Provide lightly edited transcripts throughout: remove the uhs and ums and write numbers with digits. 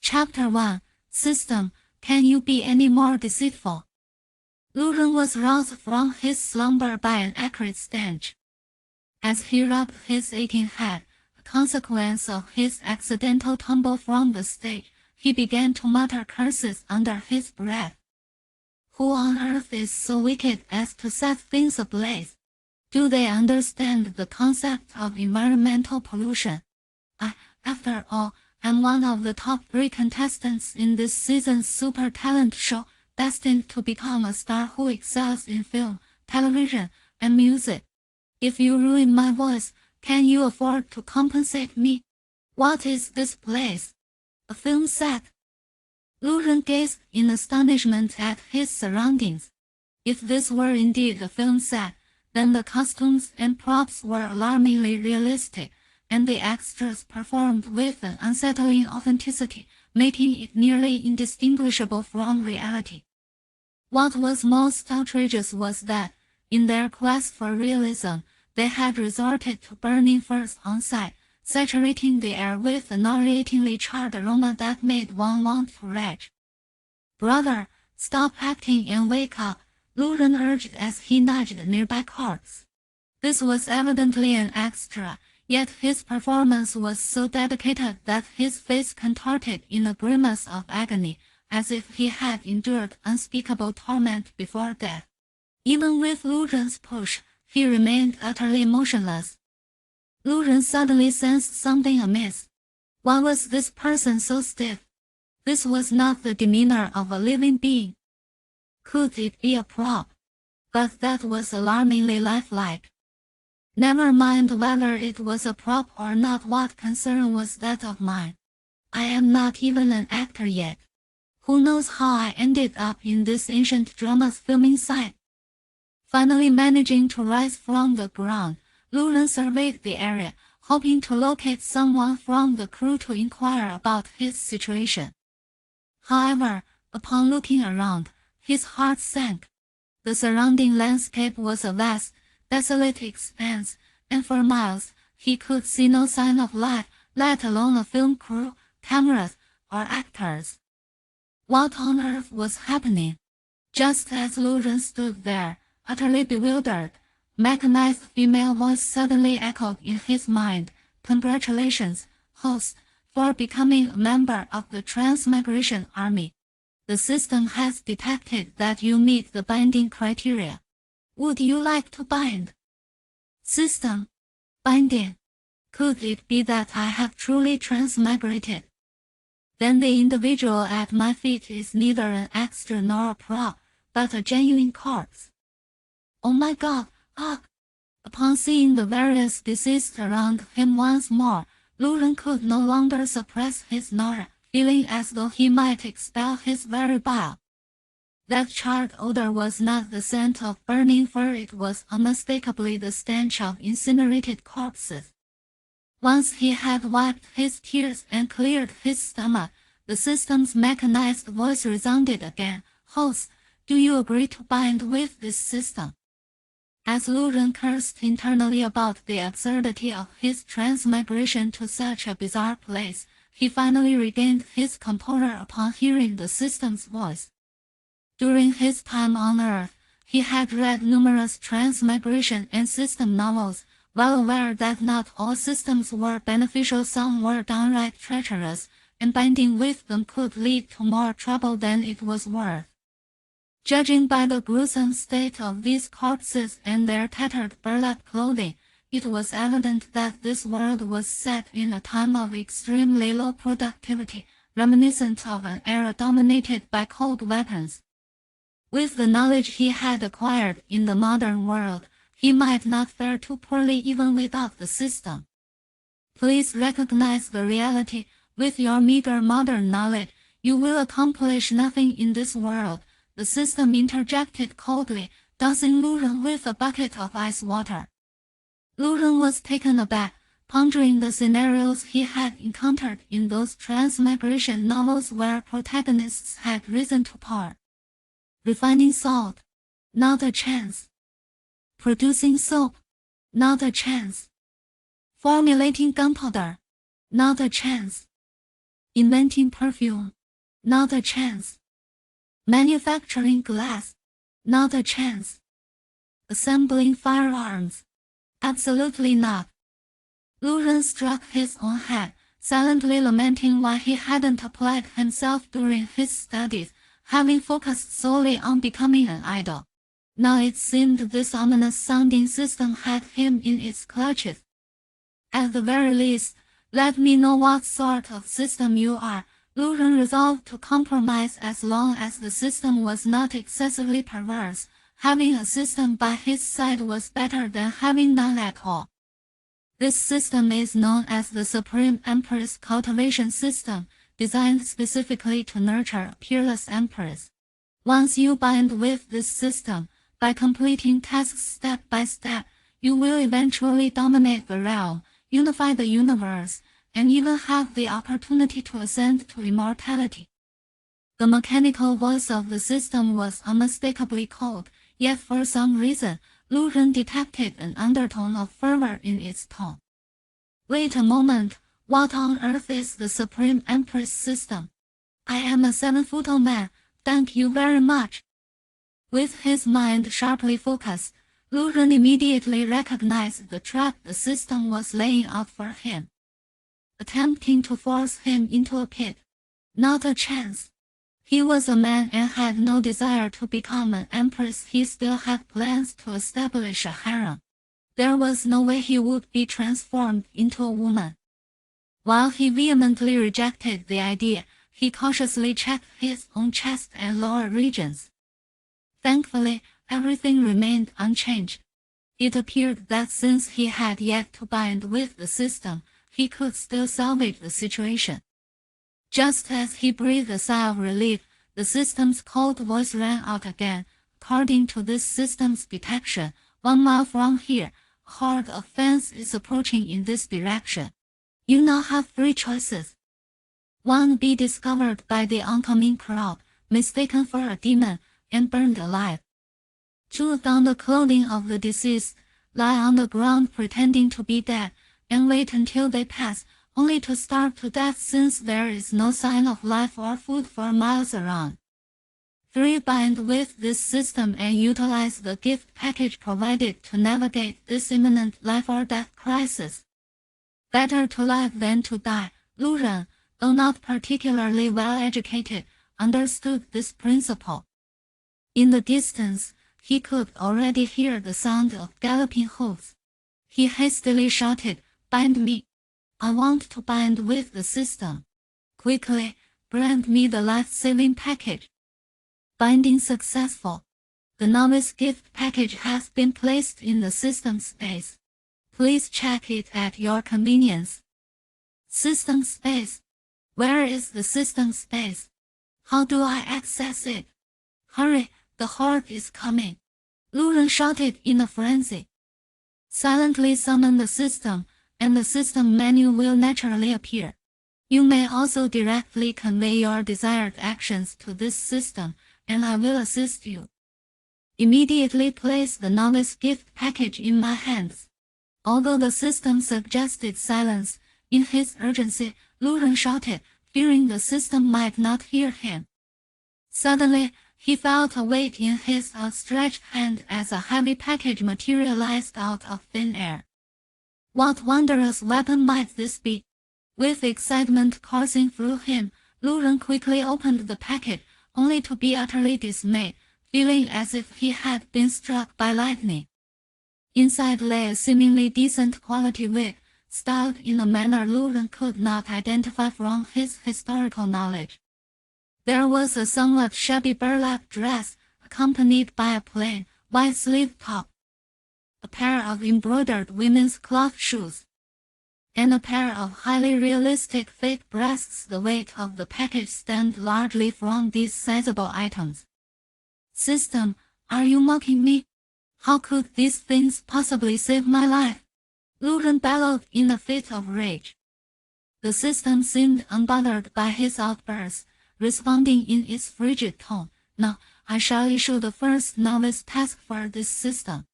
Chapter 1 System, Can You Be Any More Deceitful? Lu Ren was roused from his slumber by an acrid stench. As he rubbed his aching head, a consequence of his accidental tumble from the stage, he began to mutter curses under his breath. Who on earth is so wicked as to set things ablaze? Do they understand the concept of environmental pollution? After all, am one of the top 3 contestants in this season's Super Talent show, destined to become a star who excels in film, television, and music. If you ruin my voice, can you afford to compensate me? What is this place? A film set? Lu Ren gazed in astonishment at his surroundings. If this were indeed a film set, then the costumes and props were alarmingly realistic, and the extras performed with an unsettling authenticity, making it nearly indistinguishable from reality. What was most outrageous was that, in their quest for realism, they had resorted to burning furs on site, saturating the air with a nauseatingly charred aroma that made one want to retch. Brother, stop acting and wake up, Lu Ren urged as he nudged a nearby corpse. This was evidently an extra, yet his performance was so dedicated that his face contorted in a grimace of agony, as if he had endured unspeakable torment before death. Even with Lu Ren's push, he remained utterly motionless. Lu Ren suddenly sensed something amiss. Why was this person so stiff? This was not the demeanor of a living being. Could it be a prop? But that was alarmingly lifelike. Never mind whether it was a prop or not, what concern was that of mine? I am not even an actor yet. Who knows how I ended up in this ancient drama's filming site? Finally managing to rise from the ground, Lu Ren surveyed the area, hoping to locate someone from the crew to inquire about his situation. However, upon looking around, his heart sank. The surrounding landscape was a vast, desolate expanse, and for miles, he could see no sign of life, let alone a film crew, cameras, or actors. What on earth was happening? Just as Lu Ren stood there, utterly bewildered, a mechanized female voice suddenly echoed in his mind. Congratulations, host, for becoming a member of the Transmigration Army. The system has detected that you meet the binding criteria. Would you like to bind? System. Binding. Could it be that I have truly transmigrated? Then the individual at my feet is neither an extra nor a prop, but a genuine corpse. Oh my God, ugh! Upon seeing the various deceased around him once more, Lu Ren could no longer suppress his nausea, feeling as though he might expel his very bile. That charred odor was not the scent of burning fur, it was unmistakably the stench of incinerated corpses. Once he had wiped his tears and cleared his stomach, the system's mechanized voice resounded again. Host, do you agree to bind with this system? As Lu Ren cursed internally about the absurdity of his transmigration to such a bizarre place, he finally regained his composure upon hearing the system's voice. During his time on Earth, he had read numerous transmigration and system novels, well aware that not all systems were beneficial, some were downright treacherous, and binding with them could lead to more trouble than it was worth. Judging by the gruesome state of these corpses and their tattered burlap clothing, it was evident that this world was set in a time of extremely low productivity, reminiscent of an era dominated by cold weapons. With the knowledge he had acquired in the modern world, he might not fare too poorly even without the system. Please recognize the reality. With your meager modern knowledge, you will accomplish nothing in this world, the system interjected coldly, dousing Lu Ren with a bucket of ice water. Lu Ren was taken aback, pondering the scenarios he had encountered in those transmigration novels where protagonists had risen to power. Refining salt? Not a chance. Producing soap? Not a chance. Formulating gunpowder? Not a chance. Inventing perfume? Not a chance. Manufacturing glass? Not a chance. Assembling firearms? Absolutely not. Lu Ren struck his own head, silently lamenting why he hadn't applied himself during his studies, having focused solely on becoming an idol. Now it seemed this ominous-sounding system had him in its clutches. At the very least, let me know what sort of system you are. Lu Ren resolved to compromise as long as the system was not excessively perverse. Having a system by his side was better than having none at all. This system is known as the Supreme Empress Cultivation System, designed specifically to nurture a peerless empress. Once you bind with this system, by completing tasks step by step, you will eventually dominate the realm, unify the universe, and even have the opportunity to ascend to immortality. The mechanical voice of the system was unmistakably cold, yet for some reason, Lu Ren detected an undertone of fervor in its tone. Wait a moment, what on earth is the Supreme Empress system? I am a 7-foot man, thank you very much. With his mind sharply focused, Lu Ren immediately recognized the trap the system was laying out for him. Attempting to force him into a pit. Not a chance. He was a man and had no desire to become an empress. He still had plans to establish a harem. There was no way he would be transformed into a woman. While he vehemently rejected the idea, he cautiously checked his own chest and lower regions. Thankfully, everything remained unchanged. It appeared that since he had yet to bind with the system, he could still salvage the situation. Just as he breathed a sigh of relief, the system's cold voice rang out again. According to this system's detection, 1 mile from here, a horde of fans is approaching in this direction. You now have 3 choices. 1. Be discovered by the oncoming crowd, mistaken for a demon, and burned alive. 2. Don the clothing of the deceased, lie on the ground pretending to be dead, and wait until they pass, only to starve to death since there is no sign of life or food for miles around. 3. Bind with this system and utilize the gift package provided to navigate this imminent life or death crisis. Better to live than to die. Lu Ren, though not particularly well educated, understood this principle. In the distance, he could already hear the sound of galloping hooves. He hastily shouted, "Bind me! I want to bind with the system. Quickly, bring me the life-saving package." Binding successful. The novice gift package has been placed in the system space. Please check it at your convenience. System space. Where is the system space? How do I access it? Hurry, the horde is coming. Lu Ren shouted in a frenzy. Silently summon the system, and the system menu will naturally appear. You may also directly convey your desired actions to this system, and I will assist you. Immediately place the novice gift package in my hands. Although the system suggested silence, in his urgency, Lu Ren shouted, fearing the system might not hear him. Suddenly, he felt a weight in his outstretched hand as a heavy package materialized out of thin air. What wondrous weapon might this be? With excitement coursing through him, Lu Ren quickly opened the packet, only to be utterly dismayed, feeling as if he had been struck by lightning. Inside lay a seemingly decent quality wig, styled in a manner Lu Ren could not identify from his historical knowledge. There was a somewhat shabby burlap dress, accompanied by a plain, wide-sleeved top, a pair of embroidered women's cloth shoes, and a pair of highly realistic fake breasts. The weight of the package stemmed largely from these sizable items. System, are you mocking me? How could these things possibly save my life? Lu Ren bellowed in a fit of rage. The system seemed unbothered by his outburst, responding in its frigid tone. Now, I shall issue the first novice task for this system.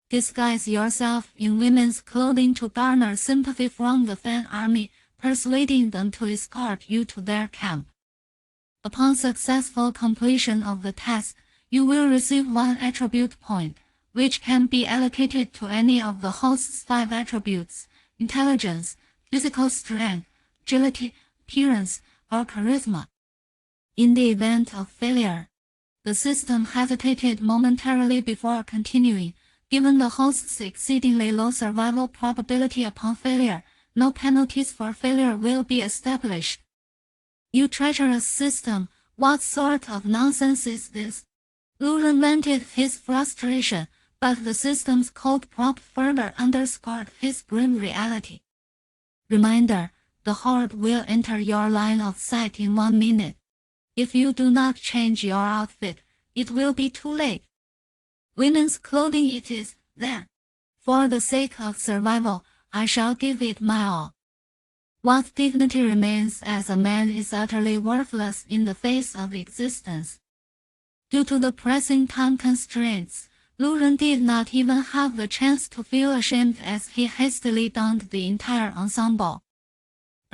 Disguise yourself in women's clothing to garner sympathy from the fan army. persuading them to escort you to their camp. Upon successful completion of the task, you will receive 1 attribute point, which can be allocated to any of the host's 5 attributes: intelligence, physical strength, agility, appearance, or charisma. In the event of failure, the system hesitated momentarily before continuing. Given the host's exceedingly low survival probability upon failure, no penalties for failure will be established. You treacherous system, what sort of nonsense is this? Lu vented his frustration, but the system's cold prompt further underscored his grim reality. Reminder, the horde will enter your line of sight in 1 minute. If you do not change your outfit, it will be too late. Women's clothing it is, then. For the sake of survival, I shall give it my all. What dignity remains as a man is utterly worthless in the face of existence. Due to the pressing time constraints, Lu Ren did not even have the chance to feel ashamed as he hastily donned the entire ensemble.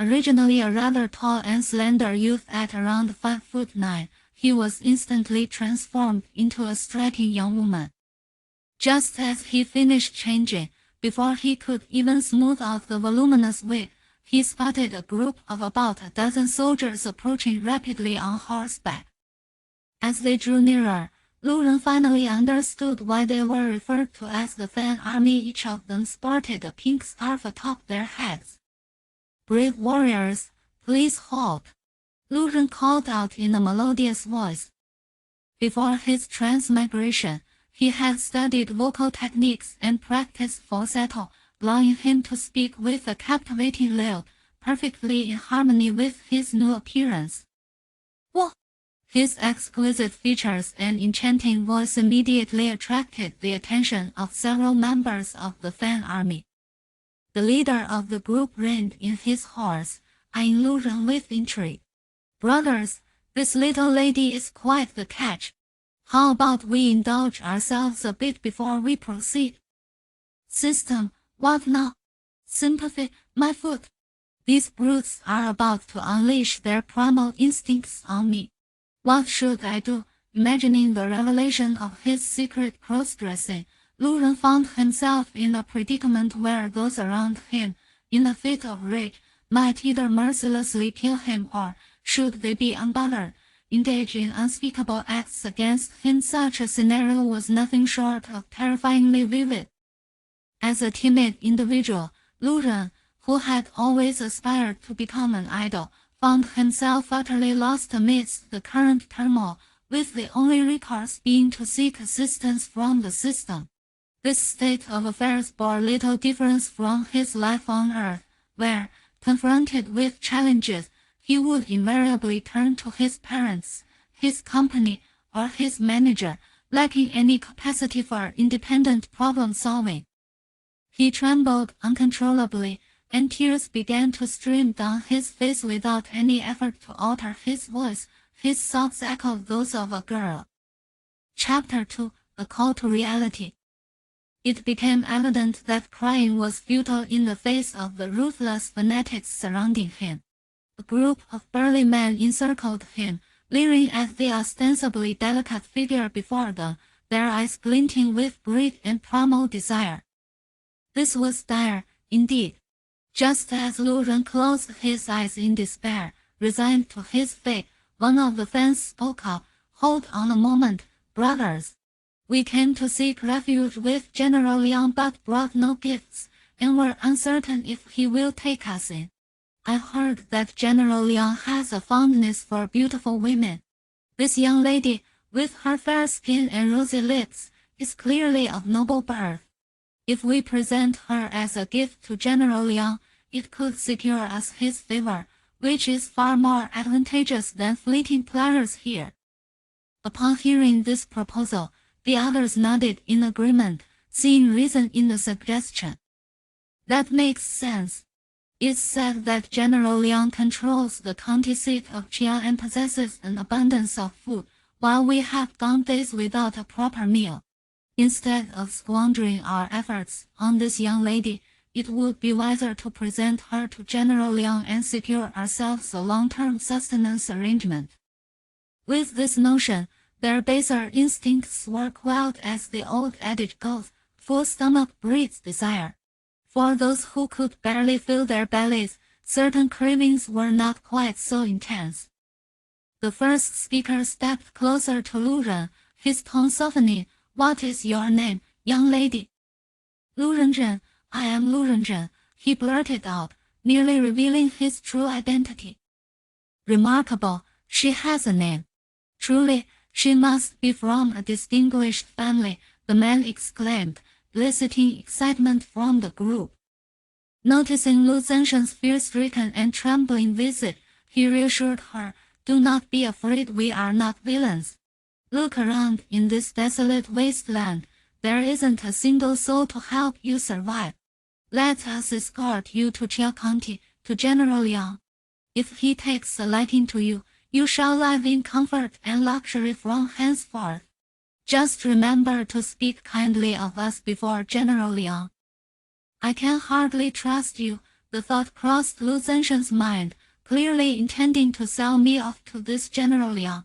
Originally a rather tall and slender youth at around 5'9", he was instantly transformed into a striking young woman. Just as he finished changing, before he could even smooth out the voluminous wig, he spotted a group of about a dozen soldiers approaching rapidly on horseback. As they drew nearer, Lu Ren finally understood why they were referred to as the Fan Army. Each of them sported a pink scarf atop their heads. "Brave warriors, please halt," Lu Ren called out in a melodious voice. Before his transmigration, he had studied vocal techniques and practiced falsetto, allowing him to speak with a captivating lilt, perfectly in harmony with his new appearance. Whoa! His exquisite features and enchanting voice immediately attracted the attention of several members of the Fan Army. The leader of the group reined in his horse, eyeing Lu Ren with intrigue. "Brothers, this little lady is quite the catch. How about we indulge ourselves a bit before we proceed?" "System, what now?" "Sympathy, my foot. These brutes are about to unleash their primal instincts on me. What should I do?" Imagining the revelation of his secret cross-dressing, Lu Ren found himself in a predicament where those around him, in a fit of rage, might either mercilessly kill him or, should they be unbothered, engage in unspeakable acts against him. Such a scenario was nothing short of terrifyingly vivid. As a timid individual, Lu Ren, who had always aspired to become an idol, found himself utterly lost amidst the current turmoil, with the only recourse being to seek assistance from the system. This state of affairs bore little difference from his life on Earth, where, confronted with challenges, he would invariably turn to his parents, his company, or his manager, lacking any capacity for independent problem-solving. He trembled uncontrollably, and tears began to stream down his face without any effort to alter his voice. His sobs echoed those of a girl. Chapter 2: A Call to Reality. It became evident that crying was futile in the face of the ruthless fanatics surrounding him. A group of burly men encircled him, leering at the ostensibly delicate figure before them, their eyes glinting with greed and primal desire. This was dire, indeed. Just as Lu Ren closed his eyes in despair, resigned to his fate, one of the fans spoke up. "Hold on a moment, brothers. We came to seek refuge with General Liang but brought no gifts, and were uncertain if he will take us in. I heard that General Liang has a fondness for beautiful women. This young lady, with her fair skin and rosy lips, is clearly of noble birth. If we present her as a gift to General Liang, it could secure us his favor, which is far more advantageous than fleeting pleasures here." Upon hearing this proposal, the others nodded in agreement, seeing reason in the suggestion. "That makes sense. It's said that General Liang controls the county seat of Qian and possesses an abundance of food, while we have gone days without a proper meal. Instead of squandering our efforts on this young lady, it would be wiser to present her to General Liang and secure ourselves a long-term sustenance arrangement. With this notion, their baser instincts work wild as the old adage goes, full stomach breeds desire. For those who could barely fill their bellies, certain cravings were not quite so intense. The first speaker stepped closer to Lu Ren, his tone softening. "What is your name, young lady?" "Lu Renzhen, I am Lu Renzhen," he blurted out, nearly revealing his true identity. "Remarkable, she has a name. Truly, she must be from a distinguished family," the man exclaimed, eliciting excitement from the group. Noticing Lu Zenshen's fear-stricken and trembling visit, he reassured her, "Do not be afraid, we are not villains. Look around in this desolate wasteland. There isn't a single soul to help you survive. Let us escort you to Chia County, to General Liang. If he takes a liking to you, you shall live in comfort and luxury from henceforth. Just remember to speak kindly of us before General Liang." "I can hardly trust you," the thought crossed Lu Zenshen's mind, clearly intending to sell me off to this General Liang.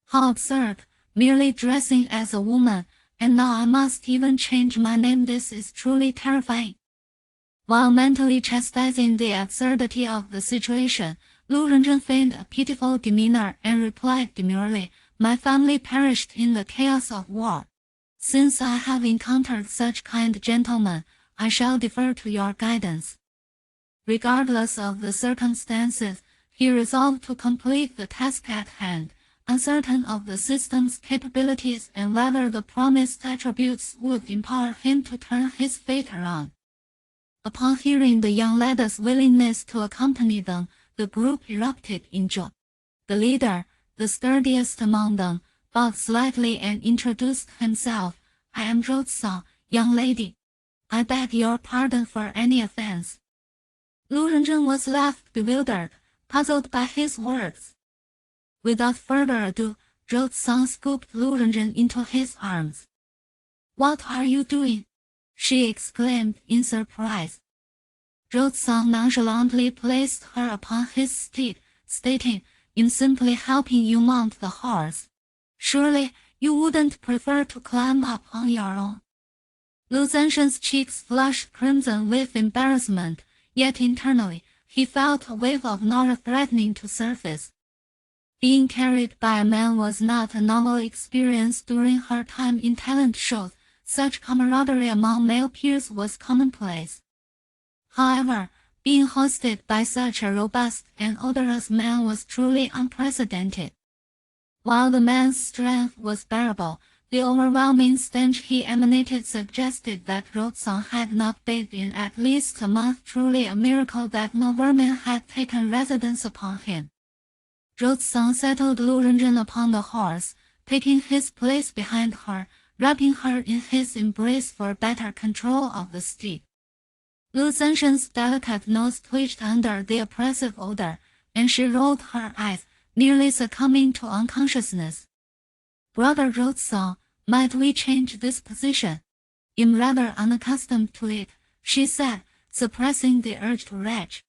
How absurd, merely dressing as a woman, and now I must even change my name. This is truly terrifying. While mentally chastising the absurdity of the situation, Lu Renzhen feigned a pitiful demeanor and replied demurely, "My family perished in the chaos of war. Since I have encountered such kind gentlemen, I shall defer to your guidance." Regardless of the circumstances, he resolved to complete the task at hand, uncertain of the system's capabilities and whether the promised attributes would empower him to turn his fate around. Upon hearing the young lady's willingness to accompany them, the group erupted in joy. The leader, the sturdiest among them, bowed slightly and introduced himself. "I am Zhou Tsang, young lady. I beg your pardon for any offense." Lu Renzhen was left bewildered, puzzled by his words. Without further ado, Zhou Tsang scooped Lu Renzhen into his arms. "What are you doing?" she exclaimed in surprise. Zhou Tsang nonchalantly placed her upon his steed, stating, "I'm simply helping you mount the horse. Surely, you wouldn't prefer to climb up on your own." Lu Zenshen's cheeks flushed crimson with embarrassment, yet internally, he felt a wave of Nora threatening to surface. Being carried by a man was not a novel experience during her time in talent shows. Such camaraderie among male peers was commonplace. However, being hosted by such a robust and odorous man was truly unprecedented. While the man's strength was bearable, the overwhelming stench he emanated suggested that Zhou Tsang had not bathed in at least a month, truly a miracle that no vermin had taken residence upon him. Zhou Tsang settled Lu Renzhen upon the horse, taking his place behind her, wrapping her in his embrace for better control of the steed. Lu Zenshen's delicate nose twitched under the oppressive odor, and she rolled her eyes, nearly succumbing to unconsciousness. "Brother Zhou Tsang, might we change this position? I'm rather unaccustomed to it," she said, suppressing the urge to retch.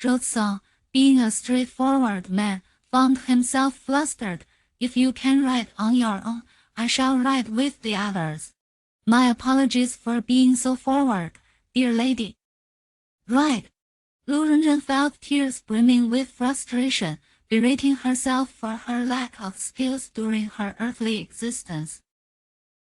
Zhou Tsang, being a straightforward man, found himself flustered. "If you can ride on your own, I shall ride with the others. My apologies for being so forward, dear lady." "Right." Lu Renzhen felt tears brimming with frustration, berating herself for her lack of skills during her earthly existence.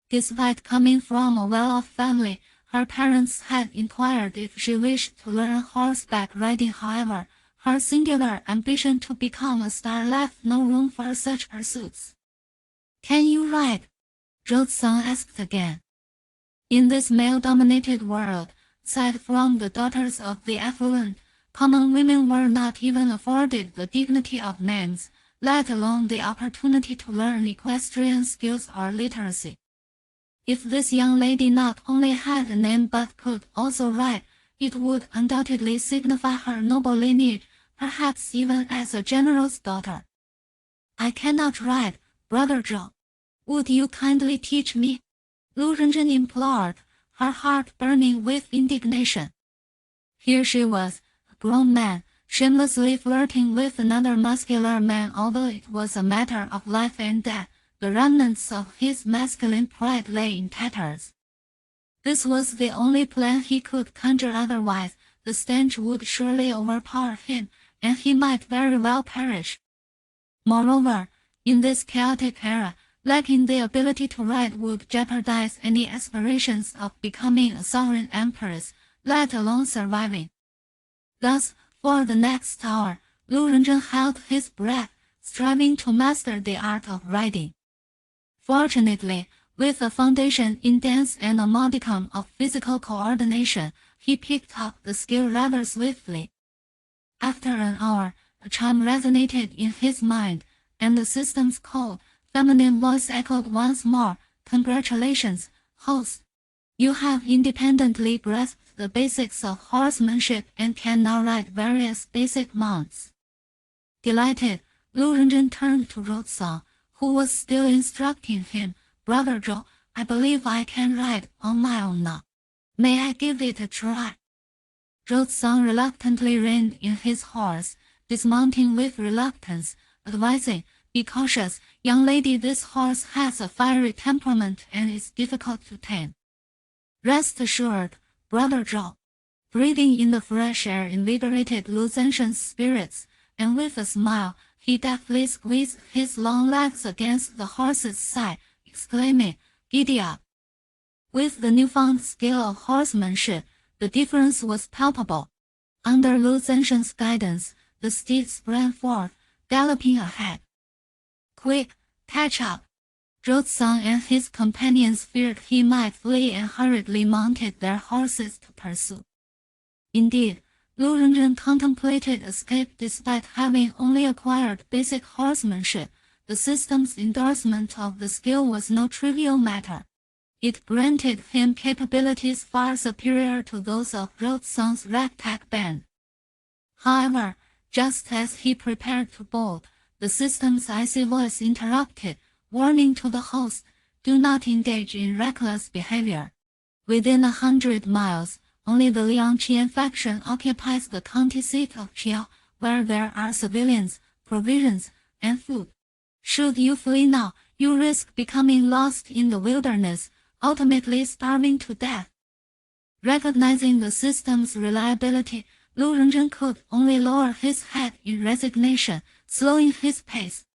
Despite coming from a well-off family, her parents had inquired if she wished to learn horseback riding. However, her singular ambition to become a star left no room for such pursuits. "Can you ride?" Zhou Tsang asked again. In this male-dominated world, aside from the daughters of the affluent, common women were not even afforded the dignity of names, let alone the opportunity to learn equestrian skills or literacy. If this young lady not only had a name but could also ride, it would undoubtedly signify her noble lineage, perhaps even as a general's daughter. "I cannot ride, Brother Zhou. Would you kindly teach me?" Lu Renzhen implored, her heart burning with indignation. Here she was, a grown man, shamelessly flirting with another muscular man, although it was a matter of life and death. The remnants of his masculine pride lay in tatters. This was the only plan he could conjure, otherwise the stench would surely overpower him, and he might very well perish. Moreover, in this chaotic era, lacking the ability to write would jeopardize any aspirations of becoming a sovereign empress, let alone surviving. Thus, for the next hour, Lu Renzhen held his breath, striving to master the art of writing. Fortunately, with a foundation in dance and a modicum of physical coordination, he picked up the skill rather swiftly. After an hour, a chime resonated in his mind, and the system's cold, feminine voice echoed once more, "Congratulations, host. You have independently grasped the basics of horsemanship and can now ride various basic mounts." Delighted, Lu Renzhen turned to Roadsong, who was still instructing him. "Brother Zhou, I believe I can ride on my own now. May I give it a try?" Roadsong reluctantly reined in his horse, dismounting with reluctance, advising, "Be cautious, young lady, this horse has a fiery temperament and is difficult to tame." "Rest assured, Brother Zhou." Breathing in the fresh air invigorated Lu Zenshen's spirits, and with a smile, he deftly squeezed his long legs against the horse's side, exclaiming, "Giddy up." With the newfound skill of horsemanship, the difference was palpable. Under Lu Zenshen's guidance, the steed sprang forth, galloping ahead. "Quick, catch up!" Roadsong and his companions feared he might flee and hurriedly mounted their horses to pursue. Indeed, Lu Renzhen contemplated escape despite having only acquired basic horsemanship. The system's endorsement of the skill was no trivial matter. It granted him capabilities far superior to those of Roadsong's ragtag band. However, just as he prepared to bolt, the system's icy voice interrupted, warning to the host, "Do not engage in reckless behavior. Within 100 miles, only the Liangqian faction occupies the county seat of Qiao, where there are civilians, provisions, and food. Should you flee now, you risk becoming lost in the wilderness, ultimately starving to death." Recognizing the system's reliability, Lu Renzhen could only lower his head in resignation, slowing his pace.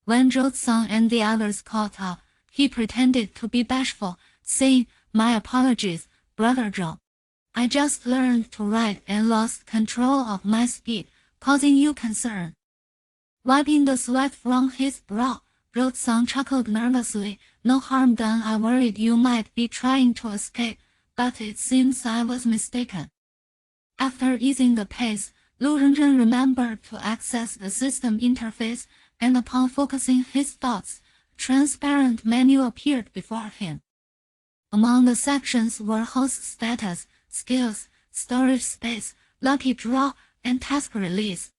When Roadsong and the others caught up, he pretended to be bashful, saying, "My apologies, Brother Zhou. I just learned to ride and lost control of my speed, causing you concern." Wiping the sweat from his brow, Roadsong chuckled nervously. "No harm done. I worried you might be trying to escape, but it seems I was mistaken." After easing the pace, Lu Renzhen remembered to access the system interface, and upon focusing his thoughts, a transparent menu appeared before him. Among the sections were host status, skills, storage space, lucky draw, and task release.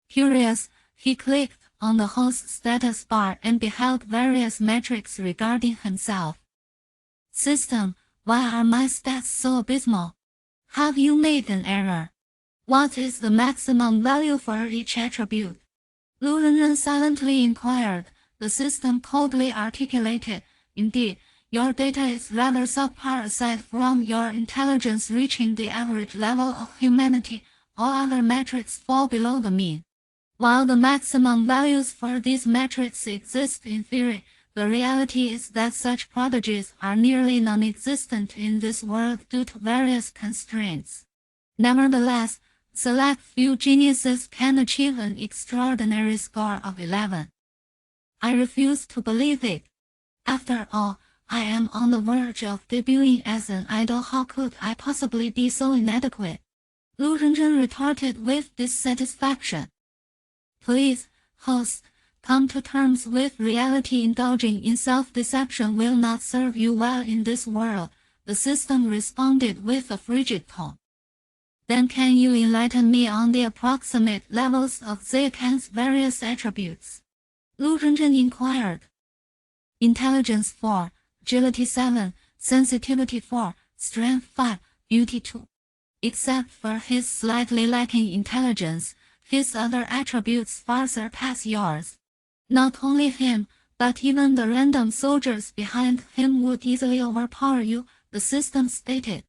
Curious, he clicked on the host status bar and beheld various metrics regarding himself. "System, why are my stats so abysmal? Have you made an error? What is the maximum value for each attribute?" Lu Renzhen silently inquired. The system coldly articulated, "Indeed, your data is rather subpar aside from your intelligence reaching the average level of humanity. All other metrics fall below the mean. While the maximum values for these metrics exist in theory, the reality is that such prodigies are nearly non-existent in this world due to various constraints. Nevertheless, select few geniuses can achieve an extraordinary score of 11. I refuse to believe it. After all, I am on the verge of debuting as an idol. How could I possibly be so inadequate?" Lu Renzhen retorted with dissatisfaction. "Please, host, come to terms with reality. Indulging in self-deception will not serve you well in this world," the system responded with a frigid tone. "Then can you enlighten me on the approximate levels of Zhekan's various attributes?" Lu Renzhen inquired. "Intelligence 4, Agility 7, Sensitivity 4, Strength 5, Beauty 2. Except for his slightly lacking intelligence, his other attributes far surpass yours. Not only him, but even the random soldiers behind him would easily overpower you, the system stated.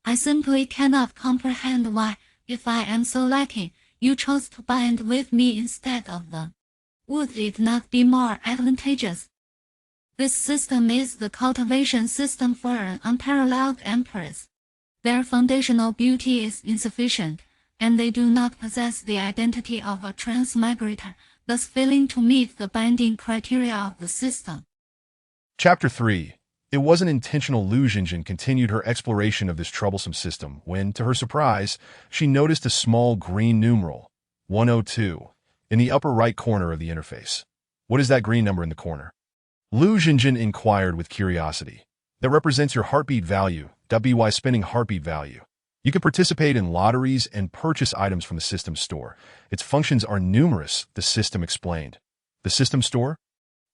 I simply cannot comprehend why, if I am so lacking, you chose to bind with me instead of them. Would it not be more advantageous? This system is the cultivation system for an unparalleled empress. Their foundational beauty is insufficient, and they do not possess the identity of a transmigrator, thus failing to meet the binding criteria of the system. Chapter 3. It wasn't intentional. Lu Xinjin continued her exploration of this troublesome system when, to her surprise, she noticed a small green numeral, 102, in the upper right corner of the interface. What is that green number in the corner? Lu Xinjin inquired with curiosity. That represents your heartbeat value, WY spinning heartbeat value. You can participate in lotteries and purchase items from the system store. Its functions are numerous, the system explained. The system store?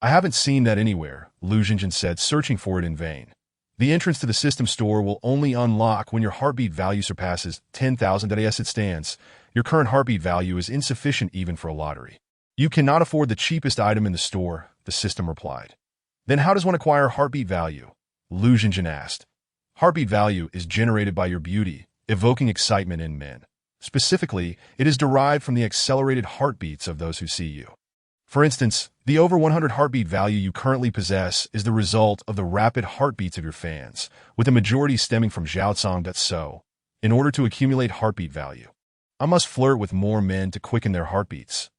I haven't seen that anywhere, Lu Xinjin said, searching for it in vain. The entrance to the system store will only unlock when your heartbeat value surpasses 10,000. As it stands, your current heartbeat value is insufficient even for a lottery. You cannot afford the cheapest item in the store, the system replied. Then how does one acquire heartbeat value? Lu Xinjin asked. Heartbeat value is generated by your beauty, evoking excitement in men. Specifically, it is derived from the accelerated heartbeats of those who see you. For instance, the over 100 heartbeat value you currently possess is the result of the rapid heartbeats of your fans, with the majority stemming from Zhaocang. So, in order to accumulate heartbeat value, I must flirt with more men to quicken their heartbeats.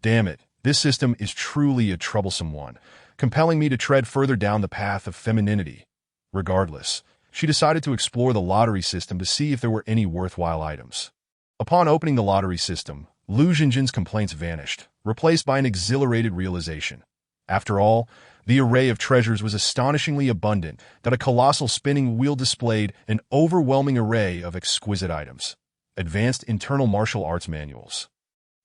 Damn it, this system is truly a troublesome one, compelling me to tread further down the path of femininity. Regardless, she decided to explore the lottery system to see if there were any worthwhile items. Upon opening the lottery system, Lu Xinjin's complaints vanished, replaced by an exhilarated realization. After all, the array of treasures was astonishingly abundant that a colossal spinning wheel displayed an overwhelming array of exquisite items. Advanced internal martial arts manuals.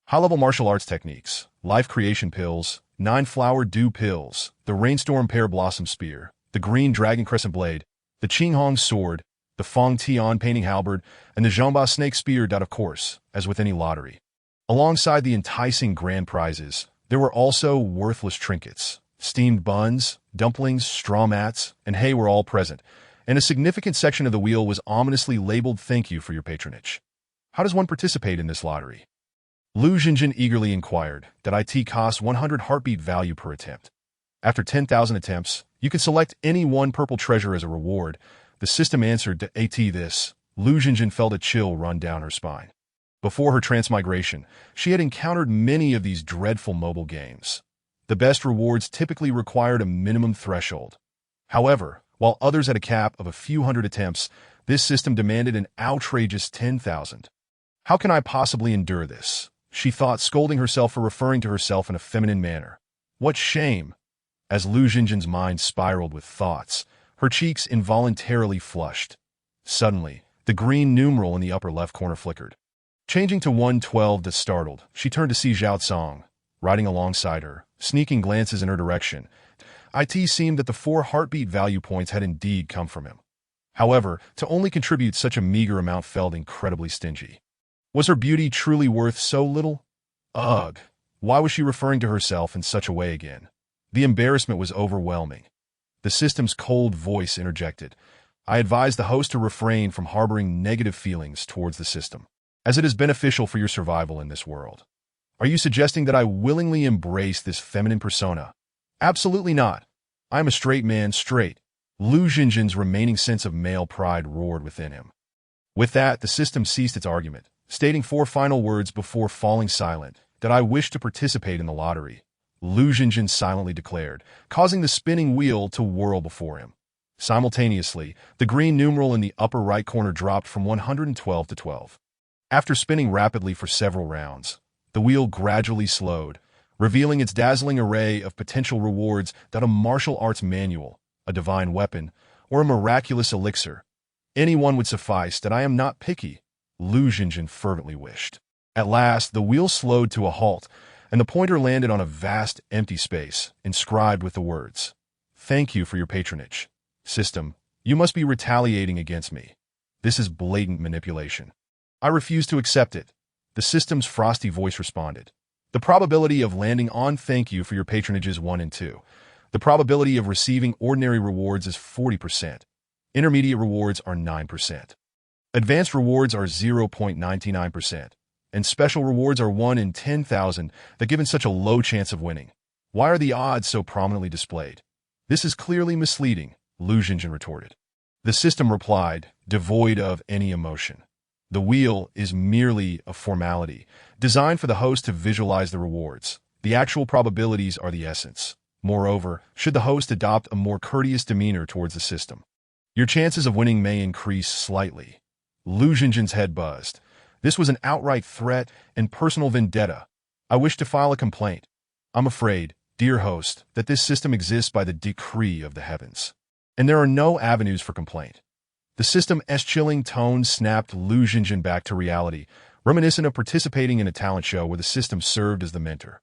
High-level martial arts techniques, life creation pills, 9-flower dew pills, the rainstorm pear blossom spear, the green dragon crescent blade, the Qinghong sword, the Feng Tian painting halberd, and the Zhongba snake spear. Of course, as with any lottery. Alongside the enticing grand prizes, there were also worthless trinkets. Steamed buns, dumplings, straw mats, and hay were all present, and a significant section of the wheel was ominously labeled "Thank you for your patronage." How does one participate in this lottery? Lu Xinjin eagerly inquired. That it costs 100 heartbeat value per attempt. After 10,000 attempts, you can select any one purple treasure as a reward. The system answered. To this, Lu Xinjin felt a chill run down her spine. Before her transmigration, she had encountered many of these dreadful mobile games. The best rewards typically required a minimum threshold. However, while others had a cap of a few hundred attempts, this system demanded an outrageous 10,000. How can I possibly endure this? She thought, scolding herself for referring to herself in a feminine manner. What shame! As Lu Xinjin's mind spiraled with thoughts, her cheeks involuntarily flushed. Suddenly, the green numeral in the upper left corner flickered. Changing to 112. Startled, she turned to see Zhaocang, riding alongside her, sneaking glances in her direction. It seemed that the 4 heartbeat value points had indeed come from him. However, to only contribute such a meager amount felt incredibly stingy. Was her beauty truly worth so little? Ugh! Why was she referring to herself in such a way again? The embarrassment was overwhelming. The system's cold voice interjected. I advise the host to refrain from harboring negative feelings towards the system, as it is beneficial for your survival in this world. Are you suggesting that I willingly embrace this feminine persona? Absolutely not. I am a straight man, straight. Lu Xinjin's remaining sense of male pride roared within him. With that, the system ceased its argument, stating 4 final words before falling silent. That I wish to participate in the lottery, Lu Xinjin silently declared, causing the spinning wheel to whirl before him. Simultaneously, the green numeral in the upper right corner dropped from 112 to 12. After spinning rapidly for several rounds, the wheel gradually slowed, revealing its dazzling array of potential rewards. That a martial arts manual, a divine weapon, or a miraculous elixir. Anyone would suffice. That I am not picky, Lu Xinjin fervently wished. At last, the wheel slowed to a halt, and the pointer landed on a vast, empty space, inscribed with the words, "Thank you for your patronage. System, you must be retaliating against me." This is blatant manipulation. I refuse to accept it. The system's frosty voice responded. The probability of landing on thank you for your patronage is 1 in 2. The probability of receiving ordinary rewards is 40%. Intermediate rewards are 9%. Advanced rewards are 0.99%. And special rewards are 1 in 10,000 that given such a low chance of winning. Why are the odds so prominently displayed? This is clearly misleading, Lu Xinjin retorted. The system replied, devoid of any emotion. The wheel is merely a formality, designed for the host to visualize the rewards. The actual probabilities are the essence. Moreover, should the host adopt a more courteous demeanor towards the system, your chances of winning may increase slightly. Lu Xinjin's head buzzed. This was an outright threat and personal vendetta. I wish to file a complaint. I'm afraid, dear host, that this system exists by the decree of the heavens, and there are no avenues for complaint. The system's chilling tone snapped Lu Xinjin back to reality, reminiscent of participating in a talent show where the system served as the mentor.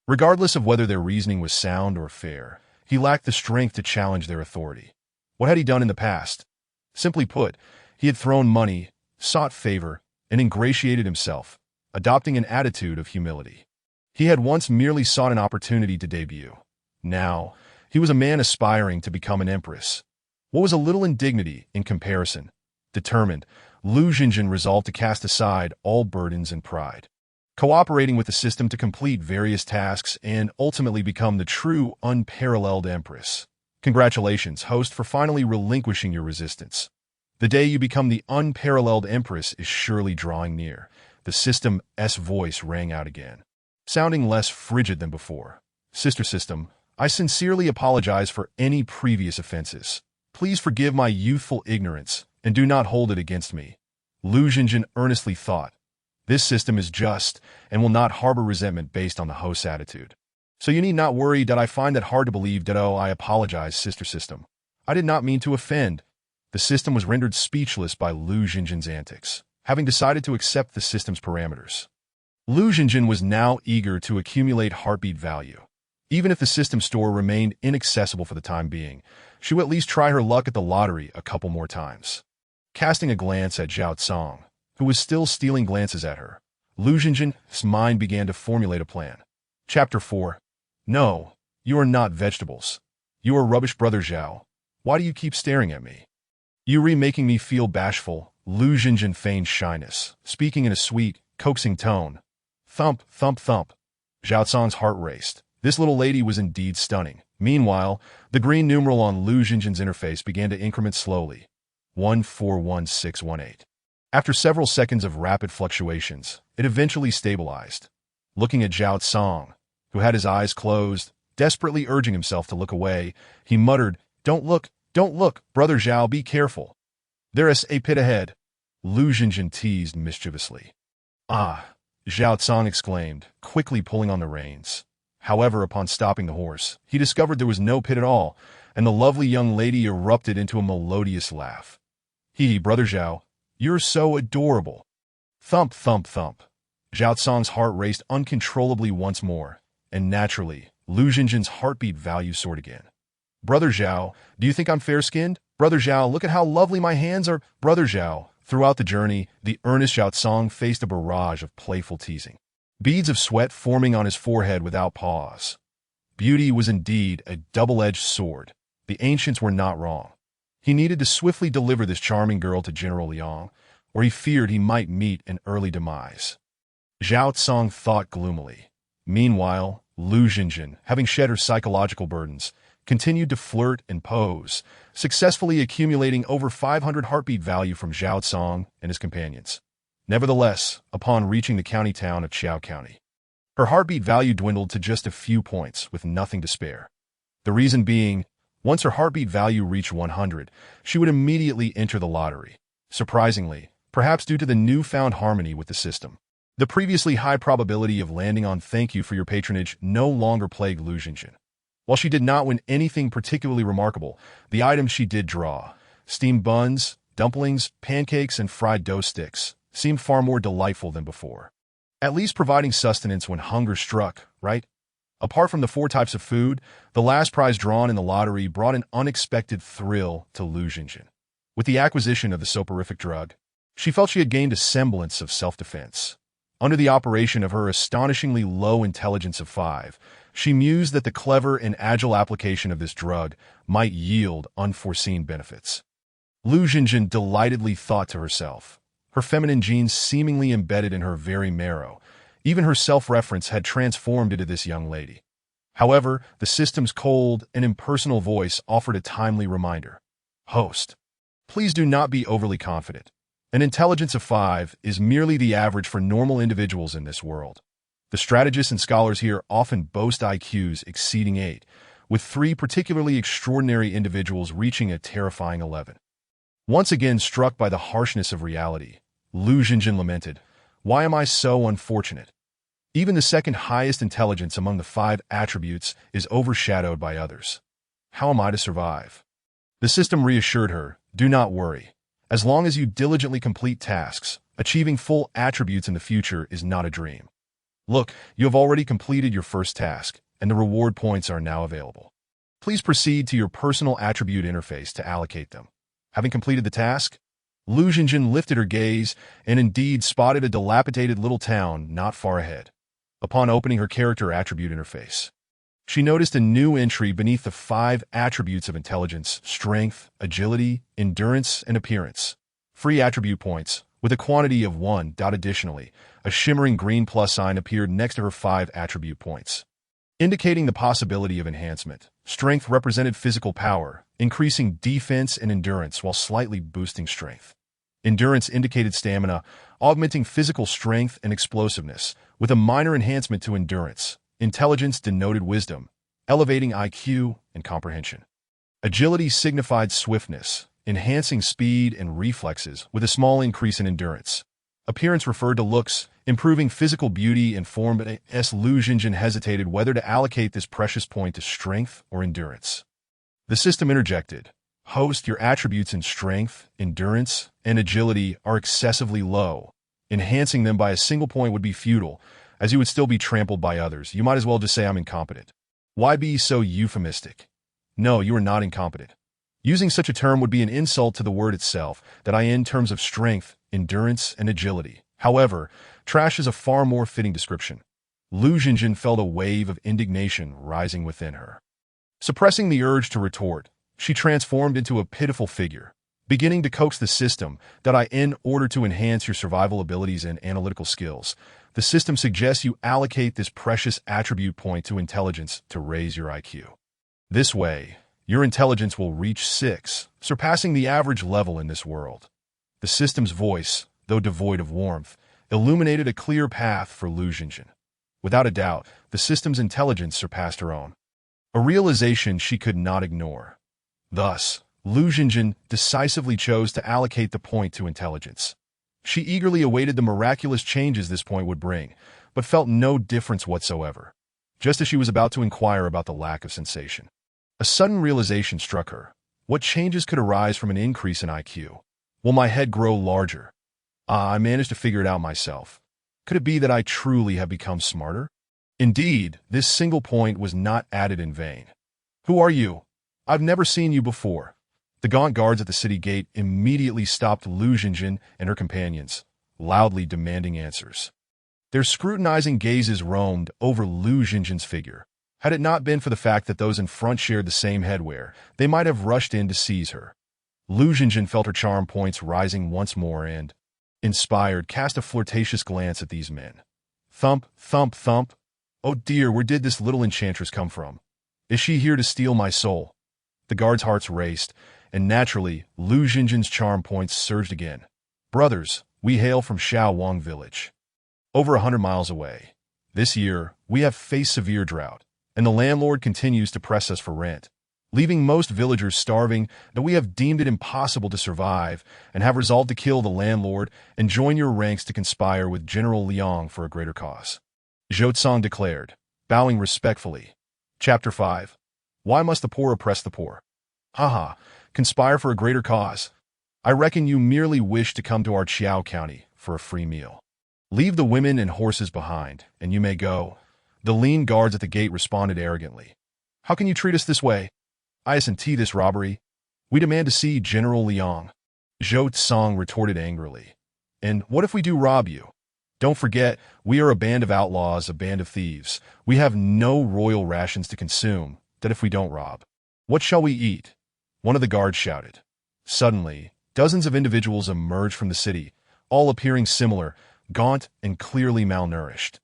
Regardless of whether their reasoning was sound or fair, he lacked the strength to challenge their authority. What had he done in the past? Simply put, he had thrown money, sought favor, and ingratiated himself, adopting an attitude of humility. He had once merely sought an opportunity to debut. Now, he was a man aspiring to become an empress. What was a little indignity in comparison? Determined, Lu Xinjin resolved to cast aside all burdens and pride, cooperating with the system to complete various tasks and ultimately become the true, unparalleled empress. Congratulations, host, for finally relinquishing your resistance. The day you become the unparalleled empress is surely drawing near. The system's voice rang out again, sounding less frigid than before. Sister System, I sincerely apologize for any previous offenses. Please forgive my youthful ignorance, and do not hold it against me. Lu Xinjin earnestly thought. This system is just, and will not harbor resentment based on the host's attitude. So you need not worry that I find that hard to believe that I apologize, Sister System. I did not mean to offend. The system was rendered speechless by Lu Xinjin's antics, having decided to accept the system's parameters. Lu Xinjin was now eager to accumulate heartbeat value. Even if the system store remained inaccessible for the time being, she would at least try her luck at the lottery a couple more times. Casting a glance at Zhao Tsong, who was still stealing glances at her, Lu Xinjin's mind began to formulate a plan. Chapter 4. No, you are not vegetables. You are rubbish, Brother Zhao. Why do you keep staring at me? You making me feel bashful. Lu Xinjin feigned shyness, speaking in a sweet, coaxing tone. Thump, thump, thump. Zhao Tsong's heart raced. This little lady was indeed stunning. Meanwhile, the green numeral on Lu Xinjin's interface began to increment slowly. 141618. After several seconds of rapid fluctuations, it eventually stabilized. Looking at Zhao Tsong, who had his eyes closed, desperately urging himself to look away, he muttered, Don't look, Brother Zhao, be careful. There's a pit ahead. Lu Xinjin teased mischievously. Ah, Zhao Tsong exclaimed, quickly pulling on the reins. However, upon stopping the horse, he discovered there was no pit at all, and the lovely young lady erupted into a melodious laugh. Hee, Brother Zhao, you're so adorable. Thump, thump, thump. Zhao Tsong's heart raced uncontrollably once more, and naturally, Lu Xinjin's heartbeat value soared again. Brother Zhao, do you think I'm fair-skinned? Brother Zhao, look at how lovely my hands are. Brother Zhao. Throughout the journey, the earnest Zhao Tsong faced a barrage of playful teasing, beads of sweat forming on his forehead without pause. Beauty was indeed a double-edged sword. The ancients were not wrong. He needed to swiftly deliver this charming girl to General Liang, or he feared he might meet an early demise. Zhao Tsong thought gloomily. Meanwhile, Lu Xinjin, having shed her psychological burdens, continued to flirt and pose, successfully accumulating over 500 heartbeat value from Zhao Tsong and his companions. Nevertheless, upon reaching the county town of Qiao County, her heartbeat value dwindled to just a few points with nothing to spare. The reason being, once her heartbeat value reached 100, she would immediately enter the lottery. Surprisingly, perhaps due to the newfound harmony with the system, the previously high probability of landing on thank you for your patronage no longer plagued Lu Xinjin. While she did not win anything particularly remarkable, the items she did draw, steamed buns, dumplings, pancakes, and fried dough sticks, seemed far more delightful than before. At least providing sustenance when hunger struck, right? Apart from the 4 types of food, the last prize drawn in the lottery brought an unexpected thrill to Lu Xinjin. With the acquisition of the soporific drug, she felt she had gained a semblance of self-defense. Under the operation of her astonishingly low intelligence of 5, she mused that the clever and agile application of this drug might yield unforeseen benefits. Lu Jinjin delightedly thought to herself, her feminine genes seemingly embedded in her very marrow. Even her self-reference had transformed into this young lady. However, the system's cold and impersonal voice offered a timely reminder. Host, please do not be overly confident. An intelligence of 5 is merely the average for normal individuals in this world. The strategists and scholars here often boast IQs exceeding 8, with 3 particularly extraordinary individuals reaching a terrifying 11. Once again struck by the harshness of reality, Lu Jinjin lamented, "Why am I so unfortunate? Even the second highest intelligence among the 5 attributes is overshadowed by others. How am I to survive?" The system reassured her, "Do not worry. As long as you diligently complete tasks, achieving full attributes in the future is not a dream. Look, you have already completed your first task, and the reward points are now available. Please proceed to your personal attribute interface to allocate them." Having completed the task, Lu Jinjin lifted her gaze and indeed spotted a dilapidated little town not far ahead. Upon opening her character attribute interface, she noticed a new entry beneath the 5 attributes of intelligence, strength, agility, endurance, and appearance. Free attribute points, with a quantity of 1. Additionally, a shimmering green plus sign appeared next to her 5 attribute points, indicating the possibility of enhancement. Strength represented physical power, increasing defense and endurance while slightly boosting strength. Endurance indicated stamina, augmenting physical strength and explosiveness, with a minor enhancement to endurance. Intelligence denoted wisdom, elevating IQ and comprehension. Agility signified swiftness, enhancing speed and reflexes with a small increase in endurance. Appearance referred to looks, improving physical beauty and form, but Lu Jinjin hesitated whether to allocate this precious point to strength or endurance. The system interjected, "Host, your attributes in strength, endurance, and agility are excessively low. Enhancing them by a single point would be futile, as you would still be trampled by others. You might as well just say I'm incompetent. Why be so euphemistic? No, you are not incompetent. Using such a term would be an insult to the word itself, that in terms of strength, endurance, and agility. However, trash is a far more fitting description." Lu Jinjin felt a wave of indignation rising within her. Suppressing the urge to retort, she transformed into a pitiful figure, beginning to coax the system that in order to enhance your survival abilities and analytical skills, the system suggests you allocate this precious attribute point to intelligence to raise your IQ. This way, your intelligence will reach 6, surpassing the average level in this world. The system's voice, though devoid of warmth, illuminated a clear path for Lu Jinjin. Without a doubt, the system's intelligence surpassed her own, a realization she could not ignore. Thus, Lu Jinjin decisively chose to allocate the point to intelligence. She eagerly awaited the miraculous changes this point would bring, but felt no difference whatsoever. Just as she was about to inquire about the lack of sensation, a sudden realization struck her. What changes could arise from an increase in IQ? Will my head grow larger? I managed to figure it out myself. Could it be that I truly have become smarter? Indeed, this single point was not added in vain. Who are you? I've never seen you before. The gaunt guards at the city gate immediately stopped Lu Jinjin and her companions, loudly demanding answers. Their scrutinizing gazes roamed over Lu Jinjin's figure. Had it not been for the fact that those in front shared the same headwear, they might have rushed in to seize her. Lu Jinjin felt her charm points rising once more and, inspired, cast a flirtatious glance at these men. Thump, thump, thump. Oh dear, where did this little enchantress come from? Is she here to steal my soul? The guards' hearts raced, and naturally, Lu Jinjin's charm points surged again. Brothers, we hail from Xiao Wang village, over 100 miles away. This year, we have faced severe drought, and the landlord continues to press us for rent, leaving most villagers starving, that we have deemed it impossible to survive and have resolved to kill the landlord and join your ranks to conspire with General Liang for a greater cause. Zhou Tsang declared, bowing respectfully. Chapter 5. Why must the poor oppress the poor? Haha, conspire for a greater cause. I reckon you merely wish to come to our Qiao County for a free meal. Leave the women and horses behind, and you may go. The lean guards at the gate responded arrogantly. How can you treat us this way? IS&T this robbery. We demand to see General Liang. Zhou Tsang retorted angrily. And what if we do rob you? Don't forget, we are a band of outlaws, a band of thieves. We have no royal rations to consume, that if we don't rob. What shall we eat? One of the guards shouted. Suddenly, dozens of individuals emerged from the city, all appearing similar, gaunt and clearly malnourished.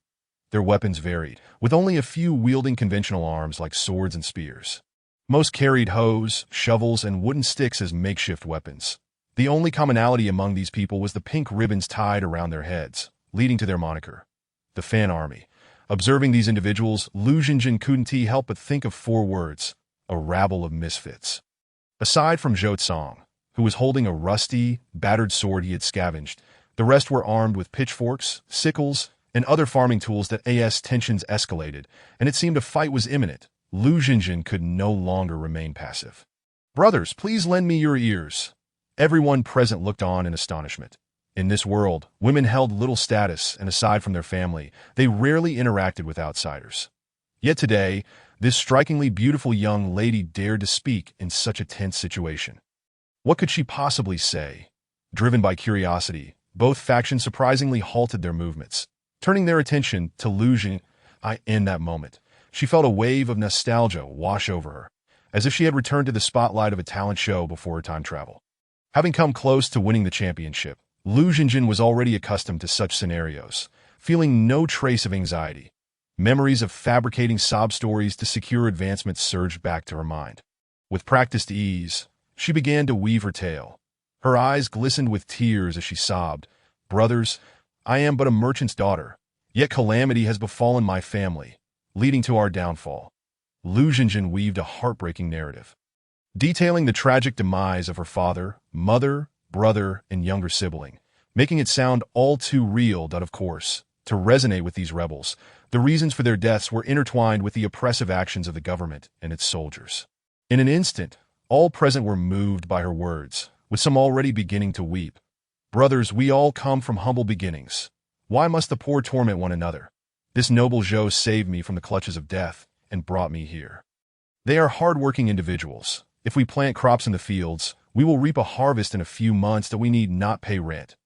Their weapons varied, with only a few wielding conventional arms like swords and spears. Most carried hoes, shovels, and wooden sticks as makeshift weapons. The only commonality among these people was the pink ribbons tied around their heads, leading to their moniker, the Fan Army. Observing these individuals, Lu Xinjin couldn't help but think of 4 words, a rabble of misfits. Aside from Zhou Tsang, who was holding a rusty, battered sword he had scavenged, the rest were armed with pitchforks, sickles, and other farming tools. That as tensions escalated, and it seemed a fight was imminent, Lu Xinjin could no longer remain passive. "Brothers, please lend me your ears." Everyone present looked on in astonishment. In this world, women held little status, and aside from their family, they rarely interacted with outsiders. Yet today, this strikingly beautiful young lady dared to speak in such a tense situation. What could she possibly say? Driven by curiosity, both factions surprisingly halted their movements, turning their attention to Lu Xinjin. In that moment, she felt a wave of nostalgia wash over her, as if she had returned to the spotlight of a talent show before her time travel. Having come close to winning the championship, Lu Xinjin was already accustomed to such scenarios, feeling no trace of anxiety. Memories of fabricating sob stories to secure advancement surged back to her mind. With practiced ease, she began to weave her tale. Her eyes glistened with tears as she sobbed, "Brothers, I am but a merchant's daughter, yet calamity has befallen my family, leading to our downfall." Lu Xinjin weaved a heartbreaking narrative, detailing the tragic demise of her father, mother, brother, and younger sibling, making it sound all too real. That, of course, to resonate with these rebels, the reasons for their deaths were intertwined with the oppressive actions of the government and its soldiers. In an instant, all present were moved by her words, with some already beginning to weep. "Brothers, we all come from humble beginnings. Why must the poor torment one another? This noble Zhou saved me from the clutches of death and brought me here. They are hard-working individuals. If we plant crops in the fields, we will reap a harvest in a few months that we need not pay rent.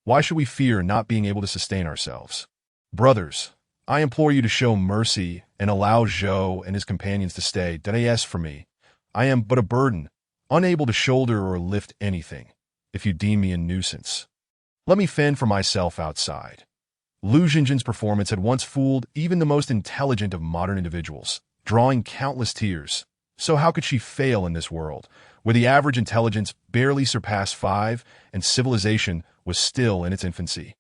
Why should we fear not being able to sustain ourselves? Brothers, I implore you to show mercy and allow Zhou and his companions to stay. As for me, I am but a burden, unable to shoulder or lift anything. If you deem me a nuisance, let me fend for myself outside." Lu Xinjin's performance had once fooled even the most intelligent of modern individuals, drawing countless tears. So how could she fail in this world, where the average intelligence barely surpassed 5 and civilization was still in its infancy?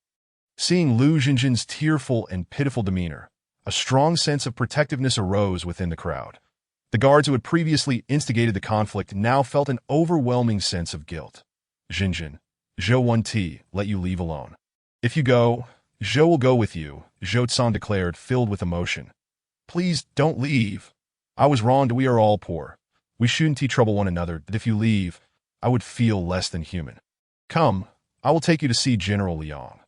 Seeing Lu Xinjin's tearful and pitiful demeanor, a strong sense of protectiveness arose within the crowd. The guards who had previously instigated the conflict now felt an overwhelming sense of guilt. "Xinjin, Zhou won't let you leave alone. If you go, Zhou will go with you," Zhou Tsang declared, filled with emotion. "Please don't leave. I was wronged. We are all poor. We shouldn't trouble one another. That if you leave, I would feel less than human. Come, I will take you to see General Liang."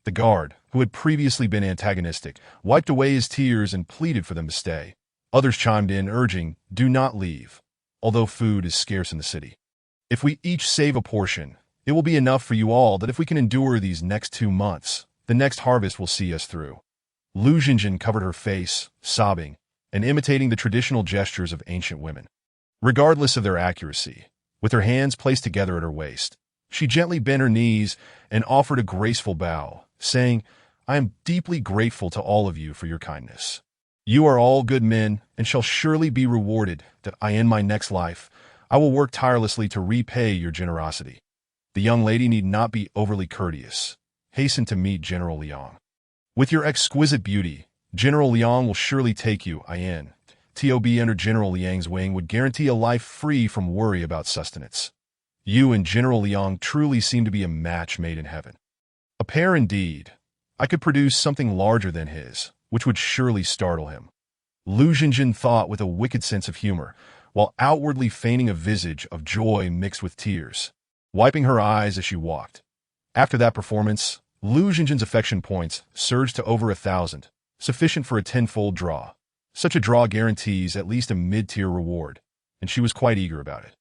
The guard, who had previously been antagonistic, wiped away his tears and pleaded for them to stay. Others chimed in, urging, "Do not leave, although food is scarce in the city. If we each save a portion, it will be enough for you all. That if we can endure these next 2 months, the next harvest will see us through." Lu Xinjin covered her face, sobbing, and imitating the traditional gestures of ancient women. Regardless of their accuracy, with her hands placed together at her waist, she gently bent her knees and offered a graceful bow, saying, "I am deeply grateful to all of you for your kindness. You are all good men and shall surely be rewarded. That in my next life, I will work tirelessly to repay your generosity." The young lady need not be overly courteous. Hasten to meet General Liang. With your exquisite beauty, General Liang will surely take you in. Under General Liang's wing would guarantee a life free from worry about sustenance. You and General Liang truly seem to be a match made in heaven. A pair indeed. I could produce something larger than his, which would surely startle him. Lu Xinjin thought with a wicked sense of humor, while outwardly feigning a visage of joy mixed with tears, wiping her eyes as she walked. After that performance, Lu Xinjin's affection points surged to over 1,000, sufficient for a 10-fold draw. Such a draw guarantees at least a mid-tier reward, and she was quite eager about it.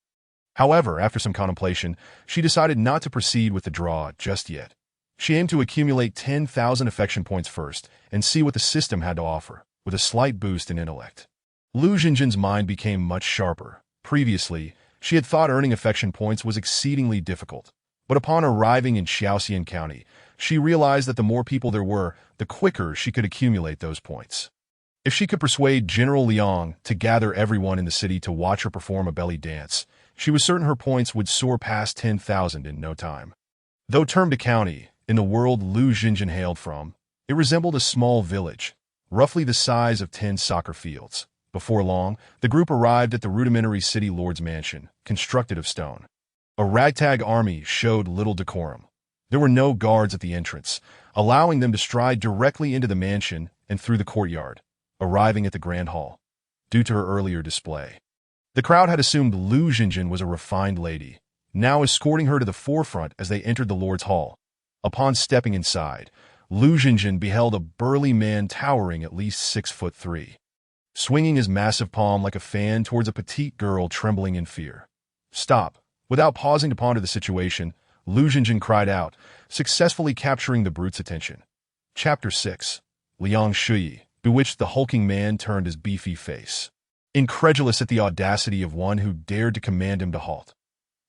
However, after some contemplation, she decided not to proceed with the draw just yet. She aimed to accumulate 10,000 affection points first and see what the system had to offer, with a slight boost in intellect. Lu Xinjin's mind became much sharper. Previously, she had thought earning affection points was exceedingly difficult, but upon arriving in Xiaoxian County, she realized that the more people there were, the quicker she could accumulate those points. If she could persuade General Liang to gather everyone in the city to watch her perform a belly dance, she was certain her points would soar past 10,000 in no time. Though termed a county, in the world Lu Xinjin hailed from, it resembled a small village, roughly the size of 10 soccer fields. Before long, the group arrived at the rudimentary city lord's mansion, constructed of stone. A ragtag army showed little decorum. There were no guards at the entrance, allowing them to stride directly into the mansion and through the courtyard, arriving at the grand hall, due to her earlier display. The crowd had assumed Lu Xinjin was a refined lady, now escorting her to the forefront as they entered the lord's hall. Upon stepping inside, Lu Xinjin beheld a burly man towering at least 6'3", swinging his massive palm like a fan towards a petite girl trembling in fear. "Stop!" Without pausing to ponder the situation, Lu Xinjin cried out, successfully capturing the brute's attention. Chapter 6. Liang Shui, bewitched. The hulking man turned his beefy face, incredulous at the audacity of one who dared to command him to halt.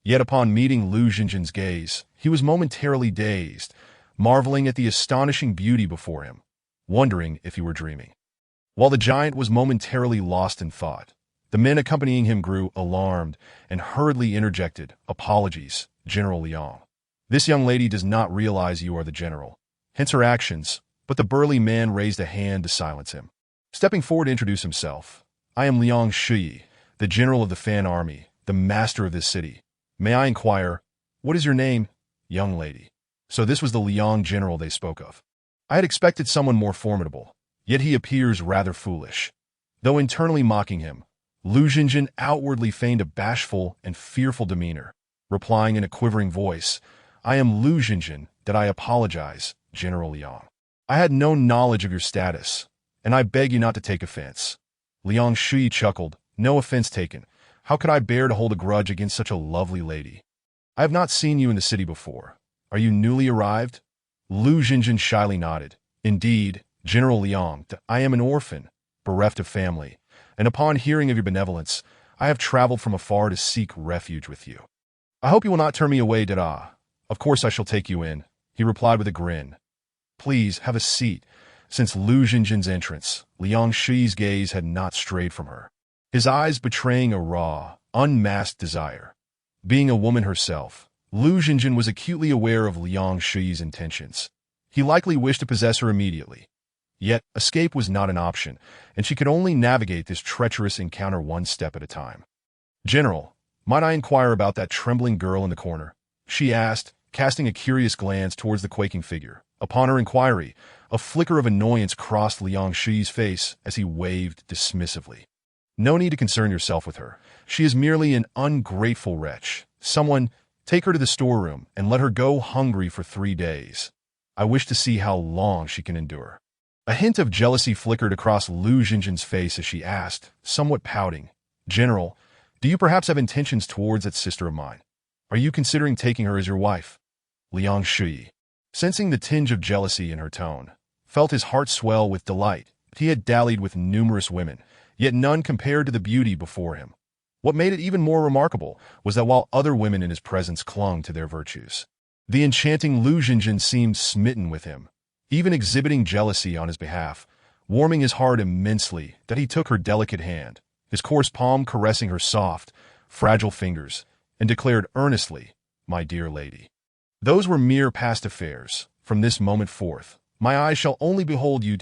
Yet upon meeting Lu Xinjin's gaze, he was momentarily dazed, marveling at the astonishing beauty before him, wondering if he were dreaming. While the giant was momentarily lost in thought, the men accompanying him grew alarmed and hurriedly interjected, "Apologies, General Liang. This young lady does not realize you are the general, hence her actions," but the burly man raised a hand to silence him. Stepping forward to introduce himself, "I am Liang Shui, the general of the Fan Army, the master of this city. May I inquire, what is your name, young lady?" So this was the Liang general they spoke of. I had expected someone more formidable, yet he appears rather foolish. Though internally mocking him, Lu Xinjin outwardly feigned a bashful and fearful demeanor, replying in a quivering voice, "I am Lu Xinjin, that I apologize, General Liang. I had no knowledge of your status, and I beg you not to take offense." Liang Shui chuckled, "No offense taken. How could I bear to hold a grudge against such a lovely lady? I have not seen you in the city before. Are you newly arrived?" Lu Xinjin shyly nodded. "Indeed, General Liang, I am an orphan, bereft of family, and upon hearing of your benevolence, I have traveled from afar to seek refuge with you. I hope you will not turn me away, Dada. Of course I shall take you in," he replied with a grin. "Please, have a seat." Since Lu Xinjin's entrance, Liang Shui's gaze had not strayed from her, his eyes betraying a raw, unmasked desire. Being a woman herself, Lu Xinjin was acutely aware of Liang Shui's intentions. He likely wished to possess her immediately. Yet, escape was not an option, and she could only navigate this treacherous encounter one step at a time. "General, might I inquire about that trembling girl in the corner?" she asked, casting a curious glance towards the quaking figure. Upon her inquiry, a flicker of annoyance crossed Liang Shui's face as he waved dismissively. "No need to concern yourself with her. She is merely an ungrateful wretch. Someone, take her to the storeroom and let her go hungry for 3 days. I wish to see how long she can endure." A hint of jealousy flickered across Lu Xinjin's face as she asked, somewhat pouting, "General, do you perhaps have intentions towards that sister of mine? Are you considering taking her as your wife?" Liang Shui, sensing the tinge of jealousy in her tone, felt his heart swell with delight. He had dallied with numerous women, yet none compared to the beauty before him. What made it even more remarkable was that while other women in his presence clung to their virtues, the enchanting Lu Xinjin seemed smitten with him, even exhibiting jealousy on his behalf, warming his heart immensely that he took her delicate hand, his coarse palm caressing her soft, fragile fingers, and declared earnestly, "My dear lady, those were mere past affairs. From this moment forth, my eyes shall only behold you."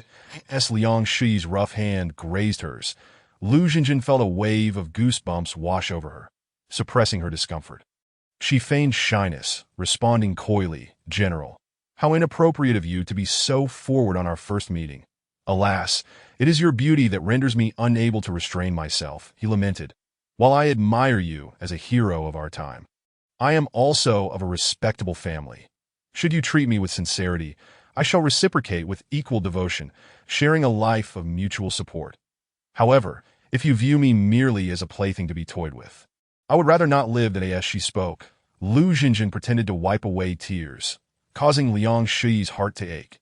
As Liang Shui's rough hand grazed hers, Lu Xinjin felt a wave of goosebumps wash over her, suppressing her discomfort. She feigned shyness, responding coyly, "General, how inappropriate of you to be so forward on our first meeting. Alas, it is your beauty that renders me unable to restrain myself," he lamented. "While I admire you as a hero of our time, I am also of a respectable family. Should you treat me with sincerity, I shall reciprocate with equal devotion, sharing a life of mutual support. However, if you view me merely as a plaything to be toyed with, I would rather not live than as she spoke. Lu Xinjin pretended to wipe away tears, causing Liang Shi's heart to ache.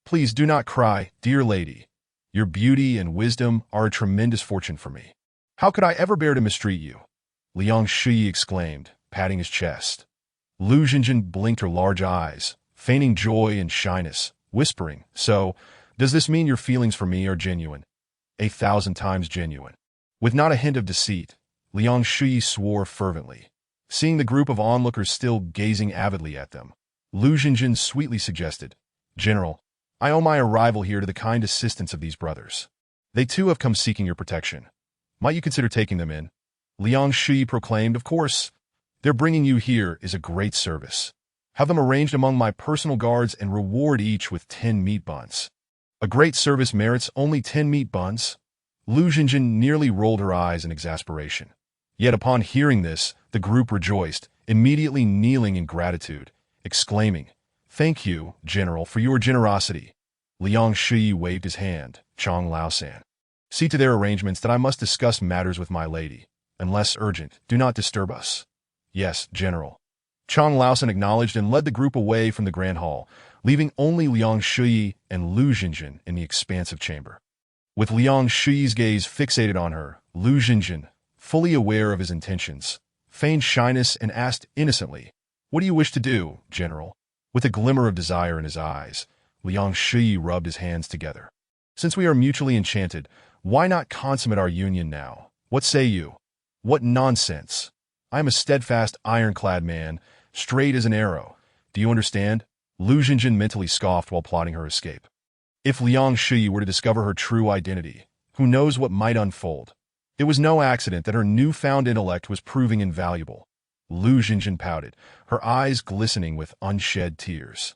Please do not cry, dear lady. Your beauty and wisdom are a tremendous fortune for me. How could I ever bear to mistreat you? Liang Shi exclaimed, patting his chest. Lu Xinjin blinked her large eyes, feigning joy and shyness, whispering, So, does this mean your feelings for me are genuine? 1,000 times genuine. With not a hint of deceit, Liang Shi swore fervently. Seeing the group of onlookers still gazing avidly at them, Lu Xinjin sweetly suggested, General, I owe my arrival here to the kind assistance of these brothers. They too have come seeking your protection. Might you consider taking them in? Liang Shi proclaimed, Of course. Their bringing you here is a great service. Have them arranged among my personal guards and reward each with 10 meat buns. A great service merits only 10 meat buns? Lu Xinjin nearly rolled her eyes in exasperation. Yet upon hearing this, the group rejoiced, immediately kneeling in gratitude, exclaiming, Thank you, General, for your generosity. Liang Shi waved his hand, Chong Laosan. See to their arrangements that I must discuss matters with my lady. Unless urgent, do not disturb us. Yes, General. Chong Laosan acknowledged and led the group away from the grand hall, leaving only Liang Shi and Lu Xinjin in the expansive chamber. With Liang Shi's gaze fixated on her, Lu Xinjin, fully aware of his intentions, feigned shyness and asked innocently, What do you wish to do, General? With a glimmer of desire in his eyes, Liang Shi rubbed his hands together. Since we are mutually enchanted, why not consummate our union now? What say you? What nonsense! I am a steadfast, ironclad man, straight as an arrow. Do you understand? Lu Xinjin mentally scoffed while plotting her escape. If Liang Shi were to discover her true identity, who knows what might unfold? It was no accident that her newfound intellect was proving invaluable. Lu Xinjin pouted, her eyes glistening with unshed tears.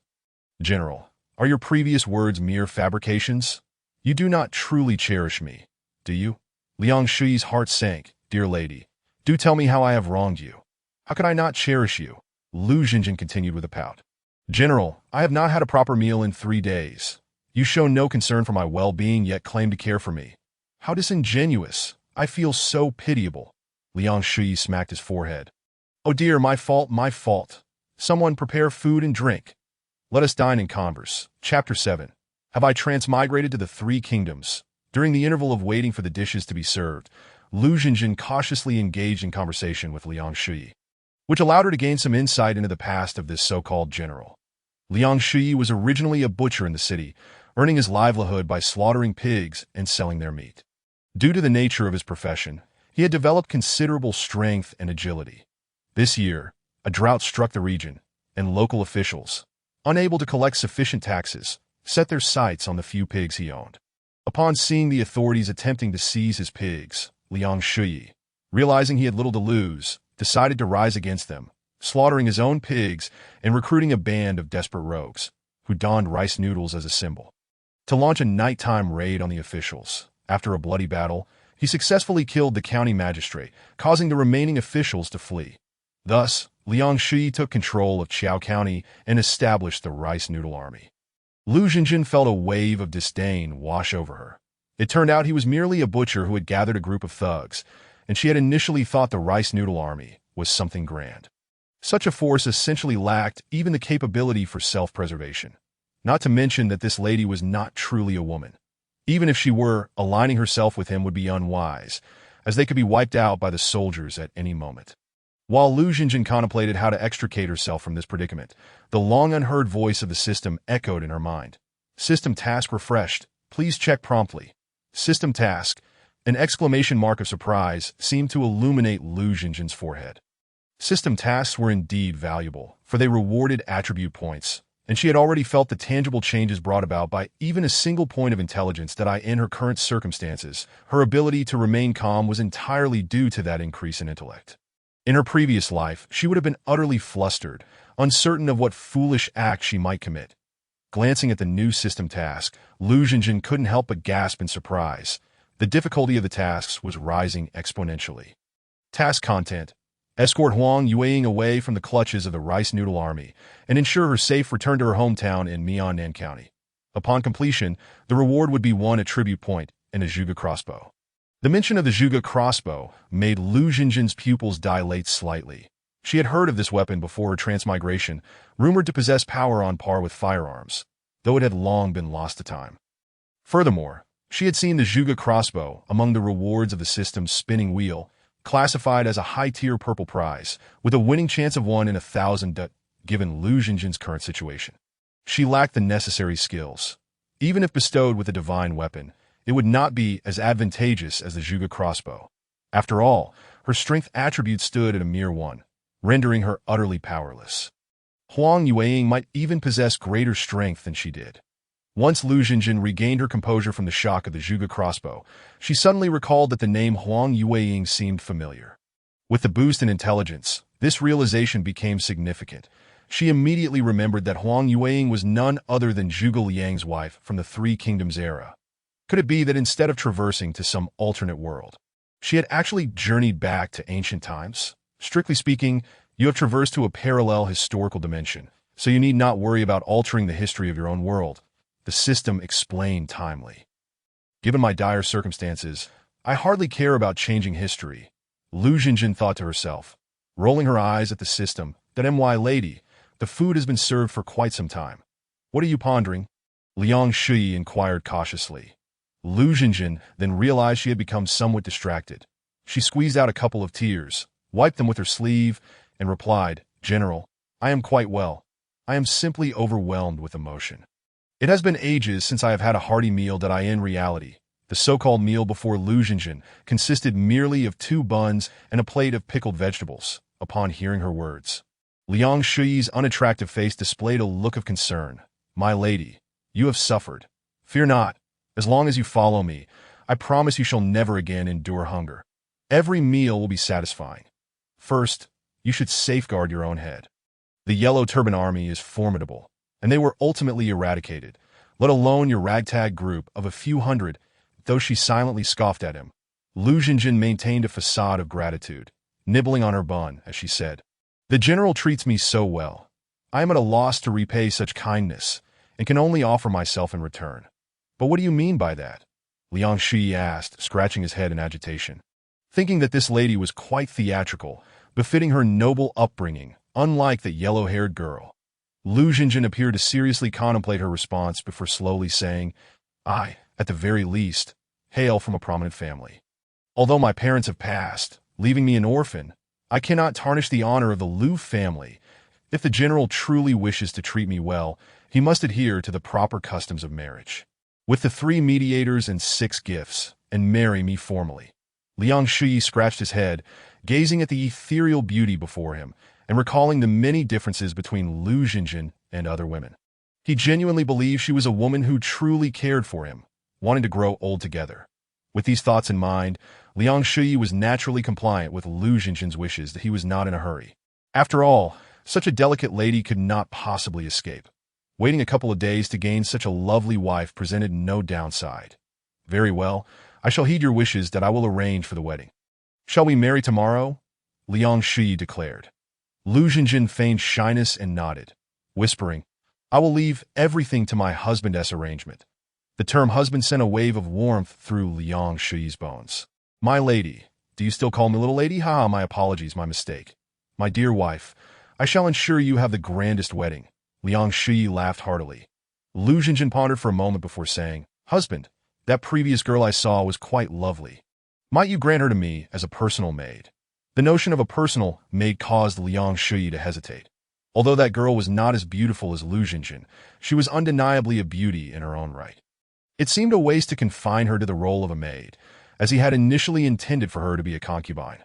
General, are your previous words mere fabrications? You do not truly cherish me, do you? Liang Shi's heart sank. Dear lady, do tell me how I have wronged you. How could I not cherish you? Lu Xinjin continued with a pout. General, I have not had a proper meal in 3 days. You show no concern for my well-being yet claim to care for me. How disingenuous. I feel so pitiable. Liang Shi smacked his forehead. Oh dear, my fault, my fault. Someone prepare food and drink. Let us dine and converse. Chapter 7. Have I transmigrated to the 3 kingdoms? During the interval of waiting for the dishes to be served, Lu Xinjin cautiously engaged in conversation with Liang Shi, which allowed her to gain some insight into the past of this so-called general. Liang Shi was originally a butcher in the city, earning his livelihood by slaughtering pigs and selling their meat. Due to the nature of his profession, he had developed considerable strength and agility. This year, a drought struck the region, and local officials, unable to collect sufficient taxes, set their sights on the few pigs he owned. Upon seeing the authorities attempting to seize his pigs, Liang Shi, realizing he had little to lose, decided to rise against them, slaughtering his own pigs and recruiting a band of desperate rogues, who donned rice noodles as a symbol, to launch a nighttime raid on the officials. After a bloody battle, he successfully killed the county magistrate, causing the remaining officials to flee. Thus, Liang Shi took control of Qiao County and established the Rice Noodle Army. Lu Xinjin felt a wave of disdain wash over her. It turned out he was merely a butcher who had gathered a group of thugs, and she had initially thought the Rice Noodle Army was something grand. Such a force essentially lacked even the capability for self-preservation. Not to mention that this lady was not truly a woman. Even if she were, aligning herself with him would be unwise, as they could be wiped out by the soldiers at any moment. While Lu Xinjin contemplated how to extricate herself from this predicament, the long-unheard voice of the system echoed in her mind. System task refreshed. Please check promptly. System task. An exclamation mark of surprise seemed to illuminate Lu Xinjin's forehead. System tasks were indeed valuable, for they rewarded attribute points, and she had already felt the tangible changes brought about by even a single point of intelligence that in her current circumstances, her ability to remain calm was entirely due to that increase in intellect. In her previous life, she would have been utterly flustered, uncertain of what foolish act she might commit. Glancing at the new system task, Lu Xinjin couldn't help but gasp in surprise. The difficulty of the tasks was rising exponentially. Task content: escort Huang Yueying away from the clutches of the Rice Noodle Army and ensure her safe return to her hometown in Miannan County. Upon completion, the reward would be 1 attribute point and a Zhuge crossbow. The mention of the Zhuge crossbow made Lu Xinjin's pupils dilate slightly. She had heard of this weapon before her transmigration, rumored to possess power on par with firearms, though it had long been lost to time. Furthermore, she had seen the Zhuge crossbow among the rewards of the system's spinning wheel, classified as a high-tier purple prize, with a winning chance of 1 in 1,000 given Lu Xinjin's current situation. She lacked the necessary skills. Even if bestowed with a divine weapon, it would not be as advantageous as the Zhuge crossbow. After all, her strength attributes stood at a mere 1, rendering her utterly powerless. Huang Yueying might even possess greater strength than she did. Once Lu Xinjin regained her composure from the shock of the Zhuge crossbow, she suddenly recalled that the name Huang Yueying seemed familiar. With the boost in intelligence, this realization became significant. She immediately remembered that Huang Yueying was none other than Zhuge Liang's wife from the Three Kingdoms era. Could it be that instead of traversing to some alternate world, she had actually journeyed back to ancient times? Strictly speaking, you have traversed to a parallel historical dimension, so you need not worry about altering the history of your own world, the system explained timely. Given my dire circumstances, I hardly care about changing history, Lu Xinjin thought to herself, rolling her eyes at the system. That my lady, the food has been served for quite some time. What are you pondering? Liang Shui inquired cautiously. Lu Xinjin then realized she had become somewhat distracted. She squeezed out a couple of tears, wiped them with her sleeve, and replied, General, I am quite well. I am simply overwhelmed with emotion. It has been ages since I have had a hearty meal that in reality. The so-called meal before Lu Xinjin consisted merely of 2 buns and a plate of pickled vegetables. Upon hearing her words, Liang Shui's unattractive face displayed a look of concern. My lady, you have suffered. Fear not. As long as you follow me, I promise you shall never again endure hunger. Every meal will be satisfying. First, you should safeguard your own head. The Yellow Turban Army is formidable, and they were ultimately eradicated, let alone your ragtag group of a few hundred. Though she silently scoffed at him, Lu Xinjin maintained a facade of gratitude, nibbling on her bun as she said, The general treats me so well. I am at a loss to repay such kindness, and can only offer myself in return. But what do you mean by that? Liang Shui asked, scratching his head in agitation. Thinking that this lady was quite theatrical, befitting her noble upbringing, unlike the yellow-haired girl. Lu Xinjin appeared to seriously contemplate her response before slowly saying, I, at the very least, hail from a prominent family. Although my parents have passed, leaving me an orphan, I cannot tarnish the honor of the Lu family. If the general truly wishes to treat me well, he must adhere to the proper customs of marriage, with the 3 mediators and 6 gifts, and marry me formally. Liang Shui scratched his head, gazing at the ethereal beauty before him, and recalling the many differences between Lu Xinjin and other women. He genuinely believed she was a woman who truly cared for him, wanting to grow old together. With these thoughts in mind, Liang Shui was naturally compliant with Lu Xinjin's wishes that he was not in a hurry. After all, such a delicate lady could not possibly escape. Waiting a couple of days to gain such a lovely wife presented no downside. Very well, I shall heed your wishes that I will arrange for the wedding. Shall we marry tomorrow? Liang Shui declared. Lu Xinjin feigned shyness and nodded, whispering, I will leave everything to my husband's arrangement. The term husband sent a wave of warmth through Liang Shui's bones. My lady, do you still call me little lady? My apologies, my mistake. My dear wife, I shall ensure you have the grandest wedding. Liang Shui laughed heartily. Lu Xinjin pondered for a moment before saying, Husband, that previous girl I saw was quite lovely. Might you grant her to me as a personal maid? The notion of a personal maid caused Liang Shui to hesitate. Although that girl was not as beautiful as Lu Xinjin, she was undeniably a beauty in her own right. It seemed a waste to confine her to the role of a maid, as he had initially intended for her to be a concubine.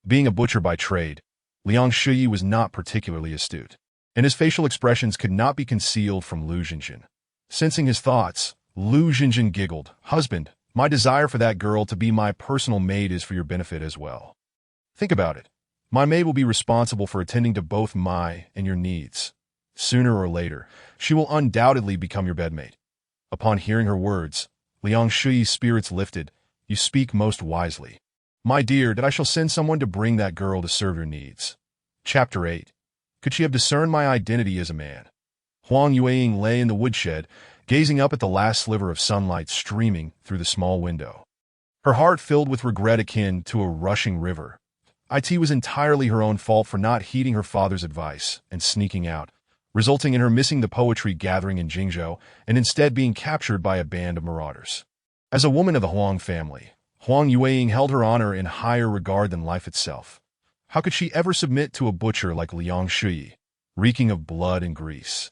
Being a butcher by trade, Liang Shui was not particularly astute, and his facial expressions could not be concealed from Lu Xinjin. Sensing his thoughts, Lu Xinjin giggled, Husband, my desire for that girl to be my personal maid is for your benefit as well. Think about it. My maid will be responsible for attending to both my and your needs. Sooner or later, she will undoubtedly become your bedmate. Upon hearing her words, Liang Shui's spirits lifted. You speak most wisely. My dear, that I shall send someone to bring that girl to serve your needs. Chapter 8. Could she have discerned my identity as a man? Huang Yueying lay in the woodshed, gazing up at the last sliver of sunlight streaming through the small window. Her heart filled with regret akin to a rushing river. It was entirely her own fault for not heeding her father's advice and sneaking out, resulting in her missing the poetry gathering in Jingzhou and instead being captured by a band of marauders. As a woman of the Huang family, Huang Yueying held her honor in higher regard than life itself. How could she ever submit to a butcher like Liang Shuyi, reeking of blood and grease?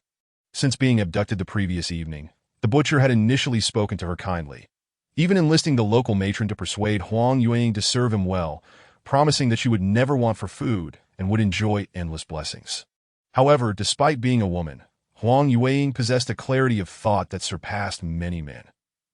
Since being abducted the previous evening, the butcher had initially spoken to her kindly, even enlisting the local matron to persuade Huang Yueying to serve him well, promising that she would never want for food and would enjoy endless blessings. However, despite being a woman, Huang Yueying possessed a clarity of thought that surpassed many men.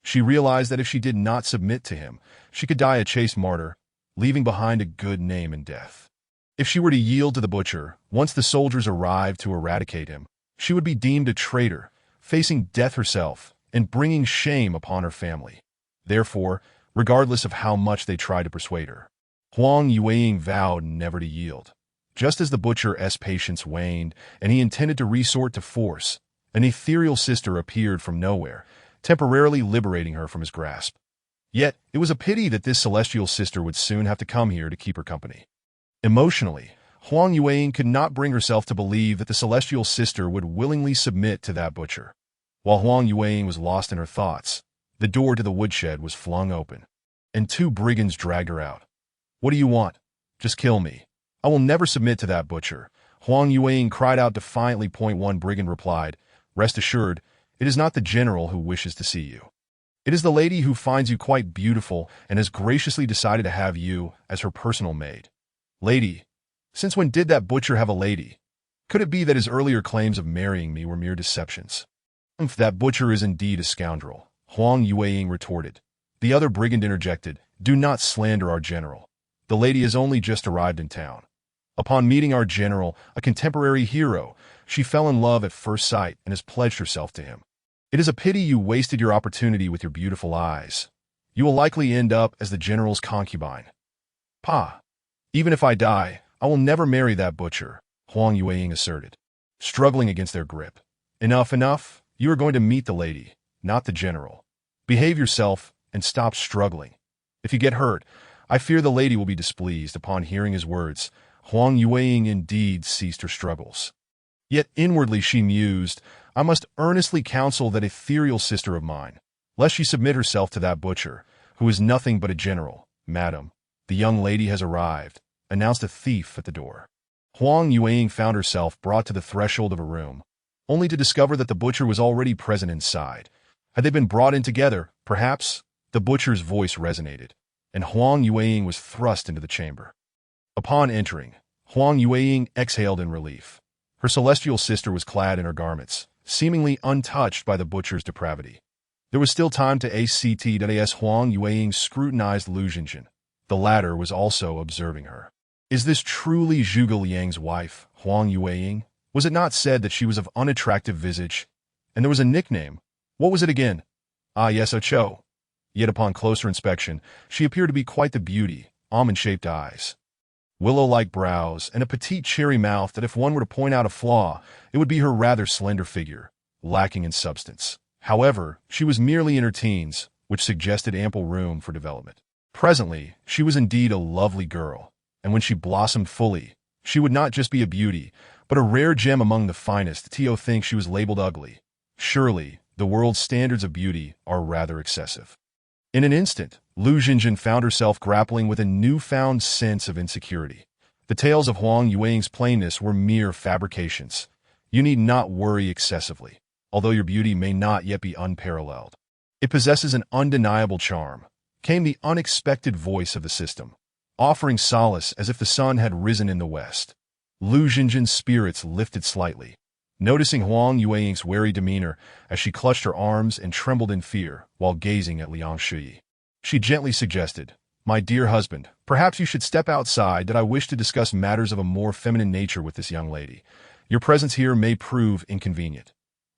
She realized that if she did not submit to him, she could die a chaste martyr, leaving behind a good name in death. If she were to yield to the butcher, once the soldiers arrived to eradicate him, she would be deemed a traitor, facing death herself and bringing shame upon her family. Therefore, regardless of how much they tried to persuade her, Huang Yueying vowed never to yield. Just as the butcher's patience waned and he intended to resort to force, an ethereal sister appeared from nowhere, temporarily liberating her from his grasp. Yet, it was a pity that this celestial sister would soon have to come here to keep her company. Emotionally, Huang Yueying could not bring herself to believe that the celestial sister would willingly submit to that butcher. While Huang Yueying was lost in her thoughts, the door to the woodshed was flung open, and two brigands dragged her out. "What do you want? Just kill me. I will never submit to that butcher," Huang Yueying cried out defiantly. One brigand replied, "Rest assured, it is not the general who wishes to see you. It is the lady who finds you quite beautiful and has graciously decided to have you as her personal maid." "Lady? Since when did that butcher have a lady? Could it be that his earlier claims of marrying me were mere deceptions?" "If that butcher is indeed a scoundrel," Huang Yueying retorted. The other brigand interjected, "Do not slander our general. The lady has only just arrived in town. Upon meeting our general, a contemporary hero, she fell in love at first sight and has pledged herself to him. It is a pity you wasted your opportunity with your beautiful eyes. You will likely end up as the general's concubine." "Pa, even if I die, I will never marry that butcher," Huang Yueying asserted, struggling against their grip. "Enough, enough. You are going to meet the lady, not the general. Behave yourself and stop struggling. If you get hurt, I fear the lady will be displeased." Upon hearing his words, Huang Yueying indeed ceased her struggles. Yet inwardly she mused, "I must earnestly counsel that ethereal sister of mine, lest she submit herself to that butcher, who is nothing but a general." "Madam, the young lady has arrived," announced a thief at the door. Huang Yueying found herself brought to the threshold of a room, only to discover that the butcher was already present inside. Had they been brought in together, perhaps? The butcher's voice resonated, and Huang Yueying was thrust into the chamber. Upon entering, Huang Yueying exhaled in relief. Her celestial sister was clad in her garments, seemingly untouched by the butcher's depravity. There was still time to act. Huang Yueying scrutinized Lu Jinjin. The latter was also observing her. "Is this truly Zhuge Liang's wife, Huang Yueying? Was it not said that she was of unattractive visage? And there was a nickname. What was it again?" "Ah yes, Ocho." Yet upon closer inspection, she appeared to be quite the beauty, almond-shaped eyes, willow-like brows, and a petite cherry mouth that if one were to point out a flaw, it would be her rather slender figure, lacking in substance. However, she was merely in her teens, which suggested ample room for development. Presently, she was indeed a lovely girl, and when she blossomed fully, she would not just be a beauty, but a rare gem among the finest. Tio thinks she was labeled ugly. Surely, the world's standards of beauty are rather excessive. In an instant, Lu Jinjin found herself grappling with a newfound sense of insecurity. The tales of Huang Yueying's plainness were mere fabrications. You need not worry excessively, although your beauty may not yet be unparalleled. It possesses an undeniable charm, came the unexpected voice of the system, offering solace as if the sun had risen in the west. Lu Jinjin's spirits lifted slightly, noticing Huang Yueying's wary demeanor as she clutched her arms and trembled in fear while gazing at Liang Shuyi. She gently suggested, "My dear husband, perhaps you should step outside that I wish to discuss matters of a more feminine nature with this young lady. Your presence here may prove inconvenient."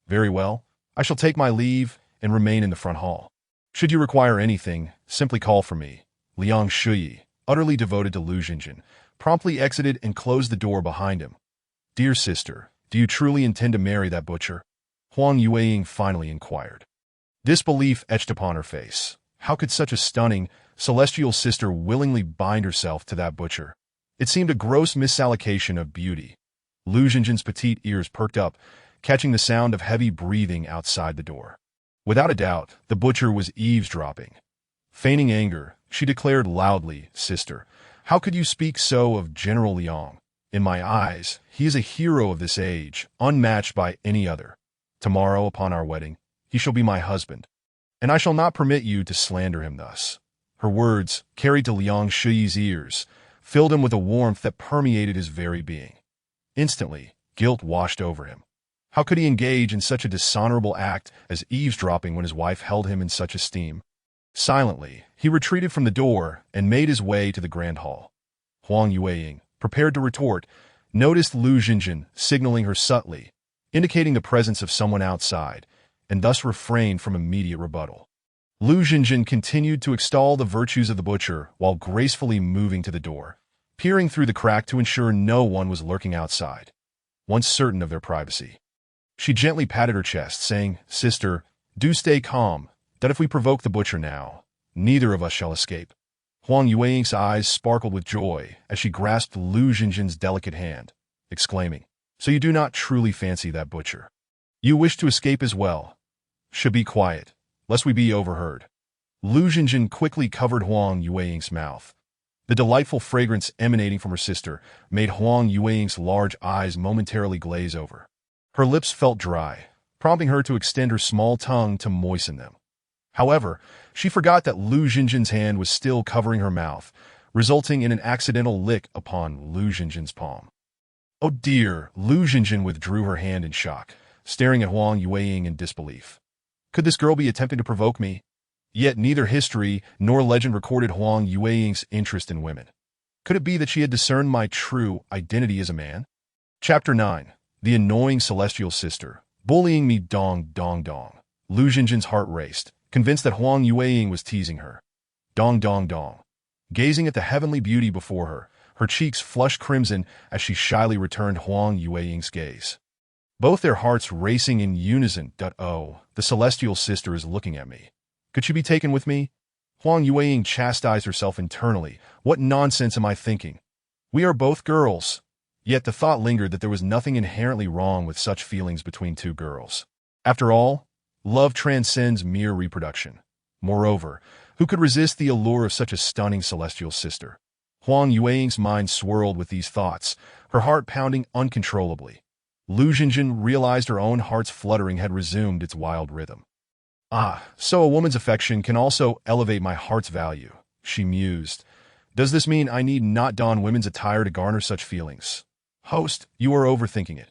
"Very well. I shall take my leave and remain in the front hall. Should you require anything, simply call for me." Liang Shuyi, utterly devoted to Lu Jinjin, promptly exited and closed the door behind him. "Dear sister, do you truly intend to marry that butcher?" Huang Yueying finally inquired. Disbelief etched upon her face. How could such a stunning, Celestial's sister willingly bind herself to that butcher? It seemed a gross misallocation of beauty. Lu Jinjin's petite ears perked up, catching the sound of heavy breathing outside the door. Without a doubt, the butcher was eavesdropping. Feigning anger, she declared loudly, "Sister, how could you speak so of General Liang? In my eyes, he is a hero of this age, unmatched by any other. Tomorrow, upon our wedding, he shall be my husband, and I shall not permit you to slander him thus." Her words, carried to Liang Shiyi's ears, filled him with a warmth that permeated his very being. Instantly, guilt washed over him. How could he engage in such a dishonorable act as eavesdropping when his wife held him in such esteem? Silently, he retreated from the door and made his way to the grand hall. Huang Yueying, prepared to retort, noticed Lu Jinjin signaling her subtly, indicating the presence of someone outside, and thus refrained from immediate rebuttal. Lu Jinjin continued to extol the virtues of the butcher while gracefully moving to the door, peering through the crack to ensure no one was lurking outside. Once certain of their privacy, she gently patted her chest, saying, "Sister, do stay calm, that if we provoke the butcher now, neither of us shall escape." Huang Yueying's eyes sparkled with joy as she grasped Lu Jinjin's delicate hand, exclaiming, "So you do not truly fancy that butcher? You wish to escape as well? Should be quiet, lest we be overheard." Lu Jinjin quickly covered Huang Yueying's mouth. The delightful fragrance emanating from her sister made Huang Yueying's large eyes momentarily glaze over. Her lips felt dry, prompting her to extend her small tongue to moisten them. However, she forgot that Lu Jinjin's hand was still covering her mouth, resulting in an accidental lick upon Lu Jinjin's palm. "Oh dear!" Lu Jinjin withdrew her hand in shock, staring at Huang Yueying in disbelief. Could this girl be attempting to provoke me? Yet neither history nor legend recorded Huang Yueying's interest in women. Could it be that she had discerned my true identity as a man? Chapter 9. The Annoying Celestial Sister. Bullying me dong dong dong. Lu Jinjin's heart raced, convinced that Huang Yueying was teasing her. Dong dong dong. Gazing at the heavenly beauty before her, her cheeks flushed crimson as she shyly returned Huang Yueying's gaze. Both their hearts racing in unison. "Oh, the celestial sister is looking at me. Could she be taken with me?" Huang Yueying chastised herself internally. What nonsense am I thinking? We are both girls. Yet the thought lingered that there was nothing inherently wrong with such feelings between two girls. After all, love transcends mere reproduction. Moreover, who could resist the allure of such a stunning celestial sister? Huang Yueying's mind swirled with these thoughts, her heart pounding uncontrollably. Lu Jinjin realized her own heart's fluttering had resumed its wild rhythm. "Ah, so a woman's affection can also elevate my heart's value," she mused. "Does this mean I need not don women's attire to garner such feelings?" Host, you are overthinking it.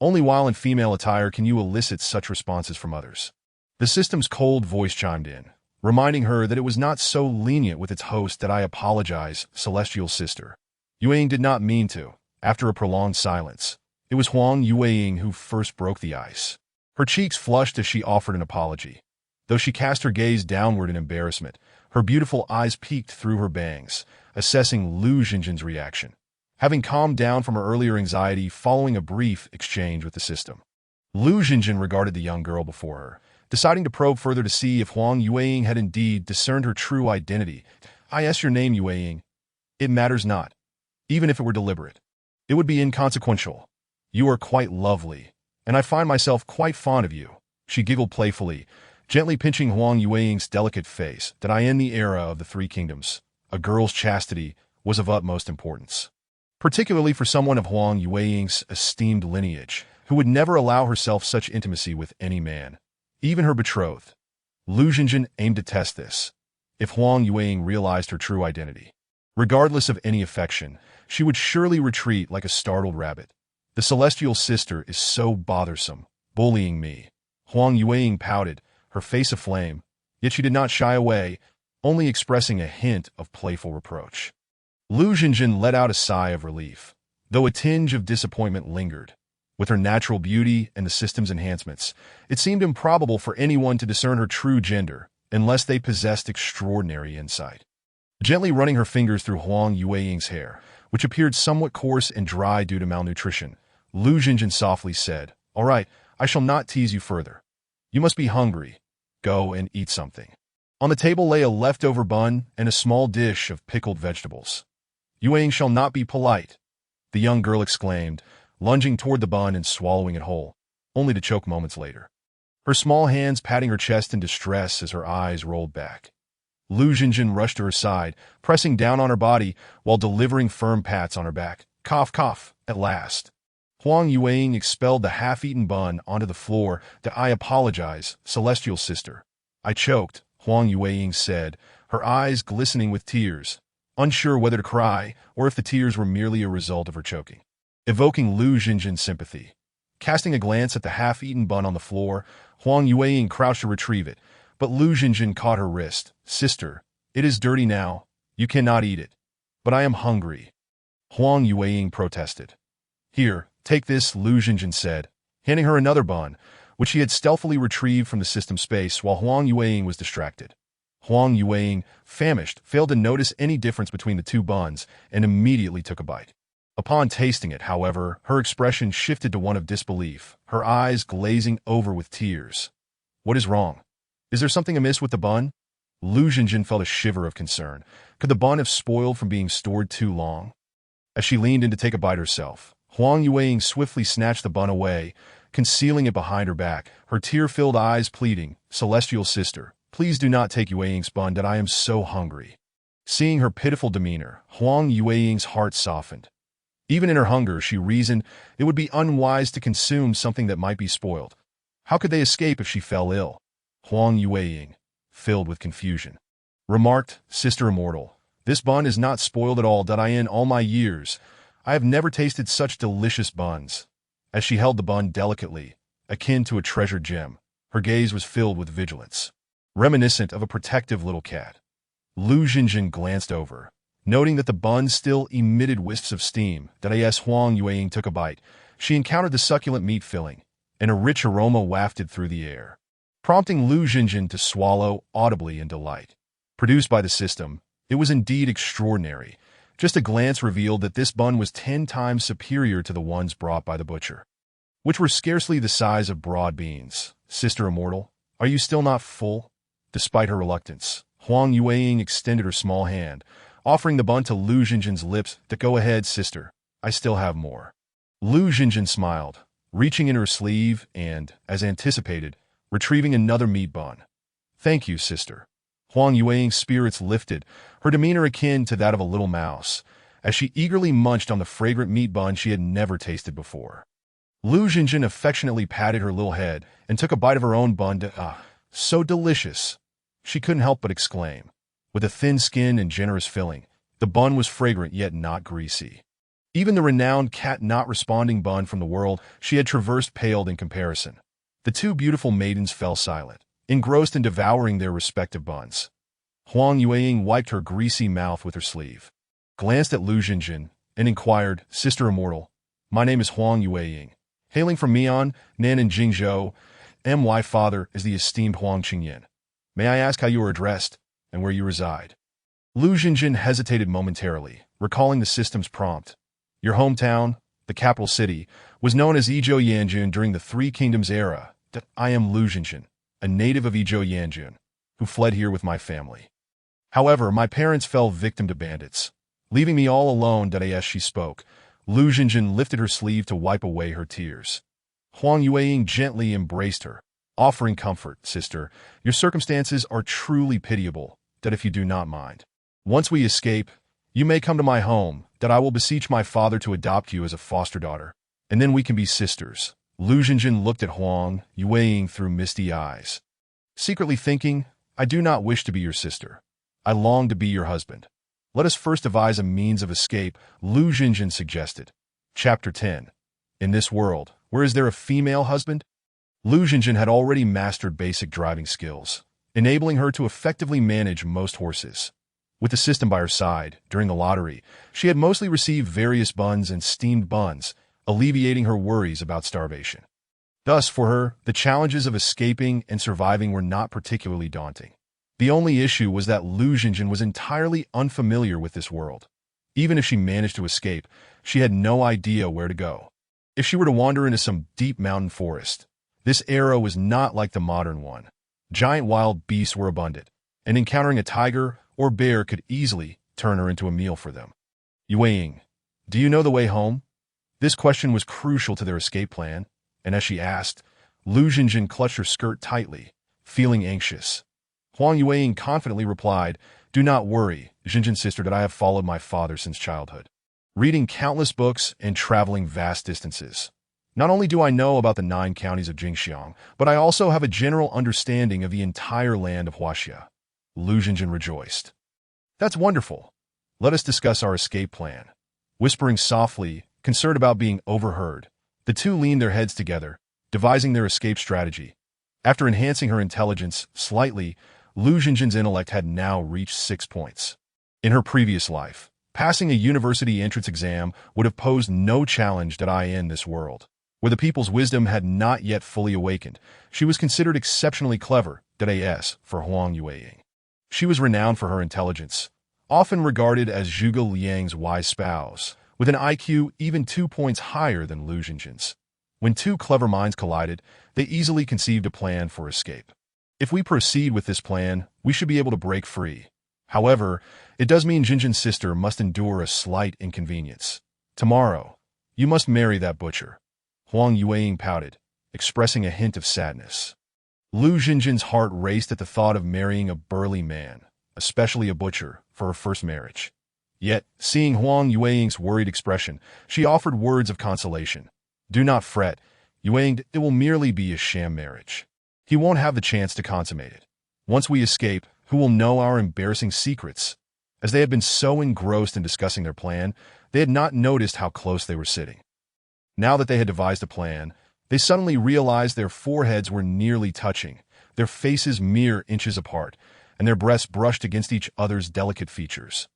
Only while in female attire can you elicit such responses from others. The system's cold voice chimed in, reminding her that it was not so lenient with its host. "That I apologize, celestial sister." Yueying did not mean to. After a prolonged silence, it was Huang Yueying who first broke the ice. Her cheeks flushed as she offered an apology. Though she cast her gaze downward in embarrassment, her beautiful eyes peeked through her bangs, assessing Lu Jinjin's reaction. Having calmed down from her earlier anxiety following a brief exchange with the system, Lu Jinjin regarded the young girl before her, deciding to probe further to see if Huang Yueying had indeed discerned her true identity. "I ask your name, Yueying. It matters not. Even if it were deliberate, it would be inconsequential. You are quite lovely, and I find myself quite fond of you." She giggled playfully, gently pinching Huang Yueying's delicate face. "That I in the era of the Three Kingdoms, a girl's chastity was of utmost importance, particularly for someone of Huang Yueying's esteemed lineage, who would never allow herself such intimacy with any man, even her betrothed." Lu Jinjin aimed to test this. If Huang Yueying realized her true identity, regardless of any affection, she would surely retreat like a startled rabbit. "The celestial sister is so bothersome, bullying me." Huang Yueying pouted, her face aflame, yet she did not shy away, only expressing a hint of playful reproach. Lu Jinjin let out a sigh of relief, though a tinge of disappointment lingered. With her natural beauty and the system's enhancements, it seemed improbable for anyone to discern her true gender unless they possessed extraordinary insight. Gently running her fingers through Huang Yueying's hair, which appeared somewhat coarse and dry due to malnutrition, Lu Jinjin softly said, "All right, I shall not tease you further. You must be hungry. Go and eat something." On the table lay a leftover bun and a small dish of pickled vegetables. "Yueying shall not be polite," the young girl exclaimed, lunging toward the bun and swallowing it whole, only to choke moments later. Her small hands patting her chest in distress as her eyes rolled back. Lu Jinjin rushed to her side, pressing down on her body while delivering firm pats on her back. Cough, cough, at last. Huang Yueying expelled the half-eaten bun onto the floor. "I apologize, celestial sister. I choked," Huang Yueying said, her eyes glistening with tears, unsure whether to cry or if the tears were merely a result of her choking. Evoking Lu Jinjin's sympathy. Casting a glance at the half-eaten bun on the floor, Huang Yueying crouched to retrieve it, but Lu Jinjin caught her wrist. "Sister, it is dirty now. You cannot eat it." "But I am hungry," Huang Yueying protested. "Here, take this," Lu Jinjin said, handing her another bun, which he had stealthily retrieved from the system space while Huang Yueying was distracted. Huang Yueying, famished, failed to notice any difference between the two buns and immediately took a bite. Upon tasting it, however, her expression shifted to one of disbelief, her eyes glazing over with tears. "What is wrong? Is there something amiss with the bun?" Lu Jinjin felt a shiver of concern. Could the bun have spoiled from being stored too long? As she leaned in to take a bite herself, Huang Yueying swiftly snatched the bun away, concealing it behind her back, her tear-filled eyes pleading, "Celestial sister, please do not take Yueying's bun. I am so hungry." Seeing her pitiful demeanor, Huang Yueying's heart softened. Even in her hunger, she reasoned it would be unwise to consume something that might be spoiled. How could they escape if she fell ill? Huang Yueying, filled with confusion, remarked, "Sister Immortal, this bun is not spoiled at all. In all my years, I have never tasted such delicious buns." As she held the bun delicately, akin to a treasured gem, her gaze was filled with vigilance, reminiscent of a protective little cat. Lu Jinjin glanced over, noting that the bun still emitted wisps of steam. As Huang Yueying took a bite, she encountered the succulent meat filling, and a rich aroma wafted through the air, prompting Lu Jinjin to swallow audibly in delight. Produced by the system, it was indeed extraordinary. Just a glance revealed that this bun was 10 times superior to the ones brought by the butcher, which were scarcely the size of broad beans. "Sister Immortal, are you still not full?" Despite her reluctance, Huang Yueying extended her small hand, offering the bun to Lu Jinjin's lips. "Go ahead, sister. I still have more." Lu Jinjin smiled, reaching in her sleeve and, as anticipated, retrieving another meat bun. "Thank you, sister." Huang Yueying's spirits lifted, her demeanor akin to that of a little mouse, as she eagerly munched on the fragrant meat bun she had never tasted before. Lu Jinjin affectionately patted her little head and took a bite of her own bun. So delicious!" she couldn't help but exclaim. With a thin skin and generous filling, the bun was fragrant yet not greasy. Even the renowned cat not responding bun from the world she had traversed paled in comparison. The two beautiful maidens fell silent, engrossed in devouring their respective buns. Huang Yueying wiped her greasy mouth with her sleeve, glanced at Lu Jinjin, and inquired, "Sister Immortal, my name is Huang Yueying, hailing from Mian, Nan and Jingzhou. My father is the esteemed Huang Qingyan. May I ask how you are addressed and where you reside?" Lu Jinjin hesitated momentarily, recalling the system's prompt. "Your hometown, the capital city, was known as Izhou Yanjun during the Three Kingdoms era. I am Lu Jinjin, a native of Izhou Yanjun, who fled here with my family. However, my parents fell victim to bandits, leaving me all alone." As she spoke, Lu Jinjin lifted her sleeve to wipe away her tears. Huang Yueying gently embraced her, offering comfort. "Sister, your circumstances are truly pitiable. If you do not mind, once we escape, you may come to my home. I will beseech my father to adopt you as a foster daughter, and then we can be sisters." Lu Jinjin looked at Huang Yueying through misty eyes, secretly thinking, "I do not wish to be your sister. I long to be your husband. Let us first devise a means of escape," Lu Jinjin suggested. Chapter 10. In this world, where is there a female husband? Lu Jinjin had already mastered basic driving skills, enabling her to effectively manage most horses. With the system by her side, during the lottery, she had mostly received various buns and steamed buns, alleviating her worries about starvation. Thus, for her, the challenges of escaping and surviving were not particularly daunting. The only issue was that Lu Jinjin was entirely unfamiliar with this world. Even if she managed to escape, she had no idea where to go. If she were to wander into some deep mountain forest, this era was not like the modern one. Giant wild beasts were abundant, and encountering a tiger or bear could easily turn her into a meal for them. Yueying, do you know the way home? This question was crucial to their escape plan, and as she asked, Lu Jinjin clutched her skirt tightly, feeling anxious. Huang Yueying confidently replied, do not worry, Jinjin's sister, that I have followed my father since childhood, reading countless books and traveling vast distances. Not only do I know about the 9 counties of Jingxiang, but I also have a general understanding of the entire land of Huaxia. Lu Jinjin rejoiced. That's wonderful. Let us discuss our escape plan. Whispering softly, concerned about being overheard, the two leaned their heads together, devising their escape strategy. After enhancing her intelligence slightly, Lu Jinjin's intellect had now reached 6 points. In her previous life, passing a university entrance exam would have posed no challenge in this world. Where the people's wisdom had not yet fully awakened, she was considered exceptionally clever, for Huang Yueying. She was renowned for her intelligence, often regarded as Zhuge Liang's wise spouse, with an IQ even 2 points higher than Lu Jinjin's. When two clever minds collided, they easily conceived a plan for escape. If we proceed with this plan, we should be able to break free. However, it does mean Jinjin's sister must endure a slight inconvenience. Tomorrow, you must marry that butcher. Huang Yueying pouted, expressing a hint of sadness. Lu Jinjin's heart raced at the thought of marrying a burly man, especially a butcher, for her first marriage. Yet, seeing Huang Yueying's worried expression, she offered words of consolation. Do not fret, Yueying, it will merely be a sham marriage. He won't have the chance to consummate it. Once we escape, who will know our embarrassing secrets? As they had been so engrossed in discussing their plan, they had not noticed how close they were sitting. Now that they had devised a plan, they suddenly realized their foreheads were nearly touching, their faces mere inches apart, and their breasts brushed against each other's delicate features.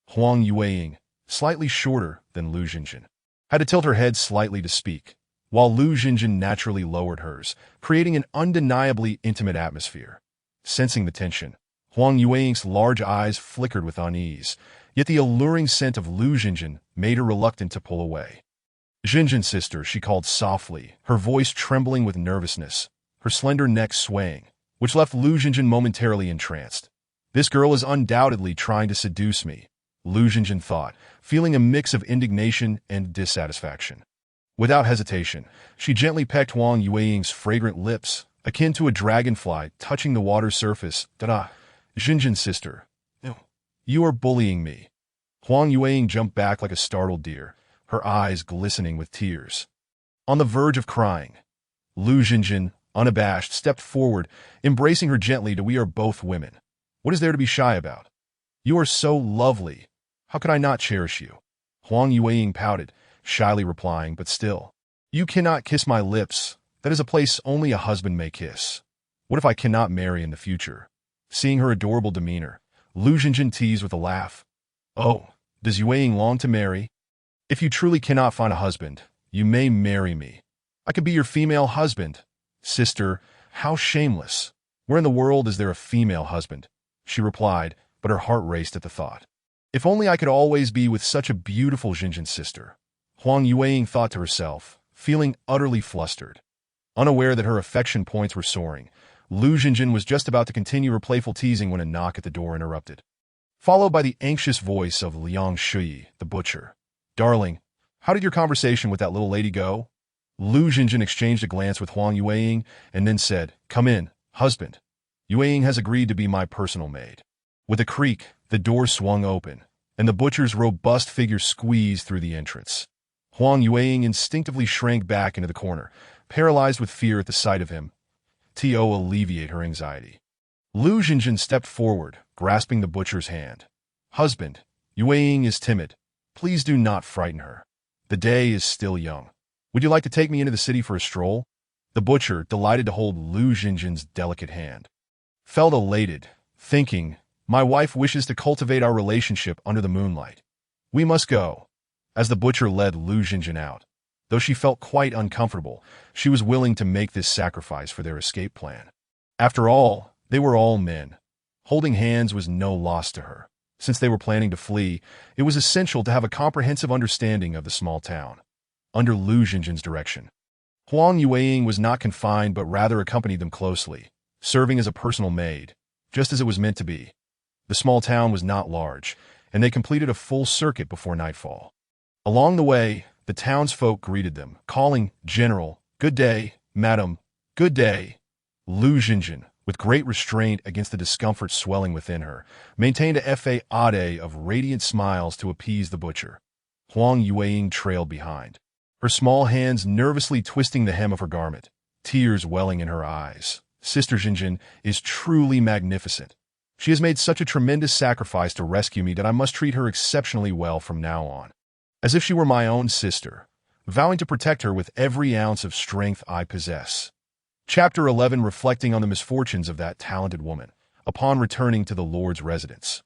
Huang Yueying, slightly shorter than Lu Jinjin, had to tilt her head slightly to speak, while Lu Jinjin naturally lowered hers, creating an undeniably intimate atmosphere. Sensing the tension, Huang Yueying's large eyes flickered with unease, yet the alluring scent of Lu Jinjin made her reluctant to pull away. Jinjin's sister, she called softly, her voice trembling with nervousness, her slender neck swaying, which left Lu Jinjin momentarily entranced. This girl is undoubtedly trying to seduce me, Lu Jinjin thought, feeling a mix of indignation and dissatisfaction. Without hesitation, she gently pecked Huang Yueying's fragrant lips, akin to a dragonfly touching the water's surface. Jinjin's sister, you are bullying me. Huang Yueying jumped back like a startled deer, her eyes glistening with tears. On the verge of crying, Lu Jinjin, unabashed, stepped forward, embracing her gently. We are both women. What is there to be shy about? You are so lovely. How could I not cherish you? Huang Yueying pouted, shyly replying, but still. You cannot kiss my lips. That is a place only a husband may kiss. What if I cannot marry in the future? Seeing her adorable demeanor, Lu Jinjin teased with a laugh. Oh, does Yueying long to marry? If you truly cannot find a husband, you may marry me. I could be your female husband. Sister, how shameless. Where in the world is there a female husband? She replied, but her heart raced at the thought. If only I could always be with such a beautiful Jinjin sister. Huang Yueying thought to herself, feeling utterly flustered. Unaware that her affection points were soaring, Lu Jinjin was just about to continue her playful teasing when a knock at the door interrupted, followed by the anxious voice of Liang Shuyi, the butcher. Darling, how did your conversation with that little lady go? Lu Jinjin exchanged a glance with Huang Yueying and then said, Come in, husband. Yueying has agreed to be my personal maid. With a creak, the door swung open, and the butcher's robust figure squeezed through the entrance. Huang Yueying instinctively shrank back into the corner, paralyzed with fear at the sight of him. To alleviate her anxiety, Lu Jinjin stepped forward, grasping the butcher's hand. Husband, Yueying is timid. Please do not frighten her. The day is still young. Would you like to take me into the city for a stroll? The butcher, delighted to hold Lu Jinjin's delicate hand, felt elated, thinking, My wife wishes to cultivate our relationship under the moonlight. We must go. As the butcher led Lu Jinjin out, though she felt quite uncomfortable, she was willing to make this sacrifice for their escape plan. After all, they were all men. Holding hands was no loss to her. Since they were planning to flee, it was essential to have a comprehensive understanding of the small town. Under Lu Jinjin's direction, Huang Yueying was not confined but rather accompanied them closely, serving as a personal maid. just as it was meant to be. The small town was not large, and they completed a full circuit before nightfall. Along the way, the townsfolk greeted them, calling General, "Good day, Madam, good day." Lu Xinjin, with great restraint against the discomfort swelling within her, maintained a facade of radiant smiles to appease the butcher. Huang Yueying trailed behind, her small hands nervously twisting the hem of her garment, tears welling in her eyes. Sister Xinjin is truly magnificent. She has made such a tremendous sacrifice to rescue me that I must treat her exceptionally well from now on, as if she were my own sister, vowing to protect her with every ounce of strength I possess. Chapter 11, reflecting on the misfortunes of that talented woman, upon returning to the Lord's residence.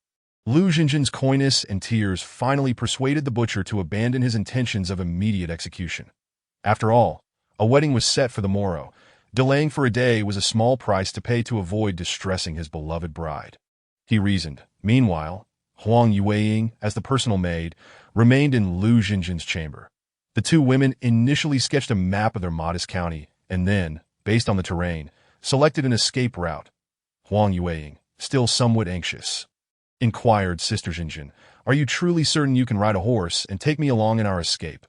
Lu Xinjin's coyness and tears finally persuaded the butcher to abandon his intentions of immediate execution. After all, a wedding was set for the morrow. Delaying for a day was a small price to pay to avoid distressing his beloved bride, he reasoned. Meanwhile, Huang Yueying, as the personal maid, remained in Lu Xinjin's chamber. The two women initially sketched a map of their modest county, and then, based on the terrain, selected an escape route. Huang Yueying, still somewhat anxious, inquired Sister Xinjin, "Are you truly certain you can ride a horse and take me along in our escape?"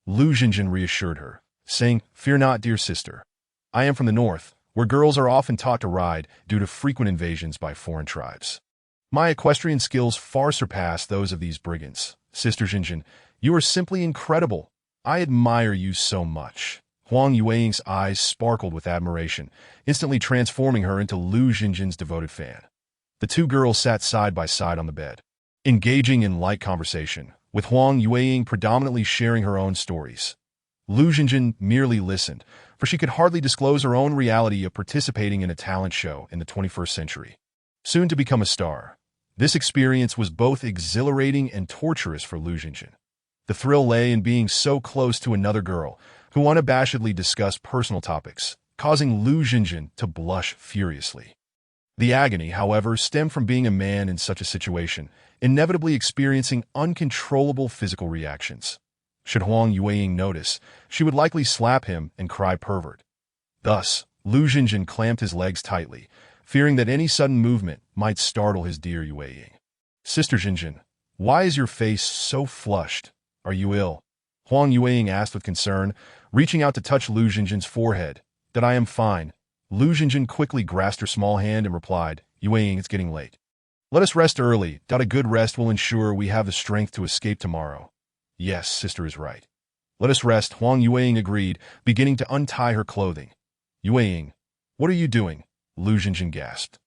Lu Xinjin reassured her, saying, "Fear not, dear sister. I am from the north, where girls are often taught to ride due to frequent invasions by foreign tribes. My equestrian skills far surpass those of these brigands. Sister Xinjin, you are simply incredible. I admire you so much." Huang Yueying's eyes sparkled with admiration, instantly transforming her into Lu Xinjin's devoted fan. The two girls sat side by side on the bed, engaging in light conversation, with Huang Yueying predominantly sharing her own stories. Lu Xinjin merely listened, for she could hardly disclose her own reality of participating in a talent show in the 21st century, soon to become a star. This experience was both exhilarating and torturous for Lu Xinjin. The thrill lay in being so close to another girl who unabashedly discussed personal topics, causing Lu Xinjin to blush furiously. The agony, however, stemmed from being a man in such a situation, inevitably experiencing uncontrollable physical reactions. Should Huang Yueying notice, she would likely slap him and cry pervert. Thus, Lu Xinjin clamped his legs tightly, fearing that any sudden movement might startle his dear Yueying. "Sister Xinjin, why is your face so flushed? Are you ill?" Huang Yueying asked with concern, reaching out to touch Lu Xinjin's forehead. "That I am fine." Lu Xinjin quickly grasped her small hand and replied, "Yueying, it's getting late. Let us rest early. A good rest will ensure we have the strength to escape tomorrow." "Yes, sister is right. Let us rest," Huang Yueying agreed, beginning to untie her clothing. "Yueying, what are you doing?" Lu Xinjin gasped,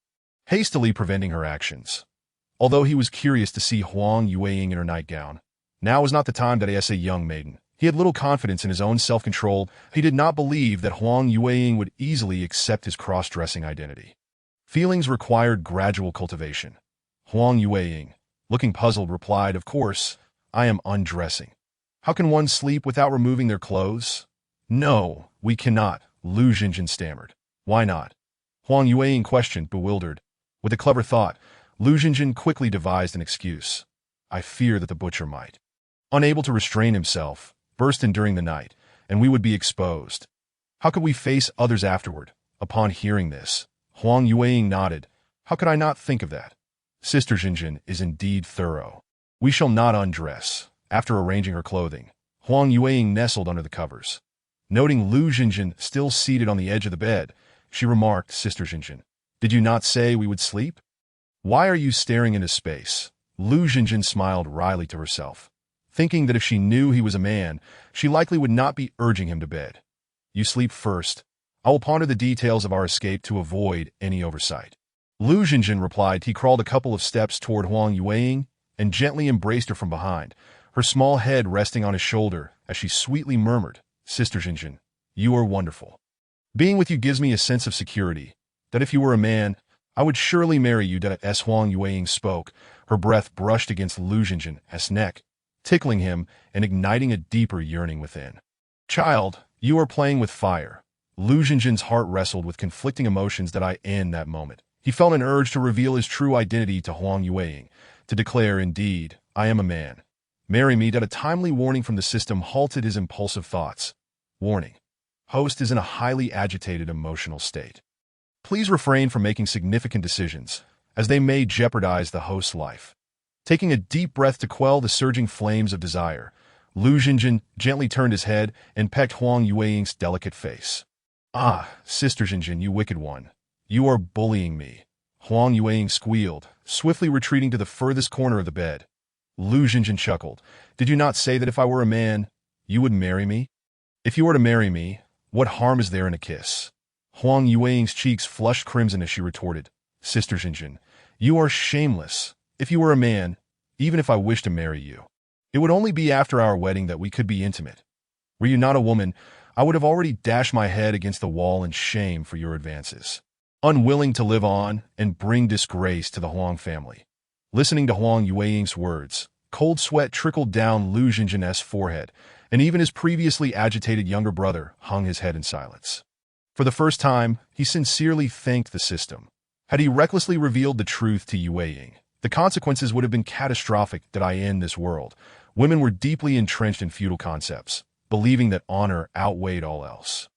hastily preventing her actions. Although he was curious to see Huang Yueying in her nightgown, now was not the time to ask a young maiden. He had little confidence in his own self-control. He did not believe that Huang Yueying would easily accept his cross-dressing identity. Feelings required gradual cultivation. Huang Yueying, looking puzzled, replied, "Of course, I am undressing. How can one sleep without removing their clothes?" "No, we cannot," Lu Xinjin stammered. "Why not?" Huang Yueying questioned, bewildered. With a clever thought, Lu Xinjin quickly devised an excuse. "I fear that the butcher might, unable to restrain himself, burst in during the night, and we would be exposed. How could we face others afterward?" Upon hearing this, Huang Yueying nodded. "How could I not think of that? Sister Xinjin is indeed thorough. We shall not undress." After arranging her clothing, Huang Yueying nestled under the covers. Noting Lu Xinjin still seated on the edge of the bed, she remarked, "Sister Xinjin, did you not say we would sleep? Why are you staring into space?" Lu Xinjin smiled wryly to herself, thinking that if she knew he was a man, she likely would not be urging him to bed. "You sleep first. I will ponder the details of our escape to avoid any oversight." Lu Xinjin replied. He crawled a couple of steps toward Huang Yueying and gently embraced her from behind, her small head resting on his shoulder as she sweetly murmured, "Sister Xinjin, you are wonderful. Being with you gives me a sense of security, that if you were a man, I would surely marry you." As Huang Yueying spoke, her breath brushed against Lu Xinjin's neck, tickling him and igniting a deeper yearning within. "Child, you are playing with fire." Lu Xinjin's heart wrestled with conflicting emotions in that moment. He felt an urge to reveal his true identity to Huang Yueying, to declare, "Indeed, I am a man. Marry me." A timely warning from the system halted his impulsive thoughts. Warning: host is in a highly agitated emotional state. Please refrain from making significant decisions. as they may jeopardize the host's life. Taking a deep breath to quell the surging flames of desire, Lu Xinjin gently turned his head and pecked Huang Yueying's delicate face. "Ah, Sister Xinjin, you wicked one. You are bullying me." Huang Yueying squealed, swiftly retreating to the furthest corner of the bed. Lu Xinjin chuckled. "Did you not say that if I were a man, you would marry me? If you were to marry me, what harm is there in a kiss?" Huang Yueying's cheeks flushed crimson as she retorted. "Sister Xinjin, you are shameless. If you were a man, even if I wished to marry you, it would only be after our wedding that we could be intimate. Were you not a woman, I would have already dashed my head against the wall in shame for your advances." Unwilling to live on and bring disgrace to the Huang family. Listening to Huang Yueying's words, cold sweat trickled down Lu Xinjin's forehead, and even his previously agitated younger brother hung his head in silence. For the first time, he sincerely thanked the system. Had he recklessly revealed the truth to Yueying, the consequences would have been catastrophic. Did I end this world? Women were deeply entrenched in feudal concepts, believing that honor outweighed all else.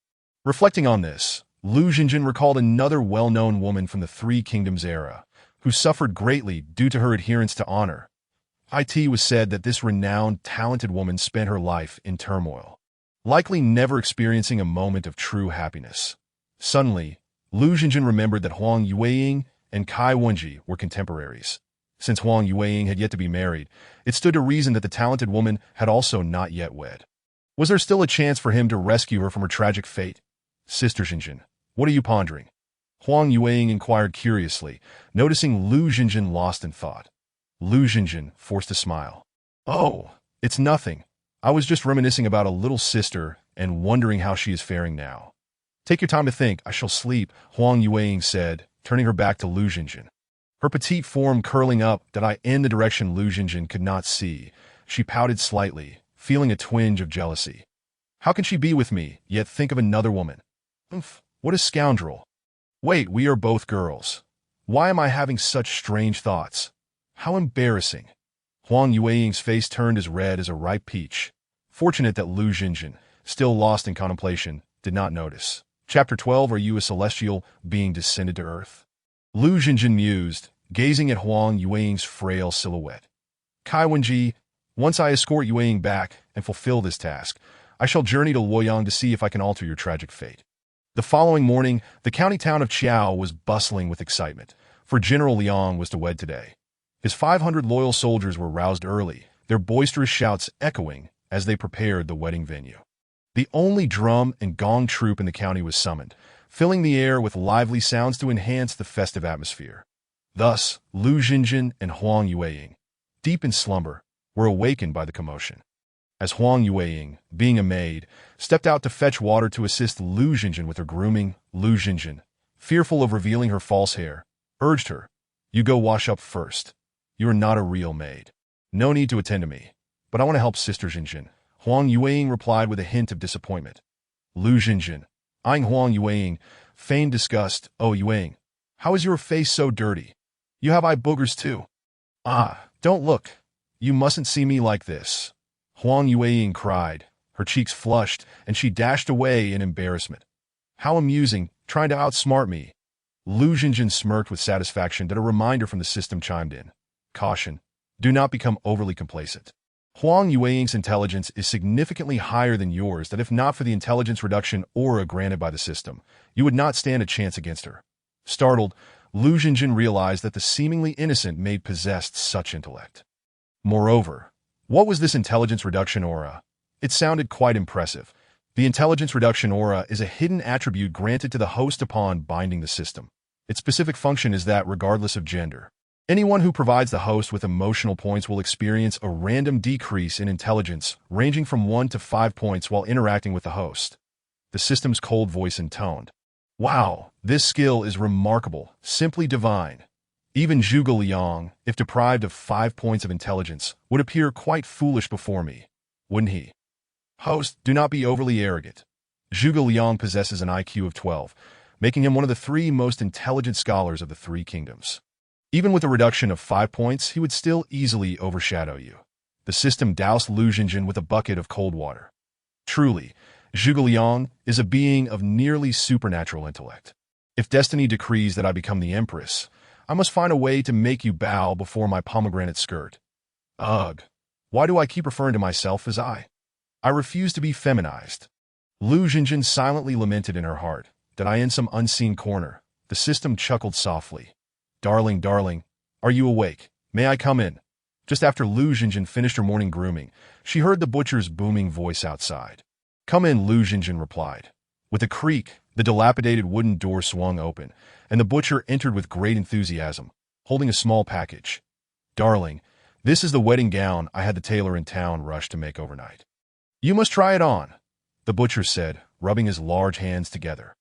Reflecting on this, Lu Xinjin recalled another well-known woman from the Three Kingdoms era, who suffered greatly due to her adherence to honor. It was said that this renowned, talented woman spent her life in turmoil, likely never experiencing a moment of true happiness. Suddenly, Lu Xinjin remembered that Huang Yueying and Kai Wenji were contemporaries. Since Huang Yueying had yet to be married, it stood to reason that the talented woman had also not yet wed. Was there still a chance for him to rescue her from her tragic fate? "Sister Xinjin, what are you pondering?" Huang Yueying inquired curiously, noticing Lu Xinjin lost in thought. Lu Xinjin forced a smile. "Oh, it's nothing. I was just reminiscing about a little sister and wondering how she is faring now." "Take your time to think. I shall sleep," Huang Yueying said, turning her back to Lu Xinjin. Her petite form curling up in the direction Lu Xinjin could not see. She pouted slightly, feeling a twinge of jealousy. How can she be with me, yet think of another woman? What a scoundrel. Wait, we are both girls. Why am I having such strange thoughts? How embarrassing. Huang Yueying's face turned as red as a ripe peach. Fortunate that Lu Xinjin, still lost in contemplation, did not notice. Chapter 12. Are you a celestial being descended to earth? Lu Xinjin mused, gazing at Huang Yueying's frail silhouette. Kai Wenji, once I escort Yueying back and fulfill this task, I shall journey to Luoyang to see if I can alter your tragic fate. The following morning, the county town of Qiao was bustling with excitement, for General Liang was to wed today. His 500 loyal soldiers were roused early, their boisterous shouts echoing as they prepared the wedding venue. The only drum and gong troupe in the county was summoned, filling the air with lively sounds to enhance the festive atmosphere. Thus, Lu Xinjin and Huang Yueying, deep in slumber, were awakened by the commotion. As Huang Yueying, being a maid, stepped out to fetch water to assist Lu Xinjin with her grooming, Lu Xinjin, fearful of revealing her false hair, urged her, "You go wash up first. You are not a real maid. No need to attend to me. But I want to help Sister Xinjin." Huang Yueying replied with a hint of disappointment. Lu Xinjin, eyeing Huang Yueying, feigned disgust. "Oh, Yueying, how is your face so dirty? You have eye boogers too." "Ah, don't look. You mustn't see me like this." Huang Yueying cried. Her cheeks flushed, and she dashed away in embarrassment. "How amusing, trying to outsmart me." Lu Xinjin smirked with satisfaction that a reminder from the system chimed in. "Caution, do not become overly complacent. Huang Yueying's intelligence is significantly higher than yours that if not for the intelligence reduction aura granted by the system, you would not stand a chance against her." Startled, Lu Xinjin realized that the seemingly innocent maid possessed such intellect. Moreover, what was this intelligence reduction aura? It sounded quite impressive. The intelligence reduction aura is a hidden attribute granted to the host upon binding the system. Its specific function is that, regardless of gender, anyone who provides the host with emotional points will experience a random decrease in intelligence ranging from 1 to 5 points while interacting with the host. The system's cold voice intoned. "Wow, this skill is remarkable, simply divine. Even Zhuge Liang, if deprived of 5 points of intelligence, would appear quite foolish before me, wouldn't he?" "Host, do not be overly arrogant. Zhuge Liang possesses an IQ of 12, making him one of the 3 most intelligent scholars of the Three Kingdoms. Even with a reduction of 5 points, he would still easily overshadow you." The system doused Lu Xinjin with a bucket of cold water. Truly, Zhuge Liang is a being of nearly supernatural intellect. If destiny decrees that I become the empress, I must find a way to make you bow before my pomegranate skirt. Ugh. Why do I keep referring to myself as I? I refuse to be feminized. Lu Jinjin silently lamented in her heart. Did I in some unseen corner? The system chuckled softly. Darling, darling, are you awake? May I come in? Just after Lu Jinjin finished her morning grooming, she heard the butcher's booming voice outside. Come in, Lu Jinjin replied. With a creak, the dilapidated wooden door swung open, and the butcher entered with great enthusiasm, holding a small package. Darling, this is the wedding gown I had the tailor in town rush to make overnight. You must try it on, the butcher said, rubbing his large hands together.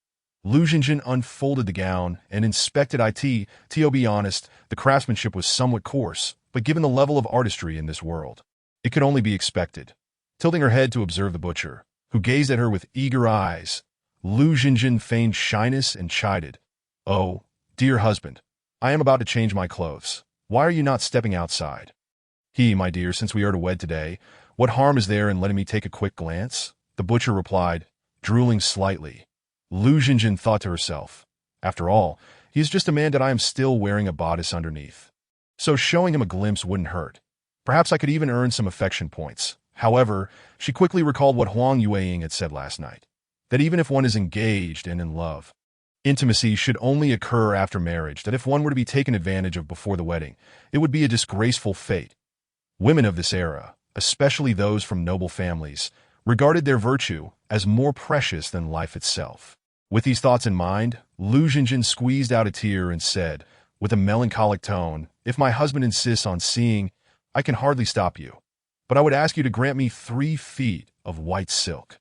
Lu Jinjin unfolded the gown and inspected it. To be honest, the craftsmanship was somewhat coarse, but given the level of artistry in this world, it could only be expected. Tilting her head to observe the butcher, who gazed at her with eager eyes, Lu Jinjin feigned shyness and chided. Oh, dear husband, I am about to change my clothes. Why are you not stepping outside? My dear, since we are to wed today, what harm is there in letting me take a quick glance? The butcher replied, drooling slightly. Lu Jinjin thought to herself, after all, he is just a man that I am still wearing a bodice underneath. So showing him a glimpse wouldn't hurt. Perhaps I could even earn some affection points. However, she quickly recalled what Huang Yueying had said last night, that even if one is engaged and in love, intimacy should only occur after marriage, that if one were to be taken advantage of before the wedding, it would be a disgraceful fate. Women of this era, especially those from noble families, regarded their virtue as more precious than life itself. With these thoughts in mind, Lu Jinjin squeezed out a tear and said, with a melancholic tone, if my husband insists on seeing, I can hardly stop you. But I would ask you to grant me 3 feet of white silk,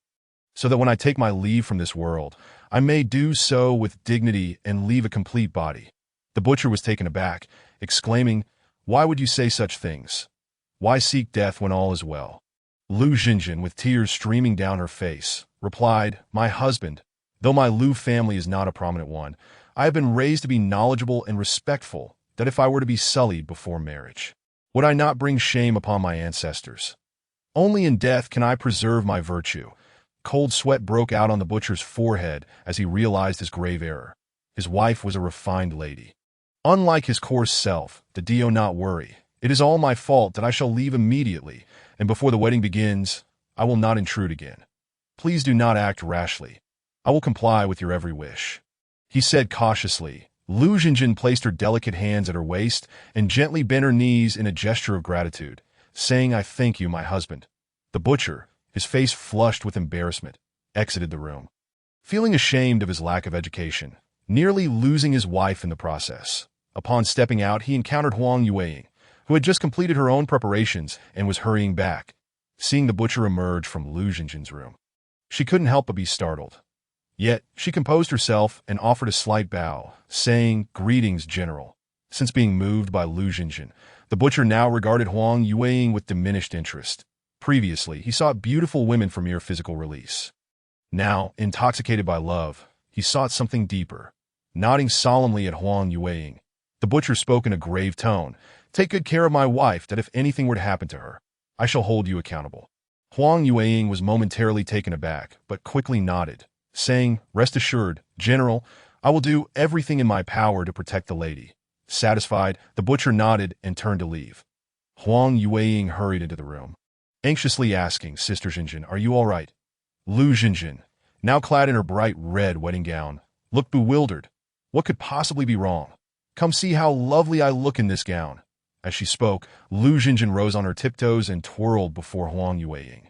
so that when I take my leave from this world, I may do so with dignity and leave a complete body. The butcher was taken aback, exclaiming, Why would you say such things? Why seek death when all is well? Lu Jinjin, with tears streaming down her face, replied, My husband, though my Lu family is not a prominent one, I have been raised to be knowledgeable and respectful, that if I were to be sullied before marriage, would I not bring shame upon my ancestors? Only in death can I preserve my virtue. Cold sweat broke out on the butcher's forehead as he realized his grave error. His wife was a refined lady. Unlike his coarse self, do not worry. It is all my fault that I shall leave immediately, and before the wedding begins, I will not intrude again. Please do not act rashly. I will comply with your every wish. He said cautiously. Lu Jinjin placed her delicate hands at her waist and gently bent her knees in a gesture of gratitude, saying, I thank you, my husband. The butcher, his face flushed with embarrassment, exited the room, feeling ashamed of his lack of education, nearly losing his wife in the process. Upon stepping out, he encountered Huang Yueying, who had just completed her own preparations and was hurrying back. Seeing the butcher emerge from Lu Jinjin's room, she couldn't help but be startled. Yet, she composed herself and offered a slight bow, saying, Greetings, General. Since being moved by Lu Jinjin, the butcher now regarded Huang Yueying with diminished interest. Previously, he sought beautiful women for mere physical release. Now, intoxicated by love, he sought something deeper. Nodding solemnly at Huang Yueying, the butcher spoke in a grave tone, Take good care of my wife, that if anything were to happen to her, I shall hold you accountable. Huang Yueying was momentarily taken aback, but quickly nodded, saying, Rest assured, General, I will do everything in my power to protect the lady. Satisfied, the butcher nodded and turned to leave. Huang Yueying hurried into the room, anxiously asking, Sister Jinjin, are you all right? Lu Jinjin, now clad in her bright red wedding gown, looked bewildered. What could possibly be wrong? Come see how lovely I look in this gown. As she spoke, Lu Jinjin rose on her tiptoes and twirled before Huang Yueying,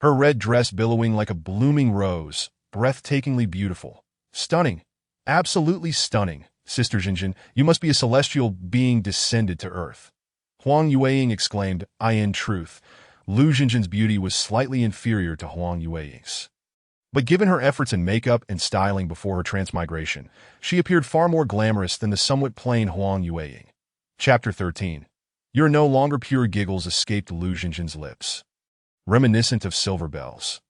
her red dress billowing like a blooming rose, breathtakingly beautiful. Stunning. Absolutely stunning. Sister Jinjin, you must be a celestial being descended to earth. Huang Yueying exclaimed, in truth, Lu Jinjin's beauty was slightly inferior to Huang Yueying's. But given her efforts in makeup and styling before her transmigration, she appeared far more glamorous than the somewhat plain Huang Yueying. Chapter 13. You're no longer pure giggles escaped Lu Jinjin's lips, reminiscent of silver bells.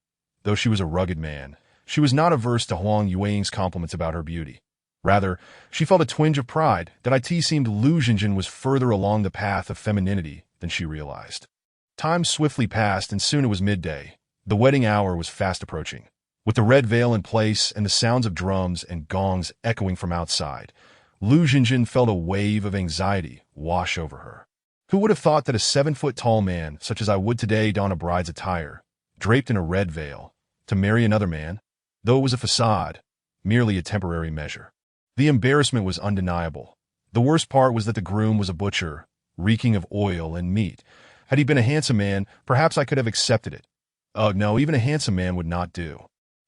Though she was a rugged man, she was not averse to Huang Yueying's compliments about her beauty. Rather, she felt a twinge of pride that it seemed Lu Jinjin was further along the path of femininity than she realized. Time swiftly passed, and soon it was midday. The wedding hour was fast approaching. With the red veil in place and the sounds of drums and gongs echoing from outside, Lu Jinjin felt a wave of anxiety wash over her. Who would have thought that a 7-foot-tall man, such as I would today don a bride's attire, draped in a red veil, to marry another man? Though it was a facade, merely a temporary measure. The embarrassment was undeniable. The worst part was that the groom was a butcher, reeking of oil and meat. Had he been a handsome man, perhaps I could have accepted it. Ugh, no, even a handsome man would not do.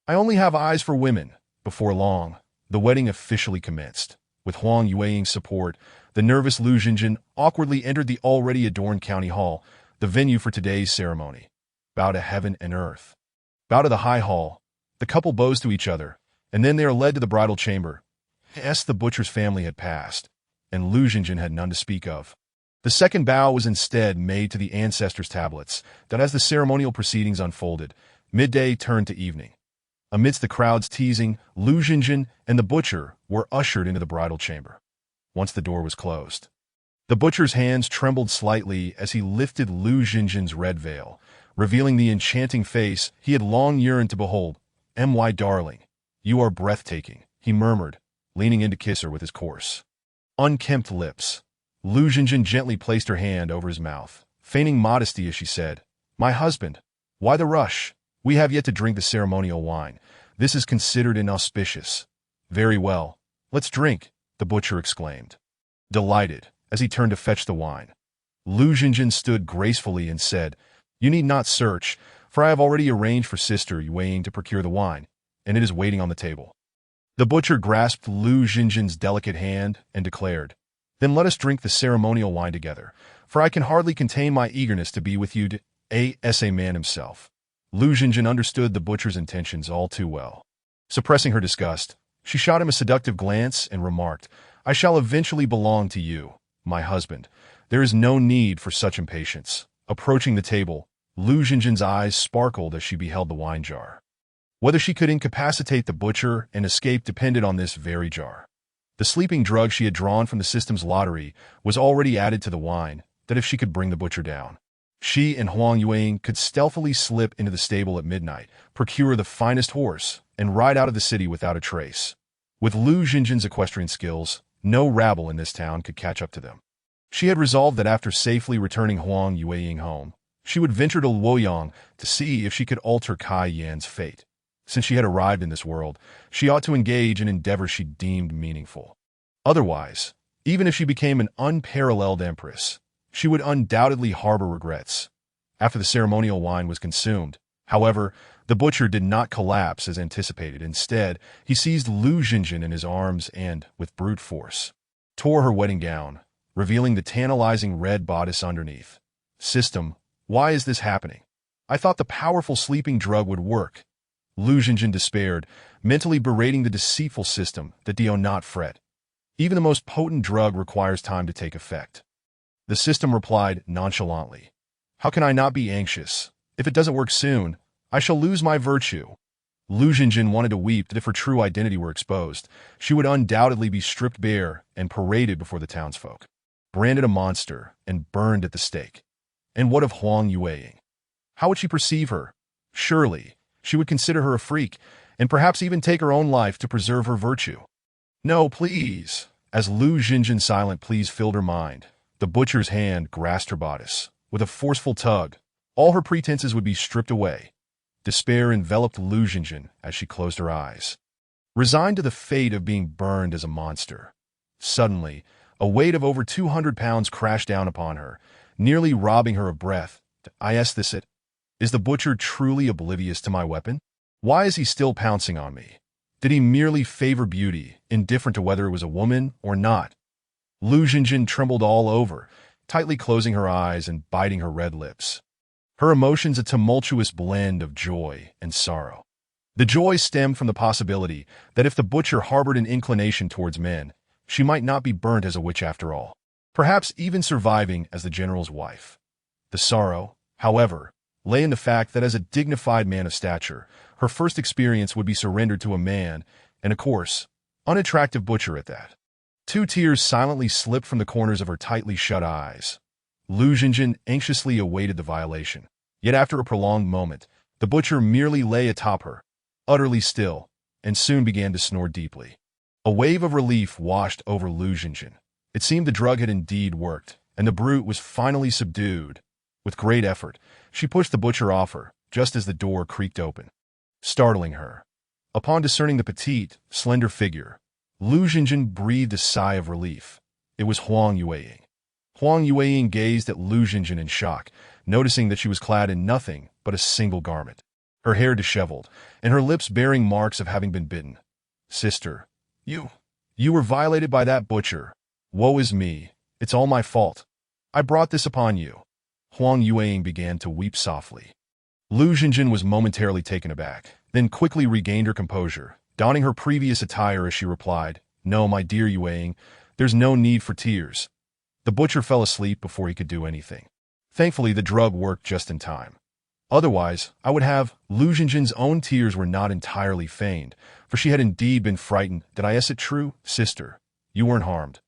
I only have eyes for women. Before long, the wedding officially commenced. With Huang Yueying's support, the nervous Lu Jinjin awkwardly entered the already adorned county hall, the venue for today's ceremony. Bow to heaven and earth. Bow to the high hall. The couple bows to each other, and then they are led to the bridal chamber. Yes, the butcher's family had passed, and Lu Jinjin had none to speak of. The second bow was instead made to the ancestors' tablets, that as the ceremonial proceedings unfolded, midday turned to evening. Amidst the crowd's teasing, Lu Jinjin and the butcher were ushered into the bridal chamber. Once the door was closed, the butcher's hands trembled slightly as he lifted Lu Jinjin's red veil, revealing the enchanting face he had long yearned to behold. "My darling, you are breathtaking," he murmured, leaning in to kiss her with his coarse, unkempt lips. Lu Jinjin gently placed her hand over his mouth, feigning modesty as she said, "My husband, why the rush? We have yet to drink the ceremonial wine. This is considered inauspicious." "Very well. Let's drink," the butcher exclaimed, delighted, as he turned to fetch the wine. Lu Jinjin stood gracefully and said, "You need not search, for I have already arranged for Sister Yueying to procure the wine, and it is waiting on the table." The butcher grasped Lu Jinjin's delicate hand and declared, "Then let us drink the ceremonial wine together, for I can hardly contain my eagerness to be with you, a man himself." Lu Jinjin understood the butcher's intentions all too well. Suppressing her disgust, she shot him a seductive glance and remarked, "I shall eventually belong to you, my husband. There is no need for such impatience." Approaching the table, Lu Jinjin's eyes sparkled as she beheld the wine jar. Whether she could incapacitate the butcher and escape depended on this very jar. The sleeping drug she had drawn from the system's lottery was already added to the wine, that if she could bring the butcher down, she and Huang Yueying could stealthily slip into the stable at midnight, procure the finest horse, and ride out of the city without a trace. With Lu Jinjin's equestrian skills, no rabble in this town could catch up to them. She had resolved that after safely returning Huang Yueying home, she would venture to Luoyang to see if she could alter Kai Yan's fate. Since she had arrived in this world, she ought to engage in endeavors she deemed meaningful. Otherwise, even if she became an unparalleled empress, she would undoubtedly harbor regrets. After the ceremonial wine was consumed, however, the butcher did not collapse as anticipated. Instead, he seized Lu Jinjin in his arms and, with brute force, tore her wedding gown, revealing the tantalizing red bodice underneath. "System, why is this happening? I thought the powerful sleeping drug would work." Lu Jinjin despaired, mentally berating the deceitful system that do not fret. Even the most potent drug requires time to take effect. The system replied nonchalantly, "How can I not be anxious? If it doesn't work soon, I shall lose my virtue." Lu Jinjin wanted to weep that if her true identity were exposed, she would undoubtedly be stripped bare and paraded before the townsfolk, branded a monster and burned at the stake. And what of Huang Yueying? How would she perceive her? Surely, she would consider her a freak, and perhaps even take her own life to preserve her virtue. "No, please." As Lu Jinjin's silent pleas filled her mind, the butcher's hand grasped her bodice. With a forceful tug, all her pretenses would be stripped away. Despair enveloped Lu Jinjin as she closed her eyes, resigned to the fate of being burned as a monster. Suddenly, a weight of over 200 pounds crashed down upon her, nearly robbing her of breath. Is the butcher truly oblivious to my weapon? Why is he still pouncing on me? Did he merely favor beauty, indifferent to whether it was a woman or not? Lu Jinjin trembled all over, tightly closing her eyes and biting her red lips. Her emotions a tumultuous blend of joy and sorrow. The joy stemmed from the possibility that if the butcher harbored an inclination towards men, she might not be burnt as a witch after all, perhaps even surviving as the general's wife. The sorrow, however, lay in the fact that as a dignified man of stature, her first experience would be surrendered to a man, and of course, unattractive butcher at that. Two tears silently slipped from the corners of her tightly shut eyes. Lu Jinjin anxiously awaited the violation. Yet after a prolonged moment, the butcher merely lay atop her, utterly still, and soon began to snore deeply. A wave of relief washed over Lu Xinjin. It seemed the drug had indeed worked, and the brute was finally subdued. With great effort, she pushed the butcher off her, just as the door creaked open, startling her. Upon discerning the petite, slender figure, Lu Xinjin breathed a sigh of relief. It was Huang Yueying. Huang Yueying gazed at Lu Xinjin in shock, noticing that she was clad in nothing but a single garment, her hair disheveled, and her lips bearing marks of having been bitten. "Sister, you were violated by that butcher. Woe is me. It's all my fault. I brought this upon you." Huang Yueying began to weep softly. Lu Xinjin was momentarily taken aback, then quickly regained her composure, donning her previous attire as she replied, "No, my dear Yueying, there's no need for tears." The butcher fell asleep before he could do anything. Thankfully, the drug worked just in time. Otherwise, I would have. Lu Xinjin's own tears were not entirely feigned, for she had indeed been frightened. "Did I guess it true, sister? You weren't harmed?"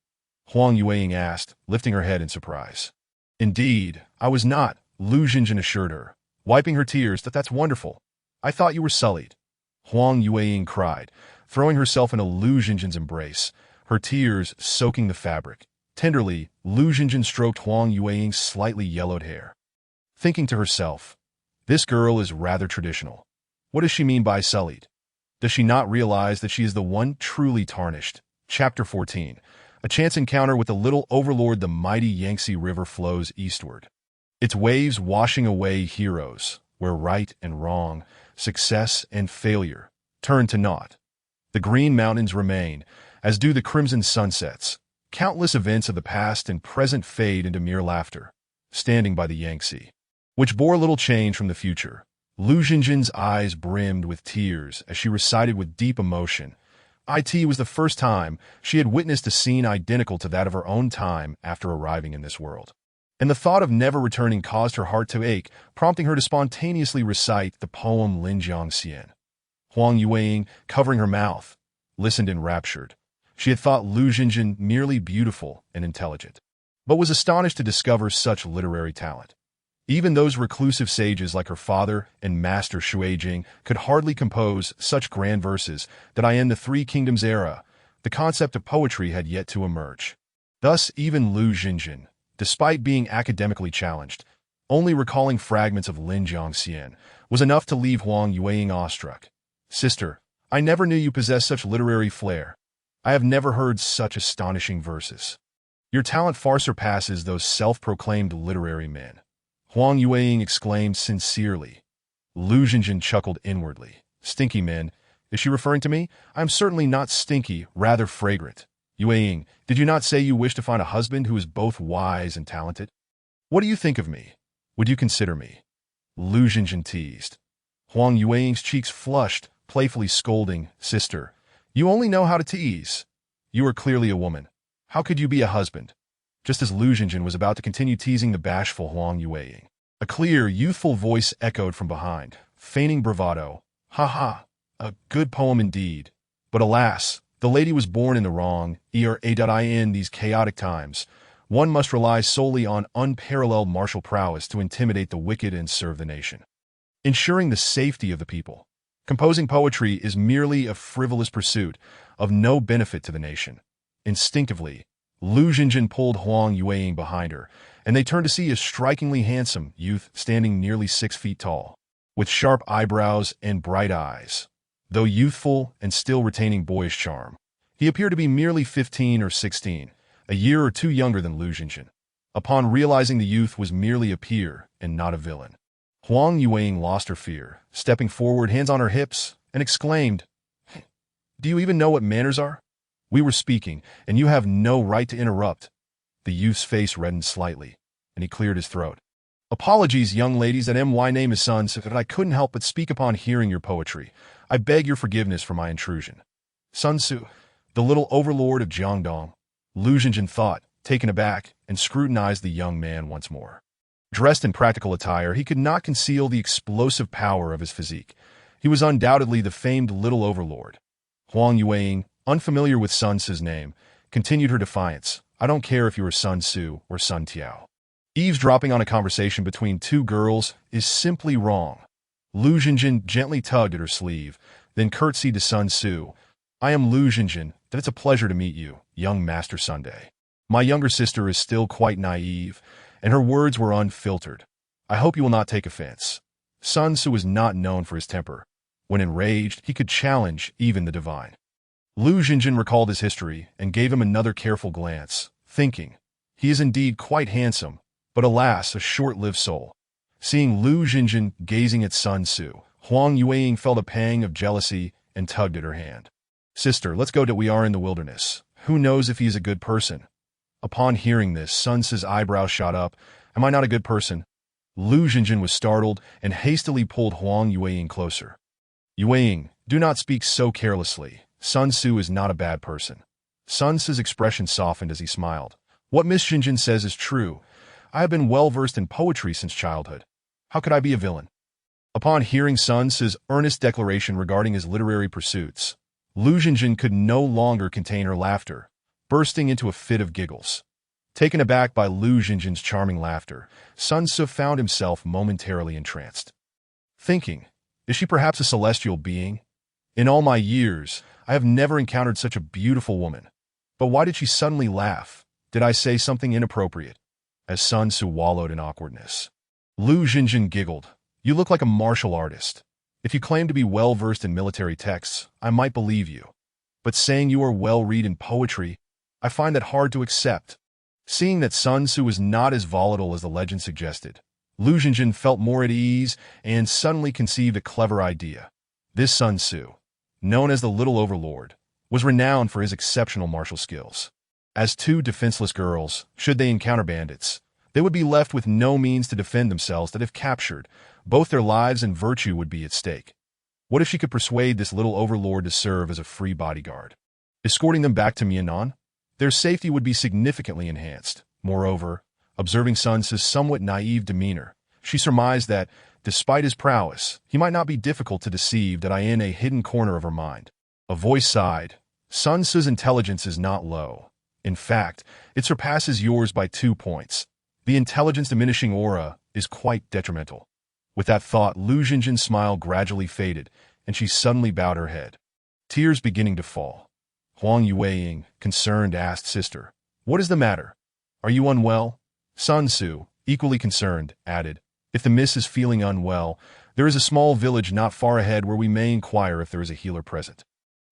Huang Yueying asked, lifting her head in surprise. "Indeed, I was not," Lu Xinjin assured her, wiping her tears. "That's wonderful. I thought you were sullied." Huang Yueying cried, throwing herself into Lu Xinjin's embrace, her tears soaking the fabric. Tenderly, Lu Xinjin stroked Huang Yueying's slightly yellowed hair, thinking to herself, "This girl is rather traditional. What does she mean by sullied? Does she not realize that she is the one truly tarnished?" Chapter 14. A chance encounter with the little overlord. The mighty Yangtze River flows eastward, its waves washing away heroes, where right and wrong, success and failure, turn to naught. The green mountains remain, as do the crimson sunsets. Countless events of the past and present fade into mere laughter, standing by the Yangtze, which bore little change from the future. Lu Xinjin's eyes brimmed with tears as she recited with deep emotion. It was the first time she had witnessed a scene identical to that of her own time after arriving in this world. And the thought of never returning caused her heart to ache, prompting her to spontaneously recite the poem Linjiang Xian. Huang Yueying, covering her mouth, listened enraptured. She had thought Lu Xinjin merely beautiful and intelligent, but was astonished to discover such literary talent. Even those reclusive sages like her father and master Shuijing could hardly compose such grand verses. That in the Three Kingdoms era, the concept of poetry had yet to emerge. Thus, even Lu Xinjin, despite being academically challenged, only recalling fragments of Linjiang Xian was enough to leave Huang Yueying awestruck. "Sister, I never knew you possessed such literary flair. I have never heard such astonishing verses. Your talent far surpasses those self-proclaimed literary men," Huang Yueying exclaimed sincerely. Lu Xinjin chuckled inwardly. "Stinky men? Is she referring to me? I am certainly not stinky, rather fragrant. Yueying, did you not say you wish to find a husband who is both wise and talented? What do you think of me? Would you consider me?" Lu Xinjin teased. Huang Yueying's cheeks flushed, playfully scolding, "Sister, you only know how to tease. You are clearly a woman. How could you be a husband?" Just as Lu Xinjin was about to continue teasing the bashful Huang Yueying, a clear, youthful voice echoed from behind, feigning bravado. "Ha ha, a good poem indeed. But alas, the lady was born in the wrong era. In these chaotic times, one must rely solely on unparalleled martial prowess to intimidate the wicked and serve the nation, ensuring the safety of the people. Composing poetry is merely a frivolous pursuit of no benefit to the nation." Instinctively, Lu Xinjin pulled Huang Yueying behind her, and they turned to see a strikingly handsome youth standing nearly 6 feet tall, with sharp eyebrows and bright eyes. Though youthful and still retaining boyish charm, he appeared to be merely 15 or 16, a year or two younger than Lu Xinjin. Upon realizing the youth was merely a peer and not a villain, Huang Yueying lost her fear, stepping forward, hands on her hips, and exclaimed, "Do you even know what manners are? We were speaking, and you have no right to interrupt." The youth's face reddened slightly, and he cleared his throat. "Apologies, young ladies, that my name is Sun Tzu, that I couldn't help but speak upon hearing your poetry. I beg your forgiveness for my intrusion." Sun Tzu, the little overlord of Jiangdong, Lu Xinjin thought, taken aback, and scrutinized the young man once more. Dressed in practical attire, he could not conceal the explosive power of his physique. He was undoubtedly the famed little overlord. Huang Yueying, unfamiliar with Sun Tzu's name, continued her defiance. "I don't care if you are Sun Tzu or Sun Tiao. Eavesdropping on a conversation between two girls is simply wrong." Lu Xinjin gently tugged at her sleeve, then curtsied to Sun Tzu. "I am Lu Xinjin, that it's a pleasure to meet you, young Master Sunday. My younger sister is still quite naive, and her words were unfiltered. I hope you will not take offense. Sun Tzu was not known for his temper. When enraged, he could challenge even the divine. Lu Xinjin recalled his history and gave him another careful glance, thinking, he is indeed quite handsome, but alas, a short-lived soul. Seeing Lu Xinjin gazing at Sun Tzu, Huang Yueying felt a pang of jealousy and tugged at her hand. Sister, let's go. We are in the wilderness. Who knows if he is a good person? Upon hearing this, Sun Tzu's eyebrows shot up. Am I not a good person? Lu Xinjin was startled and hastily pulled Huang Yueying closer. Yueying, do not speak so carelessly. Sun Tzu is not a bad person. Sun Tzu's expression softened as he smiled. What Miss Xinjin says is true. I have been well versed in poetry since childhood. How could I be a villain? Upon hearing Sun Tzu's earnest declaration regarding his literary pursuits, Lu Xinjin could no longer contain her laughter, bursting into a fit of giggles. Taken aback by Lu Xinjin's charming laughter, Sun Tzu found himself momentarily entranced. Thinking, is she perhaps a celestial being? In all my years, I have never encountered such a beautiful woman. But why did she suddenly laugh? Did I say something inappropriate? As Sun Tzu wallowed in awkwardness, Lu Xinjin giggled. You look like a martial artist. If you claim to be well-versed in military texts, I might believe you. But saying you are well-read in poetry, I find that hard to accept. Seeing that Sun Tzu was not as volatile as the legend suggested, Lu Xinjin felt more at ease and suddenly conceived a clever idea. This Sun Tzu, known as the Little Overlord, was renowned for his exceptional martial skills. As two defenseless girls, should they encounter bandits, they would be left with no means to defend themselves that if captured, both their lives and virtue would be at stake. What if she could persuade this little overlord to serve as a free bodyguard, escorting them back to Mianan? Their safety would be significantly enhanced. Moreover, observing Sun Tzu's somewhat naive demeanor, she surmised that, despite his prowess, he might not be difficult to deceive that I in a hidden corner of her mind. A voice sighed. Sun Tzu's intelligence is not low. In fact, it surpasses yours by 2 points. The intelligence-diminishing aura is quite detrimental. With that thought, Lu Xinjin's smile gradually faded, and she suddenly bowed her head. Tears beginning to fall. Huang Yueying, concerned, asked, Sister, what is the matter? Are you unwell? Sun Tzu, equally concerned, added, If the miss is feeling unwell, there is a small village not far ahead where we may inquire if there is a healer present.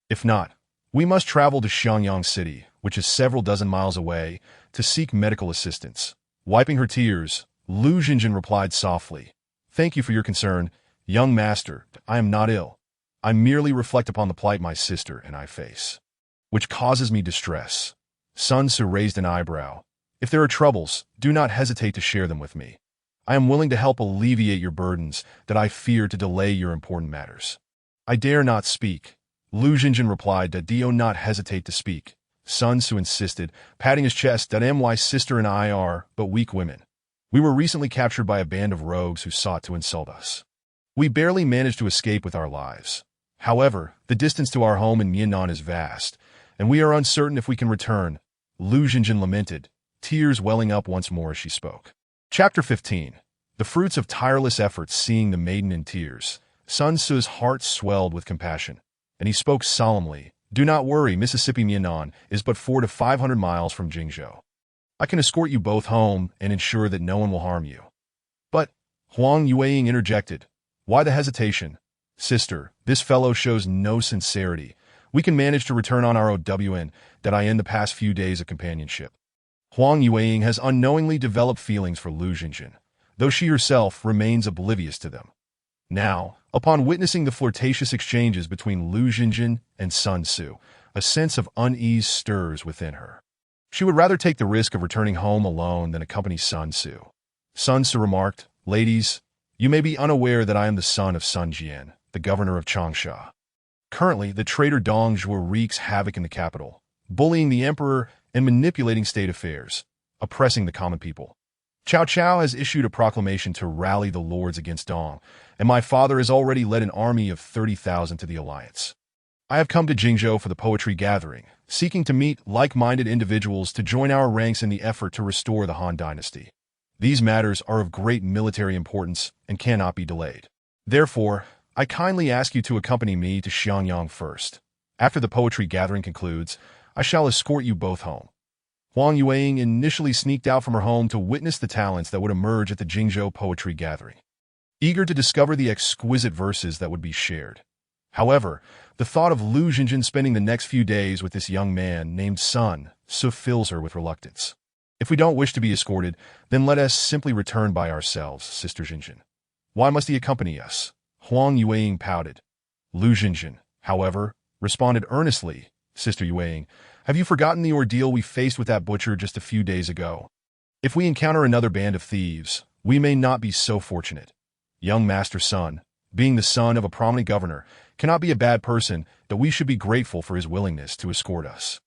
If not, we must travel to Xiangyang City, which is several dozen miles away, to seek medical assistance. Wiping her tears, Lu Xinjin replied softly, Thank you for your concern, young master. I am not ill. I merely reflect upon the plight my sister and I face, which causes me distress. Sun Tzu raised an eyebrow. If there are troubles, do not hesitate to share them with me. I am willing to help alleviate your burdens that I fear to delay your important matters. I dare not speak. Lu Xinjin replied, Do not hesitate to speak. Sun Tzu insisted, patting his chest, My sister and I are but weak women. We were recently captured by a band of rogues who sought to insult us. We barely managed to escape with our lives. However, the distance to our home in Mianan is vast, and we are uncertain if we can return. Lu Xinjin lamented, tears welling up once more as she spoke. Chapter 15. The fruits of tireless efforts. Seeing the maiden in tears, Sun Tzu's heart swelled with compassion, and he spoke solemnly, Do not worry, Mississippi Mianan is but 400 to 500 miles from Jingzhou. I can escort you both home and ensure that no one will harm you. But, Huang Yueying interjected, Why the hesitation? Sister, this fellow shows no sincerity. We can manage to return on our OWN that I in the past few days of companionship. Huang Yueying has unknowingly developed feelings for Lu Xinjin, though she herself remains oblivious to them. Now, upon witnessing the flirtatious exchanges between Lu Xinjin and Sun Tzu, a sense of unease stirs within her. She would rather take the risk of returning home alone than accompany Sun Tzu. Sun Tzu remarked, Ladies, you may be unaware that I am the son of Sun Jian, the governor of Changsha. Currently, the traitor Dong Zhuo wreaks havoc in the capital, bullying the emperor and manipulating state affairs, oppressing the common people. Cao Cao has issued a proclamation to rally the lords against Dong, and my father has already led an army of 30,000 to the alliance. I have come to Jingzhou for the poetry gathering, seeking to meet like-minded individuals to join our ranks in the effort to restore the Han dynasty. These matters are of great military importance and cannot be delayed. Therefore, I kindly ask you to accompany me to Xiangyang first. After the poetry gathering concludes, I shall escort you both home. Huang Yueying initially sneaked out from her home to witness the talents that would emerge at the Jingzhou poetry gathering, eager to discover the exquisite verses that would be shared. However, the thought of Lu Jinjin spending the next few days with this young man named Sun So fills her with reluctance. If we don't wish to be escorted, then let us simply return by ourselves, Sister Jinjin. Why must he accompany us? Huang Yueying pouted. Lu Jinjin, however, responded earnestly, Sister Yueying, have you forgotten the ordeal we faced with that butcher just a few days ago? If we encounter another band of thieves, we may not be so fortunate. Young Master Sun, being the son of a prominent governor, cannot be a bad person, that we should be grateful for his willingness to escort us.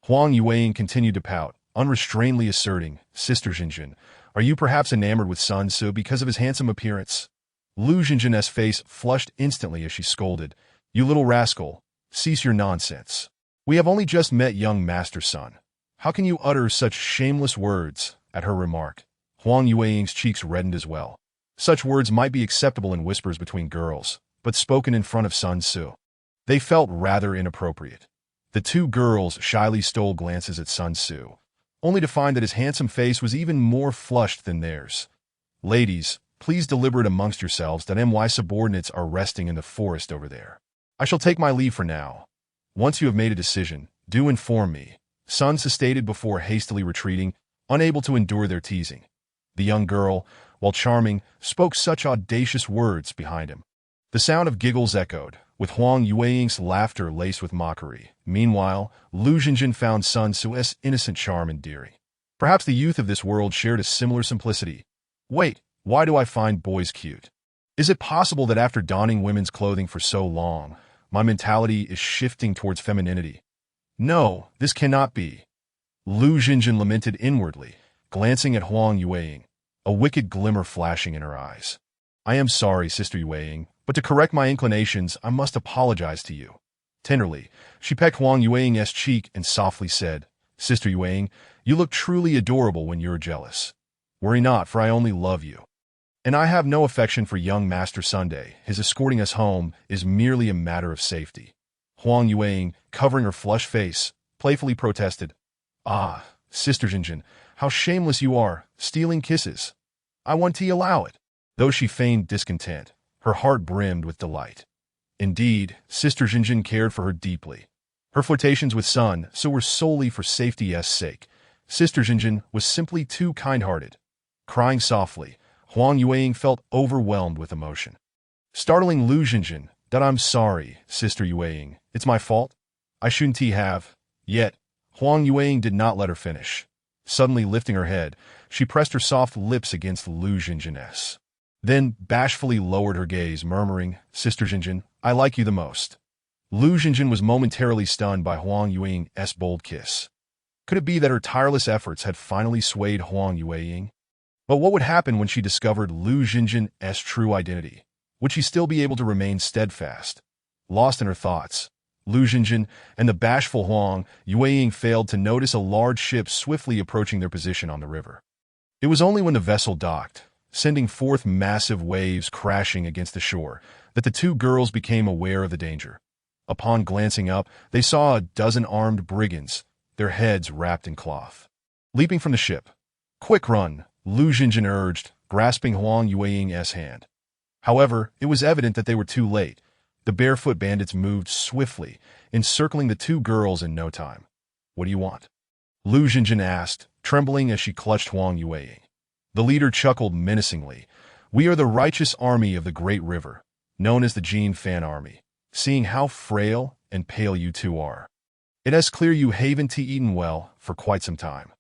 Huang Yueying continued to pout, unrestrainedly asserting, Sister Jinjin, are you perhaps enamored with Sun So because of his handsome appearance? Lu Jinjin's face flushed instantly as she scolded, you little rascal, cease your nonsense. We have only just met young Master Sun. How can you utter such shameless words? At her remark, Huang Yueying's cheeks reddened as well. Such words might be acceptable in whispers between girls, but spoken in front of Sun So, they felt rather inappropriate. The two girls shyly stole glances at Sun So, only to find that his handsome face was even more flushed than theirs. Ladies, please deliberate amongst yourselves that my subordinates are resting in the forest over there. I shall take my leave for now. Once you have made a decision, do inform me, Sun So stated before hastily retreating, unable to endure their teasing. The young girl, while charming, spoke such audacious words behind him. The sound of giggles echoed, with Huang Yueying's laughter laced with mockery. Meanwhile, Lu Jinjin found Sun So's innocent charm endearing. Perhaps the youth of this world shared a similar simplicity. Wait, why do I find boys cute? Is it possible that after donning women's clothing for so long, my mentality is shifting towards femininity? No, this cannot be. Lu Jinjin lamented inwardly, glancing at Huang Yueying, a wicked glimmer flashing in her eyes. I am sorry, Sister Yueying, but to correct my inclinations, I must apologize to you. Tenderly, she pecked Huang Yueying's cheek and softly said, Sister Yueying, you look truly adorable when you're jealous. Worry not, for I only love you. And I have no affection for young Master Sunday. His escorting us home is merely a matter of safety. Huang Yueying, covering her flushed face, playfully protested. Ah, Sister Jinjin, how shameless you are, stealing kisses. I want to allow it. Though she feigned discontent, her heart brimmed with delight. Indeed, Sister Jinjin cared for her deeply. Her flirtations with Sun So were solely for safety's sake. Sister Jinjin was simply too kind-hearted. Crying softly, Huang Yueying felt overwhelmed with emotion. Startling Lu Jinjin, that I'm sorry, Sister Yueying, it's my fault. I shouldn't have. Yet, Huang Yueying did not let her finish. Suddenly lifting her head, she pressed her soft lips against Lu Jinjin's. Then bashfully lowered her gaze, murmuring, Sister Jinjin, I like you the most. Lu Jinjin was momentarily stunned by Huang Yueying's bold kiss. Could it be that her tireless efforts had finally swayed Huang Yueying? But what would happen when she discovered Lu Jinjin's true identity? Would she still be able to remain steadfast? Lost in her thoughts, Lu Jinjin and the bashful Huang Yueying failed to notice a large ship swiftly approaching their position on the river. It was only when the vessel docked, sending forth massive waves crashing against the shore, that the two girls became aware of the danger. Upon glancing up, they saw a dozen armed brigands, their heads wrapped in cloth. Leaping from the ship, quick run, Lu Jinjin urged, grasping Huang Yueying's hand. However, it was evident that they were too late. The barefoot bandits moved swiftly, encircling the two girls in no time. What do you want? Lu Jinjin asked, trembling as she clutched Huang Yueying. The leader chuckled menacingly. We are the righteous army of the Great River, known as the Jin Fan Army. Seeing how frail and pale you two are, it is clear you haven't eaten well for quite some time.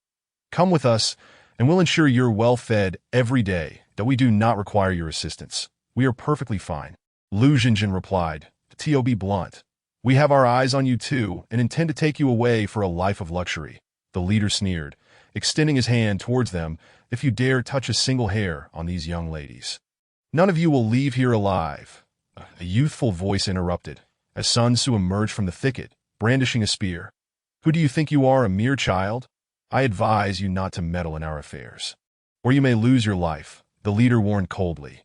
Come with us, and we'll ensure you're well fed every day, that we do not require your assistance. We are perfectly fine. Lu Jinjin replied, to be blunt. We have our eyes on you too, and intend to take you away for a life of luxury. The leader sneered, extending his hand towards them. If you dare touch a single hair on these young ladies, none of you will leave here alive. A youthful voice interrupted, as Sun So emerged from the thicket, brandishing a spear. Who do you think you are, a mere child? I advise you not to meddle in our affairs, or you may lose your life, the leader warned coldly.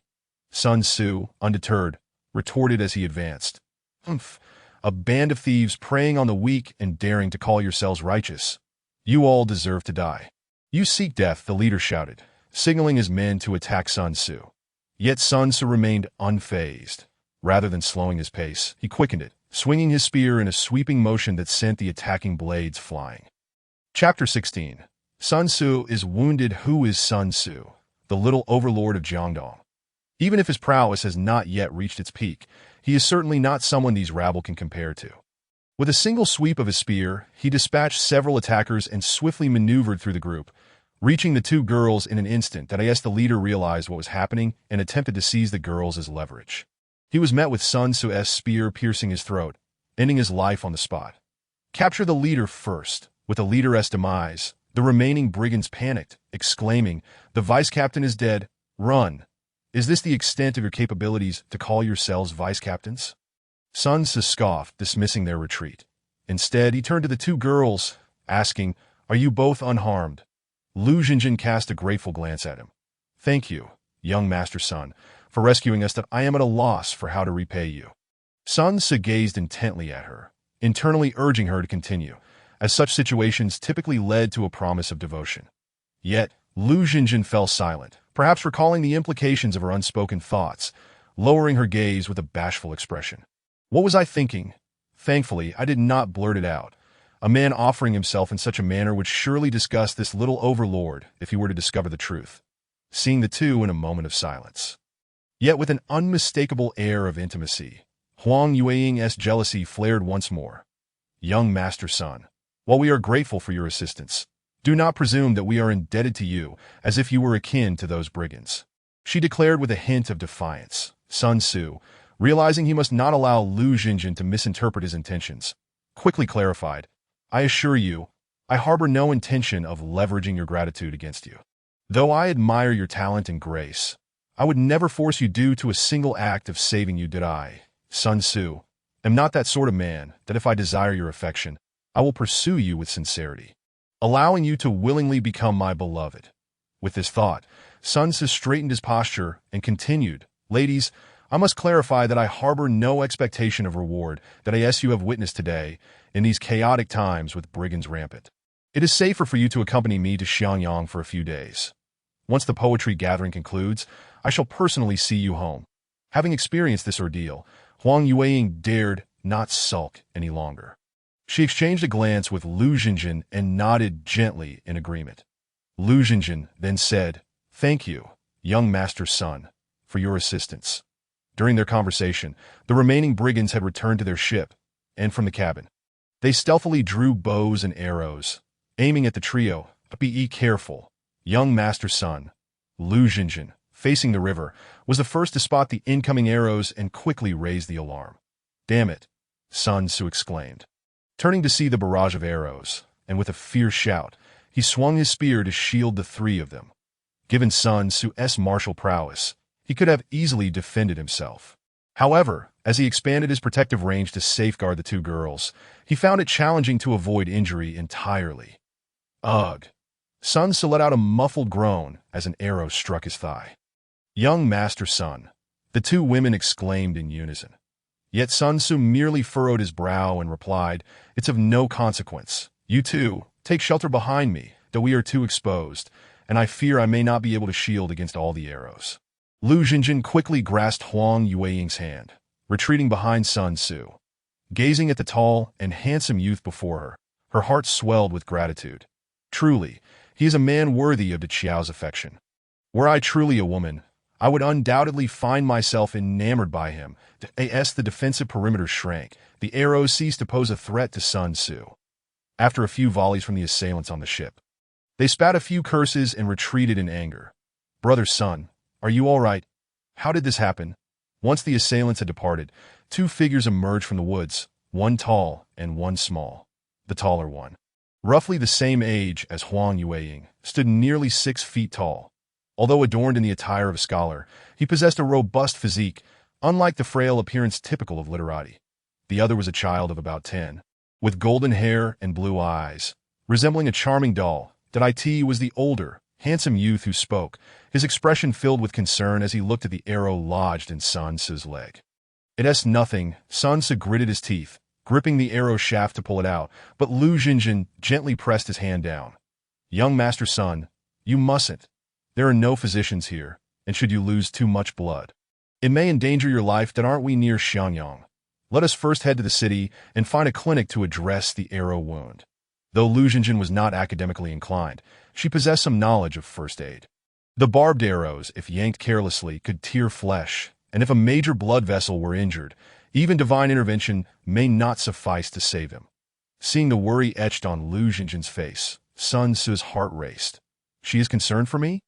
Sun So, undeterred, retorted as he advanced. a band of thieves preying on the weak and daring to call yourselves righteous. You all deserve to die. You seek death, the leader shouted, signaling his men to attack Sun Tzu. Yet Sun Tzu remained unfazed. Rather than slowing his pace, he quickened it, swinging his spear in a sweeping motion that sent the attacking blades flying. Chapter 16. Sun Tzu is wounded. Who is Sun Tzu, the little overlord of Jiangdong? Even if his prowess has not yet reached its peak, he is certainly not someone these rabble can compare to. With a single sweep of his spear, he dispatched several attackers and swiftly maneuvered through the group, reaching the two girls in an instant that the leader realized what was happening and attempted to seize the girls as leverage. He was met with Sun Tzu's spear piercing his throat, ending his life on the spot. Capture the leader first. With the leader's demise, the remaining brigands panicked, exclaiming, "The vice captain is dead. Run! Is this the extent of your capabilities to call yourselves vice captains?" Sun Tzu scoffed, dismissing their retreat. Instead, he turned to the two girls, asking, "Are you both unharmed?" Lu Xinjin cast a grateful glance at him. "Thank you, young Master Sun, for rescuing us. That I am at a loss for how to repay you." Sun Tzu gazed intently at her, internally urging her to continue, as such situations typically led to a promise of devotion. Yet, Lu Xinjin fell silent, perhaps recalling the implications of her unspoken thoughts, lowering her gaze with a bashful expression. "What was I thinking?" Thankfully, I did not blurt it out. A man offering himself in such a manner would surely disgust this little overlord if he were to discover the truth. Seeing the two in a moment of silence. Yet with an unmistakable air of intimacy, Huang Yueying's jealousy flared once more. "Young Master Sun, while we are grateful for your assistance, do not presume that we are indebted to you as if you were akin to those brigands," she declared with a hint of defiance. Sun Tzu, realizing he must not allow Lu Xinjin to misinterpret his intentions, quickly clarified, "I assure you, I harbor no intention of leveraging your gratitude against you. Though I admire your talent and grace, I would never force you due to a single act of saving you. Did I, Sun Tzu, am not that sort of man that if I desire your affection, I will pursue you with sincerity, allowing you to willingly become my beloved." With this thought, Sun Tzu straightened his posture and continued, "Ladies, I must clarify that I harbor no expectation of reward that you have witnessed today in these chaotic times with brigands rampant. It is safer for you to accompany me to Xiangyang for a few days. Once the poetry gathering concludes, I shall personally see you home." Having experienced this ordeal, Huang Yueying dared not sulk any longer. She exchanged a glance with Lu Xinjin and nodded gently in agreement. Lu Xinjin then said, "Thank you, young Master Sun, for your assistance." During their conversation, the remaining brigands had returned to their ship, and from the cabin, they stealthily drew bows and arrows, aiming at the trio. "Be careful, young Master Sun." Lu Xinjin, facing the river, was the first to spot the incoming arrows and quickly raised the alarm. "Damn it," Sun Tzu exclaimed, turning to see the barrage of arrows, and with a fierce shout, he swung his spear to shield the three of them. Given Sun Tzu's martial prowess, he could have easily defended himself. However, as he expanded his protective range to safeguard the two girls, he found it challenging to avoid injury entirely. "Ugh!" Sun Tzu let out a muffled groan as an arrow struck his thigh. "Young Master Sun," the two women exclaimed in unison. Yet Sun Tzu merely furrowed his brow and replied, "It's of no consequence. You two, take shelter behind me, though we are too exposed, and I fear I may not be able to shield against all the arrows." Lu Xinjin quickly grasped Huang Yueying's hand, retreating behind Sun Tzu. Gazing at the tall and handsome youth before her, her heart swelled with gratitude. Truly, he is a man worthy of the Qiao's affection. Were I truly a woman, I would undoubtedly find myself enamored by him. As the defensive perimeter shrank, the arrows ceased to pose a threat to Sun Tzu. After a few volleys from the assailants on the ship, they spat a few curses and retreated in anger. "Brother Sun, are you all right? How did this happen?" Once the assailants had departed, two figures emerged from the woods, one tall and one small. The taller one, roughly the same age as Huang Yueying, stood nearly 6 feet tall. Although adorned in the attire of a scholar, he possessed a robust physique, unlike the frail appearance typical of literati. The other was a child of about 10, with golden hair and blue eyes, resembling a charming doll. It was the older, handsome youth who spoke, his expression filled with concern as he looked at the arrow lodged in Sun Tzu's leg. "It's nothing," Sun Tzu gritted his teeth, gripping the arrow shaft to pull it out, but Lu Xinjin gently pressed his hand down. Young Master Sun, you mustn't. There are no physicians here, and should you lose too much blood, it may endanger your life. That aren't we near Xianyang? Let us first head to the city and find a clinic to address the arrow wound. Though Lu Xinjin was not academically inclined, she possessed some knowledge of first aid. The barbed arrows, if yanked carelessly, could tear flesh, and if a major blood vessel were injured, even divine intervention may not suffice to save him. Seeing the worry etched on Lu Xinjin's face, Sun Tzu's heart raced. She is concerned for me?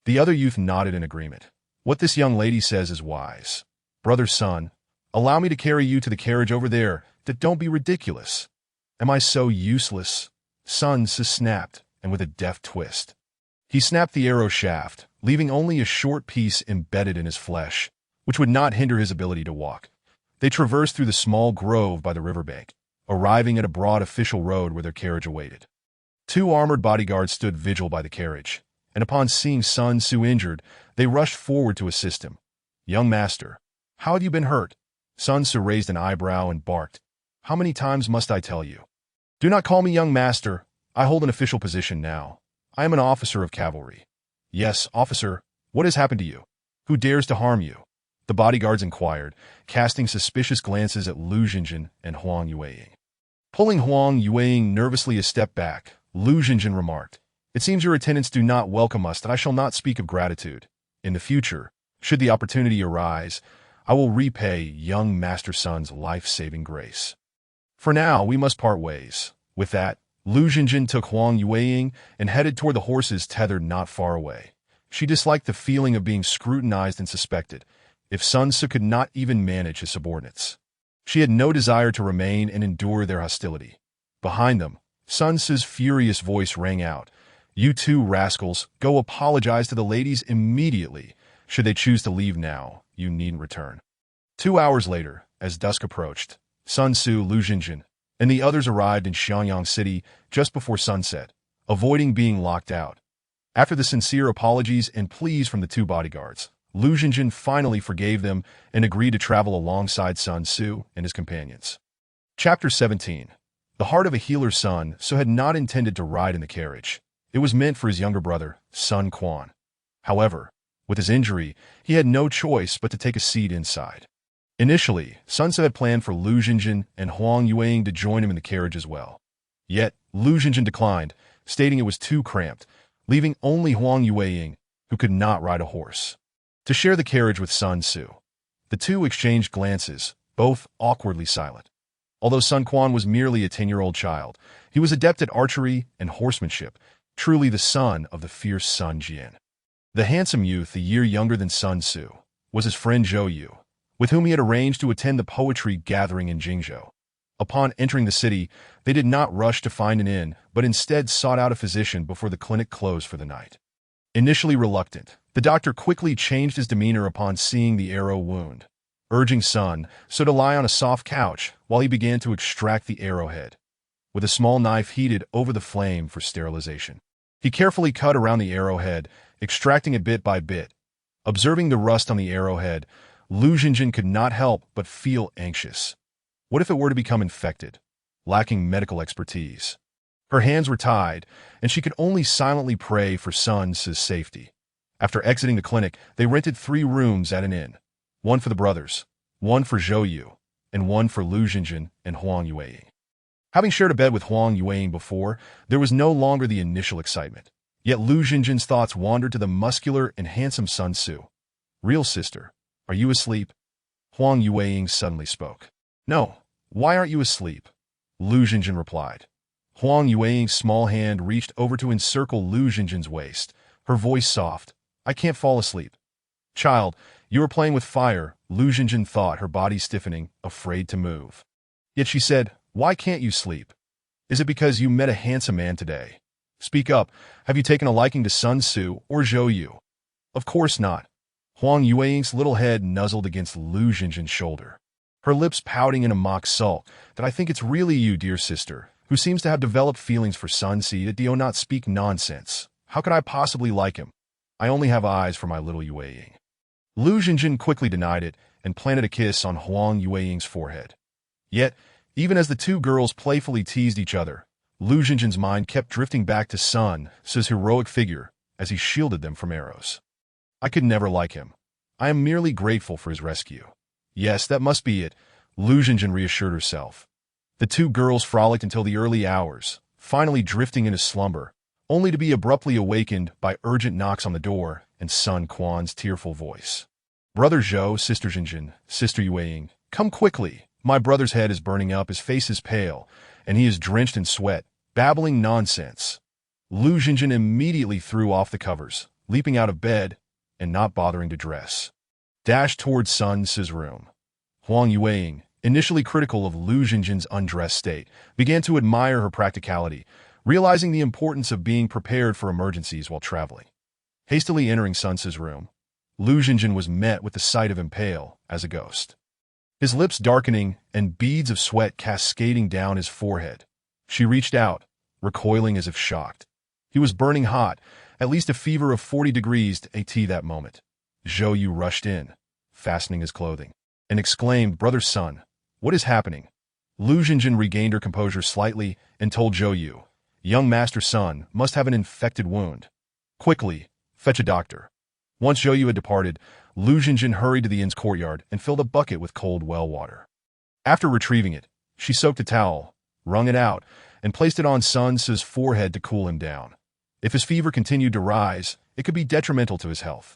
The other youth nodded in agreement. What this young lady says is wise. Brother Sun, allow me to carry you to the carriage over there. Don't be ridiculous. Am I so useless? Sun Tzu snapped, and with a deft twist, he snapped the arrow shaft, leaving only a short piece embedded in his flesh, which would not hinder his ability to walk. They traversed through the small grove by the riverbank, arriving at a broad official road where their carriage awaited. 2 armored bodyguards stood vigil by the carriage, and upon seeing Sun Tzu injured, they rushed forward to assist him. Young master, how have you been hurt? Sun Tzu raised an eyebrow and barked. How many times must I tell you? Do not call me young master. I hold an official position now. I am an officer of cavalry. Yes, officer. What has happened to you? Who dares to harm you? The bodyguards inquired, casting suspicious glances at Lu Xinjin and Huang Yueying. Pulling Huang Yueying nervously a step back, Lu Xinjin remarked, It seems your attendants do not welcome us, that I shall not speak of gratitude. In the future, should the opportunity arise, I will repay young Master Sun's life-saving grace. For now, we must part ways. With that, Lu Xinjin took Huang Yueying and headed toward the horses tethered not far away. She disliked the feeling of being scrutinized and suspected, if Sun Tzu could not even manage his subordinates. She had no desire to remain and endure their hostility. Behind them, Sun Tzu's furious voice rang out, You 2 rascals, go apologize to the ladies immediately. Should they choose to leave now, you needn't return. 2 hours later, as dusk approached, Sun Tzu, Lu Xinjin, and the others arrived in Xianyang City just before sunset, avoiding being locked out. After the sincere apologies and pleas from the 2 bodyguards, Lu Xinjin finally forgave them and agreed to travel alongside Sun Tzu and his companions. Chapter 17. The heart of a healer's son, Tzu had not intended to ride in the carriage. It was meant for his younger brother, Sun Quan. However, with his injury, he had no choice but to take a seat inside. Initially, Sun Tzu had planned for Lu Xinjin and Huang Yueying to join him in the carriage as well. Yet, Lu Xinjin declined, stating it was too cramped, leaving only Huang Yueying, who could not ride a horse, to share the carriage with Sun Tzu. The 2 exchanged glances, both awkwardly silent. Although Sun Quan was merely a 10-year-old child, he was adept at archery and horsemanship, truly the son of the fierce Sun Jian. The handsome youth, a year younger than Sun Tzu, was his friend Zhou Yu, with whom he had arranged to attend the poetry gathering in Jingzhou. Upon entering the city, they did not rush to find an inn, but instead sought out a physician before the clinic closed for the night. Initially reluctant, the doctor quickly changed his demeanor upon seeing the arrow wound, urging Sun Tzu to lie on a soft couch while he began to extract the arrowhead, with a small knife heated over the flame for sterilization. He carefully cut around the arrowhead, extracting it bit by bit. Observing the rust on the arrowhead, Lu Xinjin could not help but feel anxious. What if it were to become infected, lacking medical expertise? Her hands were tied, and she could only silently pray for Sun Tzu's safety. After exiting the clinic, they rented 3 rooms at an inn, one for the brothers, one for Zhou Yu, and one for Lu Xinjin and Huang Yueying. Having shared a bed with Huang Yueying before, there was no longer the initial excitement. Yet Lu Xinjin's thoughts wandered to the muscular and handsome Sun Tzu. Real sister, are you asleep? Huang Yueying suddenly spoke. No, why aren't you asleep? Lu Xinjin replied. Huang Yueying's small hand reached over to encircle Lu Xinjin's waist, her voice soft. I can't fall asleep. Child, you are playing with fire, Lu Xinjin thought, her body stiffening, afraid to move. Yet she said, Why can't you sleep? Is it because you met a handsome man today? Speak up, have you taken a liking to Sun Tzu or Zhou Yu? Of course not. Huang Yueying's little head nuzzled against Lu Xinjin's shoulder, her lips pouting in a mock sulk. That I think it's really you, dear sister, who seems to have developed feelings for Sun Tzu. Do not speak nonsense. How could I possibly like him? I only have eyes for my little Yueying. Lu Xinjin quickly denied it and planted a kiss on Huang Yueying's forehead. Yet, Even as the two girls playfully teased each other, Lu Jinjin's mind kept drifting back to Sun Ce's heroic figure as he shielded them from arrows. I could never like him. I am merely grateful for his rescue. Yes, that must be it, Lu Jinjin reassured herself. The two girls frolicked until the early hours, finally drifting into slumber, only to be abruptly awakened by urgent knocks on the door and Sun Quan's tearful voice. Brother Zhou, Sister Jinjin, Sister Yueying, come quickly. My brother's head is burning up, his face is pale, and he is drenched in sweat, babbling nonsense. Lu Jinjin immediately threw off the covers, leaping out of bed, and not bothering to dress. Dashed towards Sun Ce's room. Huang Yueying, initially critical of Lu Jinjin's undressed state, began to admire her practicality, realizing the importance of being prepared for emergencies while traveling. Hastily entering Sun Ce's room, Lu Jinjin was met with the sight of him pale as a ghost. His lips darkening and beads of sweat cascading down his forehead. She reached out, recoiling as if shocked. He was burning hot, at least a fever of 40 degrees AT that moment. Zhou Yu rushed in, fastening his clothing, and exclaimed, Brother Sun, what is happening? Lu Jinjin regained her composure slightly and told Zhou Yu, young Master Sun must have an infected wound. Quickly, fetch a doctor. Once Zhou Yu had departed, Lu Jinjin hurried to the inn's courtyard and filled a bucket with cold well water. After retrieving it, she soaked a towel, wrung it out, and placed it on Sun Ce's forehead to cool him down. If his fever continued to rise, it could be detrimental to his health.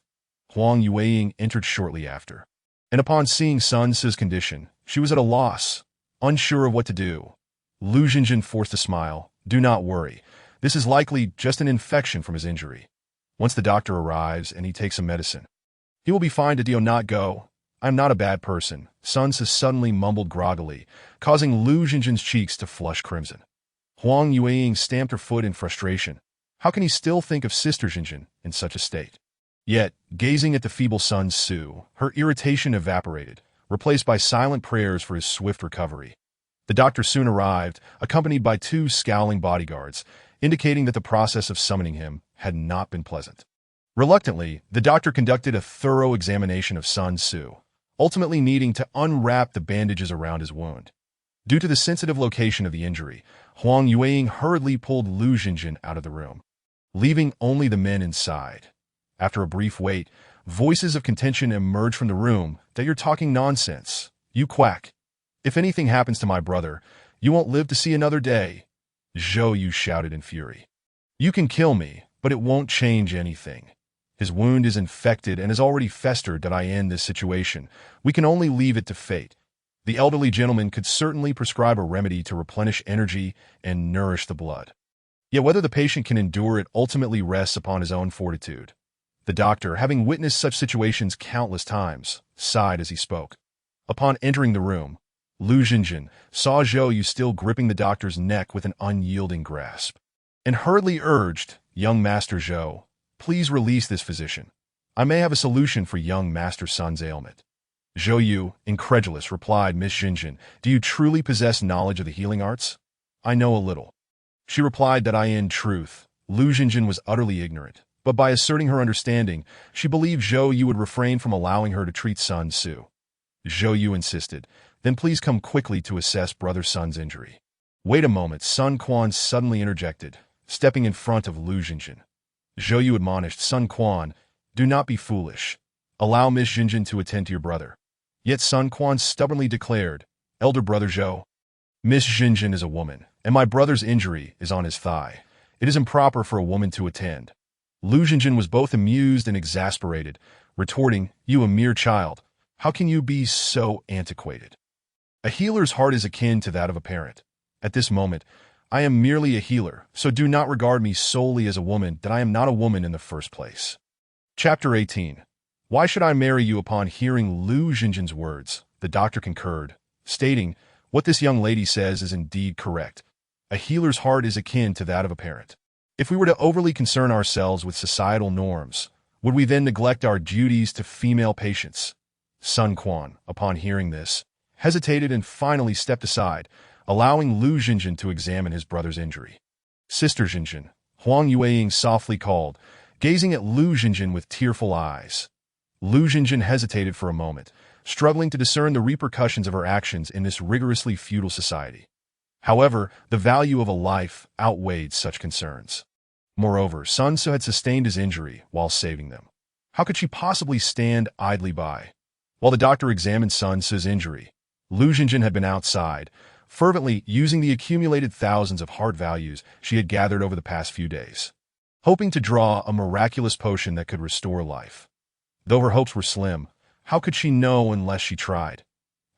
Huang Yueying entered shortly after, and upon seeing Sun Ce's condition, she was at a loss, unsure of what to do. Lu Jinjin forced a smile. Do not worry. This is likely just an infection from his injury. Once the doctor arrives and he takes some medicine, he will be fine. Do not go. I'm not a bad person, Sun Ce suddenly mumbled groggily, causing Lu Jinjin's cheeks to flush crimson. Huang Yueying stamped her foot in frustration. How can he still think of Sister Jinjin in such a state? Yet, gazing at the feeble Sun Ce, her irritation evaporated, replaced by silent prayers for his swift recovery. The doctor soon arrived, accompanied by two scowling bodyguards, indicating that the process of summoning him had not been pleasant. Reluctantly, the doctor conducted a thorough examination of Sun Ce, ultimately needing to unwrap the bandages around his wound. Due to the sensitive location of the injury, Huang Yueying hurriedly pulled Lu Jinjin out of the room, leaving only the men inside. After a brief wait, voices of contention emerged from the room. That you're talking nonsense. You quack. If anything happens to my brother, you won't live to see another day, Zhou Yu shouted in fury. You can kill me, but it won't change anything. His wound is infected and has already festered. I end this situation. We can only leave it to fate. The elderly gentleman could certainly prescribe a remedy to replenish energy and nourish the blood. Yet whether the patient can endure it ultimately rests upon his own fortitude. The doctor, having witnessed such situations countless times, sighed as he spoke. Upon entering the room, Lu Jinjin saw Zhou Yu still gripping the doctor's neck with an unyielding grasp, and hurriedly urged, Young Master Zhou, please release this physician. I may have a solution for young Master Sun's ailment. Zhou Yu, incredulous, replied, Miss Jinjin, do you truly possess knowledge of the healing arts? I know a little. She replied that in truth, Lu Jinjin was utterly ignorant, but by asserting her understanding, she believed Zhou Yu would refrain from allowing her to treat Sun Ce. Zhou Yu insisted, then please come quickly to assess Brother Sun's injury. Wait a moment, Sun Quan suddenly interjected, stepping in front of Lu Jinjin. Zhou Yu admonished, Sun Quan, do not be foolish. Allow Miss Jinjin to attend to your brother. Yet Sun Quan stubbornly declared, Elder Brother Zhou, Miss Jinjin is a woman, and my brother's injury is on his thigh. It is improper for a woman to attend. Lu Jinjin was both amused and exasperated, retorting, You a mere child, how can you be so antiquated? A healer's heart is akin to that of a parent. At this moment, I am merely a healer, so do not regard me solely as a woman. That I am not a woman in the first place. Chapter 18. Why should I marry you? Upon hearing Lu Jinjin's words, the doctor concurred, stating, What this young lady says is indeed correct. A healer's heart is akin to that of a parent. If we were to overly concern ourselves with societal norms, would we then neglect our duties to female patients? Sun Quan, upon hearing this, hesitated and finally stepped aside, allowing Lu Jinjin to examine his brother's injury. Sister Jinjin, Huang Yueying softly called, gazing at Lu Jinjin with tearful eyes. Lu Jinjin hesitated for a moment, struggling to discern the repercussions of her actions in this rigorously feudal society. However, the value of a life outweighed such concerns. Moreover, Sun Tzu had sustained his injury while saving them. How could she possibly stand idly by? While the doctor examined Sun Tzu's injury, Lu Xinjin had been outside, fervently using the accumulated thousands of heart values she had gathered over the past few days, hoping to draw a miraculous potion that could restore life. Though her hopes were slim, how could she know unless she tried?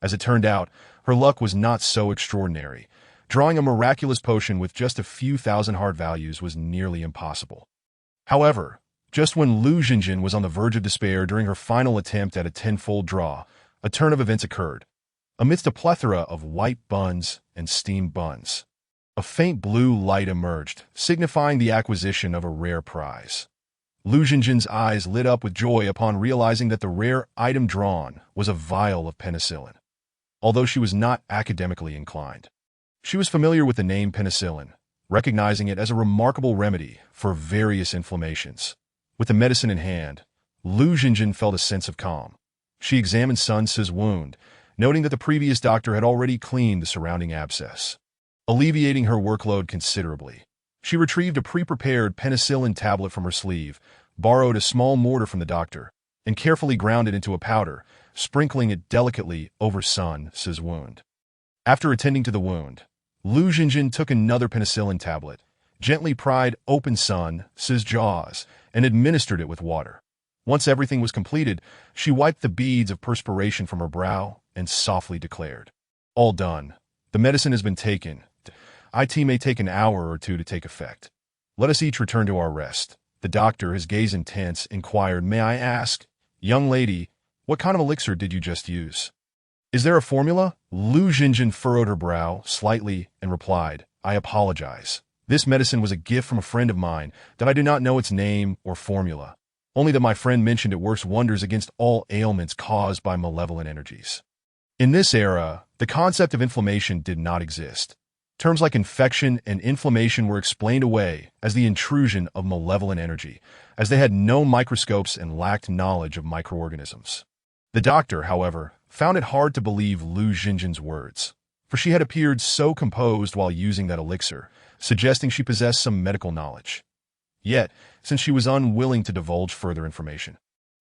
As it turned out, her luck was not so extraordinary. Drawing a miraculous potion with just a few thousand heart values was nearly impossible. However, just when Lu Xinjin was on the verge of despair during her final attempt at a tenfold draw, a turn of events occurred. Amidst a plethora of white buns and steamed buns, a faint blue light emerged, signifying the acquisition of a rare prize. Lu Xinjin's eyes lit up with joy upon realizing that the rare item drawn was a vial of penicillin. Although she was not academically inclined, she was familiar with the name penicillin, recognizing it as a remarkable remedy for various inflammations. With the medicine in hand, Lu Xinjin felt a sense of calm. She examined Sun Tzu's wound, noting that the previous doctor had already cleaned the surrounding abscess, alleviating her workload considerably. She retrieved a pre-prepared penicillin tablet from her sleeve, borrowed a small mortar from the doctor, and carefully ground it into a powder, sprinkling it delicately over Sun Tzu's wound. After attending to the wound, Lu Xinjin took another penicillin tablet, gently pried open Sun Tzu's jaws, and administered it with water. Once everything was completed, she wiped the beads of perspiration from her brow and softly declared, "All done. The medicine has been taken. It may take an hour or two to take effect. Let us each return to our rest." The doctor, his gaze intense, inquired, "May I ask, young lady, what kind of elixir did you just use? Is there a formula?" Lu Xinjin furrowed her brow slightly and replied, "I apologize. This medicine was a gift from a friend of mine that I do not know its name or formula, only that my friend mentioned it works wonders against all ailments caused by malevolent energies." In this era, the concept of inflammation did not exist. Terms like infection and inflammation were explained away as the intrusion of malevolent energy, as they had no microscopes and lacked knowledge of microorganisms. The doctor, however, found it hard to believe Lu Xinjin's words, for she had appeared so composed while using that elixir, suggesting she possessed some medical knowledge. Yet, since she was unwilling to divulge further information,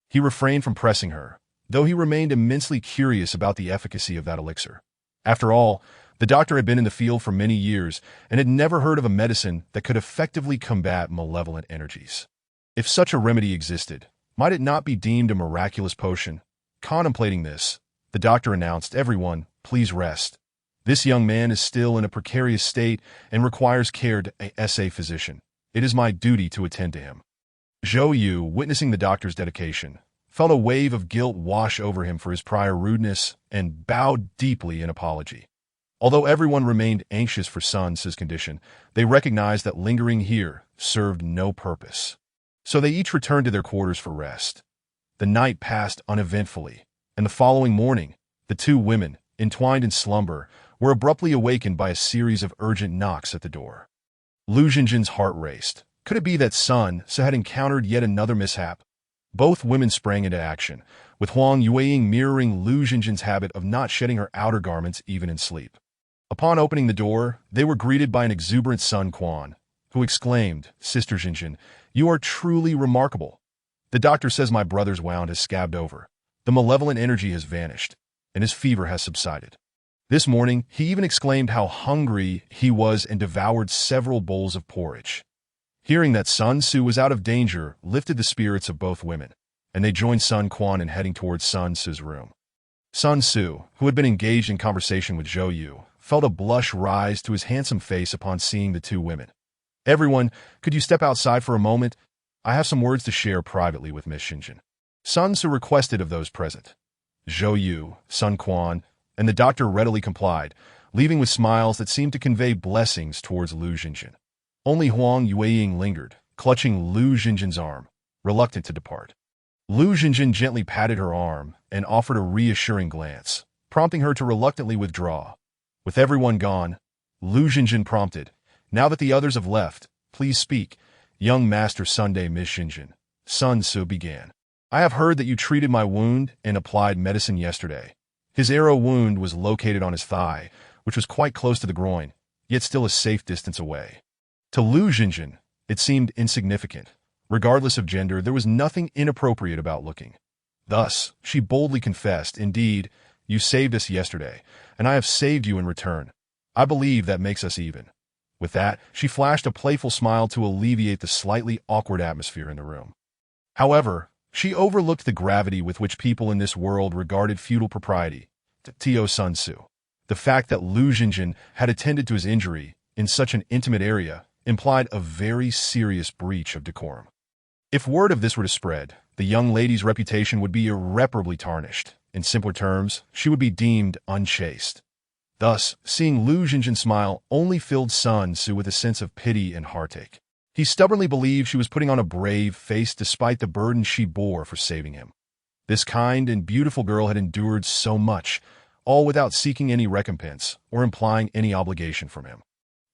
he refrained from pressing her, though he remained immensely curious about the efficacy of that elixir. After all, the doctor had been in the field for many years and had never heard of a medicine that could effectively combat malevolent energies. If such a remedy existed, might it not be deemed a miraculous potion? Contemplating this, the doctor announced, "Everyone, please rest. This young man is still in a precarious state and requires care as a physician. It is my duty to attend to him." Zhou Yu, witnessing the doctor's dedication, felt a wave of guilt wash over him for his prior rudeness and bowed deeply in apology. Although everyone remained anxious for Sun Tzu's condition, they recognized that lingering here served no purpose. So they each returned to their quarters for rest. The night passed uneventfully, and the following morning, the two women, entwined in slumber, were abruptly awakened by a series of urgent knocks at the door. Lu Xinjin's heart raced. Could it be that Sun Tzu had encountered yet another mishap? Both women sprang into action, with Huang Yueying mirroring Lu Xinjin's habit of not shedding her outer garments even in sleep. Upon opening the door, they were greeted by an exuberant Sun Quan, who exclaimed, "Sister Xinjin, you are truly remarkable. The doctor says my brother's wound has scabbed over. The malevolent energy has vanished, and his fever has subsided. This morning, he even exclaimed how hungry he was and devoured several bowls of porridge." Hearing that Sun Tzu was out of danger lifted the spirits of both women, and they joined Sun Quan in heading towards Sun Tzu's room. Sun Tzu, who had been engaged in conversation with Zhou Yu, felt a blush rise to his handsome face upon seeing the two women. "Everyone, could you step outside for a moment? I have some words to share privately with Miss Xinjin." Sun Tzu requested of those present. Zhou Yu, Sun Quan, and the doctor readily complied, leaving with smiles that seemed to convey blessings towards Lu Xinjin. Only Huang Yueying lingered, clutching Lu Xinjin's arm, reluctant to depart. Lu Xinjin gently patted her arm and offered a reassuring glance, prompting her to reluctantly withdraw. With everyone gone, Lu Xinjin prompted, "Now that the others have left, please speak, young Master Sunday Miss Xinjin." Sun Tzu began. I have heard that you treated my wound and applied medicine yesterday. His arrow wound was located on his thigh, which was quite close to the groin, yet still a safe distance away. To Lu Xinjin, it seemed insignificant. Regardless of gender, there was nothing inappropriate about looking. Thus, she boldly confessed, "Indeed, you saved us yesterday, and I have saved you in return. I believe that makes us even." With that, she flashed a playful smile to alleviate the slightly awkward atmosphere in the room. However, she overlooked the gravity with which people in this world regarded feudal propriety. Tio Sun Tzu. The fact that Lu Xinjin had attended to his injury in such an intimate area implied a very serious breach of decorum. If word of this were to spread, the young lady's reputation would be irreparably tarnished. In simpler terms, she would be deemed unchaste. Thus, seeing Lu Xinjin smile only filled Sun Tzu with a sense of pity and heartache. He stubbornly believed she was putting on a brave face despite the burden she bore for saving him. This kind and beautiful girl had endured so much, all without seeking any recompense or implying any obligation from him.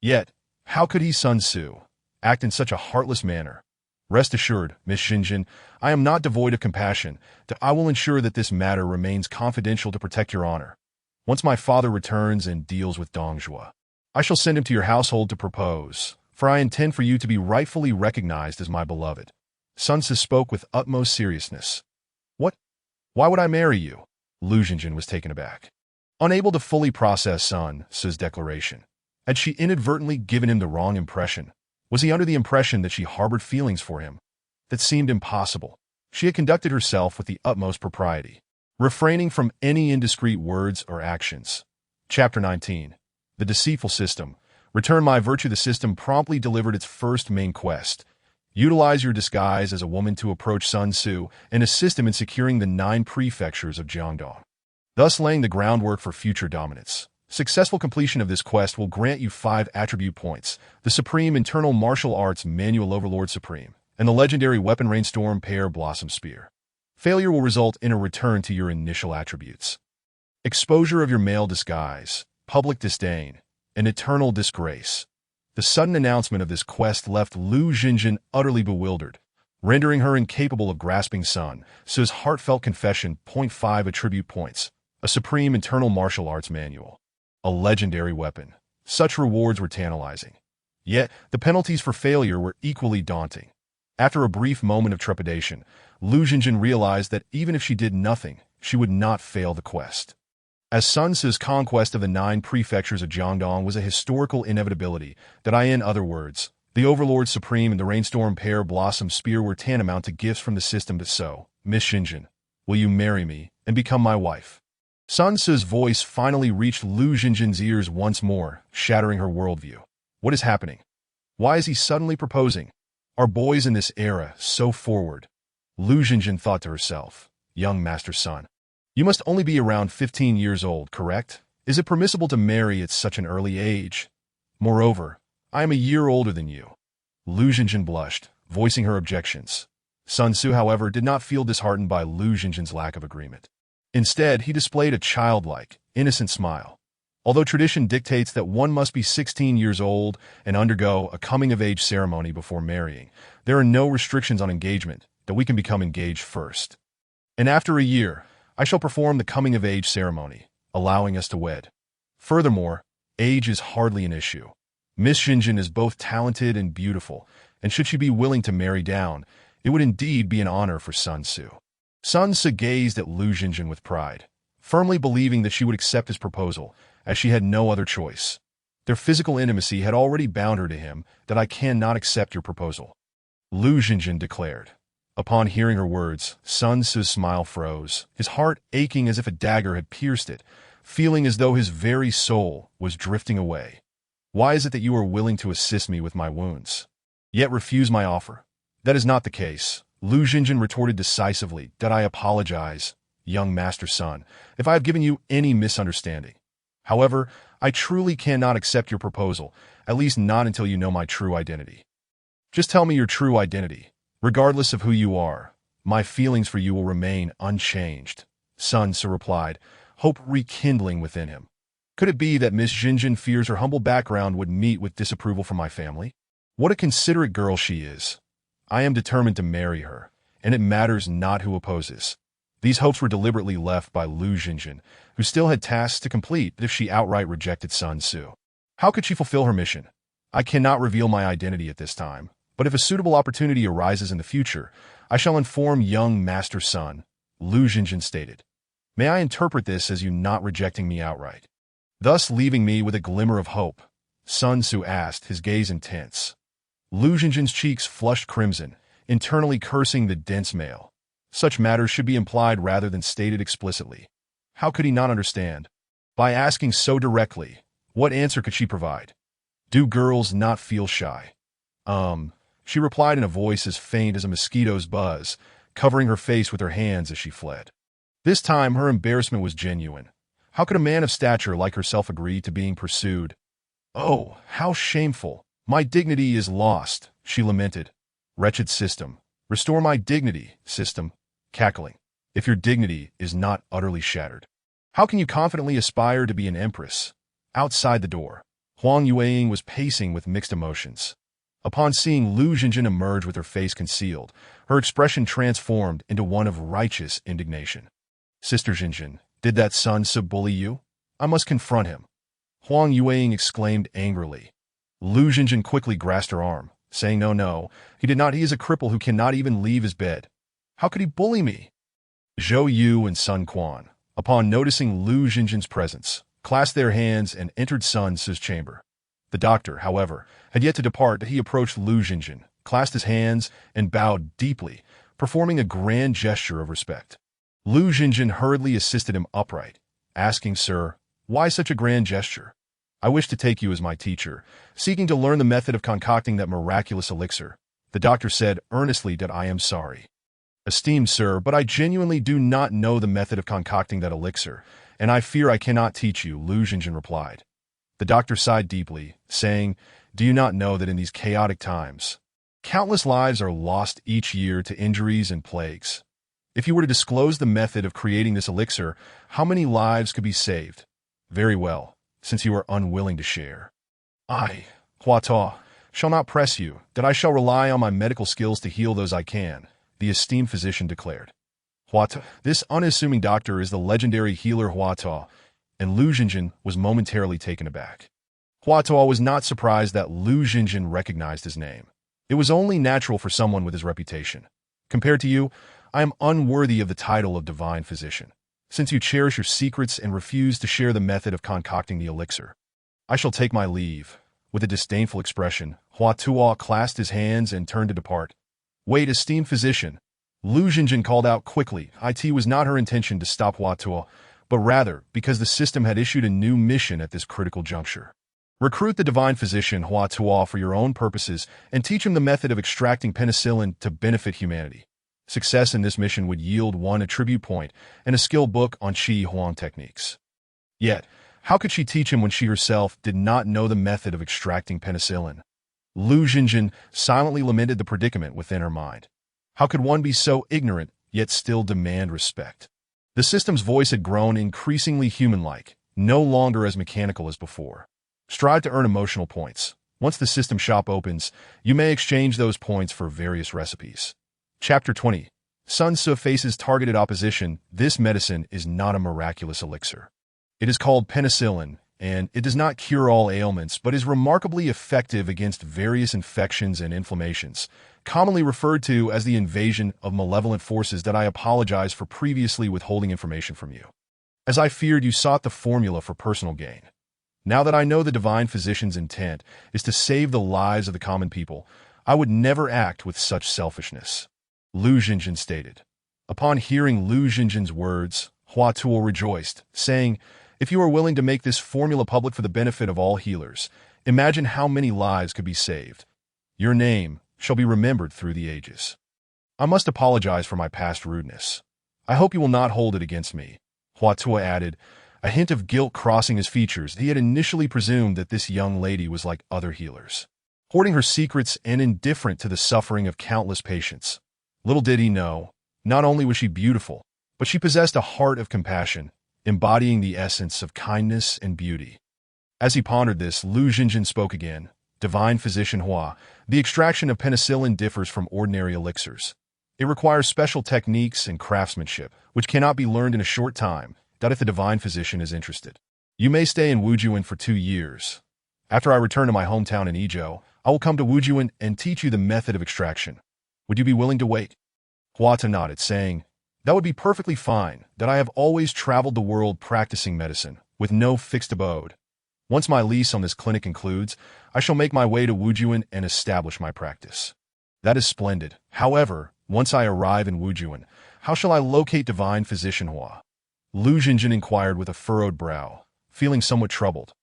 Yet, how could he, Sun Tzu, act in such a heartless manner? Rest assured, Miss Xinjin, I am not devoid of compassion. I will ensure that this matter remains confidential to protect your honor. Once my father returns and deals with Dong Zhuo, I shall send him to your household to propose, for I intend for you to be rightfully recognized as my beloved. Sun Tzu spoke with utmost seriousness. What? Why would I marry you? Lu Xinjin was taken aback. Unable to fully process Sun Tzu's declaration, had she inadvertently given him the wrong impression? Was he under the impression that she harbored feelings for him? That seemed impossible. She had conducted herself with the utmost propriety, refraining from any indiscreet words or actions. Chapter 19. The Deceitful System. Return My Virtue. The system promptly delivered its first main quest. Utilize your disguise as a woman to approach Sun Tzu and assist him in securing the 9 prefectures of Jiangdong, thus laying the groundwork for future dominance. Successful completion of this quest will grant you 5 attribute points: the Supreme Internal Martial Arts Manual Overlord Supreme, and the legendary weapon Rainstorm Pear Blossom Spear. Failure will result in a return to your initial attributes. Exposure of your male disguise, public disdain, and eternal disgrace. The sudden announcement of this quest left Lu Xinjin utterly bewildered, rendering her incapable of grasping Sun Tzu's heartfelt confession. 5 attribute points: a Supreme Internal Martial Arts Manual, a legendary weapon. Such rewards were tantalizing. Yet, the penalties for failure were equally daunting. After a brief moment of trepidation, Lu Xinjin realized that even if she did nothing, she would not fail the quest. As Sun Tzu's conquest of the 9 prefectures of Jiangdong was a historical inevitability, in other words, the Overlord Supreme and the Rainstorm Pear Blossom Spear were tantamount to gifts from the system. But so, Miss Xinjin, will you marry me and become my wife? Sun Tzu's voice finally reached Lu Xinjin's ears once more, shattering her worldview. What is happening? Why is he suddenly proposing? Are boys in this era so forward? Lu Xinjin thought to herself. Young Master Sun, you must only be around 15 years old, correct? Is it permissible to marry at such an early age? Moreover, I am a year older than you. Lu Xinjin blushed, voicing her objections. Sun Tzu, however, did not feel disheartened by Lu Xinjin's lack of agreement. Instead, he displayed a childlike, innocent smile. Although tradition dictates that one must be 16 years old and undergo a coming-of-age ceremony before marrying, there are no restrictions on engagement, that we can become engaged first. And after a year, I shall perform the coming-of-age ceremony, allowing us to wed. Furthermore, age is hardly an issue. Miss Xinjin is both talented and beautiful, and should she be willing to marry down, it would indeed be an honor for Sun Tzu. Sun Tzu gazed at Lu Xinjin with pride, firmly believing that she would accept his proposal, as she had no other choice. Their physical intimacy had already bound her to him. I cannot accept your proposal, Lu Xinjin declared. Upon hearing her words, Sun Tzu's smile froze, his heart aching as if a dagger had pierced it, feeling as though his very soul was drifting away. Why is it that you are willing to assist me with my wounds, yet refuse my offer? That is not the case, Lu Xinjin retorted decisively. I apologize, young Master Sun, if I have given you any misunderstanding. However, I truly cannot accept your proposal, at least not until you know my true identity. Just tell me your true identity. Regardless of who you are, my feelings for you will remain unchanged, Sun Tzu replied, hope rekindling within him. Could it be that Miss Xinjin fears her humble background would meet with disapproval from my family? What a considerate girl she is. I am determined to marry her, and it matters not who opposes. These hopes were deliberately left by Lu Xinjin, who still had tasks to complete if she outright rejected Sun Tzu. How could she fulfill her mission? I cannot reveal my identity at this time, but if a suitable opportunity arises in the future, I shall inform young Master Sun, Lu Xinjin stated. May I interpret this as you not rejecting me outright, thus leaving me with a glimmer of hope? Sun Tzu asked, his gaze intense. Lu Xinjin's cheeks flushed crimson, internally cursing the dense male. Such matters should be implied rather than stated explicitly. How could he not understand? By asking so directly, what answer could she provide? Do girls not feel shy? She replied in a voice as faint as a mosquito's buzz, covering her face with her hands as she fled. This time her embarrassment was genuine. How could a man of stature like herself agree to being pursued? Oh, how shameful. My dignity is lost, she lamented. Wretched system. Restore my dignity, system. Cackling. If your dignity is not utterly shattered, how can you confidently aspire to be an empress? Outside the door, Huang Yueying was pacing with mixed emotions. Upon seeing Lu Xinjin emerge with her face concealed, her expression transformed into one of righteous indignation. Sister Xinjin, did that Sun Tzu bully you? I must confront him. Huang Yueying exclaimed angrily. Lu Xinjin quickly grasped her arm, saying no, he did not. He is a cripple who cannot even leave his bed. How could he bully me? Zhou Yu and Sun Quan, upon noticing Lu Xinjin's presence, clasped their hands and entered Sun Tzu's chamber. The doctor, however, had yet to depart. He approached Lu Xinjin, clasped his hands, and bowed deeply, performing a grand gesture of respect. Lu Xinjin hurriedly assisted him upright, asking, Sir, why such a grand gesture? I wish to take you as my teacher, seeking to learn the method of concocting that miraculous elixir. The doctor said earnestly that I am sorry. Esteemed sir, but I genuinely do not know the method of concocting that elixir, and I fear I cannot teach you, Lu Xinjin replied. The doctor sighed deeply, saying, Do you not know that in these chaotic times, countless lives are lost each year to injuries and plagues? If you were to disclose the method of creating this elixir, how many lives could be saved? Very well, since you are unwilling to share. I, Hua Tuo, shall not press you, that I shall rely on my medical skills to heal those I can, the esteemed physician declared. Hua Tuo, this unassuming doctor is the legendary healer Hua Tuo, and Lu Xinjin was momentarily taken aback. Hua Tuo was not surprised that Lu Xinjin recognized his name. It was only natural for someone with his reputation. Compared to you, I am unworthy of the title of divine physician, since you cherish your secrets and refuse to share the method of concocting the elixir. I shall take my leave. With a disdainful expression, Hua Tuo clasped his hands and turned to depart. Wait, esteemed physician. Lu Xinjin called out quickly. It was not her intention to stop Hua Tuo, but rather because the system had issued a new mission at this critical juncture. Recruit the divine physician Hua Tuo for your own purposes and teach him the method of extracting penicillin to benefit humanity. Success in this mission would yield 1 attribute point and a skill book on Qi Huang techniques. Yet, how could she teach him when she herself did not know the method of extracting penicillin? Lu Xinjin silently lamented the predicament within her mind. How could one be so ignorant, yet still demand respect? The system's voice had grown increasingly human-like, no longer as mechanical as before. Strive to earn emotional points. Once the system shop opens, you may exchange those points for various recipes. Chapter 20. Sun Tzu faces targeted opposition. This medicine is not a miraculous elixir. It is called penicillin, and it does not cure all ailments, but is remarkably effective against various infections and inflammations, commonly referred to as the invasion of malevolent forces. That I apologize for previously withholding information from you, as I feared you sought the formula for personal gain. Now that I know the divine physician's intent is to save the lives of the common people, I would never act with such selfishness, Lu Xinjin stated. Upon hearing Lu Xinjin's words, Hua Tuo rejoiced, saying, If you are willing to make this formula public for the benefit of all healers, imagine how many lives could be saved. Your name shall be remembered through the ages. I must apologize for my past rudeness. I hope you will not hold it against me, Hua Tuo added, a hint of guilt crossing his features. He had initially presumed that this young lady was like other healers, hoarding her secrets and indifferent to the suffering of countless patients. Little did he know, not only was she beautiful, but she possessed a heart of compassion, embodying the essence of kindness and beauty. As he pondered this, Lu Xinjin spoke again. Divine physician Hua, the extraction of penicillin differs from ordinary elixirs. It requires special techniques and craftsmanship, which cannot be learned in a short time, that if the divine physician is interested. You may stay in Wujuan for 2 years. After I return to my hometown in Izhou, I will come to Wujuan and teach you the method of extraction. Would you be willing to wait? Huata nodded, saying, That would be perfectly fine, that I have always traveled the world practicing medicine, with no fixed abode. Once my lease on this clinic concludes, I shall make my way to Wujuan and establish my practice. That is splendid. However, once I arrive in Wujuan, how shall I locate divine physician Hua? Lu Jinjin inquired with a furrowed brow, feeling somewhat troubled.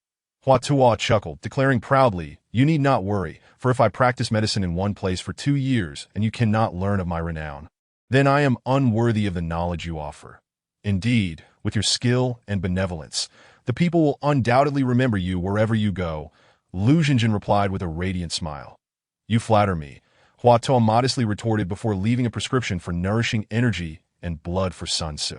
Hua Tuo chuckled, declaring proudly, You need not worry, for if I practice medicine in one place for 2 years and you cannot learn of my renown, then I am unworthy of the knowledge you offer. Indeed, with your skill and benevolence, the people will undoubtedly remember you wherever you go. Lu Jinjin replied with a radiant smile. You flatter me, Hua Tuo modestly retorted before leaving a prescription for nourishing energy and blood for Sun Tzu.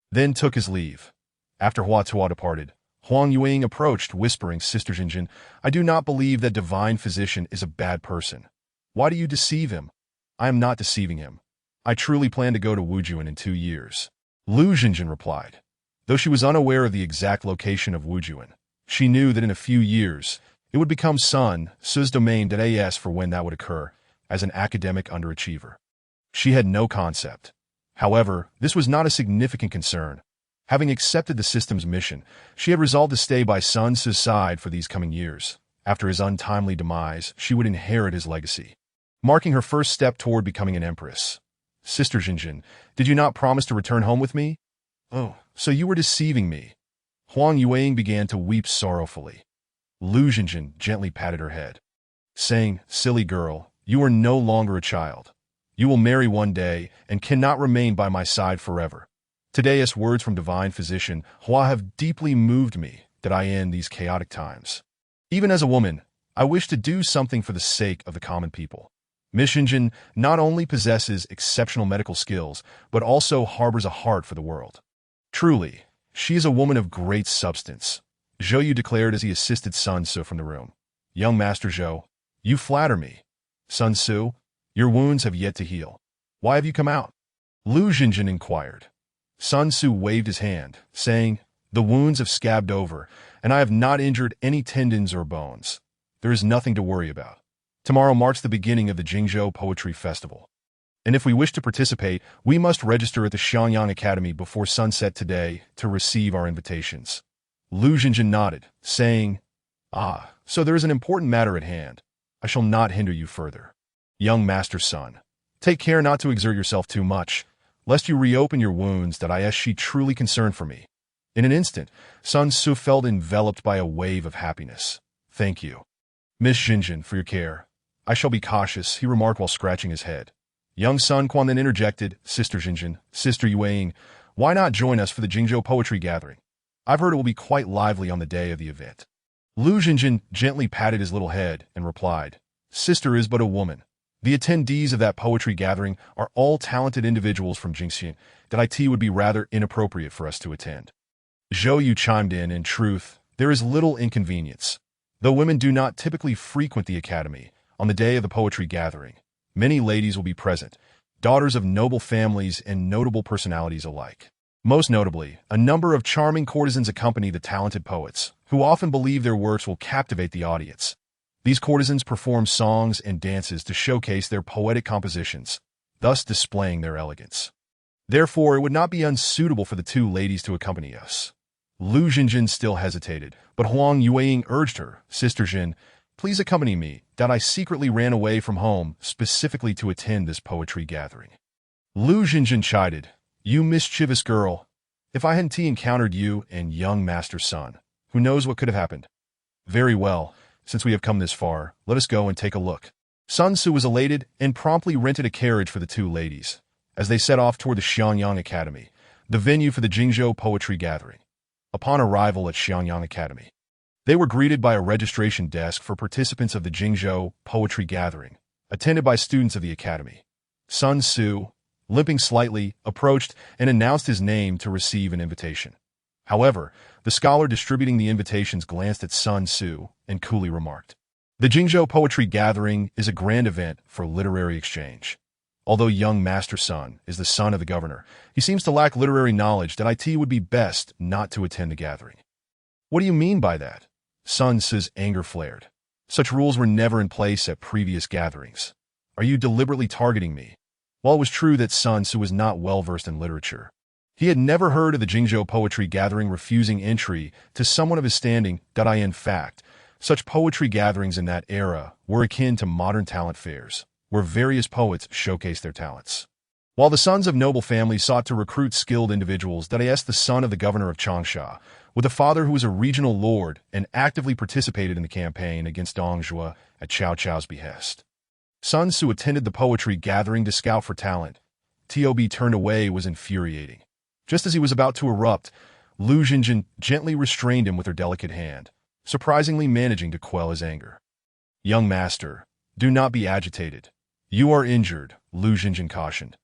Then took his leave. After Hua Tuo departed, Huang Yuing approached, whispering, Sister Jinjin, I do not believe that divine physician is a bad person. Why do you deceive him? I am not deceiving him. I truly plan to go to Wujuan in 2 years. Lu Jinjin replied. Though she was unaware of the exact location of Wujuan, she knew that in a few years, it would become Sun Tzu's domain.as for when that would occur, as an academic underachiever. She had no concept. However, this was not a significant concern. Having accepted the system's mission, she had resolved to stay by Sun Tzu's side for these coming years. After his untimely demise, she would inherit his legacy, marking her first step toward becoming an empress. Sister Jinjin, did you not promise to return home with me? Oh, so you were deceiving me. Huang Yuing began to weep sorrowfully. Lu Jinjin gently patted her head, saying, Silly girl, you are no longer a child. You will marry one day and cannot remain by my side forever. Today's words from divine physician Hua have deeply moved me that I end these chaotic times. Even as a woman, I wish to do something for the sake of the common people. Miss Jinjin not only possesses exceptional medical skills, but also harbors a heart for the world. Truly, she is a woman of great substance, Zhou Yu declared as he assisted Sun Tzu from the room. Young Master Zhou, you flatter me. Sun Tzu, your wounds have yet to heal. Why have you come out? Lu Jinjin inquired. Sun Tzu waved his hand, saying, The wounds have scabbed over, and I have not injured any tendons or bones. There is nothing to worry about. Tomorrow marks the beginning of the Jingzhou Poetry Festival. And if we wish to participate, we must register at the Xiangyang Academy before sunset today to receive our invitations. Lu Jinjin nodded, saying, So there is an important matter at hand. I shall not hinder you further. Young Master Sun, take care not to exert yourself too much, lest you reopen your wounds. She truly concerned for me. In an instant, Sun Tzu felt enveloped by a wave of happiness. Thank you, Miss Jinjin, for your care. I shall be cautious, he remarked while scratching his head. Young Sun Quan then interjected, Sister Jinjin, Sister Yuing, why not join us for the Jingzhou Poetry Gathering? I've heard it will be quite lively on the day of the event. Lu Jinjin gently patted his little head and replied, Sister is but a woman. The attendees of that poetry gathering are all talented individuals from Jingxian. That it would be rather inappropriate for us to attend. Zhou Yu chimed in truth, there is little inconvenience. Though women do not typically frequent the academy, on the day of the poetry gathering, many ladies will be present, daughters of noble families and notable personalities alike. Most notably, a number of charming courtesans accompany the talented poets, who often believe their works will captivate the audience. These courtesans perform songs and dances to showcase their poetic compositions, thus displaying their elegance. Therefore, it would not be unsuitable for the 2 ladies to accompany us. Lu Jinjin still hesitated, but Huang Yuing urged her, Sister Jin, please accompany me, that I secretly ran away from home specifically to attend this poetry gathering. Lu Jinjin chided, You mischievous girl, if I hadn't encountered you and young Master Sun, who knows what could have happened? Very well, since we have come this far, let us go and take a look. Sun Tzu was elated and promptly rented a carriage for the 2 ladies, as they set off toward the Xiangyang Academy, the venue for the Jingzhou Poetry Gathering. Upon arrival at Xiangyang Academy, they were greeted by a registration desk for participants of the Jingzhou Poetry Gathering, attended by students of the academy. Sun Tzu, limping slightly, approached and announced his name to receive an invitation. However, the scholar distributing the invitations glanced at Sun Tzu and coolly remarked, The Jingzhou Poetry Gathering is a grand event for literary exchange. Although young Master Sun is the son of the governor, he seems to lack literary knowledge that it would be best not to attend the gathering. What do you mean by that? Sun Tzu's anger flared. Such rules were never in place at previous gatherings. Are you deliberately targeting me? While it was true that Sun Tzu was not well-versed in literature, he had never heard of the Jingzhou poetry gathering refusing entry to someone of his standing. In fact, such poetry gatherings in that era were akin to modern talent fairs, where various poets showcased their talents. While the sons of noble families sought to recruit skilled individuals, the son of the governor of Changsha, with a father who was a regional lord and actively participated in the campaign against Dong Zhuo at Cao Cao's behest. Sun Tzu attended the poetry gathering to scout for talent. Tob turned away was infuriating. Just as he was about to erupt, Lu Xinjin gently restrained him with her delicate hand, surprisingly managing to quell his anger. Young master, do not be agitated. You are injured, Lu Xinjin cautioned.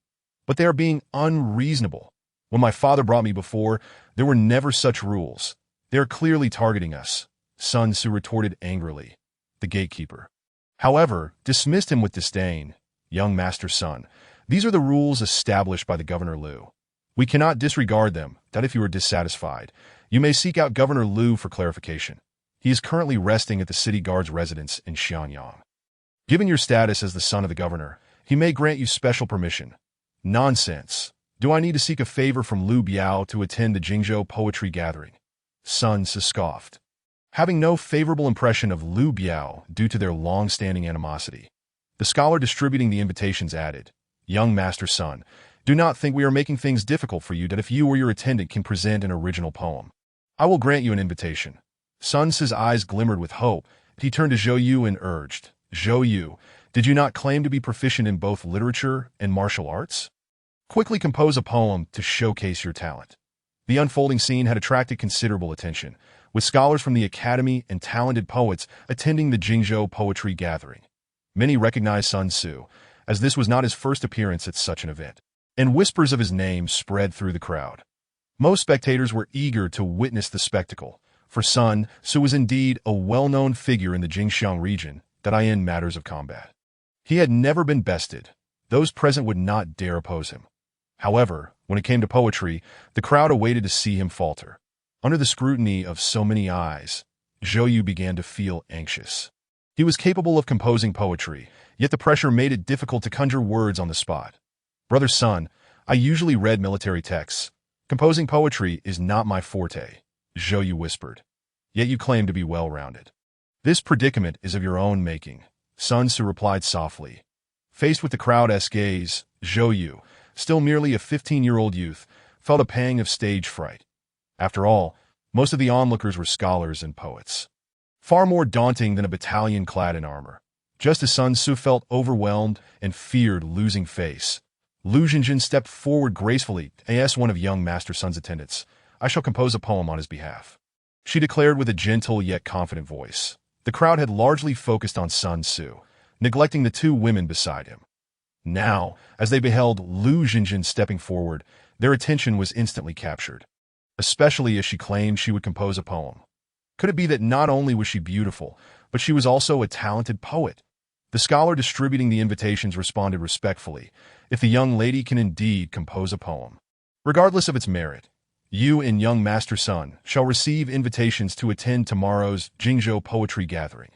But they are being unreasonable. When my father brought me before, there were never such rules. They are clearly targeting us, Sun Tzu retorted angrily. The gatekeeper, however, dismissed him with disdain. Young Master Sun, these are the rules established by the Governor Lu. We cannot disregard them. If you are dissatisfied, you may seek out Governor Lu for clarification. He is currently resting at the city guard's residence in Xianyang. Given your status as the son of the governor, he may grant you special permission. Nonsense. Do I need to seek a favor from Lu Biao to attend the Jingzhou poetry gathering? Sun Tzu scoffed. Having no favorable impression of Lu Biao due to their long-standing animosity, the scholar distributing the invitations added, Young Master Sun, do not think we are making things difficult for you. If you or your attendant can present an original poem, I will grant you an invitation. Sun Tzu's eyes glimmered with hope. He turned to Zhou Yu and urged, Zhou Yu, did you not claim to be proficient in both literature and martial arts? Quickly compose a poem to showcase your talent. The unfolding scene had attracted considerable attention, with scholars from the academy and talented poets attending the Jingzhou poetry gathering. Many recognized Sun Tzu, as this was not his first appearance at such an event, and whispers of his name spread through the crowd. Most spectators were eager to witness the spectacle, for Sun Tzu was indeed a well-known figure in the Jingxiang region in matters of combat. He had never been bested. Those present would not dare oppose him. However, when it came to poetry, the crowd awaited to see him falter. Under the scrutiny of so many eyes, Zhou Yu began to feel anxious. He was capable of composing poetry, yet the pressure made it difficult to conjure words on the spot. Brother Sun, I usually read military texts. Composing poetry is not my forte, Zhou Yu whispered. Yet you claim to be well-rounded. This predicament is of your own making, Sun Tzu replied softly. Faced with the crowd's gaze, Zhou Yu, still merely a 15-year-old youth, felt a pang of stage fright. After all, most of the onlookers were scholars and poets. Far more daunting than a battalion clad in armor. Just as Sun Tzu felt overwhelmed and feared losing face, Lu Xinjin stepped forward gracefully and asked one of young Master Sun's attendants, I shall compose a poem on his behalf. She declared with a gentle yet confident voice. The crowd had largely focused on Sun Tzu, neglecting the two women beside him. Now, as they beheld Lu Xinjin stepping forward, their attention was instantly captured, especially as she claimed she would compose a poem. Could it be that not only was she beautiful, but she was also a talented poet? The scholar distributing the invitations responded respectfully, if the young lady can indeed compose a poem, regardless of its merit, you and young Master Sun shall receive invitations to attend tomorrow's Jingzhou poetry gathering.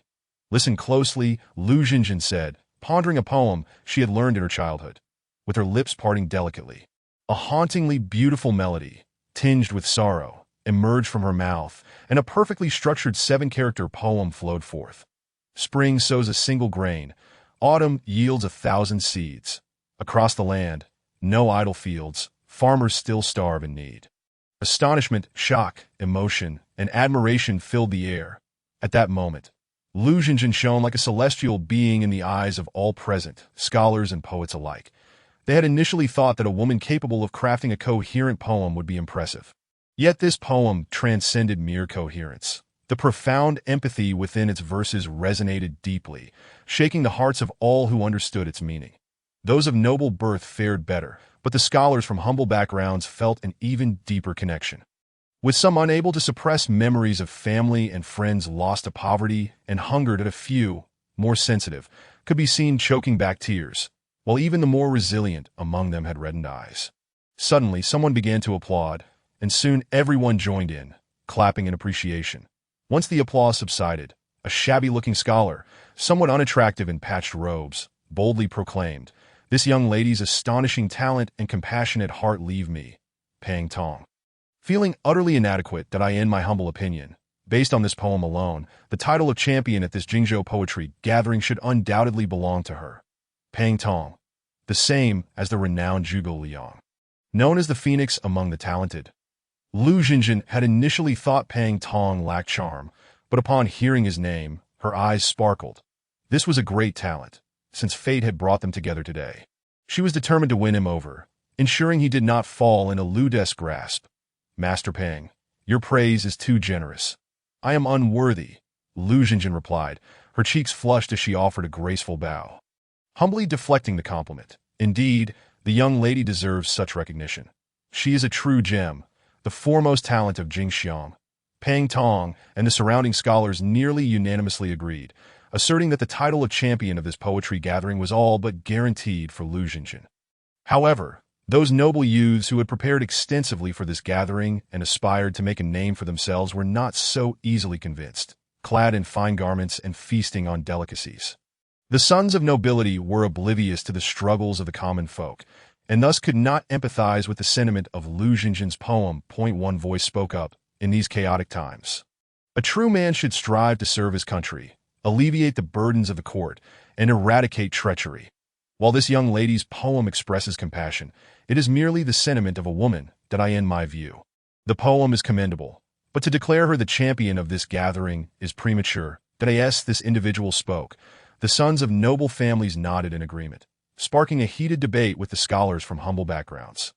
Listen closely, Lu Xinjin said, pondering a poem she had learned in her childhood, with her lips parting delicately. A hauntingly beautiful melody, tinged with sorrow, emerged from her mouth, and a perfectly structured 7-character poem flowed forth. Spring sows a single grain, autumn yields 1,000 seeds. Across the land, no idle fields, farmers still starve in need. Astonishment, shock, emotion, and admiration filled the air. At that moment, Lu Xinjin shone like a celestial being in the eyes of all present, scholars and poets alike. They had initially thought that a woman capable of crafting a coherent poem would be impressive. Yet this poem transcended mere coherence. The profound empathy within its verses resonated deeply, shaking the hearts of all who understood its meaning. Those of noble birth fared better, but the scholars from humble backgrounds felt an even deeper connection. With some unable to suppress memories of family and friends lost to poverty and hungered at a few, more sensitive, could be seen choking back tears. while even the more resilient among them had reddened eyes. Suddenly, someone began to applaud, and soon everyone joined in, clapping in appreciation. Once the applause subsided, a shabby-looking scholar, somewhat unattractive in patched robes, boldly proclaimed, "This young lady's astonishing talent and compassionate heart leave me, Pang Tong." Feeling utterly inadequate that I end my humble opinion, based on this poem alone, the title of champion at this Jingzhou poetry gathering should undoubtedly belong to her. Pang Tong, the same as the renowned Zhuge Liang. Known as the Phoenix among the talented, Lu Xinjin had initially thought Pang Tong lacked charm, but upon hearing his name, her eyes sparkled. This was a great talent, since fate had brought them together today. She was determined to win him over, ensuring he did not fall in a Lude's grasp. "Master Pang, your praise is too generous. I am unworthy," Lu Xinjin replied, her cheeks flushed as she offered a graceful bow, humbly deflecting the compliment. Indeed, the young lady deserves such recognition. She is a true gem, the foremost talent of Jingxiang. Pang Tong and the surrounding scholars nearly unanimously agreed, asserting that the title of champion of this poetry gathering was all but guaranteed for Lu Xinjin. However, those noble youths who had prepared extensively for this gathering and aspired to make a name for themselves were not so easily convinced, clad in fine garments and feasting on delicacies. The sons of nobility were oblivious to the struggles of the common folk, and thus could not empathize with the sentiment of Lu Xinjin's poem. One voice spoke up, "In these chaotic times, a true man should strive to serve his country, alleviate the burdens of the court, and eradicate treachery." While this young lady's poem expresses compassion, it is merely the sentiment of a woman that I end my view. The poem is commendable, but to declare her the champion of this gathering is premature. This individual spoke. The sons of noble families nodded in agreement, sparking a heated debate with the scholars from humble backgrounds.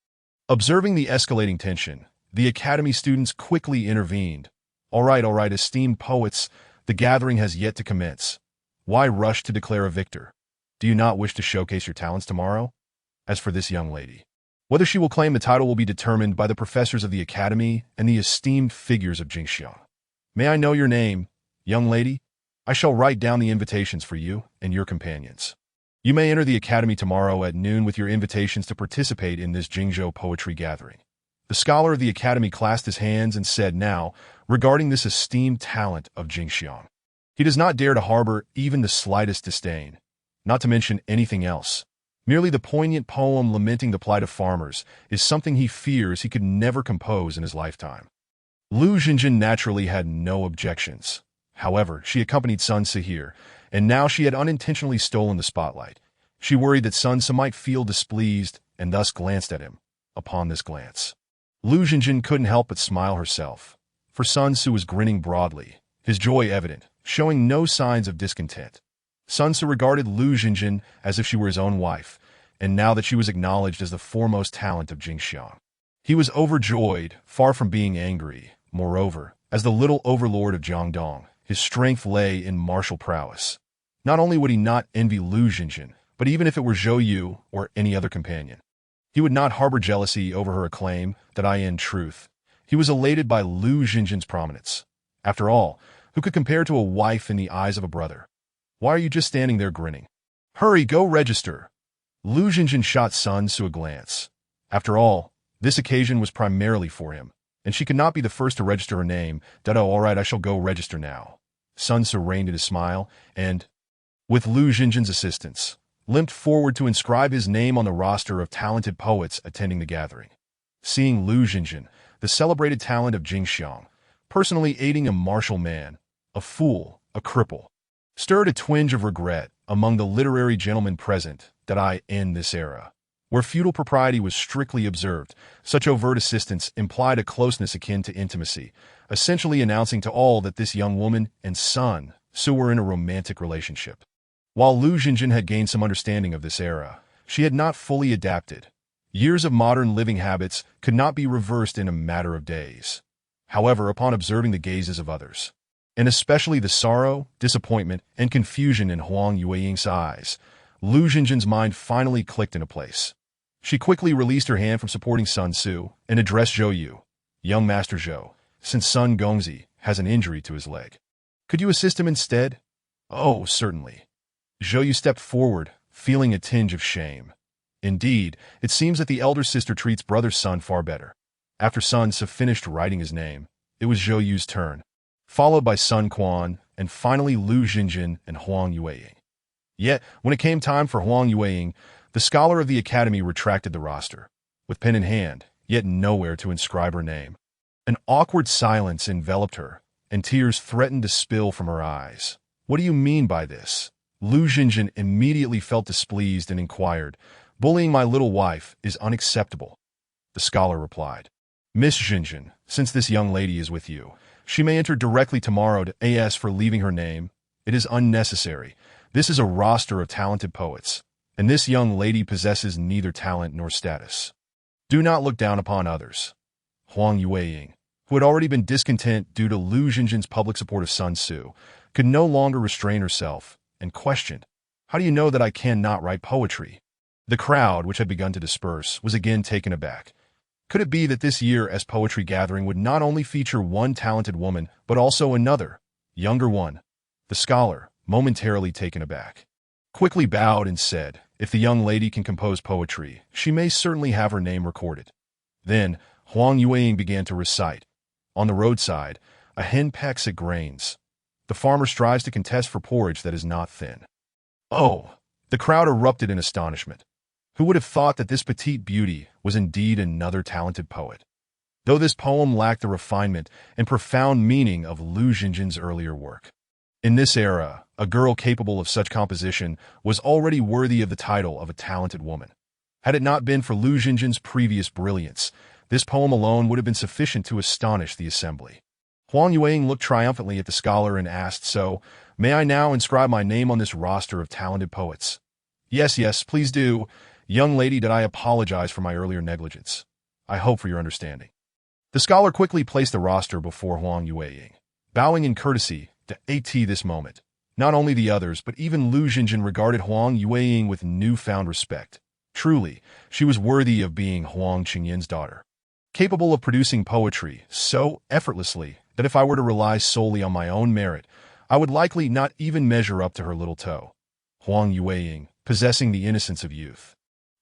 Observing the escalating tension, the academy students quickly intervened. All right, esteemed poets, the gathering has yet to commence. Why rush to declare a victor? Do you not wish to showcase your talents tomorrow? As for this young lady, whether she will claim the title will be determined by the professors of the academy and the esteemed figures of Jingxiang. May I know your name, young lady? I shall write down the invitations for you and your companions. You may enter the academy tomorrow at noon with your invitations to participate in this Jingzhou poetry gathering. The scholar of the academy clasped his hands and said, "Now, regarding this esteemed talent of Jingxiang, he does not dare to harbor even the slightest disdain, not to mention anything else. Merely the poignant poem lamenting the plight of farmers is something he fears he could never compose in his lifetime." Lu Xinjin naturally had no objections. However, she accompanied Sun Ce here, and now she had unintentionally stolen the spotlight. She worried that Sun Ce might feel displeased and thus glanced at him. Upon this glance, Lu Xinjin couldn't help but smile herself, for Sun Ce was grinning broadly, his joy evident, showing no signs of discontent. Sun Ce regarded Lu Xinjin as if she were his own wife, and now that she was acknowledged as the foremost talent of Jingxiang, he was overjoyed, far from being angry. Moreover, as the little overlord of Jiangdong, his strength lay in martial prowess. Not only would he not envy Lu Xinjin, but even if it were Zhou Yu or any other companion, he would not harbor jealousy over her acclaim. In truth, he was elated by Lu Xinjin's prominence. After all, who could compare to a wife in the eyes of a brother? Why are you just standing there grinning? Hurry, go register. Lu Xinjin shot Sun Ce a glance. After all, this occasion was primarily for him, and she could not be the first to register her name. All right, I shall go register now. Sun Ce reined in his smile and, with Lu Xinjin's assistance, limped forward to inscribe his name on the roster of talented poets attending the gathering. Seeing Lu Xinjin, the celebrated talent of Jingxiang, personally aiding a martial man, a fool, a cripple, stirred a twinge of regret among the literary gentlemen present. In this era, where feudal propriety was strictly observed, such overt assistance implied a closeness akin to intimacy, essentially announcing to all that this young woman and Sun Ce were in a romantic relationship. While Lu Xinjin had gained some understanding of this era, she had not fully adapted. Years of modern living habits could not be reversed in a matter of days. However, upon observing the gazes of others, and especially the sorrow, disappointment, and confusion in Huang Yueying's eyes, Lu Xinjin's mind finally clicked into place. She quickly released her hand from supporting Sun Ce and addressed Zhou Yu. "Young Master Zhou, since Sun Gongzi has an injury to his leg, could you assist him instead?" "Oh, certainly." Zhou Yu stepped forward, feeling a tinge of shame. Indeed, it seems that the elder sister treats brother Sun far better. After Sun Tzu finished writing his name, it was Zhou Yu's turn, followed by Sun Quan, and finally Lu Xinjin and Huang Yueying. Yet, when it came time for Huang Yueying, the scholar of the academy retracted the roster, with pen in hand, yet nowhere to inscribe her name. An awkward silence enveloped her, and tears threatened to spill from her eyes. What do you mean by this? Lu Xinjin immediately felt displeased and inquired, bullying my little wife is unacceptable. The scholar replied, Miss Xinjin, since this young lady is with you, she may enter directly tomorrow to AS for leaving her name. It is unnecessary. This is a roster of talented poets, and this young lady possesses neither talent nor status. Do not look down upon others. Huang Yueying, who had already been discontent due to Lu Xinjin's public support of Sun Tzu, could no longer restrain herself and questioned, How do you know that I cannot write poetry? The crowd, which had begun to disperse, was again taken aback. Could it be that this year's poetry gathering would not only feature one talented woman, but also another, younger one? The scholar, momentarily taken aback, quickly bowed and said, If the young lady can compose poetry, she may certainly have her name recorded. Then, Huang Yueying began to recite. On the roadside, a hen pecks at grains. The farmer strives to contest for porridge that is not thin. Oh! The crowd erupted in astonishment. Who would have thought that this petite beauty was indeed another talented poet? Though this poem lacked the refinement and profound meaning of Lu Xinjin's earlier work. In this era, a girl capable of such composition was already worthy of the title of a talented woman. Had it not been for Lu Xinjin's previous brilliance, this poem alone would have been sufficient to astonish the assembly. Huang Yueying looked triumphantly at the scholar and asked, So, may I now inscribe my name on this roster of talented poets? Yes, please do. Young lady, did I apologize for my earlier negligence? I hope for your understanding. The scholar quickly placed the roster before Huang Yueying, bowing in courtesy to this moment. Not only the others, but even Lu Xinjin regarded Huang Yueying with newfound respect. Truly, she was worthy of being Huang Qingyin's daughter, capable of producing poetry so effortlessly that if I were to rely solely on my own merit, I would likely not even measure up to her little toe. Huang Yueying, possessing the innocence of youth,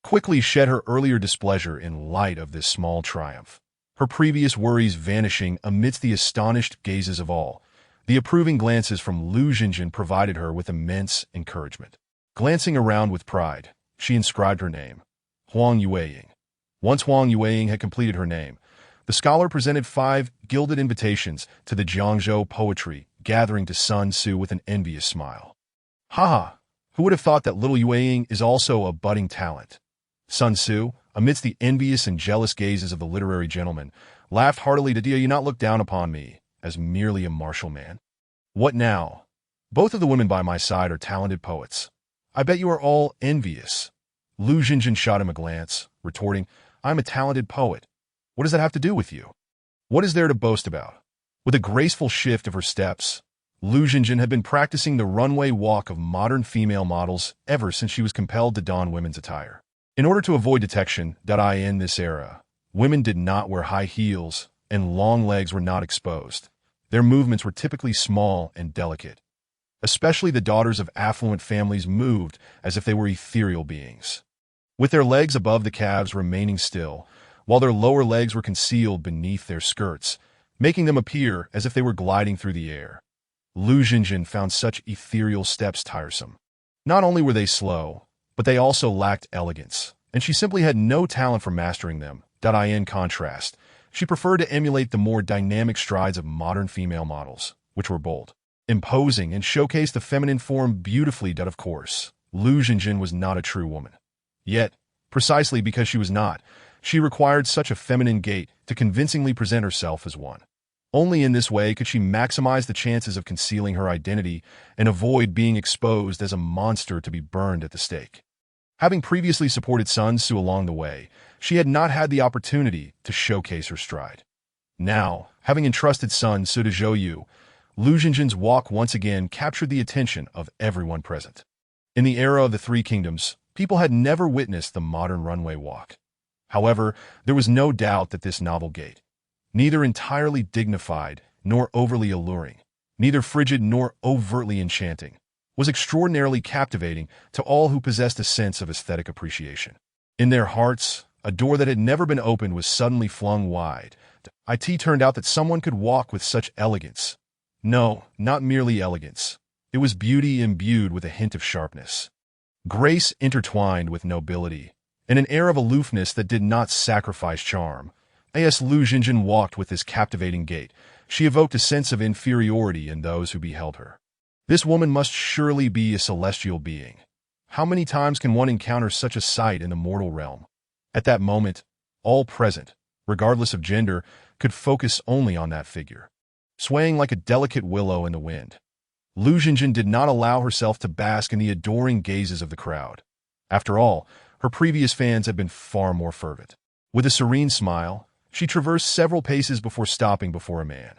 quickly shed her earlier displeasure in light of this small triumph, her previous worries vanishing amidst the astonished gazes of all. The approving glances from Lu Xinjin provided her with immense encouragement. Glancing around with pride, she inscribed her name, Huang Yueying. Once Huang Yueying had completed her name, the scholar presented 5 gilded invitations to the Jiangzhou poetry gathering to Sun Tzu with an envious smile. Who would have thought that little Yueying is also a budding talent? Sun Tzu, amidst the envious and jealous gazes of the literary gentleman, laughed heartily. Do you not look down upon me as merely a martial man? What now? Both of the women by my side are talented poets. I bet you are all envious. Lu Xinjin shot him a glance, retorting, I'm a talented poet. What does that have to do with you? What is there to boast about? With a graceful shift of her steps, Lu Xinjin had been practicing the runway walk of modern female models ever since she was compelled to don women's attire. In order to avoid detection, in this era, women did not wear high heels and long legs were not exposed. Their movements were typically small and delicate. Especially the daughters of affluent families moved as if they were ethereal beings, with their legs above the calves remaining still, while their lower legs were concealed beneath their skirts, making them appear as if they were gliding through the air. Lu Xinjin found such ethereal steps tiresome. Not only were they slow, but they also lacked elegance, and she simply had no talent for mastering them. In contrast, she preferred to emulate the more dynamic strides of modern female models, which were bold, imposing, and showcased the feminine form beautifully. Of course, Lu Xinjin was not a true woman. Yet, precisely because she was not, she required such a feminine gait to convincingly present herself as one. Only in this way could she maximize the chances of concealing her identity and avoid being exposed as a monster to be burned at the stake. Having previously supported Sun Tzu along the way, she had not had the opportunity to showcase her stride. Now, having entrusted Sun Tzu to Zhou Yu, Lu Xinjin's walk once again captured the attention of everyone present. In the era of the Three Kingdoms, people had never witnessed the modern runway walk. However, there was no doubt that this novel gait, neither entirely dignified nor overly alluring, neither frigid nor overtly enchanting, was extraordinarily captivating to all who possessed a sense of aesthetic appreciation. In their hearts, a door that had never been opened was suddenly flung wide. It turned out that someone could walk with such elegance. No, not merely elegance. It was beauty imbued with a hint of sharpness. Grace intertwined with nobility, and an air of aloofness that did not sacrifice charm. As Lu Xinjin walked with this captivating gait, she evoked a sense of inferiority in those who beheld her. This woman must surely be a celestial being. How many times can one encounter such a sight in the mortal realm? At that moment, all present, regardless of gender, could focus only on that figure. Swaying like a delicate willow in the wind, Lu Xinjin did not allow herself to bask in the adoring gazes of the crowd. After all, her previous fans had been far more fervent. With a serene smile, she traversed several paces before stopping before a man.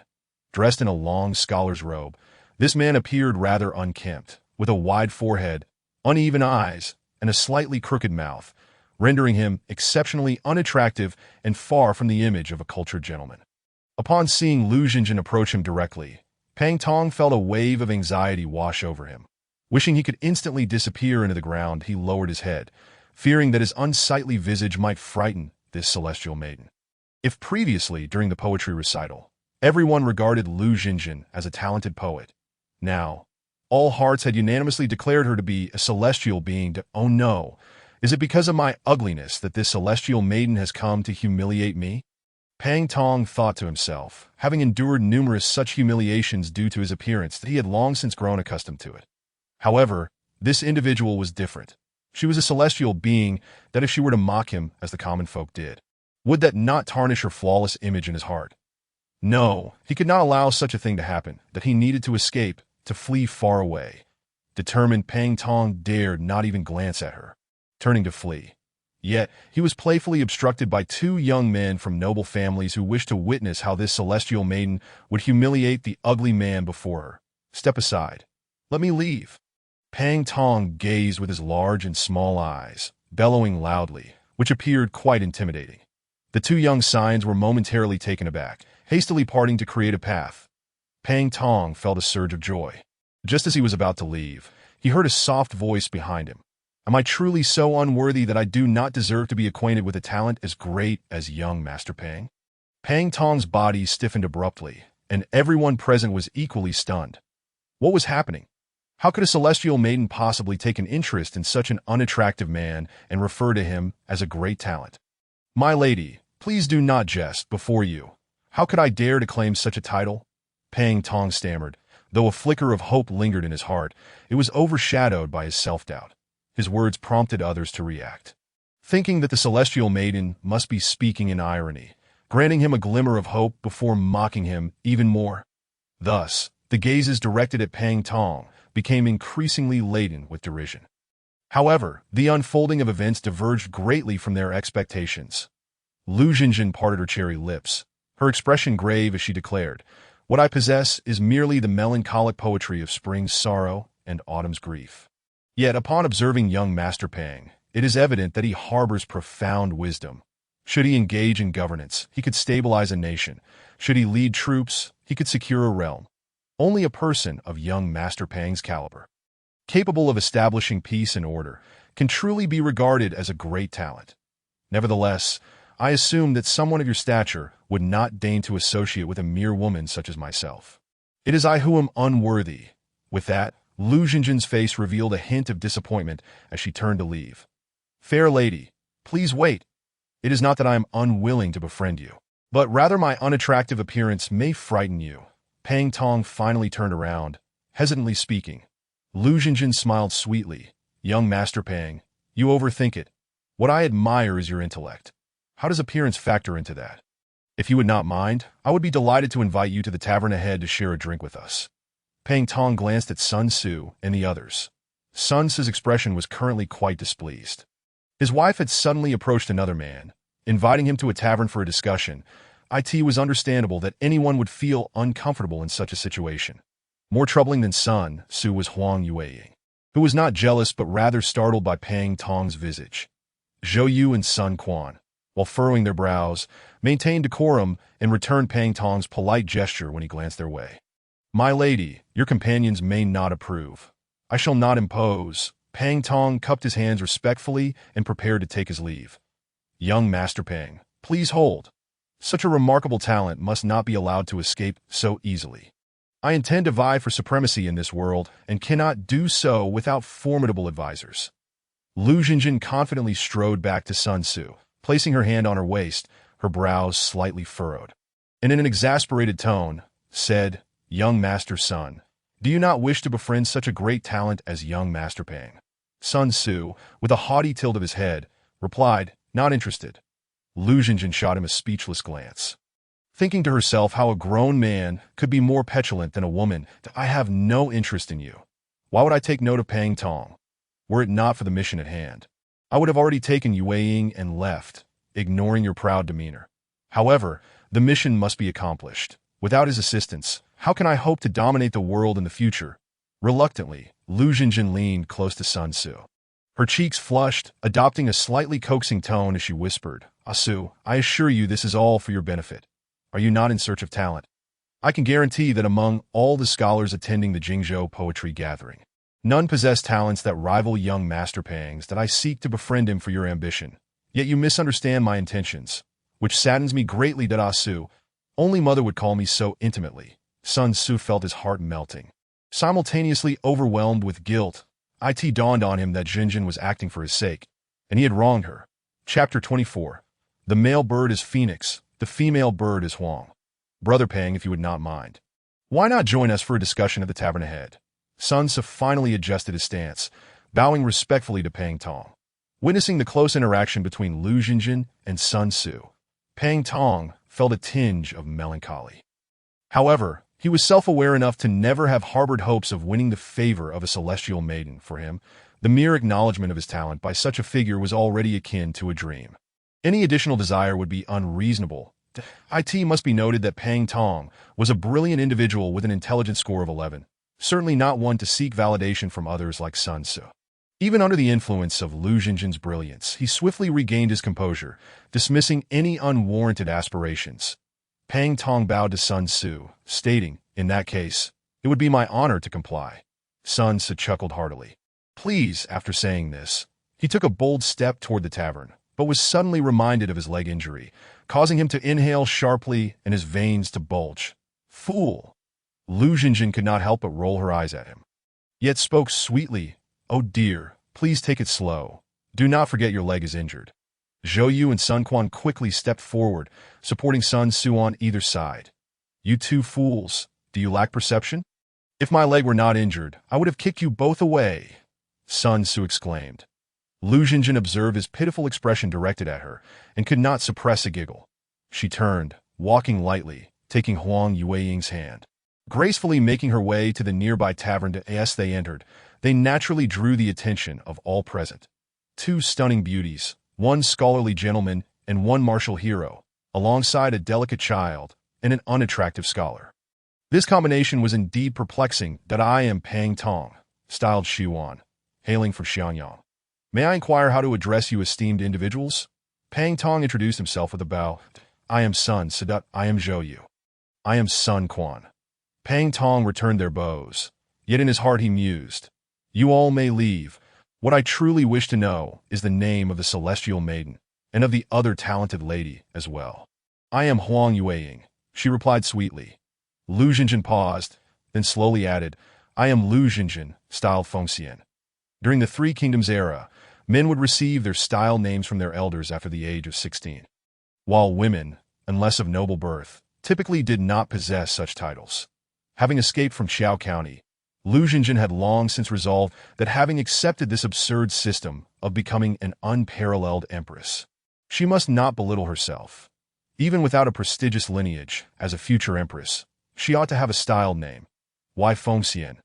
Dressed in a long scholar's robe, this man appeared rather unkempt, with a wide forehead, uneven eyes, and a slightly crooked mouth, rendering him exceptionally unattractive and far from the image of a cultured gentleman. Upon seeing Lu Xinjin approach him directly, Pang Tong felt a wave of anxiety wash over him. Wishing he could instantly disappear into the ground, he lowered his head, fearing that his unsightly visage might frighten this celestial maiden. If previously, during the poetry recital, everyone regarded Lu Xinjin as a talented poet, now, all hearts had unanimously declared her to be a celestial being. Oh no, is it because of my ugliness that this celestial maiden has come to humiliate me? Pang Tong thought to himself, having endured numerous such humiliations due to his appearance, that he had long since grown accustomed to it. However, this individual was different. She was a celestial being that if she were to mock him as the common folk did, would that not tarnish her flawless image in his heart? No, he could not allow such a thing to happen, that he needed to escape, to flee far away. Determined, Pang Tong dared not even glance at her, turning to flee. Yet, he was playfully obstructed by two young men from noble families who wished to witness how this celestial maiden would humiliate the ugly man before her. Step aside. Let me leave. Pang Tong gazed with his large and small eyes, bellowing loudly, which appeared quite intimidating. The two young signs were momentarily taken aback, hastily parting to create a path. Pang Tong felt a surge of joy. Just as he was about to leave, he heard a soft voice behind him. Am I truly so unworthy that I do not deserve to be acquainted with a talent as great as young Master Pang? Pang Tong's body stiffened abruptly, and everyone present was equally stunned. What was happening? How could a celestial maiden possibly take an interest in such an unattractive man and refer to him as a great talent? My lady, please do not jest before you. How could I dare to claim such a title? Pang Tong stammered. Though a flicker of hope lingered in his heart, it was overshadowed by his self-doubt. His words prompted others to react, thinking that the celestial maiden must be speaking in irony, granting him a glimmer of hope before mocking him even more. Thus, the gazes directed at Pang Tong became increasingly laden with derision. However, the unfolding of events diverged greatly from their expectations. Lu Xinjin parted her cherry lips, her expression grave as she declared, "What I possess is merely the melancholic poetry of spring's sorrow and autumn's grief." Yet upon observing young Master Pang, it is evident that he harbors profound wisdom. Should he engage in governance, he could stabilize a nation. Should he lead troops, he could secure a realm. Only a person of young Master Pang's caliber, capable of establishing peace and order, can truly be regarded as a great talent. Nevertheless, I assume that someone of your stature would not deign to associate with a mere woman such as myself. It is I who am unworthy. With that, Lu Xinjin's face revealed a hint of disappointment as she turned to leave. Fair lady, please wait. It is not that I am unwilling to befriend you, but rather my unattractive appearance may frighten you. Pang Tong finally turned around, hesitantly speaking. Lu Xinjin smiled sweetly. Young Master Pang, you overthink it. What I admire is your intellect. How does appearance factor into that? If you would not mind, I would be delighted to invite you to the tavern ahead to share a drink with us. Pang Tong glanced at Sun Tzu and the others. Sun Tzu's expression was currently quite displeased. His wife had suddenly approached another man, inviting him to a tavern for a discussion. It was understandable that anyone would feel uncomfortable in such a situation. More troubling than Sun Tzu was Huang Yueying, who was not jealous but rather startled by Pang Tong's visage. Zhou Yu and Sun Quan, while furrowing their brows, maintained decorum and returned Pang Tong's polite gesture when he glanced their way. My lady, your companions may not approve. I shall not impose. Pang Tong cupped his hands respectfully and prepared to take his leave. Young Master Pang, please hold. Such a remarkable talent must not be allowed to escape so easily. I intend to vie for supremacy in this world and cannot do so without formidable advisors. Lu Jinjin confidently strode back to Sun Tzu, placing her hand on her waist, her brows slightly furrowed. And in an exasperated tone, said, Young Master Sun, do you not wish to befriend such a great talent as young Master Pang? Sun Tzu, with a haughty tilt of his head, replied, Not interested. Lu Jinjin shot him a speechless glance. Thinking to herself how a grown man could be more petulant than a woman, I have no interest in you. Why would I take note of Pang Tong? Were it not for the mission at hand, I would have already taken Yue Ying and left, ignoring your proud demeanor. However, the mission must be accomplished. Without his assistance, how can I hope to dominate the world in the future? Reluctantly, Lu Jinjin leaned close to Sun Tzu. Her cheeks flushed, adopting a slightly coaxing tone as she whispered, Asu, I assure you this is all for your benefit. Are you not in search of talent? I can guarantee that among all the scholars attending the Jingzhou Poetry Gathering, none possess talents that rival young Master Pang's that I seek to befriend him for your ambition. Yet you misunderstand my intentions, which saddens me greatly that Asu, only mother would call me so intimately. Sun Tzu felt his heart melting. Simultaneously overwhelmed with guilt, it dawned on him that Jinjin was acting for his sake, and he had wronged her. Chapter 24. The male bird is Phoenix, the female bird is Huang. Brother Pang, if you would not mind, why not join us for a discussion at the tavern ahead? Sun Tzu finally adjusted his stance, bowing respectfully to Pang Tong. Witnessing the close interaction between Lu Jinjin and Sun Tzu, Pang Tong felt a tinge of melancholy. However, he was self-aware enough to never have harbored hopes of winning the favor of a celestial maiden. For him, the mere acknowledgement of his talent by such a figure was already akin to a dream. Any additional desire would be unreasonable. It must be noted that Pang Tong was a brilliant individual with an intelligence score of 11, certainly not one to seek validation from others like Sun Tzu. Even under the influence of Lu Jinjin's brilliance, he swiftly regained his composure, dismissing any unwarranted aspirations. Pang Tong bowed to Sun Tzu, stating, in that case, it would be my honor to comply. Sun Tzu chuckled heartily. Please, after saying this, he took a bold step toward the tavern, but was suddenly reminded of his leg injury, causing him to inhale sharply and his veins to bulge. Fool! Lu Jinjin could not help but roll her eyes at him, yet spoke sweetly, Oh dear, please take it slow. Do not forget your leg is injured. Zhou Yu and Sun Quan quickly stepped forward, supporting Sun Tzu on either side. You two fools, do you lack perception? If my leg were not injured, I would have kicked you both away, Sun Tzu exclaimed. Lu Jinjin observed his pitiful expression directed at her, and could not suppress a giggle. She turned, walking lightly, taking Huang Yueying's hand. Gracefully making her way to the nearby tavern as they entered, they naturally drew the attention of all present. Two stunning beauties, one scholarly gentleman and one martial hero, alongside a delicate child and an unattractive scholar. This combination was indeed perplexing. That I am Pang Tong, styled Shi Wan, hailing from Xianyang. May I inquire how to address you esteemed individuals? Pang Tong introduced himself with a bow. I am Sun Tzu. I am Zhou Yu. I am Sun Quan. Pang Tong returned their bows, yet in his heart he mused. You all may leave. What I truly wish to know is the name of the celestial maiden, and of the other talented lady as well. I am Huang Yueying, she replied sweetly. Lu Jinjin paused, then slowly added, I am Lu Jinjin, styled Fengxian. During the Three Kingdoms era, men would receive their style names from their elders after the age of 16, while women, unless of noble birth, typically did not possess such titles. Having escaped from Xiao County, Lu Jinjin had long since resolved that having accepted this absurd system of becoming an unparalleled empress, she must not belittle herself. Even without a prestigious lineage, as a future empress, she ought to have a styled name. Why Fengxian?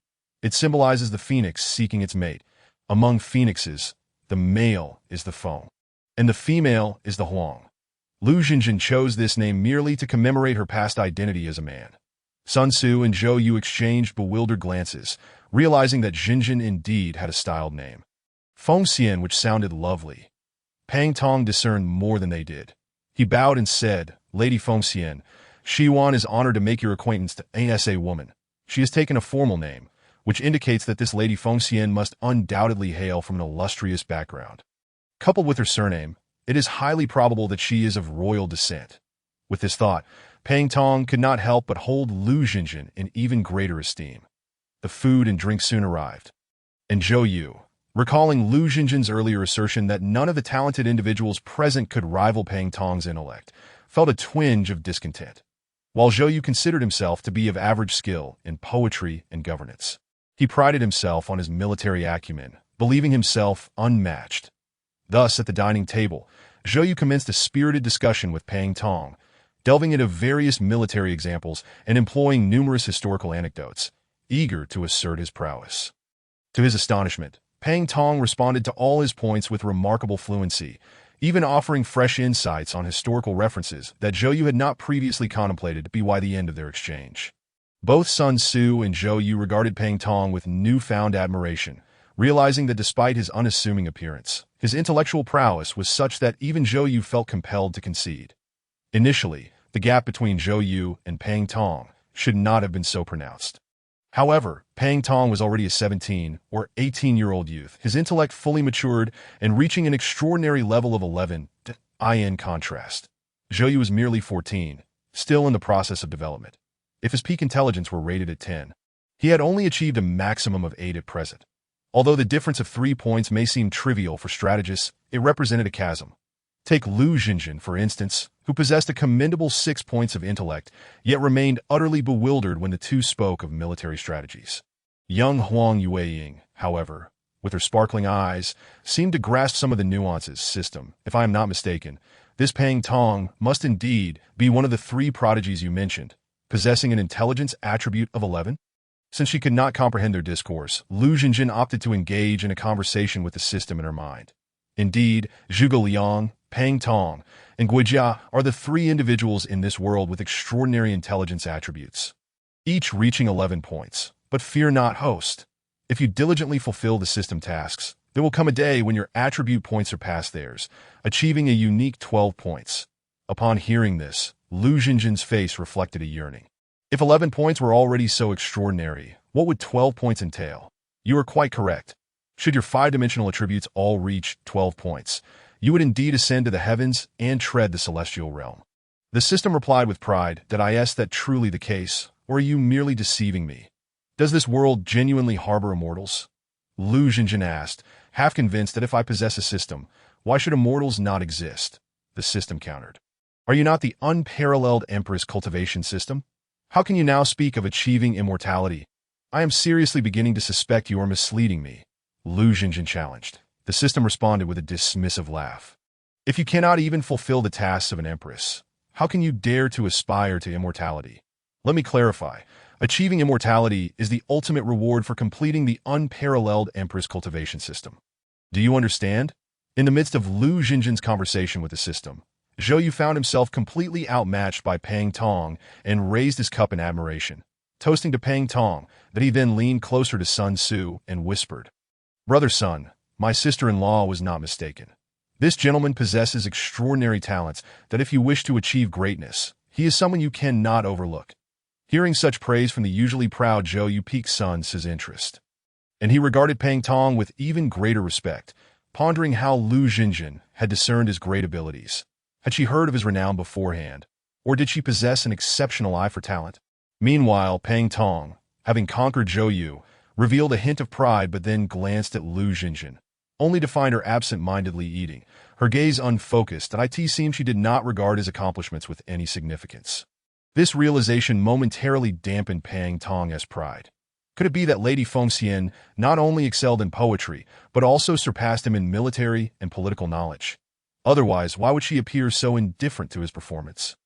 It symbolizes the phoenix seeking its mate. Among phoenixes, the male is the Feng, and the female is the Huang. Lu Jinjin chose this name merely to commemorate her past identity as a man. Sun Tzu and Zhou Yu exchanged bewildered glances, realizing that Jinjin indeed had a styled name. Fengxian, which sounded lovely. Pang Tong discerned more than they did. He bowed and said, Lady Fengxian, Shi Wan is honored to make your acquaintance as a woman. She has taken a formal name, which indicates that this Lady Fengxian must undoubtedly hail from an illustrious background. Coupled with her surname, it is highly probable that she is of royal descent. With this thought, Pang Tong could not help but hold Lu Xinjin in even greater esteem. The food and drink soon arrived. And Zhou Yu, recalling Lu Xinjin's earlier assertion that none of the talented individuals present could rival Pang Tong's intellect, felt a twinge of discontent. While Zhou Yu considered himself to be of average skill in poetry and governance, he prided himself on his military acumen, believing himself unmatched. Thus, at the dining table, Zhou Yu commenced a spirited discussion with Pang Tong, delving into various military examples and employing numerous historical anecdotes, eager to assert his prowess. To his astonishment, Pang Tong responded to all his points with remarkable fluency, even offering fresh insights on historical references that Zhou Yu had not previously contemplated by the end of their exchange. Both Sun Tzu and Zhou Yu regarded Pang Tong with newfound admiration, realizing that despite his unassuming appearance, his intellectual prowess was such that even Zhou Yu felt compelled to concede. Initially, the gap between Zhou Yu and Pang Tong should not have been so pronounced. However, Pang Tong was already a 17 or 18-year-old youth, his intellect fully matured and reaching an extraordinary level of 11. In contrast, Zhou Yu was merely 14, still in the process of development. If his peak intelligence were rated at 10, he had only achieved a maximum of 8 at present. Although the difference of 3 points may seem trivial for strategists, it represented a chasm. Take Lu Xinjin, for instance, who possessed a commendable 6 points of intellect, yet remained utterly bewildered when the two spoke of military strategies. Young Huang Yueying, however, with her sparkling eyes, seemed to grasp some of the nuances. System, if I am not mistaken, this Pang Tong must indeed be one of the 3 prodigies you mentioned, possessing an intelligence attribute of 11? Since she could not comprehend their discourse, Lu Xinjin opted to engage in a conversation with the system in her mind. Indeed, Zhuge Liang, Pang Tong, and Guijia are the 3 individuals in this world with extraordinary intelligence attributes, each reaching 11 points. But fear not, host. If you diligently fulfill the system tasks, there will come a day when your attribute points surpass theirs, achieving a unique 12 points. Upon hearing this, Lu Xinjin's face reflected a yearning. If 11 points were already so extraordinary, what would 12 points entail? You are quite correct. Should your 5-dimensional attributes all reach 12 points, you would indeed ascend to the heavens and tread the celestial realm. The system replied with pride, is that truly the case, or are you merely deceiving me? Does this world genuinely harbor immortals? Lu Xinjin asked, half convinced that if I possess a system, why should immortals not exist? The system countered. Are you not the unparalleled Empress cultivation system? How can you now speak of achieving immortality? I am seriously beginning to suspect you are misleading me. Lu Xinjin challenged. The system responded with a dismissive laugh. If you cannot even fulfill the tasks of an empress, how can you dare to aspire to immortality? Let me clarify. Achieving immortality is the ultimate reward for completing the unparalleled Empress cultivation system. Do you understand? In the midst of Lu Xinjin's conversation with the system, Zhou Yu found himself completely outmatched by Pang Tong and raised his cup in admiration, toasting to Pang Tong that he then leaned closer to Sun Tzu and whispered, "Brother Sun, my sister-in-law was not mistaken. This gentleman possesses extraordinary talents that if you wish to achieve greatness, he is someone you cannot overlook." Hearing such praise from the usually proud Zhou Yu piqued Sun Tzu's interest, and he regarded Pang Tong with even greater respect, pondering how Lu Xinjin had discerned his great abilities. Had she heard of his renown beforehand, or did she possess an exceptional eye for talent? Meanwhile, Pang Tong, having conquered Zhou Yu, revealed a hint of pride but then glanced at Lu Xinjin, only to find her absent-mindedly eating, her gaze unfocused, and it seemed she did not regard his accomplishments with any significance. This realization momentarily dampened Pang Tong's pride. Could it be that Lady Fengxian not only excelled in poetry, but also surpassed him in military and political knowledge? Otherwise, why would she appear so indifferent to his performance?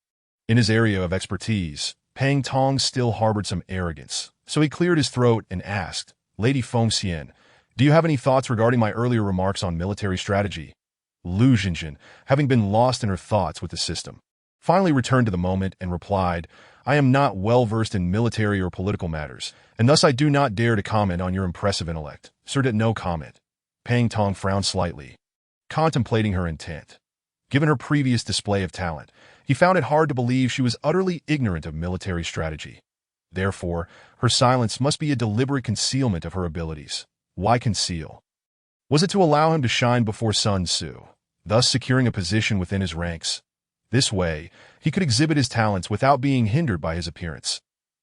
In his area of expertise, Pang Tong still harbored some arrogance, so he cleared his throat and asked, "Lady Fengxian, do you have any thoughts regarding my earlier remarks on military strategy?" Lu Xinjin, having been lost in her thoughts with the system, finally returned to the moment and replied, "I am not well-versed in military or political matters, and thus I do not dare to comment on your impressive intellect. Sir, no comment." Pang Tong frowned slightly, contemplating her intent. Given her previous display of talent, he found it hard to believe she was utterly ignorant of military strategy. Therefore, her silence must be a deliberate concealment of her abilities. Why conceal? Was it to allow him to shine before Sun Tzu, thus securing a position within his ranks? This way, he could exhibit his talents without being hindered by his appearance.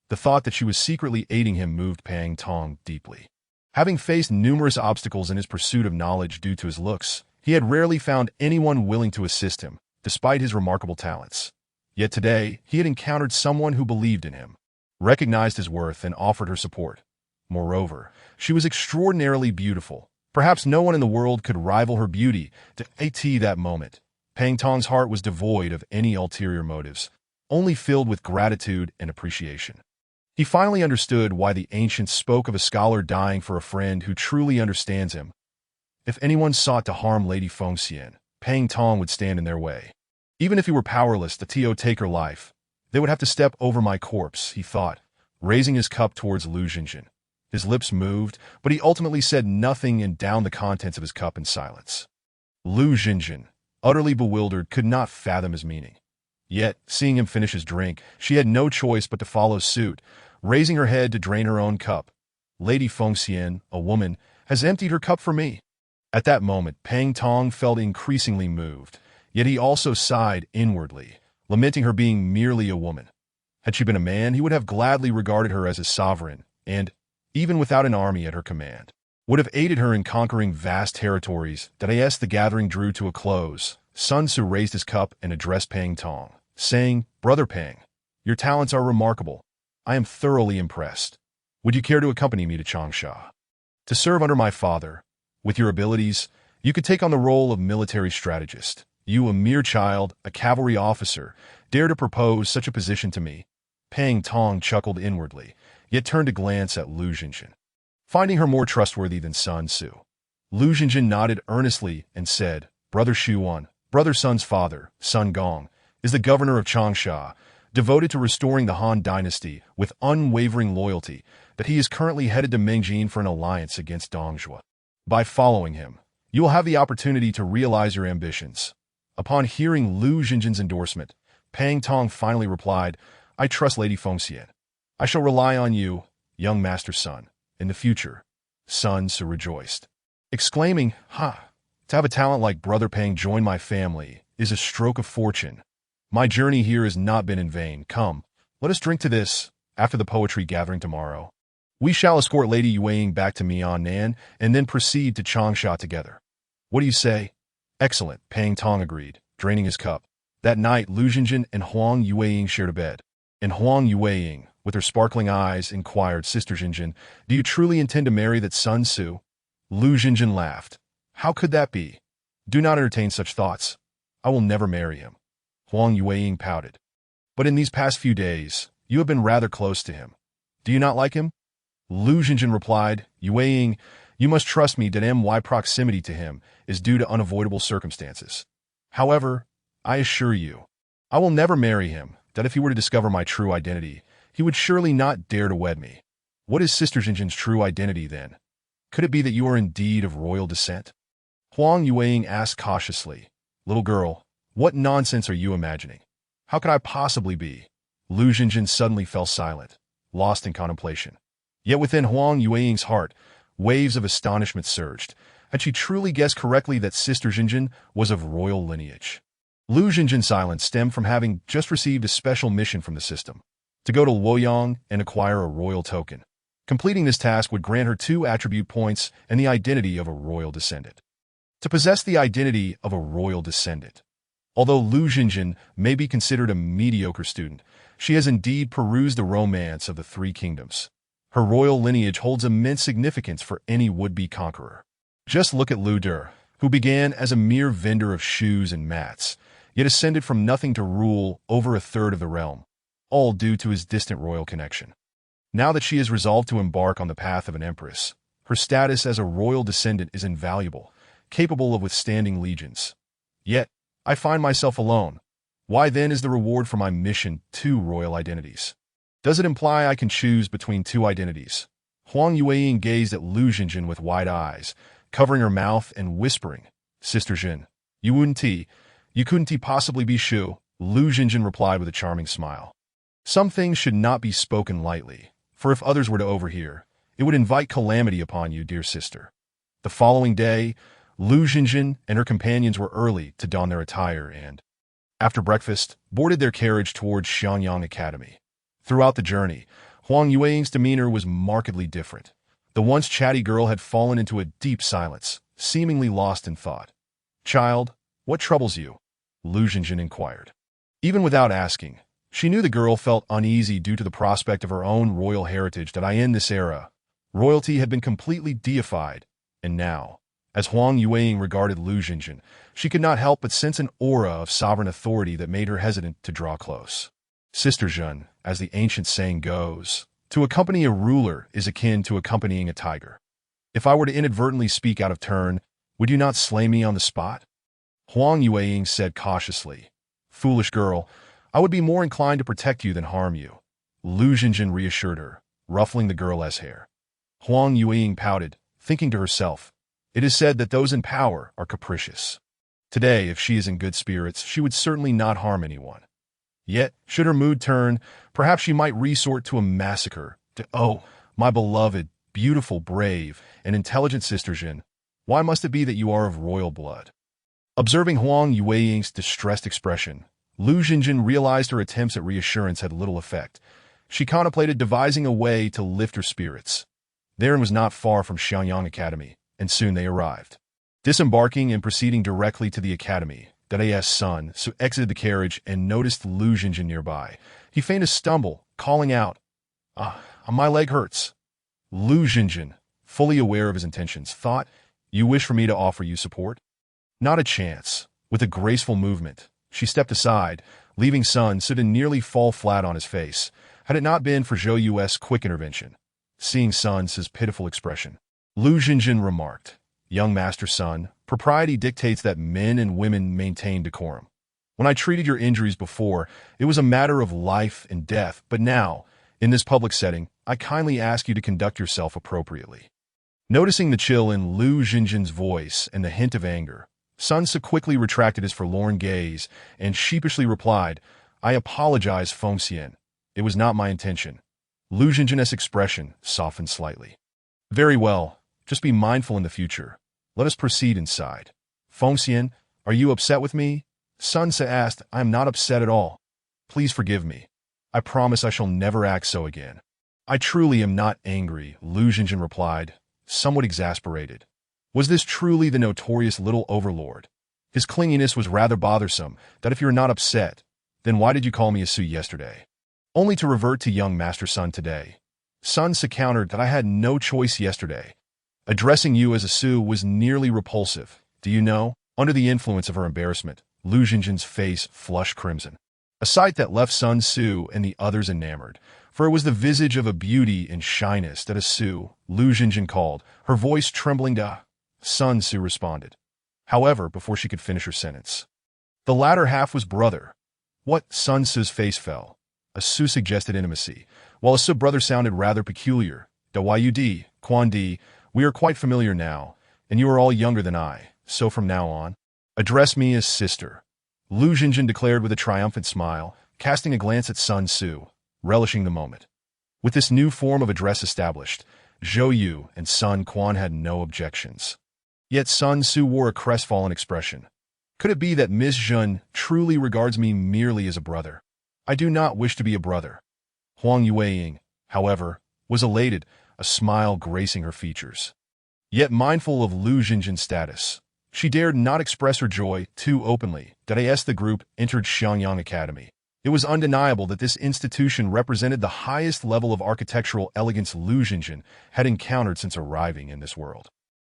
The thought that she was secretly aiding him moved Pang Tong deeply. Having faced numerous obstacles in his pursuit of knowledge due to his looks, he had rarely found anyone willing to assist him, despite his remarkable talents. Yet today, he had encountered someone who believed in him, recognized his worth, and offered her support. Moreover, she was extraordinarily beautiful. Perhaps no one in the world could rival her beauty. At that moment, Pang Tong's heart was devoid of any ulterior motives, only filled with gratitude and appreciation. He finally understood why the ancients spoke of a scholar dying for a friend who truly understands him. If anyone sought to harm Lady Fengxian, Pang Tong would stand in their way. Even if he were powerless to take her life, they would have to step over my corpse, he thought, raising his cup towards Lu Xinjin. His lips moved, but he ultimately said nothing and downed the contents of his cup in silence. Lu Xinjin, utterly bewildered, could not fathom his meaning. Yet, seeing him finish his drink, she had no choice but to follow suit, raising her head to drain her own cup. Lady Fengxian, a woman, has emptied her cup for me. At that moment, Pang Tong felt increasingly moved, yet he also sighed inwardly, lamenting her being merely a woman. Had she been a man, he would have gladly regarded her as his sovereign, and, even without an army at her command, would have aided her in conquering vast territories. As the gathering drew to a close, Sun Tzu raised his cup and addressed Pang Tong, saying, "Brother Pang, your talents are remarkable. I am thoroughly impressed. Would you care to accompany me to Changsha? To serve under my father? With your abilities, you could take on the role of military strategist. You, a mere child, a cavalry officer, dare to propose such a position to me?" Pang Tong chuckled inwardly, yet turned to glance at Lu Xinjin, finding her more trustworthy than Sun Tzu. Lu Xinjin nodded earnestly and said, "Brother Xuan, Brother Sun's father, Sun Gong, is the governor of Changsha, devoted to restoring the Han dynasty with unwavering loyalty, that he is currently headed to Mengjin for an alliance against Dongzhuo. By following him, you will have the opportunity to realize your ambitions." Upon hearing Lu Xinjin's endorsement, Pang Tong finally replied, "I trust Lady Fengxian. I shall rely on you, young Master Sun, in the future." Sun Tzu rejoiced, exclaiming, "Ha! To have a talent like Brother Pang join my family is a stroke of fortune. My journey here has not been in vain. Come, let us drink to this, after the poetry gathering tomorrow. We shall escort Lady Yueying back to Miannan and then proceed to Changsha together. What do you say?" "Excellent," Pang Tong agreed, draining his cup. That night, Lu Xinjin and Huang Yueying shared a bed. And Huang Yueying, with her sparkling eyes, inquired, "Sister Xinjin, do you truly intend to marry that Sun Tzu?" Lu Xinjin laughed. "How could that be? Do not entertain such thoughts. I will never marry him." Huang Yueying pouted. "But in these past few days, you have been rather close to him. Do you not like him?" Lu Xinjin replied, "Yueying, you must trust me that my proximity to him is due to unavoidable circumstances. However, I assure you, I will never marry him, that if he were to discover my true identity, he would surely not dare to wed me." "What is Sister Xinjin's true identity, then? Could it be that you are indeed of royal descent?" Huang Yueying asked cautiously. "Little girl, what nonsense are you imagining? How could I possibly be?" Lu Xinjin suddenly fell silent, lost in contemplation. Yet within Huang Yueying's heart, waves of astonishment surged. Had she truly guessed correctly that Sister Xinjin was of royal lineage? Lu Xinjin's silence stemmed from having just received a special mission from the system, to go to Luoyang and acquire a royal token. Completing this task would grant her 2 attribute points and the identity of a royal descendant. To possess the identity of a royal descendant. Although Lu Xinjin may be considered a mediocre student, she has indeed perused the romance of the 3 kingdoms. Her royal lineage holds immense significance for any would-be conqueror. Just look at Lu Der, who began as a mere vendor of shoes and mats, yet ascended from nothing to rule over a third of the realm, all due to his distant royal connection. Now that she has resolved to embark on the path of an empress, her status as a royal descendant is invaluable, capable of withstanding legions. Yet, I find myself alone. Why then is the reward for my mission 2 royal identities? Does it imply I can choose between 2 identities? Huang Yueying gazed at Lu Xinjin with wide eyes, covering her mouth and whispering, "Sister Xin, you couldn't possibly be Shu." Lu Xinjin replied with a charming smile. Some things should not be spoken lightly, for if others were to overhear, it would invite calamity upon you, dear sister. The following day, Lu Xinjin and her companions were early to don their attire and, after breakfast, boarded their carriage towards Xiangyang Academy. Throughout the journey, Huang Yueying's demeanor was markedly different. The once chatty girl had fallen into a deep silence, seemingly lost in thought. "Child, what troubles you?" Lu Xinjin inquired. Even without asking, she knew the girl felt uneasy due to the prospect of her own royal heritage that in this era, royalty had been completely deified, and now, as Huang Yueying regarded Lu Xinjin, she could not help but sense an aura of sovereign authority that made her hesitant to draw close. Sister Zhen, as the ancient saying goes, to accompany a ruler is akin to accompanying a tiger. If I were to inadvertently speak out of turn, would you not slay me on the spot? Huang Yueying said cautiously. Foolish girl, I would be more inclined to protect you than harm you. Lu Xinjin reassured her, ruffling the girl's hair. Huang Yueying pouted, thinking to herself, it is said that those in power are capricious. Today, if she is in good spirits, she would certainly not harm anyone. Yet, should her mood turn, perhaps she might resort to a massacre. Oh, my beloved, beautiful, brave, and intelligent Sister Zhen, why must it be that you are of royal blood? Observing Huang Yueying's distressed expression, Lu Xinjin realized her attempts at reassurance had little effect. She contemplated devising a way to lift her spirits. Theron was not far from Xiangyang Academy, and soon they arrived. Disembarking and proceeding directly to the academy, Dada's son exited the carriage and noticed Lu Xinjin nearby. He feigned a stumble, calling out, my leg hurts. Lu Xinjin, fully aware of his intentions, thought, you wish for me to offer you support? Not a chance. With a graceful movement, she stepped aside, leaving Sun to nearly fall flat on his face, had it not been for Zhou Yu's quick intervention. Seeing Sun's pitiful expression, Lu Xinjin remarked, young Master Sun, propriety dictates that men and women maintain decorum. When I treated your injuries before, it was a matter of life and death, but now, in this public setting, I kindly ask you to conduct yourself appropriately. Noticing the chill in Lu Xinjin's voice and the hint of anger, Sun Ce quickly retracted his forlorn gaze and sheepishly replied, I apologize, Fengxian. It was not my intention. Lu Xinjin's expression softened slightly. Very well. Just be mindful in the future. Let us proceed inside. Fengxian, are you upset with me? Sun Ce asked. I am not upset at all. Please forgive me. I promise I shall never act so again. I truly am not angry, Lu Xinjin replied, somewhat exasperated. Was this truly the notorious little overlord? His clinginess was rather bothersome, that if you're not upset, then why did you call me a Su yesterday? Only to revert to young Master Sun today. Sun Ce countered that I had no choice yesterday. Addressing you as a Su was nearly repulsive. Do you know? Under the influence of her embarrassment, Lu Xinjin's face flushed crimson. A sight that left Sun Ce and the others enamored, for it was the visage of a beauty and shyness that a Su, Lu Xinjin called, her voice trembling to Sun Ce responded. However, before she could finish her sentence, the latter half was brother. What? Sun Ce's face fell. A Su suggested intimacy, while a Su brother sounded rather peculiar. Yud, Quan Di, we are quite familiar now, and you are all younger than I, so from now on, address me as sister. Lu Xinjin declared with a triumphant smile, casting a glance at Sun Ce, relishing the moment. With this new form of address established, Zhou Yu and Sun Quan had no objections. Yet Sun Ce wore a crestfallen expression. Could it be that Miss Zhen truly regards me merely as a brother? I do not wish to be a brother. Huang Yueying, however, was elated, a smile gracing her features. Yet mindful of Lu Xinjin's status, she dared not express her joy too openly that as the group entered Xiangyang Academy. It was undeniable that this institution represented the highest level of architectural elegance Lu Xinjin had encountered since arriving in this world.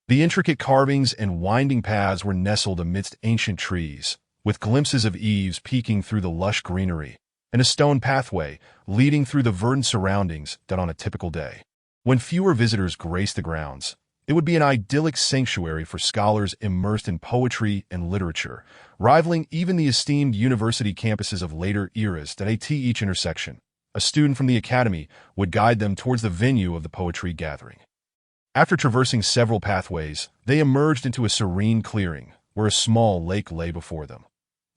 The intricate carvings and winding paths were nestled amidst ancient trees, with glimpses of eaves peeking through the lush greenery, and a stone pathway leading through the verdant surroundings that on a typical day, when fewer visitors graced the grounds, it would be an idyllic sanctuary for scholars immersed in poetry and literature, rivaling even the esteemed university campuses of later eras that at each intersection, a student from the academy would guide them towards the venue of the poetry gathering. After traversing several pathways, they emerged into a serene clearing where a small lake lay before them.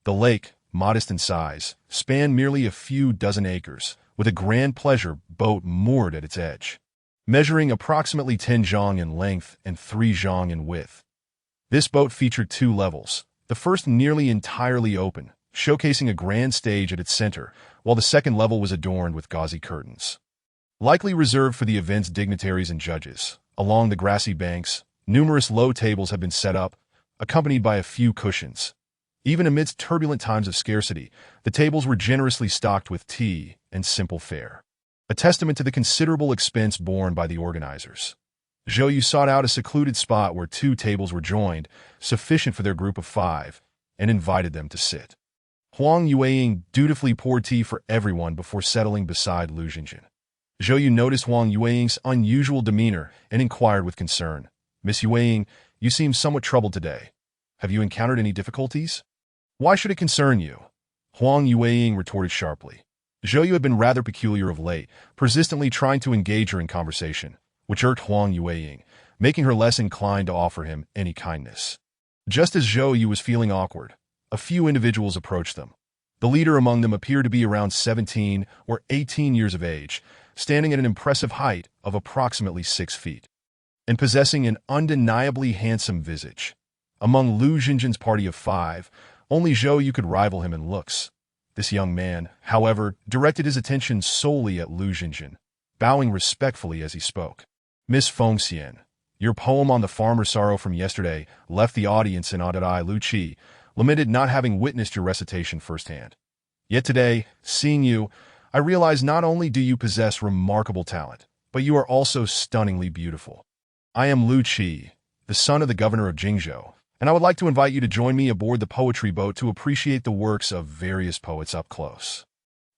The lake, modest in size, spanned merely a few dozen acres, with a grand pleasure boat moored at its edge, measuring approximately 10 zhang in length and 3 zhang in width. This boat featured 2 levels, the first nearly entirely open, showcasing a grand stage at its center, while the second level was adorned with gauzy curtains. Likely reserved for the event's dignitaries and judges, along the grassy banks, numerous low tables have been set up, accompanied by a few cushions. Even amidst turbulent times of scarcity, the tables were generously stocked with tea and simple fare, a testament to the considerable expense borne by the organizers. Zhou Yu sought out a secluded spot where 2 tables were joined, sufficient for their group of 5, and invited them to sit. Huang Yueying dutifully poured tea for everyone before settling beside Lu Xinjin. Zhou Yu noticed Huang Yueying's unusual demeanor and inquired with concern, "Miss Yueying, you seem somewhat troubled today. Have you encountered any difficulties?" "Why should it concern you?" Huang Yueying retorted sharply. Zhou Yu had been rather peculiar of late, persistently trying to engage her in conversation, which irked Huang Yueying, making her less inclined to offer him any kindness. Just as Zhou Yu was feeling awkward, a few individuals approached them. The leader among them appeared to be around 17 or 18 years of age, standing at an impressive height of approximately 6 feet, and possessing an undeniably handsome visage. Among Lu Xinjin's party of 5, only Zhou Yu could rival him in looks. This young man, however, directed his attention solely at Lu Xinjin, bowing respectfully as he spoke. "Miss Fengxian, your poem on the farmer's sorrow from yesterday left the audience in awe. Lu Qi lamented not having witnessed your recitation firsthand. Yet today, seeing you, I realize not only do you possess remarkable talent, but you are also stunningly beautiful. I am Lu Qi, the son of the governor of Jingzhou, and I would like to invite you to join me aboard the poetry boat to appreciate the works of various poets up close.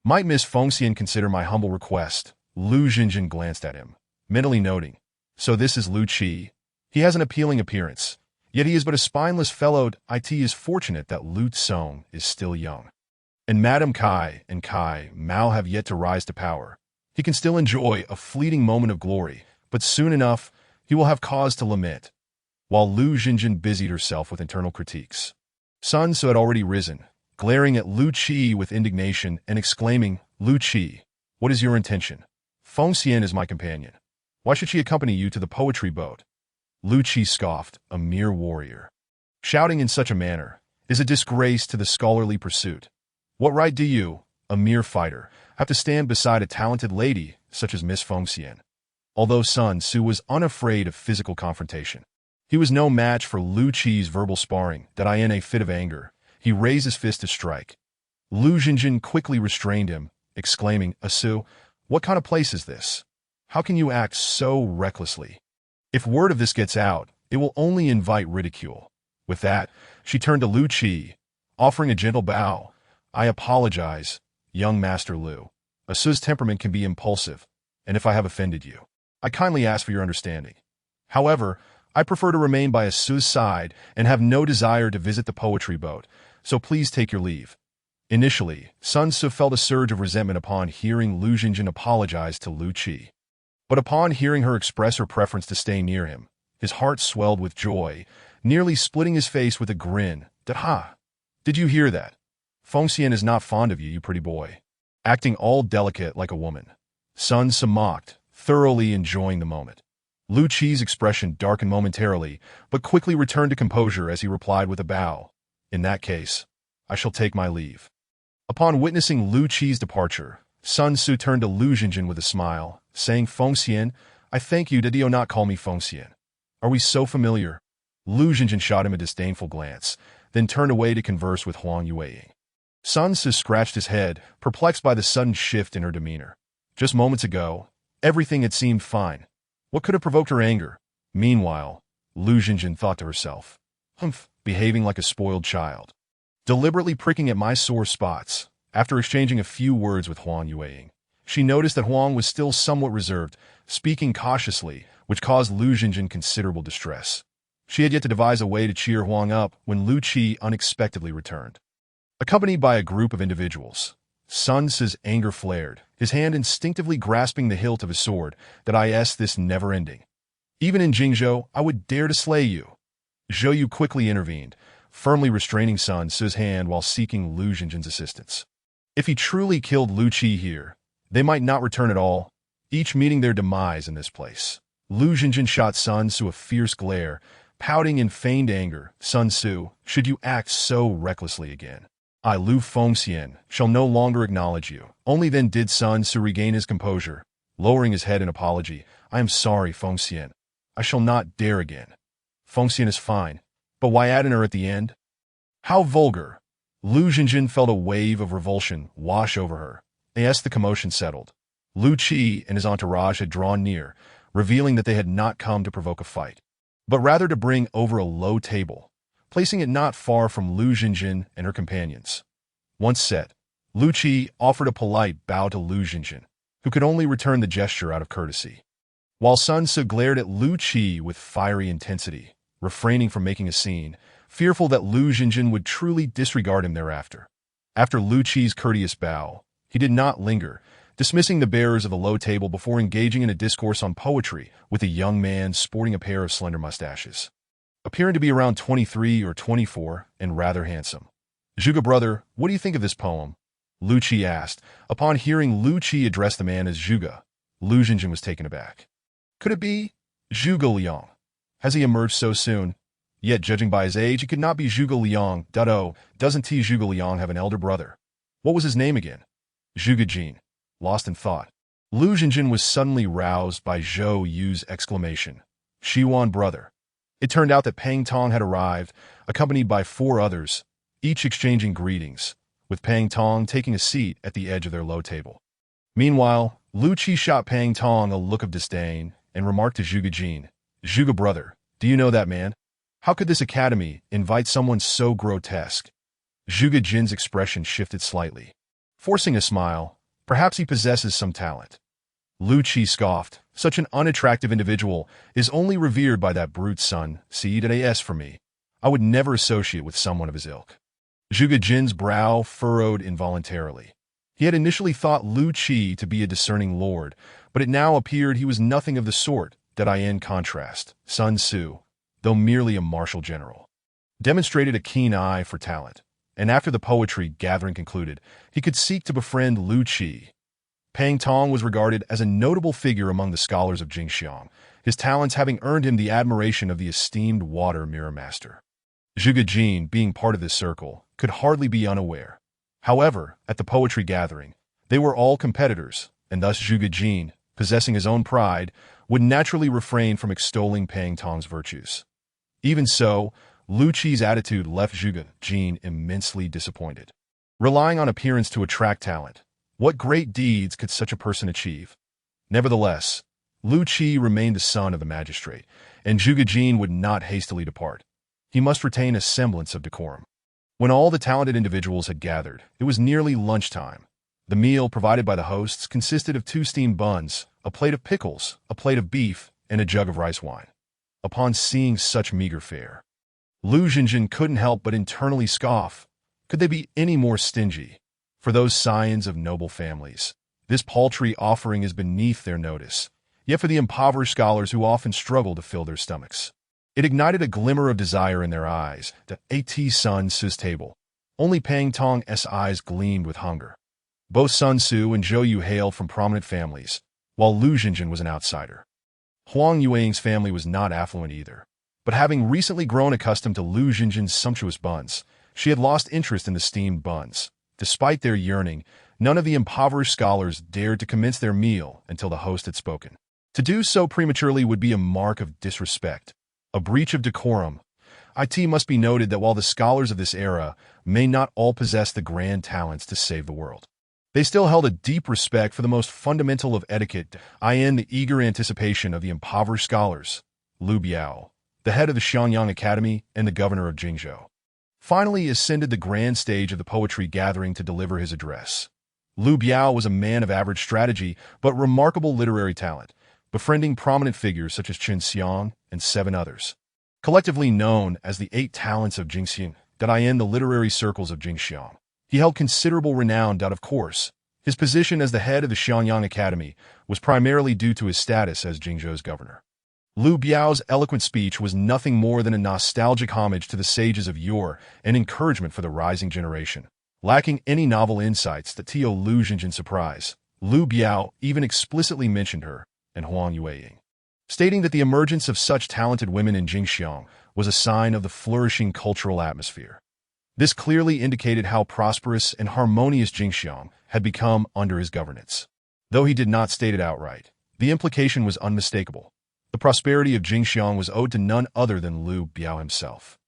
Might Miss Fengxian consider my humble request?" Lu Xinjin glanced at him, mentally noting, "So this is Lu Qi. He has an appealing appearance, yet he is but a spineless fellow. It is fortunate that Lu Tsong is still young. And Madame Kai and Kai Mao have yet to rise to power. He can still enjoy a fleeting moment of glory, but soon enough, he will have cause to lament." While Lu Xinjin busied herself with internal critiques, Sun Tzu had already risen, glaring at Lu Qi with indignation and exclaiming, "Lu Qi, what is your intention? Fengxian is my companion. Why should she accompany you to the poetry boat?" Lu Qi scoffed, "A mere warrior. Shouting in such a manner is a disgrace to the scholarly pursuit. What right do you, a mere fighter, have to stand beside a talented lady such as Miss Fengxian?" Although Sun Tzu was unafraid of physical confrontation, he was no match for Lu Qi's verbal sparring that in a fit of anger, he raised his fist to strike. Lu Xinjin quickly restrained him, exclaiming, "Asu, what kind of place is this? How can you act so recklessly? If word of this gets out, it will only invite ridicule." With that, she turned to Lu Qi, offering a gentle bow. "I apologize, young Master Lu. Asu's temperament can be impulsive, and if I have offended you, I kindly ask for your understanding. However, I prefer to remain by Asu's side and have no desire to visit the poetry boat, so please take your leave." Initially, Sun Tzu felt a surge of resentment upon hearing Lu Xinjin apologize to Lu Qi. But upon hearing her express her preference to stay near him, his heart swelled with joy, nearly splitting his face with a grin. "Ha! Did you hear that? Fengxian is not fond of you, you pretty boy." Acting all delicate like a woman, Sun Tzu mocked, thoroughly enjoying the moment. Lu Qi's expression darkened momentarily, but quickly returned to composure as he replied with a bow, "In that case, I shall take my leave." Upon witnessing Lu Qi's departure, Sun Tzu turned to Lu Xinjin with a smile, saying, "Fengxian, I thank you. Did you not call me Fengxian? Are we so familiar?" Lu Xinjin shot him a disdainful glance, then turned away to converse with Huang Yueying. Sun Tzu scratched his head, perplexed by the sudden shift in her demeanor. Just moments ago, everything had seemed fine. What could have provoked her anger? Meanwhile, Lu Xinjin thought to herself, behaving like a spoiled child, deliberately pricking at my sore spots. After exchanging a few words with Huang Yueying, she noticed that Huang was still somewhat reserved, speaking cautiously, which caused Lu Xinjin considerable distress. She had yet to devise a way to cheer Huang up when Lu Qi unexpectedly returned. Accompanied by a group of individuals, Sun Tzu's anger flared, his hand instinctively grasping the hilt of his sword. This never-ending. Even in Jingzhou, I would dare to slay you." Zhou Yu quickly intervened, firmly restraining Sun Tzu's hand while seeking Lu Xinjin's assistance. If he truly killed Lu Qi here, They might not return at all, each meeting their demise in this place. Lu Xinjin shot Sun Tzu a fierce glare, pouting in feigned anger. Sun Tzu, should you act so recklessly again, I, Lu Fengxian, shall no longer acknowledge you. Only then did Sun Tzu regain his composure, lowering his head in apology. I am sorry, Fengxian. I shall not dare again. Fengxian is fine, but why add an er at the end? How vulgar! Lu Xinjin felt a wave of revulsion wash over her. As the commotion settled, Lu Qi and his entourage had drawn near, revealing that they had not come to provoke a fight, but rather to bring over a low table, placing it not far from Lu Xinjin and her companions. Once set, Lu Qi offered a polite bow to Lu Xinjin, who could only return the gesture out of courtesy, while Sun Tzu glared at Lu Qi with fiery intensity, refraining from making a scene, fearful that Lu Xinjin would truly disregard him thereafter. After Lu Qi's courteous bow, he did not linger, dismissing the bearers of the low table before engaging in a discourse on poetry with a young man sporting a pair of slender mustaches, appearing to be around 23 or 24 and rather handsome. Zhuge brother, what do you think of this poem? Lu Qi asked. Upon hearing Lu Qi address the man as Zhuge, Lu Xinjin was taken aback. Could it be Zhuge Liang? Has he emerged so soon? Yet, judging by his age, it could not be Zhuge Liang. Doesn't Zhuge Liang have an elder brother? What was his name again? Zhuge Jin. Lost in thought, Lu Xinjin was suddenly roused by Zhou Yu's exclamation. Xiwan brother. It turned out that Pang Tong had arrived, accompanied by 4 others, each exchanging greetings, with Pang Tong taking a seat at the edge of their low table. Meanwhile, Lu Qi shot Pang Tong a look of disdain and remarked to Zhuge Jin, Zhuge brother, do you know that man? How could this academy invite someone so grotesque? Zhuge Jin's expression shifted slightly, forcing a smile. Perhaps he possesses some talent. Lu Qi scoffed. Such an unattractive individual is only revered by that brute Sun Tzu for me. I would never associate with someone of his ilk. Zhuge Jin's brow furrowed involuntarily. He had initially thought Lu Qi to be a discerning lord, but it now appeared he was nothing of the sort. In contrast, Sun Tzu, though merely a martial general, demonstrated a keen eye for talent, and after the poetry gathering concluded, he could seek to befriend Lu Qi. Pang Tong was regarded as a notable figure among the scholars of Jingxiang, his talents having earned him the admiration of the esteemed water mirror master. Zhuge Jin, being part of this circle, could hardly be unaware. However, at the poetry gathering, they were all competitors, and thus Zhuge Jin, possessing his own pride, would naturally refrain from extolling Pang Tong's virtues. Even so, Lu Qi's attitude left Zhuge Jin immensely disappointed. Relying on appearance to attract talent, what great deeds could such a person achieve? Nevertheless, Lu Qi remained the son of the magistrate, and Zhuge Jin would not hastily depart. He must retain a semblance of decorum. When all the talented individuals had gathered, it was nearly lunchtime. The meal provided by the hosts consisted of 2 steamed buns, a plate of pickles, a plate of beef, and a jug of rice wine. Upon seeing such meager fare, Lu Xinjin couldn't help but internally scoff. Could they be any more stingy? For those scions of noble families, this paltry offering is beneath their notice. Yet for the impoverished scholars who often struggle to fill their stomachs, it ignited a glimmer of desire in their eyes. At Sun Tzu's table, only Pang Tong's eyes gleamed with hunger. Both Sun Tzu and Zhou Yu hailed from prominent families, while Lu Xinjin was an outsider. Huang Yuang's family was not affluent either, but having recently grown accustomed to Lu Xinjin's sumptuous buns, she had lost interest in the steamed buns. Despite their yearning, none of the impoverished scholars dared to commence their meal until the host had spoken. To do so prematurely would be a mark of disrespect, a breach of decorum. It must be noted that while the scholars of this era may not all possess the grand talents to save the world, they still held a deep respect for the most fundamental of etiquette, in the eager anticipation of the impoverished scholars, Lu Biao, the head of the Xiangyang Academy and the governor of Jingzhou, finally ascended the grand stage of the poetry gathering to deliver his address. Lu Biao was a man of average strategy but remarkable literary talent, befriending prominent figures such as Chen Xiang and 7 others, collectively known as the 8 talents of Jingxiang, in the literary circles of Jingxiang. He held considerable renown. Of course, his position as the head of the Xiangyang Academy was primarily due to his status as Jingzhou's governor. Lu Biao's eloquent speech was nothing more than a nostalgic homage to the sages of yore and encouragement for the rising generation. Lacking any novel insights that Lu Xinjin's surprise, Liu Biao even explicitly mentioned her and Huang Yueying, stating that the emergence of such talented women in Jingxiang was a sign of the flourishing cultural atmosphere. This clearly indicated how prosperous and harmonious Jingxiang had become under his governance. Though he did not state it outright, the implication was unmistakable. The prosperity of Jingxiang was owed to none other than Liu Biao himself.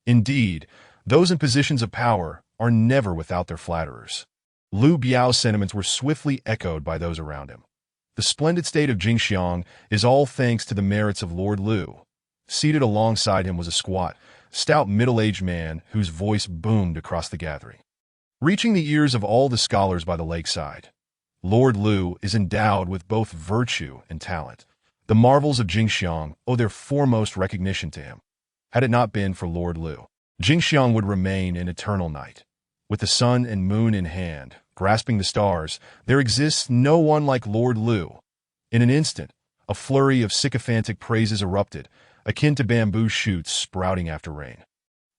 Indeed, those in positions of power are never without their flatterers. Liu Biao's sentiments were swiftly echoed by those around him. The splendid state of Jingxiang is all thanks to the merits of Lord Liu. Seated alongside him was a squat, stout middle-aged man whose voice boomed across the gathering, reaching the ears of all the scholars by the lakeside. Lord Liu is endowed with both virtue and talent. The marvels of Jingxiang owe their foremost recognition to him. Had it not been for Lord Liu, Jingxiang would remain in eternal night. With the sun and moon in hand, grasping the stars, there exists no one like Lord Liu. In an instant, a flurry of sycophantic praises erupted, akin to bamboo shoots sprouting after rain.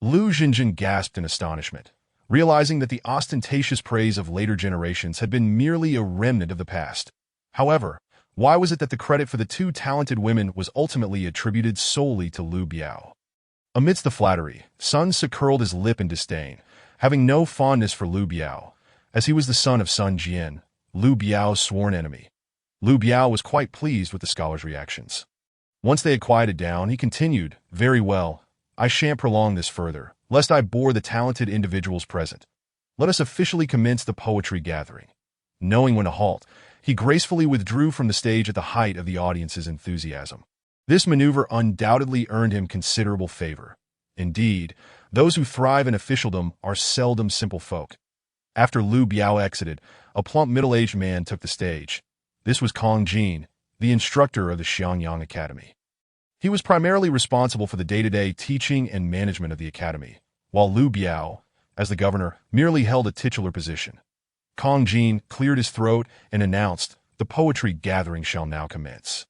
Liu Xinjin gasped in astonishment, realizing that the ostentatious praise of later generations had been merely a remnant of the past. However, why was it that the credit for the two talented women was ultimately attributed solely to Liu Biao? Amidst the flattery, Sun Ce curled his lip in disdain, having no fondness for Liu Biao, as he was the son of Sun Jian, Liu Biao's sworn enemy. Liu Biao was quite pleased with the scholar's reactions. Once they had quieted down, he continued, "Very well, I shan't prolong this further, lest I bore the talented individuals present. Let us officially commence the poetry gathering." Knowing when to halt, he gracefully withdrew from the stage at the height of the audience's enthusiasm. This maneuver undoubtedly earned him considerable favor. Indeed, those who thrive in officialdom are seldom simple folk. After Liu Biao exited, a plump middle-aged man took the stage. This was Kong Jin, the instructor of the Xiangyang Academy. He was primarily responsible for the day-to-day teaching and management of the academy, while Liu Biao, as the governor, merely held a titular position. Kong Jin cleared his throat and announced, "The poetry gathering shall now commence.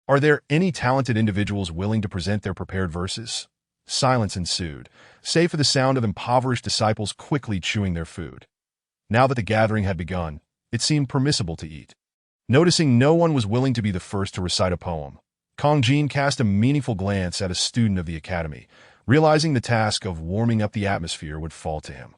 Are there any talented individuals willing to present their prepared verses?" Silence ensued, save for the sound of impoverished disciples quickly chewing their food. Now that the gathering had begun, it seemed permissible to eat. Noticing no one was willing to be the first to recite a poem, Kong Jin cast a meaningful glance at a student of the academy, realizing the task of warming up the atmosphere would fall to him.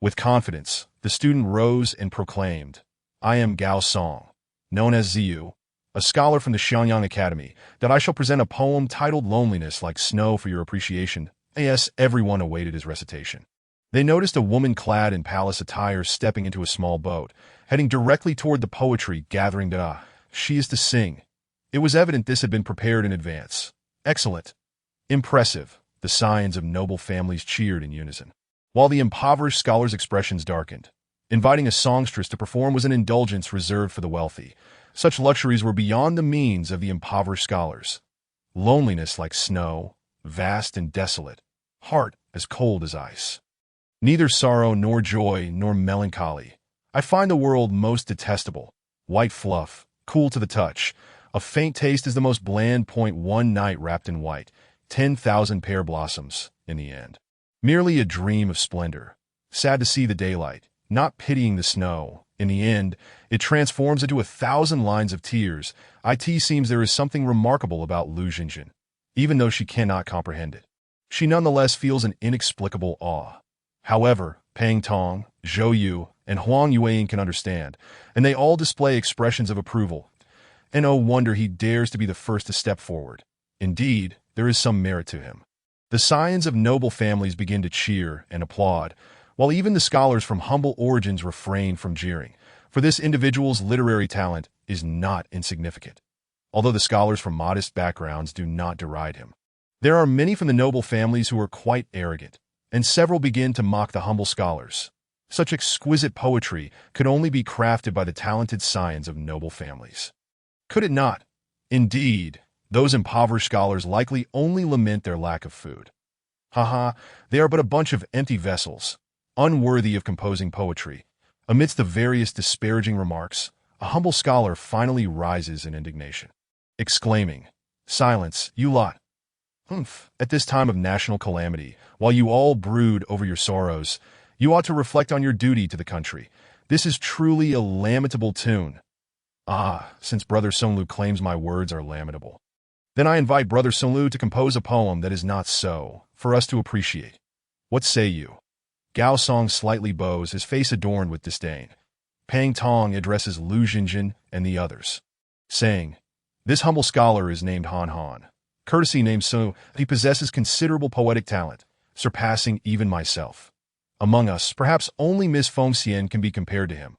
With confidence, the student rose and proclaimed, "I am Gao Song, known as Ziyu, a scholar from the Xiangyang Academy, that I shall present a poem titled Loneliness Like Snow for your appreciation." As everyone awaited his recitation, they noticed a woman clad in palace attire stepping into a small boat, heading directly toward the poetry gathering. She is to sing. It was evident this had been prepared in advance. Excellent. Impressive. The scions of noble families cheered in unison, while the impoverished scholars' expressions darkened. Inviting a songstress to perform was an indulgence reserved for the wealthy. Such luxuries were beyond the means of the impoverished scholars. Loneliness like snow, vast and desolate, heart as cold as ice. Neither sorrow nor joy nor melancholy. I find the world most detestable. White fluff, cool to the touch. A faint taste is the most bland point. One night wrapped in white. 10,000 pear blossoms, in the end. Merely a dream of splendor. Sad to see the daylight, not pitying the snow. In the end, it transforms into 1,000 lines of tears. It seems there is something remarkable about Liu Xinjin. Even though she cannot comprehend it, she nonetheless feels an inexplicable awe. However, Pang Tong, Zhou Yu, and Huang Yueying can understand, and they all display expressions of approval. And oh wonder he dares to be the first to step forward. Indeed, there is some merit to him. The scions of noble families begin to cheer and applaud, while even the scholars from humble origins refrain from jeering, for this individual's literary talent is not insignificant. Although the scholars from modest backgrounds do not deride him, there are many from the noble families who are quite arrogant, and several begin to mock the humble scholars. Such exquisite poetry could only be crafted by the talented scions of noble families. Could it not? Indeed, those impoverished scholars likely only lament their lack of food. Haha, they are but a bunch of empty vessels, unworthy of composing poetry. Amidst the various disparaging remarks, a humble scholar finally rises in indignation, exclaiming, "Silence, you lot! Humph! At this time of national calamity, while you all brood over your sorrows, you ought to reflect on your duty to the country. This is truly a lamentable tune. Ah, since Brother Songlu claims my words are lamentable, then I invite Brother Songlu to compose a poem that is not so, for us to appreciate. What say you? Gao Song slightly bows, his face adorned with disdain. Pang Tong addresses Lu Jinjin and the others, saying, "This humble scholar is named Han Han, courtesy named so that he possesses considerable poetic talent, surpassing even myself. Among us, perhaps only Miss Feng Xian can be compared to him."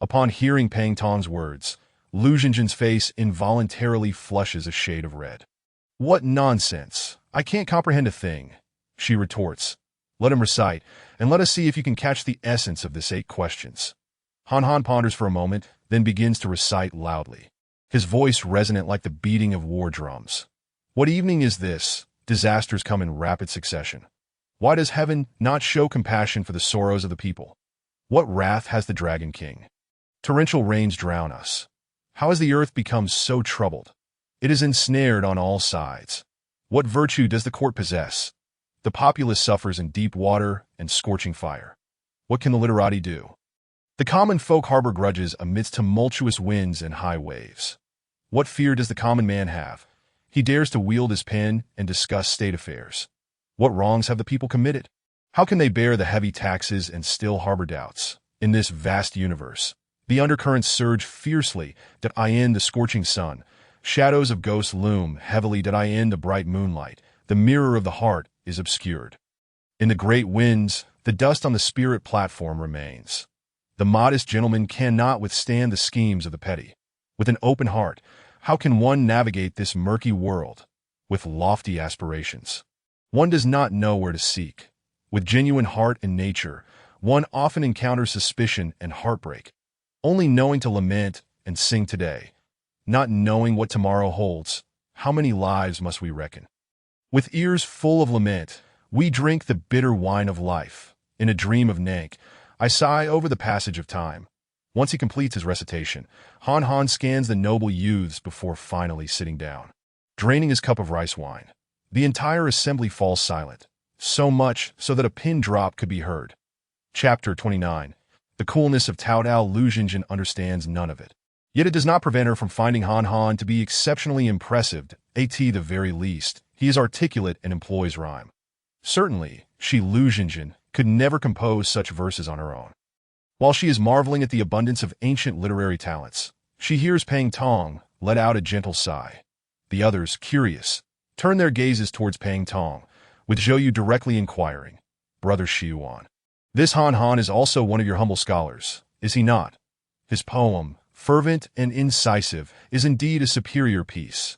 Upon hearing Pang Tong's words, Lu Jinjin's face involuntarily flushes a shade of red. "What nonsense! I can't comprehend a thing," she retorts. "Let him recite, and let us see if you can catch the essence of this 8 questions." Han Han ponders for a moment, then begins to recite loudly, his voice resonant like the beating of war drums. "What evening is this? Disasters come in rapid succession. Why does heaven not show compassion for the sorrows of the people? What wrath has the Dragon King? Torrential rains drown us. How has the earth become so troubled? It is ensnared on all sides. What virtue does the court possess? The populace suffers in deep water and scorching fire. What can the literati do? The common folk harbor grudges amidst tumultuous winds and high waves. What fear does the common man have? He dares to wield his pen and discuss state affairs. What wrongs have the people committed? How can they bear the heavy taxes and still harbor doubts? In this vast universe, the undercurrents surge fiercely that I end the scorching sun. Shadows of ghosts loom heavily that I end the bright moonlight. The mirror of the heart is obscured. In the great winds, the dust on the spirit platform remains. The modest gentleman cannot withstand the schemes of the petty. With an open heart, how can one navigate this murky world? With lofty aspirations, one does not know where to seek. With genuine heart and nature, one often encounters suspicion and heartbreak. Only knowing to lament and sing today, not knowing what tomorrow holds, how many lives must we reckon? With ears full of lament, we drink the bitter wine of life. In a dream of Nank, I sigh over the passage of time. Once he completes his recitation, Han Han scans the noble youths before finally sitting down, draining his cup of rice wine. The entire assembly falls silent, so much so that a pin drop could be heard. Chapter 29. The coolness of Tao Dao. Lu Jinjin understands none of it. Yet it does not prevent her from finding Han Han to be exceptionally impressive. At the very least, he is articulate and employs rhyme. Certainly, she, Lu Jinjin, could never compose such verses on her own. While she is marveling at the abundance of ancient literary talents, she hears Pang Tong let out a gentle sigh. The others, curious, turn their gazes towards Pang Tong, with Zhou Yu directly inquiring, "Brother Xiyuan, this Han Han is also one of your humble scholars, is he not? His poem, fervent and incisive, is indeed a superior piece.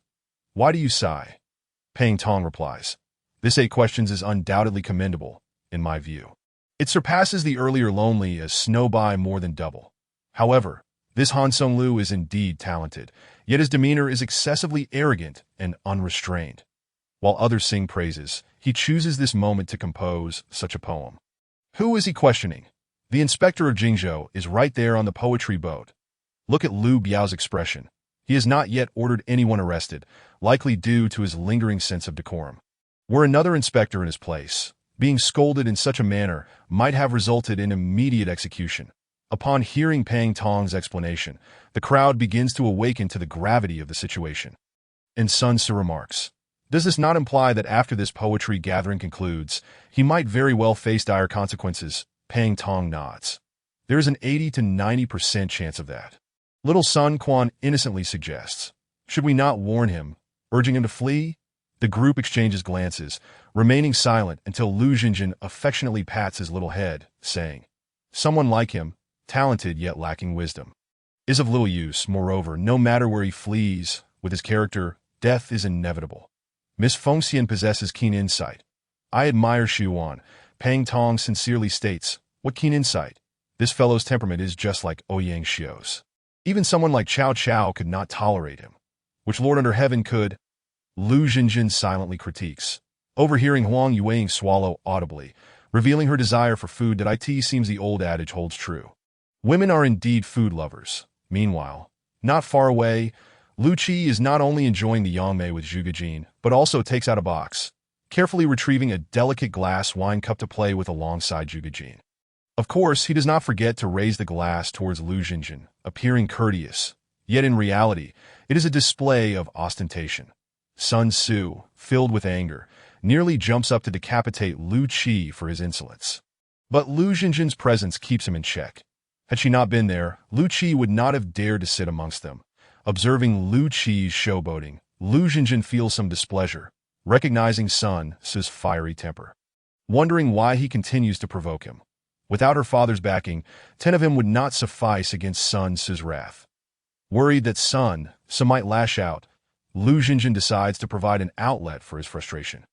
Why do you sigh?" Pang Tong replies, "This 8 questions is undoubtedly commendable, in my view. It surpasses the earlier Lonely as Snow by more than double. However, this Han Songlu is indeed talented, yet his demeanor is excessively arrogant and unrestrained. While others sing praises, he chooses this moment to compose such a poem. Who is he questioning? The inspector of Jingzhou is right there on the poetry boat. Look at Lu Biao's expression. He has not yet ordered anyone arrested, likely due to his lingering sense of decorum. Were another inspector in his place, being scolded in such a manner might have resulted in immediate execution. Upon hearing Pang Tong's explanation, the crowd begins to awaken to the gravity of the situation. And Sun Ce remarks, "Does this not imply that after this poetry gathering concludes, he might very well face dire consequences?" Pang Tong nods. "There is an 80 to 90% chance of that." Little Sun Quan innocently suggests, "Should we not warn him, urging him to flee?" The group exchanges glances, remaining silent until Lu Jinjin affectionately pats his little head, saying, "Someone like him, talented yet lacking wisdom, is of little use. Moreover, no matter where he flees, with his character, death is inevitable. Miss Feng Xian possesses keen insight. I admire Xiyuan." Pang Tong sincerely states, "What keen insight? This fellow's temperament is just like Ouyang Xiu's. Even someone like Cao Cao could not tolerate him. Which lord under heaven could?" Lu Jinjin silently critiques, overhearing Huang Yueying swallow audibly, revealing her desire for food. That it seems the old adage holds true. Women are indeed food lovers. Meanwhile, not far away, Lu Qi is not only enjoying the Yangmei with Zhuge Jin, but also takes out a box, carefully retrieving a delicate glass wine cup to play with alongside Zhuge Jin. Of course, he does not forget to raise the glass towards Lu Jinjin, appearing courteous, Yet in reality, it is a display of ostentation. Sun Tzu, filled with anger, nearly jumps up to decapitate Lu Qi for his insolence. But Lu Xinjin's presence keeps him in check. Had she not been there, Lu Qi would not have dared to sit amongst them. Observing Lu Qi's showboating, Lu Xinjin feels some displeasure, recognizing Sun Tzu's fiery temper. Wondering why he continues to provoke him. Without her father's backing, 10 of him would not suffice against Sun Tzu's wrath. Worried that Sun Tzu might lash out, Lu Xinjin decides to provide an outlet for his frustration.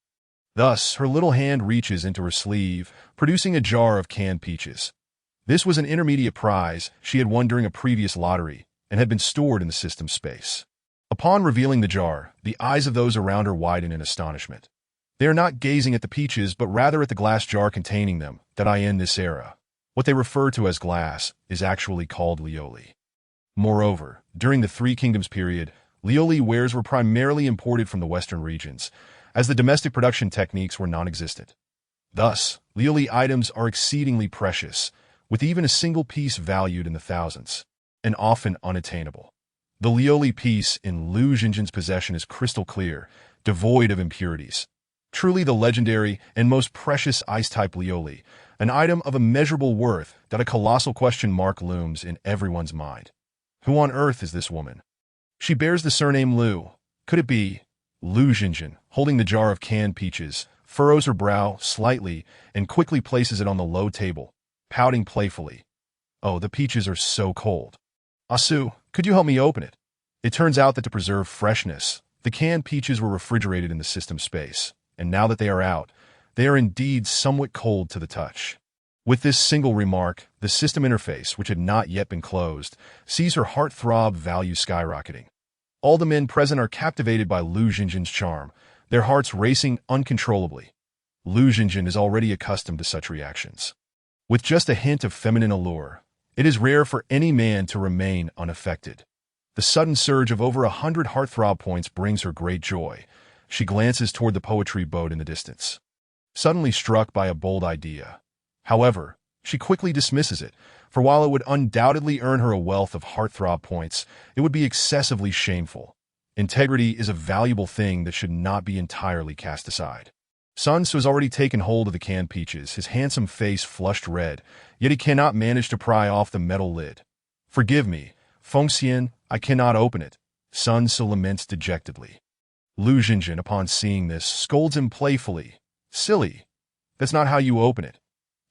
Thus, her little hand reaches into her sleeve, producing a jar of canned peaches. This was an intermediate prize she had won during a previous lottery and had been stored in the system space. Upon revealing the jar, the eyes of those around her widen in astonishment. They are not gazing at the peaches, but rather at the glass jar containing them, that in this era. What they refer to as glass is actually called lioli. Moreover, during the Three Kingdoms period, lioli wares were primarily imported from the western regions, as the domestic production techniques were non-existent. Thus, lioli items are exceedingly precious, with even a single piece valued in the thousands, and often unattainable. The lioli piece in Lu Xinjin's possession is crystal clear, devoid of impurities. Truly the legendary and most precious ice-type lioli, an item of immeasurable worth that a colossal question mark looms in everyone's mind. Who on earth is this woman? She bears the surname Lu. Could it be? Lu Xinjin, holding the jar of canned peaches, furrows her brow slightly and quickly places it on the low table, pouting playfully. Oh, the peaches are so cold. Asu, could you help me open it? It turns out that to preserve freshness, the canned peaches were refrigerated in the system space, and now that they are out, they are indeed somewhat cold to the touch. With this single remark, the system interface, which had not yet been closed, sees her heartthrob value skyrocketing. All the men present are captivated by Lu Xinjin's charm, their hearts racing uncontrollably. Lu Xinjin is already accustomed to such reactions. With just a hint of feminine allure, it is rare for any man to remain unaffected. The sudden surge of over 100 heartthrob points brings her great joy. She glances toward the poetry boat in the distance, suddenly struck by a bold idea. However, she quickly dismisses it, for while it would undoubtedly earn her a wealth of heartthrob points, it would be excessively shameful. Integrity is a valuable thing that should not be entirely cast aside. Sun Tzu has already taken hold of the canned peaches, his handsome face flushed red, yet he cannot manage to pry off the metal lid. Forgive me, Fengxian, I cannot open it, Sun Tzu laments dejectedly. Lu Xinjin, upon seeing this, scolds him playfully. Silly, that's not how you open it.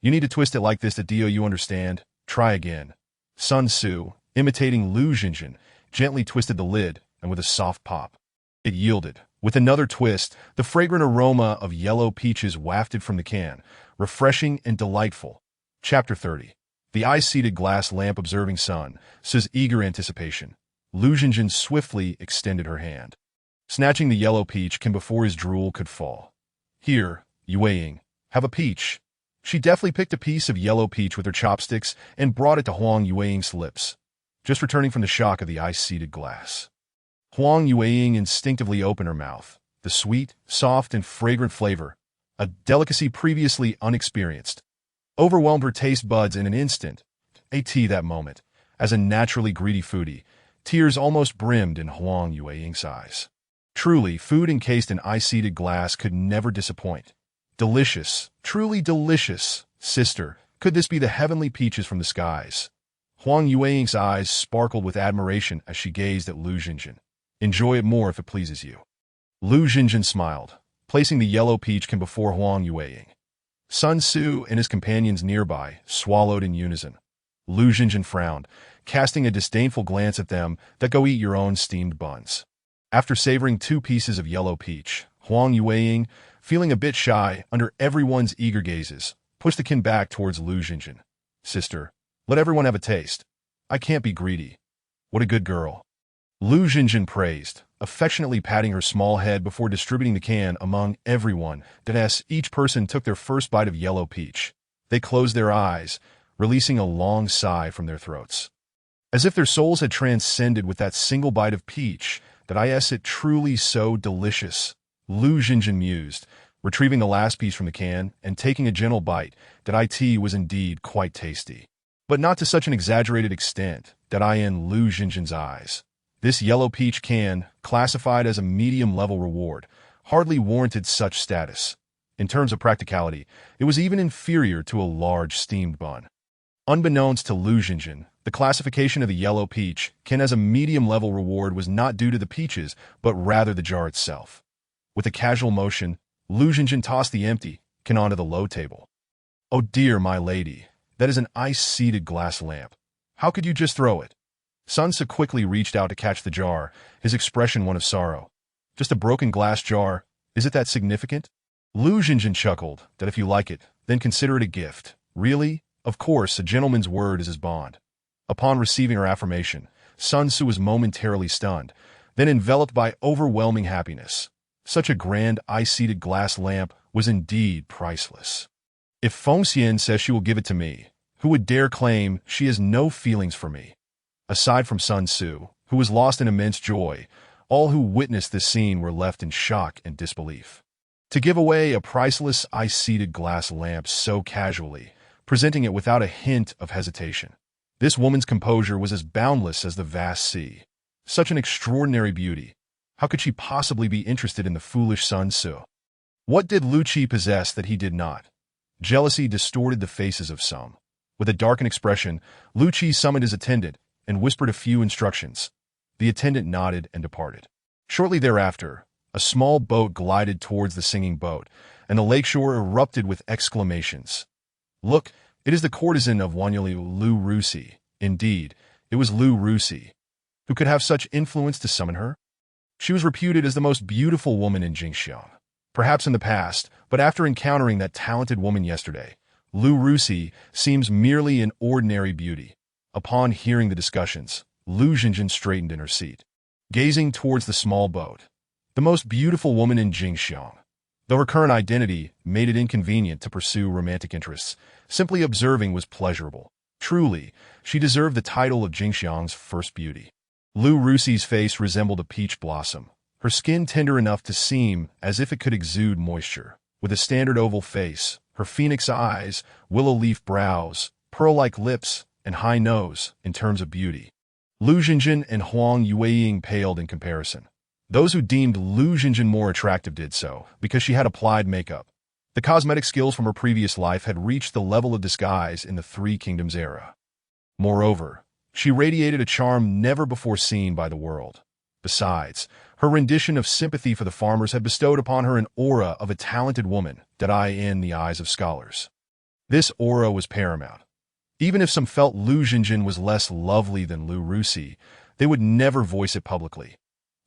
You need to twist it like this to do you understand? Try again. Sun Tzu, imitating Lu Xinjin, gently twisted the lid, and with a soft pop, it yielded. With another twist, the fragrant aroma of yellow peaches wafted from the can, refreshing and delightful. Chapter 30. The ice-seated glass lamp observing Sun Tzu's eager anticipation. Lu Xinjin swiftly extended her hand, snatching the yellow peach before his drool could fall. Here, Yue Ying, have a peach. She deftly picked a piece of yellow peach with her chopsticks and brought it to Huang Yueying's lips, just returning from the shock of the ice-seated glass. Huang Yueying instinctively opened her mouth. The sweet, soft, and fragrant flavor, a delicacy previously unexperienced, overwhelmed her taste buds in an instant. That moment, as a naturally greedy foodie, tears almost brimmed in Huang Yueying's eyes. Truly, food encased in ice-seated glass could never disappoint. Delicious, truly delicious, sister. Could this be the heavenly peaches from the skies? Huang Yueying's eyes sparkled with admiration as she gazed at Lu Xinjin. Enjoy it more if it pleases you. Lu Xinjin smiled, placing the yellow peach before Huang Yueying. Sun Tzu and his companions nearby swallowed in unison. Lu Xinjin frowned, casting a disdainful glance at them that go eat your own steamed buns. After savoring 2 pieces of yellow peach, Huang Yueying, feeling a bit shy under everyone's eager gazes, pushed the can back towards Lu Xinjin. Sister, let everyone have a taste. I can't be greedy. What a good girl. Lu Xinjin praised, affectionately patting her small head before distributing the can among everyone. As each person took their first bite of yellow peach, they closed their eyes, releasing a long sigh from their throats. As if their souls had transcended with that single bite of peach, it truly so delicious. Lu Xinjin mused, retrieving the last piece from the can and taking a gentle bite. It was indeed quite tasty, but not to such an exaggerated extent in Lu Xinjin's eyes. This yellow peach can, classified as a medium-level reward, hardly warranted such status. In terms of practicality, it was even inferior to a large steamed bun. Unbeknownst to Lu Xinjin, the classification of the yellow peach can as a medium-level reward was not due to the peaches, but rather the jar itself. With a casual motion, Lu Xinjin tossed the empty can onto the low table. "Oh dear, my lady, that is an ice-seated glass lamp. How could you just throw it?" Sun Ce quickly reached out to catch the jar, his expression one of sorrow. "Just a broken glass jar, is it that significant?" Lu Xinjin chuckled, "That if you like it, then consider it a gift. Really? Of course, a gentleman's word is his bond." Upon receiving her affirmation, Sun Ce was momentarily stunned, then enveloped by overwhelming happiness. Such a grand ice-seated glass lamp was indeed priceless. If Feng Xian says she will give it to me, who would dare claim she has no feelings for me? Aside from Sun Ce, who was lost in immense joy, all who witnessed this scene were left in shock and disbelief. To give away a priceless ice-seated glass lamp so casually, presenting it without a hint of hesitation. This woman's composure was as boundless as the vast sea. Such an extraordinary beauty. How could she possibly be interested in the foolish Sun Ce? What did Lu Qi possess that he did not? Jealousy distorted the faces of some. With a darkened expression, Lu Qi summoned his attendant and whispered a few instructions. The attendant nodded and departed. Shortly thereafter, a small boat glided towards the singing boat, and the lakeshore erupted with exclamations. "Look, it is the courtesan of Wanli, Lu Rusi." Indeed, it was Lu Rusi. Who could have such influence to summon her? She was reputed as the most beautiful woman in Jingxiang. Perhaps in the past, but after encountering that talented woman yesterday, Lu Rusi seems merely an ordinary beauty. Upon hearing the discussions, Lu Xinjin straightened in her seat, gazing towards the small boat. The most beautiful woman in Jingxiang. Though her current identity made it inconvenient to pursue romantic interests, simply observing was pleasurable. Truly, she deserved the title of Jingxiang's first beauty. Lu Rusi's face resembled a peach blossom, her skin tender enough to seem as if it could exude moisture. With a standard oval face, her phoenix eyes, willow leaf brows, pearl-like lips, and high nose, in terms of beauty. Lu Xinjin and Huang Yueying paled in comparison. Those who deemed Lu Xinjin more attractive did so, because she had applied makeup. The cosmetic skills from her previous life had reached the level of disguise in the Three Kingdoms era. Moreover, she radiated a charm never before seen by the world. Besides, her rendition of sympathy for the farmers had bestowed upon her an aura of a talented woman that in the eyes of scholars. This aura was paramount. Even if some felt Lu Xinjin was less lovely than Lu Rusi, they would never voice it publicly.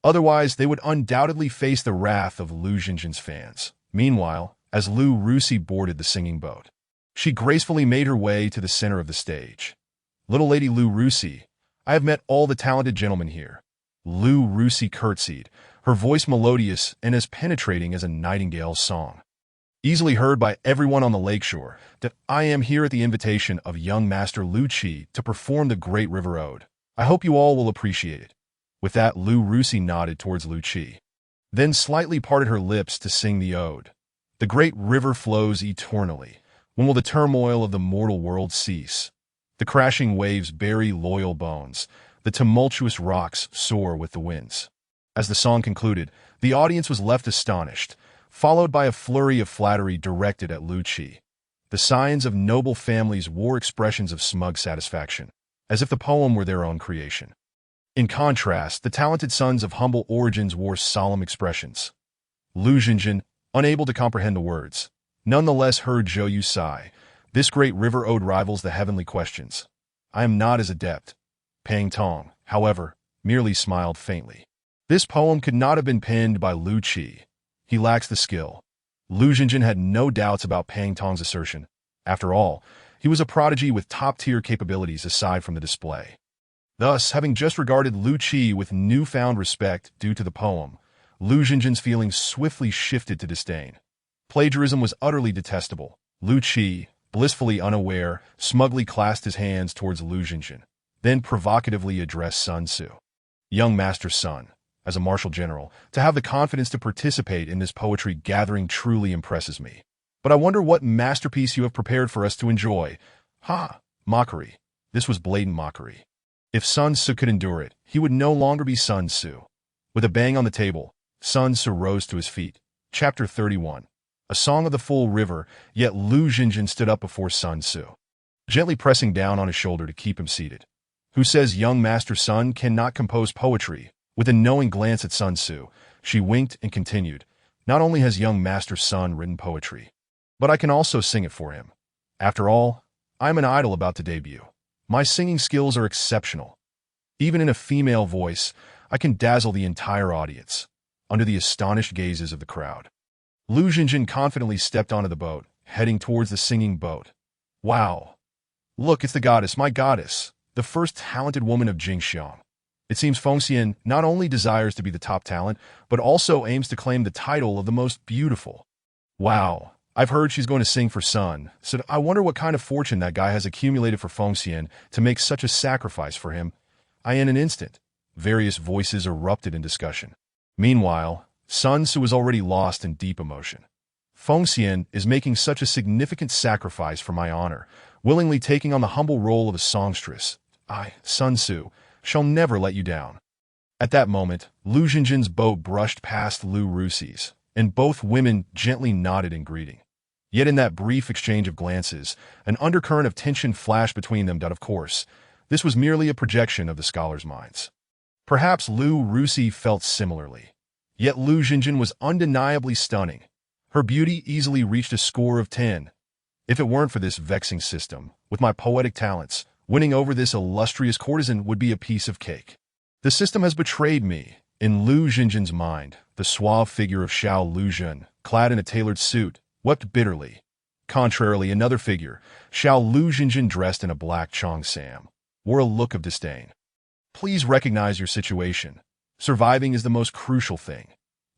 Otherwise, they would undoubtedly face the wrath of Lu Xinjin's fans. Meanwhile, as Lu Rusi boarded the singing boat, she gracefully made her way to the center of the stage. "Little Lady Lu Rusi, I have met all the talented gentlemen here." Lu Rusi curtsied, her voice melodious and as penetrating as a nightingale's song. "Easily heard by everyone on the lakeshore that I am here at the invitation of young Master Lu Qi to perform the Great River Ode. I hope you all will appreciate it." With that, Lu Rusi nodded towards Lu Qi, then slightly parted her lips to sing the ode. "The great river flows eternally. When will the turmoil of the mortal world cease? The crashing waves bury loyal bones. The tumultuous rocks soar with the winds." As the song concluded, the audience was left astonished, followed by a flurry of flattery directed at Lu Qi. The scions of noble families wore expressions of smug satisfaction, as if the poem were their own creation. In contrast, the talented sons of humble origins wore solemn expressions. Lu Xinjin, unable to comprehend the words, nonetheless heard Zhou Yu sigh. "This great river ode rivals the heavenly questions. I am not as adept." Pang Tong, however, merely smiled faintly. This poem could not have been penned by Lu Qi. He lacks the skill. Lu Xinjin had no doubts about Pang Tong's assertion. After all, he was a prodigy with top-tier capabilities aside from the display. Thus, having just regarded Lu Qi with newfound respect due to the poem, Lu Xinjin's feelings swiftly shifted to disdain. Plagiarism was utterly detestable. Lu Qi, blissfully unaware, smugly clasped his hands towards Lu Xinjin, then provocatively addressed Sun Ce. "Young Master's son, as a martial general, to have the confidence to participate in this poetry gathering truly impresses me. But I wonder what masterpiece you have prepared for us to enjoy." Ha! Mockery. This was blatant mockery. If Sun Tzu could endure it, he would no longer be Sun Tzu. With a bang on the table, Sun Tzu rose to his feet. Chapter 31. A Song of the Full River, yet Lu Xinjin stood up before Sun Tzu, gently pressing down on his shoulder to keep him seated. Who says young Master Sun cannot compose poetry? With a knowing glance at Sun Tzu, she winked and continued, not only has young Master Sun written poetry, but I can also sing it for him. After all, I am an idol about to debut. My singing skills are exceptional. Even in a female voice, I can dazzle the entire audience, under the astonished gazes of the crowd. Lu Xinjin confidently stepped onto the boat, heading towards the singing boat. Wow! Look, it's the goddess, my goddess, the first talented woman of Jingxiang. It seems Fengxian not only desires to be the top talent, but also aims to claim the title of the most beautiful. Wow! I've heard she's going to sing for Sun, so I wonder what kind of fortune that guy has accumulated for Fengxian to make such a sacrifice for him. In an instant, various voices erupted in discussion. Meanwhile, Sun Tzu was already lost in deep emotion. Fengxian is making such a significant sacrifice for my honor, willingly taking on the humble role of a songstress. I, Sun Tzu, shall never let you down. At that moment, Lu Xinjin's boat brushed past Lu Rusi's, and both women gently nodded in greeting. Yet in that brief exchange of glances, an undercurrent of tension flashed between them that, of course, this was merely a projection of the scholars' minds. Perhaps Lu Rusi felt similarly. Yet Lu Xinjin was undeniably stunning. Her beauty easily reached a score of 10. If it weren't for this vexing system, with my poetic talents, winning over this illustrious courtesan would be a piece of cake. The system has betrayed me. In Lu Xinjin's mind, the suave figure of Xiao Luzhen, clad in a tailored suit, wept bitterly. Contrarily, another figure, Xiao Lu Xinjin dressed in a black cheongsam, wore a look of disdain. Please recognize your situation. Surviving is the most crucial thing.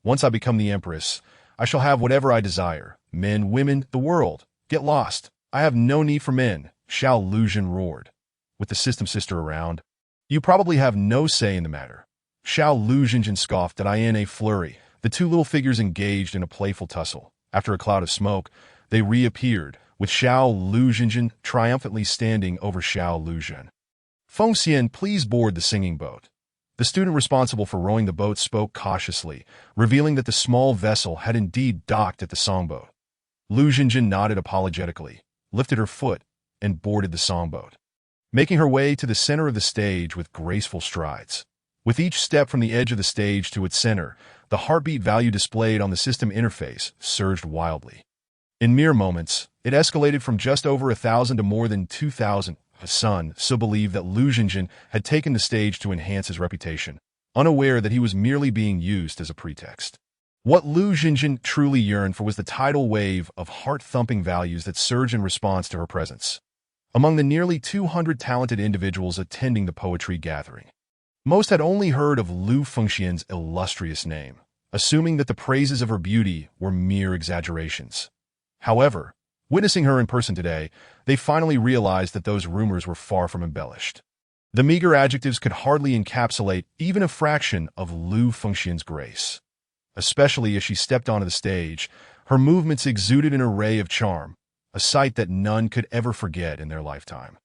Once I become the empress, I shall have whatever I desire. Men, women, the world. Get lost. I have no need for men, Xiao Luzhen roared. With the system sister around, you probably have no say in the matter. Xiao Lu Xinjin scoffed at in a flurry. The two little figures engaged in a playful tussle. After a cloud of smoke, they reappeared, with Xiao Lu Xinjin triumphantly standing over Xiao Luzhen. Fengxian, please board the singing boat. The student responsible for rowing the boat spoke cautiously, revealing that the small vessel had indeed docked at the songboat. Lu Xinjin nodded apologetically, lifted her foot, and boarded the songboat, making her way to the center of the stage with graceful strides. With each step from the edge of the stage to its center, the heartbeat value displayed on the system interface surged wildly. In mere moments, it escalated from just over 1,000 to more than 2,000. Sun Tzu believed that Lu Xinjin had taken the stage to enhance his reputation, unaware that he was merely being used as a pretext. What Lu Xinjin truly yearned for was the tidal wave of heart-thumping values that surged in response to her presence. Among the nearly 200 talented individuals attending the poetry gathering, most had only heard of Lu Fengxian's illustrious name, assuming that the praises of her beauty were mere exaggerations. However, witnessing her in person today, they finally realized that those rumors were far from embellished. The meager adjectives could hardly encapsulate even a fraction of Lu Fengxian's grace. Especially as she stepped onto the stage, her movements exuded an array of charm, a sight that none could ever forget in their lifetime.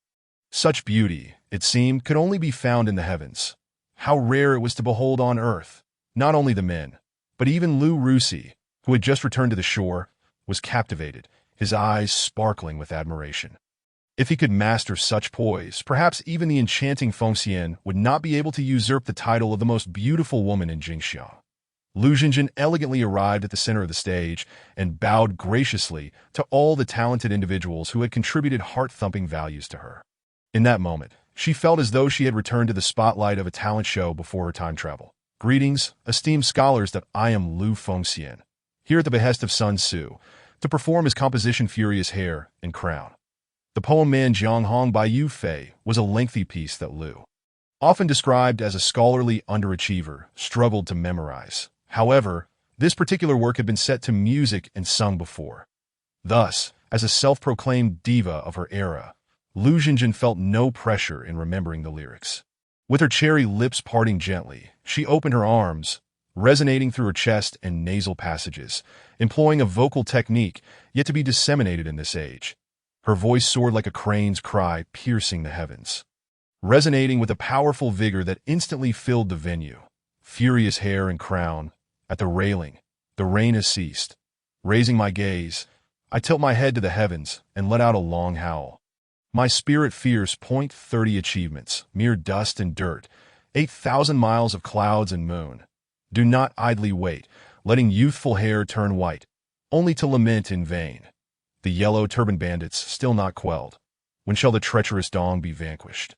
Such beauty, it seemed, could only be found in the heavens. How rare it was to behold on earth. Not only the men, but even Lu Rusi, who had just returned to the shore, was captivated, his eyes sparkling with admiration. If he could master such poise, perhaps even the enchanting Fengxian would not be able to usurp the title of the most beautiful woman in Jingxiang. Lu Xinjin elegantly arrived at the center of the stage and bowed graciously to all the talented individuals who had contributed heart-thumping values to her. In that moment, she felt as though she had returned to the spotlight of a talent show before her time travel. Greetings, esteemed scholars, that I am Lu Fengxian, here at the behest of Sun Tzu, to perform his composition Furious Hair and Crown. The poem Man Jiang Hong by Yu Fei was a lengthy piece that Lu, often described as a scholarly underachiever, struggled to memorize. However, this particular work had been set to music and sung before. Thus, as a self-proclaimed diva of her era, Lu Xinjin felt no pressure in remembering the lyrics. With her cherry lips parting gently, she opened her arms, resonating through her chest and nasal passages, employing a vocal technique yet to be disseminated in this age. Her voice soared like a crane's cry, piercing the heavens. resonating with a powerful vigor that instantly filled the venue. Furious hair and crown. At the railing, the rain has ceased. Raising my gaze, I tilt my head to the heavens and let out a long howl. My spirit fears .30 achievements, mere dust and dirt, 8,000 miles of clouds and moon. Do not idly wait, letting youthful hair turn white, only to lament in vain. The yellow turban bandits still not quelled. When shall the treacherous Dong be vanquished?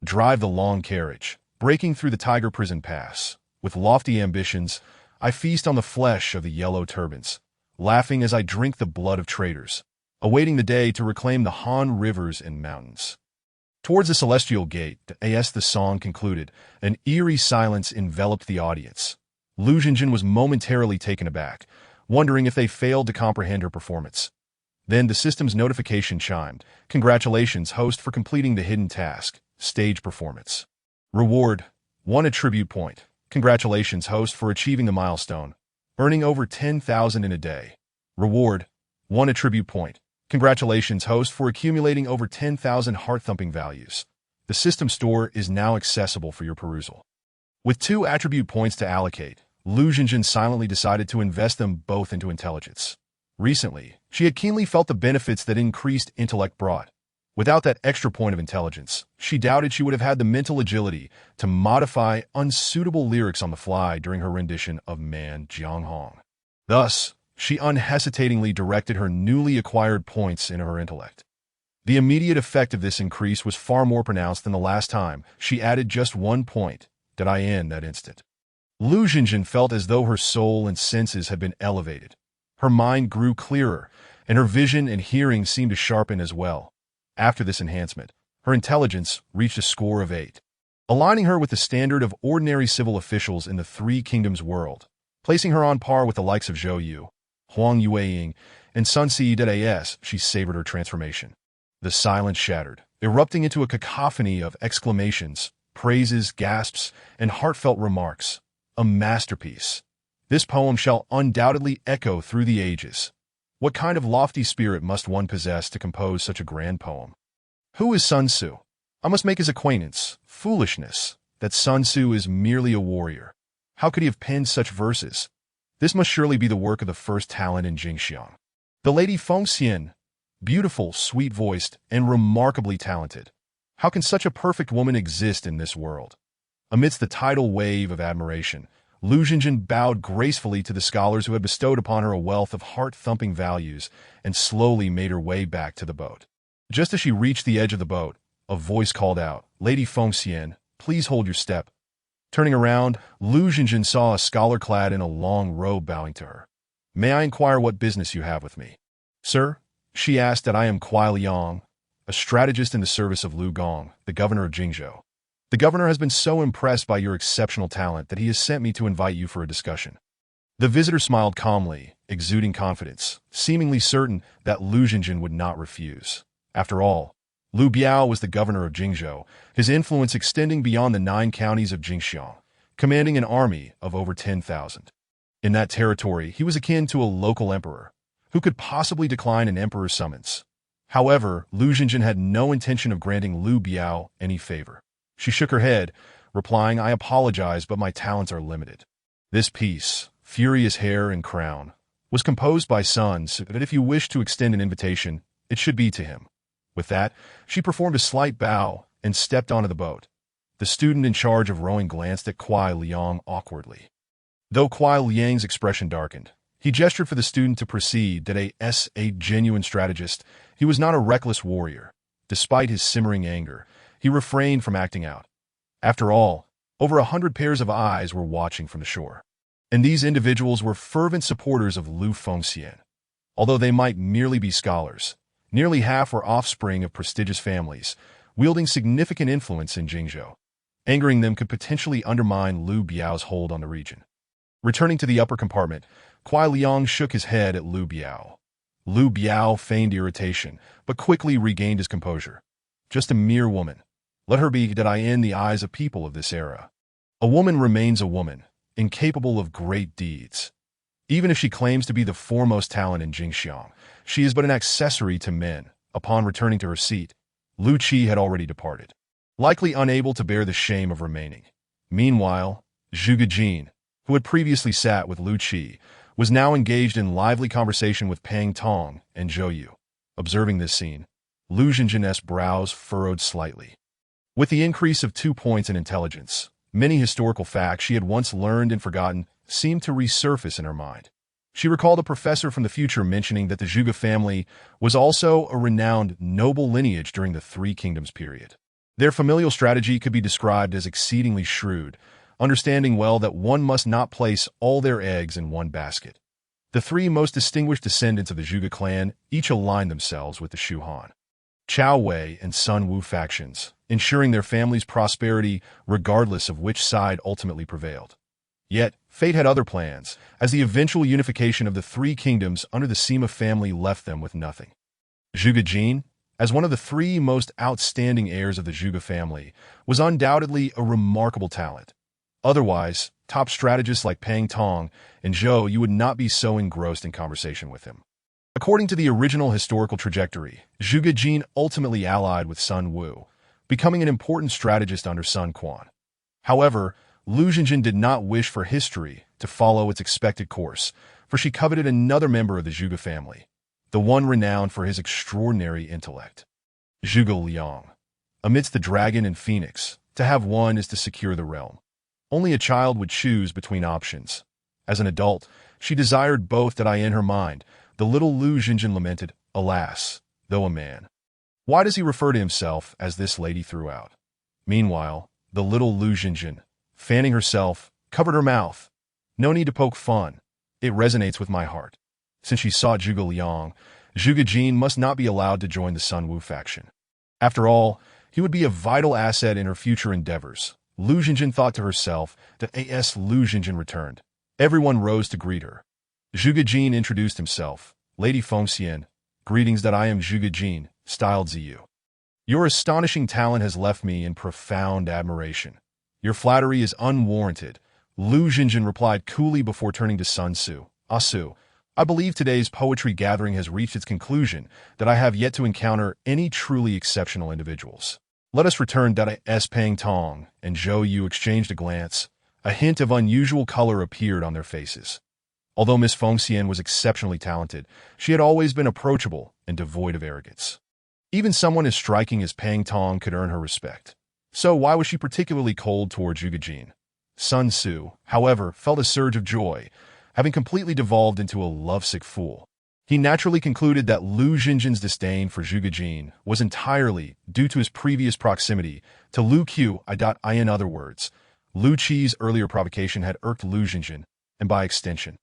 Drive the long carriage, breaking through the tiger prison pass. With lofty ambitions, I feast on the flesh of the yellow turbans, laughing as I drink the blood of traitors, awaiting the day to reclaim the Han rivers and mountains. Towards the celestial gate, as the song concluded, an eerie silence enveloped the audience. Lu Xinjin was momentarily taken aback, wondering if they failed to comprehend her performance. Then the system's notification chimed. Congratulations, host, for completing the hidden task. Stage performance. Reward: 1 attribute point. Congratulations, host, for achieving the milestone, earning over 10,000 in a day. Reward: 1 attribute point. Congratulations, host, for accumulating over 10,000 heart-thumping values. The system store is now accessible for your perusal. With 2 attribute points to allocate, Lu Xinjin silently decided to invest them both into intelligence. Recently, she had keenly felt the benefits that increased intellect brought. Without that extra point of intelligence, she doubted she would have had the mental agility to modify unsuitable lyrics on the fly during her rendition of Man Jianghong. Thus, she unhesitatingly directed her newly acquired points into her intellect. The immediate effect of this increase was far more pronounced than the last time she added just 1 point in that instant. Lu Xinjin felt as though her soul and senses had been elevated. Her mind grew clearer, and her vision and hearing seemed to sharpen as well. After this enhancement, her intelligence reached a score of 8, aligning her with the standard of ordinary civil officials in the Three Kingdoms world, placing her on par with the likes of Zhou Yu, Huang Yueying, and Sun Ce. She savored her transformation. The silence shattered, erupting into a cacophony of exclamations, praises, gasps, and heartfelt remarks. A masterpiece. This poem shall undoubtedly echo through the ages. What kind of lofty spirit must one possess to compose such a grand poem? Who is Sun Tzu? I must make his acquaintance. Foolishness. That Sun Tzu is merely a warrior. How could he have penned such verses? This must surely be the work of the first talent in Jingxiang. The Lady Fengxian. Beautiful, sweet-voiced, and remarkably talented. How can such a perfect woman exist in this world? Amidst the tidal wave of admiration, Lu Xinjin bowed gracefully to the scholars who had bestowed upon her a wealth of heart-thumping values and slowly made her way back to the boat. Just as she reached the edge of the boat, a voice called out, "Lady Fengxian, please hold your step." Turning around, Lu Xinjin saw a scholar clad in a long robe bowing to her. "May I inquire what business you have with me?" "Sir," she asked, "that I am Kuai Liang, a strategist in the service of Lu Gong, the governor of Jingzhou. The governor has been so impressed by your exceptional talent that he has sent me to invite you for a discussion." The visitor smiled calmly, exuding confidence, seemingly certain that Lu Xinjin would not refuse. After all, Lu Biao was the governor of Jingzhou, his influence extending beyond the 9 counties of Jingxiang, commanding an army of over 10,000. In that territory, he was akin to a local emperor. Who could possibly decline an emperor's summons? However, Lu Xinjin had no intention of granting Lu Biao any favor. She shook her head, replying, "I apologize, but my talents are limited." This piece, Furious Hair and Crown, was composed by Sun, so that if you wish to extend an invitation, it should be to him. With that, she performed a slight bow and stepped onto the boat. The student in charge of rowing glanced at Kuai Liang awkwardly. Though Kuai Liang's expression darkened, he gestured for the student to proceed. That a genuine strategist, he was not a reckless warrior. Despite his simmering anger, he refrained from acting out. After all, over 100 pairs of eyes were watching from the shore. And these individuals were fervent supporters of Lu Fengxian. Although they might merely be scholars, nearly half were offspring of prestigious families, wielding significant influence in Jingzhou. Angering them could potentially undermine Lu Biao's hold on the region. Returning to the upper compartment, Kuai Liang shook his head at Lu Biao. Lu Biao feigned irritation, but quickly regained his composure. Just a mere woman. Let her be that in the eyes of people of this era. A woman remains a woman, incapable of great deeds. Even if she claims to be the foremost talent in Jingxiang, she is but an accessory to men. Upon returning to her seat, Lu Qi had already departed. likely unable to bear the shame of remaining. Meanwhile, Zhuge Jin, who had previously sat with Lu Qi, was now engaged in lively conversation with Pang Tong and Zhou Yu. Observing this scene, Lu Xinjin's brows furrowed slightly. With the increase of 2 points in intelligence, many historical facts she had once learned and forgotten seemed to resurface in her mind. She recalled a professor from the future mentioning that the Zhuge family was also a renowned noble lineage during the Three Kingdoms period. Their familial strategy could be described as exceedingly shrewd, understanding well that one must not place all their eggs in one basket. The three most distinguished descendants of the Zhuge clan each aligned themselves with the Shu Han, Chao Wei, and Sun Wu factions, ensuring their family's prosperity regardless of which side ultimately prevailed. Yet, fate had other plans, as the eventual unification of the three kingdoms under the Sima family left them with nothing. Zhuge Jin, as one of the three most outstanding heirs of the Zhuge family, was undoubtedly a remarkable talent. Otherwise, top strategists like Pang Tong and Zhou Yu would not be so engrossed in conversation with him. According to the original historical trajectory, Zhuge Jin ultimately allied with Sun Wu, becoming an important strategist under Sun Quan. However, Lu Xinjin did not wish for history to follow its expected course, for she coveted another member of the Zhuge family, the one renowned for his extraordinary intellect. Zhuge Liang. Amidst the dragon and phoenix, to have one is to secure the realm. Only a child would choose between options. As an adult, she desired both that I in her mind. The little Lu Xinjin lamented, alas, though a man. Why does he refer to himself as this lady throughout? Meanwhile, the little Lu Xinjin, fanning herself, covered her mouth. No need to poke fun. It resonates with my heart. Since she sought Zhuge Liang, Zhuge Jin must not be allowed to join the Sun Wu faction. After all, he would be a vital asset in her future endeavors. Lu Xinjin thought to herself that as Lu Xinjin returned. Everyone rose to greet her. Zhuge Jin introduced himself. Lady Fengxian, greetings that I am Zhuge Jin, styled Ziyu. Your astonishing talent has left me in profound admiration. Your flattery is unwarranted. Lu Xinjin replied coolly before turning to Sun Su. Su, I believe today's poetry gathering has reached its conclusion that I have yet to encounter any truly exceptional individuals. Let us return that as Pang Tong and Zhou Yu exchanged a glance. A hint of unusual color appeared on their faces. Although Miss Fengxian was exceptionally talented, she had always been approachable and devoid of arrogance. Even someone as striking as Pang Tong could earn her respect. So why was she particularly cold toward Zhuge Jin? Sun Su, however, felt a surge of joy, having completely devolved into a lovesick fool. He naturally concluded that Lu Xinjin's disdain for Zhuge Jin was entirely due to his previous proximity to Lu Qiu. In other words, Lu Qi's earlier provocation had irked Lu Xinjin, and by extension,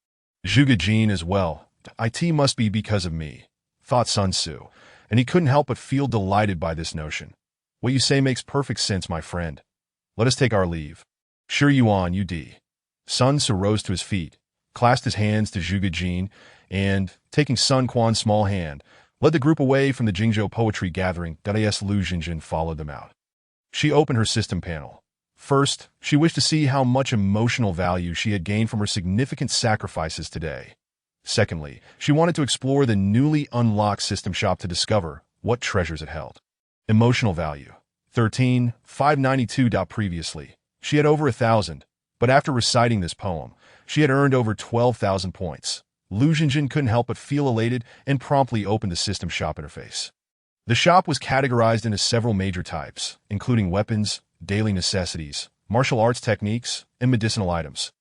Zhuge Jin as well. It must be because of me, thought Sun Su, and he couldn't help but feel delighted by this notion. What you say makes perfect sense, my friend. Let us take our leave. Sure Yuan, Ud. Sun Su rose to his feet, clasped his hands to Zhuge Jin, and, taking Sun Quan's small hand, led the group away from the Jingzhou poetry gathering. As Lu Xinjin followed them out. She opened her system panel. First, she wished to see how much emotional value she had gained from her significant sacrifices today. Secondly, she wanted to explore the newly unlocked system shop to discover what treasures it held. Emotional value. 13,592. Previously, she had over 1,000, but after reciting this poem, she had earned over 12,000 points. Lu Xinjin couldn't help but feel elated and promptly opened the system shop interface. The shop was categorized into several major types, including weapons, daily necessities, martial arts techniques, and medicinal items.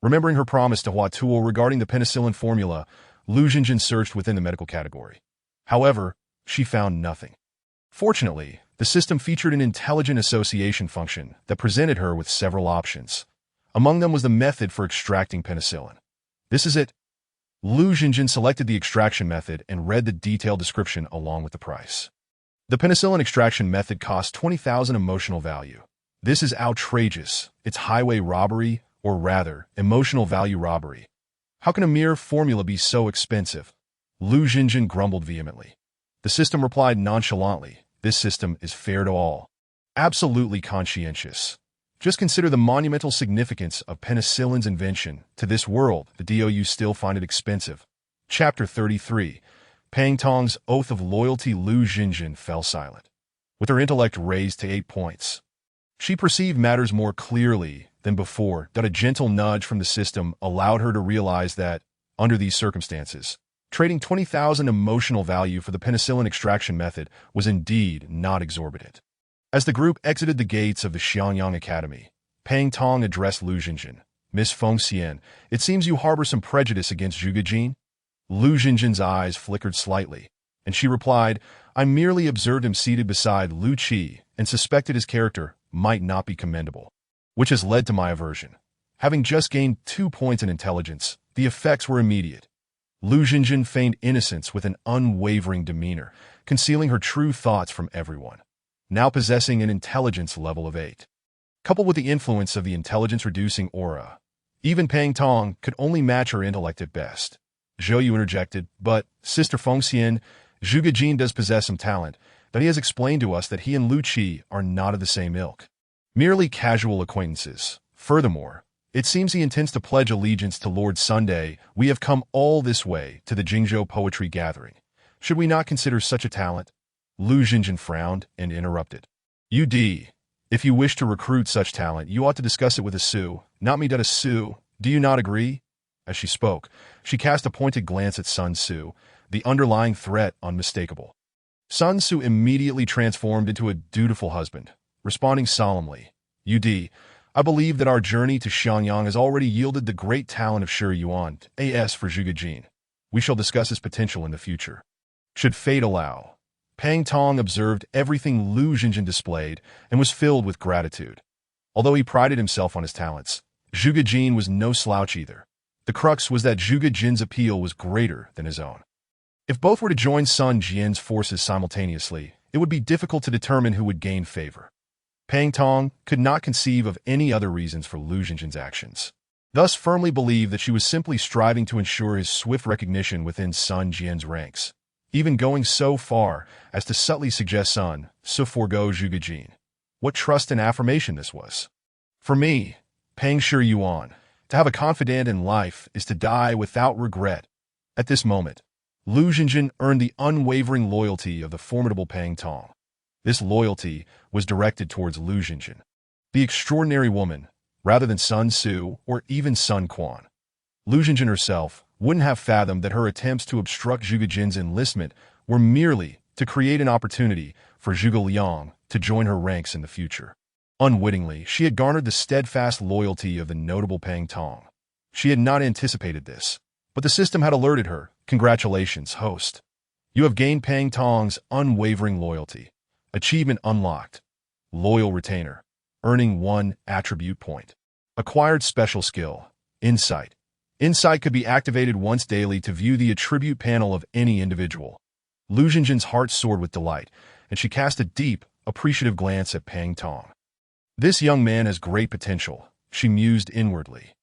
Remembering her promise to Hua Tuo regarding the penicillin formula, Lu Xinjin searched within the medical category. However, she found nothing. Fortunately, the system featured an intelligent association function that presented her with several options. Among them was the method for extracting penicillin. This is it. Lu Xinjin selected the extraction method and read the detailed description along with the price. The penicillin extraction method cost 20,000 emotional value. This is outrageous. It's highway robbery, or rather, emotional value robbery. How can a mere formula be so expensive? Lu Xinjin grumbled vehemently. The system replied nonchalantly, this system is fair to all. Absolutely conscientious. Just consider the monumental significance of penicillin's invention to this world. The DOU still find it expensive. Chapter 33. Pang Tong's oath of loyalty. Lu Xinjin fell silent. with her intellect raised to 8 points. She perceived matters more clearly than before, that a gentle nudge from the system allowed her to realize that, under these circumstances, trading 20,000 emotional value for the penicillin extraction method was indeed not exorbitant. As the group exited the gates of the Xiangyang Academy, Pang Tong addressed Lu Jinjin. Miss Feng Xian, it seems you harbor some prejudice against Zhuge Jin? Lu Jinjin's eyes flickered slightly, and she replied, I merely observed him seated beside Lu Qi and suspected his character might not be commendable, which has led to my aversion. Having just gained 2 points in intelligence, the effects were immediate. Lu Jinjin feigned innocence with an unwavering demeanor, concealing her true thoughts from everyone, now possessing an intelligence level of 8. Coupled with the influence of the intelligence-reducing aura, even Pang Tong could only match her intellect at best. Zhou Yu interjected, but, Sister Fengxian, Zhuge Jin does possess some talent, that he has explained to us that he and Lu Qi are not of the same ilk. Merely casual acquaintances. Furthermore, it seems he intends to pledge allegiance to Lord Sunday. We have come all this way to the Jingzhou Poetry Gathering. Should we not consider such a talent? Lu Jinjin frowned and interrupted. If you wish to recruit such talent, you ought to discuss it with a Su, not me. A Su, do you not agree? As she spoke, she cast a pointed glance at Sun Tzu, the underlying threat unmistakable. Sun Tzu immediately transformed into a dutiful husband, responding solemnly, I believe that our journey to Xiangyang has already yielded the great talent of Shi Yuan, as for Zhuge Jin. We shall discuss his potential in the future. Should fate allow. Pang Tong observed everything Lu Jinjin displayed and was filled with gratitude. Although he prided himself on his talents, Zhuge Jin was no slouch either. The crux was that Zhuge Jin's appeal was greater than his own. If both were to join Sun Jian's forces simultaneously, it would be difficult to determine who would gain favor. Pang Tong could not conceive of any other reasons for Lu Jinjin's actions, thus firmly believed that she was simply striving to ensure his swift recognition within Sun Jian's ranks, even going so far as to subtly suggest Sun Tzu forego Zhuge Jin. What trust and affirmation this was. For me, Pang Shi Yuan, to have a confidant in life is to die without regret. At this moment, Lu Jinjin earned the unwavering loyalty of the formidable Pang Tong. This loyalty was directed towards Lu Jinjin, the extraordinary woman, rather than Sun Tzu or even Sun Quan. Lu Jinjin herself wouldn't have fathomed that her attempts to obstruct Zhuge Jin's enlistment were merely to create an opportunity for Zhuge Liang to join her ranks in the future. Unwittingly, she had garnered the steadfast loyalty of the notable Pang Tong. She had not anticipated this, but the system had alerted her. Congratulations, host. You have gained Pang Tong's unwavering loyalty. Achievement unlocked. Loyal retainer. Earning 1 attribute point. Acquired special skill. Insight. Insight could be activated once daily to view the attribute panel of any individual. Lu Jinjin's heart soared with delight, and she cast a deep, appreciative glance at Pang Tong. This young man has great potential, she mused inwardly.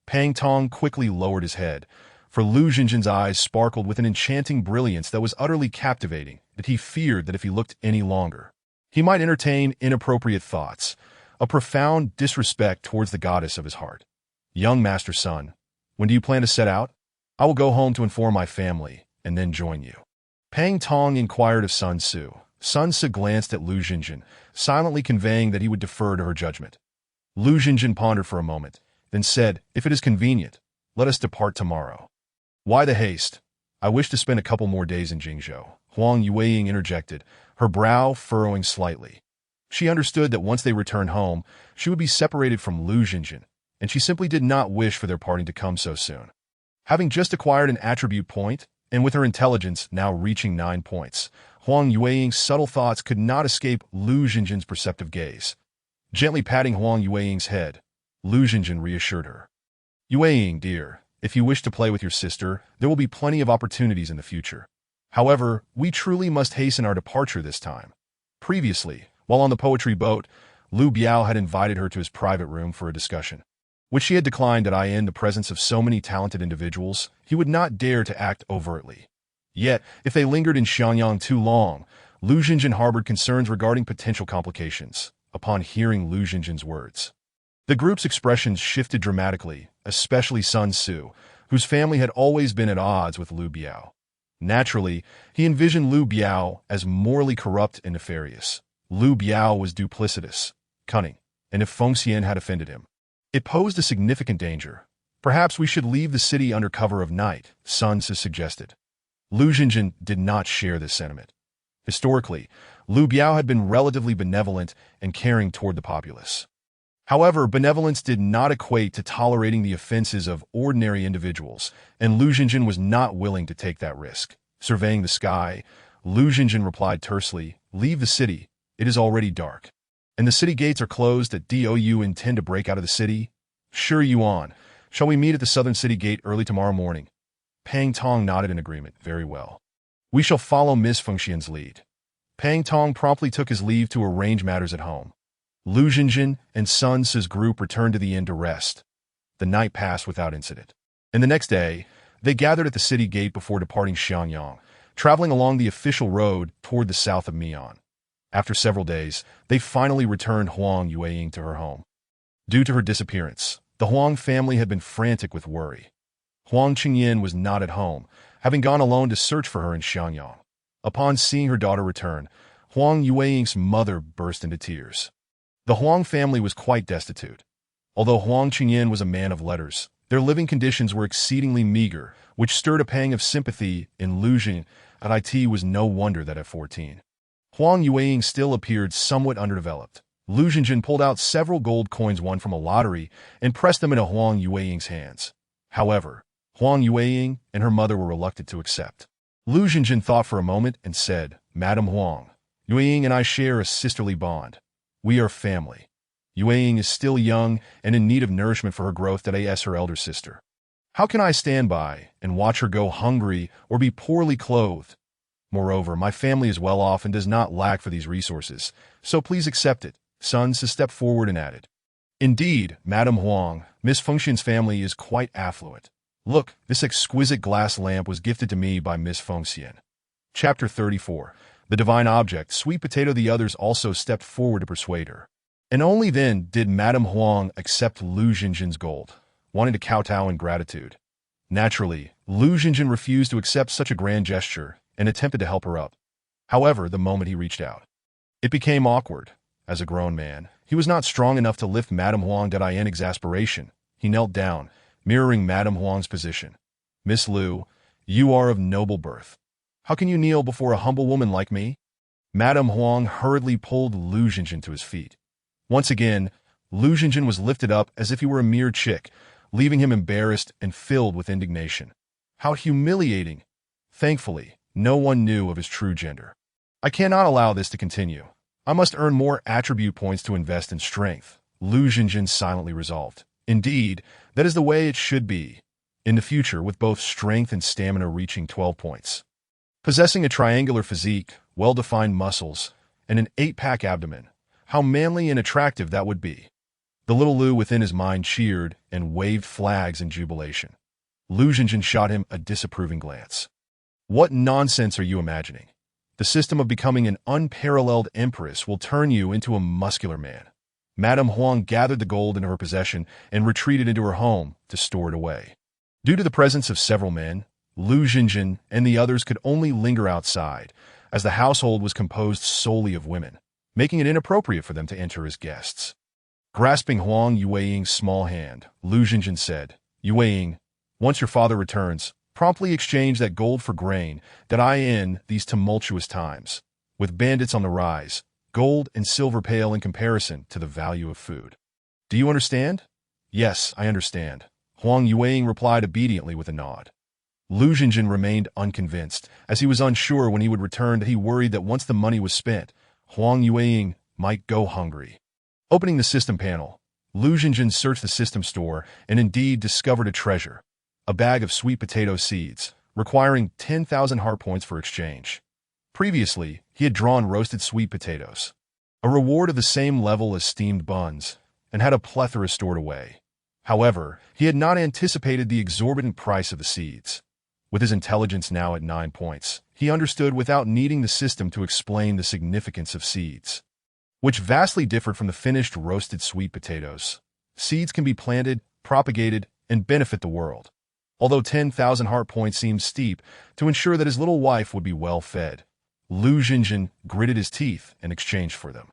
Pang Tong quickly lowered his head, for Lu Jinjin's eyes sparkled with an enchanting brilliance that was utterly captivating, that he feared that if he looked any longer, he might entertain inappropriate thoughts, a profound disrespect towards the goddess of his heart. Young Master Sun, when do you plan to set out? I will go home to inform my family, and then join you. Pang Tong inquired of Sun Tzu. Sun Tzu glanced at Lu Jinjin, silently conveying that he would defer to her judgment. Lu Jinjin pondered for a moment, then said, If it is convenient, let us depart tomorrow. Why the haste? I wish to spend a couple more days in Jingzhou. Huang Yueying interjected, her brow furrowing slightly. She understood that once they returned home, she would be separated from Lu Jinjin, and she simply did not wish for their parting to come so soon. Having just acquired an attribute point, and with her intelligence now reaching 9 points, Huang Yueying's subtle thoughts could not escape Lu Jinjin's perceptive gaze. Gently patting Huang Yueying's head, Lu Jinjin reassured her. Yueying, dear, if you wish to play with your sister, there will be plenty of opportunities in the future. However, we truly must hasten our departure this time. Previously, while on the poetry boat, Lu Biao had invited her to his private room for a discussion, which she had declined that in the presence of so many talented individuals, he would not dare to act overtly. Yet, if they lingered in Xiangyang too long, Lu Jinjin harbored concerns regarding potential complications, upon hearing Lu Jinjin's words. The group's expressions shifted dramatically, especially Sun Tzu, whose family had always been at odds with Lu Biao. Naturally, he envisioned Lu Biao as morally corrupt and nefarious, Liu Biao was duplicitous, cunning, and if Feng Xian had offended him, it posed a significant danger. Perhaps we should leave the city under cover of night, Sun Ce suggested. Lu Xinjin did not share this sentiment. Historically, Liu Biao had been relatively benevolent and caring toward the populace. However, benevolence did not equate to tolerating the offenses of ordinary individuals, and Lu Xinjin was not willing to take that risk. Surveying the sky, Lu Xinjin replied tersely, "Leave the city. It is already dark. And the city gates are closed. Do you intend to break out of the city?" "Sure, Yuan. Shall we meet at the southern city gate early tomorrow morning?" Pang Tong nodded in agreement. "Very well. We shall follow Miss Feng Xian's lead." Pang Tong promptly took his leave to arrange matters at home. Lu Xinjin and Sun Ce's group returned to the inn to rest. The night passed without incident. And the next day, they gathered at the city gate before departing Xiangyang, traveling along the official road toward the south of Mian. After several days, they finally returned Huang Yueying to her home. Due to her disappearance, the Huang family had been frantic with worry. Huang Qingyan was not at home, having gone alone to search for her in Xiangyang. Upon seeing her daughter return, Huang Yueying's mother burst into tears. The Huang family was quite destitute. Although Huang Qingyan was a man of letters, their living conditions were exceedingly meager, which stirred a pang of sympathy in Lu Xinjin. It was no wonder that at 14, Huang Yueying still appeared somewhat underdeveloped. Lu Xinjin pulled out several gold coins won from a lottery and pressed them into Huang Yueying's hands. However, Huang Yueying and her mother were reluctant to accept. Lu Xinjin thought for a moment and said, "Madam Huang, Yueying and I share a sisterly bond. We are family. Yueying is still young and in need of nourishment for her growth as her elder sister. How can I stand by and watch her go hungry or be poorly clothed? Moreover, my family is well off and does not lack for these resources, so please accept it." Sun Ce stepped forward and added, "Indeed, Madam Huang, Miss Feng Xian's family is quite affluent. Look, this exquisite glass lamp was gifted to me by Miss Feng Xian." Chapter 34. The Divine Object, Sweet Potato. The others also stepped forward to persuade her. And only then did Madame Huang accept Lu Xinjin's gold, wanting to kowtow in gratitude. Naturally, Lu Xinjin refused to accept such a grand gesture and attempted to help her up. However, the moment he reached out, it became awkward. As a grown man, he was not strong enough to lift Madame Huang. In exasperation, he knelt down, mirroring Madame Huang's position. "Miss Lu, you are of noble birth. How can you kneel before a humble woman like me?" Madame Huang hurriedly pulled Lu Xinjin to his feet. Once again, Lu Xinjin was lifted up as if he were a mere chick, leaving him embarrassed and filled with indignation. How humiliating! Thankfully, no one knew of his true gender. "I cannot allow this to continue. I must earn more attribute points to invest in strength," Lu Xinjin silently resolved. Indeed, that is the way it should be. In the future, with both strength and stamina reaching 12 points. Possessing a triangular physique, well-defined muscles, and an 8-pack abdomen, how manly and attractive that would be. The little Lu within his mind cheered and waved flags in jubilation. Lu Xinjin shot him a disapproving glance. "What nonsense are you imagining? The system of becoming an unparalleled empress will turn you into a muscular man." Madame Huang gathered the gold into her possession and retreated into her home to store it away. Due to the presence of several men, Lu Xinjin and the others could only linger outside, as the household was composed solely of women, making it inappropriate for them to enter as guests. Grasping Huang Yueying's small hand, Lu Xinjin said, "Yueying, once your father returns, promptly exchange that gold for grain that I in these tumultuous times. With bandits on the rise, gold and silver pale in comparison to the value of food. Do you understand?" "Yes, I understand," Huang Yueying replied obediently with a nod. Lu Xinjin remained unconvinced, as he was unsure when he would return. That he worried that once the money was spent, Huang Yueying might go hungry. Opening the system panel, Lu Xinjin searched the system store and indeed discovered a treasure, a bag of sweet potato seeds, requiring 10,000 heart points for exchange. Previously, he had drawn roasted sweet potatoes, a reward of the same level as steamed buns, and had a plethora stored away. However, he had not anticipated the exorbitant price of the seeds. With his intelligence now at 9 points, he understood without needing the system to explain the significance of seeds, which vastly differed from the finished roasted sweet potatoes. Seeds can be planted, propagated, and benefit the world. Although 10,000 heart points seemed steep to ensure that his little wife would be well fed, Lu Xinjin gritted his teeth in exchange for them.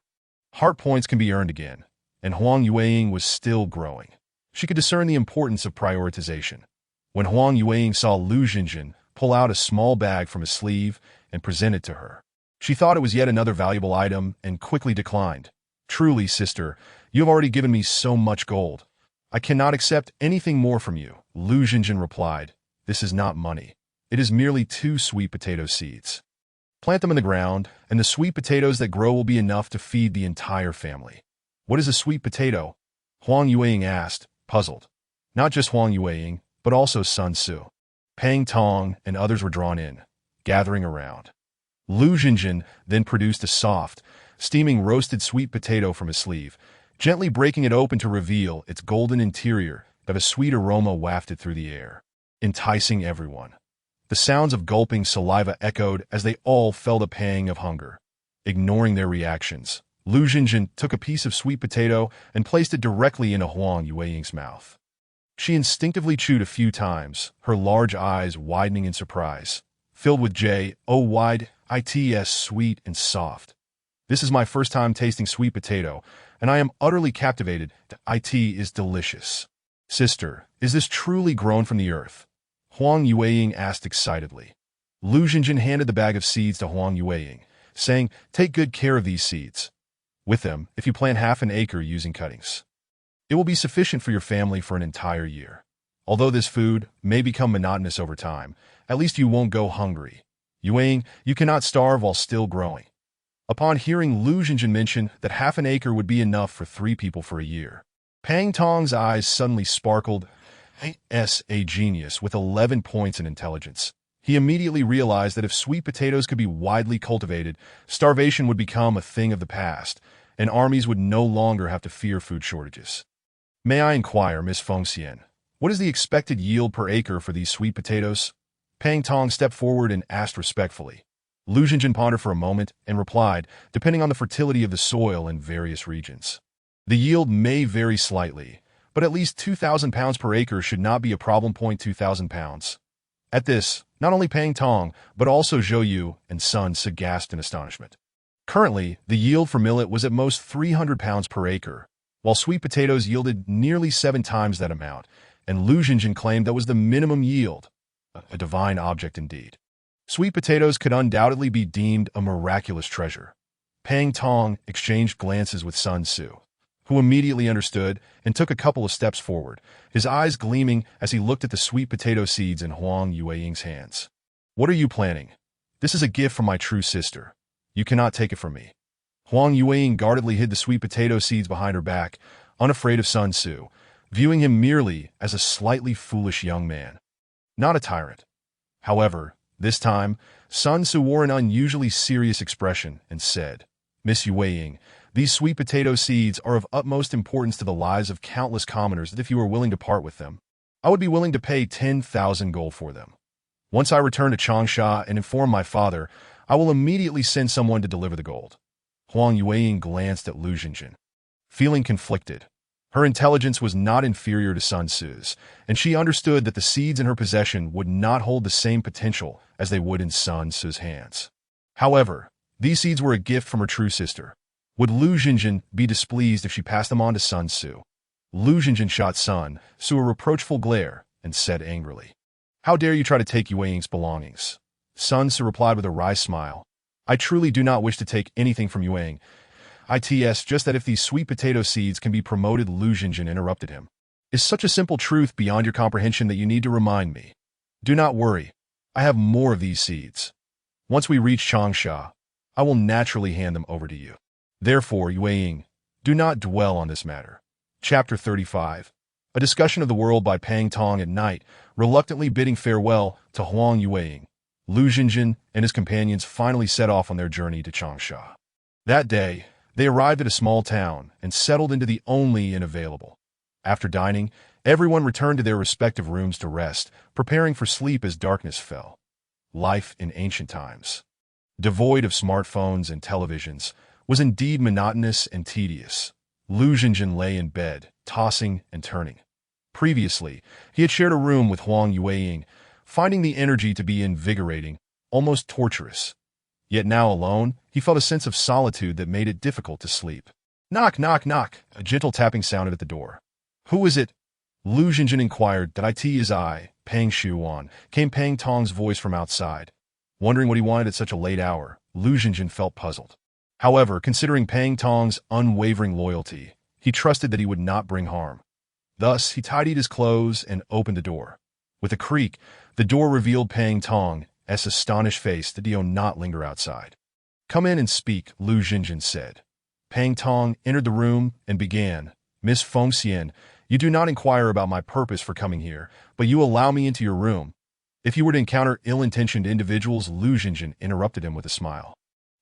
Heart points can be earned again, and Huang Yueying was still growing. She could discern the importance of prioritization. When Huang Yueying saw Lu Xinjin pull out a small bag from his sleeve and present it to her, she thought it was yet another valuable item and quickly declined. "Truly, sister, you have already given me so much gold. I cannot accept anything more from you," Lu Xinjin replied. "This is not money. It is merely 2 sweet potato seeds. Plant them in the ground, and the sweet potatoes that grow will be enough to feed the entire family." "What is a sweet potato?" Huang Yueying asked, puzzled. Not just Huang Yueying, but also Sun Su. Pang Tong and others were drawn in, gathering around. Lu Xinjin then produced a soft, steaming roasted sweet potato from his sleeve, gently breaking it open to reveal its golden interior that a sweet aroma wafted through the air, enticing everyone. The sounds of gulping saliva echoed as they all felt a pang of hunger. Ignoring their reactions, Lu Xinjin took a piece of sweet potato and placed it directly into Huang Yueying's mouth. She instinctively chewed a few times, her large eyes widening in surprise, filled with joy, it's sweet and soft. "This is my first time tasting sweet potato, and I am utterly captivated. It is delicious." "Sister, is this truly grown from the earth?" Huang Yueying asked excitedly. Lu Xinjin handed the bag of seeds to Huang Yueying, saying, "Take good care of these seeds. With them, if you plant half an acre using cuttings, it will be sufficient for your family for an entire year. Although this food may become monotonous over time, at least you won't go hungry. Yueying, you cannot starve while still growing." Upon hearing Lu Xinjin mention that half an acre would be enough for 3 people for a year, Pang Tong's eyes suddenly sparkled. A genius with 11 points in intelligence. He immediately realized that if sweet potatoes could be widely cultivated, starvation would become a thing of the past, and armies would no longer have to fear food shortages. "May I inquire, Miss Fengxian, what is the expected yield per acre for these sweet potatoes?" Pang Tong stepped forward and asked respectfully. Lu Xinjin pondered for a moment and replied, "Depending on the fertility of the soil in various regions, the yield may vary slightly, but at least 2,000 pounds per acre should not be a problem. 2,000 pounds. At this, not only Pang Tong, but also Zhou Yu and Sun Se gasped in astonishment. Currently, the yield for millet was at most 300 pounds per acre, while sweet potatoes yielded nearly 7 times that amount, and Lu Xinjin claimed that was the minimum yield. A divine object indeed. Sweet potatoes could undoubtedly be deemed a miraculous treasure. Pang Tong exchanged glances with Sun Su, who immediately understood and took a couple of steps forward, his eyes gleaming as he looked at the sweet potato seeds in Huang Yueying's hands. "What are you planning? This is a gift from my true sister. You cannot take it from me." Huang Yueying guardedly hid the sweet potato seeds behind her back, unafraid of Sun Su, viewing him merely as a slightly foolish young man, not a tyrant. However, this time, Sun Su wore an unusually serious expression and said, "Miss Yueying, these sweet potato seeds are of utmost importance to the lives of countless commoners that if you are willing to part with them, I would be willing to pay 10,000 gold for them. Once I return to Changsha and inform my father, I will immediately send someone to deliver the gold." Huang Yueying glanced at Lu Xinjin, feeling conflicted. Her intelligence was not inferior to Sun Su's, and she understood that the seeds in her possession would not hold the same potential as they would in Sun Su's hands. However, these seeds were a gift from her true sister. Would Lu Xinjin be displeased if she passed them on to Sun Su? Lu Xinjin shot Sun Su a reproachful glare and said angrily, "How dare you try to take Yueying's belongings?" Sun Su replied with a wry smile, "I truly do not wish to take anything from Yueying. It's just that if these sweet potato seeds can be promoted." Lu Xinjin interrupted him. "Is such a simple truth beyond your comprehension that you need to remind me? Do not worry. I have more of these seeds. Once we reach Changsha, I will naturally hand them over to you. Therefore, Yueying, do not dwell on this matter." Chapter 35. A discussion of the world by Pang Tong at night, reluctantly bidding farewell to Huang Yueying. Lu Xinjin and his companions finally set off on their journey to Changsha. That day, they arrived at a small town and settled into the only inn available. After dining, everyone returned to their respective rooms to rest, preparing for sleep as darkness fell. Life in ancient times, devoid of smartphones and televisions, was indeed monotonous and tedious. Lu Xinjin lay in bed, tossing and turning. Previously, he had shared a room with Huang Yueying, finding the energy to be invigorating, almost torturous. Yet now alone, he felt a sense of solitude that made it difficult to sleep. Knock, knock, knock. A gentle tapping sounded at the door. Who is it? Lu Xinjin inquired. That it is I, Pang Xuan, came Pang Tong's voice from outside. Wondering what he wanted at such a late hour, Lu Xinjin felt puzzled. However, considering Pang Tong's unwavering loyalty, he trusted that he would not bring harm. Thus, he tidied his clothes and opened the door. With a creak, the door revealed Pang Tong's astonished face. Did he not linger outside? Come in and speak, Lu Xinjin said. Pang Tong entered the room and began. Miss Fengxian, you do not inquire about my purpose for coming here, but you allow me into your room. If you were to encounter ill-intentioned individuals, Lu Xinjin interrupted him with a smile.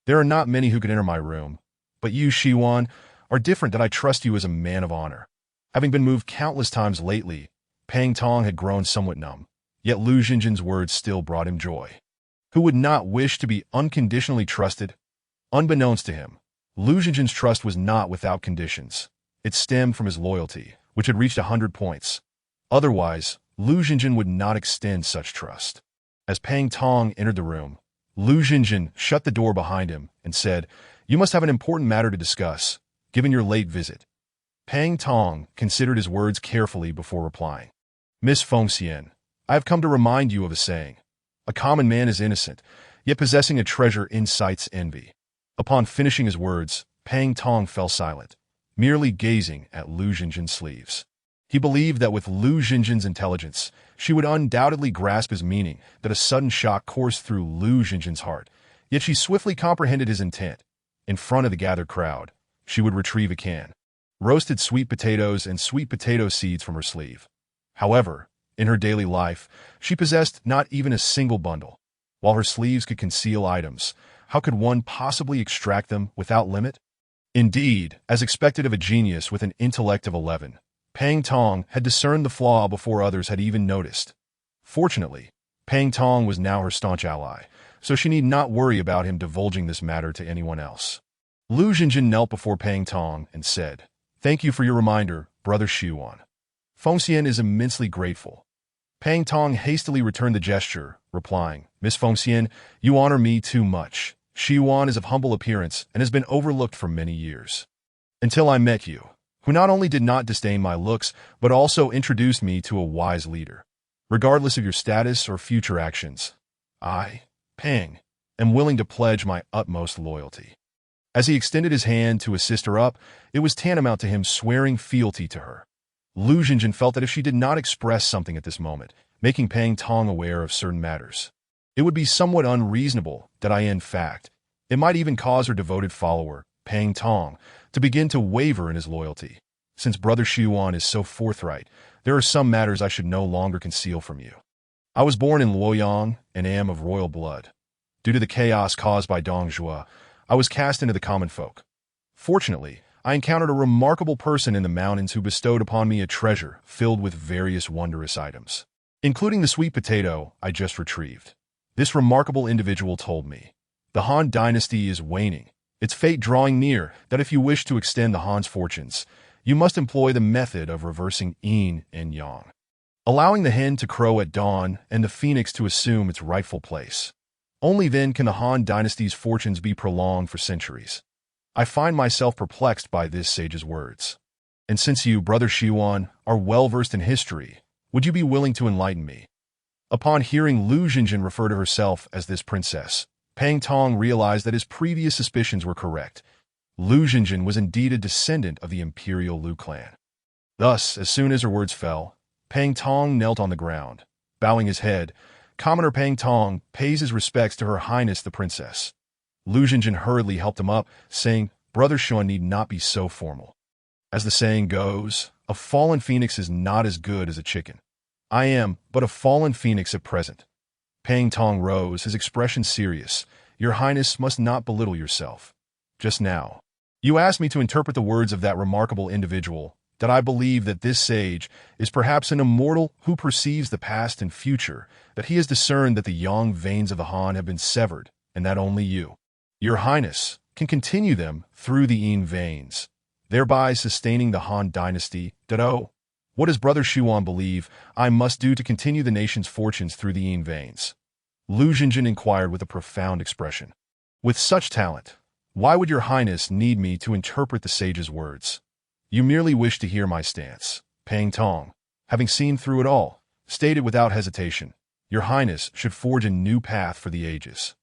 There are not many who could enter my room, but you, Xiwan, are different. That I trust you as a man of honor. Having been moved countless times lately, Pang Tong had grown somewhat numb, yet Lu Xinjin's words still brought him joy. Who would not wish to be unconditionally trusted? Unbeknownst to him, Lu Xinjin's trust was not without conditions. It stemmed from his loyalty, which had reached 100 points. Otherwise, Lu Xinjin would not extend such trust. As Pang Tong entered the room, Lu Xinjin shut the door behind him and said, You must have an important matter to discuss, given your late visit. Pang Tong considered his words carefully before replying. Miss Fengxian, I have come to remind you of a saying. A common man is innocent, yet possessing a treasure incites envy. Upon finishing his words, Pang Tong fell silent, merely gazing at Lu Xinjin's sleeves. He believed that with Lu Xinjin's intelligence, she would undoubtedly grasp his meaning, that a sudden shock coursed through Lu Xinjin's heart. Yet she swiftly comprehended his intent. In front of the gathered crowd, she would retrieve a can. Roasted sweet potatoes and sweet potato seeds from her sleeve. However, in her daily life, she possessed not even a single bundle. While her sleeves could conceal items, how could one possibly extract them without limit? Indeed, as expected of a genius with an intellect of 11, Pang Tong had discerned the flaw before others had even noticed. Fortunately, Pang Tong was now her staunch ally, so she need not worry about him divulging this matter to anyone else. Lu Xinjin knelt before Pang Tong and said, Thank you for your reminder, Brother Xiwan. Fengxian is immensely grateful. Pang Tong hastily returned the gesture, replying, Miss Fengxian, you honor me too much. Xiwan is of humble appearance and has been overlooked for many years. Until I met you, who not only did not disdain my looks, but also introduced me to a wise leader. Regardless of your status or future actions, I, Pang, am willing to pledge my utmost loyalty. As he extended his hand to assist her up, it was tantamount to him swearing fealty to her. Lu Xinjin felt that if she did not express something at this moment, making Pang Tong aware of certain matters, it would be somewhat unreasonable that in fact, it might even cause her devoted follower, Pang Tong, to begin to waver in his loyalty. Since Brother Xiwan is so forthright, there are some matters I should no longer conceal from you. I was born in Luoyang and am of royal blood. Due to the chaos caused by Dong Zhuo, I was cast into the common folk. Fortunately, I encountered a remarkable person in the mountains who bestowed upon me a treasure filled with various wondrous items, including the sweet potato I just retrieved. This remarkable individual told me, the Han dynasty is waning, its fate drawing near, that if you wish to extend the Han's fortunes, you must employ the method of reversing yin and yang, allowing the hen to crow at dawn and the phoenix to assume its rightful place. Only then can the Han dynasty's fortunes be prolonged for centuries. I find myself perplexed by this sage's words. And since you, Brother Xiwan, are well-versed in history, would you be willing to enlighten me? Upon hearing Lu Xinjin refer to herself as this princess, Pang Tong realized that his previous suspicions were correct. Lu Xinjin was indeed a descendant of the imperial Lu clan. Thus, as soon as her words fell, Pang Tong knelt on the ground. Bowing his head, Commoner Pang Tong pays his respects to Her Highness the Princess. Lu Xinjin hurriedly helped him up, saying, Brother Xuan need not be so formal. As the saying goes, a fallen phoenix is not as good as a chicken. I am but a fallen phoenix at present. Pang Tong rose, his expression serious. Your Highness must not belittle yourself. Just now, you asked me to interpret the words of that remarkable individual, that I believe that this sage is perhaps an immortal who perceives the past and future, that he has discerned that the yang veins of the Han have been severed, and that only you, Your Highness, can continue them through the yin veins, thereby sustaining the Han dynasty. What does Brother Xiwan believe I must do to continue the nation's fortunes through the yin veins? Lu Xinjin inquired with a profound expression. With such talent, why would your highness need me to interpret the sage's words? You merely wish to hear my stance. Pang Tong, having seen through it all, stated without hesitation, your highness should forge a new path for the ages.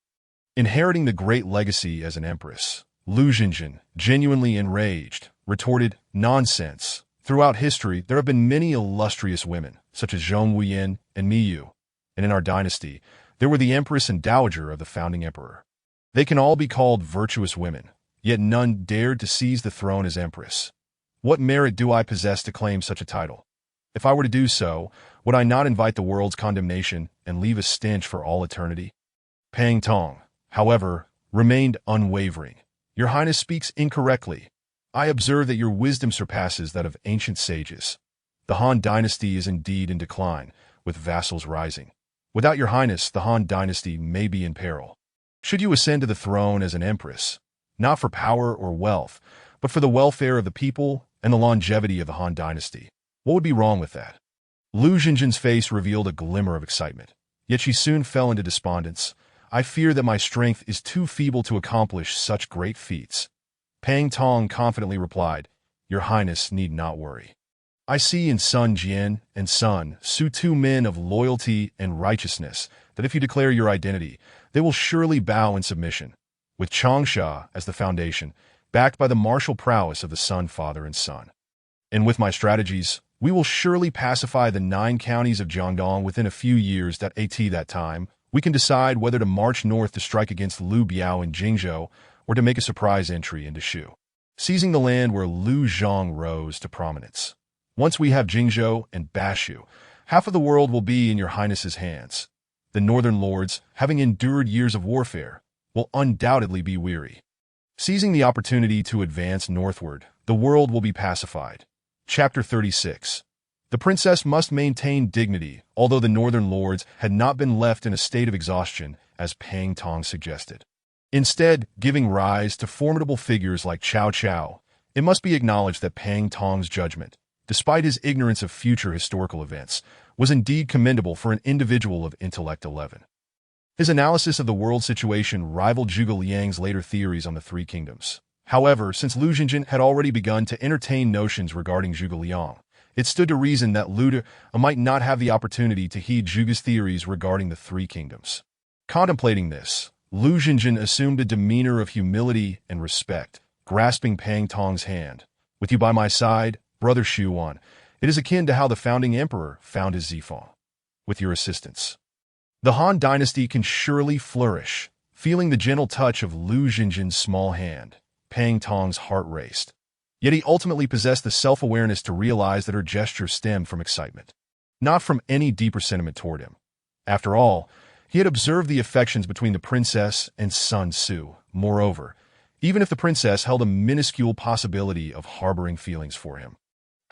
Inheriting the great legacy as an empress, Lu Xinjin, genuinely enraged, retorted, nonsense. Throughout history, there have been many illustrious women, such as Zhong Wuyin and Mi Yu, and in our dynasty, there were the empress and dowager of the founding emperor. They can all be called virtuous women, yet none dared to seize the throne as empress. What merit do I possess to claim such a title? If I were to do so, would I not invite the world's condemnation and leave a stench for all eternity? Pang Tong, however, remained unwavering. Your highness speaks incorrectly. I observe that your wisdom surpasses that of ancient sages. The Han dynasty is indeed in decline, with vassals rising. Without your highness, the Han dynasty may be in peril. Should you ascend to the throne as an empress, not for power or wealth, but for the welfare of the people and the longevity of the Han dynasty, what would be wrong with that? Lu Xinjin's face revealed a glimmer of excitement, yet she soon fell into despondence. I fear that my strength is too feeble to accomplish such great feats. Pang Tong confidently replied, Your highness need not worry. I see in Sun Jian and Sun Su 2 men of loyalty and righteousness that if you declare your identity, they will surely bow in submission, with Changsha as the foundation, backed by the martial prowess of the Sun father and son. And with my strategies, we will surely pacify the 9 counties of Jiangdong within a few years. At that time, we can decide whether to march north to strike against Liu Biao in Jingzhou or to make a surprise entry into Shu, seizing the land where Liu Zhang rose to prominence. Once we have Jingzhou and Bashu, half of the world will be in your highness's hands. The northern lords, having endured years of warfare, will undoubtedly be weary. Seizing the opportunity to advance northward, the world will be pacified. Chapter 36. The princess must maintain dignity, although the northern lords had not been left in a state of exhaustion, as Pang Tong suggested. Instead, giving rise to formidable figures like Cao Cao, it must be acknowledged that Pang Tong's judgment, despite his ignorance of future historical events, was indeed commendable for an individual of intellect 11. His analysis of the world situation rivaled Zhuge Liang's later theories on the Three Kingdoms. However, since Lu Xinjin had already begun to entertain notions regarding Zhuge Liang, it stood to reason that Lu might not have the opportunity to heed Zhuge's theories regarding the Three Kingdoms. Contemplating this, Lu Xinjin assumed a demeanor of humility and respect, grasping Pang Tong's hand. With you by my side, Brother Xuan, it is akin to how the founding emperor found his Zifeng. With your assistance, the Han dynasty can surely flourish. Feeling the gentle touch of Lu Xinjin's small hand, Pang Tong's heart raced. Yet he ultimately possessed the self-awareness to realize that her gesture stemmed from excitement, not from any deeper sentiment toward him. After all, he had observed the affections between the princess and Sun Su. Moreover, even if the princess held a minuscule possibility of harboring feelings for him,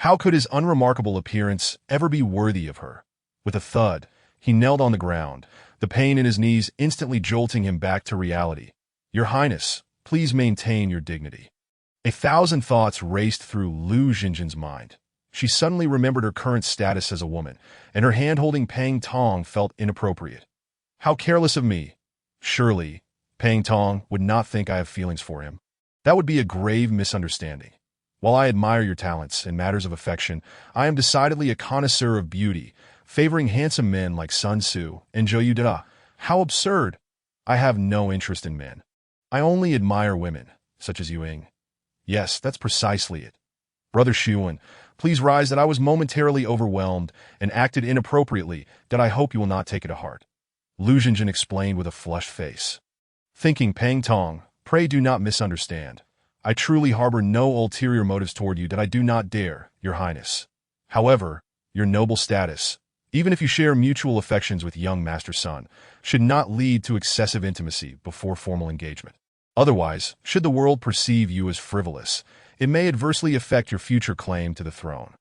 how could his unremarkable appearance ever be worthy of her? With a thud, he knelt on the ground, the pain in his knees instantly jolting him back to reality. Your Highness, please maintain your dignity. 1,000 thoughts raced through Lu Xinjin's mind. She suddenly remembered her current status as a woman, and her hand-holding Pang Tong felt inappropriate. How careless of me. Surely, Pang Tong would not think I have feelings for him. That would be a grave misunderstanding. While I admire your talents in matters of affection, I am decidedly a connoisseur of beauty, favoring handsome men like Sun Su and Zhou Yudai. How absurd! I have no interest in men. I only admire women, such as Yuing. Yes, that's precisely it. Brother Xuan, please rise that I was momentarily overwhelmed and acted inappropriately, that I hope you will not take it to heart. Lu Xinjin explained with a flushed face. Thinking Pang Tong, pray do not misunderstand. I truly harbor no ulterior motives toward you that I do not dare, your highness. However, your noble status, even if you share mutual affections with young Master Sun, should not lead to excessive intimacy before formal engagement. Otherwise, should the world perceive you as frivolous, it may adversely affect your future claim to the throne.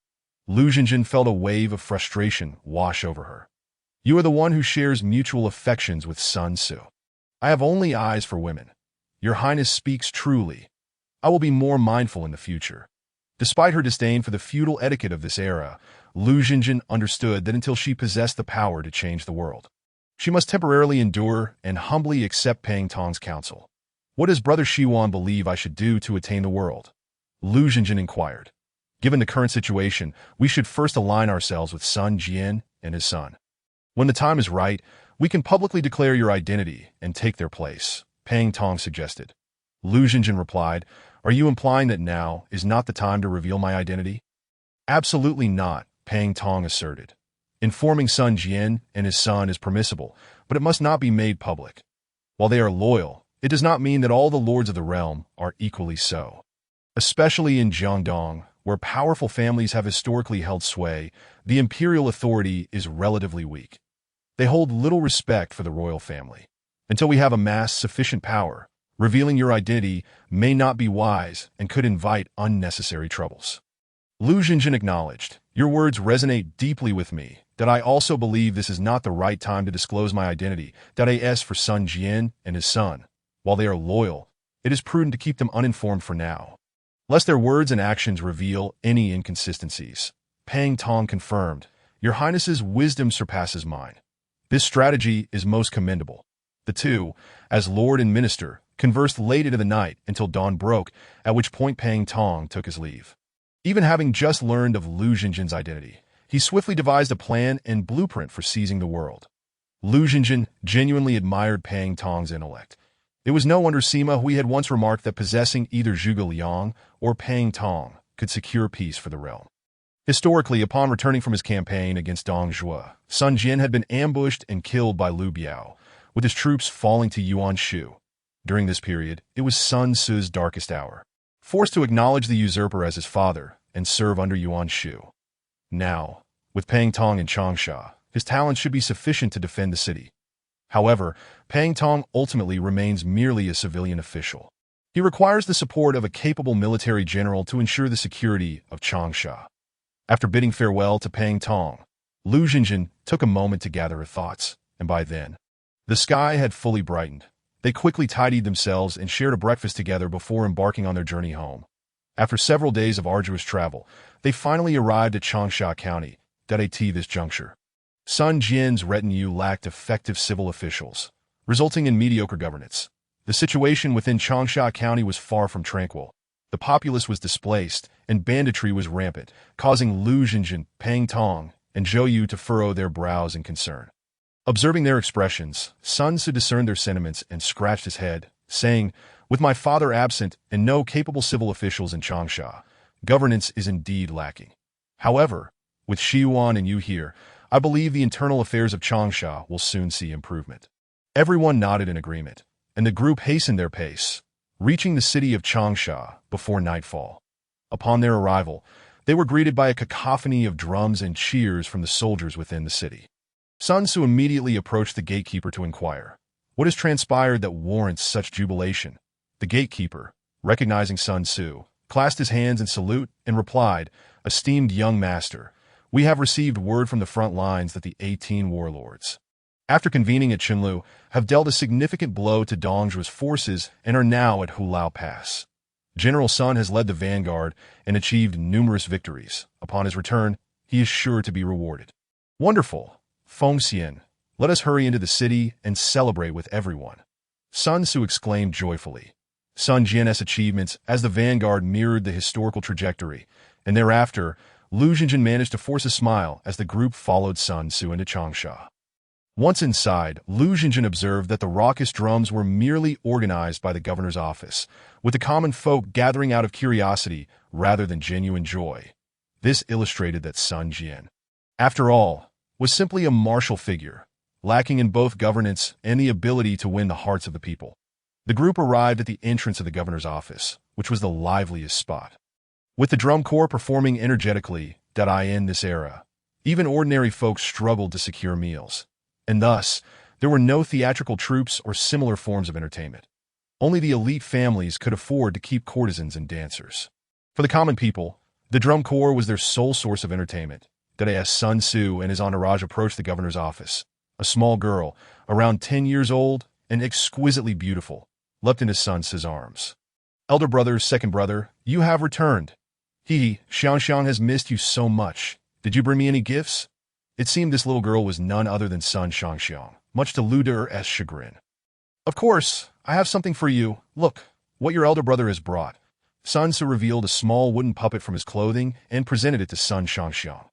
Lu Xinjin felt a wave of frustration wash over her. You are the one who shares mutual affections with Sun Su. I have only eyes for women. Your Highness speaks truly. I will be more mindful in the future. Despite her disdain for the feudal etiquette of this era, Lu Xinjin understood that until she possessed the power to change the world, she must temporarily endure and humbly accept Pang Tong's counsel. What does Brother Shiwan believe I should do to attain the world? Lu Jinjin inquired. Given the current situation, we should first align ourselves with Sun Jian and his son. When the time is right, we can publicly declare your identity and take their place, Pang Tong suggested. Lu Jinjin replied, Are you implying that now is not the time to reveal my identity? Absolutely not, Pang Tong asserted. Informing Sun Jian and his son is permissible, but it must not be made public. While they are loyal, it does not mean that all the lords of the realm are equally so. Especially in Jiangdong, where powerful families have historically held sway, the imperial authority is relatively weak. They hold little respect for the royal family. Until we have amassed sufficient power, revealing your identity may not be wise and could invite unnecessary troubles. Lu Jinjin acknowledged, Your words resonate deeply with me, that I also believe this is not the right time to disclose my identity, as for Sun Jian and his son. While they are loyal, it is prudent to keep them uninformed for now, lest their words and actions reveal any inconsistencies. Pang Tong confirmed, Your Highness's wisdom surpasses mine. This strategy is most commendable. The two, as lord and minister, conversed late into the night until dawn broke, at which point Pang Tong took his leave. Even having just learned of Lu Jinjin's identity, he swiftly devised a plan and blueprint for seizing the world. Lu Jinjin genuinely admired Pang Tong's intellect. It was no wonder Sima Hui had once remarked that possessing either Zhuge Liang or Pang Tong could secure peace for the realm. Historically, upon returning from his campaign against Dong Zhuo, Sun Jian had been ambushed and killed by Liu Biao, with his troops falling to Yuan Shu. During this period, it was Sun Tzu's darkest hour. Forced to acknowledge the usurper as his father and serve under Yuan Shu. Now, with Pang Tong in Changsha, his talents should be sufficient to defend the city. However, Pang Tong ultimately remains merely a civilian official. He requires the support of a capable military general to ensure the security of Changsha. After bidding farewell to Pang Tong, Lu Jinjin took a moment to gather her thoughts, and by then, the sky had fully brightened. They quickly tidied themselves and shared a breakfast together before embarking on their journey home. After several days of arduous travel, they finally arrived at Changsha County, at this juncture. Sun Jian's retinue lacked effective civil officials, resulting in mediocre governance. The situation within Changsha County was far from tranquil. The populace was displaced, and banditry was rampant, causing Lu Jinjin, Pang Tong, and Zhou Yu to furrow their brows in concern. Observing their expressions, Sun Tzu discerned their sentiments and scratched his head, saying, With my father absent and no capable civil officials in Changsha, governance is indeed lacking. However, with Shi Yuan and Yu here, I believe the internal affairs of Changsha will soon see improvement. Everyone nodded in agreement, and the group hastened their pace, reaching the city of Changsha before nightfall. Upon their arrival, they were greeted by a cacophony of drums and cheers from the soldiers within the city. Sun Tzu immediately approached the gatekeeper to inquire, What has transpired that warrants such jubilation? The gatekeeper, recognizing Sun Tzu, clasped his hands in salute and replied, Esteemed young master, we have received word from the front lines that the 18 warlords, after convening at Qinlu, have dealt a significant blow to Dong Zhuo's forces and are now at Hulao Pass. General Sun has led the vanguard and achieved numerous victories. Upon his return, he is sure to be rewarded. Wonderful, Feng Xian. Let us hurry into the city and celebrate with everyone. Sun Tzu exclaimed joyfully. Sun Jian's achievements as the vanguard mirrored the historical trajectory, and thereafter, Lu Jinjin managed to force a smile as the group followed Sun Tzu into Changsha. Once inside, Lu Jinjin observed that the raucous drums were merely organized by the governor's office, with the common folk gathering out of curiosity rather than genuine joy. This illustrated that Sun Jian, after all, was simply a martial figure, lacking in both governance and the ability to win the hearts of the people. The group arrived at the entrance of the governor's office, which was the liveliest spot. With the drum corps performing energetically, in this era, even ordinary folks struggled to secure meals. And thus, there were no theatrical troupes or similar forms of entertainment. Only the elite families could afford to keep courtesans and dancers. For the common people, the drum corps was their sole source of entertainment. As Sun Tzu and his entourage approached the governor's office, a small girl, around 10 years old and exquisitely beautiful, leapt into Sun Tzu's arms. Elder brother, second brother, you have returned. Xiang has missed you so much. Did you bring me any gifts? It seemed this little girl was none other than Sun Shangxiang, much to Lu De's chagrin. Of course, I have something for you. Look, what your elder brother has brought. Sun Tzu revealed a small wooden puppet from his clothing and presented it to Sun Shangxiang.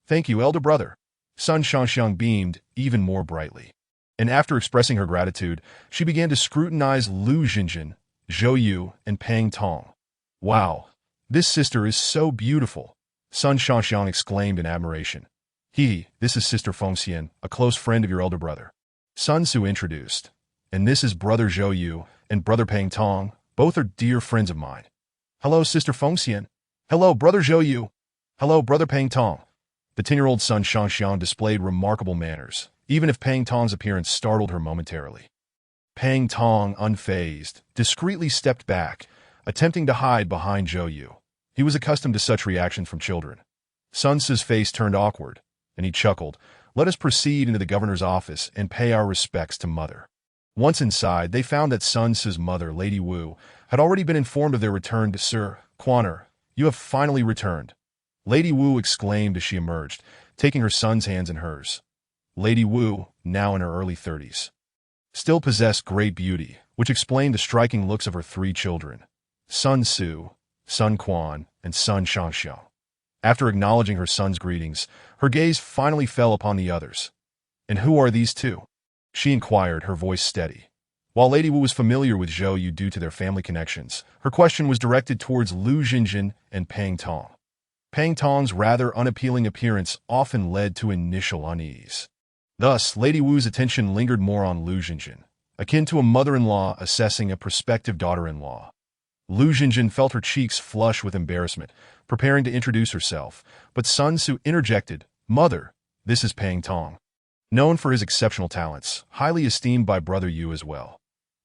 Thank you, elder brother. Sun Shangxiang beamed even more brightly. And after expressing her gratitude, she began to scrutinize Lu Xinjin, Zhou Yu, and Pang Tong. Wow, this sister is so beautiful, Sun Shangxiang exclaimed in admiration. This is Sister Fengxian, a close friend of your elder brother. Sun Tzu introduced. And this is Brother Zhou Yu and Brother Pang Tong. Both are dear friends of mine. Hello, Sister Fengxian. Hello, Brother Zhou Yu. Hello, Brother Pang Tong. The 10-year-old Sun Shangxiang displayed remarkable manners, even if Pang Tong's appearance startled her momentarily. Pang Tong, unfazed, discreetly stepped back, attempting to hide behind Zhou Yu. He was accustomed to such reactions from children. Sun Tzu's face turned awkward, and he chuckled. Let us proceed into the governor's office and pay our respects to Mother. Once inside, they found that Sun Tzu's mother, Lady Wu, had already been informed of their return. Sir, Quaner, you have finally returned. Lady Wu exclaimed as she emerged, taking her son's hands in hers. Lady Wu, now in her early 30s, still possessed great beauty, which explained the striking looks of her 3 children, Sun Tzu, Sun Quan, and Sun Shangxiang. After acknowledging her son's greetings, her gaze finally fell upon the others. And who are these 2? She inquired, her voice steady. While Lady Wu was familiar with Zhou Yu due to their family connections, her question was directed towards Lu Xinjin and Pang Tong. Pang Tong's rather unappealing appearance often led to initial unease. Thus, Lady Wu's attention lingered more on Lu Xinjin, akin to a mother-in-law assessing a prospective daughter-in-law. Lu Xinjin felt her cheeks flush with embarrassment, preparing to introduce herself, but Sun Tzu interjected, Mother, this is Pang Tong. Known for his exceptional talents, highly esteemed by Brother Yu as well.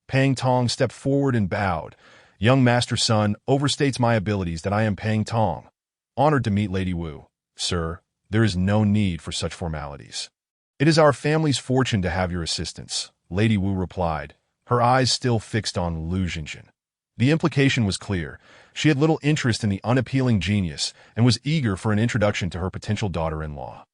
Pang Tong stepped forward and bowed. Young Master Sun overstates my abilities that I am Pang Tong. Honored to meet Lady Wu. Sir, there is no need for such formalities. It is our family's fortune to have your assistance, Lady Wu replied, her eyes still fixed on Lu Xinjin. The implication was clear. She had little interest in the unappealing genius and was eager for an introduction to her potential daughter-in-law.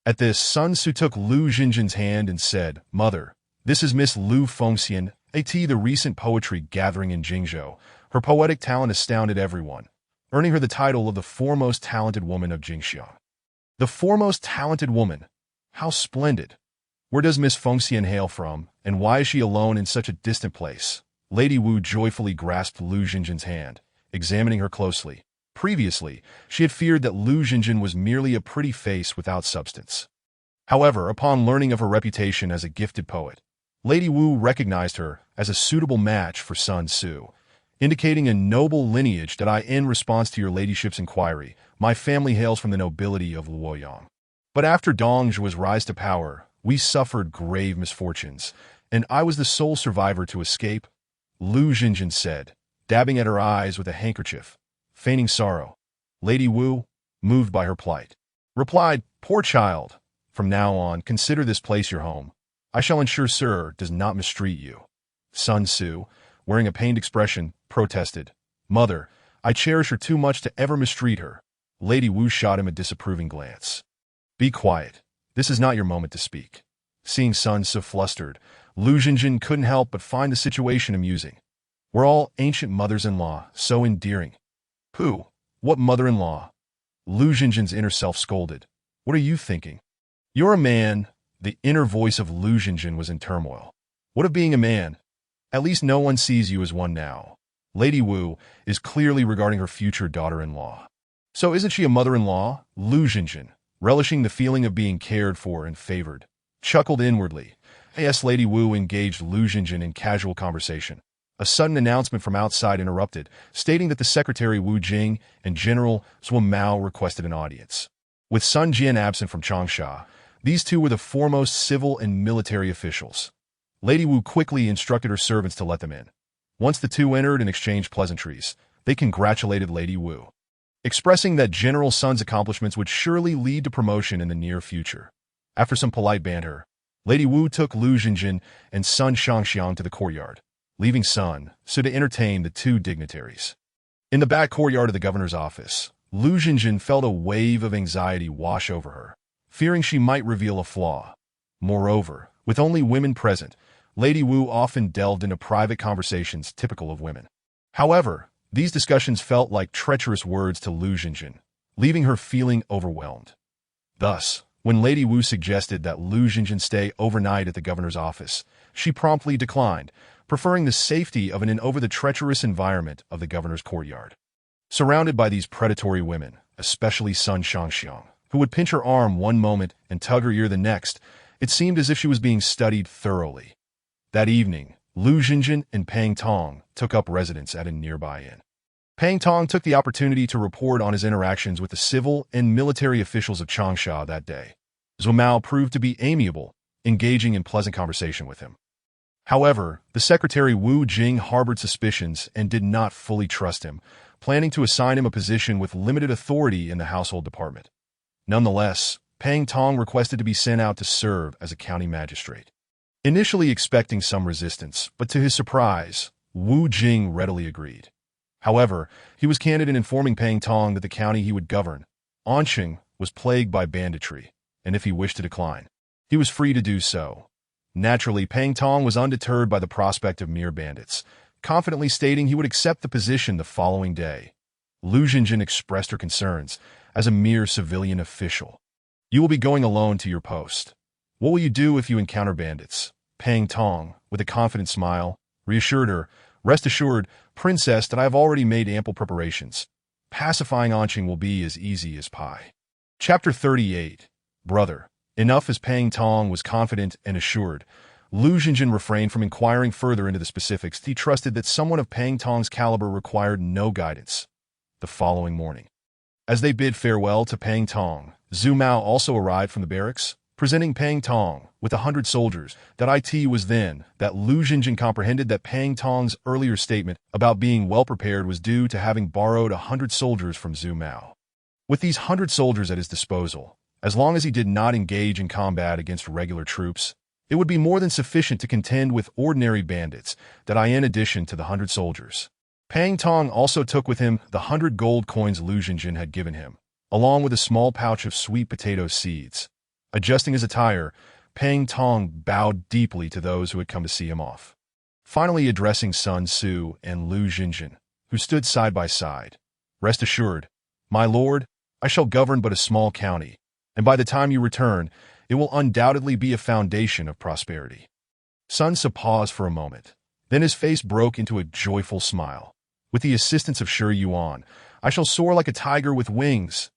At this, Sun Tzu took Lu Xinjin's hand and said, Mother, this is Miss Lu Fengxian, the recent poetry gathering in Jingzhou. Her poetic talent astounded everyone, earning her the title of the foremost talented woman of Jingxiang. The foremost talented woman? How splendid! Where does Miss Fengxian hail from, and why is she alone in such a distant place? Lady Wu joyfully grasped Lu Xinjin's hand, examining her closely. Previously, she had feared that Lu Xinjin was merely a pretty face without substance. However, upon learning of her reputation as a gifted poet, Lady Wu recognized her as a suitable match for Sun Tzu, indicating a noble lineage that in response to your ladyship's inquiry, my family hails from the nobility of Luoyang. But after Dongzhu's rise to power, we suffered grave misfortunes, and I was the sole survivor to escape, Lu Xinjin said, dabbing at her eyes with a handkerchief, feigning sorrow. Lady Wu, moved by her plight, replied, Poor child, from now on consider this place your home. I shall ensure Sir does not mistreat you. Sun Tzu, wearing a pained expression, protested, Mother, I cherish her too much to ever mistreat her. Lady Wu shot him a disapproving glance. Be quiet. This is not your moment to speak. Seeing Sun Tzu flustered, Lu Xinjin couldn't help but find the situation amusing. We're all ancient mothers-in-law, so endearing. Who? What mother-in-law? Lu Xinjin's inner self scolded. What are you thinking? You're a man. The inner voice of Lu Xinjin was in turmoil. What of being a man? At least no one sees you as one now. Lady Wu is clearly regarding her future daughter-in-law. So isn't she a mother-in-law? Lu Xinjin, relishing the feeling of being cared for and favored, chuckled inwardly. Yes, Lady Wu engaged Lu Xinjin in casual conversation. A sudden announcement from outside interrupted, stating that the Secretary Wu Jing and General Zhuo Mao requested an audience. With Sun Jian absent from Changsha, these two were the foremost civil and military officials. Lady Wu quickly instructed her servants to let them in. Once the two entered and exchanged pleasantries, they congratulated Lady Wu, expressing that General Sun's accomplishments would surely lead to promotion in the near future. After some polite banter, Lady Wu took Lu Xinjin and Sun Shangxiang to the courtyard, leaving Sun Tzu to entertain the two dignitaries. In the back courtyard of the governor's office, Lu Xinjin felt a wave of anxiety wash over her, fearing she might reveal a flaw. Moreover, with only women present, Lady Wu often delved into private conversations typical of women. However, these discussions felt like treacherous words to Lu Xinjin, leaving her feeling overwhelmed. Thus, when Lady Wu suggested that Lu Xinjin stay overnight at the governor's office, she promptly declined, preferring the safety of an inn over the treacherous environment of the governor's courtyard. Surrounded by these predatory women, especially Sun Shangxiang, who would pinch her arm one moment and tug her ear the next, it seemed as if she was being studied thoroughly. That evening, Lu Xinjin and Pang Tong took up residence at a nearby inn. Pang Tong took the opportunity to report on his interactions with the civil and military officials of Changsha that day. Zhou Mao proved to be amiable, engaging in pleasant conversation with him. However, the secretary Wu Jing harbored suspicions and did not fully trust him, planning to assign him a position with limited authority in the household department. Nonetheless, Pang Tong requested to be sent out to serve as a county magistrate. Initially expecting some resistance, but to his surprise, Wu Jing readily agreed. However, he was candid in informing Pang Tong that the county he would govern, Anqing, was plagued by banditry, and if he wished to decline, he was free to do so. Naturally, Pang Tong was undeterred by the prospect of mere bandits, confidently stating he would accept the position the following day. Lu Xinjin expressed her concerns as a mere civilian official. "You will be going alone to your post. What will you do if you encounter bandits?" Pang Tong, with a confident smile, reassured her, "Rest assured, Princess, that I have already made ample preparations. Pacifying Anqing will be as easy as pie." Chapter 38. Brother. Enough as Pang Tong was confident and assured, Lu Xinjin refrained from inquiring further into the specifics. He trusted that someone of Pang Tong's caliber required no guidance. The following morning, as they bid farewell to Pang Tong, Zhou Mao also arrived from the barracks, presenting Pang Tong with 100 soldiers. It was then that Lu Xinjin comprehended that Pang Tong's earlier statement about being well prepared was due to having borrowed 100 soldiers from Zhou Mao. With these 100 soldiers at his disposal, as long as he did not engage in combat against regular troops, it would be more than sufficient to contend with ordinary bandits. In addition to the 100 soldiers, Pang Tong also took with him the 100 gold coins Lu Xinjin had given him, along with a small pouch of sweet potato seeds. Adjusting his attire, Pang Tong bowed deeply to those who had come to see him off. Finally addressing Sun Su and Lu Xinjin, who stood side by side, "Rest assured, my lord, I shall govern but a small county, and by the time you return, it will undoubtedly be a foundation of prosperity." Sun Su paused for a moment. Then his face broke into a joyful smile. "With the assistance of Shi Yuan, I shall soar like a tiger with wings."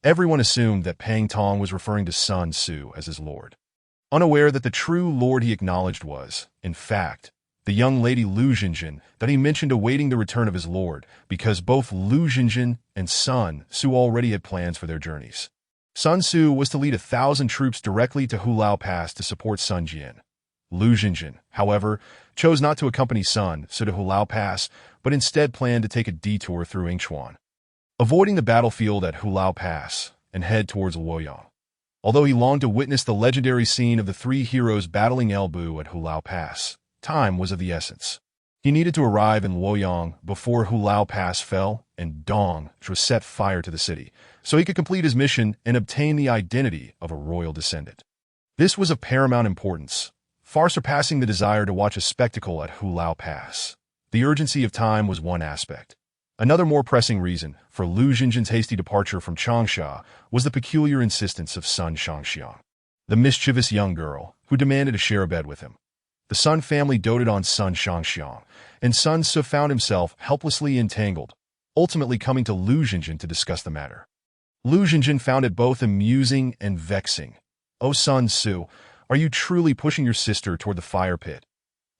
Everyone assumed that Pang Tong was referring to Sun Su as his lord, unaware that the true lord he acknowledged was, in fact, the young lady Lu Xinjin that he mentioned awaiting the return of his lord, because both Lu Xinjin and Sun Su already had plans for their journeys. Sun Su was to lead 1,000 troops directly to Hulao Pass to support Sun Jian. Lu Xinjin, however, chose not to accompany Sun Su to Hulao Pass, but instead planned to take a detour through Yingchuan, avoiding the battlefield at Hulao Pass, and head towards Luoyang. Although he longed to witness the legendary scene of the three heroes battling El Bu at Hulao Pass, time was of the essence. He needed to arrive in Luoyang before Hulao Pass fell and Dong was set fire to the city, so he could complete his mission and obtain the identity of a royal descendant. This was of paramount importance, far surpassing the desire to watch a spectacle at Hulao Pass. The urgency of time was one aspect. Another more pressing reason for Lu Xinjin's hasty departure from Changsha was the peculiar insistence of Sun Shangxiang, the mischievous young girl who demanded to share a bed with him. The Sun family doted on Sun Shangxiang, and Sun Su found himself helplessly entangled, ultimately coming to Lu Xinjin to discuss the matter. Lu Xinjin found it both amusing and vexing. "Oh Sun Su, are you truly pushing your sister toward the fire pit?"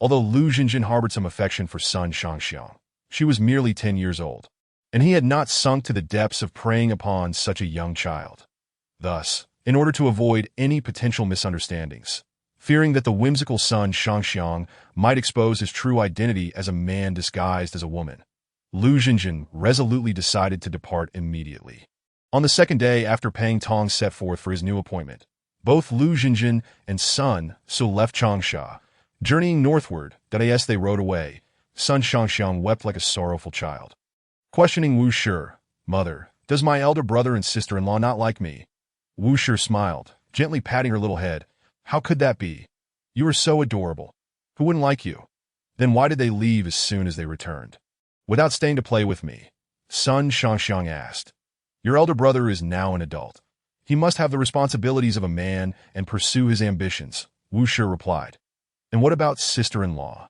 Although Lu Xinjin harbored some affection for Sun Shangxiang, she was merely 10 years old, and he had not sunk to the depths of preying upon such a young child. Thus, in order to avoid any potential misunderstandings, fearing that the whimsical Sun Shangxiang might expose his true identity as a man disguised as a woman, Lu Xinjin resolutely decided to depart immediately. On the second day after Pang Tong set forth for his new appointment, both Lu Xinjin and Sun Su left Changsha, journeying northward. As they rode away, Sun Shangxiang wept like a sorrowful child. Questioning Wu Shi, "Mother, does my elder brother and sister-in-law not like me?" Wu Shi smiled, gently patting her little head. "How could that be? You are so adorable." Who wouldn't like you? Then why did they leave as soon as they returned? Without staying to play with me, Sun Shangxiang asked. Your elder brother is now an adult. He must have the responsibilities of a man and pursue his ambitions, Wu Shi replied. And what about sister-in-law?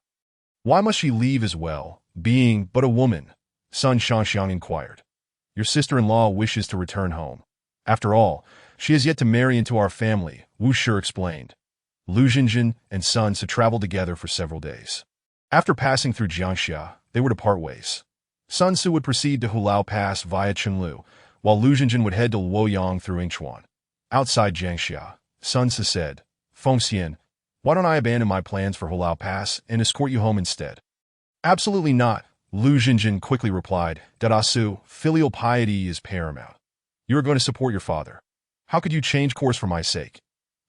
Why must she leave as well, being but a woman? Sun Shangxiang inquired. Your sister-in-law wishes to return home. After all, she has yet to marry into our family, Wu Shi explained. Lu Jinjin and Sun Su traveled together for several days. After passing through Jiangxia, they were to part ways. Sun Su would proceed to Hulao Pass via Chunlu, while Lu Jinjin would head to Luoyang through Yingchuan. Outside Jiangxia, Sun Su said, Feng Xian, why don't I abandon my plans for Hulao Pass and escort you home instead? Absolutely not, Lu Jinjin quickly replied. Dadasu, filial piety is paramount. You are going to support your father. How could you change course for my sake?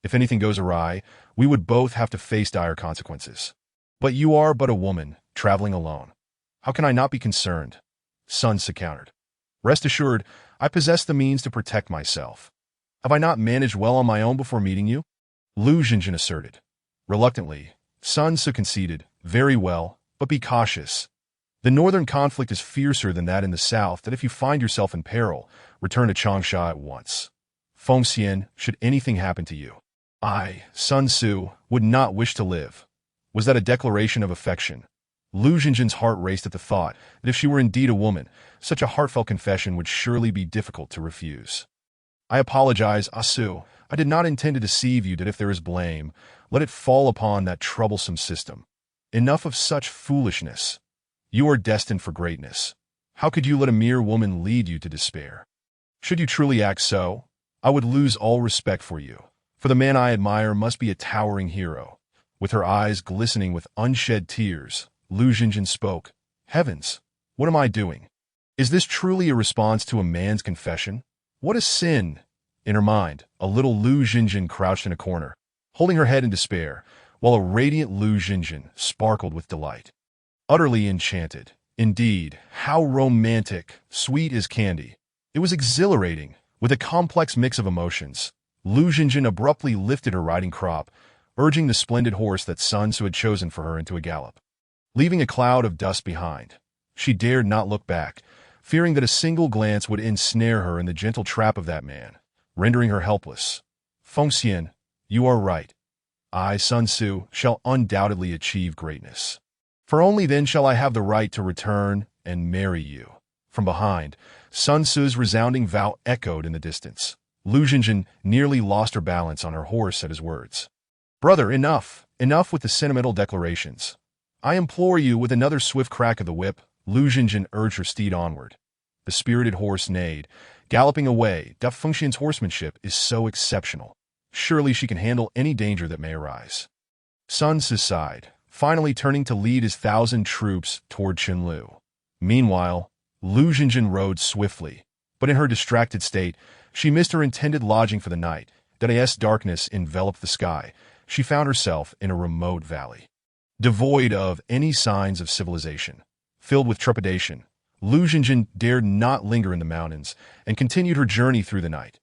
If anything goes awry, we would both have to face dire consequences. But you are but a woman, traveling alone. How can I not be concerned? Sun Su countered. Rest assured, I possess the means to protect myself. Have I not managed well on my own before meeting you? Lu Jinjin asserted. Reluctantly, Sun Su conceded, very well, but be cautious. The northern conflict is fiercer than that in the south, that if you find yourself in peril, return to Changsha at once. Feng Xian, should anything happen to you, I, Sun Su, would not wish to live. Was that a declaration of affection? Lu Jinjin's heart raced at the thought that if she were indeed a woman, such a heartfelt confession would surely be difficult to refuse. I apologize, Asu. I did not intend to deceive you that if there is blame, let it fall upon that troublesome system. Enough of such foolishness. You are destined for greatness. How could you let a mere woman lead you to despair? Should you truly act so, I would lose all respect for you, for the man I admire must be a towering hero. With her eyes glistening with unshed tears, Lu Jinjin spoke. Heavens, what am I doing? Is this truly a response to a man's confession? What a sin! In her mind, a little Lu Jinjin crouched in a corner, holding her head in despair, while a radiant Lu Jinjin sparkled with delight. Utterly enchanted. Indeed, how romantic, sweet as candy. It was exhilarating, with a complex mix of emotions. Lu Jinjin abruptly lifted her riding crop, urging the splendid horse that Sun Su had chosen for her into a gallop. Leaving a cloud of dust behind, she dared not look back, fearing that a single glance would ensnare her in the gentle trap of that man, rendering her helpless. Feng Xian, you are right. I, Sun Su, shall undoubtedly achieve greatness. For only then shall I have the right to return and marry you. From behind, Sun Su's resounding vow echoed in the distance. Lu Jinjin nearly lost her balance on her horse at his words. Brother, enough! Enough with the sentimental declarations. I implore you, with another swift crack of the whip, Lu Jinjin urged her steed onward. The spirited horse neighed, galloping away. Feng Xian's horsemanship is so exceptional. Surely she can handle any danger that may arise. Sun Su sighed, finally turning to lead his 1,000 troops toward Qinlu. Meanwhile, Lu Jinjin rode swiftly, but in her distracted state, she missed her intended lodging for the night. As darkness enveloped the sky, she found herself in a remote valley. Devoid of any signs of civilization, filled with trepidation, Lu Jinjin dared not linger in the mountains and continued her journey through the night.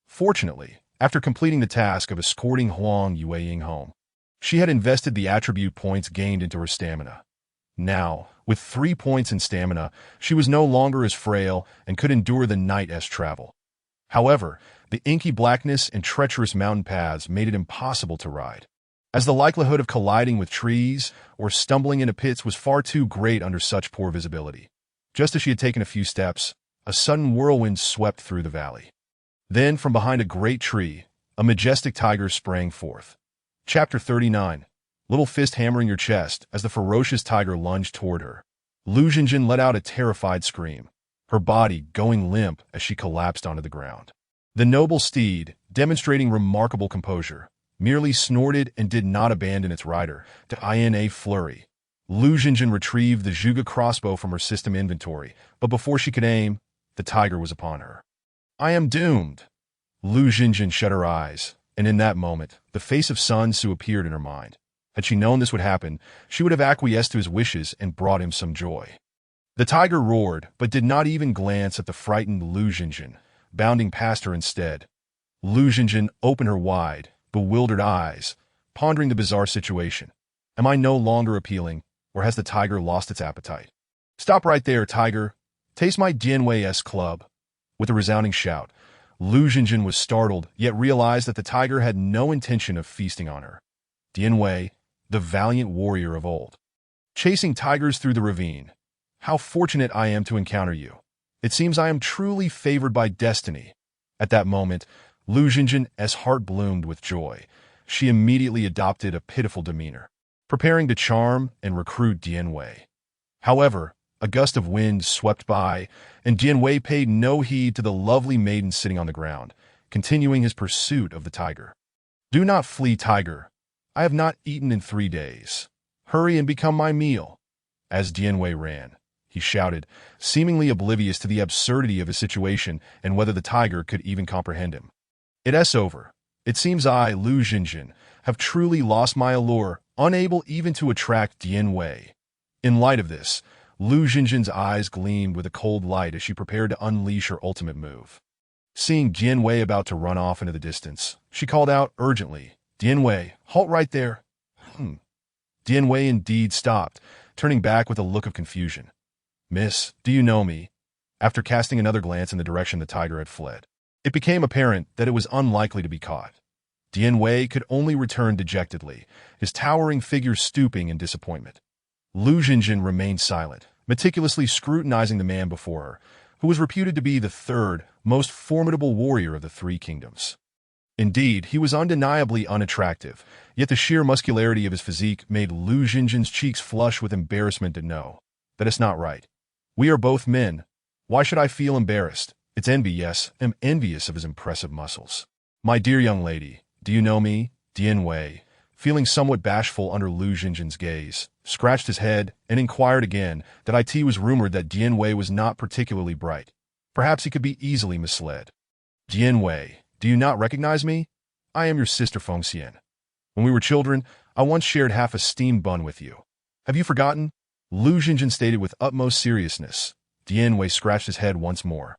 Fortunately, after completing the task of escorting Huang Yueying home, she had invested the attribute points gained into her stamina. Now, with 3 points in stamina, she was no longer as frail and could endure the night as travel. However, the inky blackness and treacherous mountain paths made it impossible to ride, as the likelihood of colliding with trees or stumbling into pits was far too great under such poor visibility. Just as she had taken a few steps, a sudden whirlwind swept through the valley. Then, from behind a great tree, a majestic tiger sprang forth. Chapter 39. Little fist hammering your chest as the ferocious tiger lunged toward her. Lu Jinjin let out a terrified scream, her body going limp as she collapsed onto the ground. The noble steed, demonstrating remarkable composure, merely snorted and did not abandon its rider in a flurry. Lu Jinjin retrieved the Zhuge crossbow from her system inventory, but before she could aim, the tiger was upon her. I am doomed! Lu Jinjin shut her eyes, and in that moment, the face of Sun Su appeared in her mind. Had she known this would happen, she would have acquiesced to his wishes and brought him some joy. The tiger roared, but did not even glance at the frightened Lu Jinjin, bounding past her instead. Lu Jinjin opened her wide, bewildered eyes, pondering the bizarre situation. Am I no longer appealing, or has the tiger lost its appetite? Stop right there, tiger. Taste my Dianwei's club. With a resounding shout, Lu Jinjin was startled, yet realized that the tiger had no intention of feasting on her. Dianwei, the valiant warrior of old. Chasing tigers through the ravine. How fortunate I am to encounter you. It seems I am truly favored by destiny. At that moment, Lu Jinjin's heart bloomed with joy. She immediately adopted a pitiful demeanor, preparing to charm and recruit Dianwei. However, a gust of wind swept by, and Dianwei paid no heed to the lovely maiden sitting on the ground, continuing his pursuit of the tiger. Do not flee, tiger. I have not eaten in 3 days. Hurry and become my meal. As Dianwei ran, he shouted, seemingly oblivious to the absurdity of his situation and whether the tiger could even comprehend him. It's over. It seems I, Lu Jinjin, have truly lost my allure, unable even to attract Dianwei. In light of this, Lu Jinjin's eyes gleamed with a cold light as she prepared to unleash her ultimate move. Seeing Dianwei about to run off into the distance, she called out urgently, Dianwei, halt right there. Dianwei indeed stopped, turning back with a look of confusion. Miss, do you know me? After casting another glance in the direction the tiger had fled, it became apparent that it was unlikely to be caught. Dianwei could only return dejectedly, his towering figure stooping in disappointment. Lu Jinjin remained silent, meticulously scrutinizing the man before her, who was reputed to be the third most formidable warrior of the 3 kingdoms. Indeed, he was undeniably unattractive, yet the sheer muscularity of his physique made Lu Jinjin's cheeks flush with embarrassment to know that it's not right. We are both men. Why should I feel embarrassed? It's envy, yes, am envious of his impressive muscles. My dear young lady, do you know me? Dianwei, feeling somewhat bashful under Lu Jinjin's gaze, scratched his head and inquired again that it was rumored that Dianwei was not particularly bright. Perhaps he could be easily misled. Dianwei, do you not recognize me? I am your sister Fengxian. When we were children, I once shared half a steamed bun with you. Have you forgotten? Lu Jinjin stated with utmost seriousness. Dianwei scratched his head once more.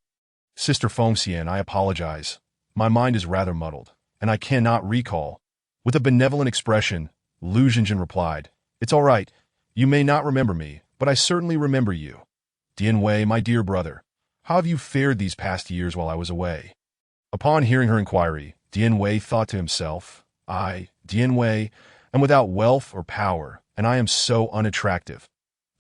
Sister Fengxian, I apologize. My mind is rather muddled, and I cannot recall. With a benevolent expression, Lu Jinjin replied, It's all right. You may not remember me, but I certainly remember you. Dianwei, my dear brother, how have you fared these past years while I was away? Upon hearing her inquiry, Dianwei thought to himself, I, Dianwei, am without wealth or power, and I am so unattractive.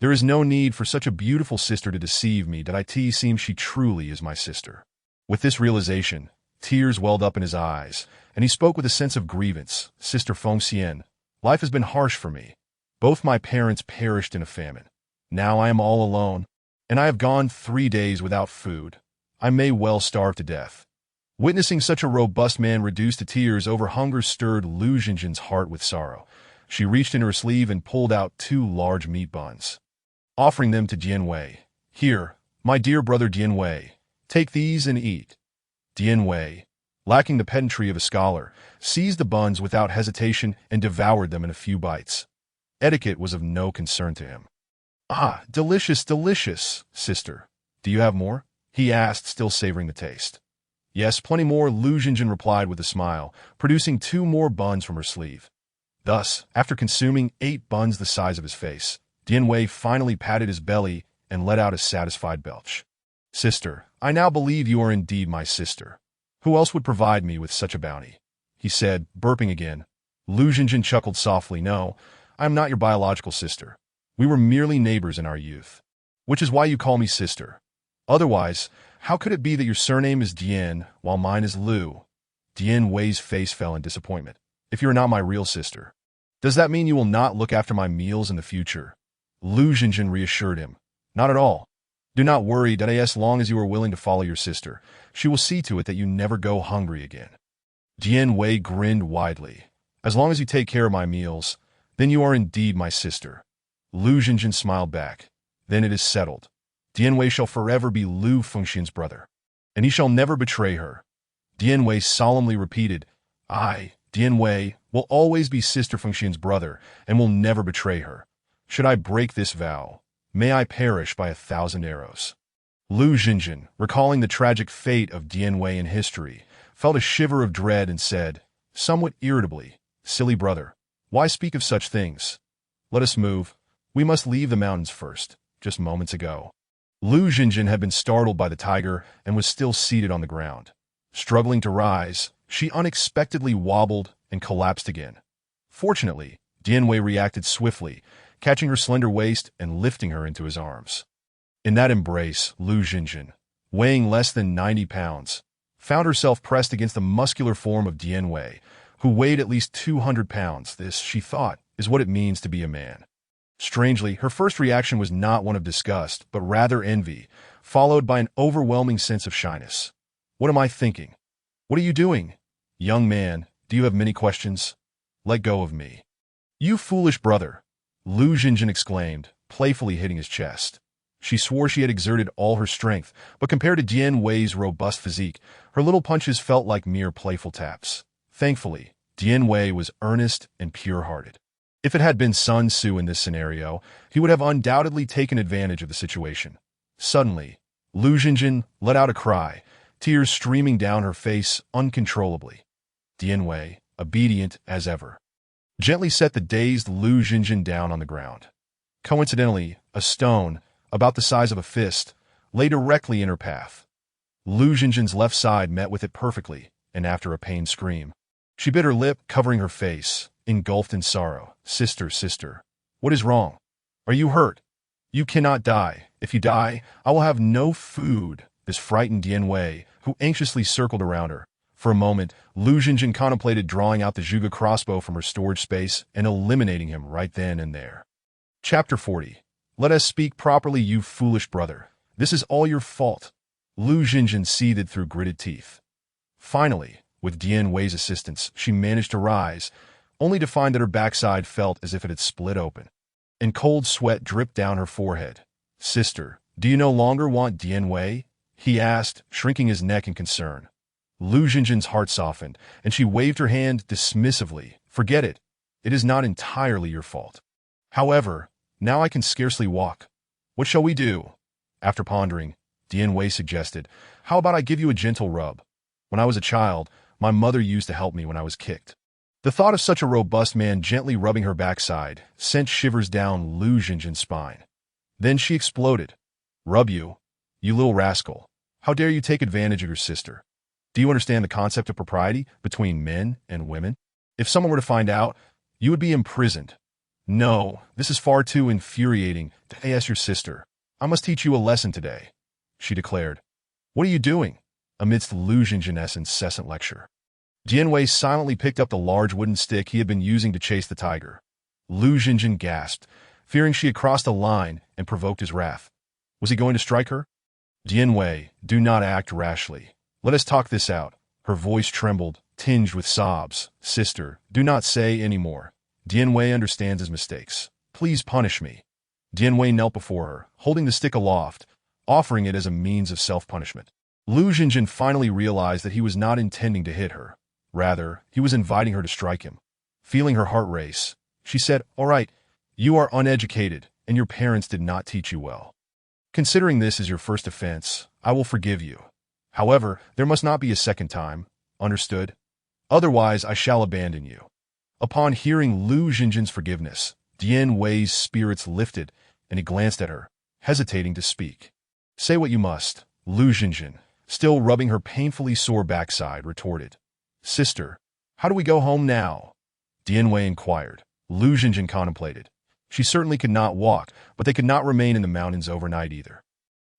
There is no need for such a beautiful sister to deceive me that it seems she truly is my sister. With this realization, tears welled up in his eyes, and he spoke with a sense of grievance. Sister Fengxian, life has been harsh for me. Both my parents perished in a famine. Now I am all alone, and I have gone 3 days without food. I may well starve to death. Witnessing such a robust man reduced to tears over hunger stirred Lu Jinjin's heart with sorrow. She reached into her sleeve and pulled out 2 large meat buns, offering them to Dianwei. Here, my dear brother Dianwei, take these and eat. Dianwei, lacking the pedantry of a scholar, seized the buns without hesitation and devoured them in a few bites. Etiquette was of no concern to him. Ah, delicious, delicious, sister. Do you have more? He asked, still savoring the taste. Yes, plenty more, Lu Jinjin replied with a smile, producing 2 more buns from her sleeve. Thus, after consuming 8 buns the size of his face, Dianwei finally patted his belly and let out a satisfied belch. Sister, I now believe you are indeed my sister. Who else would provide me with such a bounty? He said, burping again. Lu Jinjin chuckled softly. No, I am not your biological sister. We were merely neighbors in our youth, which is why you call me sister. Otherwise, how could it be that your surname is Dian while mine is Lu? Dianwei's face fell in disappointment. If you are not my real sister, does that mean you will not look after my meals in the future? Lu Jinjin reassured him. Not at all. Do not worry, that as long as you are willing to follow your sister, she will see to it that you never go hungry again. Dianwei grinned widely. As long as you take care of my meals, then you are indeed my sister. Lu Jinjin smiled back. Then it is settled. Dianwei shall forever be Lu Fengxian's brother, and he shall never betray her. Dianwei solemnly repeated, I, Dianwei, will always be Sister Fengxian's brother and will never betray her. Should I break this vow, may I perish by 1,000 arrows. Lu Jinjin, recalling the tragic fate of Dianwei in history, felt a shiver of dread and said, somewhat irritably, Silly brother, why speak of such things? Let us move. We must leave the mountains first. Just moments ago, Lu Jinjin had been startled by the tiger and was still seated on the ground. Struggling to rise, she unexpectedly wobbled and collapsed again. Fortunately, Dian Wei reacted swiftly, catching her slender waist and lifting her into his arms. In that embrace, Lu Jinjin, weighing less than 90 pounds, found herself pressed against the muscular form of Dian Wei, who weighed at least 200 pounds. This, she thought, is what it means to be a man. Strangely, her first reaction was not one of disgust, but rather envy, followed by an overwhelming sense of shyness. What am I thinking? What are you doing? Young man, do you have many questions? Let go of me. You foolish brother, Lu Jinjin exclaimed, playfully hitting his chest. She swore she had exerted all her strength, but compared to Dian Wei's robust physique, her little punches felt like mere playful taps. Thankfully, Dian Wei was earnest and pure-hearted. If it had been Sun Tzu in this scenario, he would have undoubtedly taken advantage of the situation. Suddenly, Lu Jinjin let out a cry, tears streaming down her face uncontrollably. Dian Wei, obedient as ever, gently set the dazed Lu Jinjin down on the ground. Coincidentally, a stone, about the size of a fist, lay directly in her path. Lu Jinjin's left side met with it perfectly, and after a pained scream, she bit her lip, covering her face, engulfed in sorrow. Sister, sister, what is wrong? Are you hurt? You cannot die. If you die, I will have no food. This frightened Dian Wei, who anxiously circled around her. For a moment, Lu Jinjin contemplated drawing out the Zhuge crossbow from her storage space and eliminating him right then and there. Chapter 40. Let us speak properly, you foolish brother. This is all your fault. Lu Jinjin seethed through gritted teeth. Finally, with Dian Wei's assistance, she managed to rise, only to find that her backside felt as if it had split open, and cold sweat dripped down her forehead. Sister, do you no longer want Dian Wei? He asked, shrinking his neck in concern. Lu Jinjin's heart softened, and she waved her hand dismissively. Forget it. It is not entirely your fault. However, now I can scarcely walk. What shall we do? After pondering, Dian Wei suggested, how about I give you a gentle rub? When I was a child, my mother used to help me when I was kicked. The thought of such a robust man gently rubbing her backside sent shivers down Lu Jinjin's spine. Then she exploded. Rub you? You little rascal. How dare you take advantage of your sister? Do you understand the concept of propriety between men and women? If someone were to find out, you would be imprisoned. No, this is far too infuriating to ask your sister. I must teach you a lesson today, she declared. What are you doing? Amidst Lu Jinjin's incessant lecture, Dian Wei silently picked up the large wooden stick he had been using to chase the tiger. Lu Jinjin gasped, fearing she had crossed a line and provoked his wrath. Was he going to strike her? Dian Wei, do not act rashly. Let us talk this out. Her voice trembled, tinged with sobs. Sister, do not say any more. Dian Wei understands his mistakes. Please punish me. Dian Wei knelt before her, holding the stick aloft, offering it as a means of self-punishment. Lu Jinjin finally realized that he was not intending to hit her. Rather, he was inviting her to strike him. Feeling her heart race, she said, All right, you are uneducated, and your parents did not teach you well. Considering this is your first offense, I will forgive you. However, there must not be a second time. Understood? Otherwise, I shall abandon you. Upon hearing Lu Jinjin's forgiveness, Dian Wei's spirits lifted, and he glanced at her, hesitating to speak. Say what you must, Lu Jinjin, still rubbing her painfully sore backside, retorted. Sister, how do we go home now? Dian Wei inquired. Lu Jinjin contemplated. She certainly could not walk, but they could not remain in the mountains overnight either.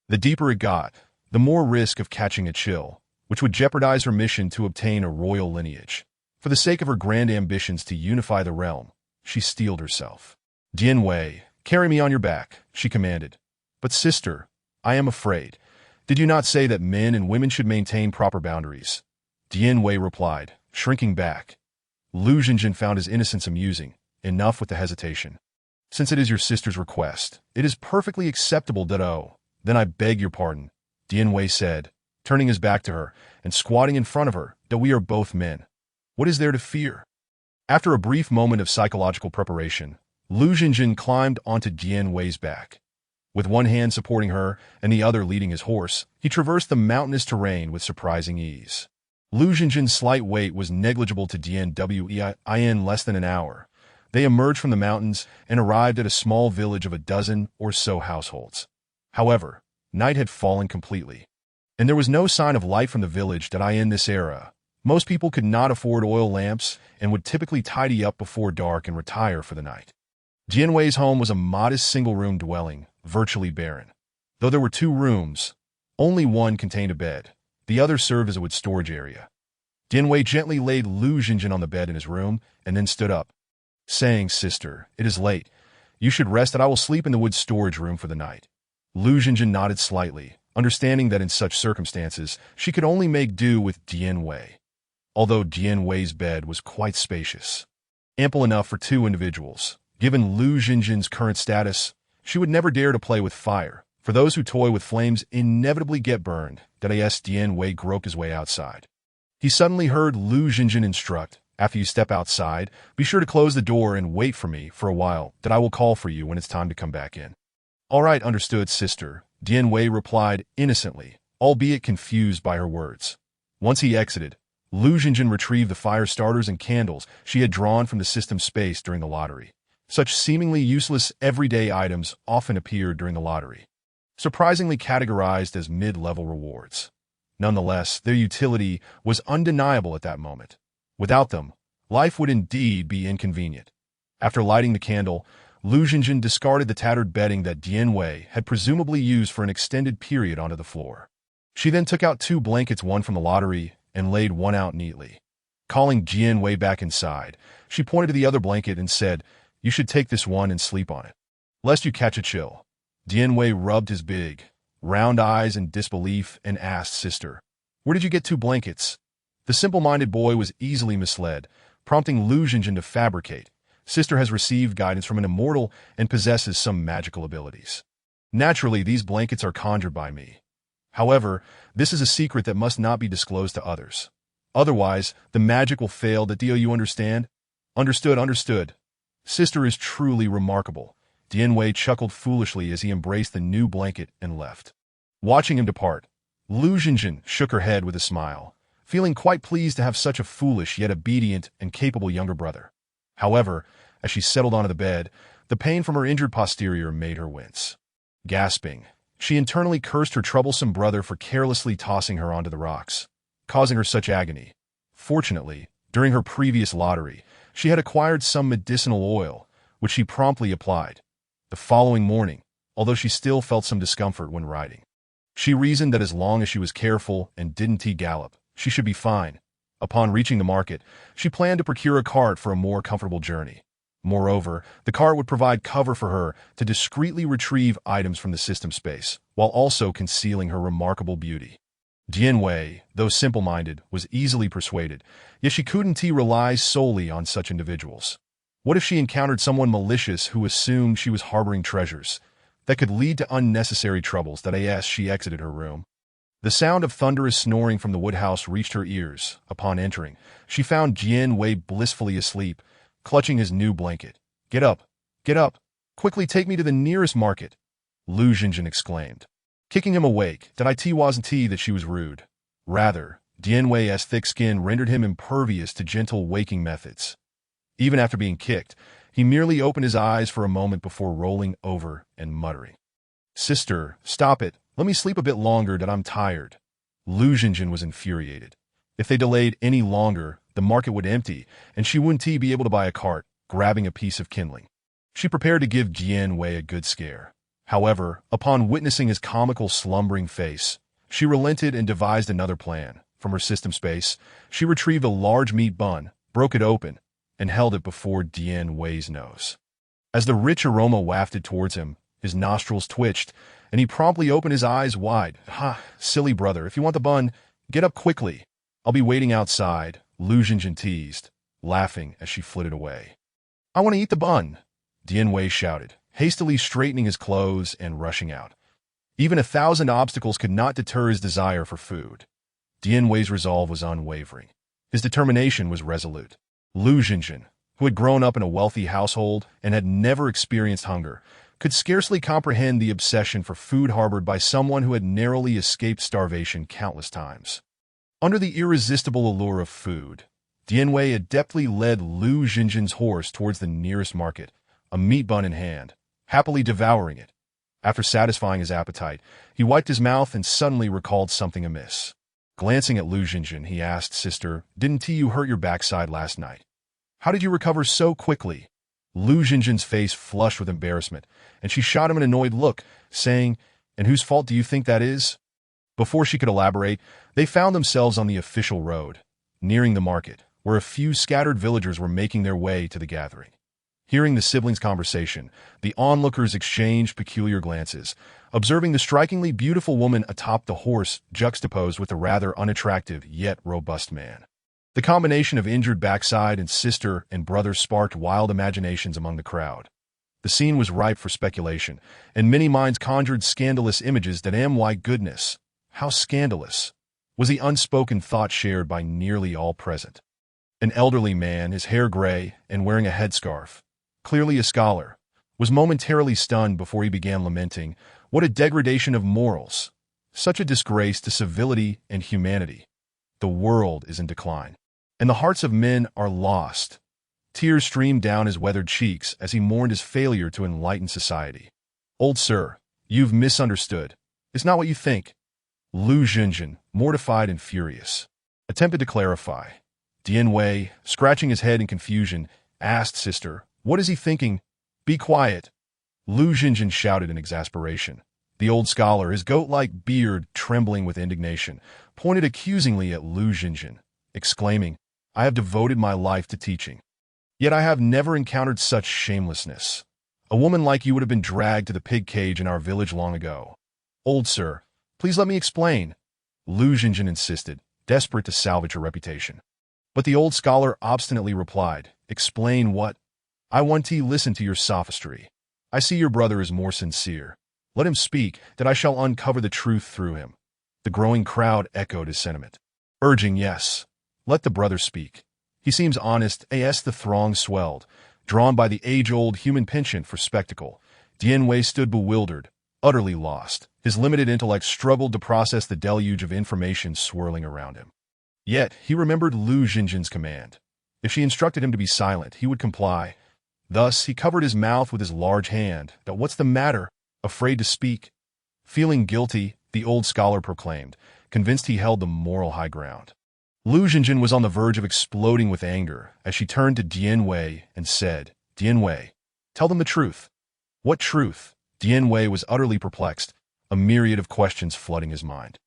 The deeper it got, the more risk of catching a chill, which would jeopardize her mission to obtain a royal lineage. For the sake of her grand ambitions to unify the realm, she steeled herself. Dian Wei, carry me on your back, she commanded. But sister, I am afraid. Did you not say that men and women should maintain proper boundaries? Dian Wei replied, shrinking back. Lu Jinjin found his innocence amusing. Enough with the hesitation. Since it is your sister's request, it is perfectly acceptable that then I beg your pardon, Dian Wei said, turning his back to her and squatting in front of her, that we are both men. What is there to fear? After a brief moment of psychological preparation, Lu Jinjin climbed onto Dian Wei's back. With one hand supporting her and the other leading his horse, he traversed the mountainous terrain with surprising ease. Lu Jinjin's slight weight was negligible to Dian Wei in less than an hour. They emerged from the mountains and arrived at a small village of a dozen or so households. However, night had fallen completely, and there was no sign of light from the village that in this era. Most people could not afford oil lamps and would typically tidy up before dark and retire for the night. Dianwei's home was a modest single-room dwelling, virtually barren. Though there were 2 rooms, only one contained a bed. The other served as a wood storage area. Dianwei gently laid Lu Xinjin on the bed in his room and then stood up, saying, "Sister, it is late. You should rest and I will sleep in the wood storage room for the night." Lu Xinjin nodded slightly, understanding that in such circumstances she could only make do with Dianwei. Although Dianwei's bed was quite spacious, ample enough for 2 individuals. Given Lu Xinjin's current status, she would never dare to play with fire, for those who toy with flames inevitably get burned. Dianwei groped his way outside. He suddenly heard Lu Xinjin instruct, "After you step outside, be sure to close the door and wait for me for a while, that I will call for you when it's time to come back in." "All right, understood, sister," Dianwei replied innocently, albeit confused by her words. Once he exited, Lu Xinjin retrieved the fire starters and candles she had drawn from the system space during the lottery. Such seemingly useless everyday items often appeared during the lottery, surprisingly categorized as mid-level rewards. Nonetheless, their utility was undeniable at that moment. Without them, life would indeed be inconvenient. After lighting the candle, Lu Xinjin discarded the tattered bedding that Dianwei had presumably used for an extended period onto the floor. She then took out 2 blankets, one from the lottery, and laid one out neatly. Calling Dianwei back inside, she pointed to the other blanket and said, "You should take this one and sleep on it, lest you catch a chill." Dianwei rubbed his big, round eyes in disbelief and asked, "Sister, where did you get 2 blankets?" The simple-minded boy was easily misled, prompting Lu Xinjin to fabricate. "Sister has received guidance from an immortal and possesses some magical abilities. Naturally, these blankets are conjured by me. However, this is a secret that must not be disclosed to others. Otherwise, the magic will fail. Do you understand?" Understood. Sister is truly remarkable." Dianwei chuckled foolishly as he embraced the new blanket and left. Watching him depart, Lu Xinjin shook her head with a smile, feeling quite pleased to have such a foolish yet obedient and capable younger brother. However, as she settled onto the bed, the pain from her injured posterior made her wince. Gasping, she internally cursed her troublesome brother for carelessly tossing her onto the rocks, causing her such agony. Fortunately, during her previous lottery, she had acquired some medicinal oil, which she promptly applied. The following morning, although she still felt some discomfort when riding, she reasoned that as long as she was careful and didn't gallop, she should be fine. Upon reaching the market, she planned to procure a cart for a more comfortable journey. Moreover, the cart would provide cover for her to discreetly retrieve items from the system space, while also concealing her remarkable beauty. Dianwei, though simple-minded, was easily persuaded, yet she couldn't rely solely on such individuals. What if she encountered someone malicious who assumed she was harboring treasures that could lead to unnecessary troubles? As she exited her room, the sound of thunderous snoring from the woodhouse reached her ears. Upon entering, she found Dianwei blissfully asleep, clutching his new blanket. Get up! Quickly take me to the nearest market," Lu Xinjin exclaimed. Kicking him awake, wasn't that she was rude. Rather, Dianwei's thick skin rendered him impervious to gentle waking methods. Even after being kicked, he merely opened his eyes for a moment before rolling over and muttering, "Sister, stop it. Let me sleep a bit longer. I'm tired." Lu Xinjin was infuriated. If they delayed any longer, the market would empty, and she wouldn't be able to buy a cart, grabbing a piece of kindling. She prepared to give Dianwei a good scare. However, upon witnessing his comical slumbering face, she relented and devised another plan. From her system space, she retrieved a large meat bun, broke it open, and held it before Dianwei's nose. As the rich aroma wafted towards him, his nostrils twitched, and he promptly opened his eyes wide. "Ha, silly brother, if you want the bun, get up quickly. I'll be waiting outside," Lu Xinjin teased, laughing as she flitted away. "I want to eat the bun," Dianwei shouted, hastily straightening his clothes and rushing out. Even 1,000 obstacles could not deter his desire for food. Dianwei's resolve was unwavering. His determination was resolute. Lu Xinjin, who had grown up in a wealthy household and had never experienced hunger, could scarcely comprehend the obsession for food harbored by someone who had narrowly escaped starvation countless times. Under the irresistible allure of food, Dianwei adeptly led Lu Jinjin's horse towards the nearest market, a meat bun in hand, happily devouring it. After satisfying his appetite, he wiped his mouth and suddenly recalled something amiss. Glancing at Lu Jinjin, he asked, "Sister, didn't you hurt your backside last night? How did you recover so quickly?" Lu Jinjin's face flushed with embarrassment, and she shot him an annoyed look, saying, "And whose fault do you think that is?" Before she could elaborate, they found themselves on the official road, nearing the market, where a few scattered villagers were making their way to the gathering. Hearing the siblings' conversation, the onlookers exchanged peculiar glances, observing the strikingly beautiful woman atop the horse juxtaposed with the rather unattractive yet robust man. The combination of injured backside and sister and brother sparked wild imaginations among the crowd. The scene was ripe for speculation, and many minds conjured scandalous images that my goodness, how scandalous, was the unspoken thought shared by nearly all present. An elderly man, his hair gray and wearing a headscarf, clearly a scholar, was momentarily stunned before he began lamenting, "What a degradation of morals! Such a disgrace to civility and humanity! The world is in decline, and the hearts of men are lost." Tears streamed down his weathered cheeks as he mourned his failure to enlighten society. "Old sir, you've misunderstood. It's not what you think." Lu Jinjin, mortified and furious, attempted to clarify. Dianwei, scratching his head in confusion, asked, "Sister, what is he thinking?" "Be quiet," Lu Jinjin shouted in exasperation. The old scholar, his goat-like beard trembling with indignation, pointed accusingly at Lu Jinjin, exclaiming, "I have devoted my life to teaching. Yet I have never encountered such shamelessness. A woman like you would have been dragged to the pig cage in our village long ago." "Old sir, please let me explain," Lu Jinjin insisted, desperate to salvage her reputation. But the old scholar obstinately replied, "Explain what? I want to listen to your sophistry. I see your brother is more sincere. Let him speak, that I shall uncover the truth through him." The growing crowd echoed his sentiment, urging, "Yes, let the brother speak. He seems honest." As the throng swelled, drawn by the age-old human penchant for spectacle, Dianwei stood bewildered, utterly lost. His limited intellect struggled to process the deluge of information swirling around him. Yet he remembered Lu Jinjin's command. If she instructed him to be silent, he would comply. Thus he covered his mouth with his large hand. "What's the matter? Afraid to speak?" Feeling guilty, the old scholar proclaimed, convinced he held the moral high ground. Lu Jinjin was on the verge of exploding with anger as she turned to Dianwei and said, "Dianwei, tell them the truth." "What truth?" Dianwei was utterly perplexed, a myriad of questions flooding his mind.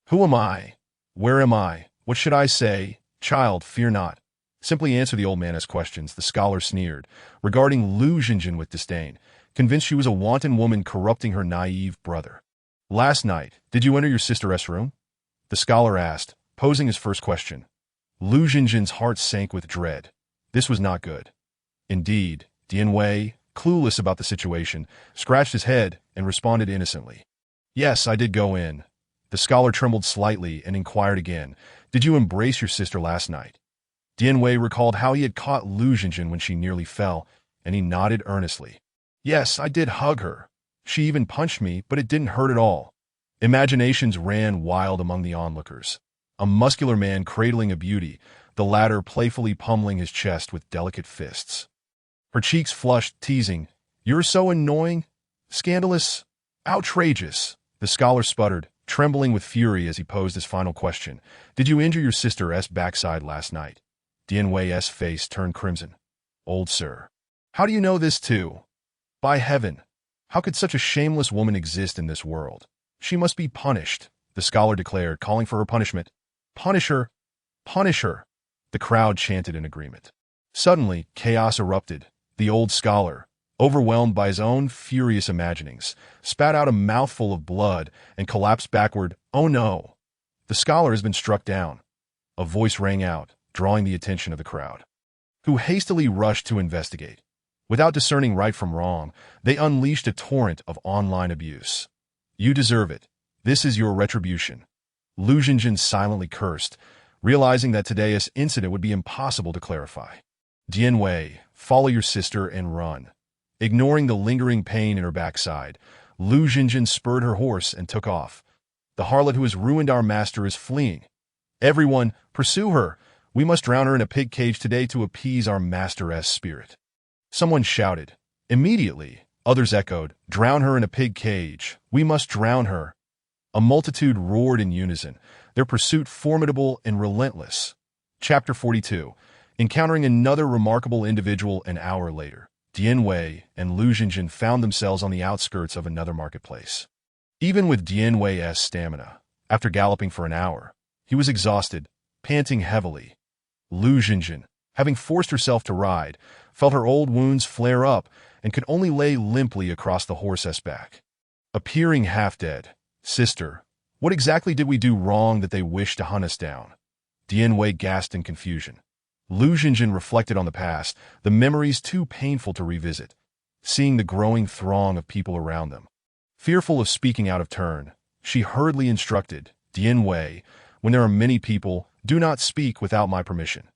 "Who am I? Where am I? What should I say?" "Child, fear not. Simply answer the old man's questions," the scholar sneered, regarding Lu Jinjin with disdain, convinced she was a wanton woman corrupting her naive brother. "Last night, did you enter your sister's room?" the scholar asked, posing his first question. Lu Jinjin's heart sank with dread. This was not good. Indeed, Dianwei, clueless about the situation, scratched his head and responded innocently. "Yes, I did go in." The scholar trembled slightly and inquired again, "Did you embrace your sister last night?" Dianwei recalled how he had caught Lu Jinjin when she nearly fell, and he nodded earnestly. "Yes, I did hug her. She even punched me, but it didn't hurt at all." Imaginations ran wild among the onlookers. A muscular man cradling a beauty, the latter playfully pummeling his chest with delicate fists. Her cheeks flushed, teasing, "You're so annoying, scandalous, outrageous," the scholar sputtered, trembling with fury as he posed his final question. "Did you injure your sister's backside last night?" Dianwei's face turned crimson. "Old sir, how do you know this too? By heaven, how could such a shameless woman exist in this world? She must be punished," the scholar declared, calling for her punishment. "Punish her! Punish her!" the crowd chanted in agreement. Suddenly, chaos erupted. The old scholar, overwhelmed by his own furious imaginings, spat out a mouthful of blood and collapsed backward. "Oh no! The scholar has been struck down." A voice rang out, drawing the attention of the crowd, who hastily rushed to investigate. Without discerning right from wrong, they unleashed a torrent of online abuse. "You deserve it. This is your retribution," Lu Jinjin silently cursed, realizing that today's incident would be impossible to clarify. "Dianwei, follow your sister and run." Ignoring the lingering pain in her backside, Lu Jinjin spurred her horse and took off. "The harlot who has ruined our master is fleeing. Everyone, pursue her!" We must drown her in a pig cage today to appease our master's spirit. Someone shouted. Immediately, others echoed, drown her in a pig cage. We must drown her. A multitude roared in unison, their pursuit formidable and relentless. Chapter 42. Encountering another remarkable individual an hour later, Dian Wei and Lu Xinjin found themselves on the outskirts of another marketplace. Even with Dian Wei's stamina, after galloping for an hour, he was exhausted, panting heavily. Lu Xinjin, having forced herself to ride, felt her old wounds flare up and could only lay limply across the horse's back. Appearing half-dead, "Sister, what exactly did we do wrong that they wish to hunt us down?" Dian Wei gasped in confusion. Lu Xinjin reflected on the past, the memories too painful to revisit, seeing the growing throng of people around them. Fearful of speaking out of turn, she hurriedly instructed, "Dian Wei, when there are many people, do not speak without my permission."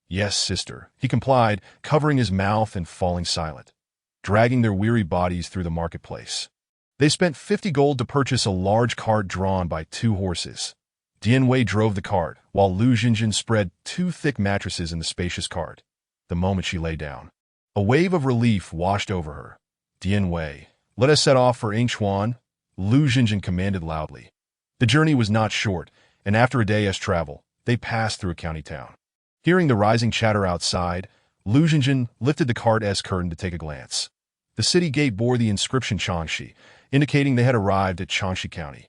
"Yes, sister," he complied, covering his mouth and falling silent, dragging their weary bodies through the marketplace. They spent 50 gold to purchase a large cart drawn by 2 horses. Dian Wei drove the cart, while Lu Xinjin spread 2 thick mattresses in the spacious cart. The moment she lay down, a wave of relief washed over her. "Dian Wei, let us set off for Yingchuan," Lu Xinjin commanded loudly. The journey was not short, and after a day's travel, they passed through a county town. Hearing the rising chatter outside, Lu Xinjin lifted the cart's curtain to take a glance. The city gate bore the inscription Changxi, indicating they had arrived at Changxi County.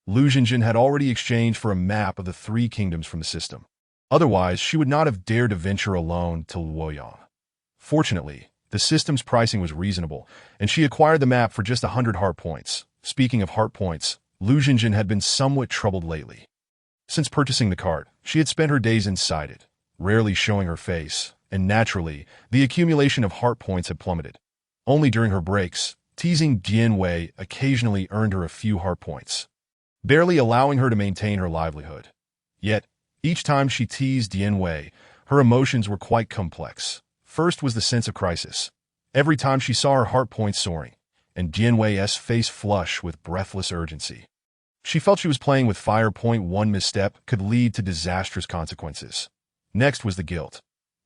Lu Xinjin had already exchanged for a map of the 3 kingdoms from the system. Otherwise, she would not have dared to venture alone to Luoyang. Fortunately, the system's pricing was reasonable, and she acquired the map for just 100 heart points. Speaking of heart points, Lu Xinjin had been somewhat troubled lately. Since purchasing the cart, she had spent her days inside it, rarely showing her face, and naturally, the accumulation of heart points had plummeted. Only during her breaks, teasing Dian Wei occasionally earned her a few heart points, barely allowing her to maintain her livelihood. Yet, each time she teased Dian Wei, her emotions were quite complex. First was the sense of crisis. Every time she saw her heart points soaring, and Dian Wei's face flush with breathless urgency, she felt she was playing with fire. One misstep could lead to disastrous consequences. Next was the guilt.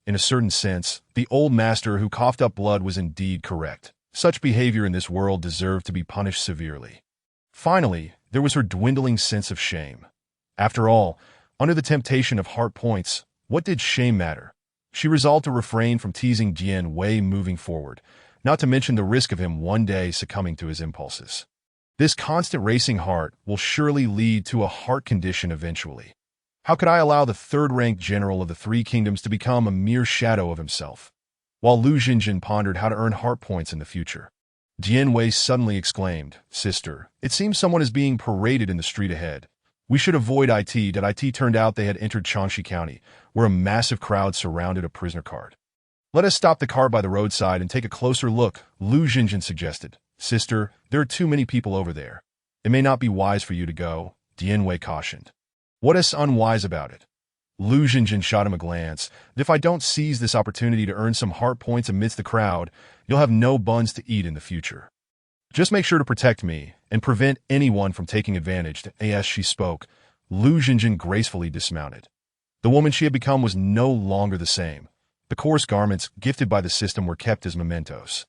In a certain sense, the old master who coughed up blood was indeed correct. Such behavior in this world deserved to be punished severely. Finally, there was her dwindling sense of shame. After all, under the temptation of heart points, what did shame matter? She resolved to refrain from teasing Dian Wei moving forward, not to mention the risk of him one day succumbing to his impulses. This constant racing heart will surely lead to a heart condition eventually. How could I allow the 3rd-ranked general of the 3 kingdoms to become a mere shadow of himself? While Lu Xinjin pondered how to earn heart points in the future, Dian Wei suddenly exclaimed, "Sister, it seems someone is being paraded in the street ahead. We should avoid it." It turned out they had entered Changxi County, where a massive crowd surrounded a prisoner cart. "Let us stop the cart by the roadside and take a closer look," Lu Xinjin suggested. "Sister, there are too many people over there. It may not be wise for you to go," Dian Wei cautioned. "What is unwise about it?" Lu Xinjin shot him a glance. "If I don't seize this opportunity to earn some heart points amidst the crowd, you'll have no buns to eat in the future. Just make sure to protect me and prevent anyone from taking advantage." As she spoke, Lu Xinjin gracefully dismounted. The woman she had become was no longer the same. The coarse garments gifted by the system were kept as mementos.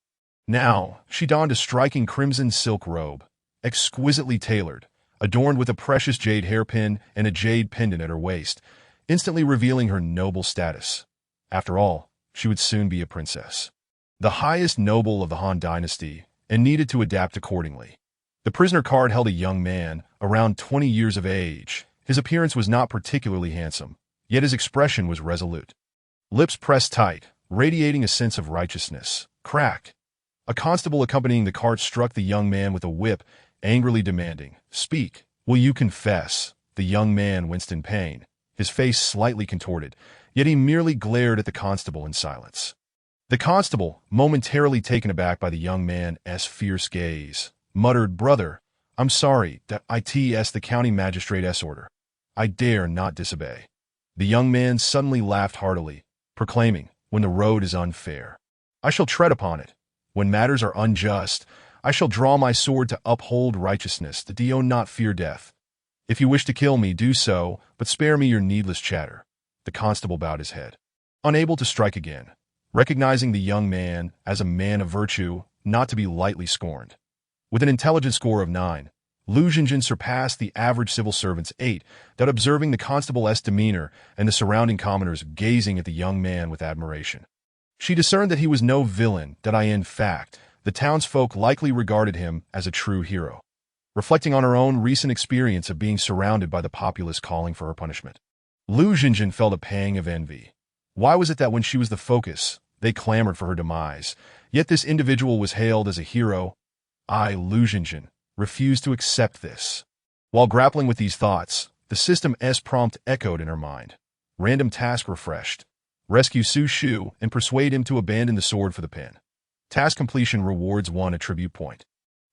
Now, she donned a striking crimson silk robe, exquisitely tailored, adorned with a precious jade hairpin and a jade pendant at her waist, instantly revealing her noble status. After all, she would soon be a princess, the highest noble of the Han dynasty, and needed to adapt accordingly. The prisoner cart held a young man, around 20 years of age. His appearance was not particularly handsome, yet his expression was resolute. Lips pressed tight, radiating a sense of righteousness. Crack! A constable accompanying the cart struck the young man with a whip, angrily demanding, "Speak, will you confess?" The young man winced in pain, his face slightly contorted, yet he merely glared at the constable in silence. The constable, momentarily taken aback by the young man's fierce gaze, muttered, "Brother, I'm sorry, it's the county magistrate's order. I dare not disobey." The young man suddenly laughed heartily, proclaiming, "When the road is unfair, I shall tread upon it. When matters are unjust, I shall draw my sword to uphold righteousness. Do not fear death. If you wish to kill me, do so, but spare me your needless chatter." The constable bowed his head, unable to strike again, recognizing the young man as a man of virtue, not to be lightly scorned. With an intelligence score of 9, Lu Jinjin surpassed the average civil servant's 8, that observing the constable's demeanor and the surrounding commoners gazing at the young man with admiration. She discerned that he was no villain, that in fact, the townsfolk likely regarded him as a true hero. Reflecting on her own recent experience of being surrounded by the populace calling for her punishment, Lu Jinjin felt a pang of envy. Why was it that when she was the focus, they clamored for her demise, yet this individual was hailed as a hero? Lu Jinjin, refused to accept this. While grappling with these thoughts, the system's prompt echoed in her mind. Random task refreshed. Rescue Su Shu and persuade him to abandon the sword for the pin. Task completion rewards 1 attribute point.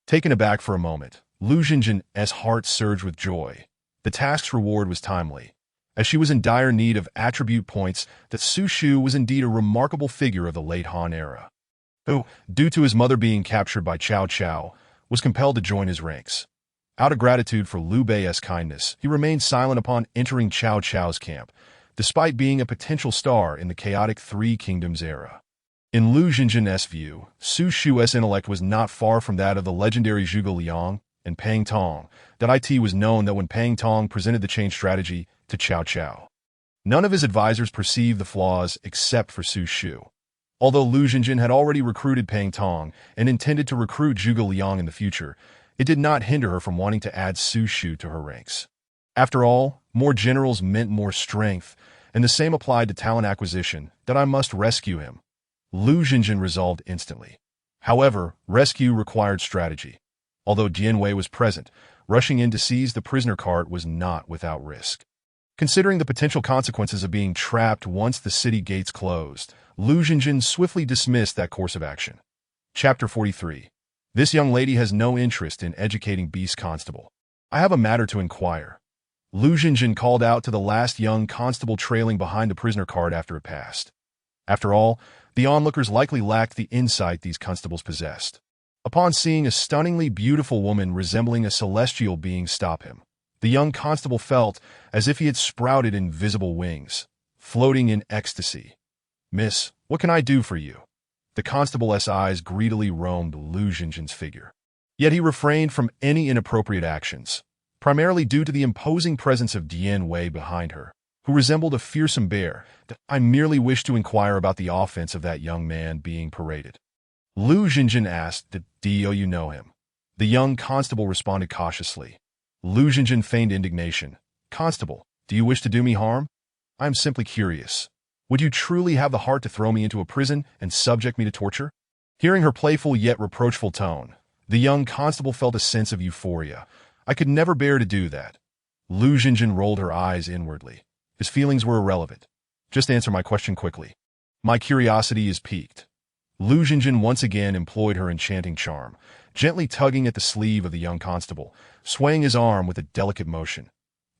Taken aback for a moment, Lu Jinjin's heart surged with joy. The task's reward was timely. As she was in dire need of attribute points, that Su Shu was indeed a remarkable figure of the late Han era, who, due to his mother being captured by Cao Cao, was compelled to join his ranks. Out of gratitude for Liu Bei's kindness, he remained silent upon entering Cao Cao's camp, despite being a potential star in the chaotic Three Kingdoms era. In Lu Jinjin's view, Su Shu's intellect was not far from that of the legendary Zhuge Liang and Pang Tong. It was known that when Pang Tong presented the change strategy to Cao Cao, none of his advisors perceived the flaws except for Su Shu. Although Lu Jinjin had already recruited Pang Tong and intended to recruit Zhuge Liang in the future, it did not hinder her from wanting to add Su Shu to her ranks. After all, more generals meant more strength, and the same applied to talent acquisition, that I must rescue him. Lu Jinjin resolved instantly. However, rescue required strategy. Although Dian Wei was present, rushing in to seize the prisoner cart was not without risk. Considering the potential consequences of being trapped once the city gates closed, Lu Jinjin swiftly dismissed that course of action. Chapter 43. This young lady has no interest in educating Beast Constable. I have a matter to inquire. Lu Jinjin called out to the last young constable trailing behind the prisoner cart after it passed. After all, the onlookers likely lacked the insight these constables possessed. Upon seeing a stunningly beautiful woman resembling a celestial being stop him, the young constable felt as if he had sprouted invisible wings, floating in ecstasy. "Miss, what can I do for you?" The constable's eyes greedily roamed Lu Jinjin's figure. Yet he refrained from any inappropriate actions, primarily due to the imposing presence of Dian Wei behind her, who resembled a fearsome bear. "I merely wish to inquire about the offense of that young man being paraded." Lu Jinjin asked, "Do you know him?" The young constable responded cautiously. Lu Jinjin feigned indignation. "Constable, do you wish to do me harm? I am simply curious. Would you truly have the heart to throw me into a prison and subject me to torture?" Hearing her playful yet reproachful tone, the young constable felt a sense of euphoria. "I could never bear to do that." Lu Jinjin rolled her eyes inwardly. His feelings were irrelevant. "Just answer my question quickly. My curiosity is piqued." Lu Jinjin once again employed her enchanting charm, gently tugging at the sleeve of the young constable, swaying his arm with a delicate motion.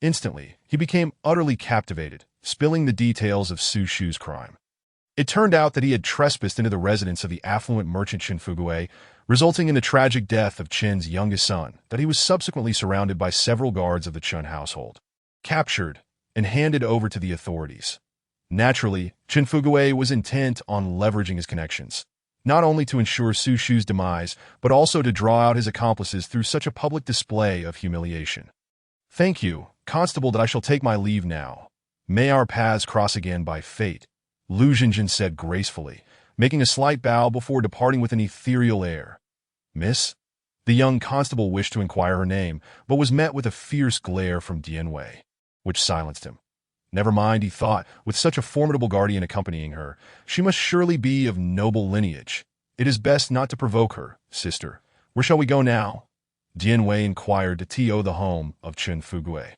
Instantly, he became utterly captivated, spilling the details of Su Shu's crime. It turned out that he had trespassed into the residence of the affluent merchant Chen Fugue, resulting in the tragic death of Chen's youngest son, that he was subsequently surrounded by several guards of the Chen household, captured, and handed over to the authorities. Naturally, Chen Fugue was intent on leveraging his connections, not only to ensure Su Shu's demise, but also to draw out his accomplices through such a public display of humiliation. "Thank you, Constable, that I shall take my leave now. May our paths cross again by fate," Lu Jinjin said gracefully, making a slight bow before departing with an ethereal air. "Miss?" The young constable wished to inquire her name, but was met with a fierce glare from Dian Wei, which silenced him. Never mind, he thought, with such a formidable guardian accompanying her, she must surely be of noble lineage. "It is best not to provoke her, sister. Where shall we go now?" Dian Wei inquired to the home of Chen Fugue.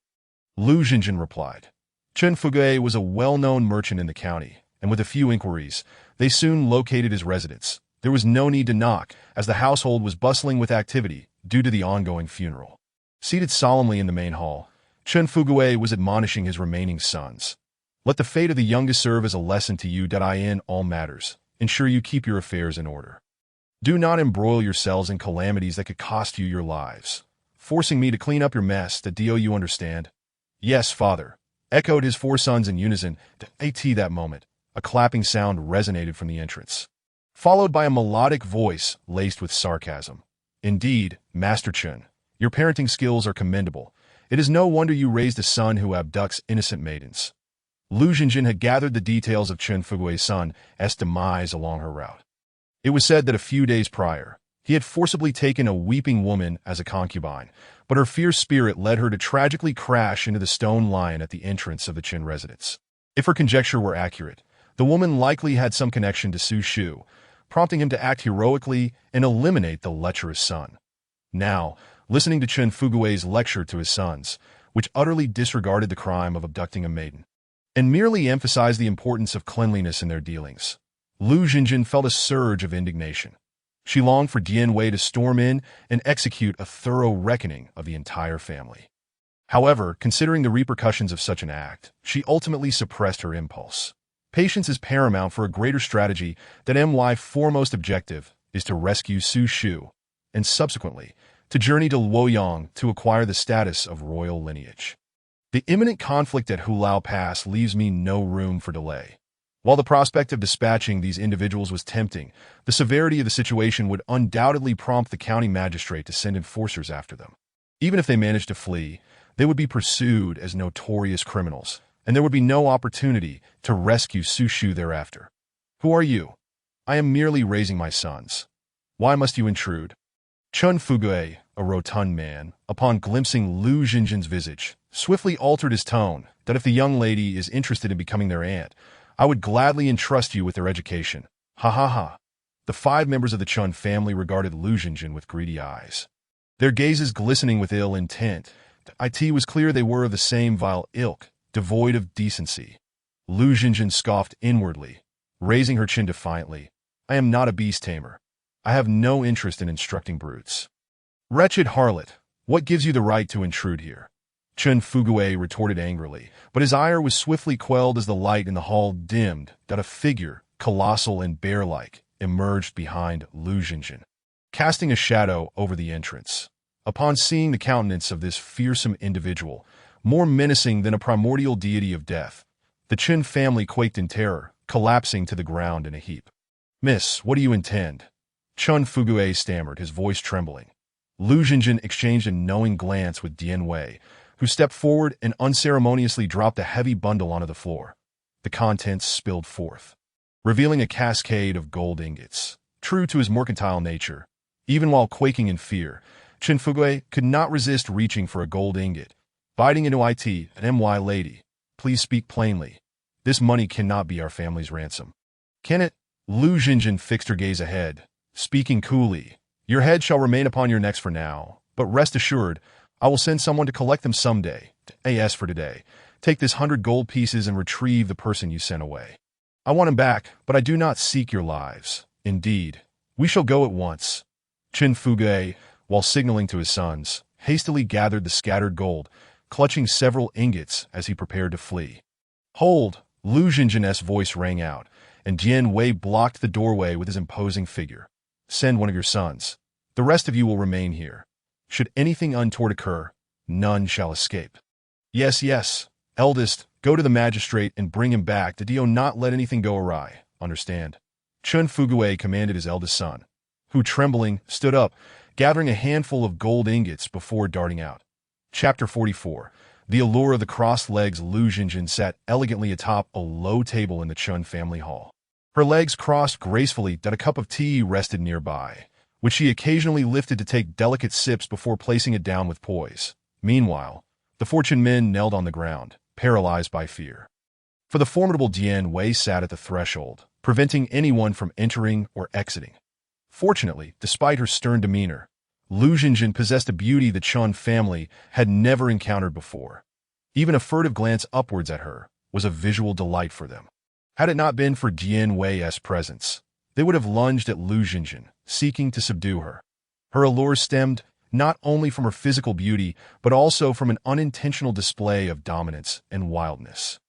Lu Jinjin replied. Chen Fugue was a well-known merchant in the county, and with a few inquiries, they soon located his residence. There was no need to knock, as the household was bustling with activity due to the ongoing funeral. Seated solemnly in the main hall, Chen Fugue was admonishing his remaining sons. "Let the fate of the youngest serve as a lesson to you that in all matters. Ensure you keep your affairs in order. Do not embroil yourselves in calamities that could cost you your lives. Forcing me to clean up your mess, that you understand?" "Yes, father," echoed his four sons in unison. At that moment, a clapping sound resonated from the entrance, followed by a melodic voice laced with sarcasm. Indeed, Master Chen, your parenting skills are commendable. It is no wonder you raised a son who abducts innocent maidens. Lu Jinjin had gathered the details of Chen Fugui's son's demise along her route. It was said that a few days prior, he had forcibly taken a weeping woman as a concubine, but her fierce spirit led her to tragically crash into the stone lion at the entrance of the Chen residence. If her conjecture were accurate, the woman likely had some connection to Su Shu, prompting him to act heroically and eliminate the lecherous son. Now, listening to Chen Fugui's lecture to his sons, which utterly disregarded the crime of abducting a maiden, and merely emphasized the importance of cleanliness in their dealings, Lu Jinjin felt a surge of indignation. She longed for Dian Wei to storm in and execute a thorough reckoning of the entire family. However, considering the repercussions of such an act, she ultimately suppressed her impulse. Patience is paramount for a greater strategy that MY's foremost objective is to rescue Su Shu, and subsequently, to journey to Luoyang to acquire the status of royal lineage. The imminent conflict at Hulao Pass leaves me no room for delay. While the prospect of dispatching these individuals was tempting, the severity of the situation would undoubtedly prompt the county magistrate to send enforcers after them. Even if they managed to flee, they would be pursued as notorious criminals, and there would be no opportunity to rescue Su Shu thereafter. Who are you? I am merely raising my sons. Why must you intrude? Chen Fugui, a rotund man, upon glimpsing Lu Jinjin's visage, swiftly altered his tone that if the young lady is interested in becoming their aunt, I would gladly entrust you with their education. Ha ha ha. The 5 members of the Chen family regarded Lu Jinjin with greedy eyes, their gazes glistening with ill intent. It was clear they were of the same vile ilk, devoid of decency. Lu Jinjin scoffed inwardly, raising her chin defiantly. I am not a beast tamer. I have no interest in instructing brutes. Wretched harlot, what gives you the right to intrude here? Chen Fugui retorted angrily, but his ire was swiftly quelled as the light in the hall dimmed, that a figure, colossal and bear-like, emerged behind Lu Jinjin, casting a shadow over the entrance. Upon seeing the countenance of this fearsome individual, more menacing than a primordial deity of death, the Chen family quaked in terror, collapsing to the ground in a heap. Miss, what do you intend? Chen Fugui stammered, his voice trembling. Lu Jinjin exchanged a knowing glance with Dian Wei, who stepped forward and unceremoniously dropped a heavy bundle onto the floor. The contents spilled forth, revealing a cascade of gold ingots. True to his mercantile nature, even while quaking in fear, Chen Fugui could not resist reaching for a gold ingot. Biting into an MY lady, please speak plainly. This money cannot be our family's ransom. Can it? Lu Jinjin fixed her gaze ahead, speaking coolly. Your head shall remain upon your necks for now, but rest assured, I will send someone to collect them someday. As for today, take this 100 gold pieces and retrieve the person you sent away. I want him back, but I do not seek your lives. Indeed, we shall go at once. Chen Fugui, while signaling to his sons, hastily gathered the scattered gold, clutching several ingots as he prepared to flee. Hold! Lu Jinjin's voice rang out, and Dian Wei blocked the doorway with his imposing figure. Send one of your sons. The rest of you will remain here. Should anything untoward occur, none shall escape. Yes, yes. Eldest, go to the magistrate and bring him back. Do not let anything go awry. Understand? Chen Fugui commanded his eldest son, who, trembling, stood up, gathering a handful of gold ingots before darting out. Chapter 44. The allure of the crossed legs. Lu Jinjin sat elegantly atop a low table in the Chen family hall. Her legs crossed gracefully, that a cup of tea rested nearby, which she occasionally lifted to take delicate sips before placing it down with poise. Meanwhile, the fortune men knelt on the ground, paralyzed by fear. For the formidable Dian Wei sat at the threshold, preventing anyone from entering or exiting. Fortunately, despite her stern demeanor, Lu Jinjin possessed a beauty the Chen family had never encountered before. Even a furtive glance upwards at her was a visual delight for them. Had it not been for Dian Wei's presence, they would have lunged at Lu Jinjin, seeking to subdue her. Her allure stemmed not only from her physical beauty, but also from an unintentional display of dominance and wildness.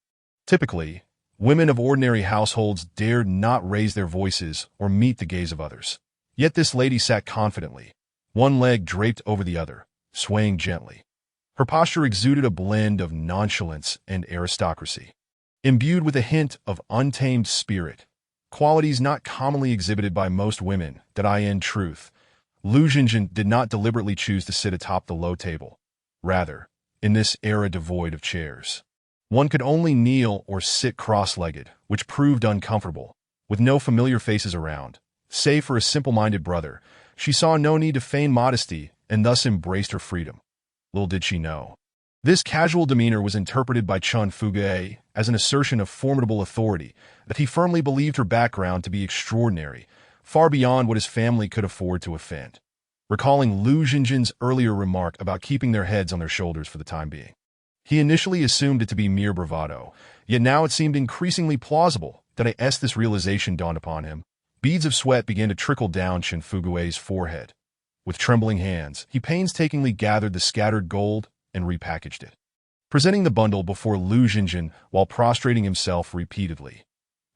Typically, women of ordinary households dared not raise their voices or meet the gaze of others. Yet this lady sat confidently, one leg draped over the other, swaying gently. Her posture exuded a blend of nonchalance and aristocracy, imbued with a hint of untamed spirit, qualities not commonly exhibited by most women. That in truth, Lu Jinjin did not deliberately choose to sit atop the low table. Rather, in this era devoid of chairs, one could only kneel or sit cross-legged, which proved uncomfortable. With no familiar faces around, save for a simple-minded brother, she saw no need to feign modesty and thus embraced her freedom. Little did she know, this casual demeanor was interpreted by Chun Fugue as an assertion of formidable authority, that he firmly believed her background to be extraordinary, far beyond what his family could afford to offend. Recalling Lu Jinjin's earlier remark about keeping their heads on their shoulders for the time being, he initially assumed it to be mere bravado, yet now it seemed increasingly plausible that as this realization dawned upon him, beads of sweat began to trickle down Chun Fugue's forehead. With trembling hands, he painstakingly gathered the scattered gold and repackaged it, presenting the bundle before Lu Jinjin while prostrating himself repeatedly.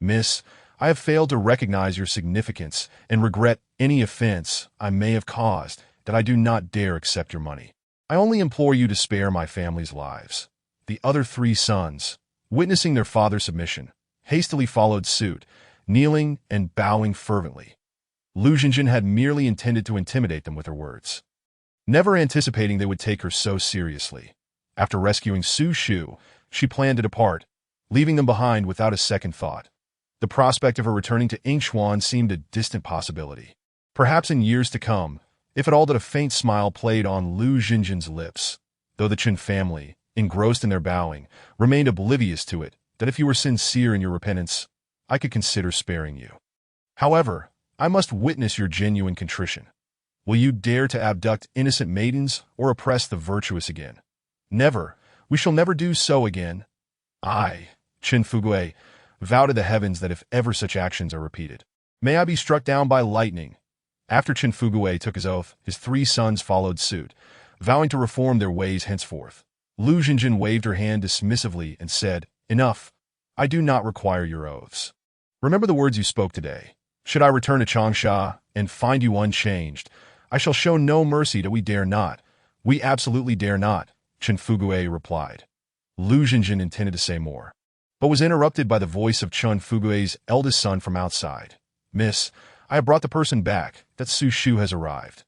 "Miss, I have failed to recognize your significance and regret any offense I may have caused. That I do not dare accept your money. I only implore you to spare my family's lives." The other three sons, witnessing their father's submission, hastily followed suit, kneeling and bowing fervently. Lu Jinjin had merely intended to intimidate them with her words, never anticipating they would take her so seriously. After rescuing Su Shu, she planned to depart, leaving them behind without a second thought. The prospect of her returning to Yingxuan seemed a distant possibility. Perhaps in years to come, if at all, that a faint smile played on Lu Jinjin's lips, though the Chen family, engrossed in their bowing, remained oblivious to it, that if you were sincere in your repentance, I could consider sparing you. However, I must witness your genuine contrition. Will you dare to abduct innocent maidens or oppress the virtuous again? Never. We shall never do so again. I, Chun Fugue, vow to the heavens that if ever such actions are repeated, may I be struck down by lightning. After Chun Fugue took his oath, his three sons followed suit, vowing to reform their ways henceforth. Lu Jinjin waved her hand dismissively and said, "Enough. I do not require your oaths. Remember the words you spoke today. Should I return to Changsha and find you unchanged, I shall show no mercy. That we dare not. We absolutely dare not," Chun Fugue replied. Lu Jinjin intended to say more, but was interrupted by the voice of Chun Fugue's eldest son from outside. "Miss, I have brought the person back. That Su Shu has arrived."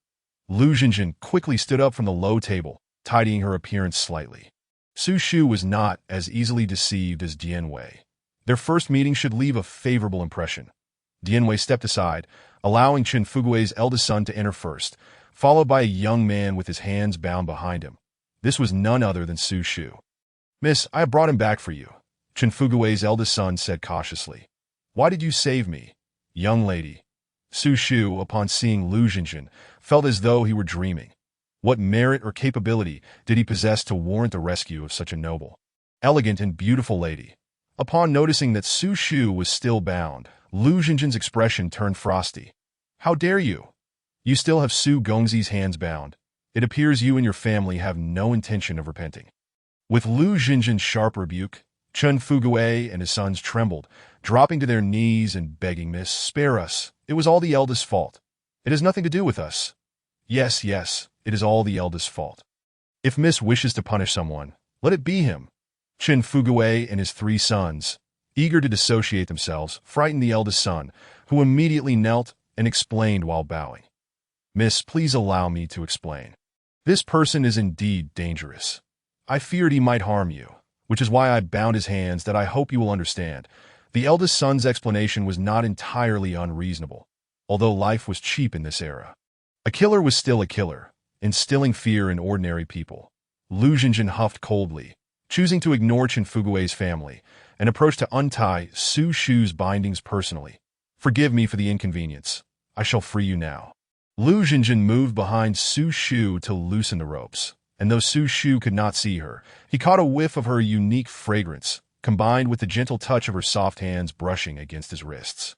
Lu Jinjin quickly stood up from the low table, tidying her appearance slightly. Su Shu was not as easily deceived as Dian Wei. Their first meeting should leave a favorable impression. Dian Wei stepped aside, allowing Chun Fugue's eldest son to enter first, followed by a young man with his hands bound behind him. This was none other than Su Shu. "Miss, I have brought him back for you," Chun Fugue's eldest son said cautiously. "Why did you save me?" "Young lady." Su Shu, upon seeing Lu Jinjin, felt as though he were dreaming. What merit or capability did he possess to warrant the rescue of such a noble, elegant, and beautiful lady? Upon noticing that Su Shu was still bound, Lu Jinjin's expression turned frosty. "How dare you? You still have Su Gongzi's hands bound. It appears you and your family have no intention of repenting." With Lu Jinjin's sharp rebuke, Chun Fugue and his sons trembled, dropping to their knees and begging, "Miss, spare us. It was all the eldest's fault. It has nothing to do with us." Yes, it is all the eldest's fault. If Miss wishes to punish someone, let it be him." Chun Fugue and his three sons, eager to dissociate themselves, frightened the eldest son, who immediately knelt and explained while bowing. "Miss, please allow me to explain. This person is indeed dangerous. I feared he might harm you, which is why I bound his hands. That I hope you will understand." The eldest son's explanation was not entirely unreasonable, although life was cheap in this era. A killer was still a killer, instilling fear in ordinary people. Lu Jinjin huffed coldly, choosing to ignore Chun Fugue's family, and approached to untie Su Shu's bindings personally. "Forgive me for the inconvenience. I shall free you now." Lu Jinjin moved behind Su Shu to loosen the ropes, and though Su Shu could not see her, he caught a whiff of her unique fragrance, combined with the gentle touch of her soft hands brushing against his wrists.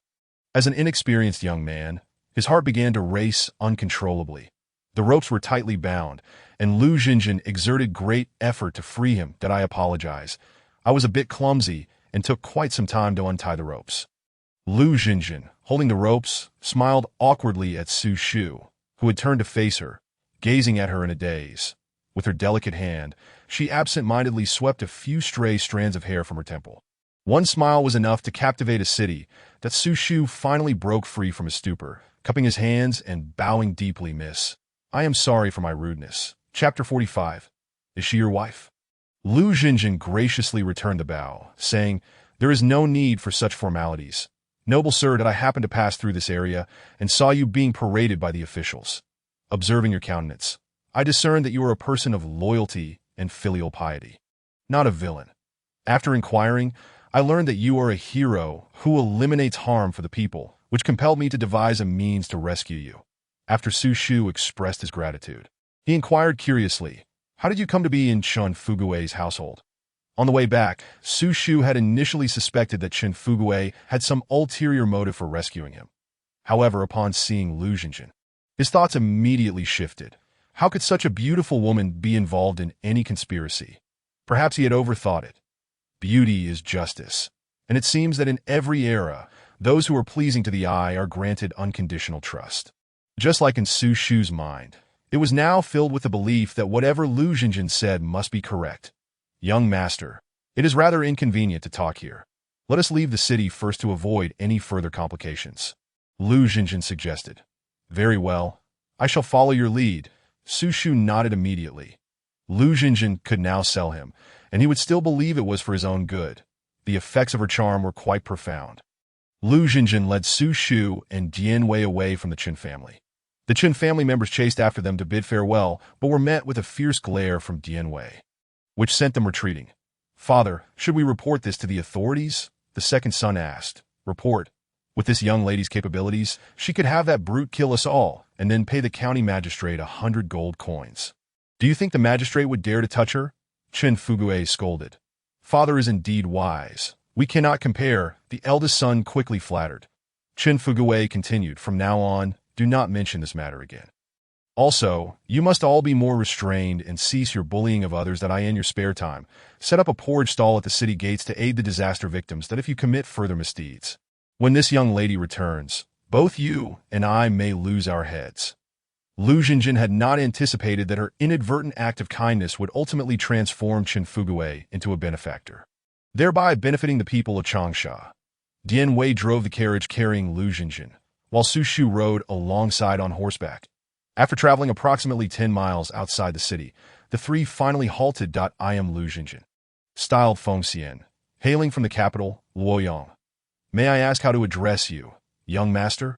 As an inexperienced young man, his heart began to race uncontrollably. The ropes were tightly bound, and Lu Jinjin exerted great effort to free him. "That I apologize. I was a bit clumsy and took quite some time to untie the ropes." Lu Jinjin, holding the ropes, smiled awkwardly at Su Shu, who had turned to face her, gazing at her in a daze. With her delicate hand, she absent-mindedly swept a few stray strands of hair from her temple. One smile was enough to captivate a city that Su Shu finally broke free from his stupor, cupping his hands and bowing deeply. Miss, I am sorry for my rudeness. Chapter 45. Is she your wife? Lu Xinjin graciously returned the bow, saying, There is no need for such formalities. Noble sir, did I happen to pass through this area and saw you being paraded by the officials. Observing your countenance, I discerned that you are a person of loyalty and filial piety, not a villain. After inquiring, I learned that you are a hero who eliminates harm for the people, which compelled me to devise a means to rescue you. After Su Shu expressed his gratitude, he inquired curiously, How did you come to be in Chen Fugui's household? On the way back, Su Shu had initially suspected that Chen Fugui had some ulterior motive for rescuing him. However, upon seeing Lu Xinjin, his thoughts immediately shifted. How could such a beautiful woman be involved in any conspiracy? Perhaps he had overthought it. Beauty is justice, and it seems that in every era, those who are pleasing to the eye are granted unconditional trust. Just like in Su Shu's mind, it was now filled with the belief that whatever Lu Xinjin said must be correct. Young master, it is rather inconvenient to talk here. Let us leave the city first to avoid any further complications. Lu Xinjin suggested. Very well. I shall follow your lead. Su Shu nodded immediately. Lu Xinjin could now sell him, and he would still believe it was for his own good. The effects of her charm were quite profound. Lu Xinjin led Su Shu and Dian Wei away from the Qin family. The Qin family members chased after them to bid farewell, but were met with a fierce glare from Dian Wei, which sent them retreating. Father, should we report this to the authorities? The second son asked. Report. With this young lady's capabilities, she could have that brute kill us all, and then pay the county magistrate 100 gold coins. Do you think the magistrate would dare to touch her? Chen Fugui scolded. Father is indeed wise. We cannot compare, the eldest son quickly flattered. Chen Fugui continued, From now on, do not mention this matter again. Also, you must all be more restrained and cease your bullying of others that I in your spare time. Set up a porridge stall at the city gates to aid the disaster victims that if you commit further misdeeds. When this young lady returns, both you and I may lose our heads. Lu Xinjin had not anticipated that her inadvertent act of kindness would ultimately transform Chen Fugui into a benefactor, thereby benefiting the people of Changsha. Dian Wei drove the carriage carrying Lu Xinjin, while Su Shu rode alongside on horseback. After traveling approximately 10 miles outside the city, the three finally halted. I am Lu Xinjin, styled Feng Xian, hailing from the capital, Luoyang. May I ask how to address you, young master?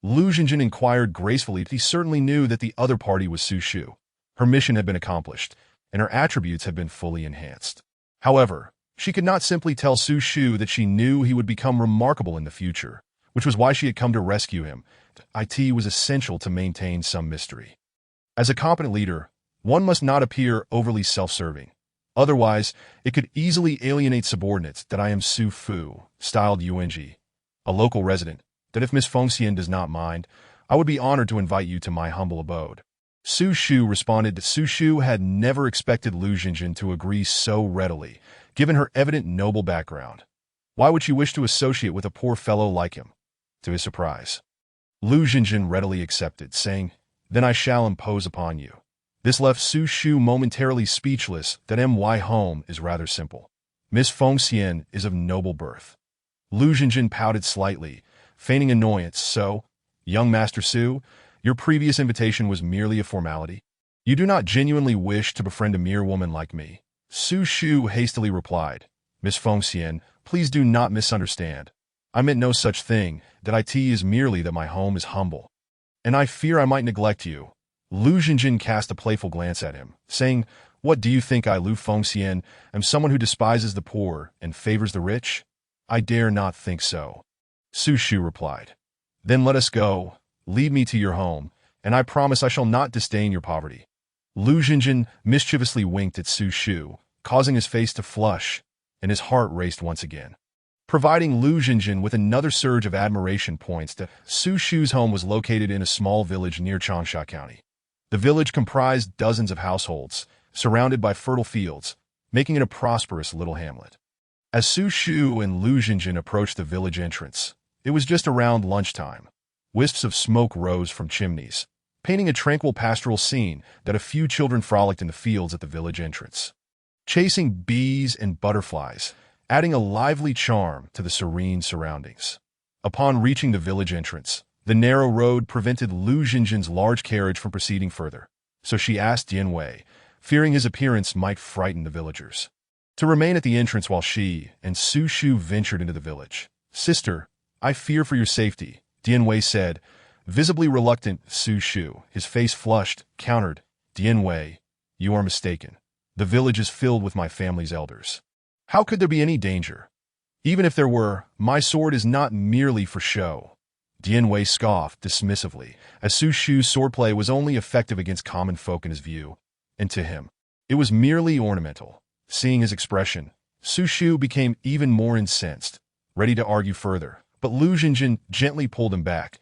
Lu Xinjin inquired gracefully. He certainly knew that the other party was Su Shu. Her mission had been accomplished, and her attributes had been fully enhanced. However, she could not simply tell Su Shu that she knew he would become remarkable in the future, which was why she had come to rescue him. It was essential to maintain some mystery. As a competent leader, one must not appear overly self-serving. Otherwise, it could easily alienate subordinates. That I am Su Fu, styled Yuanji, a local resident, that if Miss Feng Xian does not mind, I would be honored to invite you to my humble abode. Su Shu responded that Su Shu had never expected Lu Xinjin to agree so readily, given her evident noble background. Why would she wish to associate with a poor fellow like him? To his surprise, Lu Xinjin readily accepted, saying, Then I shall impose upon you. This left Su Shu momentarily speechless. That my home is rather simple. Miss Feng Xian is of noble birth. Lu Xinjin pouted slightly, feigning annoyance. So, young Master Su, your previous invitation was merely a formality? You do not genuinely wish to befriend a mere woman like me? Su Shu hastily replied, Miss Feng Xian, please do not misunderstand. I meant no such thing. That it is merely that my home is humble, and I fear I might neglect you. Lu Xinjin cast a playful glance at him, saying, What do you think I, Lu Feng Xian, am someone who despises the poor and favors the rich? I dare not think so. Su Shu replied, Then let us go. Lead me to your home, and I promise I shall not disdain your poverty. Lu Xinjin mischievously winked at Su Shu, causing his face to flush, and his heart raced once again. Providing Lu Xinjin with another surge of admiration points that Su Shu's home was located in a small village near Changsha County. The village comprised dozens of households, surrounded by fertile fields, making it a prosperous little hamlet. As Su Shu and Lu Xinjin approached the village entrance, it was just around lunchtime. Wisps of smoke rose from chimneys, painting a tranquil pastoral scene that a few children frolicked in the fields at the village entrance, chasing bees and butterflies, adding a lively charm to the serene surroundings. Upon reaching the village entrance, the narrow road prevented Lu Jinjin's large carriage from proceeding further, so she asked Dian Wei, fearing his appearance might frighten the villagers, to remain at the entrance while she and Su Shu ventured into the village. "Sister, I fear for your safety," Dian Wei said. Visibly reluctant, Su Shu, his face flushed, countered, "Dian Wei, you are mistaken. The village is filled with my family's elders. How could there be any danger? Even if there were, my sword is not merely for show." Dian Wei scoffed dismissively, as Su Shu's swordplay was only effective against common folk in his view, and to him, it was merely ornamental. Seeing his expression, Su Shu became even more incensed, ready to argue further, but Lu Jinjin gently pulled him back.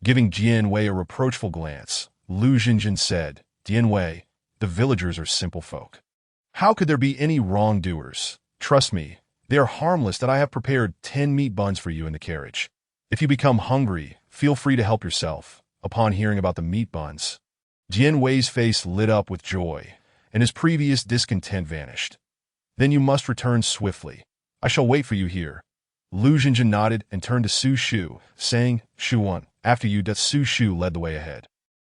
Giving Dian Wei a reproachful glance, Lu Jinjin said, "Dian Wei, the villagers are simple folk. How could there be any wrongdoers? Trust me, they are harmless that I have prepared 10 meat buns for you in the carriage. If you become hungry, feel free to help yourself." Upon hearing about the meat buns, Dian Wei's face lit up with joy, and his previous discontent vanished. "Then you must return swiftly. I shall wait for you here." Lu Jinjin nodded and turned to Su Shu, saying, "Shuan, after you." Su Shu led the way ahead,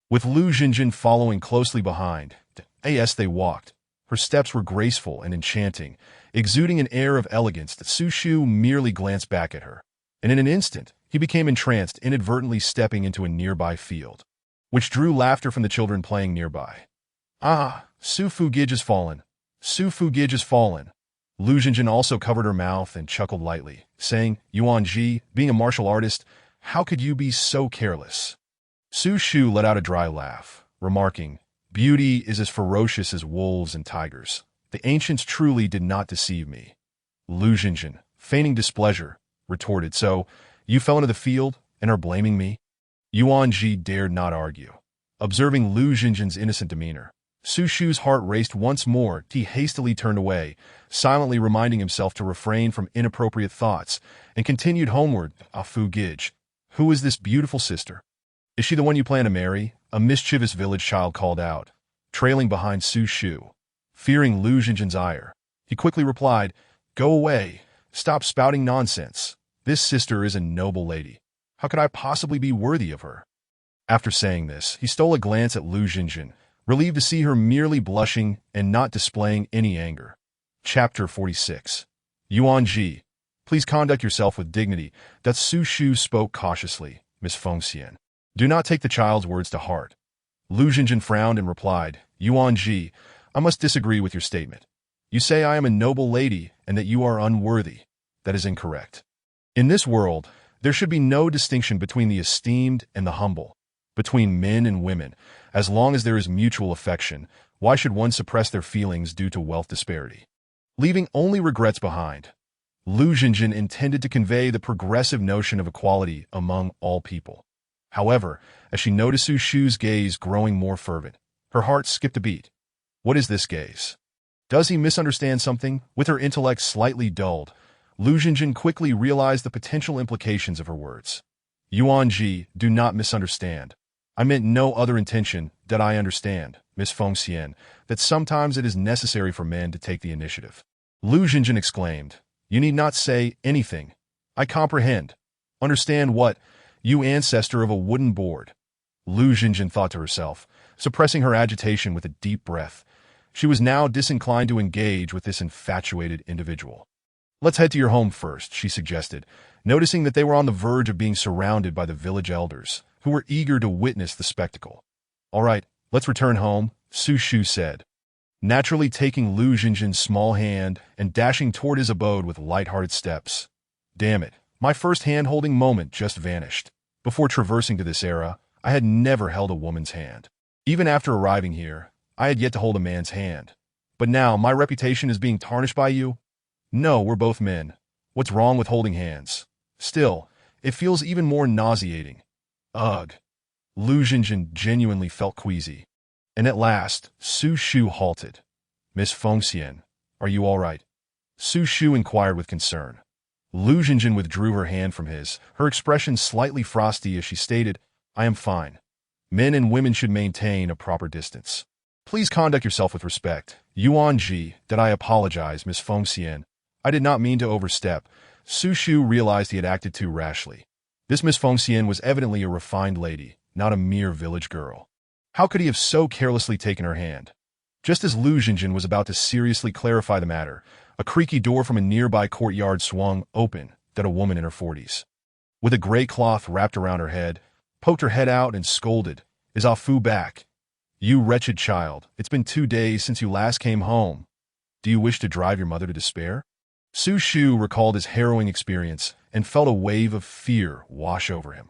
with Lu Jinjin following closely behind. As they walked, her steps were graceful and enchanting, exuding an air of elegance that Su Shu merely glanced back at her, and in an instant, he became entranced, inadvertently stepping into a nearby field, which drew laughter from the children playing nearby. "Ah, Su Fugij has fallen. Su Fugij has fallen." Lu Jinjin also covered her mouth and chuckled lightly, saying, "Yuan Ji, being a martial artist, how could you be so careless?" Su Shu let out a dry laugh, remarking, "Beauty is as ferocious as wolves and tigers. The ancients truly did not deceive me." Lu Jinjin, feigning displeasure, retorted, "So, you fell into the field and are blaming me?" Yuan Ji dared not argue. Observing Lu Jinjin's innocent demeanor, Su Shu's heart raced once more. He hastily turned away, silently reminding himself to refrain from inappropriate thoughts, and continued homeward. "Fu Gij, who is this beautiful sister? Is she the one you plan to marry?" a mischievous village child called out, trailing behind Su Shu. Fearing Lu Jinjin's ire, he quickly replied, "Go away. Stop spouting nonsense. This sister is a noble lady. How could I possibly be worthy of her?" After saying this, he stole a glance at Lu Jinjin, relieved to see her merely blushing and not displaying any anger. Chapter 46. "Yuan Ji, please conduct yourself with dignity." Su Shu spoke cautiously. "Miss Fengxian, do not take the child's words to heart." Lu Jinjin frowned and replied, "Yuan Ji, I must disagree with your statement. You say I am a noble lady and that you are unworthy. That is incorrect. In this world, there should be no distinction between the esteemed and the humble, between men and women. As long as there is mutual affection, why should one suppress their feelings due to wealth disparity, leaving only regrets behind?" Lu Jinjin intended to convey the progressive notion of equality among all people. However, as she noticed Su Shu's gaze growing more fervent, her heart skipped a beat. What is this gaze? Does he misunderstand something? With her intellect slightly dulled, Lu Jinjin quickly realized the potential implications of her words. "Yuan Ji, do not misunderstand. I meant no other intention. That I understand, Miss Fengxian, that sometimes it is necessary for men to take the initiative." Lu Jinjin exclaimed, "You need not say anything. I comprehend. Understand what? You ancestor of a wooden board." Lu Jinjin thought to herself, suppressing her agitation with a deep breath. She was now disinclined to engage with this infatuated individual. "Let's head to your home first," she suggested, noticing that they were on the verge of being surrounded by the village elders, who were eager to witness the spectacle. "All right, let's return home," Su Shu said, naturally taking Lu Jinjin's small hand and dashing toward his abode with light-hearted steps. Damn it, my first hand-holding moment just vanished. Before traversing to this era, I had never held a woman's hand. Even after arriving here, I had yet to hold a man's hand. But now my reputation is being tarnished by you? No, we're both men. What's wrong with holding hands? Still, it feels even more nauseating. Ugh. Lu Jinjin genuinely felt queasy. And at last, Su Shu halted. "Miss Fengxian, are you all right?" Su Shu inquired with concern. Lu Jinjin withdrew her hand from his, her expression slightly frosty as she stated, "I am fine." Men and women should maintain a proper distance. Please conduct yourself with respect. Yuan Ji, did I apologize, Miss Fengxian? I did not mean to overstep. Su Shu realized he had acted too rashly. This Miss Fengxian was evidently a refined lady, not a mere village girl. How could he have so carelessly taken her hand? Just as Lu Jinjin was about to seriously clarify the matter, a creaky door from a nearby courtyard swung open that a woman in her 40s, with a gray cloth wrapped around her head, poked her head out and scolded, "Is Ah Fu back? You wretched child, it's been 2 days since you last came home. Do you wish to drive your mother to despair?" Su Shu recalled his harrowing experience and felt a wave of fear wash over him.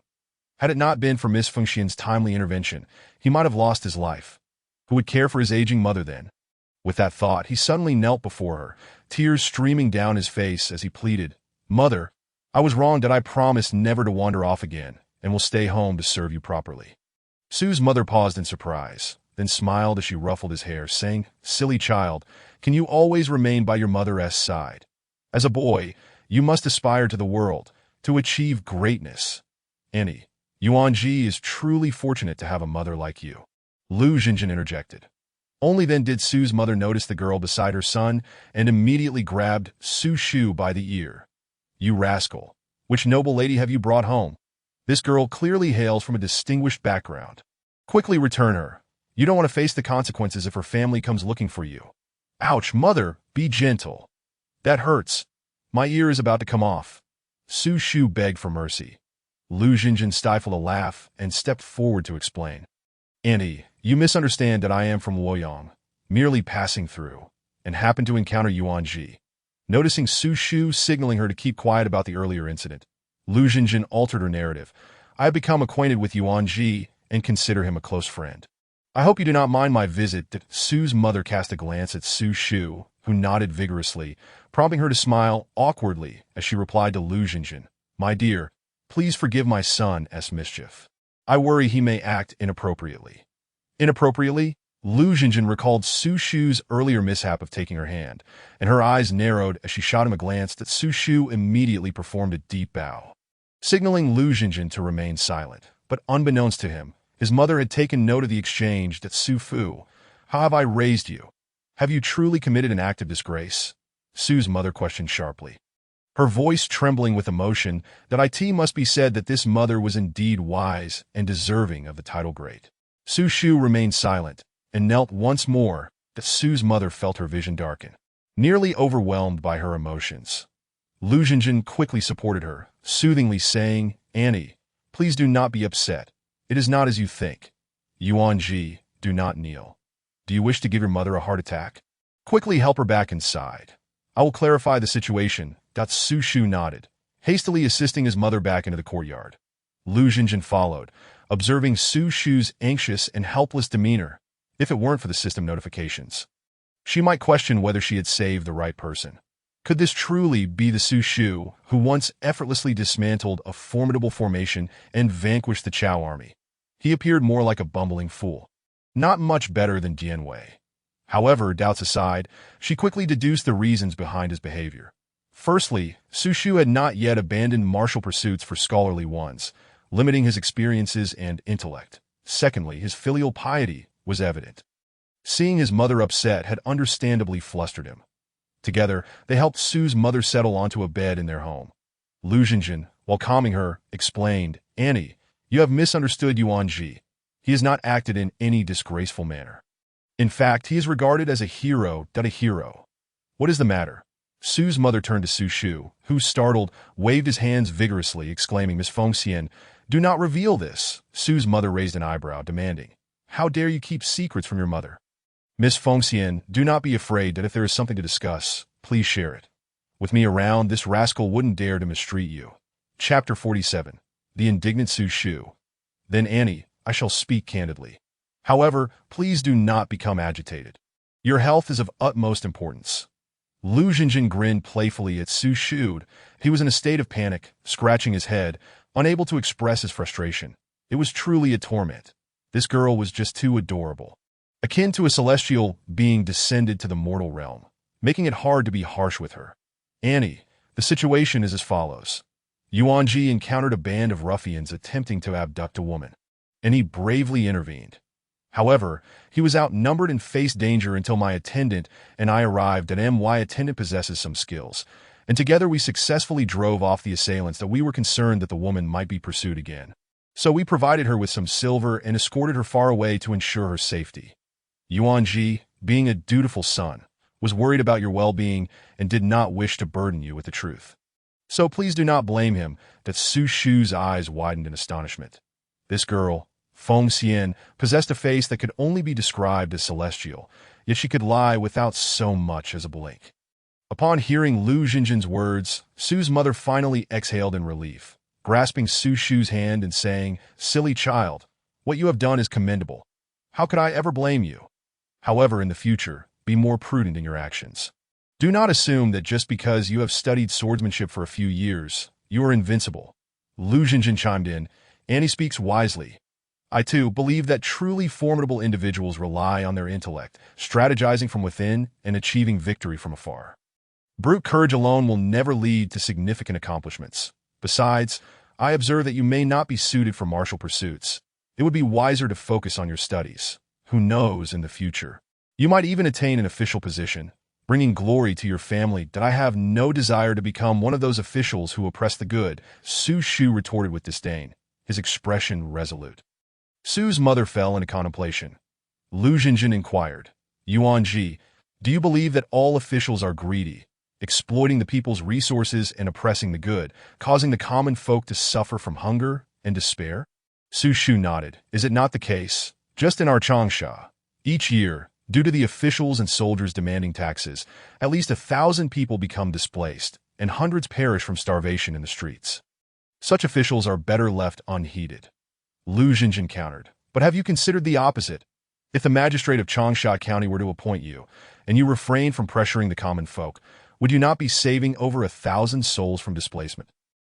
Had it not been for Miss Fengxian's timely intervention, he might have lost his life. Who would care for his aging mother then? With that thought, he suddenly knelt before her, tears streaming down his face as he pleaded, "Mother, I was wrong that I promised never to wander off again, and will stay home to serve you properly." Su's mother paused in surprise, then smiled as she ruffled his hair, saying, "Silly child, can you always remain by your mother's side? As a boy, you must aspire to the world, to achieve greatness. Annie, Yuan Ji is truly fortunate to have a mother like you." Lu Jinjin interjected. Only then did Su's mother notice the girl beside her son and immediately grabbed Su Shu by the ear. "You rascal! Which noble lady have you brought home? This girl clearly hails from a distinguished background. Quickly return her. You don't want to face the consequences if her family comes looking for you." "Ouch, mother, be gentle. That hurts. My ear is about to come off." Su Shu begged for mercy. Lu Jinjin stifled a laugh and stepped forward to explain. "Auntie, you misunderstand that I am from Luoyang, merely passing through, and happened to encounter Yuan Ji." Noticing Su Shu signaling her to keep quiet about the earlier incident, Lu Jinjin altered her narrative. "I have become acquainted with Yuan Ji and consider him a close friend. I hope you do not mind my visit." That Su's mother cast a glance at Su Shu, who nodded vigorously, prompting her to smile awkwardly as she replied to Lu Jinjin, "My dear, please forgive my son's mischief. I worry he may act inappropriately." Inappropriately? Lu Jinjin recalled Su Shu's earlier mishap of taking her hand, and her eyes narrowed as she shot him a glance that Su Shu immediately performed a deep bow, signaling Lu Jinjin to remain silent. But unbeknownst to him, his mother had taken note of the exchange. That Su Fu, "How have I raised you? Have you truly committed an act of disgrace?" Su's mother questioned sharply, her voice trembling with emotion. That it must be said that this mother was indeed wise and deserving of the title great. Su Shu remained silent and knelt once more. That Su's mother felt her vision darken, nearly overwhelmed by her emotions. Lu Jinjin quickly supported her, soothingly saying, "Annie, please do not be upset. It is not as you think. Yuan Ji, do not kneel. Do you wish to give your mother a heart attack? Quickly help her back inside. I will clarify the situation." Su Shu nodded, hastily assisting his mother back into the courtyard. Lu Jinjin followed, observing Su Shu's anxious and helpless demeanor. If it weren't for the system notifications, she might question whether she had saved the right person. Could this truly be the Su Shu who once effortlessly dismantled a formidable formation and vanquished the Chao army? He appeared more like a bumbling fool, not much better than Dian Wei. However, doubts aside, she quickly deduced the reasons behind his behavior. Firstly, Su Shu had not yet abandoned martial pursuits for scholarly ones, limiting his experiences and intellect. Secondly, his filial piety was evident. Seeing his mother upset had understandably flustered him. Together, they helped Su's mother settle onto a bed in their home. Lu Jinjin, while calming her, explained, "Annie, you have misunderstood Yuan Ji. He has not acted in any disgraceful manner. In fact, he is regarded as a hero. What is the matter?" Su's mother turned to Su Shu, who, startled, waved his hands vigorously, exclaiming, "Miss Fengxian, do not reveal this." Su's mother raised an eyebrow, demanding, "How dare you keep secrets from your mother?" "Miss Fengxian, do not be afraid that if there is something to discuss, please share it. With me around, this rascal wouldn't dare to mistreat you." Chapter 47. The Indignant Su Shu. "Then, Annie, I shall speak candidly. However, please do not become agitated. Your health is of utmost importance." Lu Jinjin grinned playfully at Su Shu. He was in a state of panic, scratching his head, unable to express his frustration. It was truly a torment. This girl was just too adorable, akin to a celestial being descended to the mortal realm, making it hard to be harsh with her. "Annie, the situation is as follows. Yuan Ji encountered a band of ruffians attempting to abduct a woman. and he bravely intervened. However, he was outnumbered and faced danger until my attendant and I arrived at my attendant possesses some skills, and together we successfully drove off the assailants that we were concerned that the woman might be pursued again. So we provided her with some silver and escorted her far away to ensure her safety. Yuan Ji, being a dutiful son, was worried about your well-being and did not wish to burden you with the truth. So please do not blame him. That Su Shu's eyes widened in astonishment. This girl, Feng Xian, possessed a face that could only be described as celestial, yet she could lie without so much as a blink. Upon hearing Lu Jinjin's words, Su's mother finally exhaled in relief, grasping Su Shu's hand and saying, "Silly child, what you have done is commendable. How could I ever blame you? However, in the future, be more prudent in your actions. Do not assume that just because you have studied swordsmanship for a few years, you are invincible." Lu Jinjin chimed in, and he speaks wisely. I too believe that truly formidable individuals rely on their intellect, strategizing from within and achieving victory from afar. Brute courage alone will never lead to significant accomplishments. Besides, I observe that you may not be suited for martial pursuits. It would be wiser to focus on your studies. Who knows in the future? You might even attain an official position, bringing glory to your family. That I have no desire to become one of those officials who oppress the good, Su Shu retorted with disdain, his expression resolute. Su's mother fell into contemplation. Lu Jinjin inquired, "Yuan Ji, do you believe that all officials are greedy, exploiting the people's resources and oppressing the good, causing the common folk to suffer from hunger and despair?" Su Shu nodded. "Is it not the case? Just in our Changsha, each year, due to the officials and soldiers demanding taxes, at least 1,000 people become displaced, and hundreds perish from starvation in the streets. Such officials are better left unheeded." Lu Jinjin countered, "But have you considered the opposite? If the magistrate of Changsha County were to appoint you, and you refrain from pressuring the common folk, would you not be saving over 1,000 souls from displacement?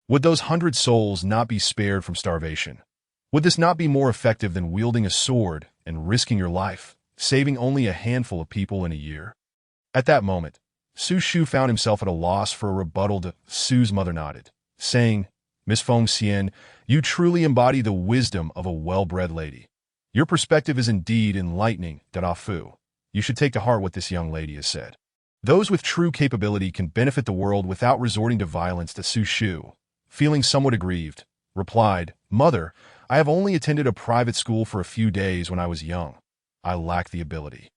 Would those 100 souls not be spared from starvation? Would this not be more effective than wielding a sword and risking your life, saving only a handful of people in a year?" At that moment, Su Shu found himself at a loss for a rebuttal. To Su's mother nodded, saying, "Miss Feng Xian, you truly embody the wisdom of a well-bred lady. Your perspective is indeed enlightening, Da Fu. You should take to heart what this young lady has said. Those with true capability can benefit the world without resorting to violence." To Su Shu, feeling somewhat aggrieved, replied, "Mother, I have only attended a private school for a few days when I was young. I lack the ability."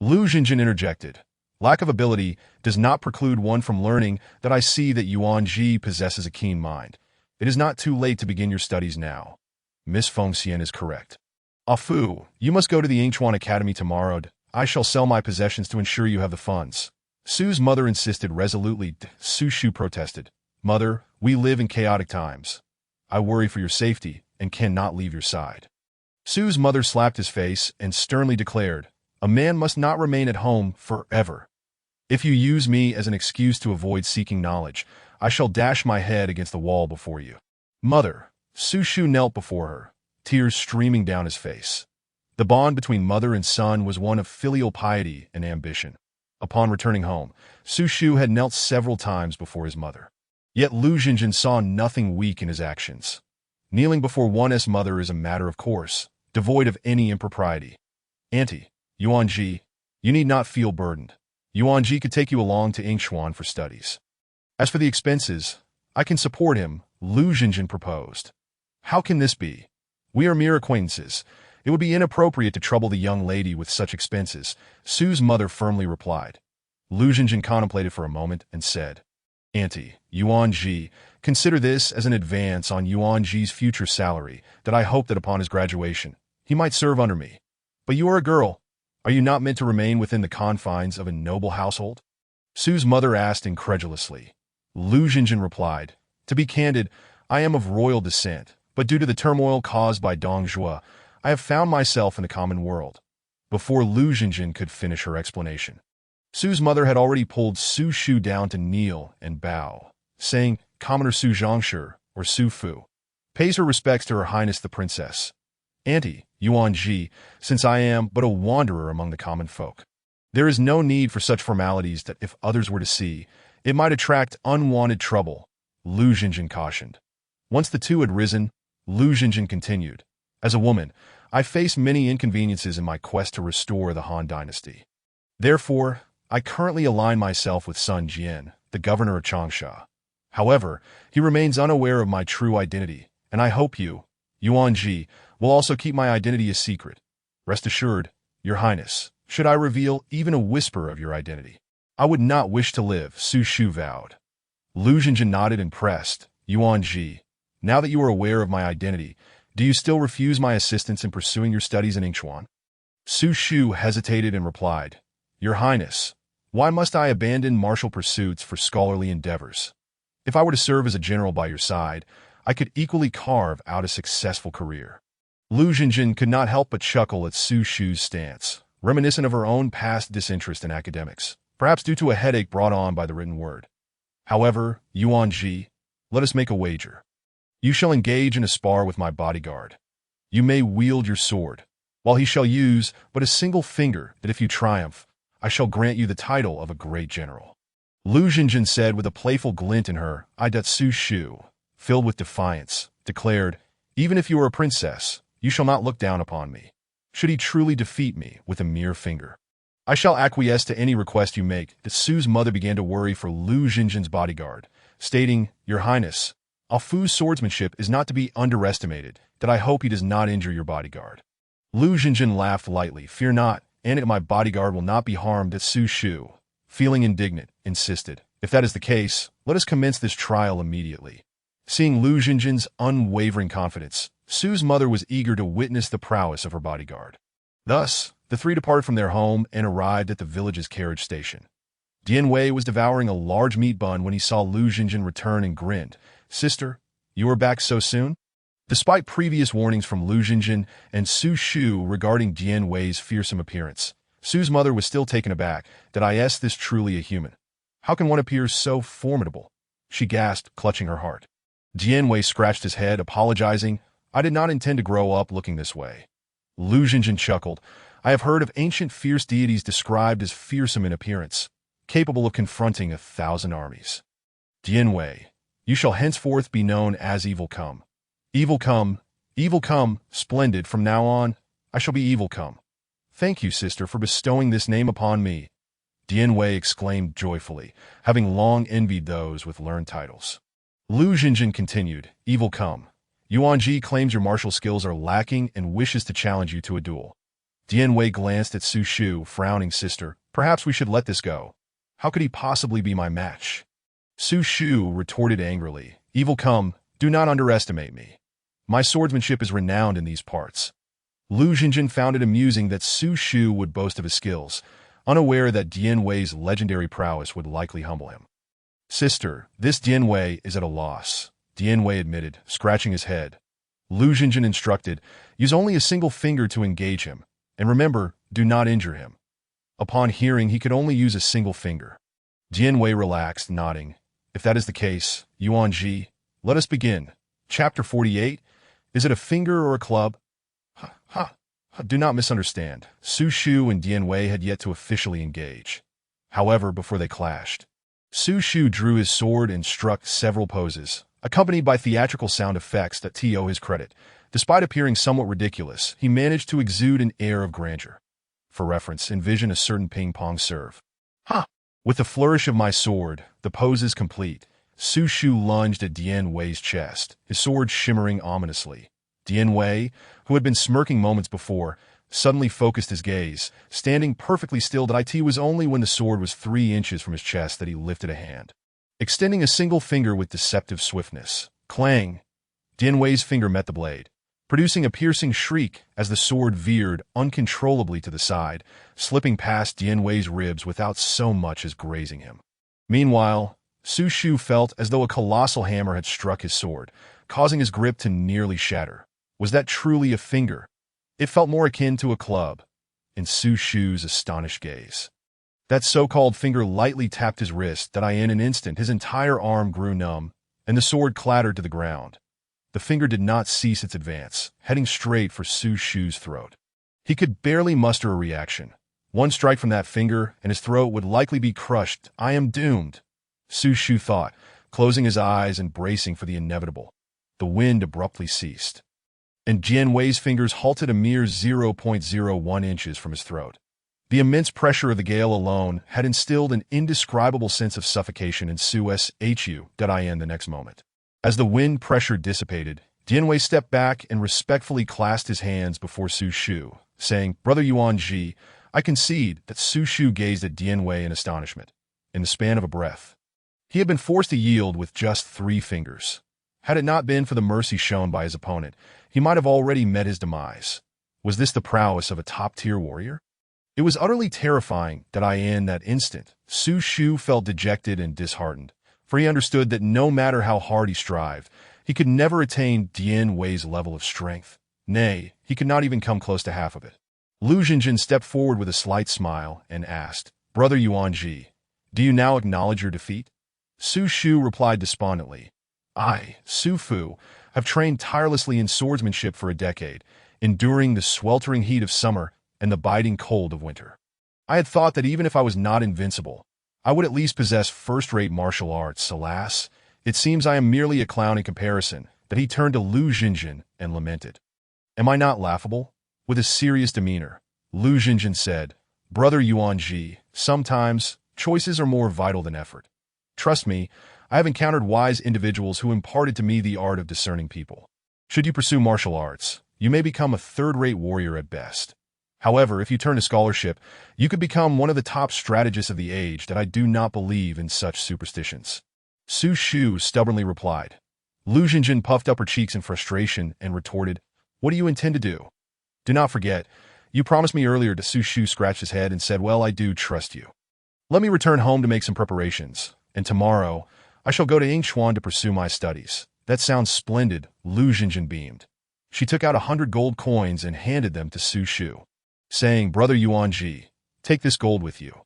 Lu Jinjin interjected, "Lack of ability does not preclude one from learning. That I see that Yuan Ji possesses a keen mind. It is not too late to begin your studies now. Miss Feng Xian is correct. Afu, you must go to the Yingchuan Academy tomorrow. I shall sell my possessions to ensure you have the funds." Su's mother insisted resolutely. Su Shu protested, "Mother, we live in chaotic times. I worry for your safety and cannot leave your side." Su's mother slapped his face and sternly declared, "A man must not remain at home forever. If you use me as an excuse to avoid seeking knowledge, I shall dash my head against the wall before you." "Mother," Su Shu knelt before her, tears streaming down his face. The bond between mother and son was one of filial piety and ambition. Upon returning home, Su Shu had knelt several times before his mother. Yet Lu Jinjin saw nothing weak in his actions. Kneeling before one's mother is a matter of course, devoid of any impropriety. "Auntie, Yuan Ji, you need not feel burdened. Yuan Ji could take you along to Yingchuan for studies. As for the expenses, I can support him," Lu Jinjin proposed. "How can this be? We are mere acquaintances. It would be inappropriate to trouble the young lady with such expenses," Su's mother firmly replied. Lu Jinjin contemplated for a moment and said, "Auntie, Yuan Ji, consider this as an advance on Yuan Ji's future salary, that I hope that upon his graduation, he might serve under me. But you are a girl. Are you not meant to remain within the confines of a noble household?" Su's mother asked incredulously. Lu Jinjin replied, "To be candid, I am of royal descent, but due to the turmoil caused by Dong Zhuo, I have found myself in the common world." Before Lu Jinjin could finish her explanation, Su's mother had already pulled Su Shu down to kneel and bow, saying, "Commoner Su Zhangshi, or Su Fu, pays her respects to Her Highness the Princess. Auntie, Yuan Ji, since I am but a wanderer among the common folk, there is no need for such formalities that if others were to see, it might attract unwanted trouble," Lu Jinjin cautioned. Once the two had risen, Lu Jinjin continued, As a woman, I face many inconveniences in my quest to restore the Han dynasty. Therefore, I currently align myself with Sun Jian, the governor of Changsha. However, he remains unaware of my true identity, and I hope you, Yuan Ji, will also keep my identity a secret. Rest assured, Your Highness, should I reveal even a whisper of your identity, I would not wish to live, Su Shu vowed. Lu Xinjin nodded impressed. Yuan Ji, now that you are aware of my identity, do you still refuse my assistance in pursuing your studies in Yingchuan? Su Shu hesitated and replied, Your Highness, why must I abandon martial pursuits for scholarly endeavors? If I were to serve as a general by your side, I could equally carve out a successful career. Lu Xinjin could not help but chuckle at Su Shu's stance, reminiscent of her own past disinterest in academics, perhaps due to a headache brought on by the written word. However, Yuan Ji, let us make a wager. You shall engage in a spar with my bodyguard. You may wield your sword, while he shall use but a single finger, that if you triumph, I shall grant you the title of a great general. Lu Xinjin said with a playful glint in her eye that Su Shu, filled with defiance, declared, Even if you are a princess, you shall not look down upon me. Should he truly defeat me with a mere finger, I shall acquiesce to any request you make. That Su's mother began to worry for Lu Xinjin's bodyguard, stating, Your Highness, Ah Fu's swordsmanship is not to be underestimated, that I hope he does not injure your bodyguard. Lu Xinjin laughed lightly. Fear not, and my bodyguard will not be harmed. That Su Shu, feeling indignant, insisted, If that is the case, let us commence this trial immediately. Seeing Lu Xinjin's unwavering confidence, Su's mother was eager to witness the prowess of her bodyguard. Thus, the three departed from their home and arrived at the village's carriage station. Dian Wei was devouring a large meat bun when he saw Lu Xinjin return and grinned. Sister, you are back so soon? Despite previous warnings from Lu Xinjin and Su Shu regarding Dian Wei's fearsome appearance, Su's mother was still taken aback. Did I ask this truly a human? How can one appear so formidable? She gasped, clutching her heart. Dian Wei scratched his head, apologizing. I did not intend to grow up looking this way. Lu Xinjin chuckled. I have heard of ancient fierce deities described as fearsome in appearance, capable of confronting 1,000 armies. Dian Wei, you shall henceforth be known as Evil Come. Evil Come, splendid. From now on, I shall be Evil Come. Thank you, sister, for bestowing this name upon me, Dian Wei exclaimed joyfully, having long envied those with learned titles. Lu Xinjin continued, Evil Come, Yuan Ji claims your martial skills are lacking and wishes to challenge you to a duel. Dian Wei glanced at Su Shu, frowning. Sister, perhaps we should let this go. How could he possibly be my match? Su Shu retorted angrily, Evil Come, do not underestimate me. My swordsmanship is renowned in these parts. Lu Xinjin found it amusing that Su Shu would boast of his skills, unaware that Dian Wei's legendary prowess would likely humble him. Sister, this Dian Wei is at a loss, Dian Wei admitted, scratching his head. Lu Xinjin instructed, use only a single finger to engage him, and remember, do not injure him. Upon hearing he could only use a single finger, Dian Wei relaxed, nodding. If that is the case, Yuan Ji, let us begin. Chapter 48, is it a finger or a club? Do not misunderstand. Su Shu and Dian Wei had yet to officially engage. However, before they clashed, Su Shu drew his sword and struck several poses, accompanied by theatrical sound effects that owe his credit. Despite appearing somewhat ridiculous, he managed to exude an air of grandeur. For reference, envision a certain ping-pong serve. With the flourish of my sword, the poses complete, Su Shu lunged at Dian Wei's chest, his sword shimmering ominously. Dian Wei, who had been smirking moments before, suddenly focused his gaze, standing perfectly still. It was only when the sword was 3 inches from his chest that he lifted a hand, extending a single finger with deceptive swiftness. Clang! Dian Wei's finger met the blade, producing a piercing shriek as the sword veered uncontrollably to the side, slipping past Dian Wei's ribs without so much as grazing him. Meanwhile, Su Shu felt as though a colossal hammer had struck his sword, causing his grip to nearly shatter. Was that truly a finger? It felt more akin to a club, in Su Shu's astonished gaze. That so-called finger lightly tapped his wrist. In an instant his entire arm grew numb, and the sword clattered to the ground. The finger did not cease its advance, heading straight for Su Shu's throat. He could barely muster a reaction. One strike from that finger, and his throat would likely be crushed. I am doomed, Su Shu thought, closing his eyes and bracing for the inevitable. The wind abruptly ceased. and Dian Wei's fingers halted a mere 0.01 inches from his throat. The immense pressure of the gale alone had instilled an indescribable sense of suffocation in Su Shu the next moment. As the wind pressure dissipated, Dian Wei stepped back and respectfully clasped his hands before Su Shu, saying, "Brother Yuan Ji, I concede." That Su Shu gazed at Dian Wei in astonishment. In the span of a breath, he had been forced to yield with just 3 fingers. Had it not been for the mercy shown by his opponent, he might have already met his demise. Was this the prowess of a top-tier warrior? It was utterly terrifying that in that instant, Su Shu felt dejected and disheartened, for he understood that no matter how hard he strived, he could never attain Dian Wei's level of strength. Nay, he could not even come close to half of it. Lu Xinjin stepped forward with a slight smile and asked, "Brother Yuan Ji, do you now acknowledge your defeat?" Su Shu replied despondently, "I, Su Fu, have trained tirelessly in swordsmanship for a decade, enduring the sweltering heat of summer and the biting cold of winter. I had thought that even if I was not invincible, I would at least possess first-rate martial arts. Alas, it seems I am merely a clown in comparison." That he turned to Lu Xinjin and lamented. "Am I not laughable?" With a serious demeanor, Lu Xinjin said, "Brother Yuan Ji, sometimes choices are more vital than effort. Trust me, I have encountered wise individuals who imparted to me the art of discerning people. Should you pursue martial arts, you may become a third-rate warrior at best. However, if you turn to scholarship, you could become one of the top strategists of the age. That I do not believe in such superstitions." Su Shu stubbornly replied. Lu Xinjin puffed up her cheeks in frustration and retorted, "What do you intend to do? Do not forget, you promised me earlier." Su Shu scratched his head and said, "Well, I do trust you. Let me return home to make some preparations, and tomorrow I shall go to Yingchuan to pursue my studies." "That sounds splendid," Lu Xinjin beamed. She took out 100 gold coins and handed them to Su Shu, saying, "Brother Yuan Ji, take this gold with you.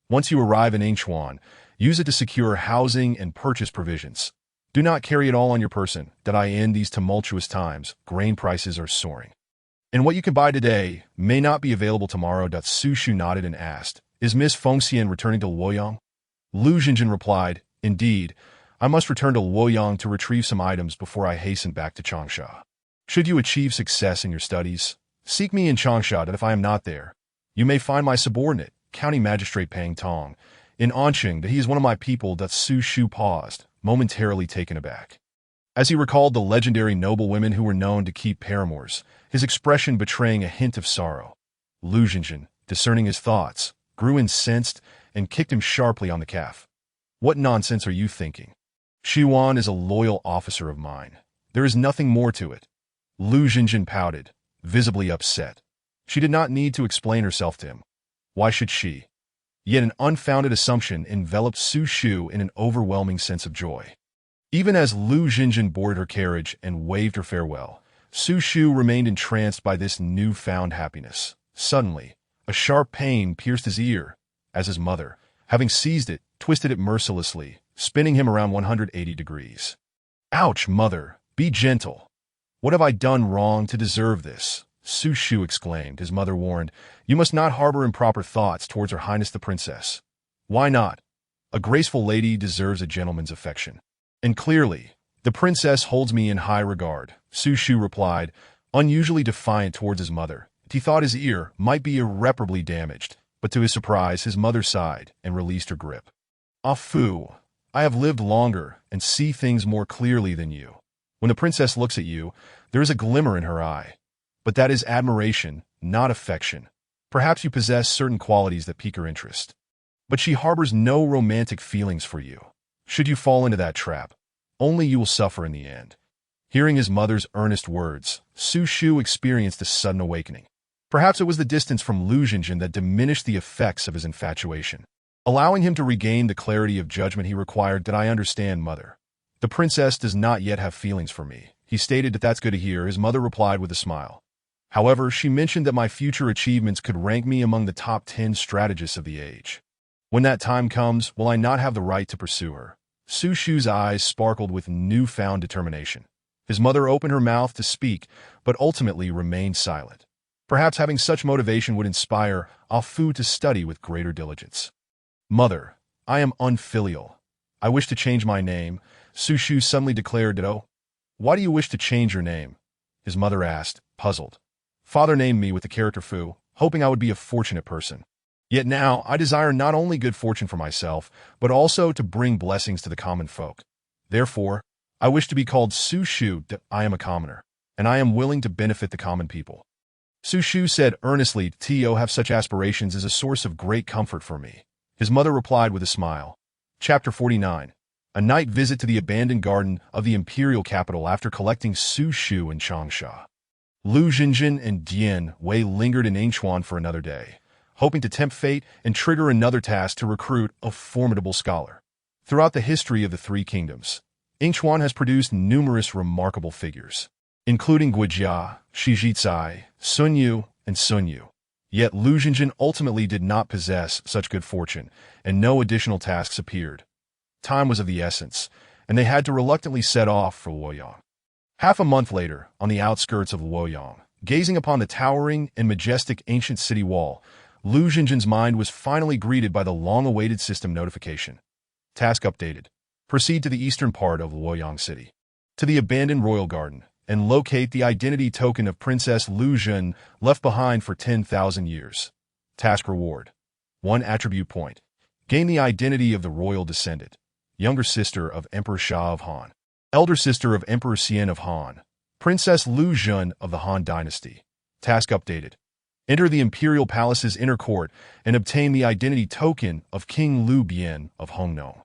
Once you arrive in Yingchuan, use it to secure housing and purchase provisions. Do not carry it all on your person. That in these tumultuous times, grain prices are soaring, and what you can buy today may not be available tomorrow." Su Shu nodded and asked, "Is Miss Fengxian returning to Luoyang?" Lu Xinjin replied, "Indeed, I must return to Luoyang to retrieve some items before I hasten back to Changsha. Should you achieve success in your studies, seek me in Changsha. That if I am not there, you may find my subordinate, County Magistrate Pang Tong, in Anqing. That he is one of my people." Su Shu paused, momentarily taken aback. As he recalled the legendary noblewomen who were known to keep paramours, his expression betraying a hint of sorrow. Lu Xinjin, discerning his thoughts, grew incensed and kicked him sharply on the calf. "What nonsense are you thinking? Xiwan is a loyal officer of mine. There is nothing more to it." Lu Xinjin pouted, visibly upset. She did not need to explain herself to him. Why should she? Yet an unfounded assumption enveloped Su Shu in an overwhelming sense of joy. Even as Lu Xinjin boarded her carriage and waved her farewell, Su Shu remained entranced by this newfound happiness. Suddenly, a sharp pain pierced his ear, as his mother, having seized it, twisted it mercilessly, spinning him around 180 degrees. "Ouch, mother, be gentle. What have I done wrong to deserve this?" Su Shu exclaimed. His mother warned, "You must not harbor improper thoughts towards Her Highness the Princess." "Why not? A graceful lady deserves a gentleman's affection. And clearly, the princess holds me in high regard," Su Shu replied, unusually defiant towards his mother. He thought his ear might be irreparably damaged, but to his surprise, his mother sighed and released her grip. "Ah Fu, I have lived longer and see things more clearly than you. When the princess looks at you, there is a glimmer in her eye. But that is admiration, not affection. Perhaps you possess certain qualities that pique her interest. But she harbors no romantic feelings for you. Should you fall into that trap, only you will suffer in the end." Hearing his mother's earnest words, Su Shu experienced a sudden awakening. Perhaps it was the distance from Lu Xinjin that diminished the effects of his infatuation, allowing him to regain the clarity of judgment he required. "That I understand, mother. The princess does not yet have feelings for me." He stated. "That's good to hear," his mother replied with a smile. "However, she mentioned that my future achievements could rank me among the top 10 strategists of the age. When that time comes, will I not have the right to pursue her?" Su Shu's eyes sparkled with newfound determination. His mother opened her mouth to speak, but ultimately remained silent. Perhaps having such motivation would inspire Ah Fu to study with greater diligence. "Mother, I am unfilial. I wish to change my name," Su Shu suddenly declared. "Oh, why do you wish to change your name?" his mother asked, puzzled. Father named me with the character Fu, hoping I would be a fortunate person. Yet now I desire not only good fortune for myself, but also to bring blessings to the common folk. Therefore, I wish to be called Su Shu. I am a commoner, and I am willing to benefit the common people. Su Shu said earnestly, To have such aspirations is a source of great comfort for me. His mother replied with a smile. Chapter 49. A night visit to the abandoned garden of the imperial capital after collecting Su Shu and Changsha. Lu Xinjin and Dian Wei lingered in Yingchuan for another day, hoping to tempt fate and trigger another task to recruit a formidable scholar. Throughout the history of the Three Kingdoms, Yingchuan has produced numerous remarkable figures, including Guijia, Shi Jicai, Sun Yu, and Sun Yu. Yet Lu Xinjin ultimately did not possess such good fortune, and no additional tasks appeared. Time was of the essence, and they had to reluctantly set off for Luoyang. Half a month later, on the outskirts of Luoyang, gazing upon the towering and majestic ancient city wall, Lu Xinjin's mind was finally greeted by the long-awaited system notification. Task updated. Proceed to the eastern part of Luoyang City, to the abandoned royal garden, and locate the identity token of Princess Lu Xun left behind for 10,000 years. Task reward. 1 attribute point. Gain the identity of the royal descendant, younger sister of Emperor Sha of Han, elder sister of Emperor Xian of Han, Princess Lu Xun of the Han Dynasty. Task updated. Enter the Imperial Palace's inner court and obtain the identity token of King Lu Bian of Hongnong.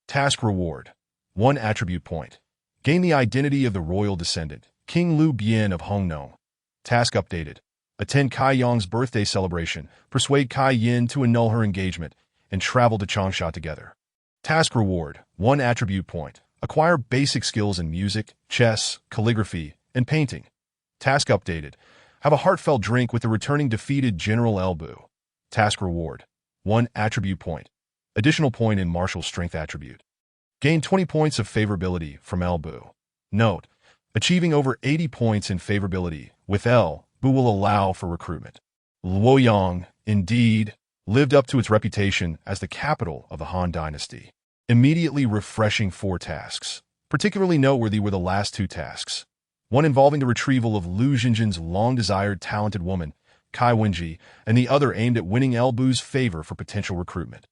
Task reward. 1 attribute point. Gain the identity of the royal descendant, King Lu Bian of Hongnong. Task updated. Attend Kai Yong's birthday celebration, persuade Kai Yin to annul her engagement, and travel to Changsha together. Task reward. 1 attribute point. Acquire basic skills in music, chess, calligraphy, and painting. Task updated. Have a heartfelt drink with the returning defeated General Elbu. Task reward. 1 attribute point. Additional point in martial strength attribute. Gain 20 points of favorability from Elbu. Note, achieving over 80 points in favorability with Elbu will allow for recruitment. Luoyang, indeed, lived up to its reputation as the capital of the Han Dynasty. Immediately refreshing 4 tasks. Particularly noteworthy were the last 2 tasks. One involving the retrieval of Lu Xinjin's long-desired talented woman, Kai Wenji, and the other aimed at winning Elbu's favor for potential recruitment.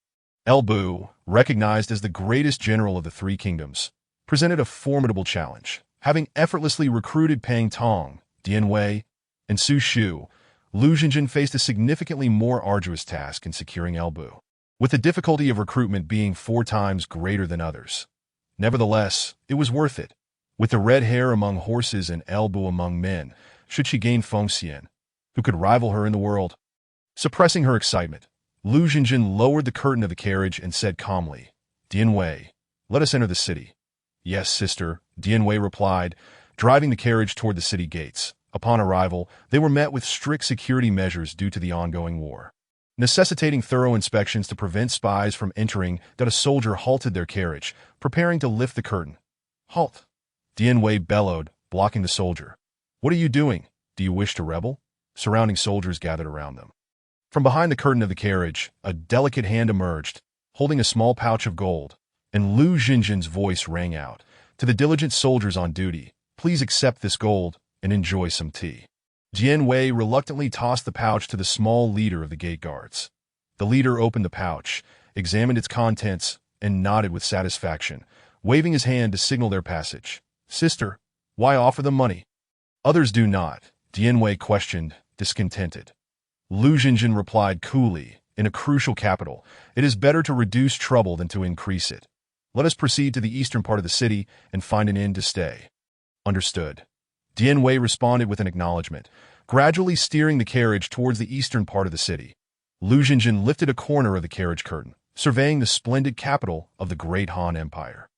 Elbu, recognized as the greatest general of the Three Kingdoms, presented a formidable challenge. Having effortlessly recruited Pang Tong, Dian Wei, and Su Shu, Lu Xinjin faced a significantly more arduous task in securing Elbu, with the difficulty of recruitment being 4 times greater than others. Nevertheless, it was worth it. With the red hair among horses and Elbu among men, should she gain Feng Xian, who could rival her in the world? Suppressing her excitement, Lu Xinjin lowered the curtain of the carriage and said calmly, Dian Wei, let us enter the city. Yes, sister, Dian Wei replied, driving the carriage toward the city gates. Upon arrival, they were met with strict security measures due to the ongoing war, necessitating thorough inspections to prevent spies from entering. That a soldier halted their carriage, preparing to lift the curtain. Halt! Dian Wei bellowed, blocking the soldier. What are you doing? Do you wish to rebel? Surrounding soldiers gathered around them. From behind the curtain of the carriage, a delicate hand emerged, holding a small pouch of gold, and Lu Xinjin's voice rang out, To the diligent soldiers on duty, please accept this gold and enjoy some tea. Dian Wei reluctantly tossed the pouch to the small leader of the gate guards. The leader opened the pouch, examined its contents, and nodded with satisfaction, waving his hand to signal their passage. Sister, why offer them money? Others do not, Dian Wei questioned, discontented. Lu Xinjin replied coolly, in a crucial capital, it is better to reduce trouble than to increase it. Let us proceed to the eastern part of the city and find an inn to stay. Understood. Dian Wei responded with an acknowledgement, gradually steering the carriage towards the eastern part of the city. Lu Xinjin lifted a corner of the carriage curtain, surveying the splendid capital of the great Han Empire.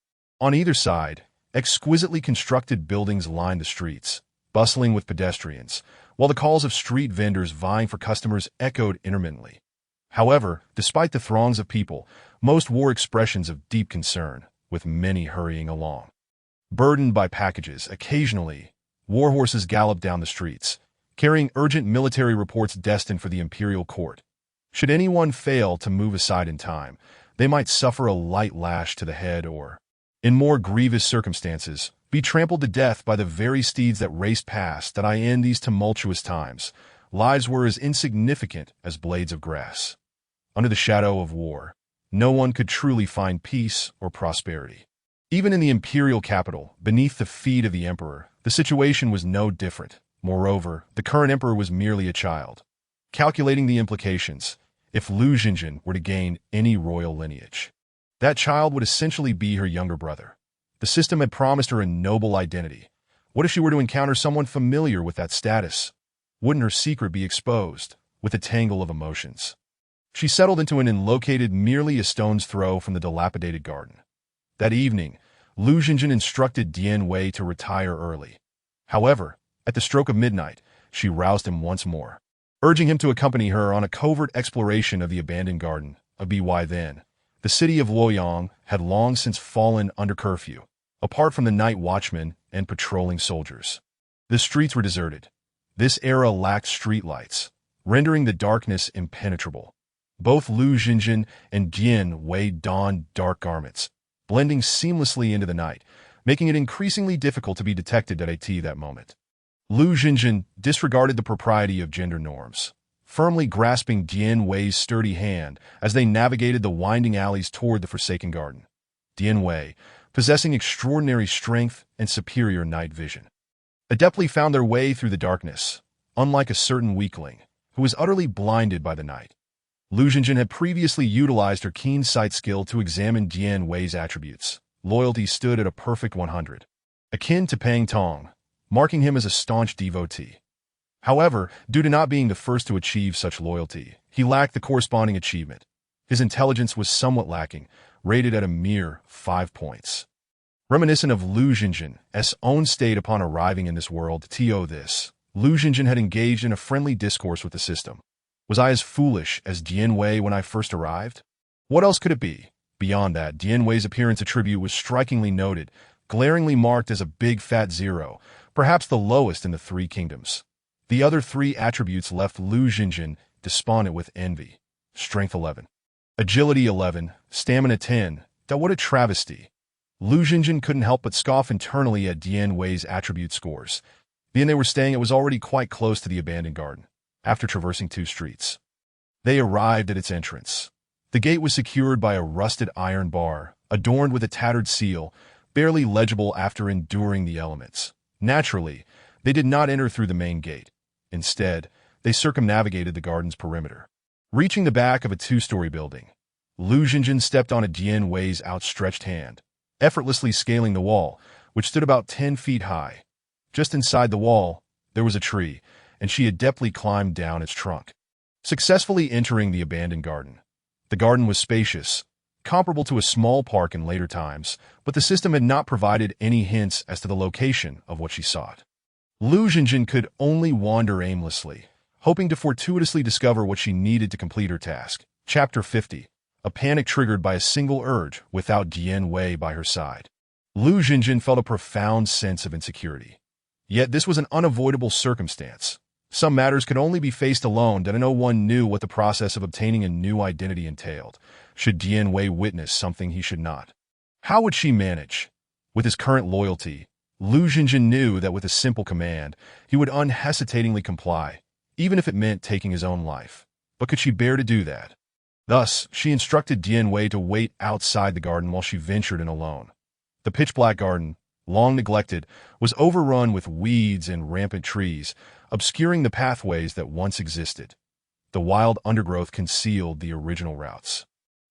On either side, exquisitely constructed buildings lined the streets, bustling with pedestrians, while the calls of street vendors vying for customers echoed intermittently. However, despite the throngs of people, most wore expressions of deep concern, with many hurrying along. Burdened by packages, occasionally, war horses galloped down the streets, carrying urgent military reports destined for the imperial court. Should anyone fail to move aside in time, they might suffer a light lash to the head or, in more grievous circumstances, Be trampled to death by the very steeds that raced past, that I end these tumultuous times. Lives were as insignificant as blades of grass. Under the shadow of war, no one could truly find peace or prosperity. Even in the imperial capital, beneath the feet of the emperor, the situation was no different. Moreover, the current emperor was merely a child. Calculating the implications, if Lu Xinjin were to gain any royal lineage, that child would essentially be her younger brother. The system had promised her a noble identity. What if she were to encounter someone familiar with that status? Wouldn't her secret be exposed, with a tangle of emotions? She settled into an inn located merely a stone's throw from the dilapidated garden. That evening, Lu Xinjin instructed Dian Wei to retire early. However, at the stroke of midnight, she roused him once more, urging him to accompany her on a covert exploration of the abandoned garden of By then. The city of Luoyang had long since fallen under curfew, apart from the night watchmen and patrolling soldiers. The streets were deserted. This era lacked streetlights, rendering the darkness impenetrable. Both Lu Xinjin and Dian Wei donned dark garments, blending seamlessly into the night, making it increasingly difficult to be detected at that moment. Lu Xinjin disregarded the propriety of gender norms, firmly grasping Dian Wei's sturdy hand as they navigated the winding alleys toward the Forsaken Garden. Dian Wei, possessing extraordinary strength and superior night vision, adeptly found their way through the darkness, unlike a certain weakling who was utterly blinded by the night. Lu Xinjin had previously utilized her keen sight skill to examine Dian Wei's attributes. Loyalty stood at a perfect 100, akin to Pang Tong, marking him as a staunch devotee. However, due to not being the first to achieve such loyalty, he lacked the corresponding achievement. His intelligence was somewhat lacking, rated at a mere 5 points. Reminiscent of Lu Xinjin's own state upon arriving in this world, Lu Xinjin had engaged in a friendly discourse with the system. Was I as foolish as Dian Wei when I first arrived? What else could it be? Beyond that, Dian Wei's appearance attribute was strikingly noted, glaringly marked as a big fat 0, perhaps the lowest in the 3 kingdoms. The other 3 attributes left Lu Xinjin despondent with envy. Strength 11. Agility 11. Stamina 10. What a travesty. Lu Xinjin couldn't help but scoff internally at Dian Wei's attribute scores. The inn they were staying at was already quite close to the abandoned garden. After traversing 2 streets, they arrived at its entrance. The gate was secured by a rusted iron bar, adorned with a tattered seal, barely legible after enduring the elements. Naturally, they did not enter through the main gate. Instead, they circumnavigated the garden's perimeter. Reaching the back of a 2-story building, Lu Xinjin stepped on Dian Wei's outstretched hand, effortlessly scaling the wall, which stood about 10 feet high. Just inside the wall, there was a tree, and she adeptly climbed down its trunk, successfully entering the abandoned garden. The garden was spacious, comparable to a small park in later times, but the system had not provided any hints as to the location of what she sought. Lu Xinjin could only wander aimlessly, hoping to fortuitously discover what she needed to complete her task. Chapter 50. A panic triggered by a single urge without Dian Wei by her side. Lu Xinjin felt a profound sense of insecurity. Yet this was an unavoidable circumstance. Some matters could only be faced alone, and no one knew what the process of obtaining a new identity entailed, should Dian Wei witness something he should not. How would she manage? With his current loyalty, Lu Xinjin knew that with a simple command, he would unhesitatingly comply, even if it meant taking his own life. But could she bear to do that? Thus, she instructed Dian Wei to wait outside the garden while she ventured in alone. The pitch-black garden, long neglected, was overrun with weeds and rampant trees, obscuring the pathways that once existed. The wild undergrowth concealed the original routes,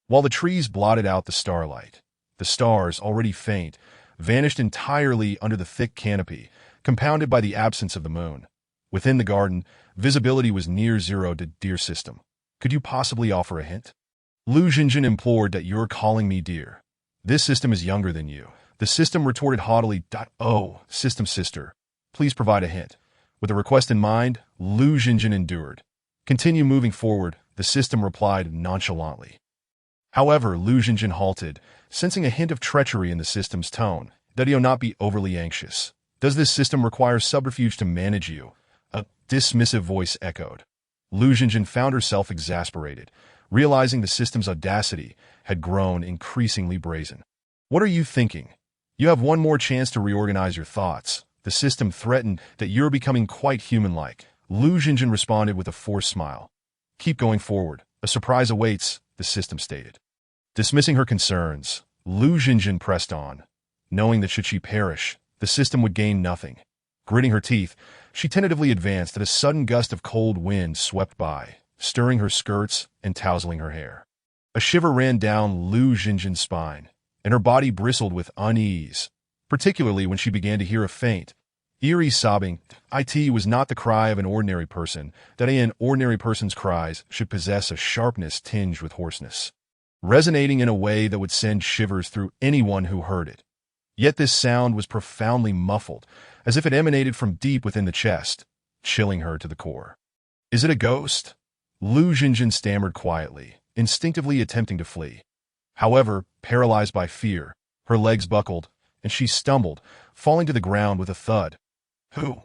while the trees blotted out the starlight. The stars, already faint, vanished entirely under the thick canopy, compounded by the absence of the moon. Within the garden, visibility was near zero. Dear system, could you possibly offer a hint? Lu Xinjin implored. That you're calling me dear. This system is younger than you. The system retorted haughtily. Oh, system sister, please provide a hint. With a request in mind, Lu Xinjin endured. Continue moving forward, the system replied nonchalantly. However, Lu Xinjin halted, sensing a hint of treachery in the system's tone. That he'll not be overly anxious. Does this system require subterfuge to manage you? A dismissive voice echoed. Lu Xinjin found herself exasperated, realizing the system's audacity had grown increasingly brazen. What are you thinking? You have one more chance to reorganize your thoughts. The system threatened that you're becoming quite human-like. Lu Xinjin responded with a forced smile. Keep going forward. A surprise awaits, the system stated. Dismissing her concerns, Lu Xinjin pressed on, knowing that should she perish, the system would gain nothing. Gritting her teeth, she tentatively advanced as a sudden gust of cold wind swept by, stirring her skirts and tousling her hair. A shiver ran down Lu Xinjin's spine, and her body bristled with unease, particularly when she began to hear a faint, eerie sobbing. It was not the cry of an ordinary person, that an ordinary person's cries should possess a sharpness tinged with hoarseness, resonating in a way that would send shivers through anyone who heard it. Yet this sound was profoundly muffled, as if it emanated from deep within the chest, chilling her to the core. Is it a ghost? Lu Xinjin stammered quietly, instinctively attempting to flee. However, paralyzed by fear, her legs buckled, and she stumbled, falling to the ground with a thud. Who?